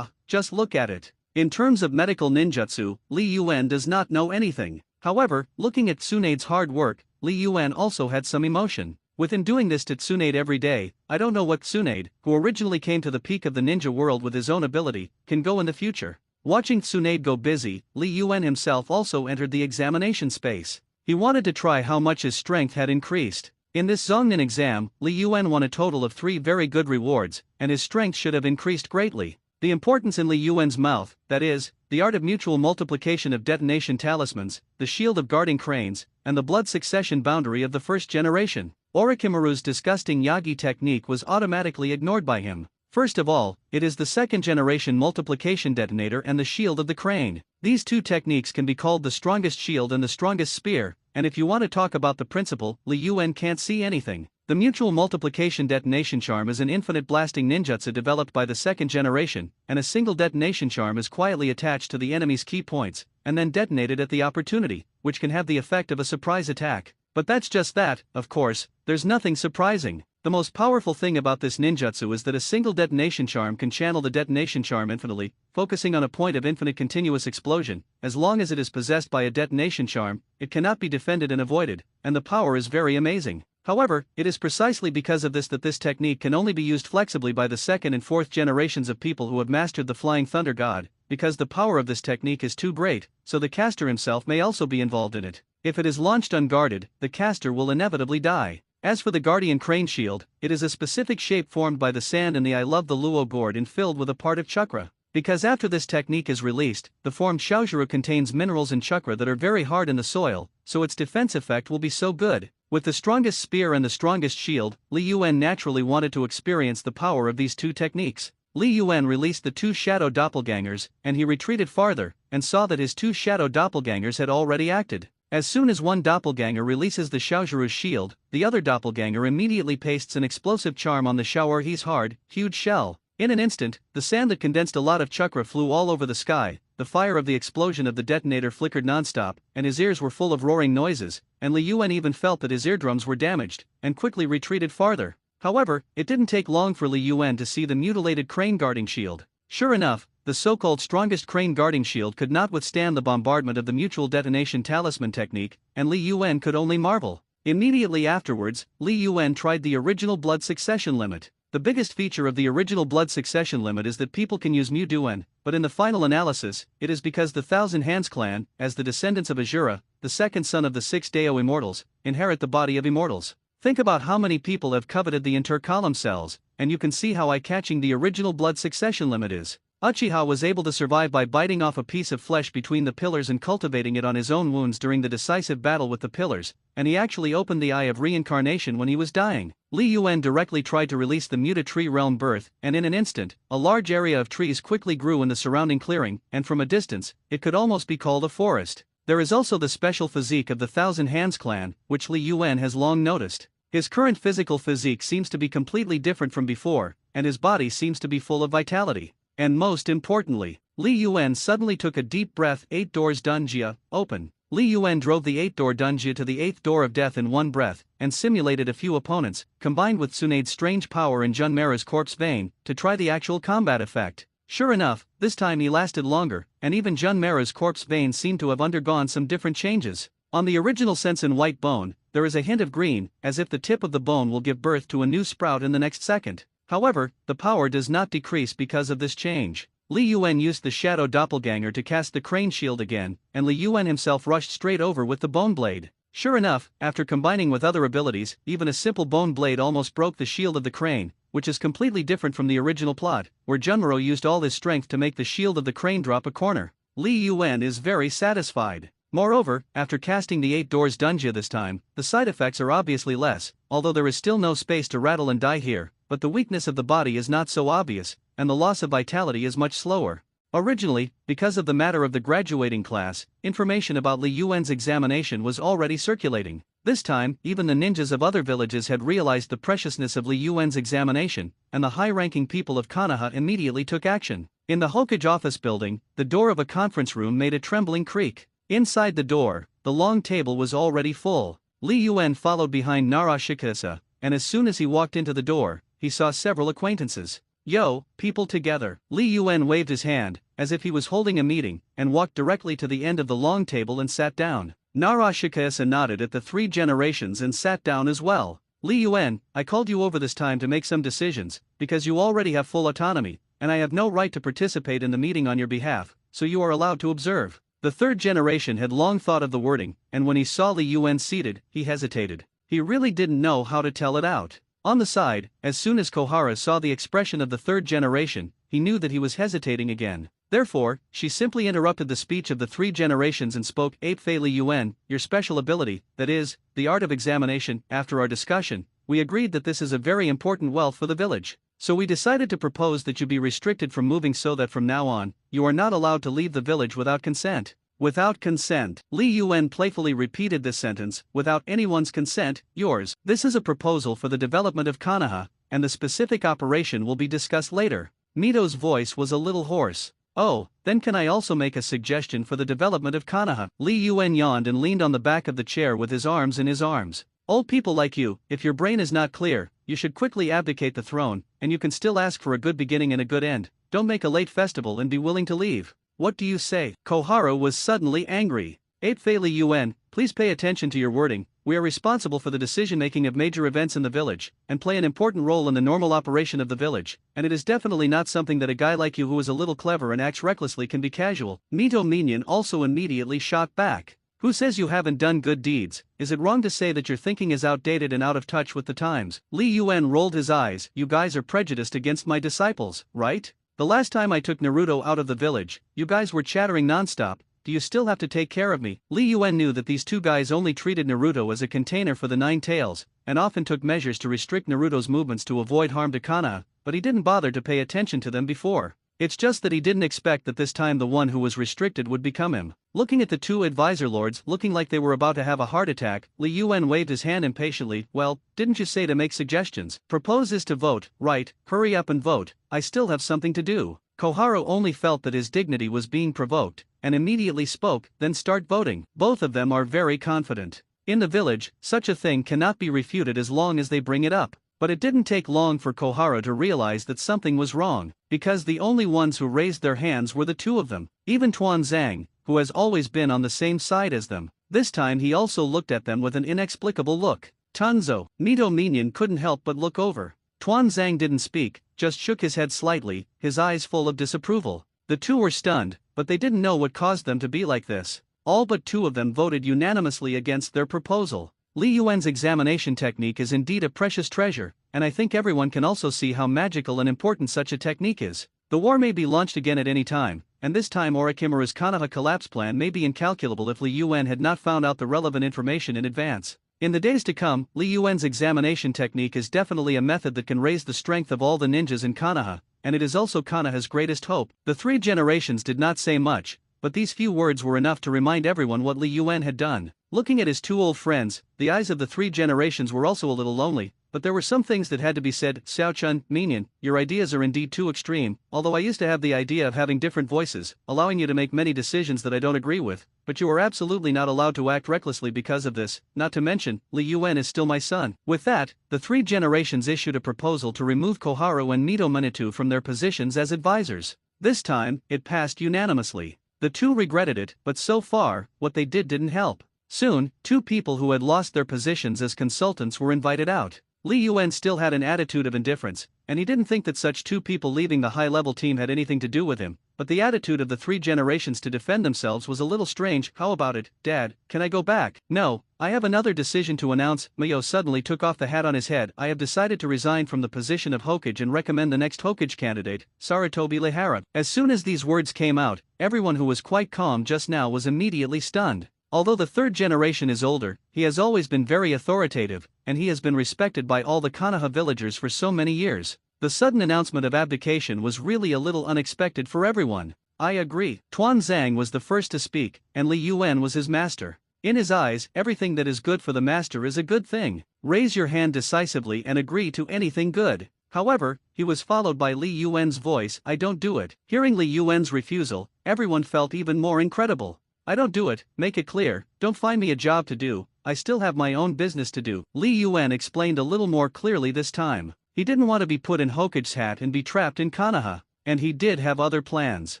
Just look at it. In terms of medical ninjutsu, Li Yuan does not know anything. However, looking at Tsunade's hard work, Li Yuan also had some emotion. With him doing this to Tsunade every day, I don't know what Tsunade, who originally came to the peak of the ninja world with his own ability, can go in the future. Watching Tsunade go busy, Li Yuan himself also entered the examination space. He wanted to try how much his strength had increased. In this Zongnan exam, Li Yuan won a total of 3 very good rewards, and his strength should have increased greatly. The importance in Li Yuan's mouth, that is, the art of mutual multiplication of detonation talismans, the shield of guarding cranes, and the blood succession boundary of the first generation. Orochimaru's disgusting Yagi technique was automatically ignored by him. First of all, it is the second generation multiplication detonator and the shield of the crane. These two techniques can be called the strongest shield and the strongest spear, and if you want to talk about the principle, Li Yuan can't see anything. The mutual multiplication detonation charm is an infinite blasting ninjutsu developed by the second generation, and a single detonation charm is quietly attached to the enemy's key points, and then detonated at the opportunity, which can have the effect of a surprise attack. But that's just that, of course, there's nothing surprising. The most powerful thing about this ninjutsu is that a single detonation charm can channel the detonation charm infinitely, focusing on a point of infinite continuous explosion. As long as it is possessed by a detonation charm, it cannot be defended and avoided, and the power is very amazing. However, it is precisely because of this that this technique can only be used flexibly by the second and fourth generations of people who have mastered the Flying Thunder God, because the power of this technique is too great, so the caster himself may also be involved in it. If it is launched unguarded, the caster will inevitably die. As for the Guardian Crane Shield, it is a specific shape formed by the sand in the I Love the Luo gourd and filled with a part of chakra. Because after this technique is released, the formed Shaojuru contains minerals and chakra that are very hard in the soil, so its defense effect will be so good. With the strongest spear and the strongest shield, Li Yuan naturally wanted to experience the power of these two techniques. Li Yuan released the 2 shadow doppelgangers, and he retreated farther, and saw that his 2 shadow doppelgangers had already acted. As soon as one doppelganger releases the Shaojuru's shield, the other doppelganger immediately pastes an explosive charm on the Shaoruhi's hard, huge shell. In an instant, the sand that condensed a lot of chakra flew all over the sky, the fire of the explosion of the detonator flickered nonstop, and his ears were full of roaring noises, and Li Yuan even felt that his eardrums were damaged, and quickly retreated farther. However, it didn't take long for Li Yuan to see the mutilated crane guarding shield. Sure enough, the so-called strongest crane guarding shield could not withstand the bombardment of the mutual detonation talisman technique, and Li Yuan could only marvel. Immediately afterwards, Li Yuan tried the original blood succession limit. The biggest feature of the original blood succession limit is that people can use Mu Duen, but in the final analysis, it is because the Thousand Hands clan, as the descendants of Azura, the second son of the 6 Dao immortals, inherit the body of immortals. Think about how many people have coveted the intercolumn cells, and you can see how eye-catching the original blood succession limit is. Uchiha was able to survive by biting off a piece of flesh between the pillars and cultivating it on his own wounds during the decisive battle with the pillars, and he actually opened the Eye of Reincarnation when he was dying. Li Yuan directly tried to release the Muta Tree Realm Birth, and in an instant, a large area of trees quickly grew in the surrounding clearing, and from a distance, it could almost be called a forest. There is also the special physique of the Thousand Hands clan, which Li Yuan has long noticed. His current physical physique seems to be completely different from before, and his body seems to be full of vitality. And most importantly, Li Yuan suddenly took a deep breath. 8 doors Dunjia, open. Li Yuan drove the 8-door Dunjia to the 8th door of death in one breath, and simulated a few opponents, combined with Tsunade's strange power in Junmera's corpse vein, to try the actual combat effect. Sure enough, this time he lasted longer, and even Junmera's corpse vein seemed to have undergone some different changes. On the original Sensen white bone, there is a hint of green, as if the tip of the bone will give birth to a new sprout in the next second. However, the power does not decrease because of this change. Li Yuan used the Shadow Doppelganger to cast the Crane Shield again, and Li Yuan himself rushed straight over with the Bone Blade. Sure enough, after combining with other abilities, even a simple Bone Blade almost broke the shield of the crane, which is completely different from the original plot, where Junmero used all his strength to make the shield of the crane drop a corner. Li Yuan is very satisfied. Moreover, after casting the 8 doors Dunjia this time, the side effects are obviously less, although there is still no space to rattle and die here, but the weakness of the body is not so obvious, and the loss of vitality is much slower. Originally, because of the matter of the graduating class, information about Li Yuan's examination was already circulating. This time, even the ninjas of other villages had realized the preciousness of Li Yuan's examination, and the high-ranking people of Konoha immediately took action. In the Hokage office building, the door of a conference room made a trembling creak. Inside the door, the long table was already full. Li Yuan followed behind Nara Shikasa, and as soon as he walked into the door, he saw several acquaintances. Yo, people together. Li Yuan waved his hand, as if he was holding a meeting, and walked directly to the end of the long table and sat down. Nara Shikasa nodded at the 3 generations and sat down as well. Li Yuan, I called you over this time to make some decisions, because you already have full autonomy, and I have no right to participate in the meeting on your behalf, so you are allowed to observe. The 3rd generation had long thought of the wording, and when he saw Li Yuan seated, he hesitated. He really didn't know how to tell it out. On the side, as soon as Kohara saw the expression of the 3rd generation, he knew that he was hesitating again. Therefore, she simply interrupted the speech of the 3 generations and spoke. Apefei Li Yuan, your special ability, that is, the art of examination. After our discussion, we agreed that this is a very important wealth for the village. So we decided to propose that you be restricted from moving so that from now on, you are not allowed to leave the village without consent. Without consent. Li Yuan playfully repeated this sentence, without anyone's consent, yours. This is a proposal for the development of Konoha, and the specific operation will be discussed later. Mito's voice was a little hoarse. Oh, then can I also make a suggestion for the development of Konoha? Li Yuan yawned and leaned on the back of the chair with his arms in his arms. Old people like you, if your brain is not clear, you should quickly abdicate the throne, and you can still ask for a good beginning and a good end. Don't make a late festival and be willing to leave. What do you say? Kohara was suddenly angry. Apefei Li Yuan, please pay attention to your wording. We are responsible for the decision-making of major events in the village, and play an important role in the normal operation of the village, and it is definitely not something that a guy like you who is a little clever and acts recklessly can be casual. Mito Minion also immediately shot back. Who says you haven't done good deeds? Is it wrong to say that your thinking is outdated and out of touch with the times? Li Yuan rolled his eyes. You guys are prejudiced against my disciples, right? The last time I took Naruto out of the village, you guys were chattering nonstop. Do you still have to take care of me? Li Yuan knew that these 2 guys only treated Naruto as a container for the 9 tails, and often took measures to restrict Naruto's movements to avoid harm to Konoha, but he didn't bother to pay attention to them before. It's just that he didn't expect that this time the one who was restricted would become him. Looking at the 2 advisor lords looking like they were about to have a heart attack, Li Yuan waved his hand impatiently. Well, didn't you say to make suggestions? Propose is to vote, right? Hurry up and vote, I still have something to do. Kohara only felt that his dignity was being provoked, and immediately spoke, then start voting. Both of them are very confident. In the village, such a thing cannot be refuted as long as they bring it up. But it didn't take long for Kohara to realize that something was wrong, because the only ones who raised their hands were the 2 of them. Even Tuan Zhang, who has always been on the same side as them. This time he also looked at them with an inexplicable look. Tunzo, Mito Minion couldn't help but look over. Tuan Zhang didn't speak, just shook his head slightly, his eyes full of disapproval. The 2 were stunned, but they didn't know what caused them to be like this. All but 2 of them voted unanimously against their proposal. Li Yuan's examination technique is indeed a precious treasure, and I think everyone can also see how magical and important such a technique is. The war may be launched again at any time, and this time Orochimaru's Konoha collapse plan may be incalculable if Li Yuan had not found out the relevant information in advance. In the days to come, Li Yuan's examination technique is definitely a method that can raise the strength of all the ninjas in Konoha, and it is also Konoha's greatest hope. The three generations did not say much, but these few words were enough to remind everyone what Li Yuan had done. Looking at his two old friends, the eyes of the three generations were also a little lonely, but there were some things that had to be said. Xiao-chun, Minion, your ideas are indeed too extreme, although I used to have the idea of having different voices, allowing you to make many decisions that I don't agree with, but you are absolutely not allowed to act recklessly because of this, not to mention, Li Yuan is still my son. With that, the three generations issued a proposal to remove Koharu and Nito Manitou from their positions as advisors. This time, it passed unanimously. The two regretted it, but so far, what they did didn't help. Soon, two people who had lost their positions as consultants were invited out. Li Yuan still had an attitude of indifference, and he didn't think that such two people leaving the high-level team had anything to do with him, but the attitude of the three generations to defend themselves was a little strange. How about it, Dad, can I go back? No, I have another decision to announce. Mayo suddenly took off the hat on his head. I have decided to resign from the position of Hokage and recommend the next Hokage candidate, Sarutobi Lehara. As soon as these words came out, everyone who was quite calm just now was immediately stunned. Although the third generation is older, he has always been very authoritative, and he has been respected by all the Konoha villagers for so many years. The sudden announcement of abdication was really a little unexpected for everyone. I agree. Tuan Zhang was the first to speak, and Li Yuan was his master. In his eyes, everything that is good for the master is a good thing. Raise your hand decisively and agree to anything good. However, he was followed by Li Yuan's voice, I don't do it. Hearing Li Yuan's refusal, everyone felt even more incredible. I don't do it, make it clear, don't find me a job to do, I still have my own business to do. Li Yuan explained a little more clearly this time. He didn't want to be put in Hokage's hat and be trapped in Konoha, and he did have other plans.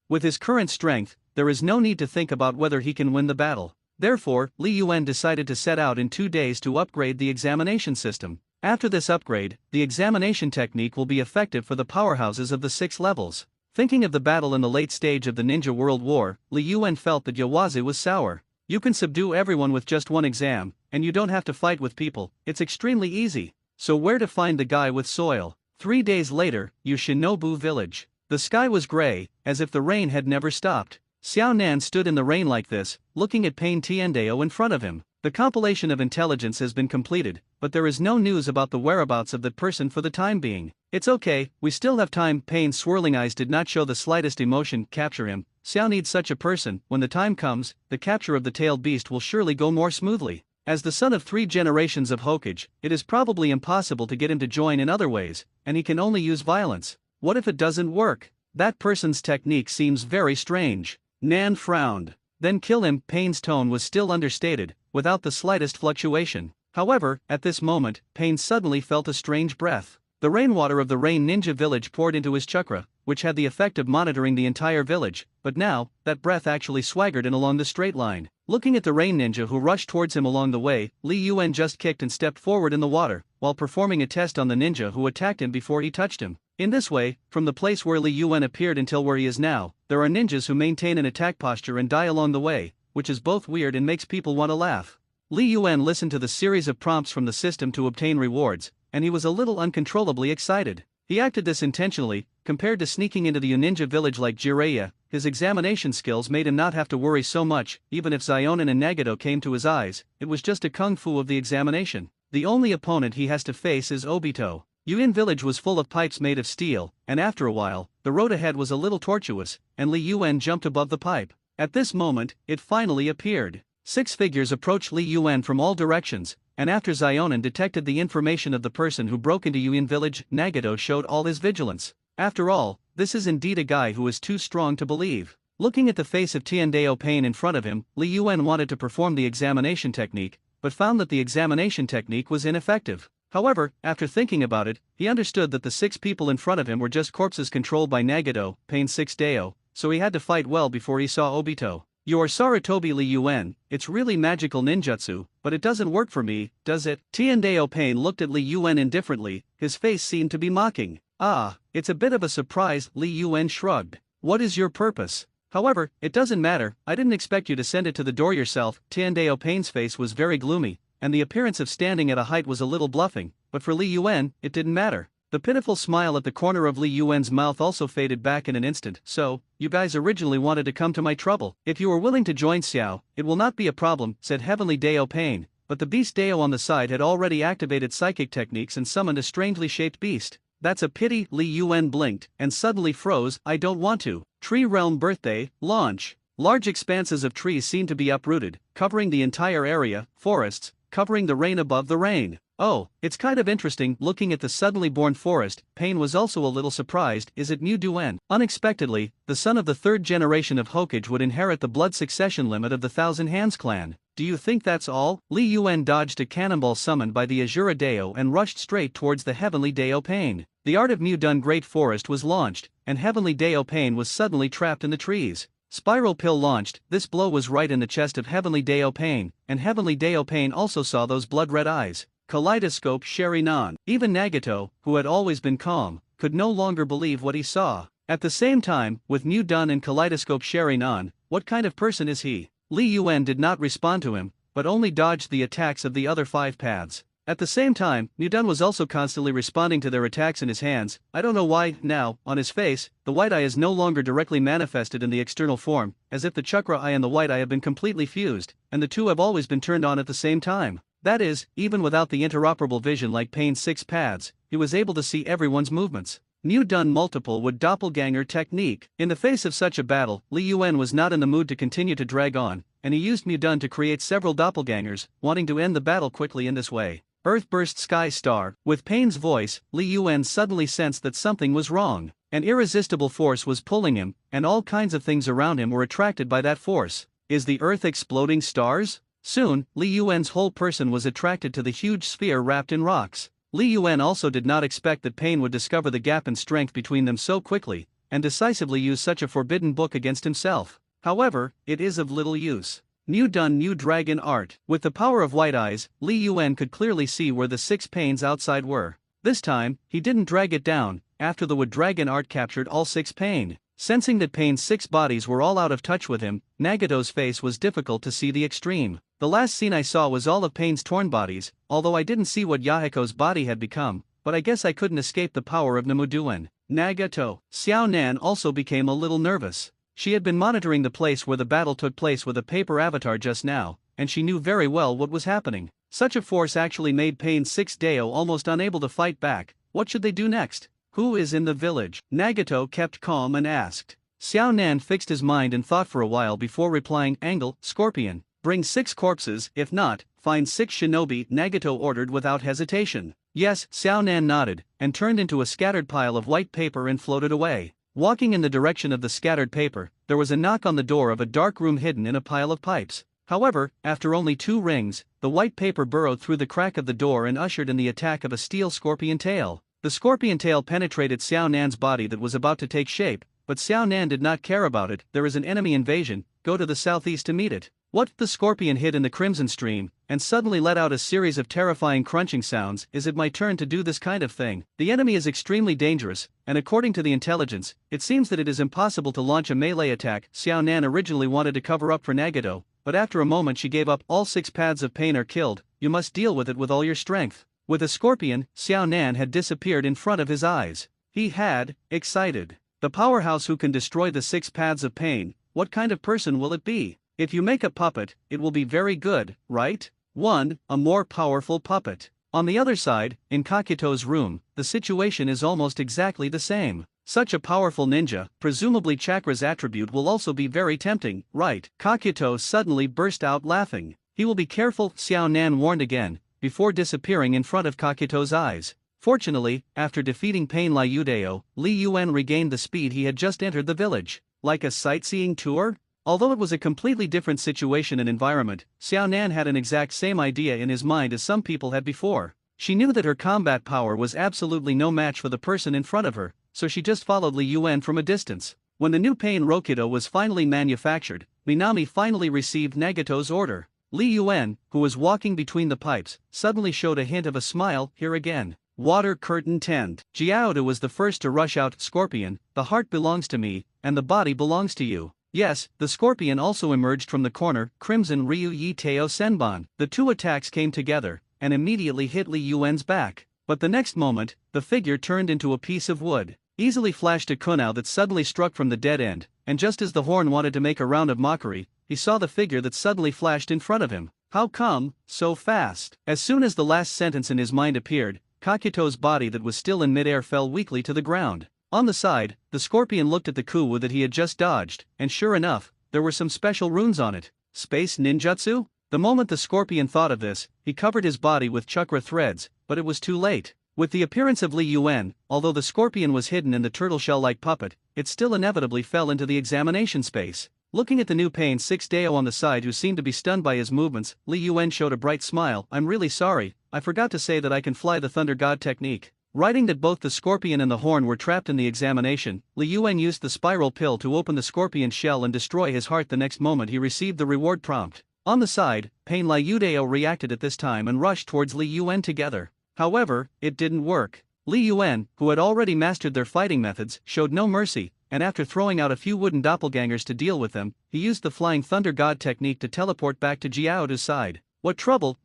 With his current strength, there is no need to think about whether he can win the battle. Therefore, Li Yuan decided to set out in 2 days to upgrade the examination system. After this upgrade, the examination technique will be effective for the powerhouses of the 6 levels. Thinking of the battle in the late stage of the Ninja World War, Li Yuan felt that Yawazi was sour. You can subdue everyone with just one exam, and you don't have to fight with people, it's extremely easy. So where to find the guy with soil? 3 days later, Yoshinobu village. The sky was gray, as if the rain had never stopped. Xiao Nan stood in the rain like this, looking at Pain Tiandeo in front of him. The compilation of intelligence has been completed, but there is no news about the whereabouts of that person for the time being. It's okay, we still have time. Pain's swirling eyes did not show the slightest emotion. Capture him. Xiao needs such a person. When the time comes, the capture of the tailed beast will surely go more smoothly. As the son of 3 generations of Hokage, it is probably impossible to get him to join in other ways, and he can only use violence. What if it doesn't work? That person's technique seems very strange. Nan frowned. Then kill him. Pain's tone was still understated, without the slightest fluctuation. However, at this moment, Pain suddenly felt a strange breath. The rainwater of the Rain Ninja village poured into his chakra, which had the effect of monitoring the entire village, but now, that breath actually swaggered in along the straight line. Looking at the Rain Ninja who rushed towards him along the way, Li Yuan just kicked and stepped forward in the water, while performing a test on the ninja who attacked him before he touched him. In this way, from the place where Li Yuan appeared until where he is now, there are ninjas who maintain an attack posture and die along the way, which is both weird and makes people want to laugh. Li Yuan listened to the series of prompts from the system to obtain rewards, and he was a little uncontrollably excited. He acted this intentionally. Compared to sneaking into the ninja village like Jiraiya, his examination skills made him not have to worry so much. Even if Xionin and Nagato came to his eyes, it was just a kung fu of the examination. The only opponent he has to face is Obito. Yuin village was full of pipes made of steel, and after a while, the road ahead was a little tortuous, and Li Yuan jumped above the pipe. At this moment, it finally appeared. 6 figures approached Li Yuan from all directions, and after Xionin detected the information of the person who broke into Yuin village, Nagato showed all his vigilance. After all, this is indeed a guy who is too strong to believe. Looking at the face of Tiandeo Pain in front of him, Li Yuan wanted to perform the examination technique, but found that the examination technique was ineffective. However, after thinking about it, he understood that the 6 people in front of him were just corpses controlled by Nagato, Pain 6 Deo, so he had to fight well before he saw Obito. You're Sarutobi Li Yuan, it's really magical ninjutsu, but it doesn't work for me, does it? Tiandeo Pain looked at Li Yuan indifferently, his face seemed to be mocking. Ah, it's a bit of a surprise. Li Yuan shrugged. What is your purpose? However, it doesn't matter, I didn't expect you to send it to the door yourself. Tiandeo Pain's face was very gloomy, and the appearance of standing at a height was a little bluffing, but for Li Yuan, it didn't matter. The pitiful smile at the corner of Li Yuan's mouth also faded back in an instant. So, you guys originally wanted to come to my trouble. If you are willing to join Xiao, it will not be a problem, said Heavenly Dao Pain, but the beast Dao on the side had already activated psychic techniques and summoned a strangely shaped beast. That's a pity, Li Yuan blinked, and suddenly froze. I don't want to. Tree Realm Birthday, launch. Large expanses of trees seem to be uprooted, covering the entire area, forests, covering the rain above the rain. Oh, it's kind of interesting. Looking at the suddenly born forest, Pain was also a little surprised. Is it Mu Duan? Unexpectedly, the son of the third generation of Hokage would inherit the blood succession limit of the Thousand Hands clan. Do you think that's all? Li Yuan dodged a cannonball summoned by the Azura Dao and rushed straight towards the Heavenly Dao Pain. The Art of Mu Dun Great Forest was launched, and Heavenly Dao Pain was suddenly trapped in the trees. Spiral Pill launched. This blow was right in the chest of Heavenly Dao Pain, and Heavenly Dao Pain also saw those blood-red eyes. Kaleidoscope Sherinan. Even Nagato, who had always been calm, could no longer believe what he saw. At the same time, with Mu Dun and Kaleidoscope Sherinan, what kind of person is he? Li Yuan did not respond to him, but only dodged the attacks of the other 5 paths. At the same time, Mu Dun was also constantly responding to their attacks in his hands. I don't know why. Now, on his face, the white eye is no longer directly manifested in the external form, as if the chakra eye and the white eye have been completely fused, and the two have always been turned on at the same time. That is, even without the interoperable vision like Pain's 6 paths, he was able to see everyone's movements. Mu Dun Multiple would Doppelganger Technique. In the face of such a battle, Li Yuan was not in the mood to continue to drag on, and he used Mu Dun to create several doppelgangers, wanting to end the battle quickly in this way. Earthburst Sky Star. With Pain's voice, Li Yuan suddenly sensed that something was wrong. An irresistible force was pulling him, and all kinds of things around him were attracted by that force. Is the Earth exploding stars? Soon, Li Yuan's whole person was attracted to the huge sphere wrapped in rocks. Li Yuan also did not expect that Pain would discover the gap in strength between them so quickly, and decisively use such a forbidden book against himself. However, it is of little use. Mu Dun New Dragon Art. With the power of white eyes, Li Yuan could clearly see where the 6 pains outside were. This time, he didn't drag it down, after the wood dragon art captured all 6 pain. Sensing that Pain's 6 bodies were all out of touch with him, Nagato's face was difficult to see the extreme. The last scene I saw was all of Pain's torn bodies, although I didn't see what Yahiko's body had become, but I guess I couldn't escape the power of Namuduan. Nagato. Xiao Nan also became a little nervous. She had been monitoring the place where the battle took place with a paper avatar just now, and she knew very well what was happening. Such a force actually made Pain's 6 Dao almost unable to fight back. What should they do next? Who is in the village? Nagato kept calm and asked. Xiao Nan fixed his mind and thought for a while before replying. Angle, Scorpion. Bring 6 corpses, if not, find 6 shinobi, Nagato ordered without hesitation. Yes, Xiao Nan nodded, and turned into a scattered pile of white paper and floated away. Walking in the direction of the scattered paper, there was a knock on the door of a dark room hidden in a pile of pipes. However, after only 2 rings, the white paper burrowed through the crack of the door and ushered in the attack of a steel scorpion tail. The scorpion tail penetrated Xiao Nan's body that was about to take shape, but Xiao Nan did not care about it. There is an enemy invasion, go to the southeast to meet it. What? The scorpion hid in the crimson stream, and suddenly let out a series of terrifying crunching sounds. Is it my turn to do this kind of thing? The enemy is extremely dangerous, and according to the intelligence, it seems that it is impossible to launch a melee attack. Xiao Nan originally wanted to cover up for Nagato, but after a moment she gave up. All 6 paths of pain are killed, you must deal with it with all your strength. With a scorpion, Xiao Nan had disappeared in front of his eyes. He had, excited. The powerhouse who can destroy the 6 paths of pain, what kind of person will it be? If you make a puppet, it will be very good, right? 1. A more powerful puppet. On the other side, in Kakito's room, the situation is almost exactly the same. Such a powerful ninja, presumably Chakra's attribute, will also be very tempting, right? Kakito suddenly burst out laughing. He will be careful, Xiao Nan warned again, before disappearing in front of Kakito's eyes. Fortunately, after defeating Pain Liudeo, Li Yuan regained the speed he had just entered the village. Like a sightseeing tour? Although it was a completely different situation and environment, Xiao Nan had an exact same idea in his mind as some people had before. She knew that her combat power was absolutely no match for the person in front of her, so she just followed Li Yuan from a distance. When the new Pain Rokido was finally manufactured, Minami finally received Nagato's order. Li Yuan, who was walking between the pipes, suddenly showed a hint of a smile. Here again. Water curtain tent. Jiaoda was the first to rush out. Scorpion, the heart belongs to me, and the body belongs to you. Yes, the scorpion also emerged from the corner. Crimson Ryu Yi Teo Senbon. The 2 attacks came together, and immediately hit Li Yuan's back. But the next moment, the figure turned into a piece of wood. Easily flashed a kunao that suddenly struck from the dead end, and just as the horn wanted to make a round of mockery, he saw the figure that suddenly flashed in front of him. How come, so fast? As soon as the last sentence in his mind appeared, Kakito's body that was still in midair fell weakly to the ground. On the side, the scorpion looked at the kuwu that he had just dodged, and sure enough, there were some special runes on it. Space ninjutsu? The moment the scorpion thought of this, he covered his body with chakra threads, but it was too late. With the appearance of Li Yuan, although the scorpion was hidden in the turtle shell-like puppet, it still inevitably fell into the examination space. Looking at the new Pain 6 Dao on the side who seemed to be stunned by his movements, Li Yuan showed a bright smile. I'm really sorry, I forgot to say that I can fly the Thunder God technique. Writing that both the scorpion and the horn were trapped in the examination, Li Yuan used the spiral pill to open the scorpion shell and destroy his heart. The next moment he received the reward prompt. On the side, Pain Liu Dao reacted at this time and rushed towards Li Yuan together. However, it didn't work. Li Yuan, who had already mastered their fighting methods, showed no mercy, and after throwing out a few wooden doppelgangers to deal with them, he used the Flying Thunder God technique to teleport back to Jiaodu's side. What trouble,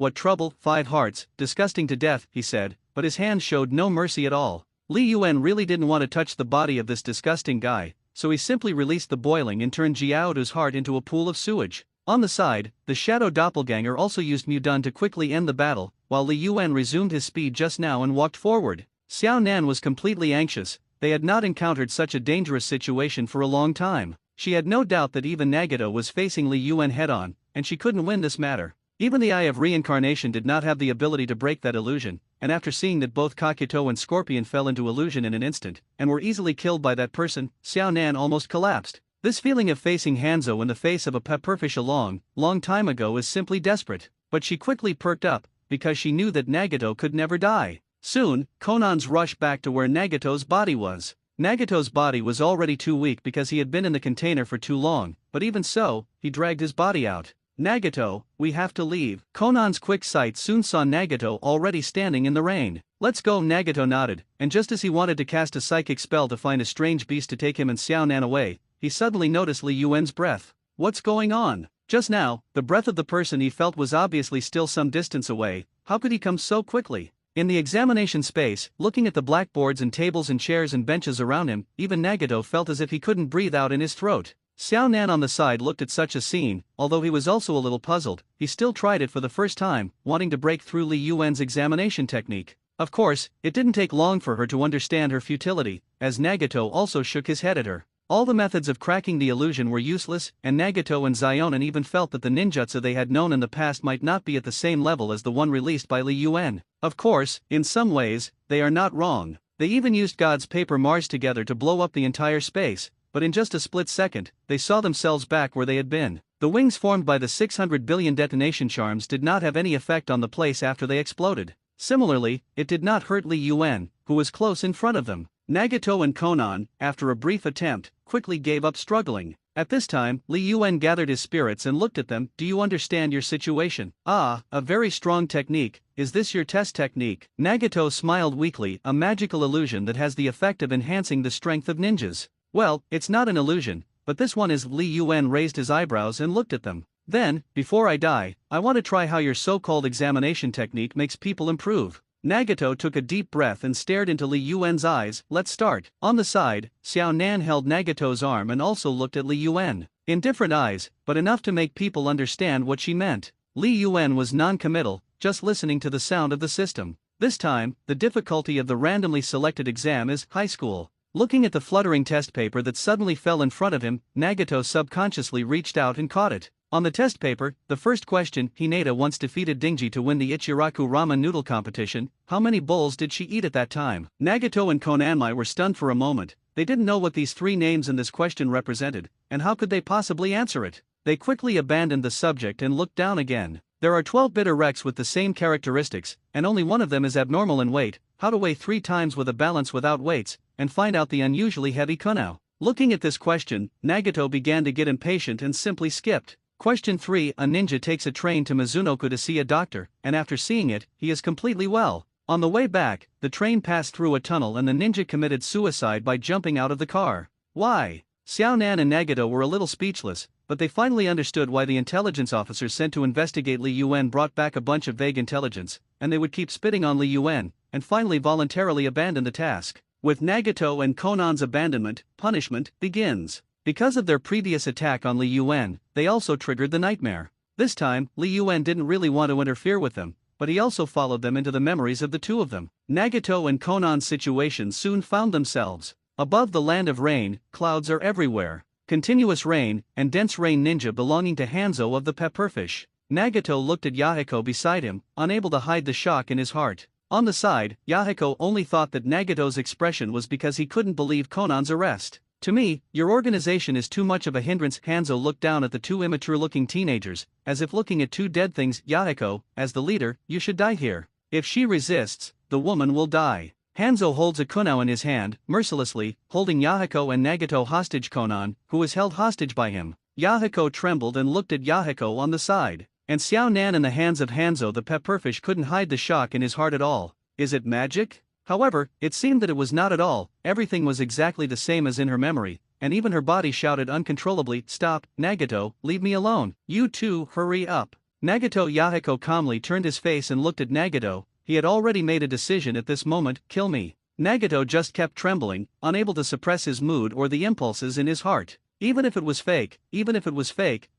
5 hearts, disgusting to death, he said, but his hands showed no mercy at all. Li Yuan really didn't want to touch the body of this disgusting guy, so he simply released the boiling and turned Jiaodu's heart into a pool of sewage. On the side, the shadow doppelganger also used Mudun to quickly end the battle, while Li Yuan resumed his speed just now and walked forward. Xiao Nan was completely anxious. They had not encountered such a dangerous situation for a long time. She had no doubt that even Nagato was facing Li Yuan head-on, and she couldn't win this matter. Even the Eye of Reincarnation did not have the ability to break that illusion, and after seeing that both Kakito and Scorpion fell into illusion in an instant, and were easily killed by that person, Xiao Nan almost collapsed. This feeling of facing Hanzo in the face of a pepperfish a long time ago is simply desperate, but she quickly perked up, because she knew that Nagato could never die. Soon, Conan's rushed back to where Nagato's body was. Nagato's body was already too weak because he had been in the container for too long, but even so, he dragged his body out. Nagato, we have to leave. Conan's quick sight soon saw Nagato already standing in the rain. Let's go, Nagato nodded, and just as he wanted to cast a psychic spell to find a strange beast to take him and Xiao Nan away, he suddenly noticed Li Yuan's breath. What's going on? Just now, the breath of the person he felt was obviously still some distance away. How could he come so quickly? In the examination space, looking at the blackboards and tables and chairs and benches around him, even Nagato felt as if he couldn't breathe out in his throat. Xiao Nan on the side looked at such a scene. Although he was also a little puzzled, he still tried it for the first time, wanting to break through Li Yuan's examination technique. Of course, it didn't take long for her to understand her futility, as Nagato also shook his head at her. All the methods of cracking the illusion were useless, and Nagato and Zionin even felt that the ninjutsu they had known in the past might not be at the same level as the one released by Li Yuan. Of course, in some ways, they are not wrong. They even used God's paper Mars together to blow up the entire space, but in just a split second, they saw themselves back where they had been. The wings formed by the 600 billion detonation charms did not have any effect on the place after they exploded. Similarly, it did not hurt Li Yuan, who was close in front of them. Nagato and Conan, after a brief attempt, quickly gave up struggling. At this time, Li Yuan gathered his spirits and looked at them. Do you understand your situation? Ah, a very strong technique. Is this your test technique? Nagato smiled weakly. A magical illusion that has the effect of enhancing the strength of ninjas. Well, it's not an illusion, but this one is. Li Yuan raised his eyebrows and looked at them. Then, before I die, I want to try how your so-called examination technique makes people improve. Nagato took a deep breath and stared into Li Yuan's eyes. Let's start. On the side, Xiao Nan held Nagato's arm and also looked at Li Yuan. In different eyes, but enough to make people understand what she meant. Li Yuan was non-committal, just listening to the sound of the system. This time, the difficulty of the randomly selected exam is high school. Looking at the fluttering test paper that suddenly fell in front of him, Nagato subconsciously reached out and caught it. On the test paper, the first question, Hinata once defeated Dingji to win the Ichiraku ramen noodle competition. How many bowls did she eat at that time? Nagato and Konanmai were stunned for a moment. They didn't know what these three names in this question represented, and how could they possibly answer it? They quickly abandoned the subject and looked down again. There are 12 bitter wrecks with the same characteristics, and only one of them is abnormal in weight. How to weigh 3 times with a balance without weights, and find out the unusually heavy kunao. Looking at this question, Nagato began to get impatient and simply skipped. Question 3. A ninja takes a train to Mizunoku to see a doctor, and after seeing it, he is completely well. On the way back, the train passed through a tunnel and the ninja committed suicide by jumping out of the car. Why? Xiao Nan and Nagato were a little speechless, but they finally understood why the intelligence officers sent to investigate Li Yuan brought back a bunch of vague intelligence, and they would keep spitting on Li Yuan, and finally voluntarily abandon the task. With Nagato and Konan's abandonment, punishment begins. Because of their previous attack on Li Yuan, they also triggered the nightmare. This time, Li Yuan didn't really want to interfere with them, but he also followed them into the memories of the two of them. Nagato and Konan's situation soon found themselves above the land of rain. Clouds are everywhere. Continuous rain, and dense rain ninja belonging to Hanzo of the pepperfish. Nagato looked at Yahiko beside him, unable to hide the shock in his heart. On the side, Yahiko only thought that Nagato's expression was because he couldn't believe Konan's arrest. To me, your organization is too much of a hindrance. Hanzo looked down at the two immature-looking teenagers, as if looking at two dead things. Yahiko, as the leader, you should die here. If she resists, the woman will die. Hanzo holds a kunao in his hand, mercilessly, holding Yahiko and Nagato hostage. Konan, who is held hostage by him. Yahiko trembled and looked at Yahiko on the side. And Xiao Nan in the hands of Hanzo the pepperfish couldn't hide the shock in his heart at all. Is it magic? However, it seemed that it was not at all. Everything was exactly the same as in her memory, and even her body shouted uncontrollably, "Stop, Nagato, leave me alone. You too, hurry up." Nagato. Yahiko calmly turned his face and looked at Nagato. He had already made a decision at this moment, kill me. Nagato just kept trembling, unable to suppress his mood or the impulses in his heart. Even if it was fake,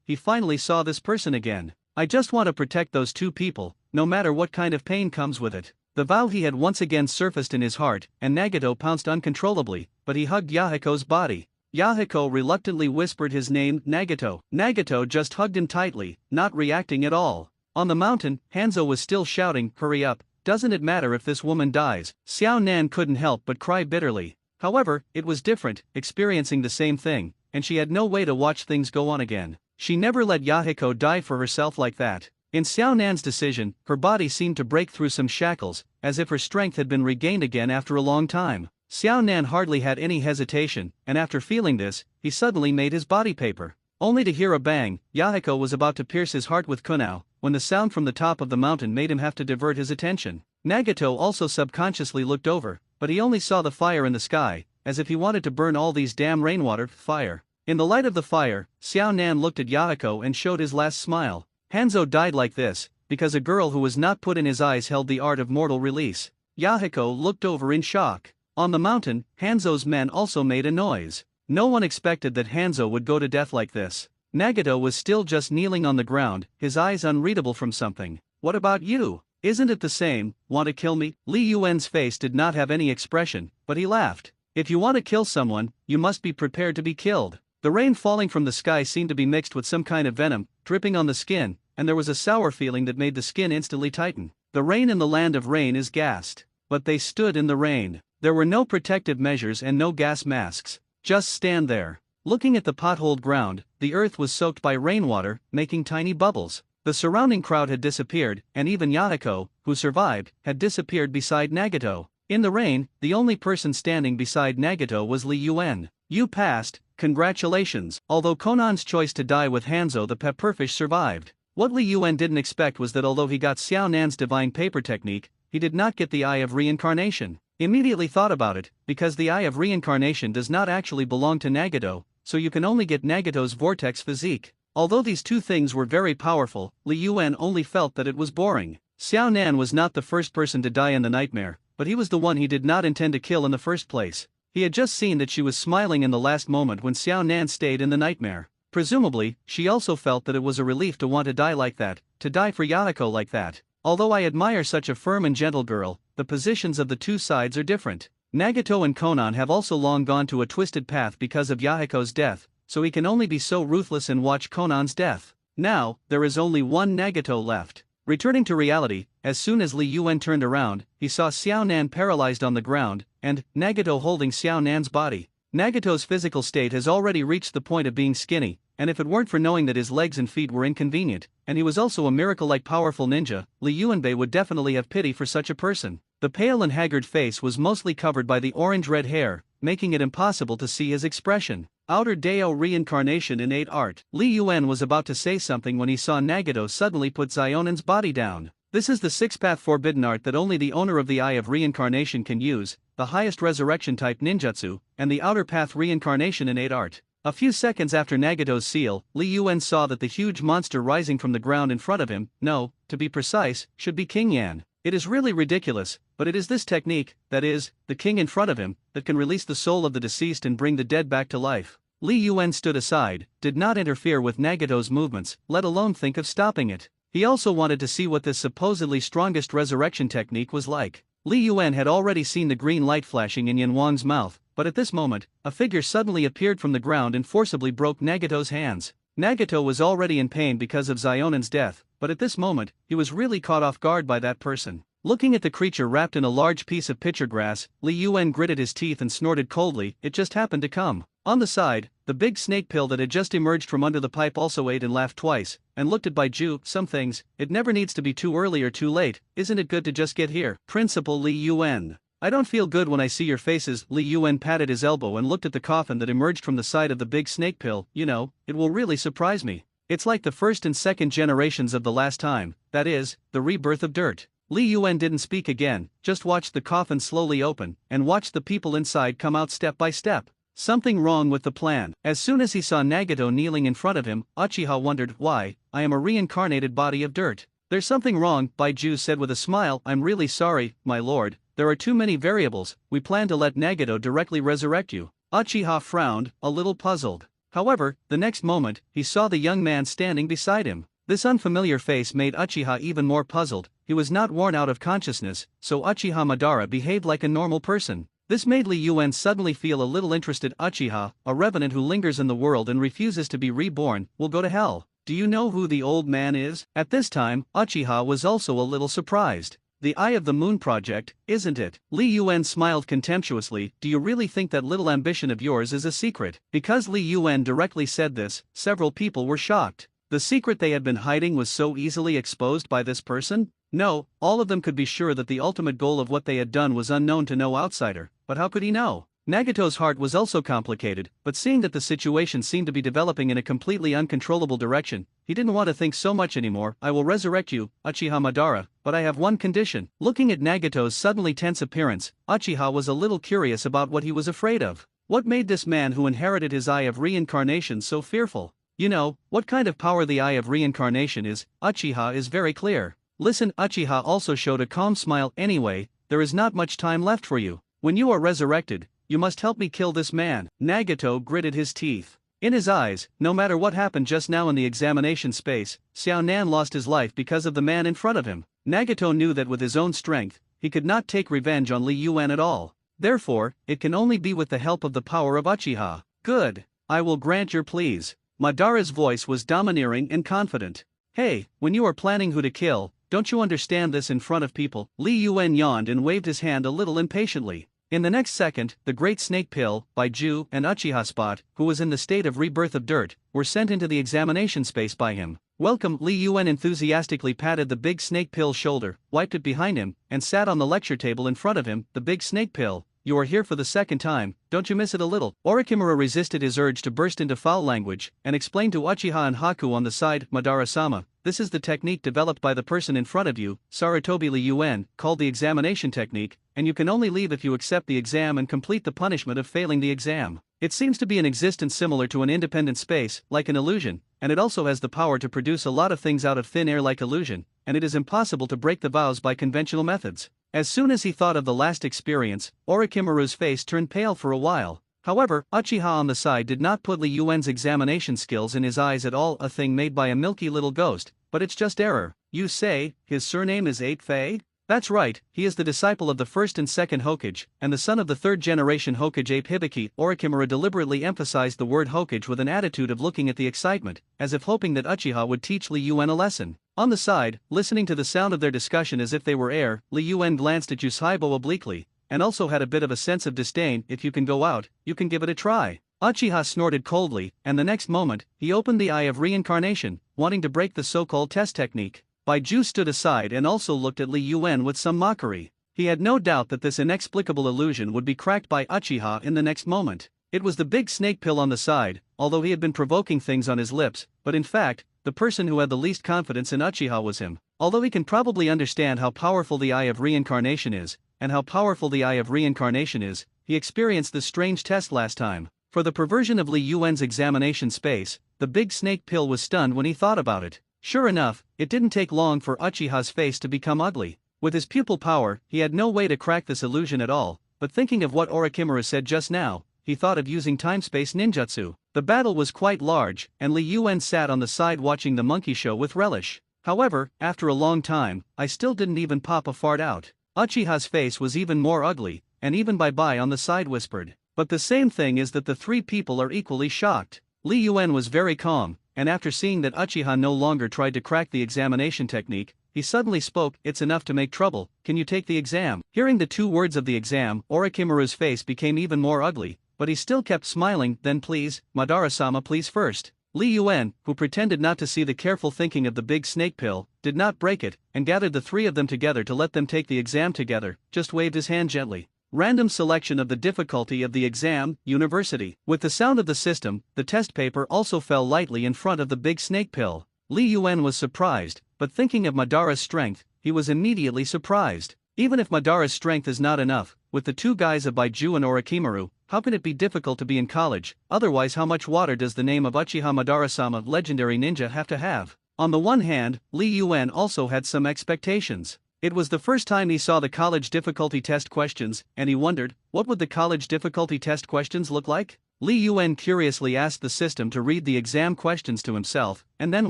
he finally saw this person again. I just want to protect those two people, no matter what kind of pain comes with it. The vow he had once again surfaced in his heart, and Nagato pounced uncontrollably, but he hugged Yahiko's body. Yahiko reluctantly whispered his name, Nagato. Nagato just hugged him tightly, not reacting at all. On the mountain, Hanzo was still shouting, "Hurry up, doesn't it matter if this woman dies?" Xiao Nan couldn't help but cry bitterly. However, it was different, experiencing the same thing, and she had no way to watch things go on again. She never let Yahiko die for herself like that. In Xiao Nan's decision, her body seemed to break through some shackles, as if her strength had been regained again after a long time. Xiao Nan hardly had any hesitation, and after feeling this, he suddenly made his body paper. Only to hear a bang. Yahiko was about to pierce his heart with kunao, when the sound from the top of the mountain made him have to divert his attention. Nagato also subconsciously looked over, but he only saw the fire in the sky, as if he wanted to burn all these damn rainwater. Fire. In the light of the fire, Xiao Nan looked at Yahiko and showed his last smile. Hanzo died like this, because a girl who was not put in his eyes held the art of mortal release. Yahiko looked over in shock. On the mountain, Hanzo's men also made a noise. No one expected that Hanzo would go to death like this. Nagato was still just kneeling on the ground, his eyes unreadable from something. What about you? Isn't it the same? Want to kill me? Li Yuan's face did not have any expression, but he laughed. If you want to kill someone, you must be prepared to be killed. The rain falling from the sky seemed to be mixed with some kind of venom, dripping on the skin, and there was a sour feeling that made the skin instantly tighten. The rain in the land of rain is gassed. But they stood in the rain. There were no protective measures and no gas masks. Just stand there. Looking at the potholed ground, the earth was soaked by rainwater, making tiny bubbles. The surrounding crowd had disappeared, and even Yahiko, who survived, had disappeared beside Nagato. In the rain, the only person standing beside Nagato was Li Yuan. You passed, congratulations. Although Konan's choice to die with Hanzo the pepperfish survived. What Li Yuan didn't expect was that although he got Xiao Nan's divine paper technique, he did not get the Eye of Reincarnation. Immediately thought about it, because the Eye of Reincarnation does not actually belong to Nagato, so you can only get Nagato's vortex physique. Although these two things were very powerful, Li Yuan only felt that it was boring. Xiao Nan was not the first person to die in the nightmare, but he was the one he did not intend to kill in the first place. He had just seen that she was smiling in the last moment when Xiao Nan stayed in the nightmare. Presumably, she also felt that it was a relief to want to die like that, to die for Yahiko like that. Although I admire such a firm and gentle girl, the positions of the two sides are different. Nagato and Konan have also long gone to a twisted path because of Yahiko's death, so he can only be so ruthless and watch Konan's death. Now, there is only one Nagato left. Returning to reality, as soon as Li Yuan turned around, he saw Xiao Nan paralyzed on the ground, and Nagato holding Xiao Nan's body. Nagato's physical state has already reached the point of being skinny, and if it weren't for knowing that his legs and feet were inconvenient, and he was also a miracle-like powerful ninja, Li Yuanbei would definitely have pity for such a person. The pale and haggard face was mostly covered by the orange-red hair, making it impossible to see his expression. Outer Dao Reincarnation Innate Art. Li Yuan was about to say something when he saw Nagato suddenly put Xionan's body down. This is the six-path forbidden art that only the owner of the Eye of Reincarnation can use, the highest resurrection type ninjutsu, and the outer path reincarnation innate art. A few seconds after Nagato's seal, Li Yuan saw that the huge monster rising from the ground in front of him, no, to be precise, should be King Yan. It is really ridiculous, but it is this technique, that is, the king in front of him, that can release the soul of the deceased and bring the dead back to life. Li Yuan stood aside, did not interfere with Nagato's movements, let alone think of stopping it. He also wanted to see what this supposedly strongest resurrection technique was like. Li Yuan had already seen the green light flashing in Yan Wang's mouth, but at this moment, a figure suddenly appeared from the ground and forcibly broke Nagato's hands. Nagato was already in pain because of Xionnan's death, but at this moment, he was really caught off guard by that person. Looking at the creature wrapped in a large piece of pitcher grass, Li Yuan gritted his teeth and snorted coldly, it just happened to come. On the side, the big snake pill that had just emerged from under the pipe also ate and laughed twice, and looked at Baiju. Some things, it never needs to be too early or too late, isn't it good to just get here? Principal Li Yuan. I don't feel good when I see your faces. Li Yuan patted his elbow and looked at the coffin that emerged from the side of the big snake pill. You know, it will really surprise me. It's like the first and second generations of the last time, that is, the rebirth of dirt. Li Yuan didn't speak again, just watched the coffin slowly open, and watched the people inside come out step by step. Something wrong with the plan. As soon as he saw Nagato kneeling in front of him, Uchiha wondered, why, I am a reincarnated body of dirt. There's something wrong, Baiju said with a smile. I'm really sorry, my lord, there are too many variables. We plan to let Nagato directly resurrect you. Uchiha frowned, a little puzzled. However, the next moment, he saw the young man standing beside him. This unfamiliar face made Uchiha even more puzzled. He was not worn out of consciousness, so Uchiha Madara behaved like a normal person. This made Li Yuan suddenly feel a little interested. Uchiha, a revenant who lingers in the world and refuses to be reborn, will go to hell. Do you know who the old man is? At this time, Uchiha was also a little surprised. The Eye of the Moon project, isn't it? Li Yuan smiled contemptuously. Do you really think that little ambition of yours is a secret? Because Li Yuan directly said this, several people were shocked. The secret they had been hiding was so easily exposed by this person? No, all of them could be sure that the ultimate goal of what they had done was unknown to no outsider, but how could he know? Nagato's heart was also complicated, but seeing that the situation seemed to be developing in a completely uncontrollable direction, he didn't want to think so much anymore. I will resurrect you, Uchiha Madara, but I have one condition. Looking at Nagato's suddenly tense appearance, Uchiha was a little curious about what he was afraid of. What made this man who inherited his Eye of Reincarnation so fearful? You know, what kind of power the Eye of Reincarnation is, Uchiha is very clear. Listen, Uchiha also showed a calm smile. Anyway, there is not much time left for you. When you are resurrected, you must help me kill this man. Nagato gritted his teeth. In his eyes, no matter what happened just now in the examination space, Xiaonan lost his life because of the man in front of him. Nagato knew that with his own strength, he could not take revenge on Li Yuan at all. Therefore, it can only be with the help of the power of Uchiha. Good. I will grant your pleas. Madara's voice was domineering and confident. Hey, when you are planning who to kill, don't you understand this in front of people? Li Yuan yawned and waved his hand a little impatiently. In the next second, the Great Snake Pill, Baiju, and Uchiha Spot, who was in the state of rebirth of dirt, were sent into the examination space by him. Welcome. Li Yuan enthusiastically patted the Big Snake Pill's shoulder, wiped it behind him, and sat on the lecture table in front of him. The Big Snake Pill, you are here for the second time, don't you miss it a little? Orochimaru resisted his urge to burst into foul language, and explained to Uchiha and Haku on the side, Madara-sama, this is the technique developed by the person in front of you, Sarutobi Li Yuan, called the examination technique, and you can only leave if you accept the exam and complete the punishment of failing the exam. It seems to be an existence similar to an independent space, like an illusion, and it also has the power to produce a lot of things out of thin air like illusion, and it is impossible to break the vows by conventional methods. As soon as he thought of the last experience, Orochimaru's face turned pale for a while. However, Uchiha on the side did not put Li Yuan's examination skills in his eyes at all. A thing made by a milky little ghost, but it's just error. You say, his surname is Ape Fei? That's right, he is the disciple of the first and second Hokage, and the son of the third generation Hokage Ape Hibiki. Orochimaru deliberately emphasized the word Hokage with an attitude of looking at the excitement, as if hoping that Uchiha would teach Li Yuan a lesson. On the side, listening to the sound of their discussion as if they were air, Li Yuan glanced at Yusaibo obliquely, and also had a bit of a sense of disdain. If you can go out, you can give it a try. Uchiha snorted coldly, and the next moment, he opened the Eye of Reincarnation, wanting to break the so-called test technique. Baiju stood aside and also looked at Li Yuan with some mockery. He had no doubt that this inexplicable illusion would be cracked by Uchiha in the next moment. It was the Big Snake Pill on the side, although he had been provoking things on his lips, but in fact, the person who had the least confidence in Uchiha was him. Although he can probably understand how powerful the Eye of Reincarnation is, and how powerful the Eye of Reincarnation is, he experienced this strange test last time. For the perversion of Li Yuan's examination space, the Big Snake Pill was stunned when he thought about it. Sure enough, it didn't take long for Uchiha's face to become ugly. With his pupil power, he had no way to crack this illusion at all, but thinking of what Orochimaru said just now, he thought of using time-space ninjutsu. The battle was quite large, and Li Yuan sat on the side watching the monkey show with relish. However, after a long time, I still didn't even pop a fart out. Uchiha's face was even more ugly, and even Bye-Bye on the side whispered. But the same thing is that the three people are equally shocked. Li Yuan was very calm, and after seeing that Uchiha no longer tried to crack the examination technique, he suddenly spoke, "It's enough to make trouble, can you take the exam?" Hearing the two words of the exam, Orochimaru's face became even more ugly, but he still kept smiling. "Then please, Madara-sama, please first." Li Yuan, who pretended not to see the careful thinking of the big snake pill, did not break it, and gathered the three of them together to let them take the exam together, just waved his hand gently. Random selection of the difficulty of the exam, University. With the sound of the system, the test paper also fell lightly in front of the big snake pill. Li Yuan was surprised, but thinking of Madara's strength, he was immediately surprised. Even if Madara's strength is not enough, with the two guys of Baiju and Orochimaru, how can it be difficult to be in college? Otherwise, how much water does the name of Uchiha Madara-sama, legendary ninja, have to have? On the one hand, Li Yuan also had some expectations. It was the first time he saw the college difficulty test questions, and he wondered, what would the college difficulty test questions look like? Li Yuan curiously asked the system to read the exam questions to himself, and then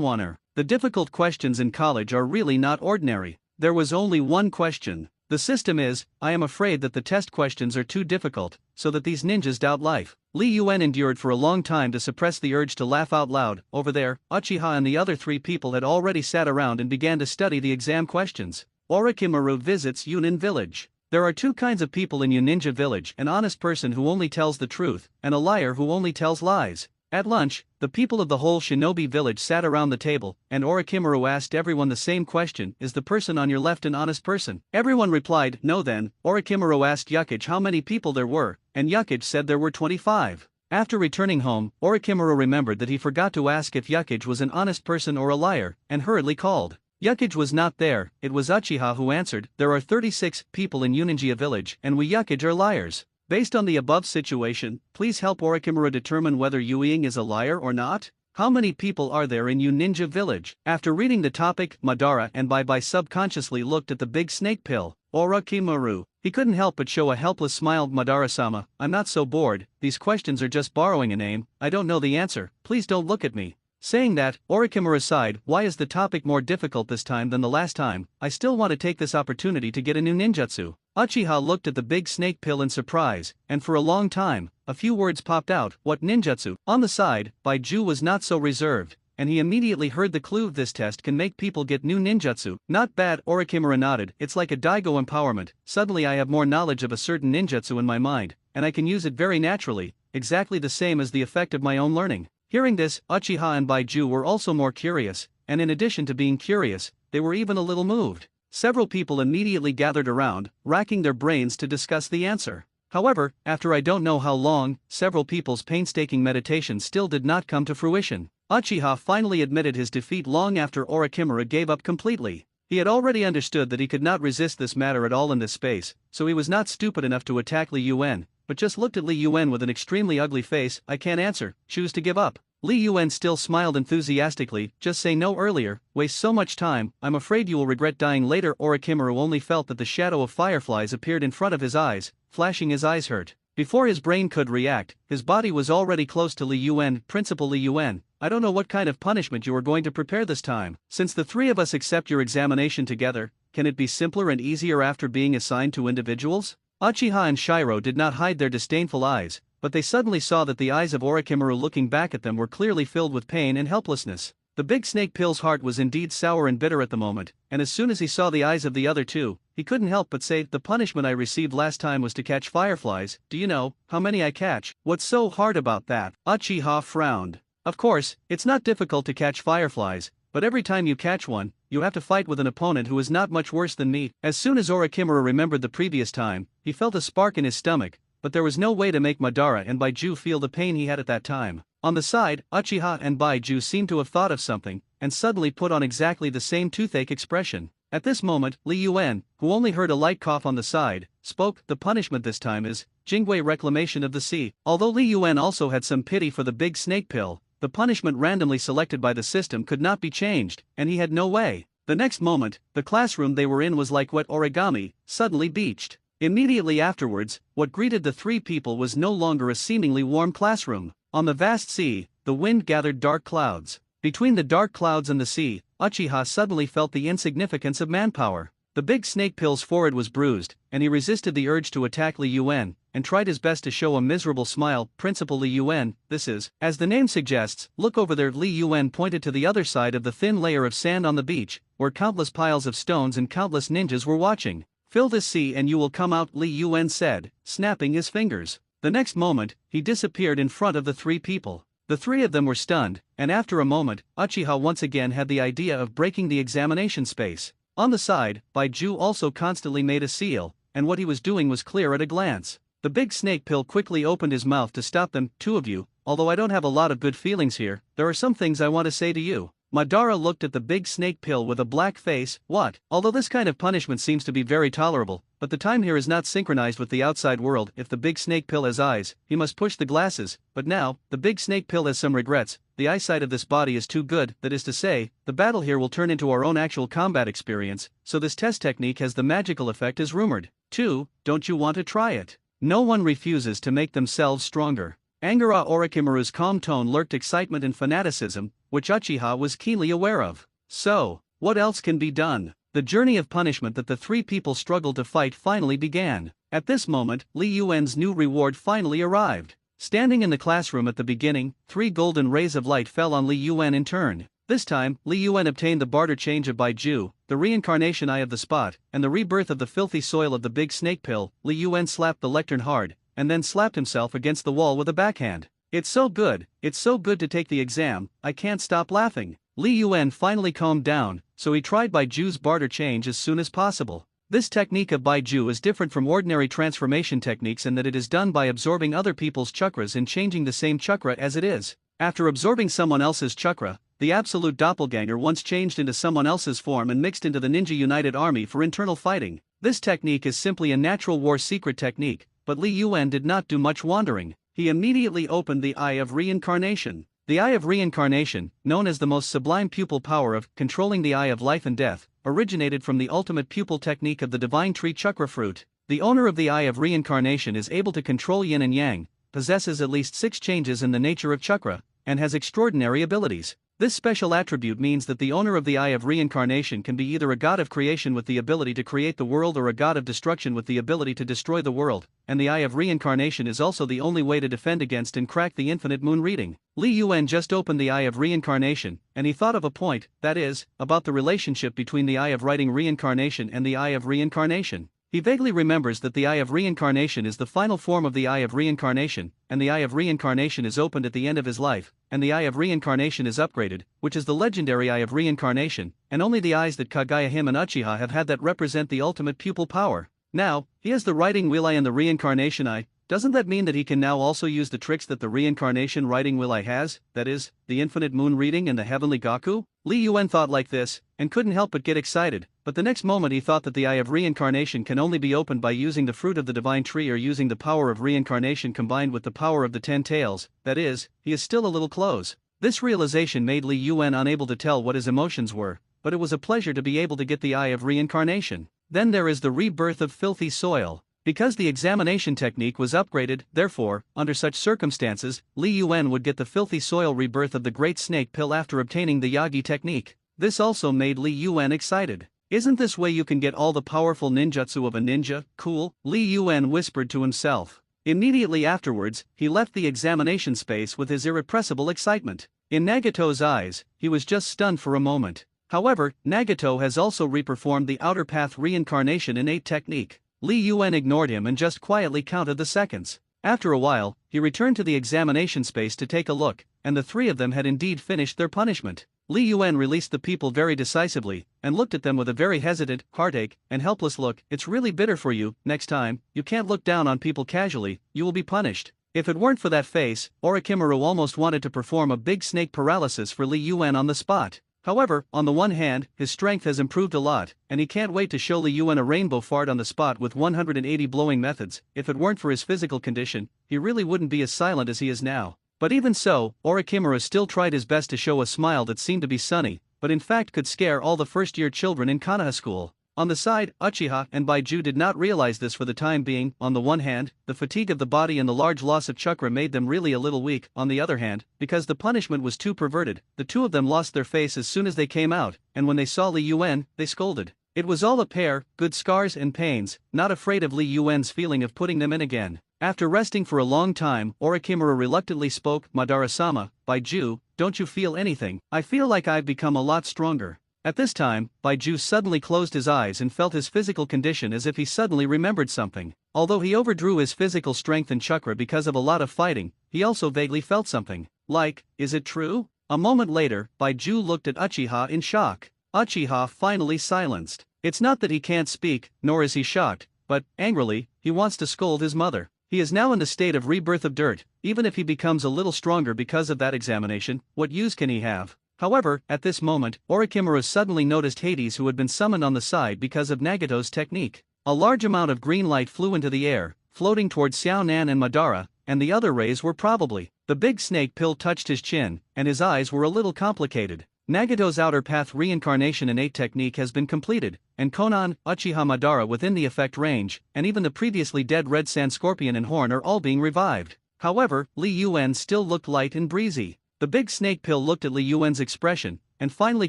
wonder. The difficult questions in college are really not ordinary. There was only one question. The system is, I am afraid that the test questions are too difficult, so that these ninjas doubt life. Li Yuan endured for a long time to suppress the urge to laugh out loud. Over there, Uchiha and the other three people had already sat around and began to study the exam questions. Orochimaru visits Yunin village. There are two kinds of people in Yuninja village: an honest person who only tells the truth, and a liar who only tells lies. At lunch, the people of the whole shinobi village sat around the table, and Orochimaru asked everyone the same question: is the person on your left an honest person? Everyone replied, no. Then, Orochimaru asked Yukage how many people there were, and Yukage said there were 25. After returning home, Orochimaru remembered that he forgot to ask if Yukage was an honest person or a liar, and hurriedly called. Yukage was not there. It was Uchiha who answered, there are 36 people in Yuninja village, and we Yukage are liars. Based on the above situation, please help Orochimaru determine whether Yuing is a liar or not. How many people are there in Yuninja village? After reading the topic, Madara and Bye-Bye subconsciously looked at the big snake pill. Orochimaru. He couldn't help but show a helpless smile. Madara-sama, I'm not so bored, these questions are just borrowing a name, I don't know the answer, please don't look at me. Saying that, Orochimaru sighed, why is the topic more difficult this time than the last time? I still want to take this opportunity to get a new ninjutsu. Uchiha looked at the big snake pill in surprise, and for a long time, a few words popped out, what ninjutsu? On the side, Baiju was not so reserved, and he immediately heard the clue: this test can make people get new ninjutsu. Not bad, Orochimaru nodded, it's like a Daigo empowerment, suddenly I have more knowledge of a certain ninjutsu in my mind, and I can use it very naturally, exactly the same as the effect of my own learning. Hearing this, Uchiha and Baiju were also more curious, and in addition to being curious, they were even a little moved. Several people immediately gathered around, racking their brains to discuss the answer. However, after I don't know how long, several people's painstaking meditation still did not come to fruition. Uchiha finally admitted his defeat long after Orochimaru gave up completely. He had already understood that he could not resist this matter at all in this space, so he was not stupid enough to attack Li Yuan, but just looked at Li Yuan with an extremely ugly face. I can't answer, choose to give up. Li Yuan still smiled enthusiastically, just say no earlier, waste so much time, I'm afraid you will regret dying later. Orochimaru only felt that the shadow of fireflies appeared in front of his eyes, flashing his eyes hurt. Before his brain could react, his body was already close to Li Yuan. Principal Li Yuan, I don't know what kind of punishment you are going to prepare this time. Since the three of us accept your examination together, can it be simpler and easier after being assigned to individuals? Uchiha and Shiro did not hide their disdainful eyes, but they suddenly saw that the eyes of Orochimaru looking back at them were clearly filled with pain and helplessness. The big snake pill's heart was indeed sour and bitter at the moment, and as soon as he saw the eyes of the other two, he couldn't help but say, the punishment I received last time was to catch fireflies. Do you know how many I catch? What's so hard about that? Uchiha frowned. Of course, it's not difficult to catch fireflies, but every time you catch one, you have to fight with an opponent who is not much worse than me. As soon as Orochimaru remembered the previous time, he felt a spark in his stomach, but there was no way to make Madara and Baiju feel the pain he had at that time. On the side, Uchiha and Baiju seemed to have thought of something, and suddenly put on exactly the same toothache expression. At this moment, Li Yuan, who only heard a light cough on the side, spoke. The punishment this time is Jingwei reclamation of the sea. Although Li Yuan also had some pity for the big snake pill, the punishment randomly selected by the system could not be changed, and he had no way. The next moment, the classroom they were in was like wet origami, suddenly beached. Immediately afterwards, what greeted the three people was no longer a seemingly warm classroom. On the vast sea, the wind gathered dark clouds. Between the dark clouds and the sea, Uchiha suddenly felt the insignificance of manpower. The big snake pill's forehead was bruised, and he resisted the urge to attack Li Yuan, and tried his best to show a miserable smile. Principal Li Yuan, this is, as the name suggests, look over there. Li Yuan pointed to the other side of the thin layer of sand on the beach, where countless piles of stones and countless ninjas were watching. Fill this sea and you will come out, Li Yuan said, snapping his fingers. The next moment, he disappeared in front of the three people. The three of them were stunned, and after a moment, Uchiha once again had the idea of breaking the examination space. On the side, Baiju also constantly made a seal, and what he was doing was clear at a glance. The big snake pill quickly opened his mouth to stop them. Two of you, although I don't have a lot of good feelings here, there are some things I want to say to you. Madara looked at the big snake pill with a black face. What? Although this kind of punishment seems to be very tolerable, but the time here is not synchronized with the outside world. If the big snake pill has eyes, he must push the glasses, but now, the big snake pill has some regrets. The eyesight of this body is too good, that is to say, the battle here will turn into our own actual combat experience, so this test technique has the magical effect as rumored. 2. Don't you want to try it? No one refuses to make themselves stronger. Angara Orochimaru's calm tone lurked excitement and fanaticism, which Uchiha was keenly aware of. So, what else can be done? The journey of punishment that the three people struggled to fight finally began. At this moment, Li Yuan's new reward finally arrived. Standing in the classroom at the beginning, 3 golden rays of light fell on Li Yuan in turn. This time, Li Yuan obtained the barter change of Baiju, the reincarnation eye of the spot, and the rebirth of the filthy soil of the big snake pill. Li Yuan slapped the lectern hard, and then slapped himself against the wall with a backhand. It's so good to take the exam, I can't stop laughing. Li Yuan finally calmed down, so he tried Baiju's barter change as soon as possible. This technique of Baiju is different from ordinary transformation techniques in that it is done by absorbing other people's chakras and changing the same chakra as it is. After absorbing someone else's chakra, the absolute doppelganger once changed into someone else's form and mixed into the Ninja United Army for internal fighting. This technique is simply a natural war secret technique, but Li Yuan did not do much wandering. He immediately opened the Eye of Reincarnation. The Eye of Reincarnation, known as the most sublime pupil power of controlling the Eye of Life and Death, originated from the ultimate pupil technique of the Divine Tree Chakra Fruit. The owner of the Eye of Reincarnation is able to control yin and yang, possesses at least 6 changes in the nature of chakra, and has extraordinary abilities. This special attribute means that the owner of the Eye of Reincarnation can be either a god of creation with the ability to create the world or a god of destruction with the ability to destroy the world, and the Eye of Reincarnation is also the only way to defend against and crack the infinite moon reading. Li Yuan just opened the Eye of Reincarnation, and he thought of a point, that is, about the relationship between the Eye of Writing Reincarnation and the Eye of Reincarnation. He vaguely remembers that the Eye of Reincarnation is the final form of the Eye of Reincarnation, and the Eye of Reincarnation is opened at the end of his life, and the Eye of Reincarnation is upgraded, which is the legendary Eye of Reincarnation, and only the eyes that Kagaya him and Uchiha have had that represent the ultimate pupil power. Now, he has the Writing Wheel Eye and the Reincarnation Eye. Doesn't that mean that he can now also use the tricks that the Reincarnation Writing Wheel Eye has, that is, the infinite moon reading and the heavenly Gaku? Li Yuan thought like this, and couldn't help but get excited, but the next moment he thought that the Eye of Reincarnation can only be opened by using the fruit of the divine tree or using the power of reincarnation combined with the power of the 10 tails, that is, he is still a little close. This realization made Li Yuan unable to tell what his emotions were, but it was a pleasure to be able to get the Eye of Reincarnation. Then there is the rebirth of filthy soil. Because the examination technique was upgraded, therefore, under such circumstances, Li Yuan would get the filthy soil rebirth of the Great Snake Pill after obtaining the Yagi technique. This also made Li Yuan excited. Isn't this way you can get all the powerful ninjutsu of a ninja? Cool, Li Yuan whispered to himself. Immediately afterwards, he left the examination space with his irrepressible excitement. In Nagato's eyes, he was just stunned for a moment. However, Nagato has also reperformed the Outer Path Reincarnation Innate technique. Li Yuan ignored him and just quietly counted the seconds. After a while, he returned to the examination space to take a look, and the 3 of them had indeed finished their punishment. Li Yuan released the people very decisively, and looked at them with a very hesitant, heartache, and helpless look. It's really bitter for you. Next time, you can't look down on people casually, you will be punished. If it weren't for that face, Orochimaru almost wanted to perform a big snake paralysis for Li Yuan on the spot. However, on the one hand, his strength has improved a lot, and he can't wait to show Li Yuan a rainbow fart on the spot with 180 blowing methods. If it weren't for his physical condition, he really wouldn't be as silent as he is now. But even so, Orochimaru still tried his best to show a smile that seemed to be sunny, but in fact could scare all the first-year children in Konoha school. On the side, Uchiha and Baiju did not realize this for the time being. On the one hand, the fatigue of the body and the large loss of chakra made them really a little weak. On the other hand, because the punishment was too perverted, the two of them lost their face as soon as they came out, and when they saw Li Yuan, they scolded. It was all a pair, good scars and pains, not afraid of Li Yuan's feeling of putting them in again. After resting for a long time, Orochimaru reluctantly spoke. Madara-sama, Baiju, don't you feel anything? I feel like I've become a lot stronger. At this time, Baiju suddenly closed his eyes and felt his physical condition as if he suddenly remembered something. Although he overdrew his physical strength and chakra because of a lot of fighting, he also vaguely felt something. Like, is it true? A moment later, Baiju looked at Uchiha in shock. Uchiha finally silenced. It's not that he can't speak, nor is he shocked, but, angrily, he wants to scold his mother. He is now in the state of rebirth of dirt. Even if he becomes a little stronger because of that examination, what use can he have? However, at this moment, Orochimaru suddenly noticed Hades, who had been summoned on the side because of Nagato's technique. A large amount of green light flew into the air, floating towards Xiao Nan and Madara, and the other rays were probably. The big snake pill touched his chin, and his eyes were a little complicated. Nagato's outer path reincarnation innate technique has been completed, and Konan, Uchiha, Madara within the effect range, and even the previously dead Red Sand Scorpion and Horn are all being revived. However, Li Yuan still looked light and breezy. The big snake pill looked at Li Yuan's expression, and finally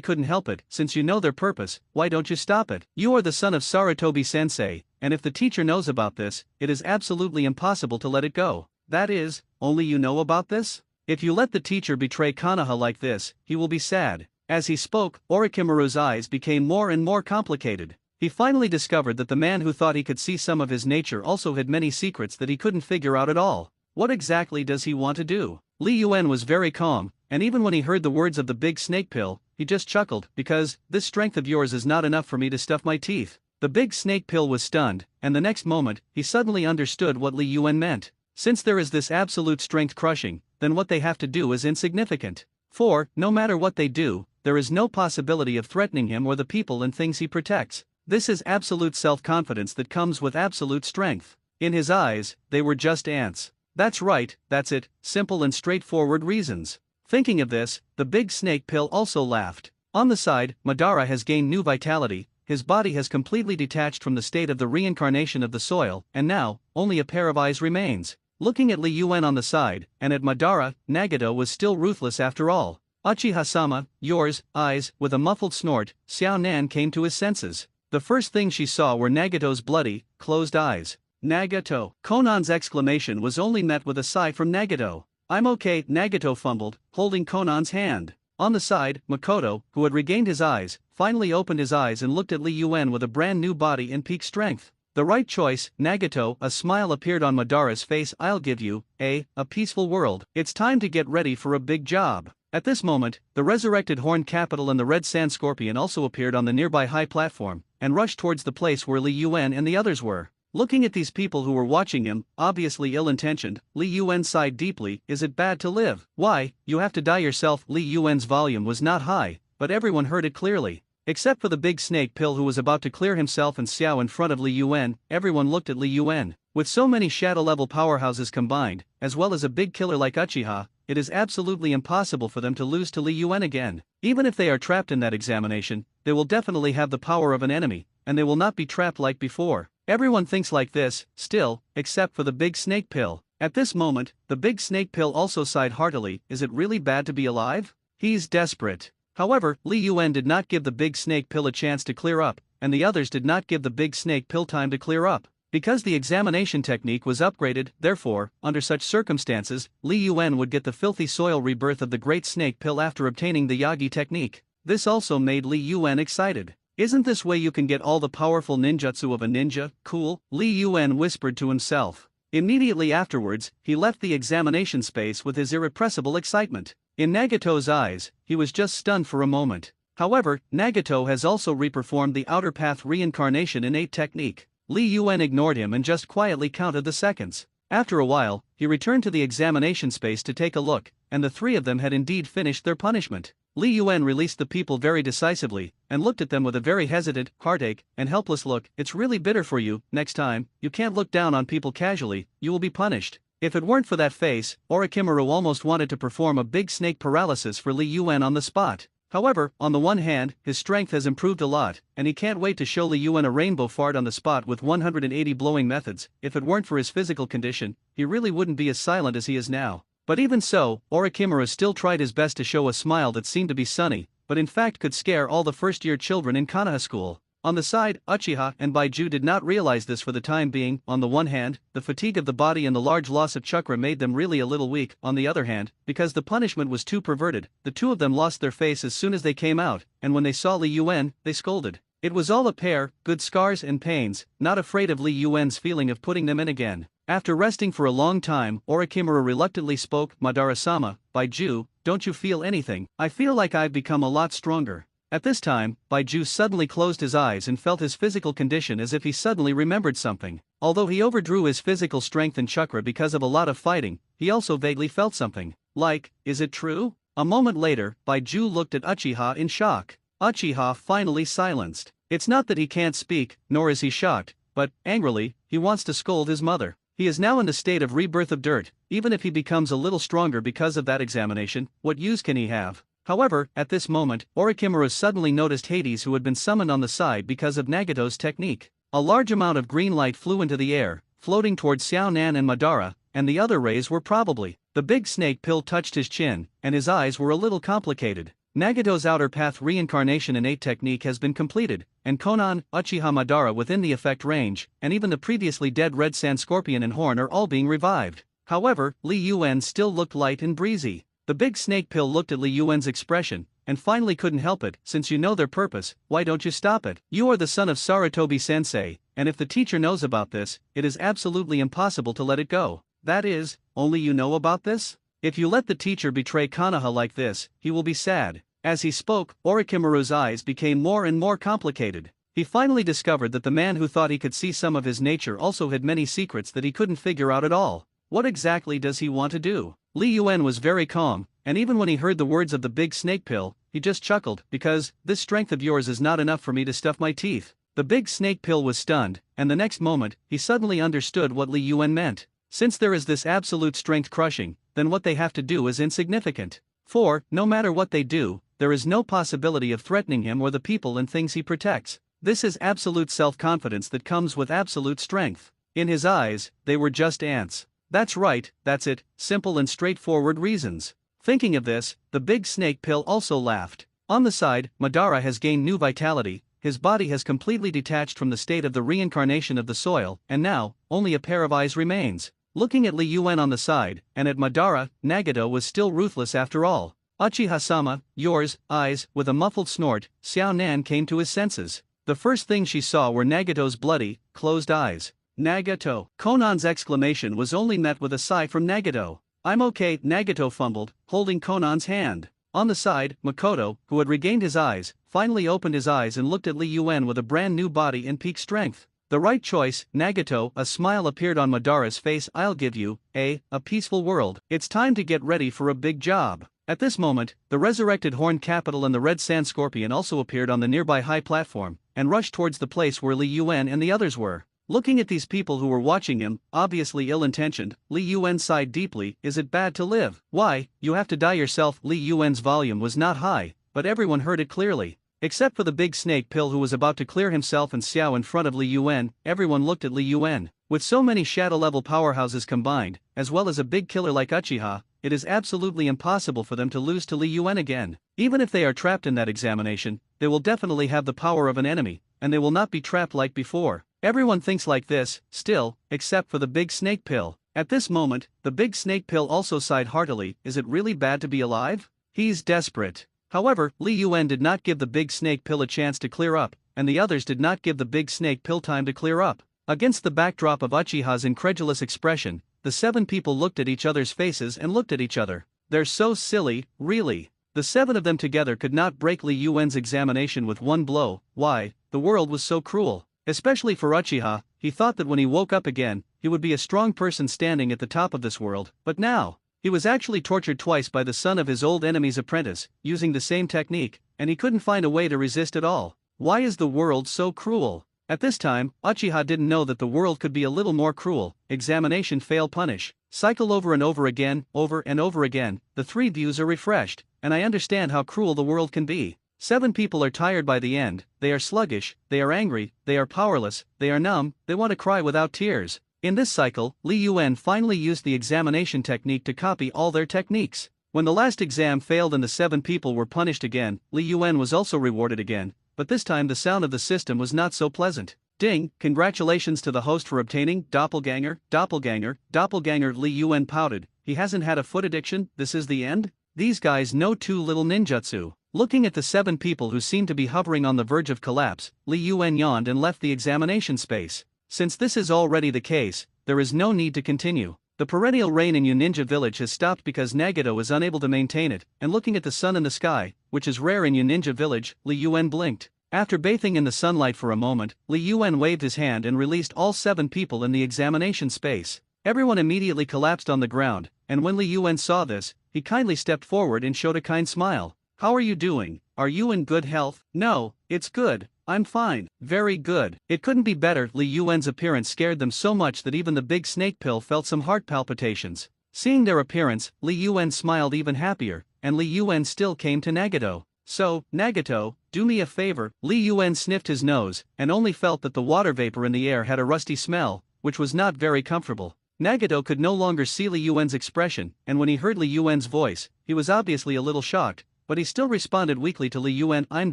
couldn't help it. Since you know their purpose, why don't you stop it? You are the son of Sarutobi-sensei, and if the teacher knows about this, it is absolutely impossible to let it go. That is, only you know about this? If you let the teacher betray Konoha like this, he will be sad. As he spoke, Orochimaru's eyes became more and more complicated. He finally discovered that the man who thought he could see some of his nature also had many secrets that he couldn't figure out at all. What exactly does he want to do? Li Yuan was very calm, and even when he heard the words of the big snake pill, he just chuckled, because, this strength of yours is not enough for me to stuff my teeth. The big snake pill was stunned, and the next moment, he suddenly understood what Li Yuan meant. Since there is this absolute strength crushing, then what they have to do is insignificant. For, no matter what they do, there is no possibility of threatening him or the people and things he protects. This is absolute self-confidence that comes with absolute strength. In his eyes, they were just ants. That's right, that's it, simple and straightforward reasons. Thinking of this, the big snake pill also laughed. On the side, Madara has gained new vitality, his body has completely detached from the state of the reincarnation of the soil, and now, only a pair of eyes remains. Looking at Li Yuan on the side, and at Madara, Nagato was still ruthless after all. Uchiha-sama, yours, eyes. With a muffled snort, Xiao Nan came to his senses. The first thing she saw were Nagato's bloody, closed eyes. Nagato. Konan's exclamation was only met with a sigh from Nagato. I'm okay, Nagato fumbled, holding Konan's hand. On the side, Makoto, who had regained his eyes, finally opened his eyes and looked at Li Yuan with a brand new body and peak strength. The right choice, Nagato. A smile appeared on Madara's face. I'll give you, a peaceful world. It's time to get ready for a big job. At this moment, the resurrected Horn Capital and the Red Sand Scorpion also appeared on the nearby high platform, and rushed towards the place where Li Yuan and the others were. Looking at these people who were watching him, obviously ill-intentioned, Li Yuan sighed deeply. Is it bad to live? Why, you have to die yourself. Li Yuan's volume was not high, but everyone heard it clearly. Except for the big snake pill who was about to clear himself and Xiao in front of Li Yuan, everyone looked at Li Yuan. With so many shadow-level powerhouses combined, as well as a big killer like Uchiha, it is absolutely impossible for them to lose to Li Yuan again. Even if they are trapped in that examination, they will definitely have the power of an enemy, and they will not be trapped like before. Everyone thinks like this, still, except for the big snake pill. At this moment, the big snake pill also sighed heartily. Is it really bad to be alive? He's desperate. However, Li Yuan did not give the big snake pill a chance to clear up, and the others did not give the big snake pill time to clear up. Because the examination technique was upgraded, therefore, under such circumstances, Li Yuan would get the filthy soil rebirth of the great snake pill after obtaining the Yagi technique. This also made Li Yuan excited. Isn't this way you can get all the powerful ninjutsu of a ninja? Cool, Li Yuan whispered to himself. Immediately afterwards, he left the examination space with his irrepressible excitement. In Nagato's eyes, he was just stunned for a moment. However, Nagato has also reperformed the outer path reincarnation innate technique. Li Yuan ignored him and just quietly counted the seconds. After a while, he returned to the examination space to take a look, and the three of them had indeed finished their punishment. Li Yuan released the people very decisively, and looked at them with a very hesitant, heartache, and helpless look. It's really bitter for you. Next time, you can't look down on people casually, you will be punished. If it weren't for that face, Orochimaru almost wanted to perform a big snake paralysis for Li Yuan on the spot. However, on the one hand, his strength has improved a lot, and he can't wait to show Li Yuan a rainbow fart on the spot with 180 blowing methods. If it weren't for his physical condition, he really wouldn't be as silent as he is now. But even so, Orochimaru still tried his best to show a smile that seemed to be sunny, but in fact could scare all the first-year children in Konoha school. On the side, Uchiha and Baiju did not realize this for the time being. On the one hand, the fatigue of the body and the large loss of chakra made them really a little weak. On the other hand, because the punishment was too perverted, the two of them lost their face as soon as they came out, and when they saw Li Yuan, they scolded. It was all a pair, good scars and pains, not afraid of Li Yuan's feeling of putting them in again. After resting for a long time, Orochimaru reluctantly spoke. Madara-sama, Baiju, don't you feel anything? I feel like I've become a lot stronger. At this time, Baiju suddenly closed his eyes and felt his physical condition as if he suddenly remembered something. Although he overdrew his physical strength and chakra because of a lot of fighting, he also vaguely felt something. Like, is it true? A moment later, Baiju looked at Uchiha in shock. Uchiha finally silenced. It's not that he can't speak, nor is he shocked, but, angrily, he wants to scold his mother. He is now in the state of rebirth of dirt. Even if he becomes a little stronger because of that examination, what use can he have? However, at this moment, Orochimaru suddenly noticed Hades, who had been summoned on the side because of Nagato's technique. A large amount of green light flew into the air, floating towards Xiao Nan and Madara, and the other rays were probably. The big snake pill touched his chin, and his eyes were a little complicated. Nagato's outer path reincarnation innate technique has been completed, and Konan, Uchiha Madara within the effect range, and even the previously dead Red Sand Scorpion and Horn are all being revived. However, Li Yuan still looked light and breezy. The big snake pill looked at Li Yuan's expression, and finally couldn't help it. Since you know their purpose, why don't you stop it? You are the son of Sarutobi-sensei, and if the teacher knows about this, it is absolutely impossible to let it go. That is, only you know about this? If you let the teacher betray Konoha like this, he will be sad. As he spoke, Orochimaru's eyes became more and more complicated. He finally discovered that the man who thought he could see some of his nature also had many secrets that he couldn't figure out at all. What exactly does he want to do? Li Yuan was very calm, and even when he heard the words of the big snake pill, he just chuckled, because, this strength of yours is not enough for me to stuff my teeth. The big snake pill was stunned, and the next moment, he suddenly understood what Li Yuan meant. Since there is this absolute strength crushing, then what they have to do is insignificant. For, no matter what they do, there is no possibility of threatening him or the people and things he protects. This is absolute self-confidence that comes with absolute strength. In his eyes, they were just ants. That's right, that's it, simple and straightforward reasons. Thinking of this, the big snake pill also laughed. On the side, Madara has gained new vitality, his body has completely detached from the state of the reincarnation of the soil, and now, only a pair of eyes remains. Looking at Li Yuan on the side, and at Madara, Nagato was still ruthless after all. Uchiha-sama, yours, eyes. With a muffled snort, Xiao Nan came to his senses. The first thing she saw were Nagato's bloody, closed eyes. Nagato. Konan's exclamation was only met with a sigh from Nagato. I'm okay, Nagato fumbled, holding Konan's hand. On the side, Makoto, who had regained his eyes, finally opened his eyes and looked at Li Yuan with a brand new body and peak strength. The right choice, Nagato. A smile appeared on Madara's face. I'll give you, a peaceful world. It's time to get ready for a big job. At this moment, the resurrected Horned Capital and the Red Sand Scorpion also appeared on the nearby high platform, and rushed towards the place where Li Yuan and the others were. Looking at these people who were watching him, obviously ill-intentioned, Li Yuan sighed deeply. Is it bad to live? Why, you have to die yourself. Li Yuan's volume was not high, but everyone heard it clearly. Except for the big snake pill who was about to clear himself and Xiao in front of Li Yuan, everyone looked at Li Yuan. With so many shadow-level powerhouses combined, as well as a big killer like Uchiha, it is absolutely impossible for them to lose to Li Yuan again. Even if they are trapped in that examination, they will definitely have the power of an enemy, and they will not be trapped like before. Everyone thinks like this, still, except for the big snake pill. At this moment, the big snake pill also sighed heartily. Is it really bad to be alive? He's desperate. However, Li Yuan did not give the big snake pill a chance to clear up, and the others did not give the big snake pill time to clear up. Against the backdrop of Uchiha's incredulous expression, the 7 people looked at each other's faces and looked at each other. They're so silly, really. The 7 of them together could not break Li Yuan's examination with one blow. Why? The world was so cruel. Especially for Uchiha, he thought that when he woke up again, he would be a strong person standing at the top of this world, but now, he was actually tortured twice by the son of his old enemy's apprentice, using the same technique, and he couldn't find a way to resist at all. Why is the world so cruel? At this time, Uchiha didn't know that the world could be a little more cruel. Examination fail punish. Cycle over and over again, over and over again. The 3 views are refreshed, and I understand how cruel the world can be. 7 people are tired by the end, they are sluggish, they are angry, they are powerless, they are numb, they want to cry without tears. In this cycle, Li Yuan finally used the examination technique to copy all their techniques. When the last exam failed and the 7 people were punished again, Li Yuan was also rewarded again, but this time the sound of the system was not so pleasant. Ding, congratulations to the host for obtaining doppelganger. Li Yuan pouted. He hasn't had a foot addiction, this is the end? These guys know too little ninjutsu. Looking at the 7 people who seemed to be hovering on the verge of collapse, Li Yuan yawned and left the examination space. Since this is already the case, there is no need to continue. The perennial rain in Ninja Village has stopped because Nagato is unable to maintain it, and looking at the sun in the sky, which is rare in Ninja Village, Li Yuan blinked. After bathing in the sunlight for a moment, Li Yuan waved his hand and released all 7 people in the examination space. Everyone immediately collapsed on the ground, and when Li Yuan saw this, he kindly stepped forward and showed a kind smile. How are you doing? Are you in good health? No, it's good. I'm fine. Very good. It couldn't be better. Li Yuan's appearance scared them so much that even the big snake pill felt some heart palpitations. Seeing their appearance, Li Yuan smiled even happier, and Li Yuan still came to Nagato. So, Nagato, do me a favor. Li Yuan sniffed his nose, and only felt that the water vapor in the air had a rusty smell, which was not very comfortable. Nagato could no longer see Li Yuan's expression, and when he heard Li Yuan's voice, he was obviously a little shocked, but he still responded weakly to Li Yuan. I'm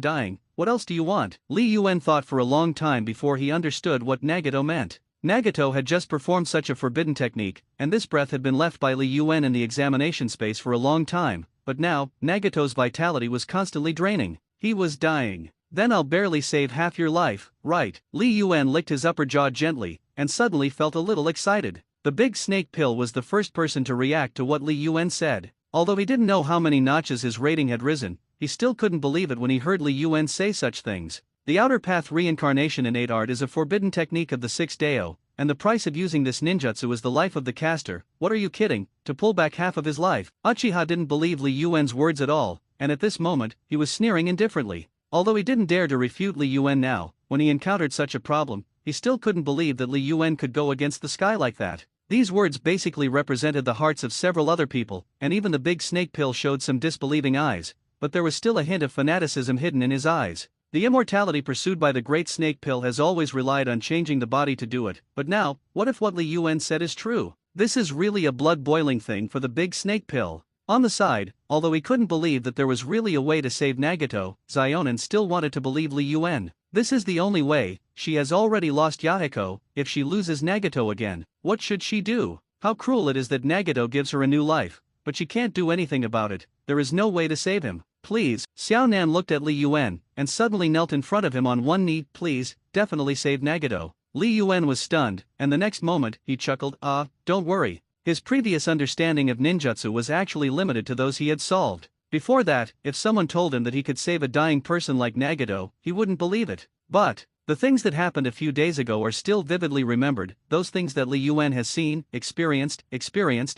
dying, what else do you want? Li Yuan thought for a long time before he understood what Nagato meant. Nagato had just performed such a forbidden technique, and this breath had been left by Li Yuan in the examination space for a long time, but now, Nagato's vitality was constantly draining. He was dying. Then I'll barely save half your life, right? Li Yuan licked his upper jaw gently, and suddenly felt a little excited. The big snake pill was the first person to react to what Li Yuan said. Although he didn't know how many notches his rating had risen, he still couldn't believe it when he heard Li Yuan say such things. The outer path reincarnation innate art is a forbidden technique of the 6th Dao, and the price of using this ninjutsu is the life of the caster. What are you kidding? To pull back half of his life? Uchiha didn't believe Li Yuan's words at all, and at this moment, he was sneering indifferently. Although he didn't dare to refute Li Yuan now, when he encountered such a problem, he still couldn't believe that Li Yuan could go against the sky like that. These words basically represented the hearts of several other people, and even the big snake pill showed some disbelieving eyes, but there was still a hint of fanaticism hidden in his eyes. The immortality pursued by the great snake pill has always relied on changing the body to do it, but now, what if what Li Yuan said is true? This is really a blood-boiling thing for the big snake pill. On the side, although he couldn't believe that there was really a way to save Nagato, Zionin still wanted to believe Li Yuan. This is the only way. She has already lost Yahiko. If she loses Nagato again, what should she do? How cruel it is that Nagato gives her a new life, but she can't do anything about it. There is no way to save him. Please. Xiao Nan looked at Li Yuan, and suddenly knelt in front of him on one knee. Please, definitely save Nagato. Li Yuan was stunned, and the next moment, he chuckled. Don't worry. His previous understanding of ninjutsu was actually limited to those he had solved. Before that, if someone told him that he could save a dying person like Nagato, he wouldn't believe it. But the things that happened a few days ago are still vividly remembered, those things that Li Yuan has seen, experienced,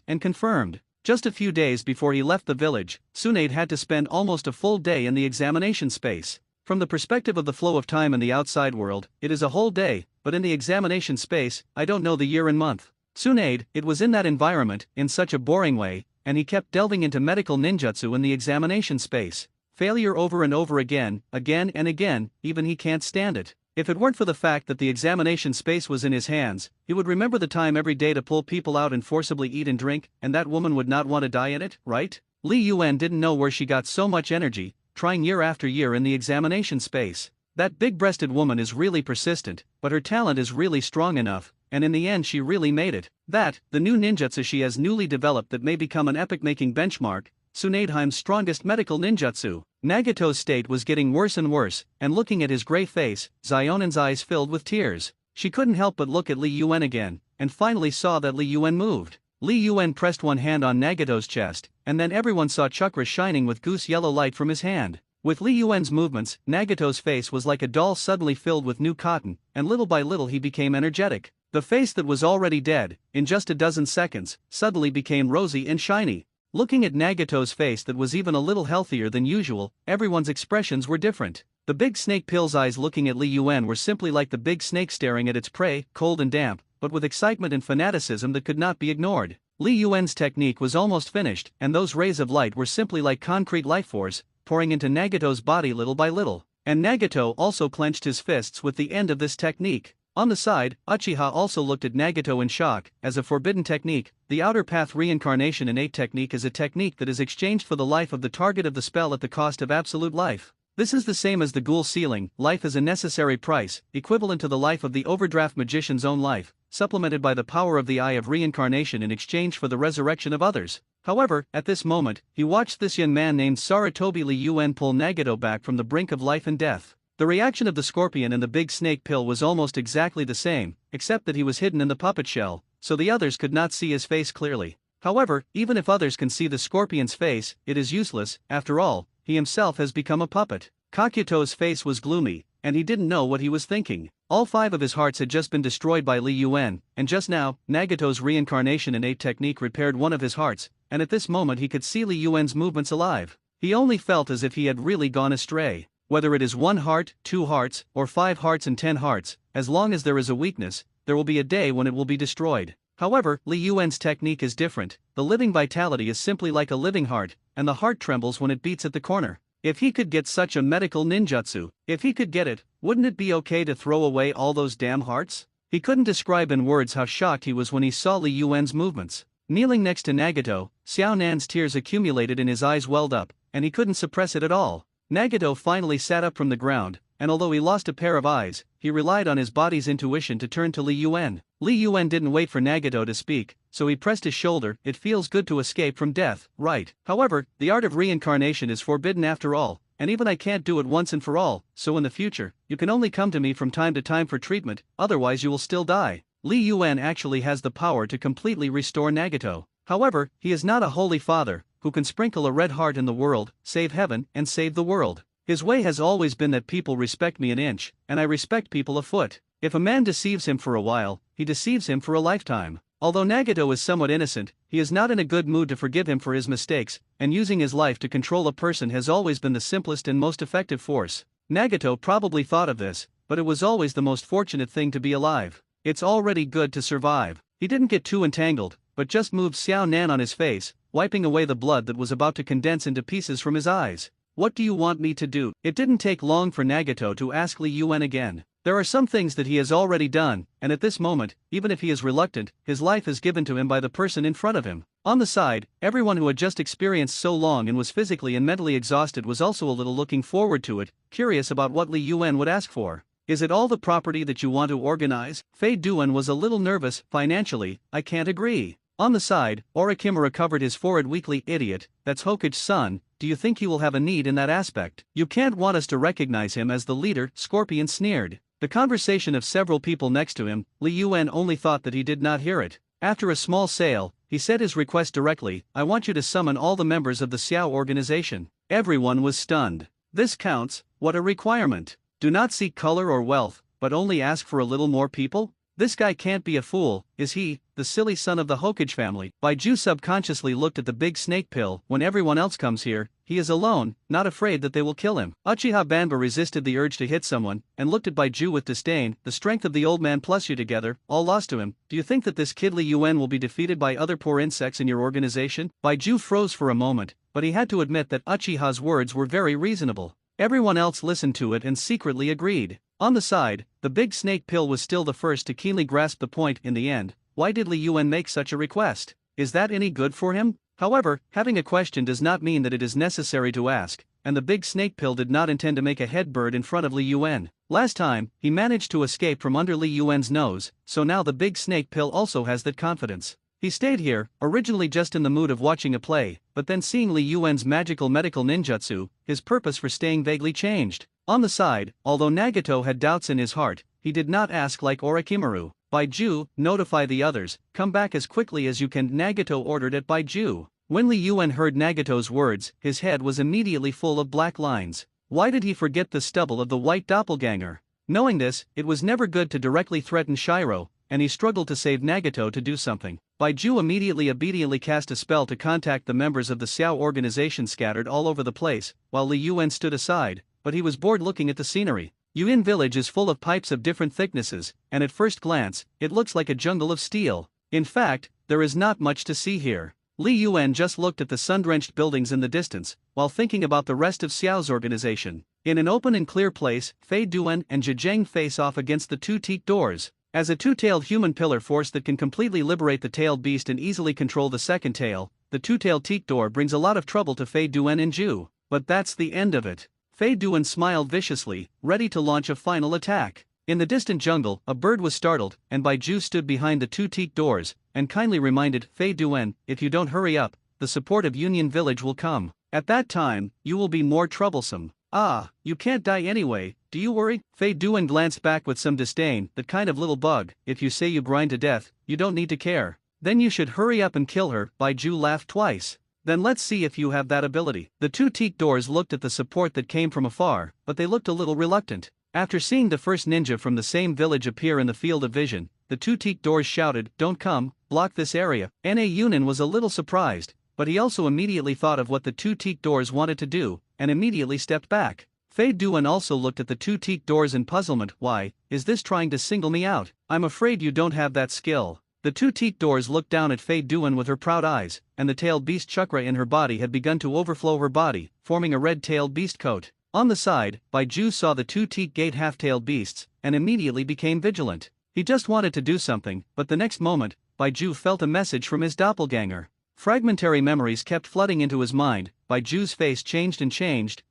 and confirmed. Just a few days before he left the village, Tsunade had to spend almost a full day in the examination space. From the perspective of the flow of time in the outside world, it is a whole day, but in the examination space, I don't know the year and month. Tsunade, it was in that environment, in such a boring way, and he kept delving into medical ninjutsu in the examination space. Failure over and over again and again, even he can't stand it. If it weren't for the fact that the examination space was in his hands, he would remember the time every day to pull people out and forcibly eat and drink, and that woman would not want to die in it, right? Li Yuan didn't know where she got so much energy, trying year after year in the examination space. That big-breasted woman is really persistent, but her talent is really strong enough, and in the end she really made it. That, the new ninjutsu she has newly developed that may become an epic-making benchmark, Tsunadeheim's strongest medical ninjutsu. Nagato's state was getting worse and worse, and looking at his gray face, Zionin's eyes filled with tears. She couldn't help but look at Li Yuan again, and finally saw that Li Yuan moved. Li Yuan pressed one hand on Nagato's chest, and then everyone saw chakra shining with goose-yellow light from his hand. With Li Yuan's movements, Nagato's face was like a doll suddenly filled with new cotton, and little by little he became energetic. The face that was already dead, in just a dozen seconds, suddenly became rosy and shiny. Looking at Nagato's face that was even a little healthier than usual, everyone's expressions were different. The big snake pill's eyes looking at Li Yuan were simply like the big snake staring at its prey, cold and damp, but with excitement and fanaticism that could not be ignored. Li Yuan's technique was almost finished, and those rays of light were simply like concrete life force, pouring into Nagato's body little by little. And Nagato also clenched his fists with the end of this technique. On the side, Uchiha also looked at Nagato in shock. As a forbidden technique, the Outer Path Reincarnation Innate Technique is a technique that is exchanged for the life of the target of the spell at the cost of absolute life. This is the same as the Ghoul Ceiling, life is a necessary price, equivalent to the life of the Overdraft Magician's own life, supplemented by the power of the Eye of Reincarnation in exchange for the resurrection of others. However, at this moment, he watched this young man named Sarutobi Li Yuan pull Nagato back from the brink of life and death. The reaction of the scorpion and the big snake pill was almost exactly the same, except that he was hidden in the puppet shell, so the others could not see his face clearly. However, even if others can see the scorpion's face, it is useless. After all, he himself has become a puppet. Kakuto's face was gloomy, and he didn't know what he was thinking. All 5 of his hearts had just been destroyed by Li Yuan, and just now, Nagato's reincarnation innate technique repaired one of his hearts, and at this moment he could see Li Yuan's movements alive. He only felt as if he had really gone astray. Whether it is 1 heart, 2 hearts, or 5 hearts and 10 hearts, as long as there is a weakness, there will be a day when it will be destroyed. However, Li Yuan's technique is different. The living vitality is simply like a living heart, and the heart trembles when it beats at the corner. If he could get such a medical ninjutsu, if he could get it, wouldn't it be okay to throw away all those damn hearts? He couldn't describe in words how shocked he was when he saw Li Yuan's movements. Kneeling next to Nagato, Xiao Nan's tears accumulated and his eyes welled up, and he couldn't suppress it at all. Nagato finally sat up from the ground, and although he lost a pair of eyes, he relied on his body's intuition to turn to Li Yuan. Li Yuan didn't wait for Nagato to speak, so he pressed his shoulder. It feels good to escape from death, right? However, the art of reincarnation is forbidden after all, and even I can't do it once and for all, so in the future, you can only come to me from time to time for treatment, otherwise you will still die. Li Yuan actually has the power to completely restore Nagato. However, he is not a holy father, who can sprinkle a red heart in the world, save heaven, and save the world. His way has always been that people respect me an inch, and I respect people a foot. If a man deceives him for a while, he deceives him for a lifetime. Although Nagato is somewhat innocent, he is not in a good mood to forgive him for his mistakes, and using his life to control a person has always been the simplest and most effective force. Nagato probably thought of this, but it was always the most fortunate thing to be alive. It's already good to survive. He didn't get too entangled, but just moved Xiao Nan on his face, wiping away the blood that was about to condense into pieces from his eyes. What do you want me to do? It didn't take long for Nagato to ask Li Yuan again. There are some things that he has already done, and at this moment, even if he is reluctant, his life is given to him by the person in front of him. On the side, everyone who had just experienced so long and was physically and mentally exhausted was also a little looking forward to it, curious about what Li Yuan would ask for. Is it all the property that you want to organize? Fei Duan was a little nervous. Financially, I can't agree. On the side, Orikimura covered his forehead weakly. Idiot, that's Hokage's son. Do you think he will have a need in that aspect? You can't want us to recognize him as the leader, Scorpion sneered. The conversation of several people next to him, Li Yuan only thought that he did not hear it. After a small sale, he said his request directly. I want you to summon all the members of the Xiao organization. Everyone was stunned. This counts? What a requirement. Do not seek color or wealth, but only ask for a little more people? This guy can't be a fool, is he, the silly son of the Hokage family? Baiju subconsciously looked at the big snake pill. When everyone else comes here, he is alone, not afraid that they will kill him. Uchiha Banba resisted the urge to hit someone, and looked at Baiju with disdain. The strength of the old man plus you together, all lost to him. Do you think that this kid Li Yuan will be defeated by other poor insects in your organization? Baiju froze for a moment, but he had to admit that Uchiha's words were very reasonable. Everyone else listened to it and secretly agreed. On the side, the big snake pill was still the first to keenly grasp the point. In the end, why did Li Yuan make such a request? Is that any good for him? However, having a question does not mean that it is necessary to ask, and the big snake pill did not intend to make a head bird in front of Li Yuan. Last time, he managed to escape from under Li Yuan's nose, so now the big snake pill also has that confidence. He stayed here, originally just in the mood of watching a play, but then seeing Li Yuan's magical medical ninjutsu, his purpose for staying vaguely changed. On the side, although Nagato had doubts in his heart, he did not ask like Orochimaru. Baiju, notify the others, come back as quickly as you can. Nagato ordered at Baiju. When Li Yuan heard Nagato's words, his head was immediately full of black lines. Why did he forget the stubble of the white doppelganger? Knowing this, it was never good to directly threaten Shiro, and he struggled to save Nagato to do something. Baiju immediately obediently cast a spell to contact the members of the Xiao organization scattered all over the place, while Li Yuan stood aside, but he was bored looking at the scenery. Yuan village is full of pipes of different thicknesses, and at first glance, it looks like a jungle of steel. In fact, there is not much to see here. Li Yuan just looked at the sun-drenched buildings in the distance, while thinking about the rest of Xiao's organization. In an open and clear place, Fei Duan and Zhejiang face off against the two teak doors. As a two-tailed human pillar force that can completely liberate the tailed beast and easily control the second tail, the two-tailed teak door brings a lot of trouble to Fei Duan and Zhu. But that's the end of it. Fei Duan smiled viciously, ready to launch a final attack. In the distant jungle, a bird was startled, and Bai Ju stood behind the two teak doors, and kindly reminded Fei Duan, if you don't hurry up, the support of Union Village will come. At that time, you will be more troublesome. Ah, you can't die anyway, do you worry? Fei Duan glanced back with some disdain, that kind of little bug, if you say you grind to death, you don't need to care. Then you should hurry up and kill her, Bai Ju laughed twice. Then let's see if you have that ability. The two teak doors looked at the support that came from afar, but they looked a little reluctant. After seeing the first ninja from the same village appear in the field of vision, the two teak doors shouted, "Don't come, block this area." Na Yunan was a little surprised, but he also immediately thought of what the two teak doors wanted to do, and immediately stepped back. Fei Duan also looked at the two teak doors in puzzlement. Why, is this trying to single me out? I'm afraid you don't have that skill. The two teak doors looked down at Fei Duan with her proud eyes, and the tailed beast chakra in her body had begun to overflow her body, forming a red-tailed beast coat. On the side, Bai Ju saw the two teak gate half-tailed beasts, and immediately became vigilant. He just wanted to do something, but the next moment, Bai Ju felt a message from his doppelganger. Fragmentary memories kept flooding into his mind. Bai Ju's face changed,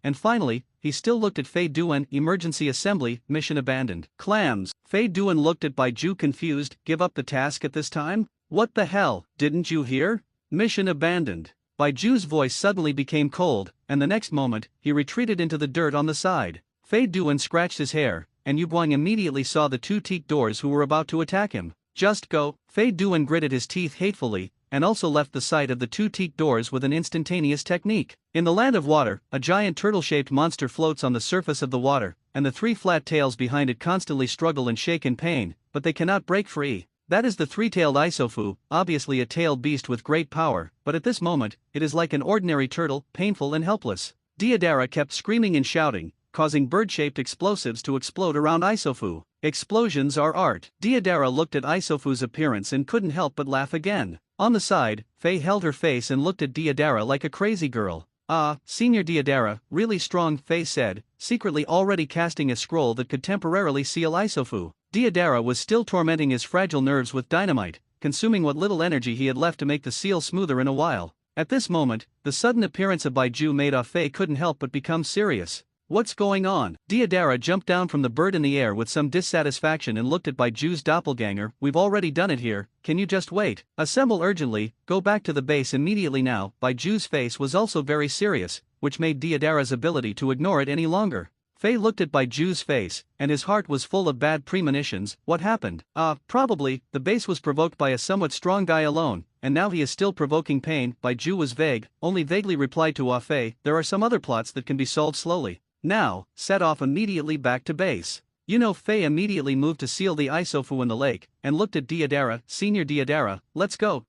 and finally, he still looked at Fei Duan. Emergency assembly, mission abandoned. Clams. Fei Duan looked at Bai Ju confused. Give up the task at this time? What the hell, didn't you hear? Mission abandoned. Bai Ju's voice suddenly became cold, and the next moment, he retreated into the dirt on the side. Fei Duan scratched his hair, and Yu Guang immediately saw the two teak doors who were about to attack him. Just go. Fei Duan gritted his teeth hatefully, and also left the sight of the two teak doors with an instantaneous technique. In the land of water, a giant turtle-shaped monster floats on the surface of the water, and the three flat tails behind it constantly struggle and shake in pain, but they cannot break free. That is the three-tailed Isofu, obviously a tailed beast with great power, but at this moment, it is like an ordinary turtle, painful and helpless. Deodara kept screaming and shouting, causing bird-shaped explosives to explode around Isofu. Explosions are art. Deodara looked at Isofu's appearance and couldn't help but laugh again. On the side, Fei held her face and looked at Deodara like a crazy girl. Ah, Senior Deodara, really strong, Fei said, secretly already casting a scroll that could temporarily seal Isofu. Deodara was still tormenting his fragile nerves with dynamite, consuming what little energy he had left to make the seal smoother in a while. At this moment, the sudden appearance of Bai Ju made Fei couldn't help but become serious. What's going on? Deodara jumped down from the bird in the air with some dissatisfaction and looked at Bai Ju's doppelganger. We've already done it here, can you just wait? Assemble urgently, go back to the base immediately now. Bai Ju's face was also very serious, which made Deodara's ability to ignore it any longer. Fei looked at Bai Ju's face, and his heart was full of bad premonitions. What happened? Probably, the base was provoked by a somewhat strong guy alone, and now he is still provoking pain. Bai Ju was vague, only vaguely replied to Fei, there are some other plots that can be solved slowly. Now, set off immediately back to base. You know, Fei immediately moved to seal the Isofu in the lake, and looked at Deodara. Senior Deodara, let's go.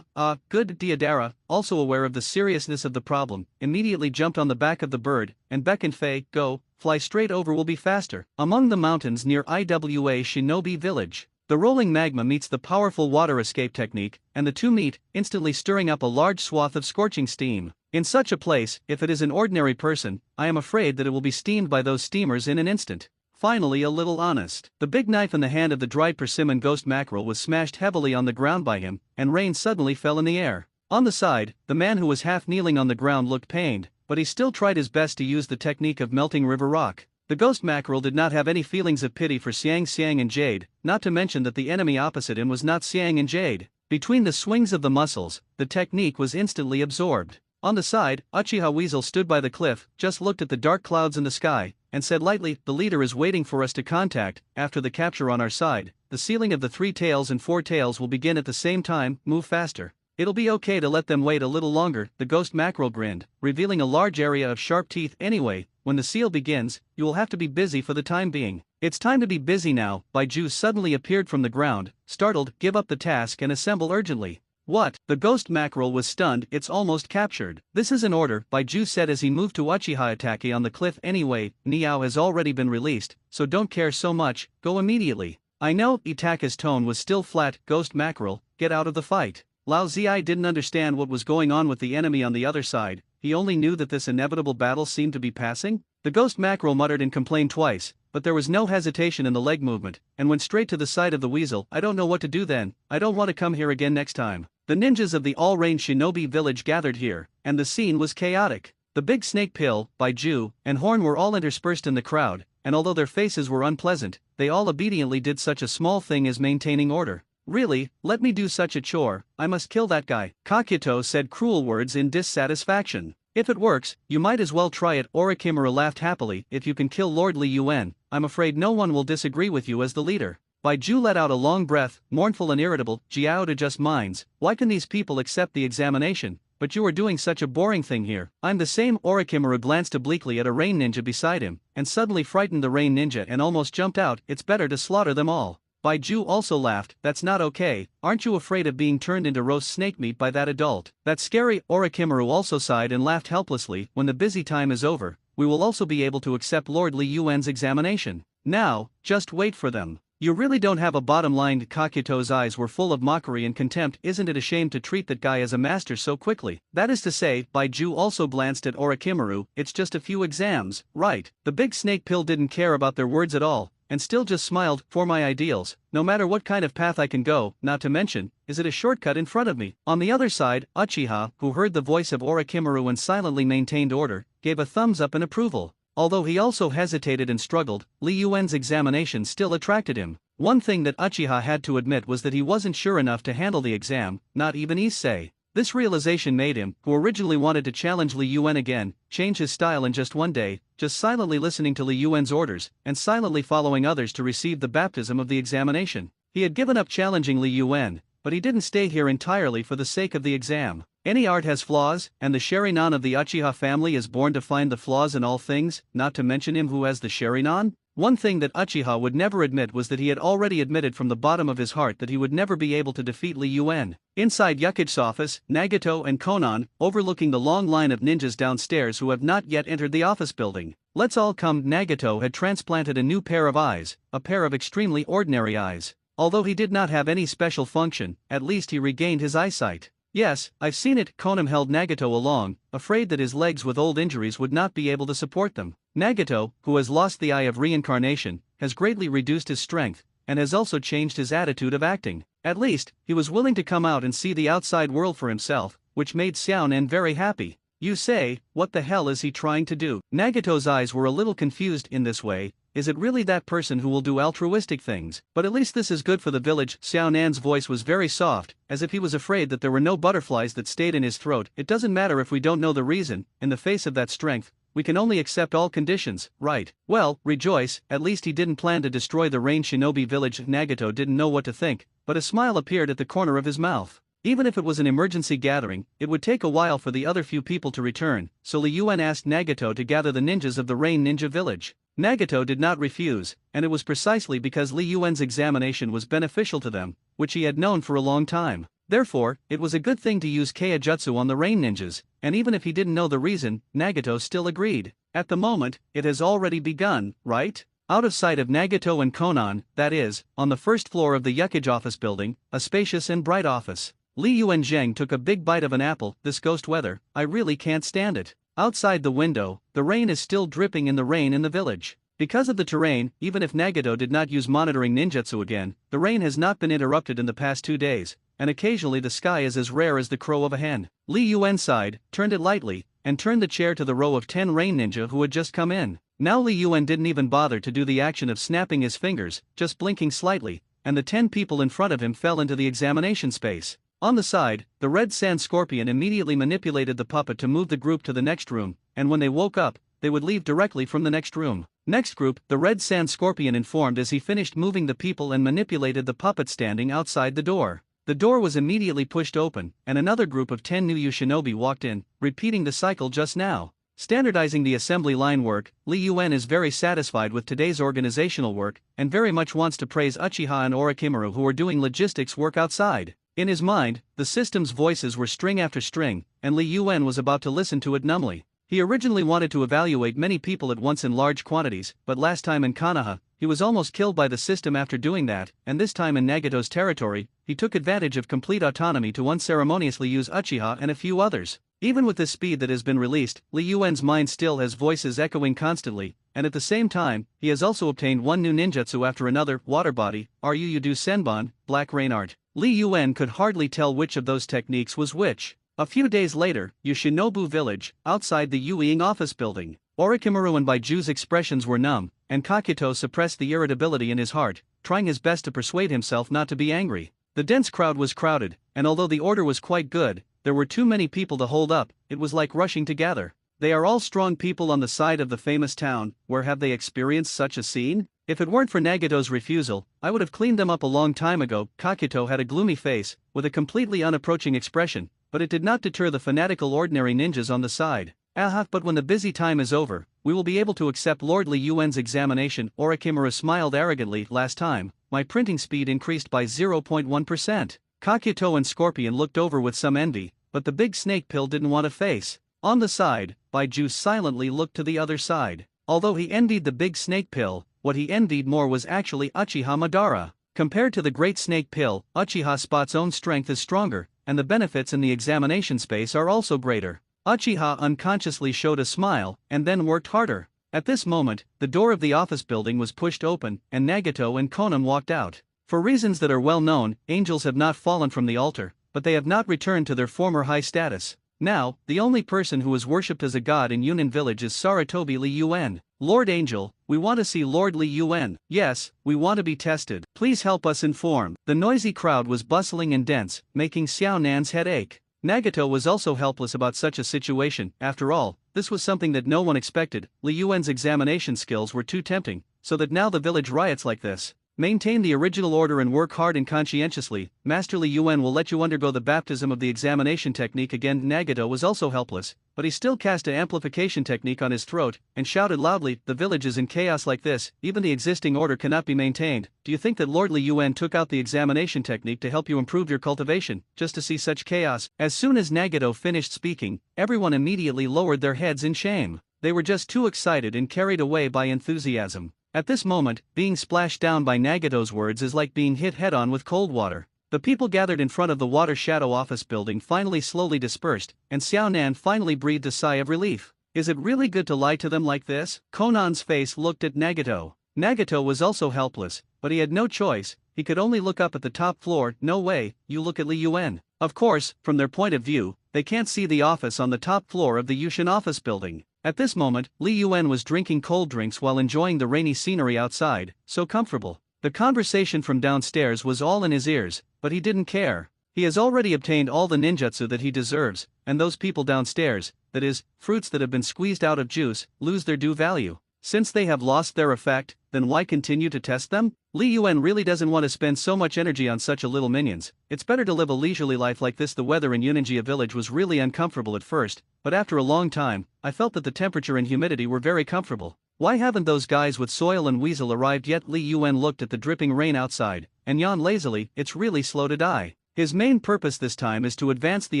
Good. Deodara, also aware of the seriousness of the problem, immediately jumped on the back of the bird, and beckoned Fei, go, fly straight over will be faster. Among the mountains near Iwa Shinobi Village, the rolling magma meets the powerful water escape technique, and the two meet, instantly stirring up a large swath of scorching steam. In such a place, if it is an ordinary person, I am afraid that it will be steamed by those steamers in an instant. Finally, a little honest. The big knife in the hand of the dried persimmon ghost mackerel was smashed heavily on the ground by him, and rain suddenly fell in the air. On the side, the man who was half kneeling on the ground looked pained, but he still tried his best to use the technique of melting river rock. The ghost mackerel did not have any feelings of pity for Xiang and Jade, not to mention that the enemy opposite him was not Xiang and Jade. Between the swings of the muscles, the technique was instantly absorbed. On the side, Uchiha Weasel stood by the cliff, just looked at the dark clouds in the sky, and said lightly, the leader is waiting for us to contact. After the capture on our side, the sealing of the 3 tails and 4 tails will begin at the same time. Move faster. It'll be okay to let them wait a little longer. The ghost mackerel grinned, revealing a large area of sharp teeth. Anyway, when the seal begins, you will have to be busy for the time being. It's time to be busy now. Bai Ju suddenly appeared from the ground, startled. Give up the task and assemble urgently. What? The ghost mackerel was stunned, it's almost captured. This is an order, Baiju said as he moved to Uchiha Atake on the cliff. Anyway, Niao has already been released, so don't care so much, go immediately. I know, Itaka's tone was still flat, ghost mackerel, get out of the fight. Lao Ziai didn't understand what was going on with the enemy on the other side, he only knew that this inevitable battle seemed to be passing. The ghost mackerel muttered and complained twice, but there was no hesitation in the leg movement, and went straight to the side of the weasel. I don't know what to do then, I don't want to come here again next time. The ninjas of the all-range shinobi village gathered here, and the scene was chaotic. The big snake pill, Baiju, and Horn were all interspersed in the crowd, and although their faces were unpleasant, they all obediently did such a small thing as maintaining order. Really, let me do such a chore, I must kill that guy. Kakuto said cruel words in dissatisfaction. If it works, you might as well try it. Orochimaru laughed happily. If you can kill Lord Li Yuan, I'm afraid no one will disagree with you as the leader. Baiju let out a long breath, mournful and irritable. Jiao to just minds, why can these people accept the examination? But you are doing such a boring thing here. I'm the same. Orochimaru glanced obliquely at a rain ninja beside him, and suddenly frightened the rain ninja and almost jumped out. It's better to slaughter them all. Baiju also laughed. That's not okay, aren't you afraid of being turned into roast snake meat by that adult? That's scary. Orochimaru also sighed and laughed helplessly. When the busy time is over, we will also be able to accept Lord Li Yuan's examination. Now, just wait for them. You really don't have a bottom line. Kakuto's eyes were full of mockery and contempt. Isn't it a shame to treat that guy as a master so quickly? That is to say, Baiju also glanced at Orochimaru. It's just a few exams, right? The big snake pill didn't care about their words at all, and still just smiled. For my ideals, no matter what kind of path I can go, not to mention, is it a shortcut in front of me? On the other side, Uchiha, who heard the voice of Orochimaru and silently maintained order, gave a thumbs up in approval. Although he also hesitated and struggled, Li Yuan's examination still attracted him. One thing that Uchiha had to admit was that he wasn't sure enough to handle the exam, not even Issei. This realization made him, who originally wanted to challenge Li Yuan again, change his style in just one day, just silently listening to Li Yuan's orders, and silently following others to receive the baptism of the examination. He had given up challenging Li Yuan, but he didn't stay here entirely for the sake of the exam. Any art has flaws, and the Sherinan of the Uchiha family is born to find the flaws in all things, not to mention him who has the Sherinan. One thing that Uchiha would never admit was that he had already admitted from the bottom of his heart that he would never be able to defeat Li Yuan. Inside Yukichi's office, Nagato and Konan, overlooking the long line of ninjas downstairs who have not yet entered the office building. Let's all come. Nagato had transplanted a new pair of eyes, a pair of extremely ordinary eyes. Although he did not have any special function, at least he regained his eyesight. Yes, I've seen it. Konan held Nagato along, afraid that his legs with old injuries would not be able to support them. Nagato, who has lost the eye of reincarnation, has greatly reduced his strength, and has also changed his attitude of acting. At least, he was willing to come out and see the outside world for himself, which made Xiaonan very happy. You say, what the hell is he trying to do? Nagato's eyes were a little confused. In this way, is it really that person who will do altruistic things? But at least this is good for the village. Xiaonan's voice was very soft, as if he was afraid that there were no butterflies that stayed in his throat. It doesn't matter if we don't know the reason. In the face of that strength, we can only accept all conditions, right? Well, rejoice, at least he didn't plan to destroy the Rain Shinobi village. Nagato didn't know what to think, but a smile appeared at the corner of his mouth. Even if it was an emergency gathering, it would take a while for the other few people to return, so Li Yuan asked Nagato to gather the ninjas of the Rain Ninja Village. Nagato did not refuse, and it was precisely because Li Yuan's examination was beneficial to them, which he had known for a long time. Therefore, it was a good thing to use Kaijutsu on the Rain Ninjas, and even if he didn't know the reason, Nagato still agreed. At the moment, it has already begun, right? Out of sight of Nagato and Konan, that is, on the first floor of the Yukichi office building, a spacious and bright office. Li Yuan Zheng took a big bite of an apple. This ghost weather, I really can't stand it. Outside the window, the rain is still dripping in the rain in the village. Because of the terrain, even if Nagato did not use monitoring ninjutsu again, the rain has not been interrupted in the past 2 days, and occasionally the sky is as rare as the crow of a hen. Li Yuan sighed, turned it lightly, and turned the chair to the row of 10 rain ninja who had just come in. Now Li Yuan didn't even bother to do the action of snapping his fingers, just blinking slightly, and the 10 people in front of him fell into the examination space. On the side, the red sand scorpion immediately manipulated the puppet to move the group to the next room, and when they woke up, they would leave directly from the next room. Next group, the red sand scorpion informed as he finished moving the people and manipulated the puppet standing outside the door. The door was immediately pushed open, and another group of 10 new shinobi walked in, repeating the cycle just now. Standardizing the assembly line work, Li Yuan is very satisfied with today's organizational work, and very much wants to praise Uchiha and Orochimaru who are doing logistics work outside. In his mind, the system's voices were string after string, and Li Yuan was about to listen to it numbly. He originally wanted to evaluate many people at once in large quantities, but last time in Konoha, he was almost killed by the system after doing that, and this time in Nagato's territory, he took advantage of complete autonomy to unceremoniously use Uchiha and a few others. Even with this speed that has been released, Li Yuan's mind still has voices echoing constantly, and at the same time, he has also obtained one new ninjutsu after another: Water Body, Ryuyu Senbon, Black Rain Art. Li Yuan could hardly tell which of those techniques was which. A few days later, Yoshinobu Village, outside the Yueying office building. Orochimaru and Baiju's expressions were numb, and Kakuto suppressed the irritability in his heart, trying his best to persuade himself not to be angry. The dense crowd was crowded, and although the order was quite good, there were too many people to hold up. It was like rushing to gather. They are all strong people on the side of the famous town. Where have they experienced such a scene? If it weren't for Nagato's refusal, I would have cleaned them up a long time ago. Kakuto had a gloomy face, with a completely unapproaching expression, but it did not deter the fanatical ordinary ninjas on the side. But when the busy time is over, we will be able to accept Lord Li Yuan's examination. Orochimaru smiled arrogantly. Last time, my printing speed increased by 0.1%. Kakuto and Scorpion looked over with some envy, but the big snake pill didn't want to face. On the side, Baiju silently looked to the other side. Although he envied the big snake pill, what he envied more was actually Uchiha Madara. Compared to the great snake pill, Uchiha Spot's own strength is stronger, and the benefits in the examination space are also greater. Uchiha unconsciously showed a smile, and then worked harder. At this moment, the door of the office building was pushed open, and Nagato and Konan walked out. For reasons that are well known, angels have not fallen from the altar, but they have not returned to their former high status. Now, the only person who is worshipped as a god in Yunnan village is Sarutobi Li Yuan. Lord Angel, we want to see Lord Li Yuan. Yes, we want to be tested. Please help us inform. The noisy crowd was bustling and dense, making Xiao Nan's head ache. Nagato was also helpless about such a situation. After all, this was something that no one expected. Li Yuan's examination skills were too tempting, so that now the village riots like this. Maintain the original order and work hard and conscientiously. Master Li Yuan will let you undergo the baptism of the examination technique again. Nagato was also helpless, but he still cast an amplification technique on his throat, and shouted loudly, the village is in chaos like this, even the existing order cannot be maintained. Do you think that Lord Li Yuan took out the examination technique to help you improve your cultivation, just to see such chaos? As soon as Nagato finished speaking, everyone immediately lowered their heads in shame. They were just too excited and carried away by enthusiasm. At this moment, being splashed down by Nagato's words is like being hit head-on with cold water. The people gathered in front of the Water Shadow office building finally slowly dispersed, and Xiao Nan finally breathed a sigh of relief. Is it really good to lie to them like this? Konan's face looked at Nagato. Nagato was also helpless, but he had no choice. He could only look up at the top floor. No way, you look at Li Yuan. Of course, from their point of view, they can't see the office on the top floor of the Yushin office building. At this moment, Li Yuan was drinking cold drinks while enjoying the rainy scenery outside, so comfortable. The conversation from downstairs was all in his ears, but he didn't care. He has already obtained all the ninjutsu that he deserves, and those people downstairs, that is, fruits that have been squeezed out of juice, lose their due value. Since they have lost their effect, then why continue to test them? Li Yuan really doesn't want to spend so much energy on such a little minions. It's better to live a leisurely life like this. The weather in Yunanjia village was really uncomfortable at first, but after a long time, I felt that the temperature and humidity were very comfortable. Why haven't those guys with Soil and Weasel arrived yet? Li Yuan looked at the dripping rain outside, and yawned lazily. It's really slow to die. His main purpose this time is to advance the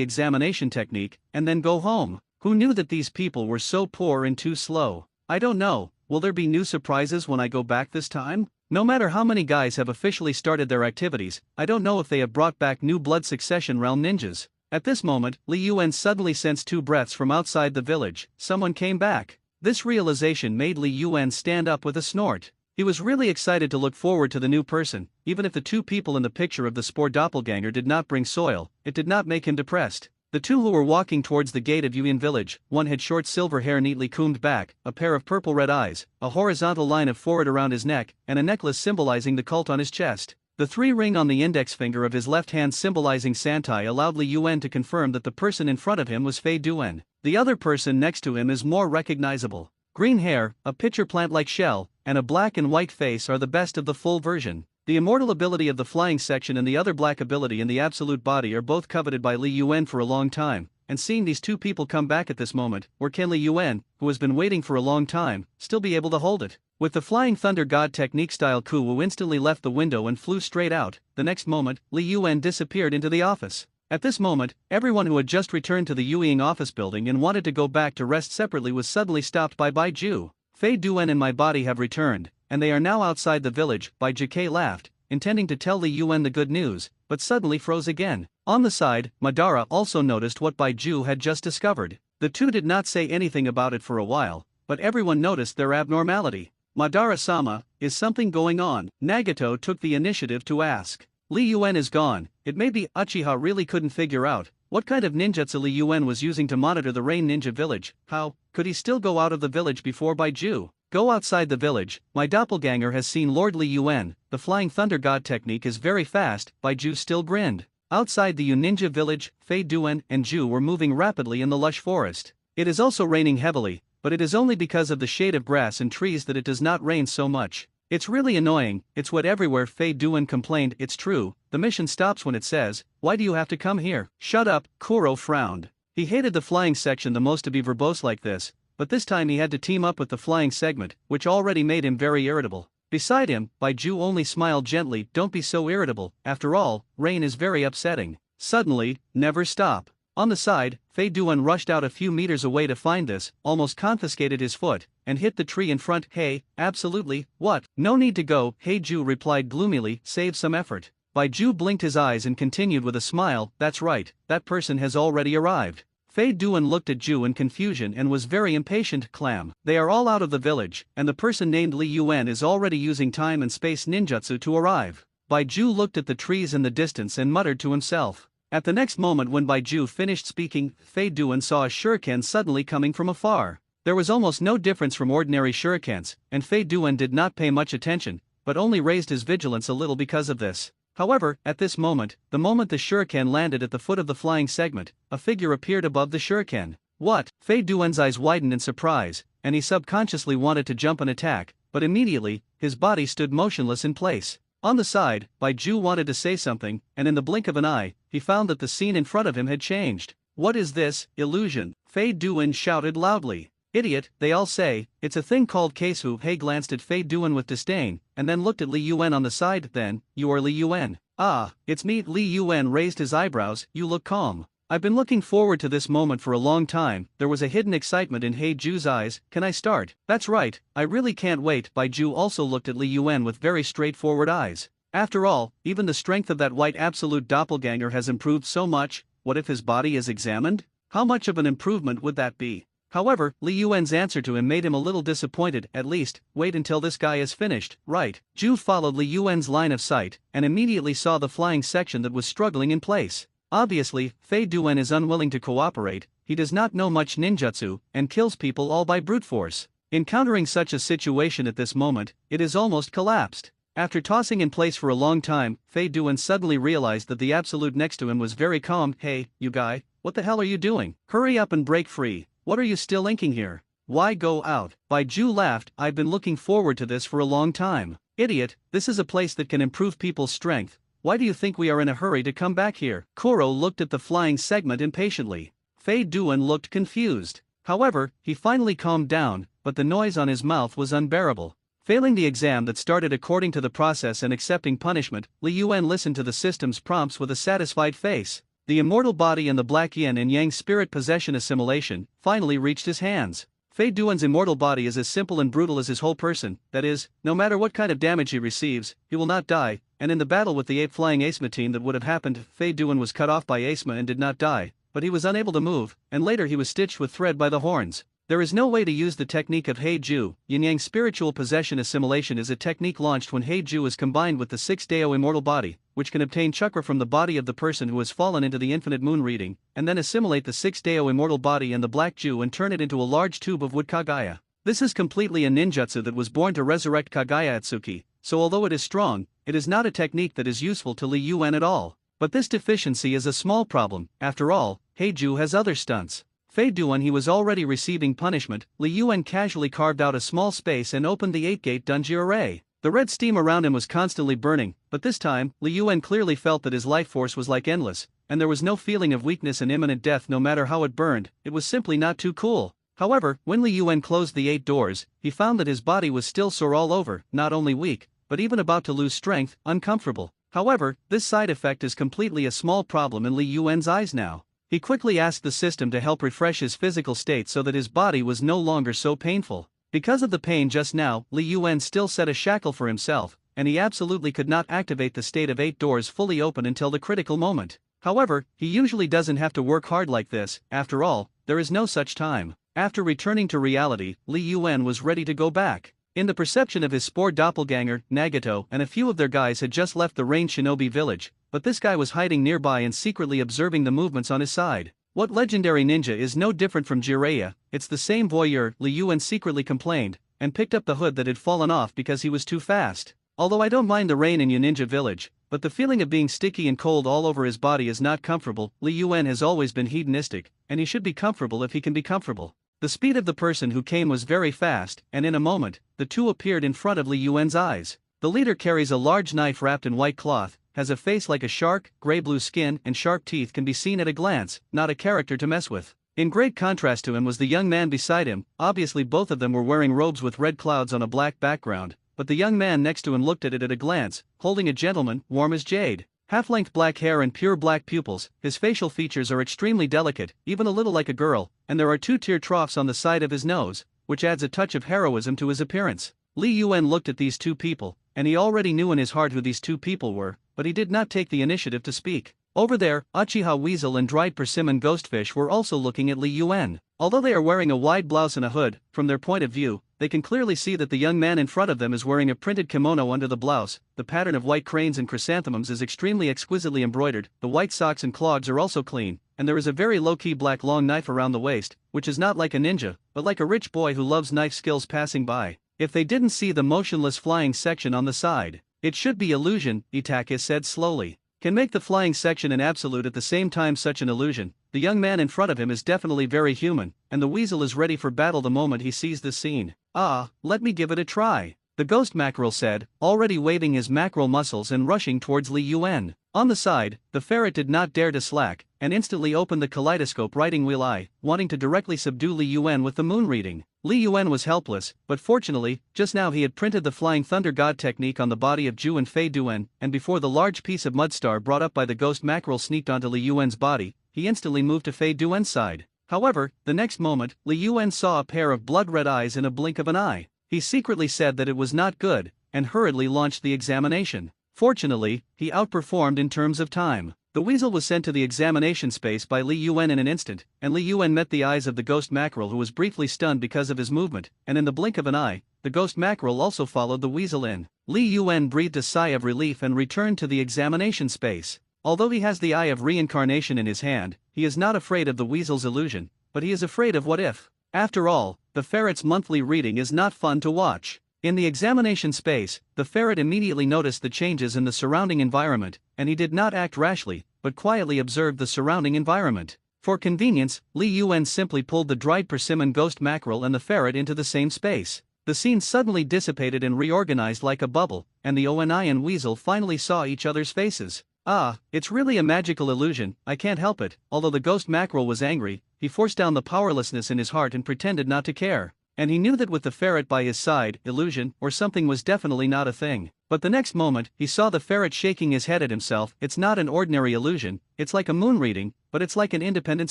examination technique, and then go home. Who knew that these people were so poor and too slow? I don't know. Will there be new surprises when I go back this time? No matter how many guys have officially started their activities, I don't know if they have brought back new blood succession realm ninjas. At this moment, Li Yuan suddenly sensed two breaths from outside the village. Someone came back. This realization made Li Yuan stand up with a snort. He was really excited to look forward to the new person. Even if the two people in the picture of the Spore doppelganger did not bring Soil, it did not make him depressed. The two who were walking towards the gate of Yuan village, one had short silver hair neatly combed back, a pair of purple-red eyes, a horizontal line of forehead around his neck, and a necklace symbolizing the cult on his chest. The 3 ring on the index finger of his left hand symbolizing Santai allowed Li Yuan to confirm that the person in front of him was Fei Duan. The other person next to him is more recognizable. Green hair, a pitcher plant-like shell, and a black and white face are the best of the full version. The immortal ability of the flying section and the other black ability in the absolute body are both coveted by Li Yuan for a long time, and seeing these two people come back at this moment, where can Li Yuan, who has been waiting for a long time, still be able to hold it? With the Flying Thunder God technique style, Kuwu instantly left the window and flew straight out. The next moment, Li Yuan disappeared into the office. At this moment, everyone who had just returned to the Yueying office building and wanted to go back to rest separately was suddenly stopped by Baiju. Fei Duan and my body have returned, and they are now outside the village. Baiju laughed, intending to tell Li Yuan the good news, but suddenly froze again. On the side, Madara also noticed what Baiju had just discovered. The two did not say anything about it for a while, but everyone noticed their abnormality. Madara-sama, is something going on? Nagato took the initiative to ask. Li Yuan is gone. It may be Uchiha really couldn't figure out what kind of ninjutsu Li Yuan was using to monitor the Rain Ninja village. How could he still go out of the village before Baiju? Go outside the village. My doppelganger has seen Lord Li Yuan. The Flying Thunder God technique is very fast. Baiju still grinned. Outside the Yu Ninja village, Fei Duan and Ju were moving rapidly in the lush forest. It is also raining heavily, but it is only because of the shade of grass and trees that it does not rain so much. It's really annoying, it's wet everywhere. Fei Duan complained. It's true, the mission stops when it says, "Why do you have to come here?" Shut up, Kuro frowned. He hated the flying section the most to be verbose like this, but this time he had to team up with the flying segment, which already made him very irritable. Beside him, Baiju only smiled gently. Don't be so irritable, after all, rain is very upsetting. Suddenly, never stop. On the side, Fei Duan rushed out a few meters away to find this, almost confiscated his foot, and hit the tree in front. Hey, absolutely, what? No need to go, Heiju replied gloomily, save some effort. Baiju blinked his eyes and continued with a smile, that's right, that person has already arrived. Fei Duan looked at Ju in confusion and was very impatient. Clam. They are all out of the village, and the person named Li Yuan is already using time and space ninjutsu to arrive. Baiju looked at the trees in the distance and muttered to himself. At the next moment when Baiju finished speaking, Fei Duan saw a shuriken suddenly coming from afar. There was almost no difference from ordinary shurikens, and Fei Duan did not pay much attention, but only raised his vigilance a little because of this. However, at this moment, the moment the shuriken landed at the foot of the flying segment, a figure appeared above the shuriken. What? Fei Duan's eyes widened in surprise, and he subconsciously wanted to jump and attack, but immediately, his body stood motionless in place. On the side, Baiju wanted to say something, and in the blink of an eye, he found that the scene in front of him had changed. What is this illusion? Fei Duan shouted loudly. Idiot, they all say, it's a thing called Keisu. He glanced at Fei Duan with disdain, and then looked at Li Yuan on the side. Then, you are Li Yuan. Ah, it's me. Li Yuan raised his eyebrows. You look calm. I've been looking forward to this moment for a long time. There was a hidden excitement in Heiju's eyes. Can I start? That's right, I really can't wait. Baiju also looked at Li Yuan with very straightforward eyes. After all, even the strength of that white absolute doppelganger has improved so much. What if his body is examined? How much of an improvement would that be? However, Li Yuan's answer to him made him a little disappointed. At least, wait until this guy is finished, right? Ju followed Li Yuan's line of sight, and immediately saw the flying section that was struggling in place. Obviously, Fei Duan is unwilling to cooperate, he does not know much ninjutsu, and kills people all by brute force. Encountering such a situation at this moment, it is almost collapsed. After tossing in place for a long time, Fei Duan suddenly realized that the absolute next to him was very calm. Hey, you guy, what the hell are you doing? Hurry up and break free. What are you still inking here? Why go out? Baiju laughed. I've been looking forward to this for a long time. Idiot, this is a place that can improve people's strength. Why do you think we are in a hurry to come back here? Kuro looked at the flying segment impatiently. Fei Duan looked confused. However, he finally calmed down, but the noise on his mouth was unbearable. Failing the exam that started according to the process and accepting punishment, Li Yuan listened to the system's prompts with a satisfied face. The immortal body and the black yin and yang spirit possession assimilation finally reached his hands. Fei Duan's immortal body is as simple and brutal as his whole person, that is, no matter what kind of damage he receives, he will not die, and in the battle with the ape-flying Asma team that would have happened, Fei Duan was cut off by Asma and did not die, but he was unable to move, and later he was stitched with thread by the horns. There is no way to use the technique of Heiju. Yin-Yang spiritual possession assimilation is a technique launched when Heiju is combined with the 6-Dao immortal body, which can obtain chakra from the body of the person who has fallen into the infinite moon reading, and then assimilate the 6-Dao immortal body and the black Jew and turn it into a large tube of wood Kagaya. This is completely a ninjutsu that was born to resurrect Kagaya Atsuki, so although it is strong, it is not a technique that is useful to Li Yuan at all. But this deficiency is a small problem. After all, Heiju has other stunts. Fei Duan he was already receiving punishment. Li Yuan casually carved out a small space and opened the 8-gate dungeon array. The red steam around him was constantly burning, but this time, Li Yuan clearly felt that his life force was like endless, and there was no feeling of weakness and imminent death no matter how it burned. It was simply not too cool. However, when Li Yuan closed the 8 doors, he found that his body was still sore all over, not only weak, but even about to lose strength, uncomfortable. However, this side effect is completely a small problem in Li Yuan's eyes now. He quickly asked the system to help refresh his physical state so that his body was no longer so painful. Because of the pain just now, Li Yuan still set a shackle for himself, and he absolutely could not activate the state of 8 doors fully open until the critical moment. However, he usually doesn't have to work hard like this. After all, there is no such time. After returning to reality, Li Yuan was ready to go back. In the perception of his spore doppelganger, Nagato and a few of their guys had just left the range shinobi village, but this guy was hiding nearby and secretly observing the movements on his side. What legendary ninja is no different from Jiraiya? It's the same voyeur, Li Yuan secretly complained, and picked up the hood that had fallen off because he was too fast. Although I don't mind the rain in your ninja village, but the feeling of being sticky and cold all over his body is not comfortable. Li Yuan has always been hedonistic, and he should be comfortable if he can be comfortable. The speed of the person who came was very fast, and in a moment, the two appeared in front of Li Yuan's eyes. The leader carries a large knife wrapped in white cloth, has a face like a shark, gray-blue skin and sharp teeth can be seen at a glance, not a character to mess with. In great contrast to him was the young man beside him. Obviously both of them were wearing robes with red clouds on a black background, but the young man next to him looked at it at a glance, holding a gentleman, warm as jade. Half-length black hair and pure black pupils, his facial features are extremely delicate, even a little like a girl, and there are 2 tear troughs on the side of his nose, which adds a touch of heroism to his appearance. Li Yuan looked at these 2 people, and he already knew in his heart who these 2 people were, but he did not take the initiative to speak. Over there, Uchiha Weasel and dried persimmon ghostfish were also looking at Li Yuan. Although they are wearing a wide blouse and a hood, from their point of view, they can clearly see that the young man in front of them is wearing a printed kimono under the blouse. The pattern of white cranes and chrysanthemums is extremely exquisitely embroidered, the white socks and clogs are also clean, and there is a very low-key black long knife around the waist, which is not like a ninja, but like a rich boy who loves knife skills passing by. If they didn't see the motionless flying section on the side, it should be illusion, Itake said slowly. Can make the flying section an absolute at the same time such an illusion. The young man in front of him is definitely very human, and the weasel is ready for battle the moment he sees this scene. Ah, let me give it a try, the ghost mackerel said, already waving his mackerel muscles and rushing towards Li Yuan. On the side, the ferret did not dare to slack, and instantly opened the kaleidoscope writing wheel eye, wanting to directly subdue Li Yuan with the moon reading. Li Yuan was helpless, but fortunately, just now he had printed the Flying Thunder God technique on the body of Ju and Fei Duan, and before the large piece of mudstar brought up by the ghost mackerel sneaked onto Li Yuan's body, he instantly moved to Fei Duan's side. However, the next moment, Li Yuan saw a pair of blood-red eyes in a blink of an eye. He secretly said that it was not good, and hurriedly launched the examination. Fortunately, he outperformed in terms of time. The weasel was sent to the examination space by Li Yuan in an instant, and Li Yuan met the eyes of the ghost mackerel who was briefly stunned because of his movement, and in the blink of an eye, the ghost mackerel also followed the weasel in. Li Yuan breathed a sigh of relief and returned to the examination space. Although he has the eye of reincarnation in his hand, he is not afraid of the weasel's illusion, but he is afraid of what if. After all, the ferret's monthly reading is not fun to watch. In the examination space, the ferret immediately noticed the changes in the surrounding environment, and he did not act rashly, but quietly observed the surrounding environment. For convenience, Li Yuan simply pulled the dried persimmon ghost mackerel and the ferret into the same space. The scene suddenly dissipated and reorganized like a bubble, and the Oni and weasel finally saw each other's faces. Ah, it's really a magical illusion, I can't help it. Although the ghost mackerel was angry, he forced down the powerlessness in his heart and pretended not to care. And he knew that with the ferret by his side, illusion or something was definitely not a thing. But the next moment, he saw the ferret shaking his head at himself. It's not an ordinary illusion, it's like a moon reading, but it's like an independent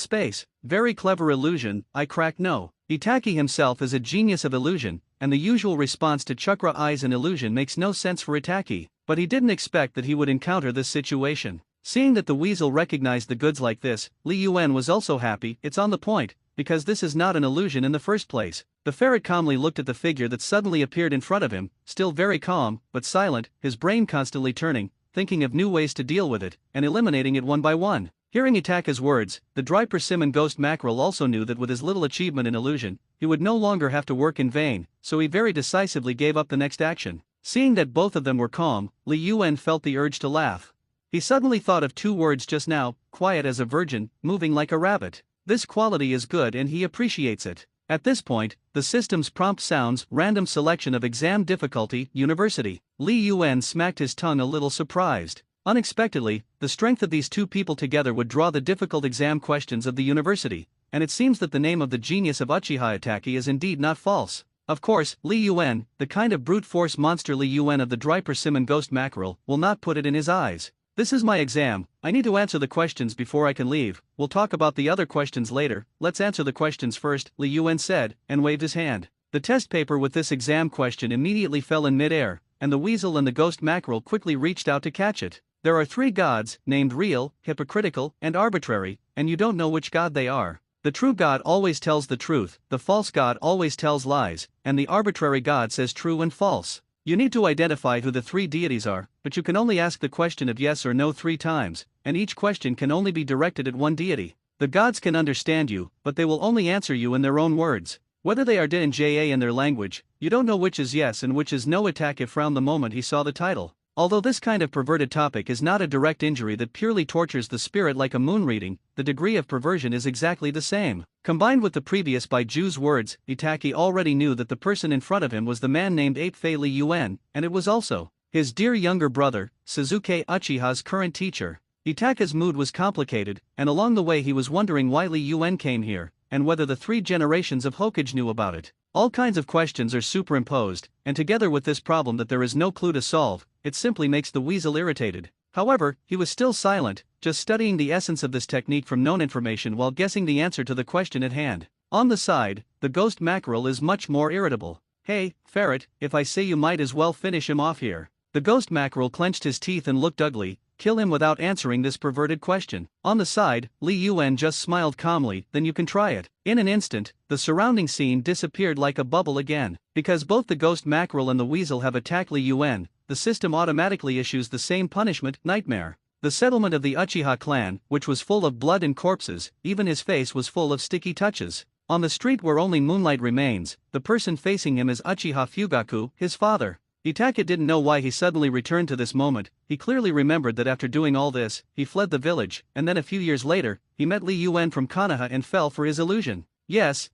space. Very clever illusion, I crack no. Itaki himself is a genius of illusion, and the usual response to chakra eyes and illusion makes no sense for Itaki, but he didn't expect that he would encounter this situation. Seeing that the weasel recognized the goods like this, Li Yuan was also happy. It's on the point, because this is not an illusion in the first place. The ferret calmly looked at the figure that suddenly appeared in front of him, still very calm, but silent, his brain constantly turning, thinking of new ways to deal with it, and eliminating it one by one. Hearing Itaka's words, the dry persimmon ghost mackerel also knew that with his little achievement in illusion, he would no longer have to work in vain, so he very decisively gave up the next action. Seeing that both of them were calm, Li Yuan felt the urge to laugh. He suddenly thought of 2 words just now, quiet as a virgin, moving like a rabbit. This quality is good and he appreciates it. At this point, the system's prompt sounds, random selection of exam difficulty, university. Li Yuan smacked his tongue a little surprised. Unexpectedly, the strength of these 2 people together would draw the difficult exam questions of the university. and it seems that the name of the genius of Uchiha Itaki is indeed not false. Of course, Li Yuan, the kind of brute force monster Li Yuan of the dry persimmon ghost mackerel, will not put it in his eyes. This is my exam, I need to answer the questions before I can leave, we'll talk about the other questions later, let's answer the questions first, Li Yuan said, and waved his hand. The test paper with this exam question immediately fell in mid-air, and the weasel and the ghost mackerel quickly reached out to catch it. There are 3 gods, named real, hypocritical, and arbitrary, and you don't know which god they are. The true God always tells the truth, the false God always tells lies, and the arbitrary God says true and false. You need to identify who the 3 deities are, but you can only ask the question of yes or no 3 times, and each question can only be directed at one deity. The gods can understand you, but they will only answer you in their own words. Whether they are Din-ja in their language, you don't know which is yes and which is no. Itaki frowned the moment he saw the title. Although this kind of perverted topic is not a direct injury that purely tortures the spirit like a moon reading, the degree of perversion is exactly the same. Combined with the previous by Ju's words, Itaki already knew that the person in front of him was the man named Ape-Fei Li Yuan, and it was also his dear younger brother, Suzuki Uchiha's current teacher. Itaki's mood was complicated, and along the way he was wondering why Li Yuan came here, and whether the 3 generations of Hokage knew about it. All kinds of questions are superimposed, and together with this problem that there is no clue to solve, it simply makes the weasel irritated. However, he was still silent, just studying the essence of this technique from known information while guessing the answer to the question at hand. On the side, the ghost mackerel is much more irritable. Hey, ferret, if I say you might as well finish him off here. The ghost mackerel clenched his teeth and looked ugly. Kill him without answering this perverted question. On the side, Li Yuan just smiled calmly, then you can try it. In an instant, the surrounding scene disappeared like a bubble again. Because both the ghost mackerel and the weasel have attacked Li Yuan, the system automatically issues the same punishment, nightmare. The settlement of the Uchiha clan, which was full of blood and corpses, even his face was full of sticky touches. On the street where only moonlight remains, the person facing him is Uchiha Fugaku, his father. Itaki didn't know why he suddenly returned to this moment. He clearly remembered that after doing all this, he fled the village, and then a few years later, he met Li Yuan from Konoha and fell for his illusion. Yes,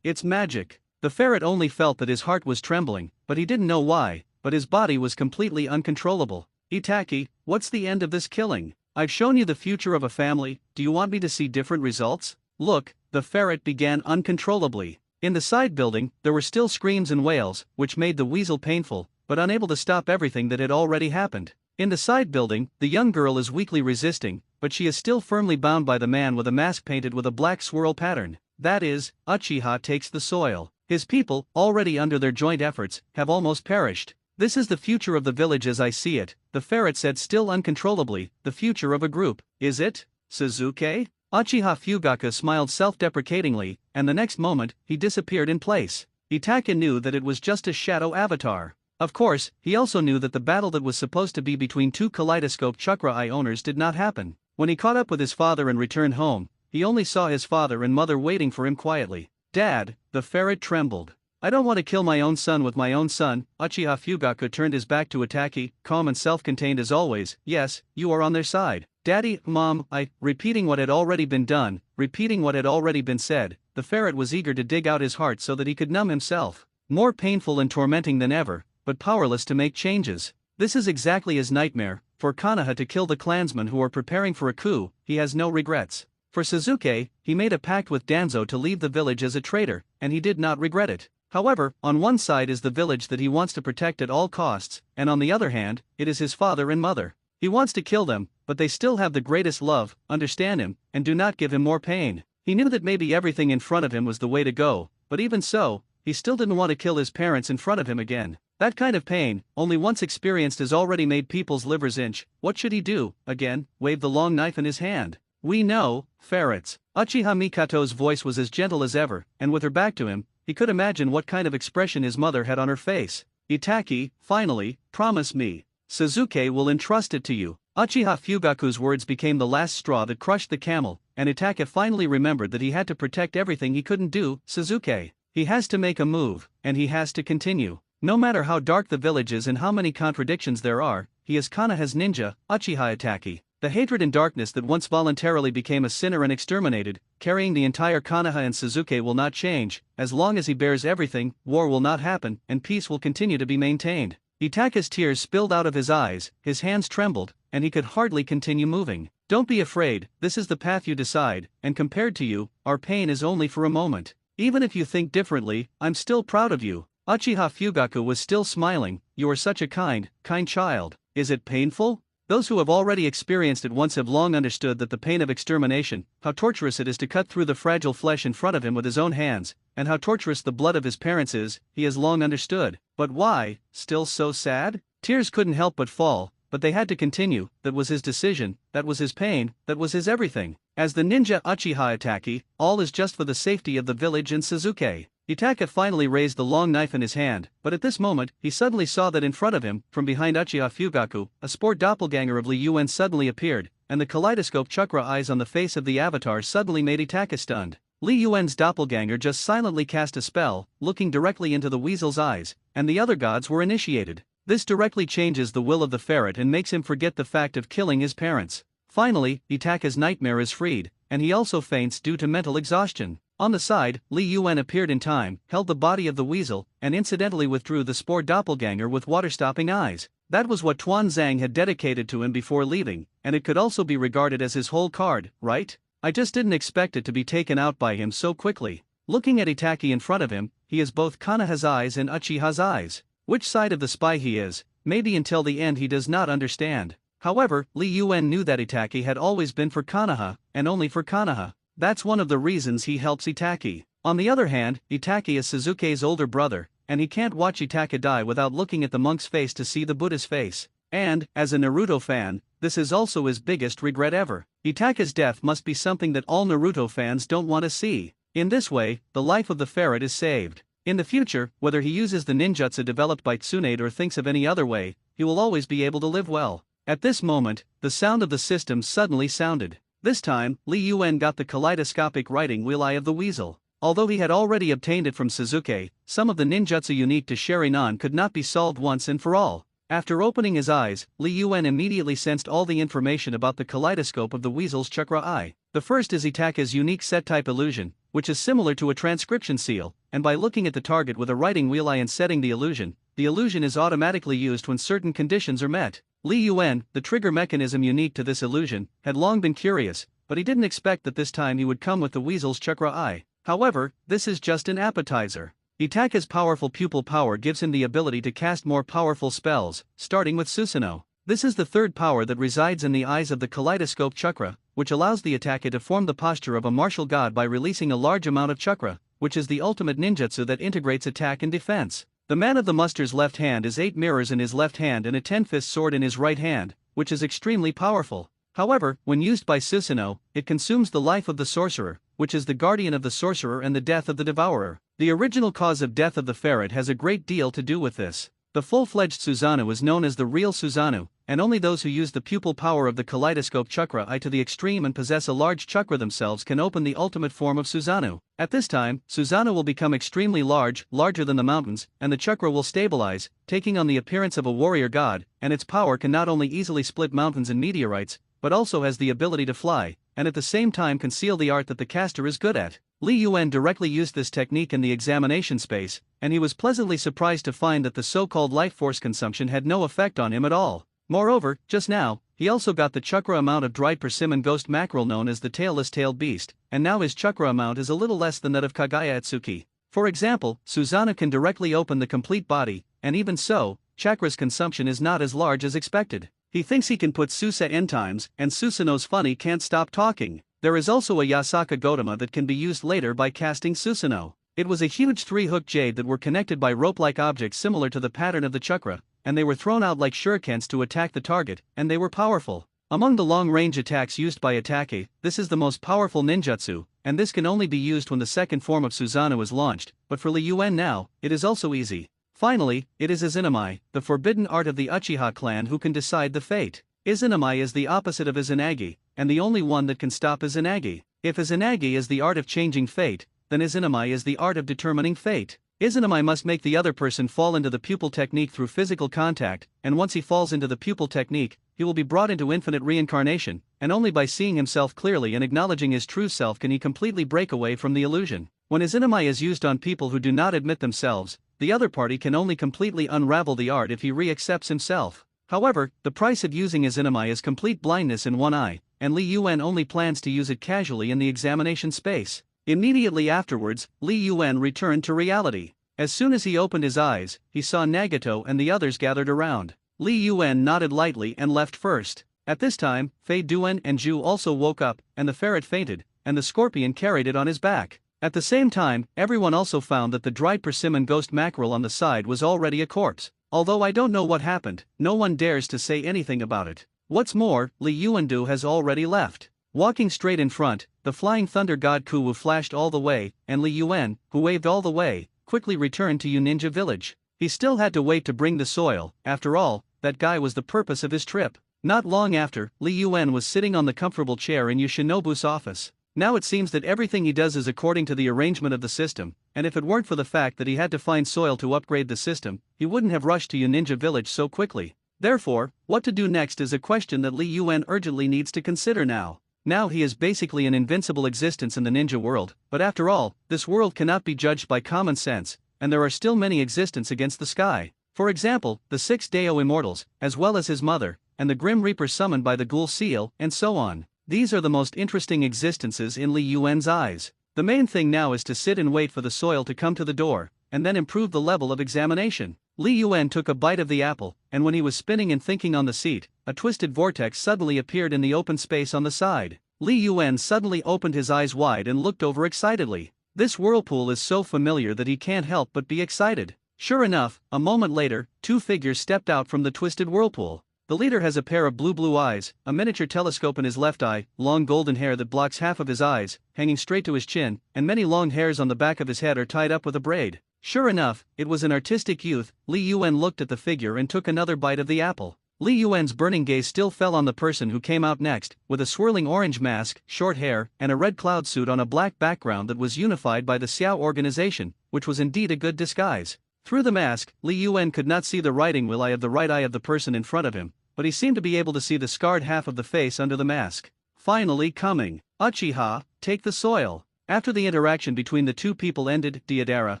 it's magic. The ferret only felt that his heart was trembling, but he didn't know why, but his body was completely uncontrollable. Itaki, what's the end of this killing? I've shown you the future of a family, do you want me to see different results? Look, the ferret began uncontrollably. In the side building, there were still screams and wails, which made the weasel painful, but unable to stop everything that had already happened. In the side building, the young girl is weakly resisting, but she is still firmly bound by the man with a mask painted with a black swirl pattern. That is, Uchiha takes the soil. His people, already under their joint efforts, have almost perished. This is the future of the village as I see it, the ferret said still uncontrollably, the future of a group. Is it, Suzuki? Uchiha Fugaku smiled self-deprecatingly, and the next moment, he disappeared in place. Itaki knew that it was just a shadow avatar. Of course, he also knew that the battle that was supposed to be between 2 kaleidoscope chakra eye owners did not happen. When he caught up with his father and returned home, he only saw his father and mother waiting for him quietly. Dad, the ferret trembled. I don't want to kill my own son with my own son. Uchiha Fugaku turned his back to Itaki, calm and self-contained as always. Yes, you are on their side. Daddy, Mom, repeating what had already been done, repeating what had already been said, the ferret was eager to dig out his heart so that he could numb himself. More painful and tormenting than ever, but powerless to make changes. This is exactly his nightmare. For Konoha to kill the clansmen who are preparing for a coup, he has no regrets. For Suzuki, he made a pact with Danzo to leave the village as a traitor, and he did not regret it. However, on one side is the village that he wants to protect at all costs, and on the other hand, it is his father and mother. He wants to kill them, but they still have the greatest love, understand him, and do not give him more pain. He knew that maybe everything in front of him was the way to go, but even so, he still didn't want to kill his parents in front of him again. That kind of pain, only once experienced, has already made people's livers inch. What should he do? Again, wave the long knife in his hand. We know, ferrets. Uchiha Mikato's voice was as gentle as ever, and with her back to him, he could imagine what kind of expression his mother had on her face. Itaki, finally, promise me. Suzuki will entrust it to you. Uchiha Fugaku's words became the last straw that crushed the camel, and Itaki finally remembered that he had to protect everything he couldn't do. Suzuki. He has to make a move, and he has to continue. No matter how dark the village is and how many contradictions there are, he is Konoha's ninja, Uchiha Itaki. The hatred and darkness that once voluntarily became a sinner and exterminated, carrying the entire Konoha and Suzuki will not change. As long as he bears everything, war will not happen, and peace will continue to be maintained. Itaki's tears spilled out of his eyes, his hands trembled, and he could hardly continue moving. Don't be afraid, this is the path you decide, and compared to you, our pain is only for a moment. Even if you think differently, I'm still proud of you. Uchiha Fugaku was still smiling. You are such a kind child. Is it painful? Those who have already experienced it once have long understood that the pain of extermination, how torturous it is to cut through the fragile flesh in front of him with his own hands, and how torturous the blood of his parents is, he has long understood. But why, still so sad? Tears couldn't help but fall, but they had to continue. That was his decision, that was his pain, that was his everything. As the ninja Uchiha Itaki, all is just for the safety of the village and Suzuki. Itaka finally raised the long knife in his hand, but at this moment, he suddenly saw that in front of him, from behind Uchiha Fugaku, a spore doppelganger of Li Yuan suddenly appeared, and the kaleidoscope chakra eyes on the face of the avatar suddenly made Itaka stunned. Li Yuan's doppelganger just silently cast a spell, looking directly into the weasel's eyes, and the other gods were initiated. This directly changes the will of the ferret and makes him forget the fact of killing his parents. Finally, Itaka's nightmare is freed, and he also faints due to mental exhaustion. On the side, Li Yuan appeared in time, held the body of the weasel, and incidentally withdrew the spore doppelganger with water-stopping eyes. That was what Tuan Zhang had dedicated to him before leaving, and it could also be regarded as his whole card, right? I just didn't expect it to be taken out by him so quickly. Looking at Itaki in front of him, he has both Konoha's eyes and Uchiha's eyes. Which side of the spy he is, maybe until the end he does not understand. However, Li Yuan knew that Itaki had always been for Konoha, and only for Konoha. That's one of the reasons he helps Itaki. On the other hand, Itaki is Suzuki's older brother, and he can't watch Itaka die without looking at the monk's face to see the Buddha's face. And, as a Naruto fan, this is also his biggest regret ever. Itaka's death must be something that all Naruto fans don't want to see. In this way, the life of the ferret is saved. In the future, whether he uses the ninjutsu developed by Tsunade or thinks of any other way, he will always be able to live well. At this moment, the sound of the system suddenly sounded. This time, Li Yuan got the kaleidoscopic writing wheel eye of the weasel. Although he had already obtained it from Suzuki, some of the ninjutsu unique to Sharingan could not be solved once and for all. After opening his eyes, Li Yuan immediately sensed all the information about the kaleidoscope of the weasel's chakra eye. The first is Itaka's unique set-type illusion, which is similar to a transcription seal, and by looking at the target with a writing wheel eye and setting the illusion is automatically used when certain conditions are met. Li Yuan, the trigger mechanism unique to this illusion, had long been curious, but he didn't expect that this time he would come with the weasel's chakra eye. However, this is just an appetizer. Itaka's powerful pupil power gives him the ability to cast more powerful spells, starting with Susanoo. This is the third power that resides in the eyes of the kaleidoscope chakra, which allows the attacker to form the posture of a martial god by releasing a large amount of chakra, which is the ultimate ninjutsu that integrates attack and defense. The man of the muster's left hand is 8 mirrors in his left hand and a 10-fist sword in his right hand, which is extremely powerful. However, when used by Susanoo, it consumes the life of the sorcerer, which is the guardian of the sorcerer and the death of the devourer. The original cause of death of the ferret has a great deal to do with this. The full-fledged Susanoo is known as the real Susanoo, and only those who use the pupil power of the kaleidoscope chakra eye to the extreme and possess a large chakra themselves can open the ultimate form of Susanoo. At this time, Susanoo will become extremely large, larger than the mountains, and the chakra will stabilize, taking on the appearance of a warrior god, and its power can not only easily split mountains and meteorites, but also has the ability to fly, and at the same time conceal the art that the caster is good at. Li Yuan directly used this technique in the examination space, and he was pleasantly surprised to find that the so-called life force consumption had no effect on him at all. Moreover, just now, he also got the chakra amount of dried persimmon ghost mackerel known as the tailless-tailed beast, and now his chakra amount is a little less than that of Kagaya Atsuki. For example, Susanoo can directly open the complete body, and even so, chakra's consumption is not as large as expected. He thinks he can put Susa n times, and Susanoo's funny can't stop talking. There is also a Yasaka Gotama that can be used later by casting Susanoo. It was a huge 3-hook jade that were connected by rope-like objects similar to the pattern of the chakra, and they were thrown out like shurikens to attack the target, and they were powerful. Among the long-range attacks used by Itake, this is the most powerful ninjutsu, and this can only be used when the second form of Susanoo is launched, but for Li Yuan now, it is also easy. Finally, it is Izanami, the forbidden art of the Uchiha clan who can decide the fate. Izanami is the opposite of Izanagi, and the only one that can stop Izanagi. If Izanagi is the art of changing fate, then Izanami is the art of determining fate. Izanami must make the other person fall into the pupil technique through physical contact, and once he falls into the pupil technique, he will be brought into infinite reincarnation, and only by seeing himself clearly and acknowledging his true self can he completely break away from the illusion. When Izanami is used on people who do not admit themselves, the other party can only completely unravel the art if he re-accepts himself. However, the price of using Izanami is complete blindness in one eye, and Li Yuan only plans to use it casually in the examination space. Immediately afterwards, Li Yuan returned to reality. As soon as he opened his eyes, he saw Nagato and the others gathered around. Li Yuan nodded lightly and left first. At this time, Fei Duan and Zhu also woke up, and the ferret fainted, and the scorpion carried it on his back. At the same time, everyone also found that the dried persimmon ghost mackerel on the side was already a corpse. Although I don't know what happened, no one dares to say anything about it. What's more, Li Yuandu has already left. Walking straight in front, the flying thunder god Kuwu flashed all the way, and Li Yuan, who waved all the way, quickly returned to Ninja village. He still had to wait to bring the soil. After all, that guy was the purpose of his trip. Not long after, Li Yuan was sitting on the comfortable chair in Yoshinobu's office. Now it seems that everything he does is according to the arrangement of the system, and if it weren't for the fact that he had to find soil to upgrade the system, he wouldn't have rushed to Ninja village so quickly. Therefore, what to do next is a question that Li Yuan urgently needs to consider now. Now he is basically an invincible existence in the ninja world, but after all, this world cannot be judged by common sense, and there are still many existence against the sky. For example, the 6 Dao immortals, as well as his mother, and the Grim Reaper summoned by the Ghoul Seal, and so on. These are the most interesting existences in Li Yuan's eyes. The main thing now is to sit and wait for the soil to come to the door, and then improve the level of examination. Li Yuan took a bite of the apple, and when he was spinning and thinking on the seat, a twisted vortex suddenly appeared in the open space on the side. Li Yuan suddenly opened his eyes wide and looked over excitedly. This whirlpool is so familiar that he can't help but be excited. Sure enough, a moment later, 2 figures stepped out from the twisted whirlpool. The leader has a pair of blue eyes, a miniature telescope in his left eye, long golden hair that blocks half of his eyes, hanging straight to his chin, and many long hairs on the back of his head are tied up with a braid. Sure enough, it was an artistic youth. Li Yuan looked at the figure and took another bite of the apple. Li Yuan's burning gaze still fell on the person who came out next, with a swirling orange mask, short hair, and a red cloud suit on a black background that was unified by the Xiao organization, which was indeed a good disguise. Through the mask, Li Yuan could not see the writing will eye of the right eye of the person in front of him, but he seemed to be able to see the scarred half of the face under the mask. Finally coming. Uchiha, take the soil. After the interaction between the 2 people ended, Deidara,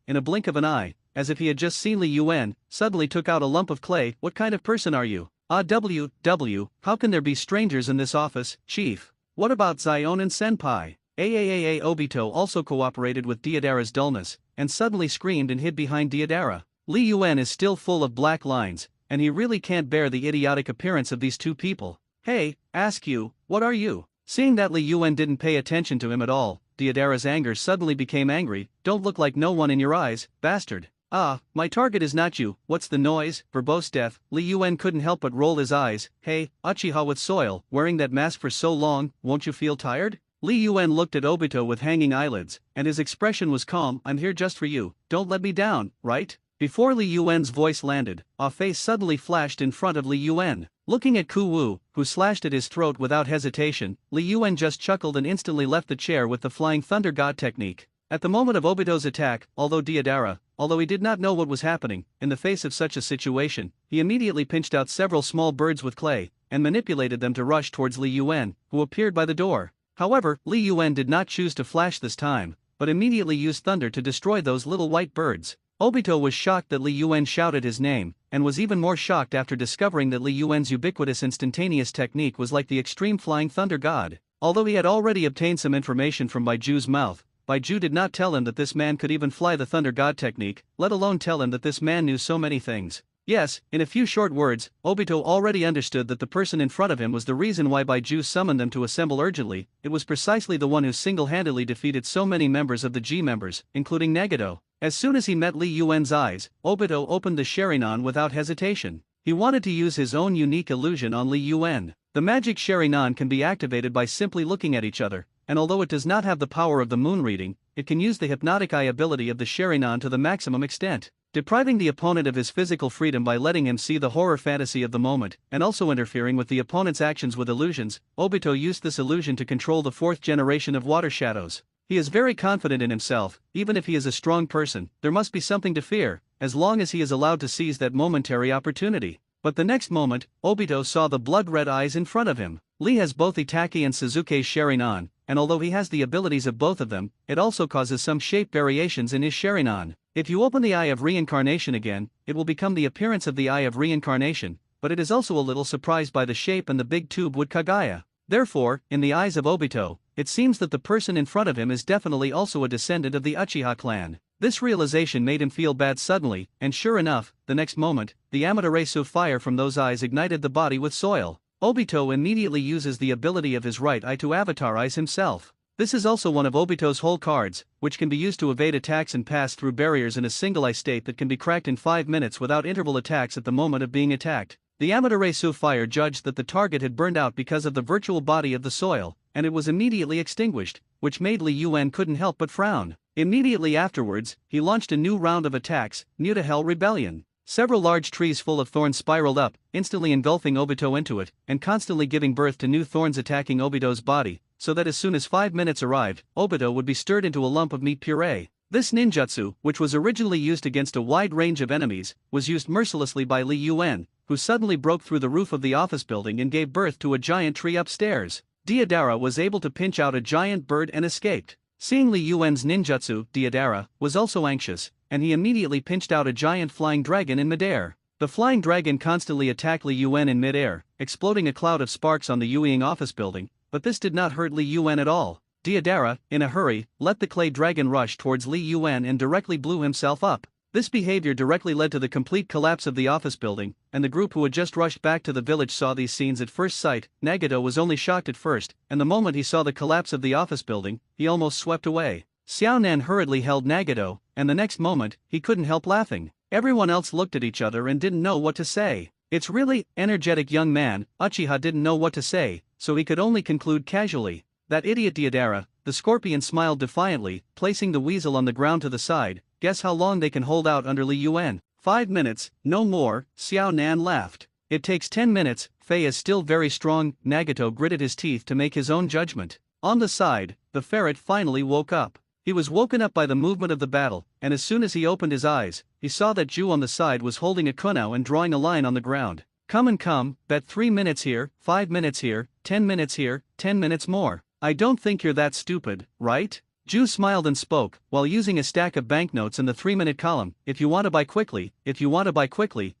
in a blink of an eye, as if he had just seen Li Yuan, suddenly took out a lump of clay. What kind of person are you? How can there be strangers in this office, chief? What about Zion and Senpai? Obito also cooperated with Deidara's dullness, and suddenly screamed and hid behind Deidara. Li Yuan is still full of black lines, and he really can't bear the idiotic appearance of these 2 people. Hey, ask you, what are you? Seeing that Li Yuan didn't pay attention to him at all, Deidara's anger suddenly became angry. Don't look like no one in your eyes, bastard. Ah, my target is not you. What's the noise? Verbose death. Li Yuan couldn't help but roll his eyes. Hey, Uchiha with soil, wearing that mask for so long, won't you feel tired? Li Yuan looked at Obito with hanging eyelids, and his expression was calm. I'm here just for you, don't let me down, right? Before Li Yuan's voice landed, a face suddenly flashed in front of Li Yuan. Looking at Kuwu, who slashed at his throat without hesitation, Li Yuan just chuckled and instantly left the chair with the flying thunder god technique. At the moment of Obito's attack, although he did not know what was happening, in the face of such a situation, he immediately pinched out several small birds with clay, and manipulated them to rush towards Li Yuan, who appeared by the door. However, Li Yuan did not choose to flash this time, but immediately used thunder to destroy those little white birds. Obito was shocked that Li Yuan shouted his name, and was even more shocked after discovering that Li Yuan's ubiquitous instantaneous technique was like the extreme flying thunder god. Although he had already obtained some information from Baiju's mouth, Baiju did not tell him that this man could even fly the thunder god technique, let alone tell him that this man knew so many things. Yes, in a few short words, Obito already understood that the person in front of him was the reason why Baiju summoned them to assemble urgently. It was precisely the one who single-handedly defeated so many members of the G members, including Nagato. As soon as he met Li Yuan's eyes, Obito opened the Sharingan without hesitation. He wanted to use his own unique illusion on Li Yuan. The magic Sharingan can be activated by simply looking at each other, and although it does not have the power of the moon reading, it can use the hypnotic eye ability of the Sharingan to the maximum extent, depriving the opponent of his physical freedom by letting him see the horror fantasy of the moment, and also interfering with the opponent's actions with illusions. Obito used this illusion to control the 4th generation of water shadows. He is very confident in himself. Even if he is a strong person, there must be something to fear, as long as he is allowed to seize that momentary opportunity. But the next moment, Obito saw the blood-red eyes in front of him. Lee has both Itaki and Suzuki's Sharingan, and although he has the abilities of both of them, it also causes some shape variations in his Sharingan. If you open the Eye of Reincarnation again, it will become the appearance of the Eye of Reincarnation, but it is also a little surprised by the shape and the big tube wood Kagaya. Therefore, in the eyes of Obito, it seems that the person in front of him is definitely also a descendant of the Uchiha clan. This realization made him feel bad suddenly, and sure enough, the next moment, the Amaterasu fire from those eyes ignited the body with soil. Obito immediately uses the ability of his right eye to avatarize himself. This is also one of Obito's whole cards, which can be used to evade attacks and pass through barriers in a single eye state that can be cracked in 5 minutes without interval attacks at the moment of being attacked. The Amaterasu fire judged that the target had burned out because of the virtual body of the soil, and it was immediately extinguished, which made Li Yuan couldn't help but frown. Immediately afterwards, he launched a new round of attacks, New to Hell Rebellion. Several large trees full of thorns spiraled up, instantly engulfing Obito into it, and constantly giving birth to new thorns attacking Obito's body, so that as soon as 5 minutes arrived, Obito would be stirred into a lump of meat puree. This ninjutsu, which was originally used against a wide range of enemies, was used mercilessly by Li Yuan, who suddenly broke through the roof of the office building and gave birth to a giant tree upstairs. Deidara was able to pinch out a giant bird and escaped. Seeing Li Yuan's ninjutsu, Deidara was also anxious, and he immediately pinched out a giant flying dragon in midair. The flying dragon constantly attacked Li Yuan in midair, exploding a cloud of sparks on the Yueying office building, but this did not hurt Li Yuan at all. Deidara, in a hurry, let the clay dragon rush towards Li Yuan and directly blew himself up. This behavior directly led to the complete collapse of the office building, and the group who had just rushed back to the village saw these scenes at first sight. Nagato was only shocked at first, and the moment he saw the collapse of the office building, he almost swept away. Xiao Nan hurriedly held Nagato, and the next moment, he couldn't help laughing. Everyone else looked at each other and didn't know what to say. It's really energetic young man. Uchiha didn't know what to say, so he could only conclude casually. That idiot Deidara. The scorpion smiled defiantly, placing the weasel on the ground to the side. Guess how long they can hold out under Li Yuan? 5 minutes, no more, Xiao Nan laughed. It takes 10 minutes, Fei is still very strong. Nagato gritted his teeth to make his own judgment. On the side, the ferret finally woke up. He was woken up by the movement of the battle, and as soon as he opened his eyes, he saw that Ju on the side was holding a kunao and drawing a line on the ground. Come and come, bet 3 minutes here, 5 minutes here, 10 minutes here, 10 minutes more. I don't think you're that stupid, right? Ju smiled and spoke, while using a stack of banknotes in the 3-minute column. If you want to buy quickly,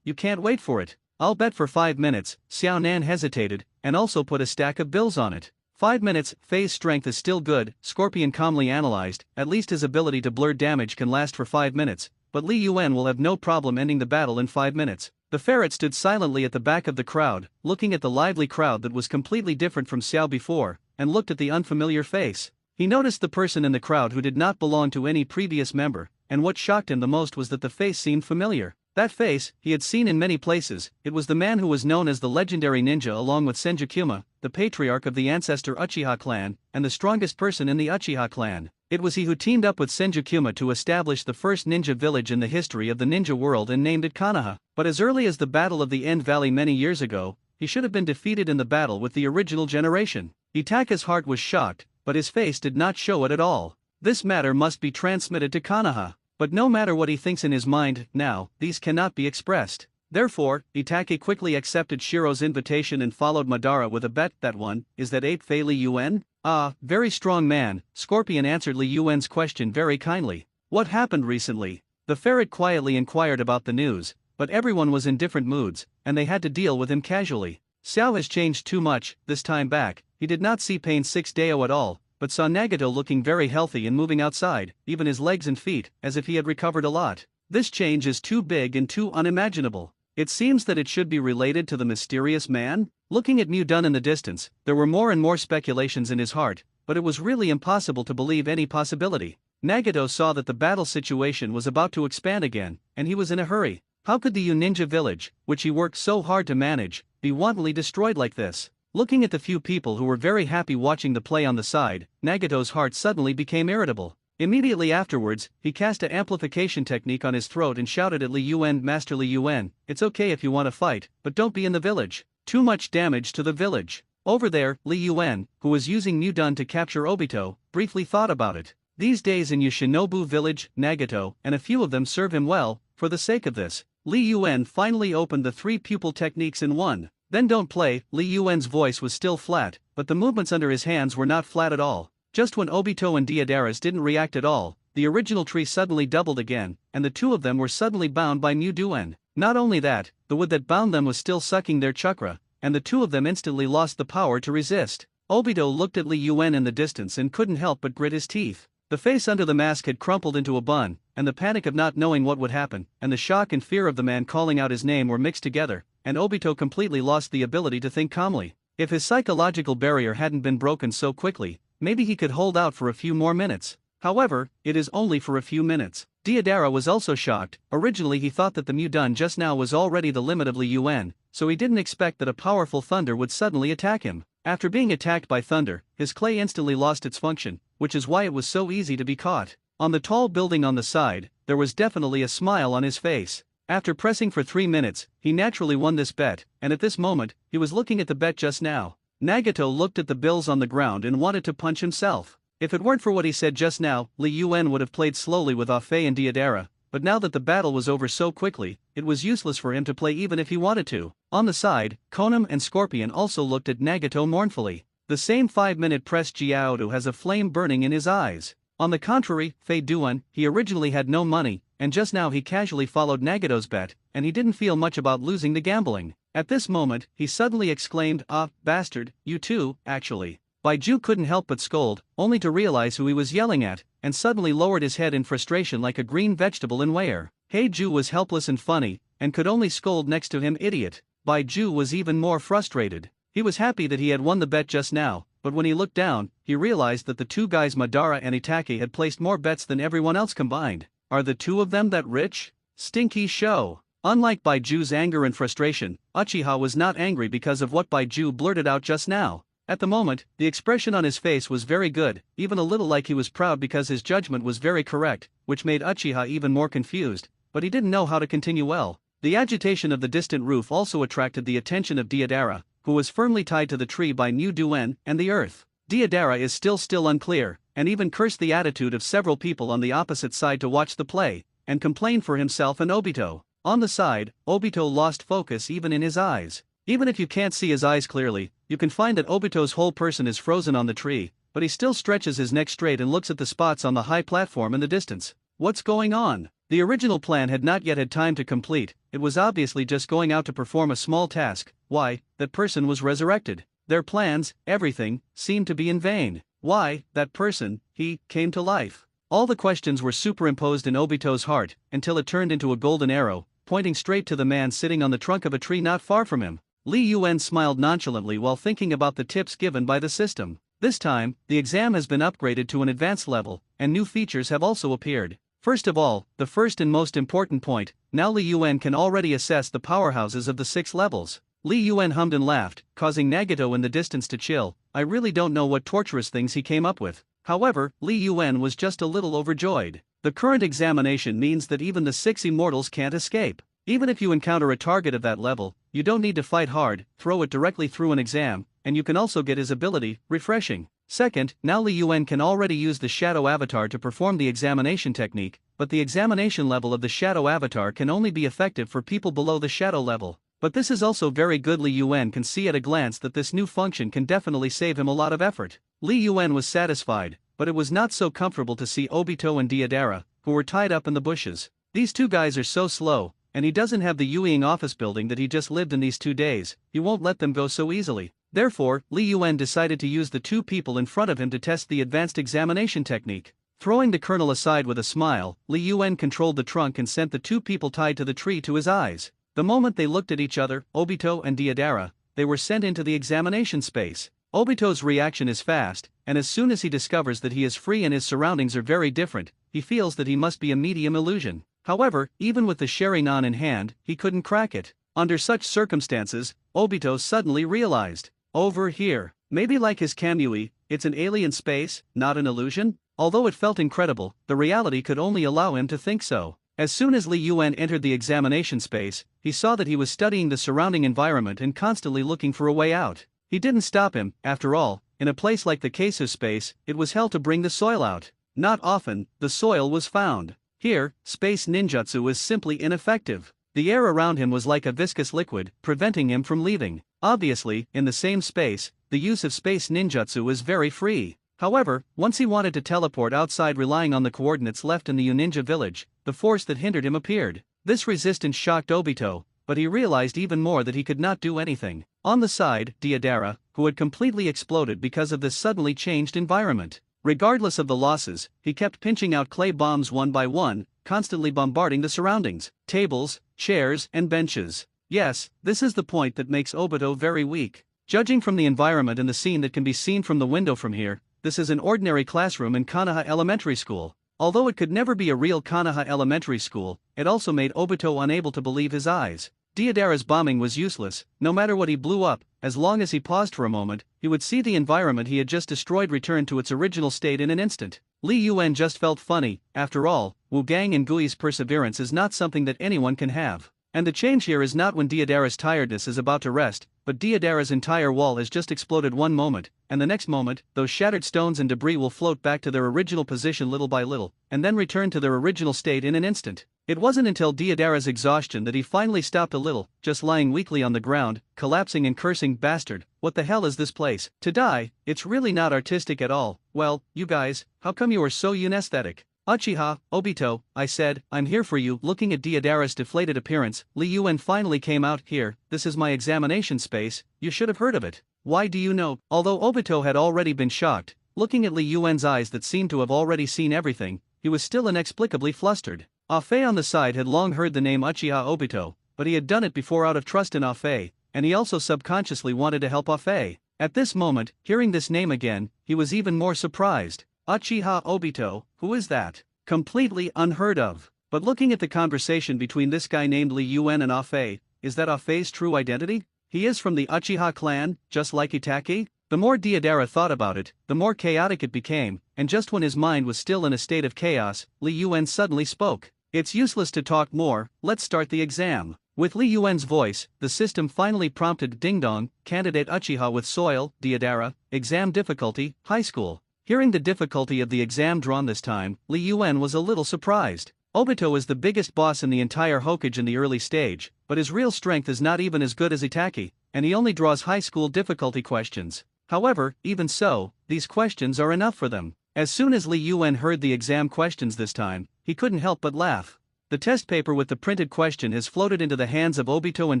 you can't wait for it. I'll bet for 5 minutes. Xiao Nan hesitated, and also put a stack of bills on it. 5 minutes, Fei's strength is still good, Scorpion calmly analyzed. At least his ability to blur damage can last for 5 minutes, but Li Yuan will have no problem ending the battle in 5 minutes. The ferret stood silently at the back of the crowd, looking at the lively crowd that was completely different from Xiao before, and looked at the unfamiliar face. He noticed the person in the crowd who did not belong to any previous member, and what shocked him the most was that the face seemed familiar. That face, he had seen in many places. It was the man who was known as the legendary ninja along with Senjukuma, the patriarch of the ancestor Uchiha clan, and the strongest person in the Uchiha clan. It was he who teamed up with Senjukuma to establish the first ninja village in the history of the ninja world and named it Konoha. But as early as the Battle of the End Valley many years ago, he should have been defeated in the battle with the original generation. Itaka's heart was shocked, but his face did not show it at all. This matter must be transmitted to Konoha. But no matter what he thinks in his mind, now, these cannot be expressed. Therefore, Itake quickly accepted Shiro's invitation and followed Madara with a bet. That one, is that 8 Fei Li Yuan? Ah, very strong man. Scorpion answered Li Yuan's question very kindly. What happened recently? The ferret quietly inquired about the news, but everyone was in different moods, and they had to deal with him casually. Xiao has changed too much. This time back, he did not see Pain 6 Deo at all, but saw Nagato looking very healthy and moving outside, even his legs and feet, as if he had recovered a lot. This change is too big and too unimaginable. It seems that it should be related to the mysterious man? Looking at Mu Dun in the distance, there were more and more speculations in his heart, but it was really impossible to believe any possibility. Nagato saw that the battle situation was about to expand again, and he was in a hurry. How could the Ninja village, which he worked so hard to manage, be wantonly destroyed like this? Looking at the few people who were very happy watching the play on the side, Nagato's heart suddenly became irritable. Immediately afterwards, he cast an amplification technique on his throat and shouted at Li Yuan, Master Li Yuan, it's okay if you want to fight, but don't be in the village. Too much damage to the village. Over there, Li Yuan, who was using Mu Dun to capture Obito, briefly thought about it. These days in Yoshinobu village, Nagato, and a few of them serve him well. For the sake of this, Li Yuan finally opened the 3 pupil techniques in one. Then don't play. Li Yuan's voice was still flat, but the movements under his hands were not flat at all. Just when Obito and Deidara's didn't react at all, the original tree suddenly doubled again, and the two of them were suddenly bound by Mu Dun. Not only that, the wood that bound them was still sucking their chakra, and the two of them instantly lost the power to resist. Obito looked at Li Yuan in the distance and couldn't help but grit his teeth. The face under the mask had crumpled into a bun, and the panic of not knowing what would happen, and the shock and fear of the man calling out his name were mixed together, and Obito completely lost the ability to think calmly. If his psychological barrier hadn't been broken so quickly, maybe he could hold out for a few more minutes. However, it is only for a few minutes. Deidara was also shocked. Originally he thought that the Mu done just now was already the limit of Li Yuan, so he didn't expect that a powerful thunder would suddenly attack him. After being attacked by thunder, his clay instantly lost its function, which is why it was so easy to be caught. On the tall building on the side, there was definitely a smile on his face. After pressing for 3 minutes, he naturally won this bet, and at this moment, he was looking at the bet just now. Nagato looked at the bills on the ground and wanted to punch himself. If it weren't for what he said just now, Li Yuan would have played slowly with Afei and Deidara, but now that the battle was over so quickly, it was useless for him to play even if he wanted to. On the side, Konam and Scorpion also looked at Nagato mournfully. The same 5-minute press Jiaodu has a flame burning in his eyes. On the contrary, Fei Duan, he originally had no money, and just now he casually followed Nagato's bet, and he didn't feel much about losing the gambling. At this moment, he suddenly exclaimed, "Ah, bastard, you too, actually." Baiju couldn't help but scold, only to realize who he was yelling at, and suddenly lowered his head in frustration like a green vegetable in wear. Heiju was helpless and funny, and could only scold next to him, idiot. Baiju was even more frustrated. He was happy that he had won the bet just now, but when he looked down, he realized that the two guys Madara and Itake had placed more bets than everyone else combined. Are the two of them that rich? Stinky show. Unlike Baiju's anger and frustration, Uchiha was not angry because of what Baiju blurted out just now. At the moment, the expression on his face was very good, even a little like he was proud because his judgment was very correct, which made Uchiha even more confused, but he didn't know how to continue well. The agitation of the distant roof also attracted the attention of Deidara, who was firmly tied to the tree by New Duen and the earth. Deidara is still unclear, and even cursed the attitude of several people on the opposite side to watch the play, and complained for himself and Obito. On the side, Obito lost focus even in his eyes. Even if you can't see his eyes clearly, you can find that Obito's whole person is frozen on the tree, but he still stretches his neck straight and looks at the spots on the high platform in the distance. What's going on? The original plan had not yet had time to complete, it was obviously just going out to perform a small task. Why, that person was resurrected. Their plans, everything, seemed to be in vain. Why, that person, he, came to life. All the questions were superimposed in Obito's heart, until it turned into a golden arrow, pointing straight to the man sitting on the trunk of a tree not far from him. Li Yuan smiled nonchalantly while thinking about the tips given by the system. This time, the exam has been upgraded to an advanced level, and new features have also appeared. First of all, the first and most important point, now Li Yuan can already assess the powerhouses of the 6 levels. Li Yuan hummed and laughed, causing Nagato in the distance to chill. I really don't know what torturous things he came up with. However, Li Yuan was just a little overjoyed. The current examination means that even the 6 immortals can't escape. Even if you encounter a target of that level, you don't need to fight hard, throw it directly through an exam, and you can also get his ability, refreshing. Second, now Li Yuan can already use the Shadow Avatar to perform the examination technique, but the examination level of the Shadow Avatar can only be effective for people below the Shadow level. But this is also very good. Li Yuan can see at a glance that this new function can definitely save him a lot of effort. Li Yuan was satisfied, but it was not so comfortable to see Obito and Deidara, who were tied up in the bushes. These two guys are so slow, and he doesn't have the Yueying office building that he just lived in these 2 days, he won't let them go so easily. Therefore, Li Yuan decided to use the 2 people in front of him to test the advanced examination technique. Throwing the colonel aside with a smile, Li Yuan controlled the trunk and sent the 2 people tied to the tree to his eyes. The moment they looked at each other, Obito and Deidara, they were sent into the examination space. Obito's reaction is fast, and as soon as he discovers that he is free and his surroundings are very different, he feels that he must be a medium illusion. However, even with the Sharingan in hand, he couldn't crack it. Under such circumstances, Obito suddenly realized, over here, maybe like his Kamui, it's an alien space, not an illusion? Although it felt incredible, the reality could only allow him to think so. As soon as Li Yuan entered the examination space, he saw that he was studying the surrounding environment and constantly looking for a way out. He didn't stop him, after all, in a place like the Keisu space, it was hell to bring the soil out. Not often, the soil was found. Here, space ninjutsu is simply ineffective. The air around him was like a viscous liquid, preventing him from leaving. Obviously, in the same space, the use of space ninjutsu is very free. However, once he wanted to teleport outside relying on the coordinates left in the Uninja village, the force that hindered him appeared. This resistance shocked Obito, but he realized even more that he could not do anything. On the side, Deidara, who had completely exploded because of this suddenly changed environment. Regardless of the losses, he kept pinching out clay bombs one by one, constantly bombarding the surroundings, tables, chairs, and benches. Yes, this is the point that makes Obito very weak. Judging from the environment and the scene that can be seen from the window from here, this is an ordinary classroom in Konoha Elementary School. Although it could never be a real Konoha Elementary School, it also made Obito unable to believe his eyes. Deidara's bombing was useless. No matter what he blew up, as long as he paused for a moment, he would see the environment he had just destroyed return to its original state in an instant. Li Yuan just felt funny. After all, Wu Gang and Gui's perseverance is not something that anyone can have. And the change here is not when Deidara's tiredness is about to rest, but Deidara's entire wall has just exploded one moment, and the next moment, those shattered stones and debris will float back to their original position little by little, and then return to their original state in an instant. It wasn't until Deidara's exhaustion that he finally stopped a little, just lying weakly on the ground, collapsing and cursing, "Bastard, what the hell is this place? To die, it's really not artistic at all. Well, you guys, how come you are so unesthetic?" "Uchiha, Obito," I said, "I'm here for you." Looking at Deidara's deflated appearance, Li Yuan finally came out. "Here, this is my examination space, you should have heard of it. Why do you know?" Although Obito had already been shocked, looking at Li Yuan's eyes that seemed to have already seen everything, he was still inexplicably flustered. Afe on the side had long heard the name Uchiha Obito, but he had done it before out of trust in Afe, and he also subconsciously wanted to help Afe. At this moment, hearing this name again, he was even more surprised. Uchiha Obito, who is that? Completely unheard of. But looking at the conversation between this guy named Li Yuan and Afe, is that Afe's true identity? He is from the Uchiha clan, just like Itaki? The more Deidara thought about it, the more chaotic it became, and just when his mind was still in a state of chaos, Li Yuan suddenly spoke. "It's useless to talk more, let's start the exam." With Li Yuan's voice, the system finally prompted "Ding dong, candidate Uchiha with soil, Deidara, exam difficulty, high school." Hearing the difficulty of the exam drawn this time, Li Yuan was a little surprised. Obito is the biggest boss in the entire Hokage in the early stage, but his real strength is not even as good as Itaki, and he only draws high school difficulty questions. However, even so, these questions are enough for them. As soon as Li Yuan heard the exam questions this time, he couldn't help but laugh. The test paper with the printed question has floated into the hands of Obito and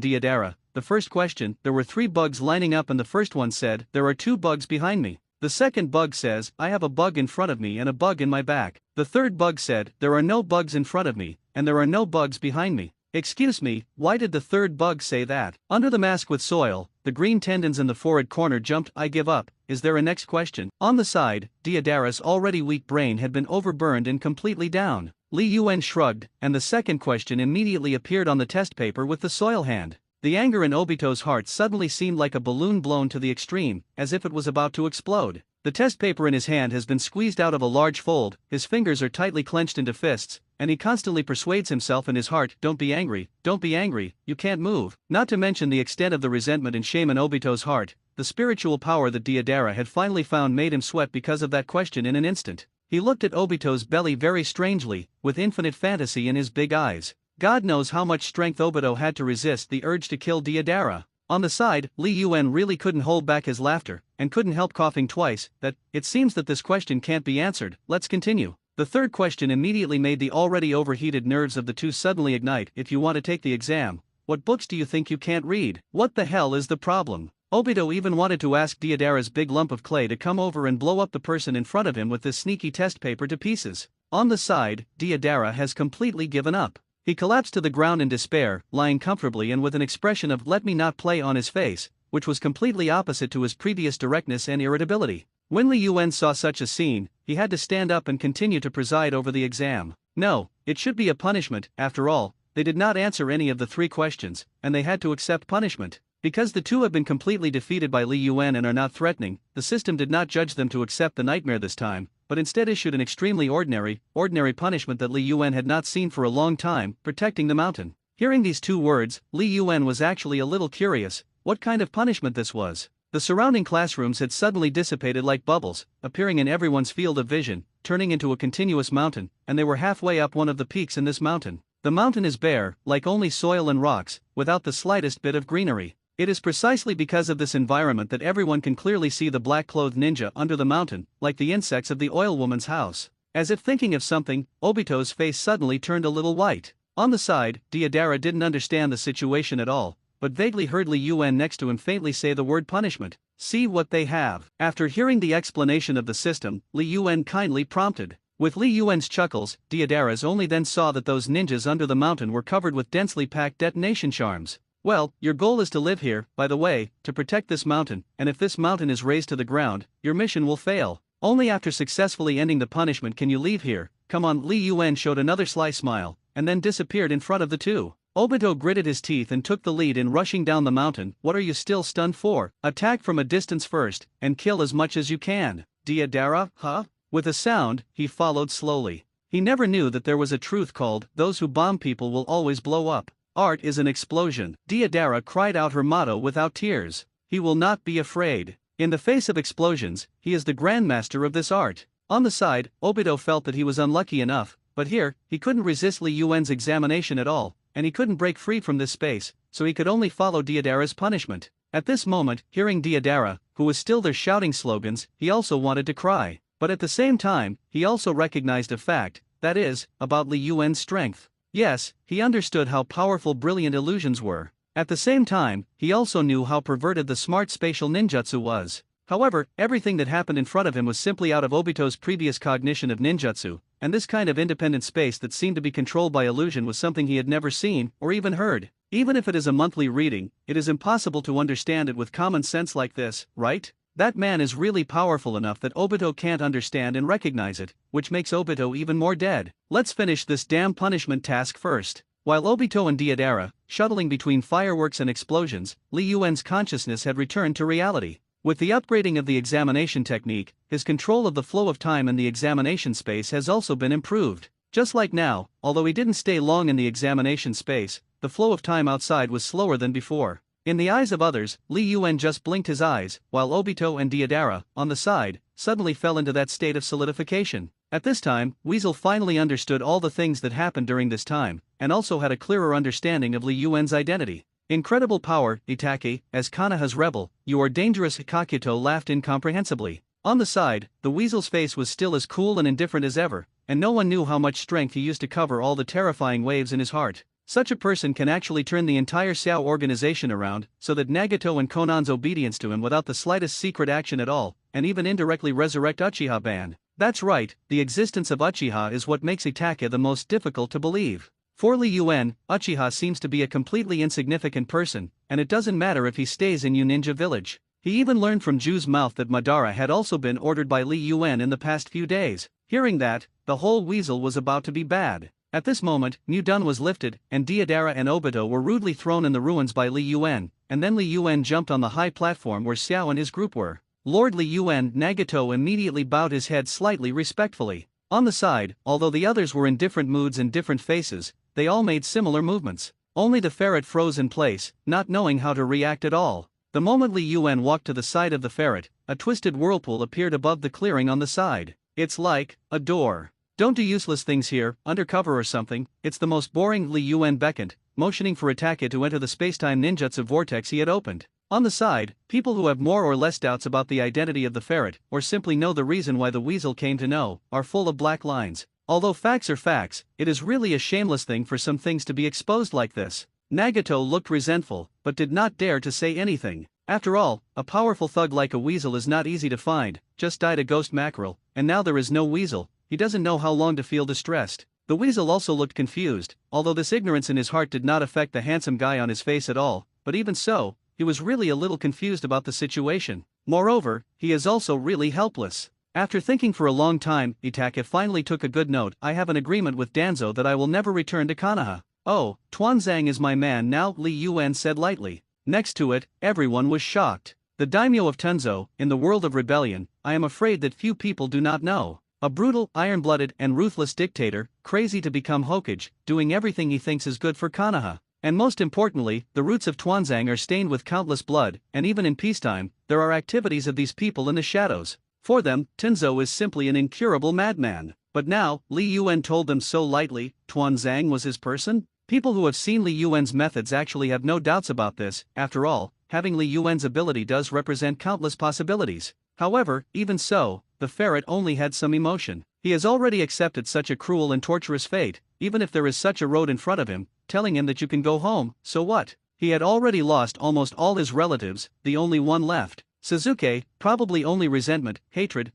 Deidara. The first question, there were 3 bugs lining up, and the first one said, "There are 2 bugs behind me." The second bug says, "I have a bug in front of me and a bug in my back." The third bug said, "There are no bugs in front of me, and there are no bugs behind me." Excuse me, why did the third bug say that? Under the mask with soil, the green tendons in the forehead corner jumped. "I give up, is there a next question?" On the side, Deidara's already weak brain had been overburned and completely down. Li Yuan shrugged, and the second question immediately appeared on the test paper with the soil hand. The anger in Obito's heart suddenly seemed like a balloon blown to the extreme, as if it was about to explode. The test paper in his hand has been squeezed out of a large fold, his fingers are tightly clenched into fists, and he constantly persuades himself in his heart, "Don't be angry, you can't move." Not to mention the extent of the resentment and shame in Obito's heart, the spiritual power that Deidara had finally found made him sweat because of that question in an instant. He looked at Obito's belly very strangely, with infinite fantasy in his big eyes. God knows how much strength Obito had to resist the urge to kill Deidara. On the side, Li Yuan really couldn't hold back his laughter, and couldn't help coughing twice. It seems that this question can't be answered, let's continue. The third question immediately made the already overheated nerves of the two suddenly ignite. "If you want to take the exam, what books do you think you can't read? What the hell is the problem?" Obito even wanted to ask Deidara's big lump of clay to come over and blow up the person in front of him with this sneaky test paper to pieces. On the side, Deidara has completely given up. He collapsed to the ground in despair, lying comfortably and with an expression of "let me not play" on his face, which was completely opposite to his previous directness and irritability. When Li Yuan saw such a scene, he had to stand up and continue to preside over the exam. No, it should be a punishment. After all, they did not answer any of the 3 questions, and they had to accept punishment. Because the two have been completely defeated by Li Yuan and are not threatening, the system did not judge them to accept the nightmare this time, but instead issued an extremely ordinary punishment that Li Yuan had not seen for a long time, protecting the mountain. Hearing these 2 words, Li Yuan was actually a little curious what kind of punishment this was. The surrounding classrooms had suddenly dissipated like bubbles, appearing in everyone's field of vision, turning into a continuous mountain, and they were halfway up one of the peaks in this mountain. The mountain is bare, like only soil and rocks, without the slightest bit of greenery. It is precisely because of this environment that everyone can clearly see the black-clothed ninja under the mountain, like the insects of the oil woman's house. As if thinking of something, Obito's face suddenly turned a little white. On the side, Deidara didn't understand the situation at all. but vaguely heard Li Yuan next to him faintly say the word punishment. See what they have. After hearing the explanation of the system, Li Yuan kindly prompted. With Li Yuan's chuckles, Deodaras only then saw that those ninjas under the mountain were covered with densely packed detonation charms. Well, your goal is to live here, by the way, to protect this mountain, and if this mountain is razed to the ground, your mission will fail. Only after successfully ending the punishment can you leave here. Come on. Li Yuan showed another sly smile, and then disappeared in front of the two. Obito gritted his teeth and took the lead in rushing down the mountain. What are you still stunned for? Attack from a distance first, and kill as much as you can. Deodara, huh? With a sound, he followed slowly. He never knew that there was a truth called, those who bomb people will always blow up. Art is an explosion. Deodara cried out her motto without tears. He will not be afraid. In the face of explosions, he is the grandmaster of this art. On the side, Obito felt that he was unlucky enough, but here, he couldn't resist Li Yuan's examination at all, and he couldn't break free from this space, so he could only follow Deodara's punishment. At this moment, hearing Deodara, who was still there shouting slogans, he also wanted to cry. But at the same time, he also recognized a fact, that is, about Li Yuan's strength. Yes, he understood how powerful brilliant illusions were. At the same time, he also knew how perverted the smart spatial ninjutsu was. However, everything that happened in front of him was simply out of Obito's previous cognition of ninjutsu, and this kind of independent space that seemed to be controlled by illusion was something he had never seen, or even heard. Even if it is a monthly reading, it is impossible to understand it with common sense like this, right? That man is really powerful enough that Obito can't understand and recognize it, which makes Obito even more dead. Let's finish this damn punishment task first. While Obito and Deodara, shuttling between fireworks and explosions, Li Yuan's consciousness had returned to reality. With the upgrading of the examination technique, his control of the flow of time in the examination space has also been improved. Just like now, although he didn't stay long in the examination space, the flow of time outside was slower than before. In the eyes of others, Li Yuan just blinked his eyes, while Obito and Deodara, on the side, suddenly fell into that state of solidification. At this time, Weasel finally understood all the things that happened during this time, and also had a clearer understanding of Li Yuan's identity. Incredible power, Itake, as Konoha's rebel, you are dangerous. Kakuto laughed incomprehensibly. On the side, the Weasel's face was still as cool and indifferent as ever, and no one knew how much strength he used to cover all the terrifying waves in his heart. Such a person can actually turn the entire Xiao organization around, so that Nagato and Konan's obedience to him without the slightest secret action at all, and even indirectly resurrect Uchiha Ban. That's right, the existence of Uchiha is what makes Itake the most difficult to believe. For Li Yuan, Uchiha seems to be a completely insignificant person, and it doesn't matter if he stays in Ninja Village. He even learned from Ju's mouth that Madara had also been ordered by Li Yuan in the past few days. Hearing that, the whole Weasel was about to be bad. At this moment, Mudun was lifted, and Deodara and Obito were rudely thrown in the ruins by Li Yuan, and then Li Yuan jumped on the high platform where Xiao and his group were. Lord Li Yuan, Nagato immediately bowed his head slightly respectfully. On the side, although the others were in different moods and different faces, they all made similar movements. Only the ferret froze in place, not knowing how to react at all. The moment Li Yuan walked to the side of the ferret, a twisted whirlpool appeared above the clearing on the side. It's like a door. Don't do useless things here, undercover or something. It's the most boring. Li Yuan beckoned, motioning for Itake to enter the spacetime ninjutsu vortex he had opened. On the side, people who have more or less doubts about the identity of the ferret, or simply know the reason why the Weasel came to know, are full of black lines. Although facts are facts, it is really a shameless thing for some things to be exposed like this. Nagato looked resentful, but did not dare to say anything. After all, a powerful thug like a Weasel is not easy to find. Just died a ghost mackerel, and now there is no Weasel. He doesn't know how long to feel distressed. The Weasel also looked confused, although this ignorance in his heart did not affect the handsome guy on his face at all, but even so, he was really a little confused about the situation. Moreover, he is also really helpless. After thinking for a long time, Itake finally took a good note. I have an agreement with Danzo that I will never return to Konoha. Oh, Tuanzang is my man now, Li Yuan said lightly. Next to it, everyone was shocked. The daimyo of Tenzo, in the world of rebellion, I am afraid that few people do not know. A brutal, iron-blooded, and ruthless dictator, crazy to become Hokage, doing everything he thinks is good for Konoha. And most importantly, the roots of Tuanzang are stained with countless blood, and even in peacetime, there are activities of these people in the shadows. For them, Tenzo is simply an incurable madman. But now, Li Yuan told them so lightly, Tuanzang was his person? People who have seen Li Yuan's methods actually have no doubts about this. After all, having Li Yuan's ability does represent countless possibilities. However, even so, the ferret only had some emotion. He has already accepted such a cruel and torturous fate, even if there is such a road in front of him, telling him that you can go home, so what? He had already lost almost all his relatives, the only one left, Suzuki, probably only resentment,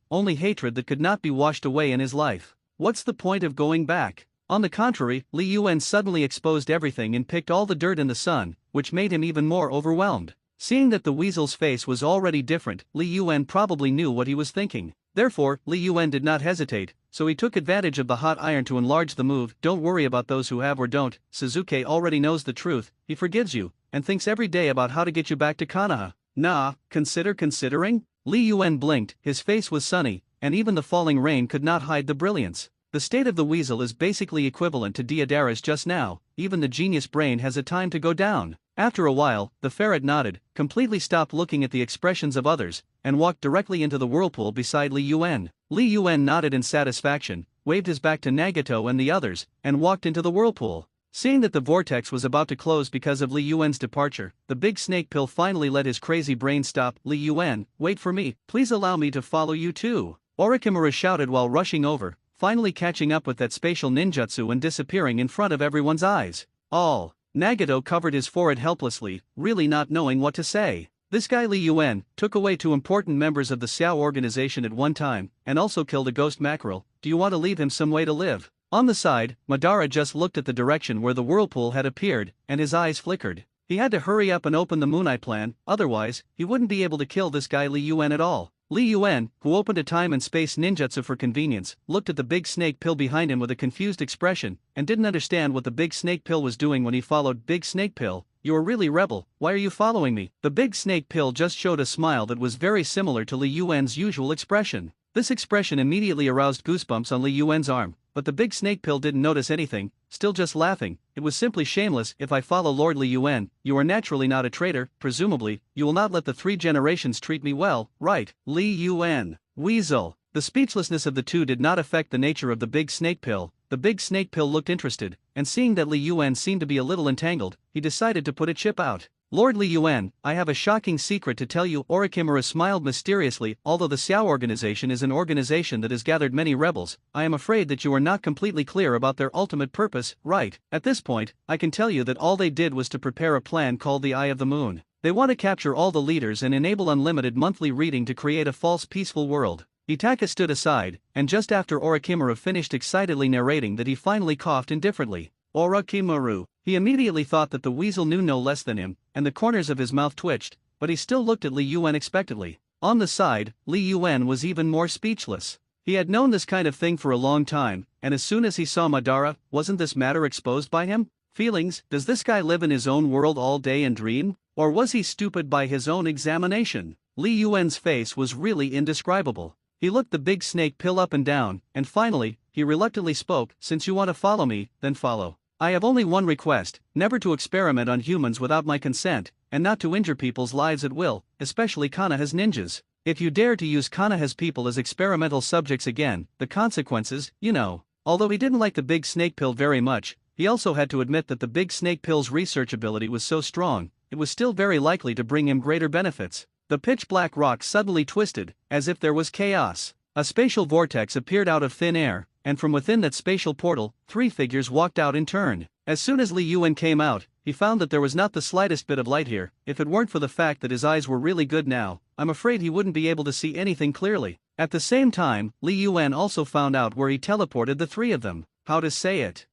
only hatred that could not be washed away in his life. What's the point of going back? On the contrary, Li Yuan suddenly exposed everything and picked all the dirt in the sun, which made him even more overwhelmed. Seeing that the weasel's face was already different, Li Yuan probably knew what he was thinking. Therefore, Li Yuan did not hesitate, so he took advantage of the hot iron to enlarge the move. Don't worry about those who have or don't, Suzuki already knows the truth, he forgives you, and thinks every day about how to get you back to Konoha. Nah, considering? Li Yuan blinked, his face was sunny, and even the falling rain could not hide the brilliance. The state of the weasel is basically equivalent to Deidara's just now, even the genius brain has a time to go down. After a while, the ferret nodded, completely stopped looking at the expressions of others, and walked directly into the whirlpool beside Li Yuan. Li Yuan nodded in satisfaction, waved his back to Nagato and the others, and walked into the whirlpool. Seeing that the vortex was about to close because of Li Yuan's departure, the big snake pill finally let his crazy brain stop. Li Yuan, wait for me, please allow me to follow you too. Orochimaru shouted while rushing over, finally catching up with that spatial ninjutsu and disappearing in front of everyone's eyes. Nagato covered his forehead helplessly, really not knowing what to say. This guy Li Yuan took away 2 important members of the Xiao organization at one time, and also killed a ghost mackerel. Do you want to leave him some way to live? On the side, Madara just looked at the direction where the whirlpool had appeared, and his eyes flickered. He had to hurry up and open the Moon Eye plan, otherwise, he wouldn't be able to kill this guy Li Yuan at all. Li Yuan, who opened a time and space ninjutsu for convenience, looked at the big snake pill behind him with a confused expression, and didn't understand what the big snake pill was doing when he followed Big Snake Pill. You are really rebel, why are you following me? The big snake pill just showed a smile that was very similar to Li Yuan's usual expression. This expression immediately aroused goosebumps on Li Yuan's arm, but the big snake pill didn't notice anything, still just laughing. It was simply shameless. If I follow Lord Li Yuan, you are naturally not a traitor, presumably, you will not let the 3 generations treat me well, right? Li Yuan, weasel. The speechlessness of the two did not affect the nature of the big snake pill. The big snake pill looked interested, and seeing that Li Yuan seemed to be a little entangled, he decided to put a chip out. Lord Li Yuan, I have a shocking secret to tell you. Orochimaru smiled mysteriously. Although the Xiao organization is an organization that has gathered many rebels, I am afraid that you are not completely clear about their ultimate purpose, right? At this point, I can tell you that all they did was to prepare a plan called the Eye of the Moon. They want to capture all the leaders and enable unlimited monthly reading to create a false peaceful world. Itaka stood aside, and just after Orochimaru finished excitedly narrating that, he finally coughed indifferently. Orochimaru. He immediately thought that the weasel knew no less than him, and the corners of his mouth twitched, but he still looked at Li Yuan expectantly. On the side, Li Yuan was even more speechless. He had known this kind of thing for a long time, and as soon as he saw Madara, wasn't this matter exposed by him? Feelings, does this guy live in his own world all day and dream? Or was he stupid by his own examination? Li Yuan's face was really indescribable. He looked the big snake pill up and down, and finally, he reluctantly spoke. Since you want to follow me, then follow. I have only one request, never to experiment on humans without my consent, and not to injure people's lives at will, especially Konoha's ninjas. If you dare to use Konoha's people as experimental subjects again, the consequences, you know. Although he didn't like the big snake pill very much, he also had to admit that the big snake pill's research ability was so strong, it was still very likely to bring him greater benefits. The pitch-black rock suddenly twisted, as if there was chaos. A spatial vortex appeared out of thin air, and from within that spatial portal, 3 figures walked out in turn. As soon as Li Yuan came out, he found that there was not the slightest bit of light here. If it weren't for the fact that his eyes were really good now, I'm afraid he wouldn't be able to see anything clearly. At the same time, Li Yuan also found out where he teleported the 3 of them. How to say it?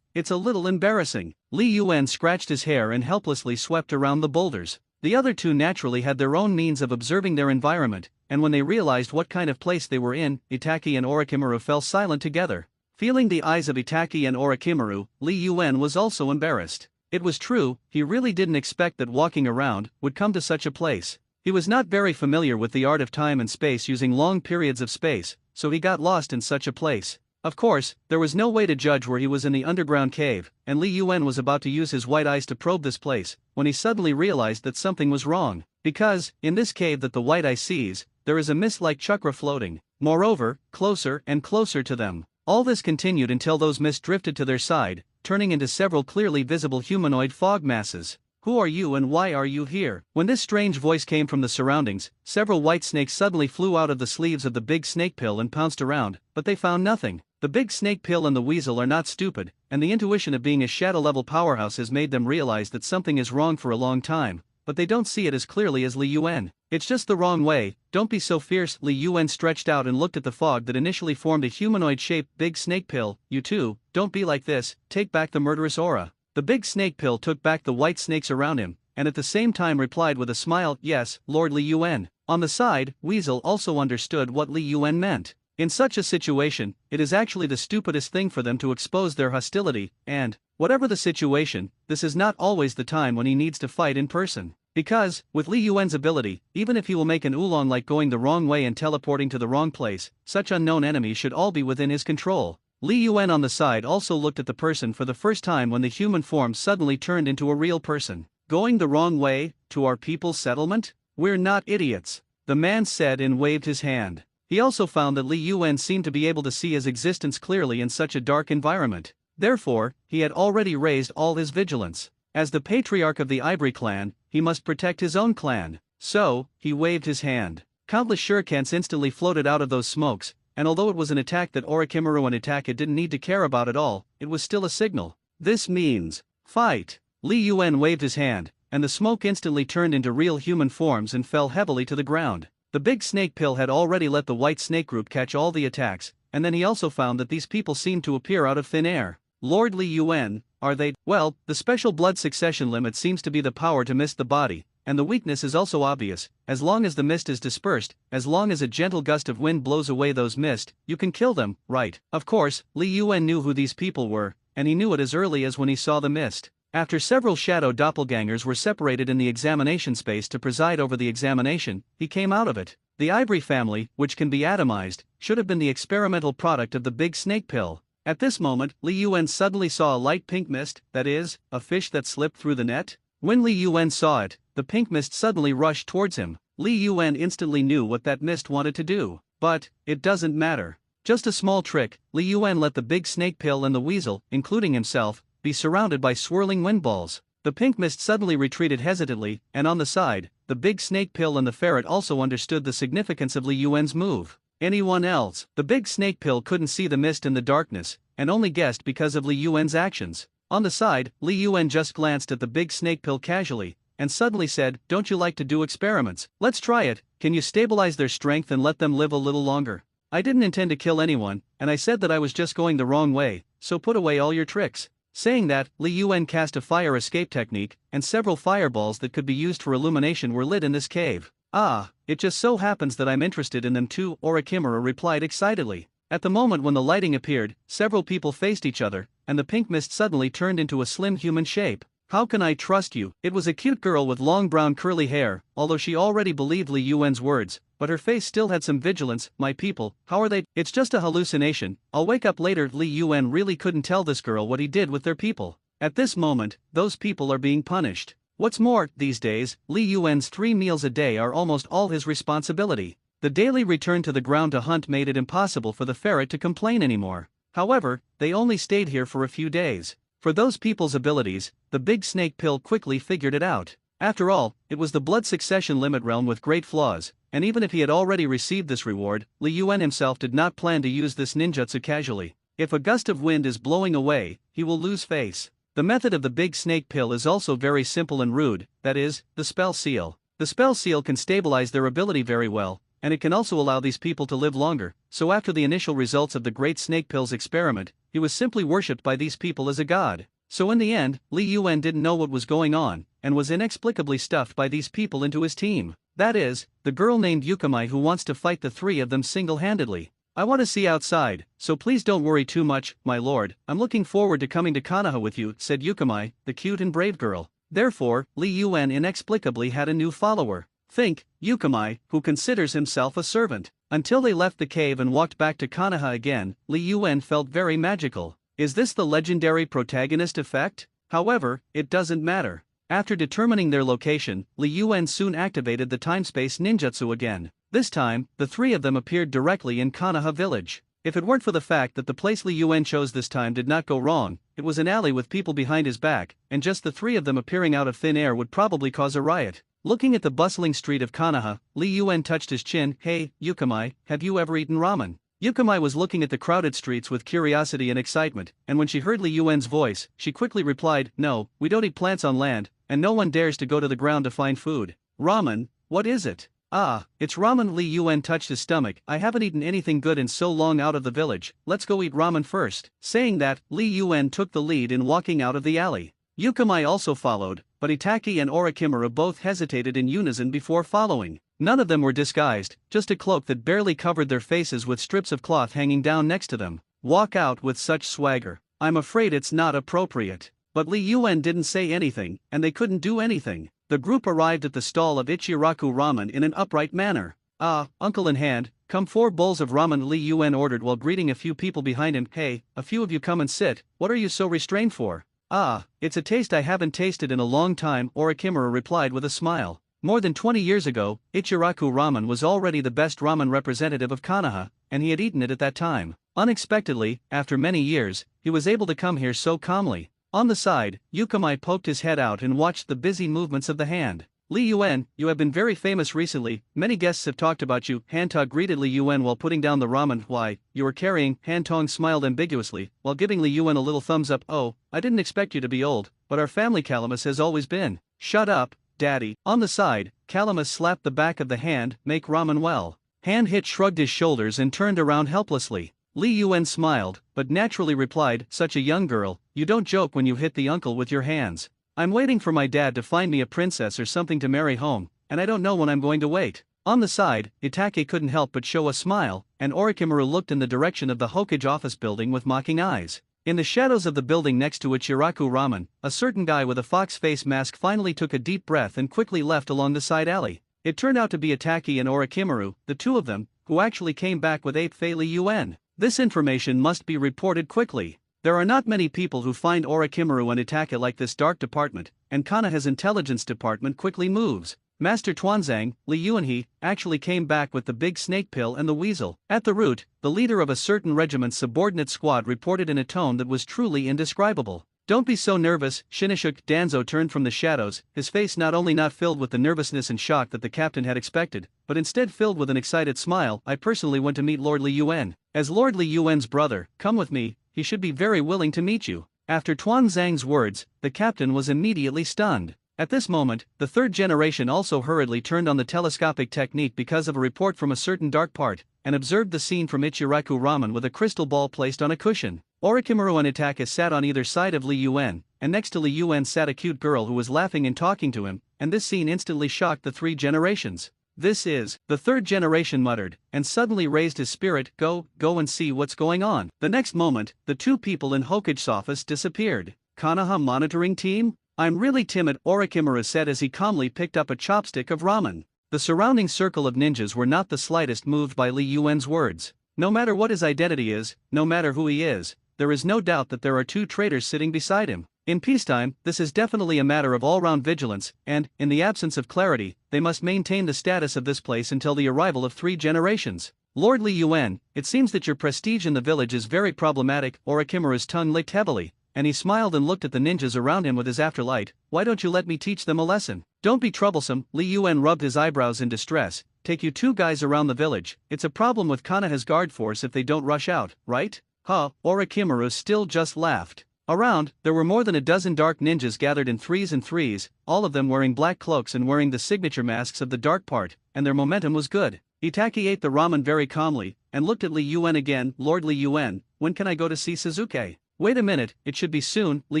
It's a little embarrassing. Li Yuan scratched his hair and helplessly swept around the boulders. The other 2 naturally had their own means of observing their environment, and when they realized what kind of place they were in, Itaki and Orochimaru fell silent together. Feeling the eyes of Itaki and Orochimaru, Li Yuan was also embarrassed. It was true, he really didn't expect that walking around would come to such a place. He was not very familiar with the art of time and space using long periods of space, so he got lost in such a place. Of course, there was no way to judge where he was in the underground cave, and Li Yuan was about to use his white eyes to probe this place, when he suddenly realized that something was wrong. Because, in this cave that the white eye sees, there is a mist-like chakra floating. Moreover, closer and closer to them. All this continued until those mists drifted to their side, turning into several clearly visible humanoid fog masses. Who are you and why are you here? When this strange voice came from the surroundings, several white snakes suddenly flew out of the sleeves of the big snake pill and pounced around, but they found nothing. The big snake pill and the weasel are not stupid, and the intuition of being a shadow-level powerhouse has made them realize that something is wrong for a long time, but they don't see it as clearly as Li Yuan. It's just the wrong way, don't be so fierce. Li Yuan stretched out and looked at the fog that initially formed a humanoid-shaped big snake pill. You too, don't be like this, take back the murderous aura. The big snake pill took back the white snakes around him, and at the same time replied with a smile, yes, Lord Li Yuan. On the side, Weasel also understood what Li Yuan meant. In such a situation, it is actually the stupidest thing for them to expose their hostility, and, whatever the situation, this is not always the time when he needs to fight in person. Because, with Li Yuan's ability, even if he will make an oolong like going the wrong way and teleporting to the wrong place, such unknown enemies should all be within his control. Li Yuan on the side also looked at the person for the first time when the human form suddenly turned into a real person. Going the wrong way, to our people's settlement? We're not idiots, the man said and waved his hand. He also found that Li Yuan seemed to be able to see his existence clearly in such a dark environment. Therefore, he had already raised all his vigilance. As the patriarch of the Ivory clan, he must protect his own clan. So, he waved his hand. Countless shurikens instantly floated out of those smokes, and although it was an attack that Orochimaru didn't need to care about at all, it was still a signal. This means, fight. Li Yuan waved his hand, and the smoke instantly turned into real human forms and fell heavily to the ground. The big snake pill had already let the white snake group catch all the attacks, and then he also found that these people seemed to appear out of thin air. Lord Li Yuan, are they? Well, the special blood succession limit seems to be the power to mist the body, and the weakness is also obvious. As long as the mist is dispersed, as long as a gentle gust of wind blows away those mist, you can kill them, right? Of course, Li Yuan knew who these people were, and he knew it as early as when he saw the mist. After several shadow doppelgangers were separated in the examination space to preside over the examination, he came out of it. The Ivory family, which can be atomized, should have been the experimental product of the big snake pill. At this moment, Li Yuan suddenly saw a light pink mist, that is, a fish that slipped through the net. When Li Yuan saw it, the pink mist suddenly rushed towards him. Li Yuan instantly knew what that mist wanted to do. But, it doesn't matter. Just a small trick, Li Yuan let the big snake pill and the weasel, including himself, be surrounded by swirling wind balls. The pink mist suddenly retreated hesitantly, and on the side, the big snake pill and the ferret also understood the significance of Li Yuan's move. Anyone else? The big snake pill couldn't see the mist in the darkness, and only guessed because of Li Yuan's actions. On the side, Li Yuan just glanced at the big snake pill casually, and suddenly said, "Don't you like to do experiments? Let's try it. Can you stabilize their strength and let them live a little longer? I didn't intend to kill anyone, and I said that I was just going the wrong way, so put away all your tricks." Saying that, Li Yuan cast a fire escape technique, and several fireballs that could be used for illumination were lit in this cave. "Ah, it just so happens that I'm interested in them too," Orochimaru replied excitedly. At the moment when the lighting appeared, several people faced each other, and the pink mist suddenly turned into a slim human shape. "How can I trust you?" It was a cute girl with long brown curly hair, although she already believed Li Yuan's words, but her face still had some vigilance. "My people, how are they?" "It's just a hallucination, I'll wake up later." Li Yuan really couldn't tell this girl what he did with their people. At this moment, those people are being punished. What's more, these days, Li Yuan's 3 meals a day are almost all his responsibility. The daily return to the ground to hunt made it impossible for the ferret to complain anymore. However, they only stayed here for a few days. For those people's abilities, the big snake pill quickly figured it out. After all, it was the blood succession limit realm with great flaws, and even if he had already received this reward, Li Yuan himself did not plan to use this ninjutsu casually. If a gust of wind is blowing away, he will lose face. The method of the big snake pill is also very simple and rude, that is, the spell seal. The spell seal can stabilize their ability very well, and it can also allow these people to live longer. So after the initial results of the great snake pill's experiment, he was simply worshipped by these people as a god. So in the end, Li Yuan didn't know what was going on, and was inexplicably stuffed by these people into his team. That is, the girl named Yukamai who wants to fight the 3 of them single-handedly. "I want to see outside, so please don't worry too much, my lord. I'm looking forward to coming to Konoha with you," said Yukamai, the cute and brave girl. Therefore, Li Yuan inexplicably had a new follower. Think, Yukamai, who considers himself a servant. Until they left the cave and walked back to Konoha again, Li Yuan felt very magical. Is this the legendary protagonist effect? However, it doesn't matter. After determining their location, Li Yuan soon activated the time-space ninjutsu again. This time, the 3 of them appeared directly in Konoha village. If it weren't for the fact that the place Li Yuan chose this time did not go wrong, it was an alley with people behind his back, and just the three of them appearing out of thin air would probably cause a riot. Looking at the bustling street of Konoha, Li Yuen touched his chin. Hey, Yukamai, have you ever eaten ramen? Yukamai was looking at the crowded streets with curiosity and excitement, and when she heard Li Yuen's voice, she quickly replied, no, we don't eat plants on land, and no one dares to go to the ground to find food. Ramen? What is it? Ah, it's ramen. Li Yuen touched his stomach. I haven't eaten anything good in so long out of the village, let's go eat ramen first. Saying that, Li Yuen took the lead in walking out of the alley. Yukamai also followed, but Itaki and Orochimaru both hesitated in unison before following. None of them were disguised, just a cloak that barely covered their faces with strips of cloth hanging down next to them. Walk out with such swagger. I'm afraid it's not appropriate. But Li Yuen didn't say anything, and they couldn't do anything. The group arrived at the stall of Ichiraku Ramen in an upright manner. Ah, uncle in hand, come 4 bowls of ramen, Li Yuen ordered while greeting a few people behind him. Hey, a few of you come and sit, what are you so restrained for? Ah, it's a taste I haven't tasted in a long time, Orochimaru replied with a smile. More than 20 years ago, Ichiraku Ramen was already the best ramen representative of Konoha, and he had eaten it at that time. Unexpectedly, after many years, he was able to come here so calmly. On the side, Yukamai poked his head out and watched the busy movements of the hand. Li Yuen, you have been very famous recently, many guests have talked about you. Hantog greeted Li Yuen while putting down the ramen. Why, you were carrying, Hantong smiled ambiguously, while giving Li Yuen a little thumbs up. Oh, I didn't expect you to be old, but our family Calamus has always been. Shut up, daddy. On the side, Calamus slapped the back of the hand. Make ramen well. Hand Hit shrugged his shoulders and turned around helplessly. Li Yuen smiled, but naturally replied, such a young girl, you don't joke when you hit the uncle with your hands. I'm waiting for my dad to find me a princess or something to marry home, and I don't know when I'm going to wait. On the side, Itake couldn't help but show a smile, and Orochimaru looked in the direction of the Hokage office building with mocking eyes. In the shadows of the building next to Ichiraku Ramen, a certain guy with a fox face mask finally took a deep breath and quickly left along the side alley. It turned out to be Itaki and Orochimaru, the two of them, who actually came back with Ape Fei Li Yuen. This information must be reported quickly. There are not many people who find Orochimaru and Itake like this dark department, and Konoha's intelligence department quickly moves. Master Tuanzang, Li Yuanhe, actually came back with the big snake pill and the weasel. At the root, the leader of a certain regiment's subordinate squad reported in a tone that was truly indescribable. Don't be so nervous, Shinishuk. Danzo turned from the shadows, his face not only not filled with the nervousness and shock that the captain had expected, but instead filled with an excited smile. I personally went to meet Lord Li Yuen. As Lord Li Yuen's brother, come with me, he should be very willing to meet you. After Tuanzang's words, the captain was immediately stunned. At this moment, the third generation also hurriedly turned on the telescopic technique because of a report from a certain dark part, and observed the scene from Ichiraku Ramen with a crystal ball placed on a cushion. Orochimaru and Itake sat on either side of Li Yuen, and next to Li Yuen sat a cute girl who was laughing and talking to him, and this scene instantly shocked the 3 generations. This is, the third generation muttered, and suddenly raised his spirit. Go and see what's going on. The next moment, the 2 people in Hokage's office disappeared. Konoha monitoring team? I'm really timid, Orochimaru said as he calmly picked up a chopstick of ramen. The surrounding circle of ninjas were not the slightest moved by Li Yuen's words. No matter what his identity is, no matter who he is, there is no doubt that there are 2 traitors sitting beside him. In peacetime, this is definitely a matter of all-round vigilance, and, in the absence of clarity, they must maintain the status of this place until the arrival of 3 generations. Lord Li Yuen, it seems that your prestige in the village is very problematic. Orochimaru's tongue licked heavily, and he smiled and looked at the ninjas around him with his afterlight. Why don't you let me teach them a lesson? Don't be troublesome, Li Yuen rubbed his eyebrows in distress. Take you 2 guys around the village. It's a problem with Konoha's guard force if they don't rush out, right? Huh, Orochimaru still just laughed. Around, there were more than a dozen dark ninjas gathered in 3s and 3s, all of them wearing black cloaks and wearing the signature masks of the dark part, and their momentum was good. Itaki ate the ramen very calmly, and looked at Li Yuen again. Lord Li Yuen, when can I go to see Suzuki? Wait a minute, it should be soon. Li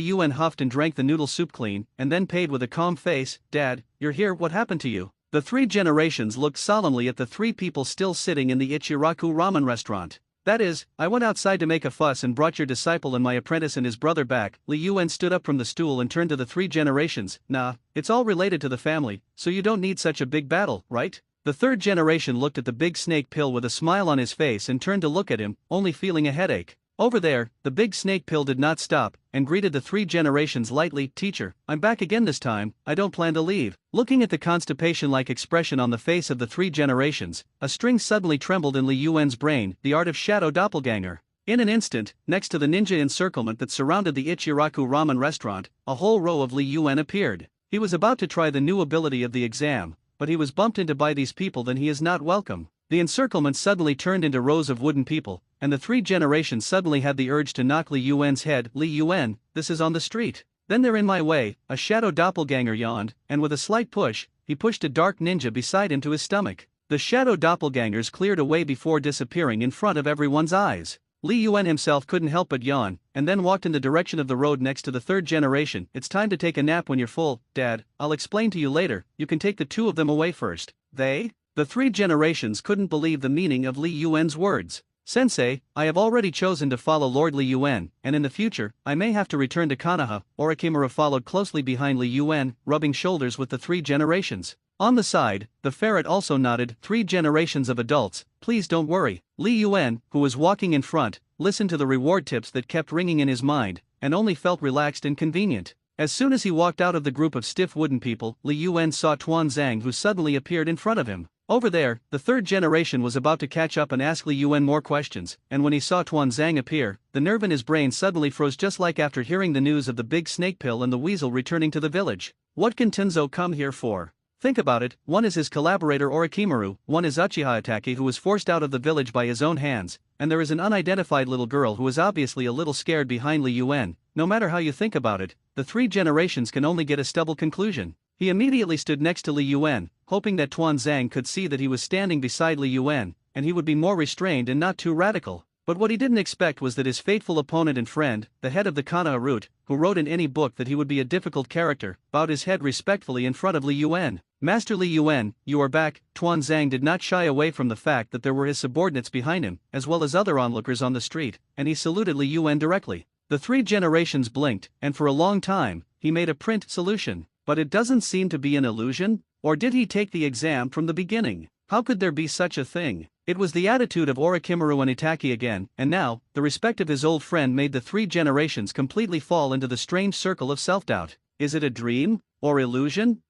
Yuen huffed and drank the noodle soup clean, and then paid with a calm face. Dad, you're here, what happened to you? The 3 generations looked solemnly at the 3 people still sitting in the Ichiraku Ramen restaurant. That is, I went outside to make a fuss and brought your disciple and my apprentice and his brother back. Li Yuen stood up from the stool and turned to the 3 generations. Nah, it's all related to the family, so you don't need such a big battle, right? The 3rd generation looked at the big snake pill with a smile on his face and turned to look at him, only feeling a headache. Over there, the big snake pill did not stop, and greeted the 3 generations lightly. Teacher, I'm back again this time, I don't plan to leave. Looking at the constipation-like expression on the face of the 3 generations, a string suddenly trembled in Li Yuen's brain. The art of shadow doppelganger. In an instant, next to the ninja encirclement that surrounded the Ichiraku ramen restaurant, a whole row of Li Yuan appeared. He was about to try the new ability of the exam, but he was bumped into by these people. Then he is not welcome. The encirclement suddenly turned into rows of wooden people, and the three generations suddenly had the urge to knock Li Yuan's head. Li Yuan, this is on the street. Then they're in my way, a shadow doppelganger yawned, and with a slight push, he pushed a dark ninja beside him to his stomach. The shadow doppelgangers cleared away before disappearing in front of everyone's eyes. Li Yuan himself couldn't help but yawn, and then walked in the direction of the road next to the third generation. It's time to take a nap when you're full, Dad. I'll explain to you later. You can take the two of them away first. They? The three generations couldn't believe the meaning of Li Yuan's words. Sensei, I have already chosen to follow Lord Li Yuan, and in the future, I may have to return to Konoha. Orochimaru followed closely behind Li Yuan, rubbing shoulders with the three generations. On the side, the ferret also nodded. Three generations of adults, please don't worry. Li Yuan, who was walking in front, listened to the reward tips that kept ringing in his mind, and only felt relaxed and convenient. As soon as he walked out of the group of stiff wooden people, Li Yuan saw Tuan Zhang, who suddenly appeared in front of him. Over there, the third generation was about to catch up and ask Li Yuan more questions, and when he saw Tuan Zhang appear, the nerve in his brain suddenly froze, just like after hearing the news of the big snake pill and the weasel returning to the village. What can Tenzo come here for? Think about it, one is his collaborator Orochimaru, one is Uchiha Itachi, who was forced out of the village by his own hands, and there is an unidentified little girl who is obviously a little scared behind Li Yuan. No matter how you think about it, the three generations can only get a stubble conclusion. He immediately stood next to Li Yuan, hoping that Tuan Zhang could see that he was standing beside Li Yuan, and he would be more restrained and not too radical. But what he didn't expect was that his faithful opponent and friend, the head of the Konoha root, who wrote in any book that he would be a difficult character, bowed his head respectfully in front of Li Yuan. Master Li Yuan, you are back. Tuan Zhang did not shy away from the fact that there were his subordinates behind him, as well as other onlookers on the street, and he saluted Li Yuan directly. The three generations blinked, and for a long time, he made a print solution. But it doesn't seem to be an illusion? Or did he take the exam from the beginning? How could there be such a thing? It was the attitude of Orochimaru and Itachi again, and now, the respect of his old friend made the three generations completely fall into the strange circle of self-doubt. Is it a dream? Or illusion?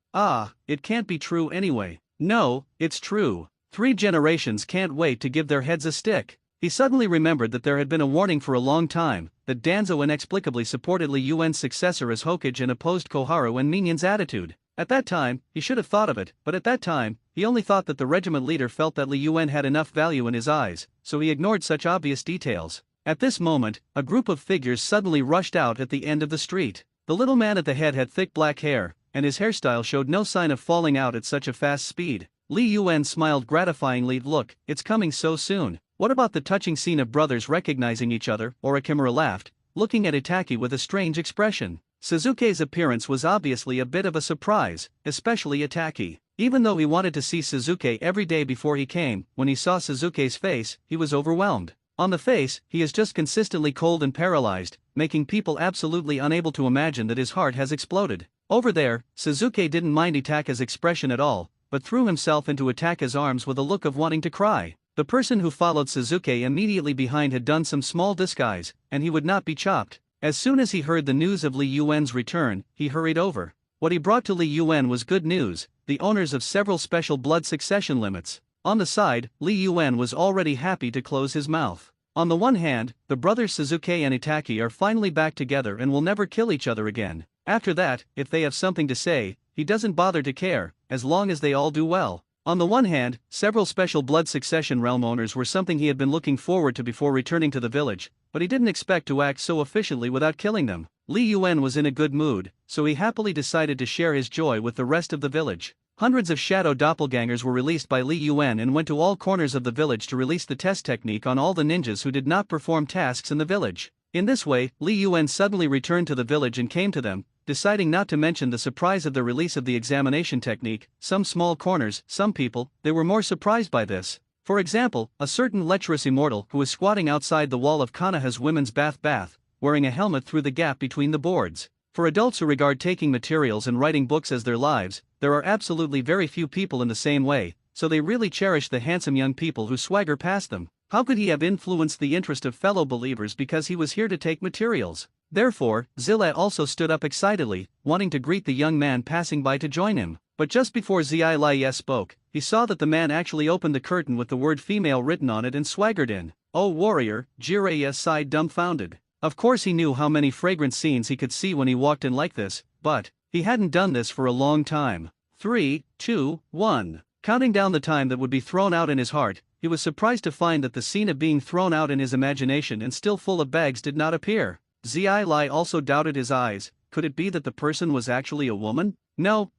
It can't be true anyway. No, it's true. Three generations can't wait to give their heads a stick. He suddenly remembered that there had been a warning for a long time, that Danzo inexplicably supported Li Yuan's successor as Hokage and opposed Koharu and Minion's attitude. At that time, he should have thought of it, but at that time, he only thought that the regiment leader felt that Li Yuan had enough value in his eyes, so he ignored such obvious details. At this moment, a group of figures suddenly rushed out at the end of the street. The little man at the head had thick black hair, and his hairstyle showed no sign of falling out at such a fast speed. Li Yuan smiled gratifyingly. Look, it's coming so soon. What about the touching scene of brothers recognizing each other? Orochimaru laughed, looking at Itachi with a strange expression. Suzuki's appearance was obviously a bit of a surprise, especially Itachi. Even though he wanted to see Suzuki every day before he came, when he saw Suzuki's face, he was overwhelmed. On the face, he is just consistently cold and paralyzed, making people absolutely unable to imagine that his heart has exploded. Over there, Suzuki didn't mind Itachi's expression at all, but threw himself into Itachi's arms with a look of wanting to cry. The person who followed Suzuki immediately behind had done some small disguise, and he would not be chopped. As soon as he heard the news of Li Yuan's return, he hurried over. What he brought to Li Yuan was good news: the owners of several special blood succession limits. On the side, Li Yuan was already happy to close his mouth. On the one hand, the brothers Suzuki and Itachi are finally back together and will never kill each other again. After that, if they have something to say, he doesn't bother to care, as long as they all do well. On the one hand, several special blood succession realm owners were something he had been looking forward to before returning to the village, but he didn't expect to act so efficiently without killing them. Li Yuan was in a good mood, so he happily decided to share his joy with the rest of the village. Hundreds of shadow doppelgangers were released by Li Yuan and went to all corners of the village to release the test technique on all the ninjas who did not perform tasks in the village. In this way, Li Yuan suddenly returned to the village and came to them, deciding not to mention the surprise of the release of the examination technique. Some small corners, some people, they were more surprised by this. For example, a certain lecherous immortal who was squatting outside the wall of Konoha's women's bath, wearing a helmet through the gap between the boards. For adults who regard taking materials and writing books as their lives, there are absolutely very few people in the same way, so they really cherish the handsome young people who swagger past them. How could he have influenced the interest of fellow believers because he was here to take materials? Therefore, Zilla also stood up excitedly, wanting to greet the young man passing by to join him. But just before Zia spoke, he saw that the man actually opened the curtain with the word female written on it and swaggered in. Oh warrior, Jiraiya sighed dumbfounded. Of course he knew how many fragrant scenes he could see when he walked in like this, but he hadn't done this for a long time. 3, 2, 1. Counting down the time that would be thrown out in his heart, he was surprised to find that the scene of being thrown out in his imagination and still full of bags did not appear. Zai Lai also doubted his eyes. Could it be that the person was actually a woman? No,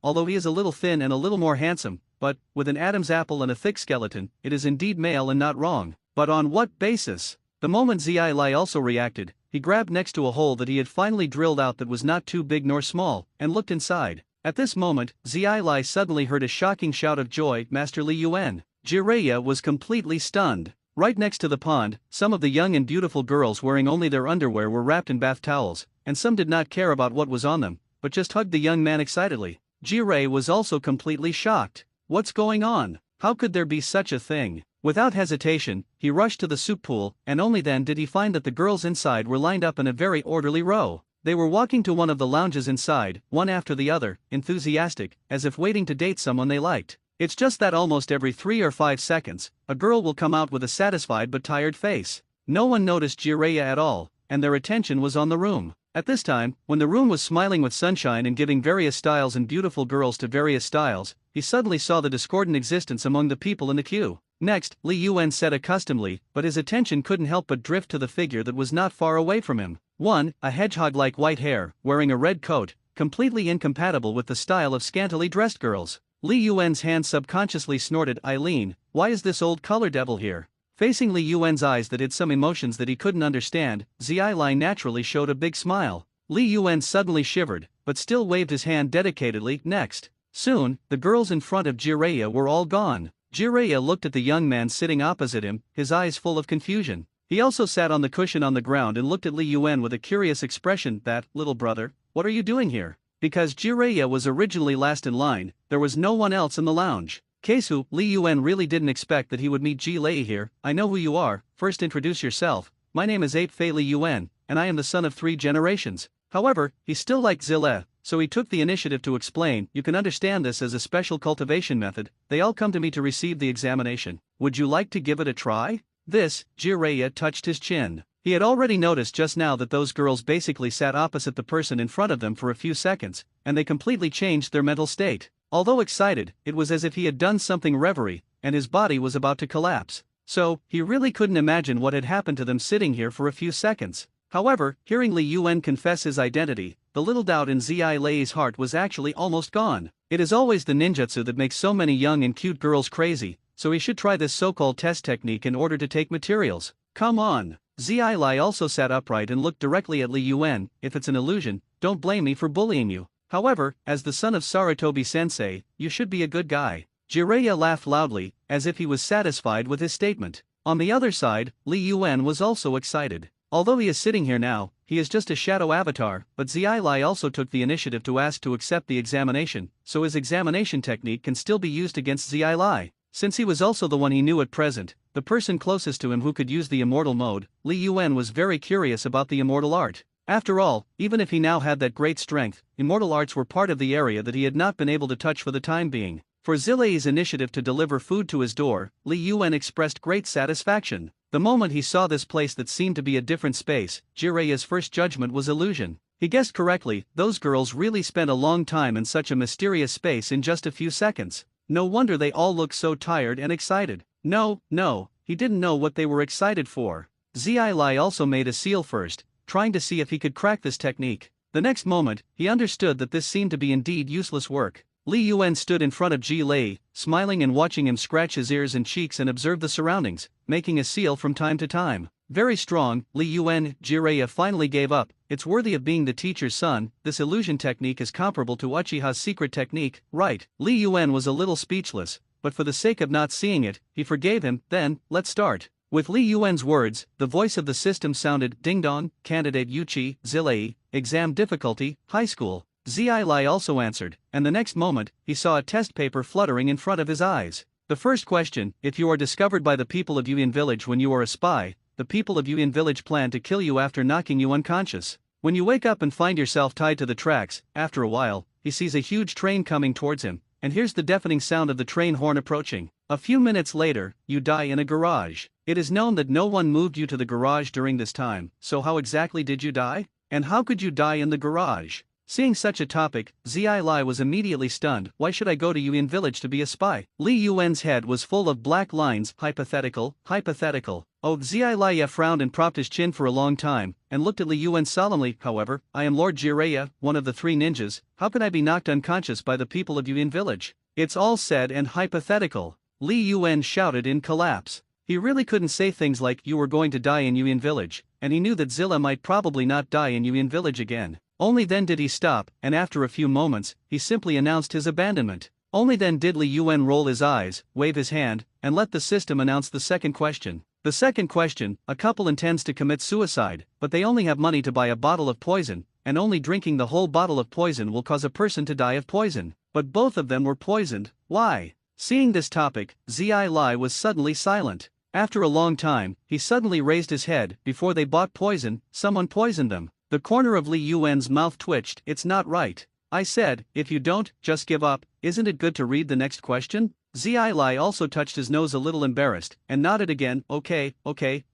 although he is a little thin and a little more handsome, but, with an Adam's apple and a thick skeleton, it is indeed male and not wrong. But on what basis? The moment Zai Lai also reacted, he grabbed next to a hole that he had finally drilled out that was not too big nor small, and looked inside. At this moment, Zai Lai suddenly heard a shocking shout of joy. Master Li Yuan. Jiraiya was completely stunned. Right next to the pond, some of the young and beautiful girls wearing only their underwear were wrapped in bath towels, and some did not care about what was on them, but just hugged the young man excitedly. Jiraiya was also completely shocked. What's going on? How could there be such a thing? Without hesitation, he rushed to the soup pool, and only then did he find that the girls inside were lined up in a very orderly row. They were walking to one of the lounges inside, one after the other, enthusiastic, as if waiting to date someone they liked. It's just that almost every 3 or 5 seconds, a girl will come out with a satisfied but tired face. No one noticed Jiraiya at all, and their attention was on the room. At this time, when the room was smiling with sunshine and giving various styles and beautiful girls to various styles, he suddenly saw the discordant existence among the people in the queue. Next, Li Yuan said accustomedly, but his attention couldn't help but drift to the figure that was not far away from him. A hedgehog-like white hair, wearing a red coat, completely incompatible with the style of scantily dressed girls. Li Yuan's hand subconsciously snorted. Eileen, why is this old color devil here? Facing Li Yuan's eyes that hid some emotions that he couldn't understand, Zai Lai naturally showed a big smile. Li Yuan suddenly shivered, but still waved his hand dedicatedly. Next. Soon, the girls in front of Jiraiya were all gone. Jiraiya looked at the young man sitting opposite him, his eyes full of confusion. He also sat on the cushion on the ground and looked at Li Yuan with a curious expression. That, little brother, what are you doing here? Because Jiraiya was originally last in line, there was no one else in the lounge. Kesu, Li Yuan really didn't expect that he would meet Ji Lei here. I know who you are, first introduce yourself. My name is Ape Fei Li Yuan, and I am the son of 3 generations. However, he still liked Zile, so he took the initiative to explain. You can understand this as a special cultivation method. They all come to me to receive the examination. Would you like to give it a try? This, Jiraiya touched his chin. He had already noticed just now that those girls basically sat opposite the person in front of them for a few seconds, and they completely changed their mental state. Although excited, it was as if he had done something reverie, and his body was about to collapse. So, he really couldn't imagine what had happened to them sitting here for a few seconds. However, hearing Li Yuan confess his identity, the little doubt in Zai Lei's heart was actually almost gone. It is always the ninjutsu that makes so many young and cute girls crazy, so he should try this so-called test technique in order to take materials. Come on. Zai Lai also sat upright and looked directly at Li Yuan. If it's an illusion, don't blame me for bullying you. However, as the son of Sarutobi-sensei, you should be a good guy. Jiraiya laughed loudly, as if he was satisfied with his statement. On the other side, Li Yuan was also excited. Although he is sitting here now, he is just a shadow avatar, but Zai Lai also took the initiative to ask to accept the examination, so his examination technique can still be used against Zai Lai. Since he was also the one he knew at present, the person closest to him who could use the immortal mode, Li Yuan was very curious about the immortal art. After all, even if he now had that great strength, immortal arts were part of the area that he had not been able to touch for the time being. For Zilei's initiative to deliver food to his door, Li Yuan expressed great satisfaction. The moment he saw this place that seemed to be a different space, Jiraiya's first judgment was illusion. He guessed correctly, those girls really spent a long time in such a mysterious space in just a few seconds. No wonder they all looked so tired and excited. No, he didn't know what they were excited for. Zai Lai also made a seal first, trying to see if he could crack this technique. The next moment, he understood that this seemed to be indeed useless work. Li Yuan stood in front of Ji Lei, smiling and watching him scratch his ears and cheeks and observe the surroundings, making a seal from time to time. Very strong, Li Yuan. Jiraiya finally gave up. It's worthy of being the teacher's son. This illusion technique is comparable to Uchiha's secret technique, right? Li Yuan was a little speechless, but for the sake of not seeing it, he forgave him. Then, let's start. With Li Yuan's words, the voice of the system sounded. Ding dong, candidate Uchi, Zilei, exam difficulty, high school. Zai Lai also answered, and the next moment, he saw a test paper fluttering in front of his eyes. The first question: if you are discovered by the people of Yuan village when you are a spy, the people of Yuan village plan to kill you after knocking you unconscious. When you wake up and find yourself tied to the tracks, after a while, he sees a huge train coming towards him, and hears the deafening sound of the train horn approaching. A few minutes later, you die in a garage. It is known that no one moved you to the garage during this time, so how exactly did you die? And how could you die in the garage? Seeing such a topic, Zi Lai was immediately stunned. Why should I go to Yuan village to be a spy? Li Yuan's head was full of black lines. Hypothetical. Oh, Zi Lai frowned and propped his chin for a long time, and looked at Li Yuan solemnly. However, I am Lord Jiraiya, one of the three ninjas. How can I be knocked unconscious by the people of Yuan village? It's all said and hypothetical. Li Yuan shouted in collapse. He really couldn't say things like you were going to die in Yuan village, and he knew that Zilla might probably not die in Yuan village again. Only then did he stop, and after a few moments, he simply announced his abandonment. Only then did Li Yuan roll his eyes, wave his hand, and let the system announce the second question. The second question: a couple intends to commit suicide, but they only have money to buy a bottle of poison, and only drinking the whole bottle of poison will cause a person to die of poison. But both of them were poisoned. Why? Seeing this topic, Zi Lai was suddenly silent. After a long time, he suddenly raised his head. Before they bought poison, someone poisoned them. The corner of Li Yuan's mouth twitched. It's not right. I said, if you don't, just give up. Isn't it good to read the next question? Zi Lai also touched his nose a little embarrassed, and nodded again. Okay,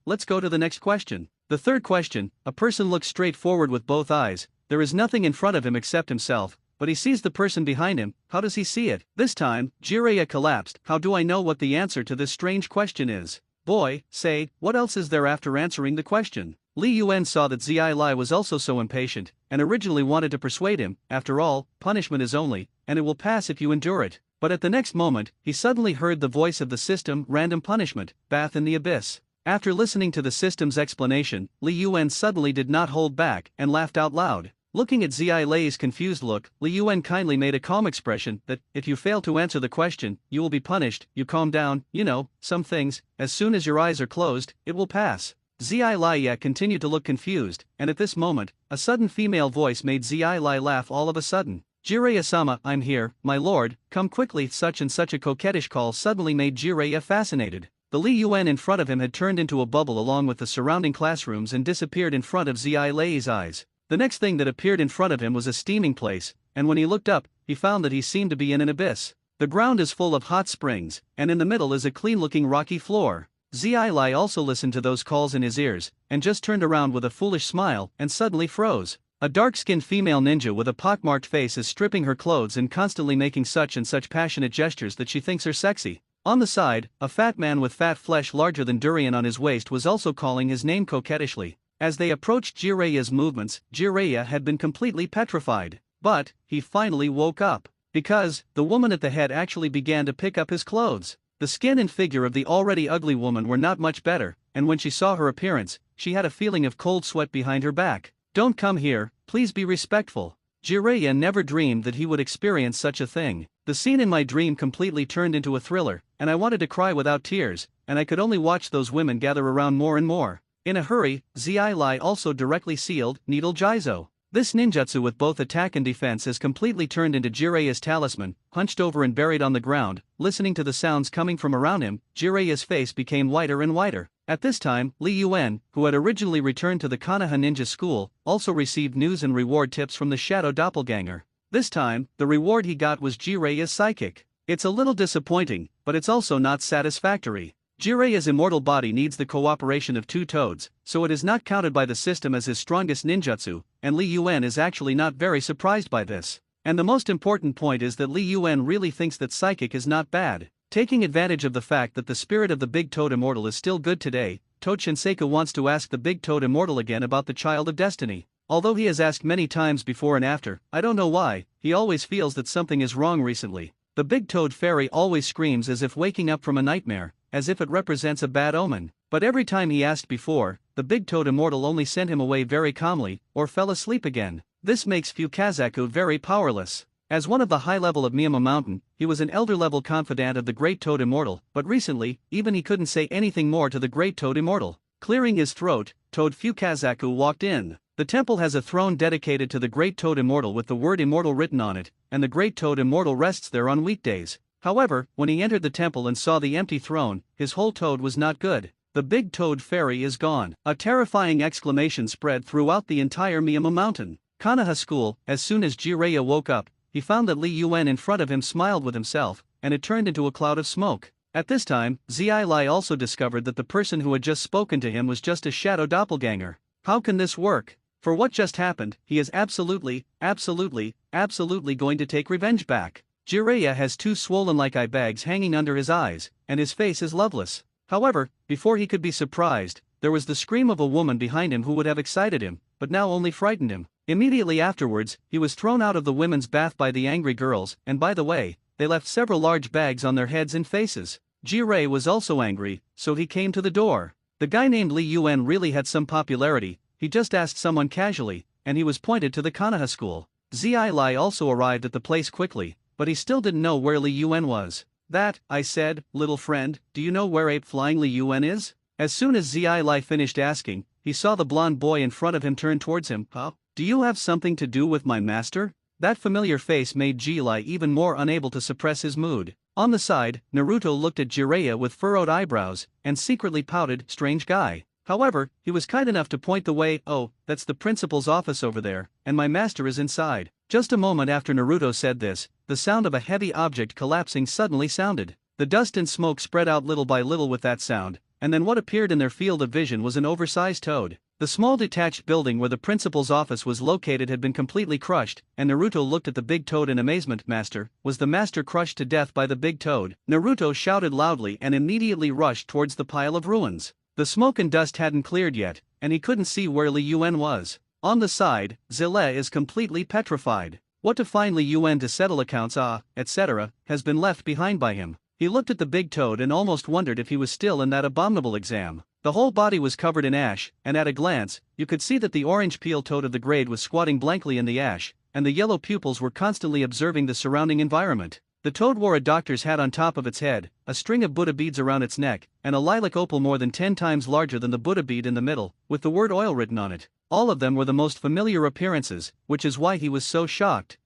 let's go to the next question. The third question: a person looks straight forward with both eyes. There is nothing in front of him except himself, but he sees the person behind him. How does he see it? This time, Jiraiya collapsed. How do I know what the answer to this strange question is? Boy, say, what else is there after answering the question? Li Yuan saw that Zi Lai was also so impatient, and originally wanted to persuade him. After all, punishment is only, and it will pass if you endure it. But at the next moment, he suddenly heard the voice of the system: random punishment, bath in the abyss. After listening to the system's explanation, Li Yuan suddenly did not hold back, and laughed out loud. Looking at Zi Lai's confused look, Li Yuan kindly made a calm expression that, if you fail to answer the question, you will be punished. You calm down, you know, some things, as soon as your eyes are closed, it will pass. Zi Lai continued to look confused, and at this moment, a sudden female voice made Zi Lai laugh all of a sudden. Jiraiya-sama, I'm here, my lord, come quickly. Such and such a coquettish call suddenly made Jiraiya fascinated. The Li Yuan in front of him had turned into a bubble along with the surrounding classrooms and disappeared in front of Zi Lai's eyes. The next thing that appeared in front of him was a steaming place, and when he looked up, he found that he seemed to be in an abyss. The ground is full of hot springs, and in the middle is a clean-looking rocky floor. Zi Lai also listened to those calls in his ears, and just turned around with a foolish smile, and suddenly froze. A dark-skinned female ninja with a pockmarked face is stripping her clothes and constantly making such and such passionate gestures that she thinks are sexy. On the side, a fat man with fat flesh larger than durian on his waist was also calling his name coquettishly. As they approached Jiraiya's movements, Jiraiya had been completely petrified. But, he finally woke up. Because, the woman at the head actually began to pick up his clothes. The skin and figure of the already ugly woman were not much better, and when she saw her appearance, she had a feeling of cold sweat behind her back. Don't come here, please be respectful. Jiraiya never dreamed that he would experience such a thing. The scene in my dream completely turned into a thriller, and I wanted to cry without tears, and I could only watch those women gather around more and more. In a hurry, Zi Lai also directly sealed Needle Jizo. This ninjutsu with both attack and defense has completely turned into Jiraiya's talisman. Hunched over and buried on the ground, listening to the sounds coming from around him, Jiraiya's face became whiter and whiter. At this time, Li Yuan, who had originally returned to the Konoha Ninja School, also received news and reward tips from the Shadow Doppelganger. This time, the reward he got was Jiraiya's psychic. It's a little disappointing, but it's also not satisfactory. Jiraiya's immortal body needs the cooperation of two toads, so it is not counted by the system as his strongest ninjutsu, and Li Yuan is actually not very surprised by this. And the most important point is that Li Yuan really thinks that psychic is not bad. Taking advantage of the fact that the spirit of the Big Toad Immortal is still good today, Toad Shinseku wants to ask the Big Toad Immortal again about the Child of Destiny. Although he has asked many times before and after, I don't know why, he always feels that something is wrong recently. The Big Toad Fairy always screams as if waking up from a nightmare, as if it represents a bad omen. But every time he asked before, the Big Toad Immortal only sent him away very calmly, or fell asleep again. This makes Fukazaku very powerless. As one of the high level of Miyama Mountain, he was an elder level confidant of the Great Toad Immortal, but recently, even he couldn't say anything more to the Great Toad Immortal. Clearing his throat, Toad Fukazaku walked in. The temple has a throne dedicated to the Great Toad Immortal with the word Immortal written on it, and the Great Toad Immortal rests there on weekdays. However, when he entered the temple and saw the empty throne, his whole toad was not good. The Big Toad Fairy is gone. A terrifying exclamation spread throughout the entire Miyama Mountain. Konoha School, as soon as Jiraiya woke up, he found that Li Yuan in front of him smiled with himself, and it turned into a cloud of smoke. At this time, Zili also discovered that the person who had just spoken to him was just a shadow doppelganger. How can this work? For what just happened, he is absolutely going to take revenge back. Jiraiya has two swollen like eye bags hanging under his eyes, and his face is loveless. However, before he could be surprised, there was the scream of a woman behind him who would have excited him, but now only frightened him. Immediately afterwards, he was thrown out of the women's bath by the angry girls, and by the way, they left several large bags on their heads and faces. Jiraiya was also angry, so he came to the door. The guy named Li Yuan really had some popularity. He just asked someone casually, and he was pointed to the Konoha school. Zili also arrived at the place quickly, but he still didn't know where Li Yuan was. That, I said, little friend, do you know where ape flying Li Yuan is? As soon as Zili finished asking, he saw the blonde boy in front of him turn towards him. Huh? Do you have something to do with my master? That familiar face made Zili even more unable to suppress his mood. On the side, Naruto looked at Jiraiya with furrowed eyebrows, and secretly pouted, strange guy. However, he was kind enough to point the way. Oh, that's the principal's office over there, and my master is inside. Just a moment after Naruto said this, the sound of a heavy object collapsing suddenly sounded. The dust and smoke spread out little by little with that sound, and then what appeared in their field of vision was an oversized toad. The small detached building where the principal's office was located had been completely crushed, and Naruto looked at the big toad in amazement. Master, was the master crushed to death by the big toad? Naruto shouted loudly and immediately rushed towards the pile of ruins. The smoke and dust hadn't cleared yet, and he couldn't see where Li Yuan was. On the side, Zile is completely petrified. What to find Li Yuan to settle accounts, etc., has been left behind by him. He looked at the big toad and almost wondered if he was still in that abominable exam. The whole body was covered in ash, and at a glance, you could see that the orange peel toad of the grade was squatting blankly in the ash, and the yellow pupils were constantly observing the surrounding environment. The toad wore a doctor's hat on top of its head, a string of Buddha beads around its neck, and a lilac opal more than 10 times larger than the Buddha bead in the middle, with the word oil written on it. All of them were the most familiar appearances, which is why he was so shocked.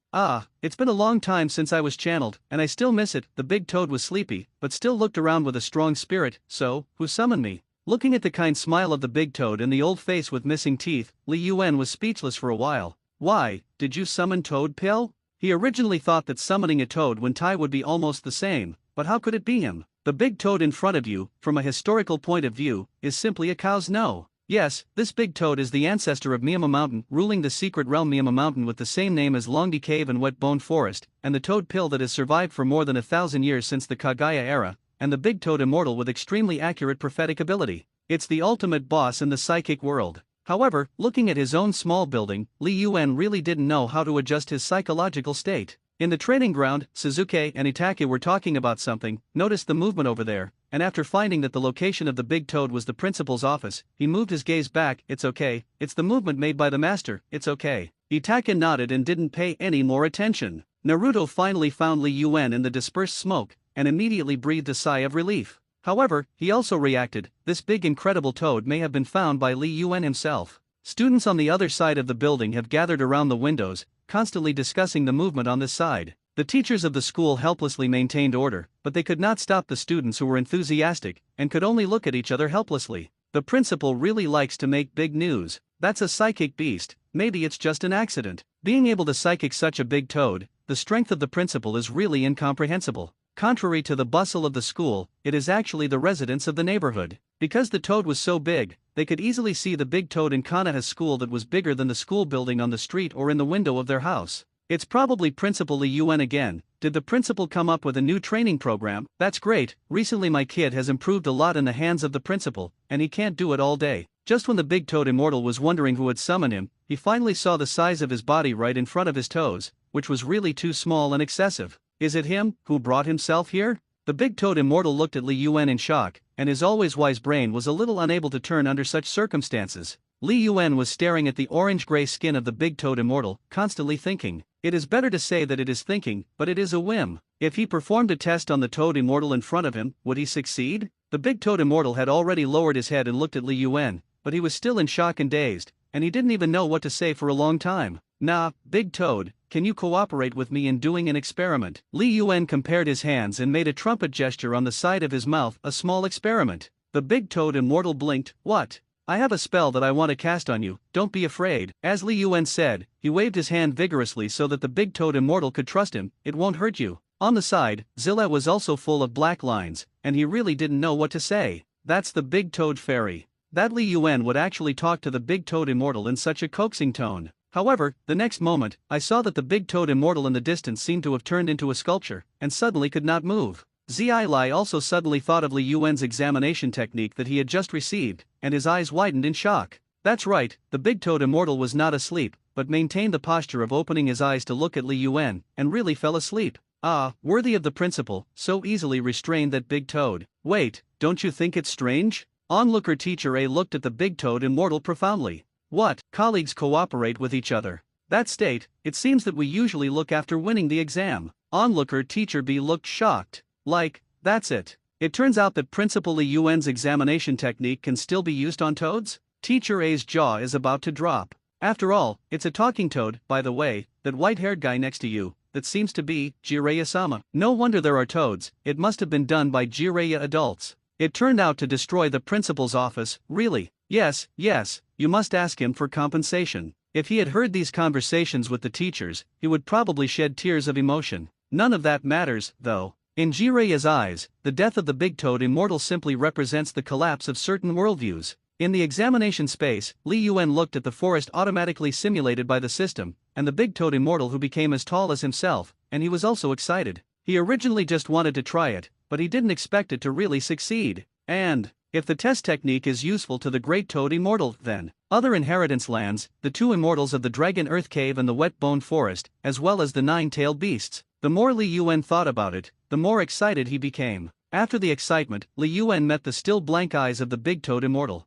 It's been a long time since I was channeled, and I still miss it. The big toad was sleepy, but still looked around with a strong spirit. So, who summoned me? Looking at the kind smile of the big toad and the old face with missing teeth, Li Yuan was speechless for a while. Why, did you summon Toad Pill? He originally thought that summoning a toad when Tai would be almost the same, but how could it be him? The big toad in front of you, from a historical point of view, is simply a cow's no. Yes, this big toad is the ancestor of Miyama Mountain, ruling the secret realm Miyama Mountain with the same name as Longdi Cave and Wet Bone Forest, and the toad pill that has survived for more than 1,000 years since the Kagaya era, and the big toad immortal with extremely accurate prophetic ability. It's the ultimate boss in the psychic world. However, looking at his own small building, Li Yuan really didn't know how to adjust his psychological state. In the training ground, Suzuki and Itachi were talking about something, noticed the movement over there, and after finding that the location of the big toad was the principal's office, he moved his gaze back. It's okay, it's the movement made by the master, it's okay. Itachi nodded and didn't pay any more attention. Naruto finally found Li Yuan in the dispersed smoke, and immediately breathed a sigh of relief. However, he also reacted, this big incredible toad may have been found by Li Yuan himself. Students on the other side of the building have gathered around the windows, constantly discussing the movement on this side. The teachers of the school helplessly maintained order, but they could not stop the students who were enthusiastic, and could only look at each other helplessly. The principal really likes to make big news. That's a psychic beast, maybe it's just an accident. Being able to psychic such a big toad, the strength of the principal is really incomprehensible. Contrary to the bustle of the school, it is actually the residents of the neighborhood. Because the toad was so big, they could easily see the big toad in Konoha's school that was bigger than the school building on the street or in the window of their house. It's probably Principal Li Yuan again. Did the principal come up with a new training program? That's great, recently my kid has improved a lot in the hands of the principal, and he can't do it all day. Just when the big toad immortal was wondering who had summoned him, he finally saw the size of his body right in front of his toes, which was really too small and excessive. Is it him, who brought himself here? The big toad immortal looked at Li Yuan in shock, and his always wise brain was a little unable to turn under such circumstances. Li Yuan was staring at the orange-gray skin of the big toad immortal, constantly thinking. It is better to say that it is thinking, but it is a whim. If he performed a test on the toad immortal in front of him, would he succeed? The big toad immortal had already lowered his head and looked at Li Yuan, but he was still in shock and dazed, and he didn't even know what to say for a long time. Nah, big toad, can you cooperate with me in doing an experiment? Li Yuan compared his hands and made a trumpet gesture on the side of his mouth, a small experiment. The big toad immortal blinked. What? I have a spell that I want to cast on you, don't be afraid. As Li Yuan said, he waved his hand vigorously so that the big toad immortal could trust him. It won't hurt you. On the side, Zilla was also full of black lines, and he really didn't know what to say. That's the Big Toad Fairy. That Li Yuan would actually talk to the Big Toad Immortal in such a coaxing tone. However, the next moment, I saw that the Big Toad Immortal in the distance seemed to have turned into a sculpture, and suddenly could not move. Zi Lai also suddenly thought of Li Yuan's examination technique that he had just received, and his eyes widened in shock. That's right, the Big Toad Immortal was not asleep, but maintained the posture of opening his eyes to look at Li Yuan, and really fell asleep. Ah, worthy of the principal, so easily restrained that Big Toad. Wait, don't you think it's strange? Onlooker Teacher A looked at the Big Toad Immortal profoundly. What, colleagues cooperate with each other? That state, it seems that we usually look after winning the exam. Onlooker Teacher B looked shocked. Like, that's it. It turns out that Principal Li Yuan's examination technique can still be used on toads? Teacher A's jaw is about to drop. After all, it's a talking toad, by the way, that white-haired guy next to you, that seems to be Jiraiya-sama. No wonder there are toads, it must have been done by Jiraiya adults. It turned out to destroy the principal's office, really. Yes, you must ask him for compensation. If he had heard these conversations with the teachers, he would probably shed tears of emotion. None of that matters, though. In Jiraiya's eyes, the death of the Big Toad Immortal simply represents the collapse of certain worldviews. In the examination space, Li Yuan looked at the forest automatically simulated by the system, and the Big Toad Immortal who became as tall as himself, and he was also excited. He originally just wanted to try it, but he didn't expect it to really succeed. And, if the test technique is useful to the Great Toad Immortal, then other inheritance lands, the two immortals of the Dragon Earth Cave and the Wet Bone Forest, as well as the nine-tailed beasts. The more Li Yuan thought about it, the more excited he became. After the excitement, Li Yuan met the still blank eyes of the Big Toad Immortal.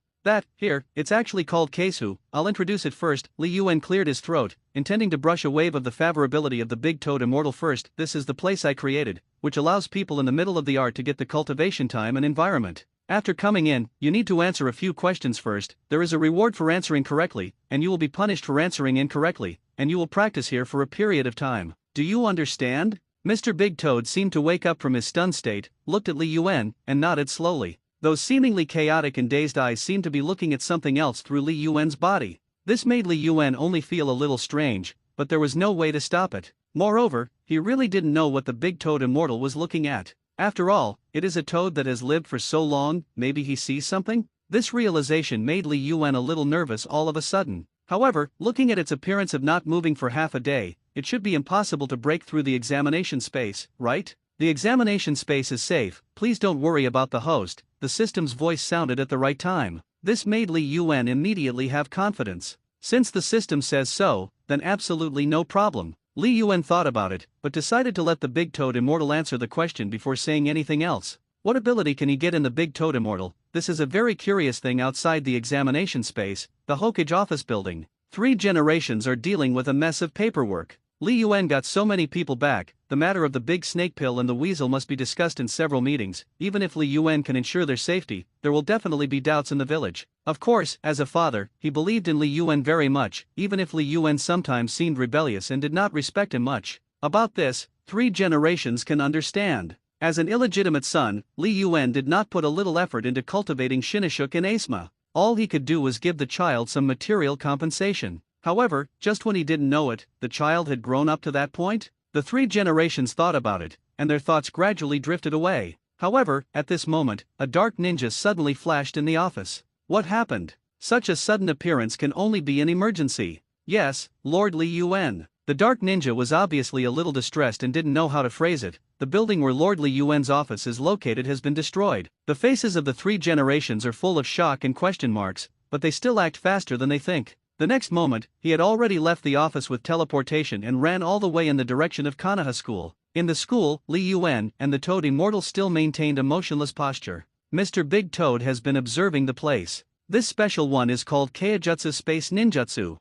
It's actually called Keisu. I'll introduce it first. Li Yuan cleared his throat, intending to brush a wave of the favorability of the Big Toad Immortal first. This is the place I created, which allows people in the middle of the art to get the cultivation time and environment. After coming in, you need to answer a few questions first. There is a reward for answering correctly, and you will be punished for answering incorrectly, and you will practice here for a period of time. Do you understand? Mr. Big Toad seemed to wake up from his stunned state, looked at Li Yuan, and nodded slowly. Those seemingly chaotic and dazed eyes seemed to be looking at something else through Li Yuan's body. This made Li Yuan only feel a little strange, but there was no way to stop it. Moreover, he really didn't know what the Big Toad Immortal was looking at. After all, it is a toad that has lived for so long, maybe he sees something? This realization made Li Yuan a little nervous all of a sudden. However, looking at its appearance of not moving for half a day, it should be impossible to break through the examination space, right? The examination space is safe, please don't worry about the host. The system's voice sounded at the right time. This made Li Yuan immediately have confidence. Since the system says so, then absolutely no problem. Li Yuan thought about it, but decided to let the Big Toad Immortal answer the question before saying anything else. What ability can he get in the Big Toad Immortal? This is a very curious thing outside the examination space, the Hokage office building. 3 generations are dealing with a mess of paperwork. Li Yuan got so many people back, the matter of the big snake pill and the weasel must be discussed in several meetings. Even if Li Yuan can ensure their safety, there will definitely be doubts in the village. Of course, as a father, he believed in Li Yuan very much, even if Li Yuan sometimes seemed rebellious and did not respect him much. About this, 3 generations can understand. As an illegitimate son, Li Yuan did not put a little effort into cultivating Shinashuk and Asma. All he could do was give the child some material compensation. However, just when he didn't know it, the child had grown up to that point. The 3 generations thought about it, and their thoughts gradually drifted away. However, at this moment, a dark ninja suddenly flashed in the office. What happened? Such a sudden appearance can only be an emergency. Yes, Lord Li Yuan. The dark ninja was obviously a little distressed and didn't know how to phrase it. The building where Lord Li Yuan's office is located has been destroyed. The faces of the 3 generations are full of shock and question marks, but they still act faster than they think. The next moment, he had already left the office with teleportation and ran all the way in the direction of Konoha School. In the school, Li Yuan and the Toad Immortal still maintained a motionless posture. Mr. Big Toad has been observing the place. This special one is called Kaijutsu Space Ninjutsu.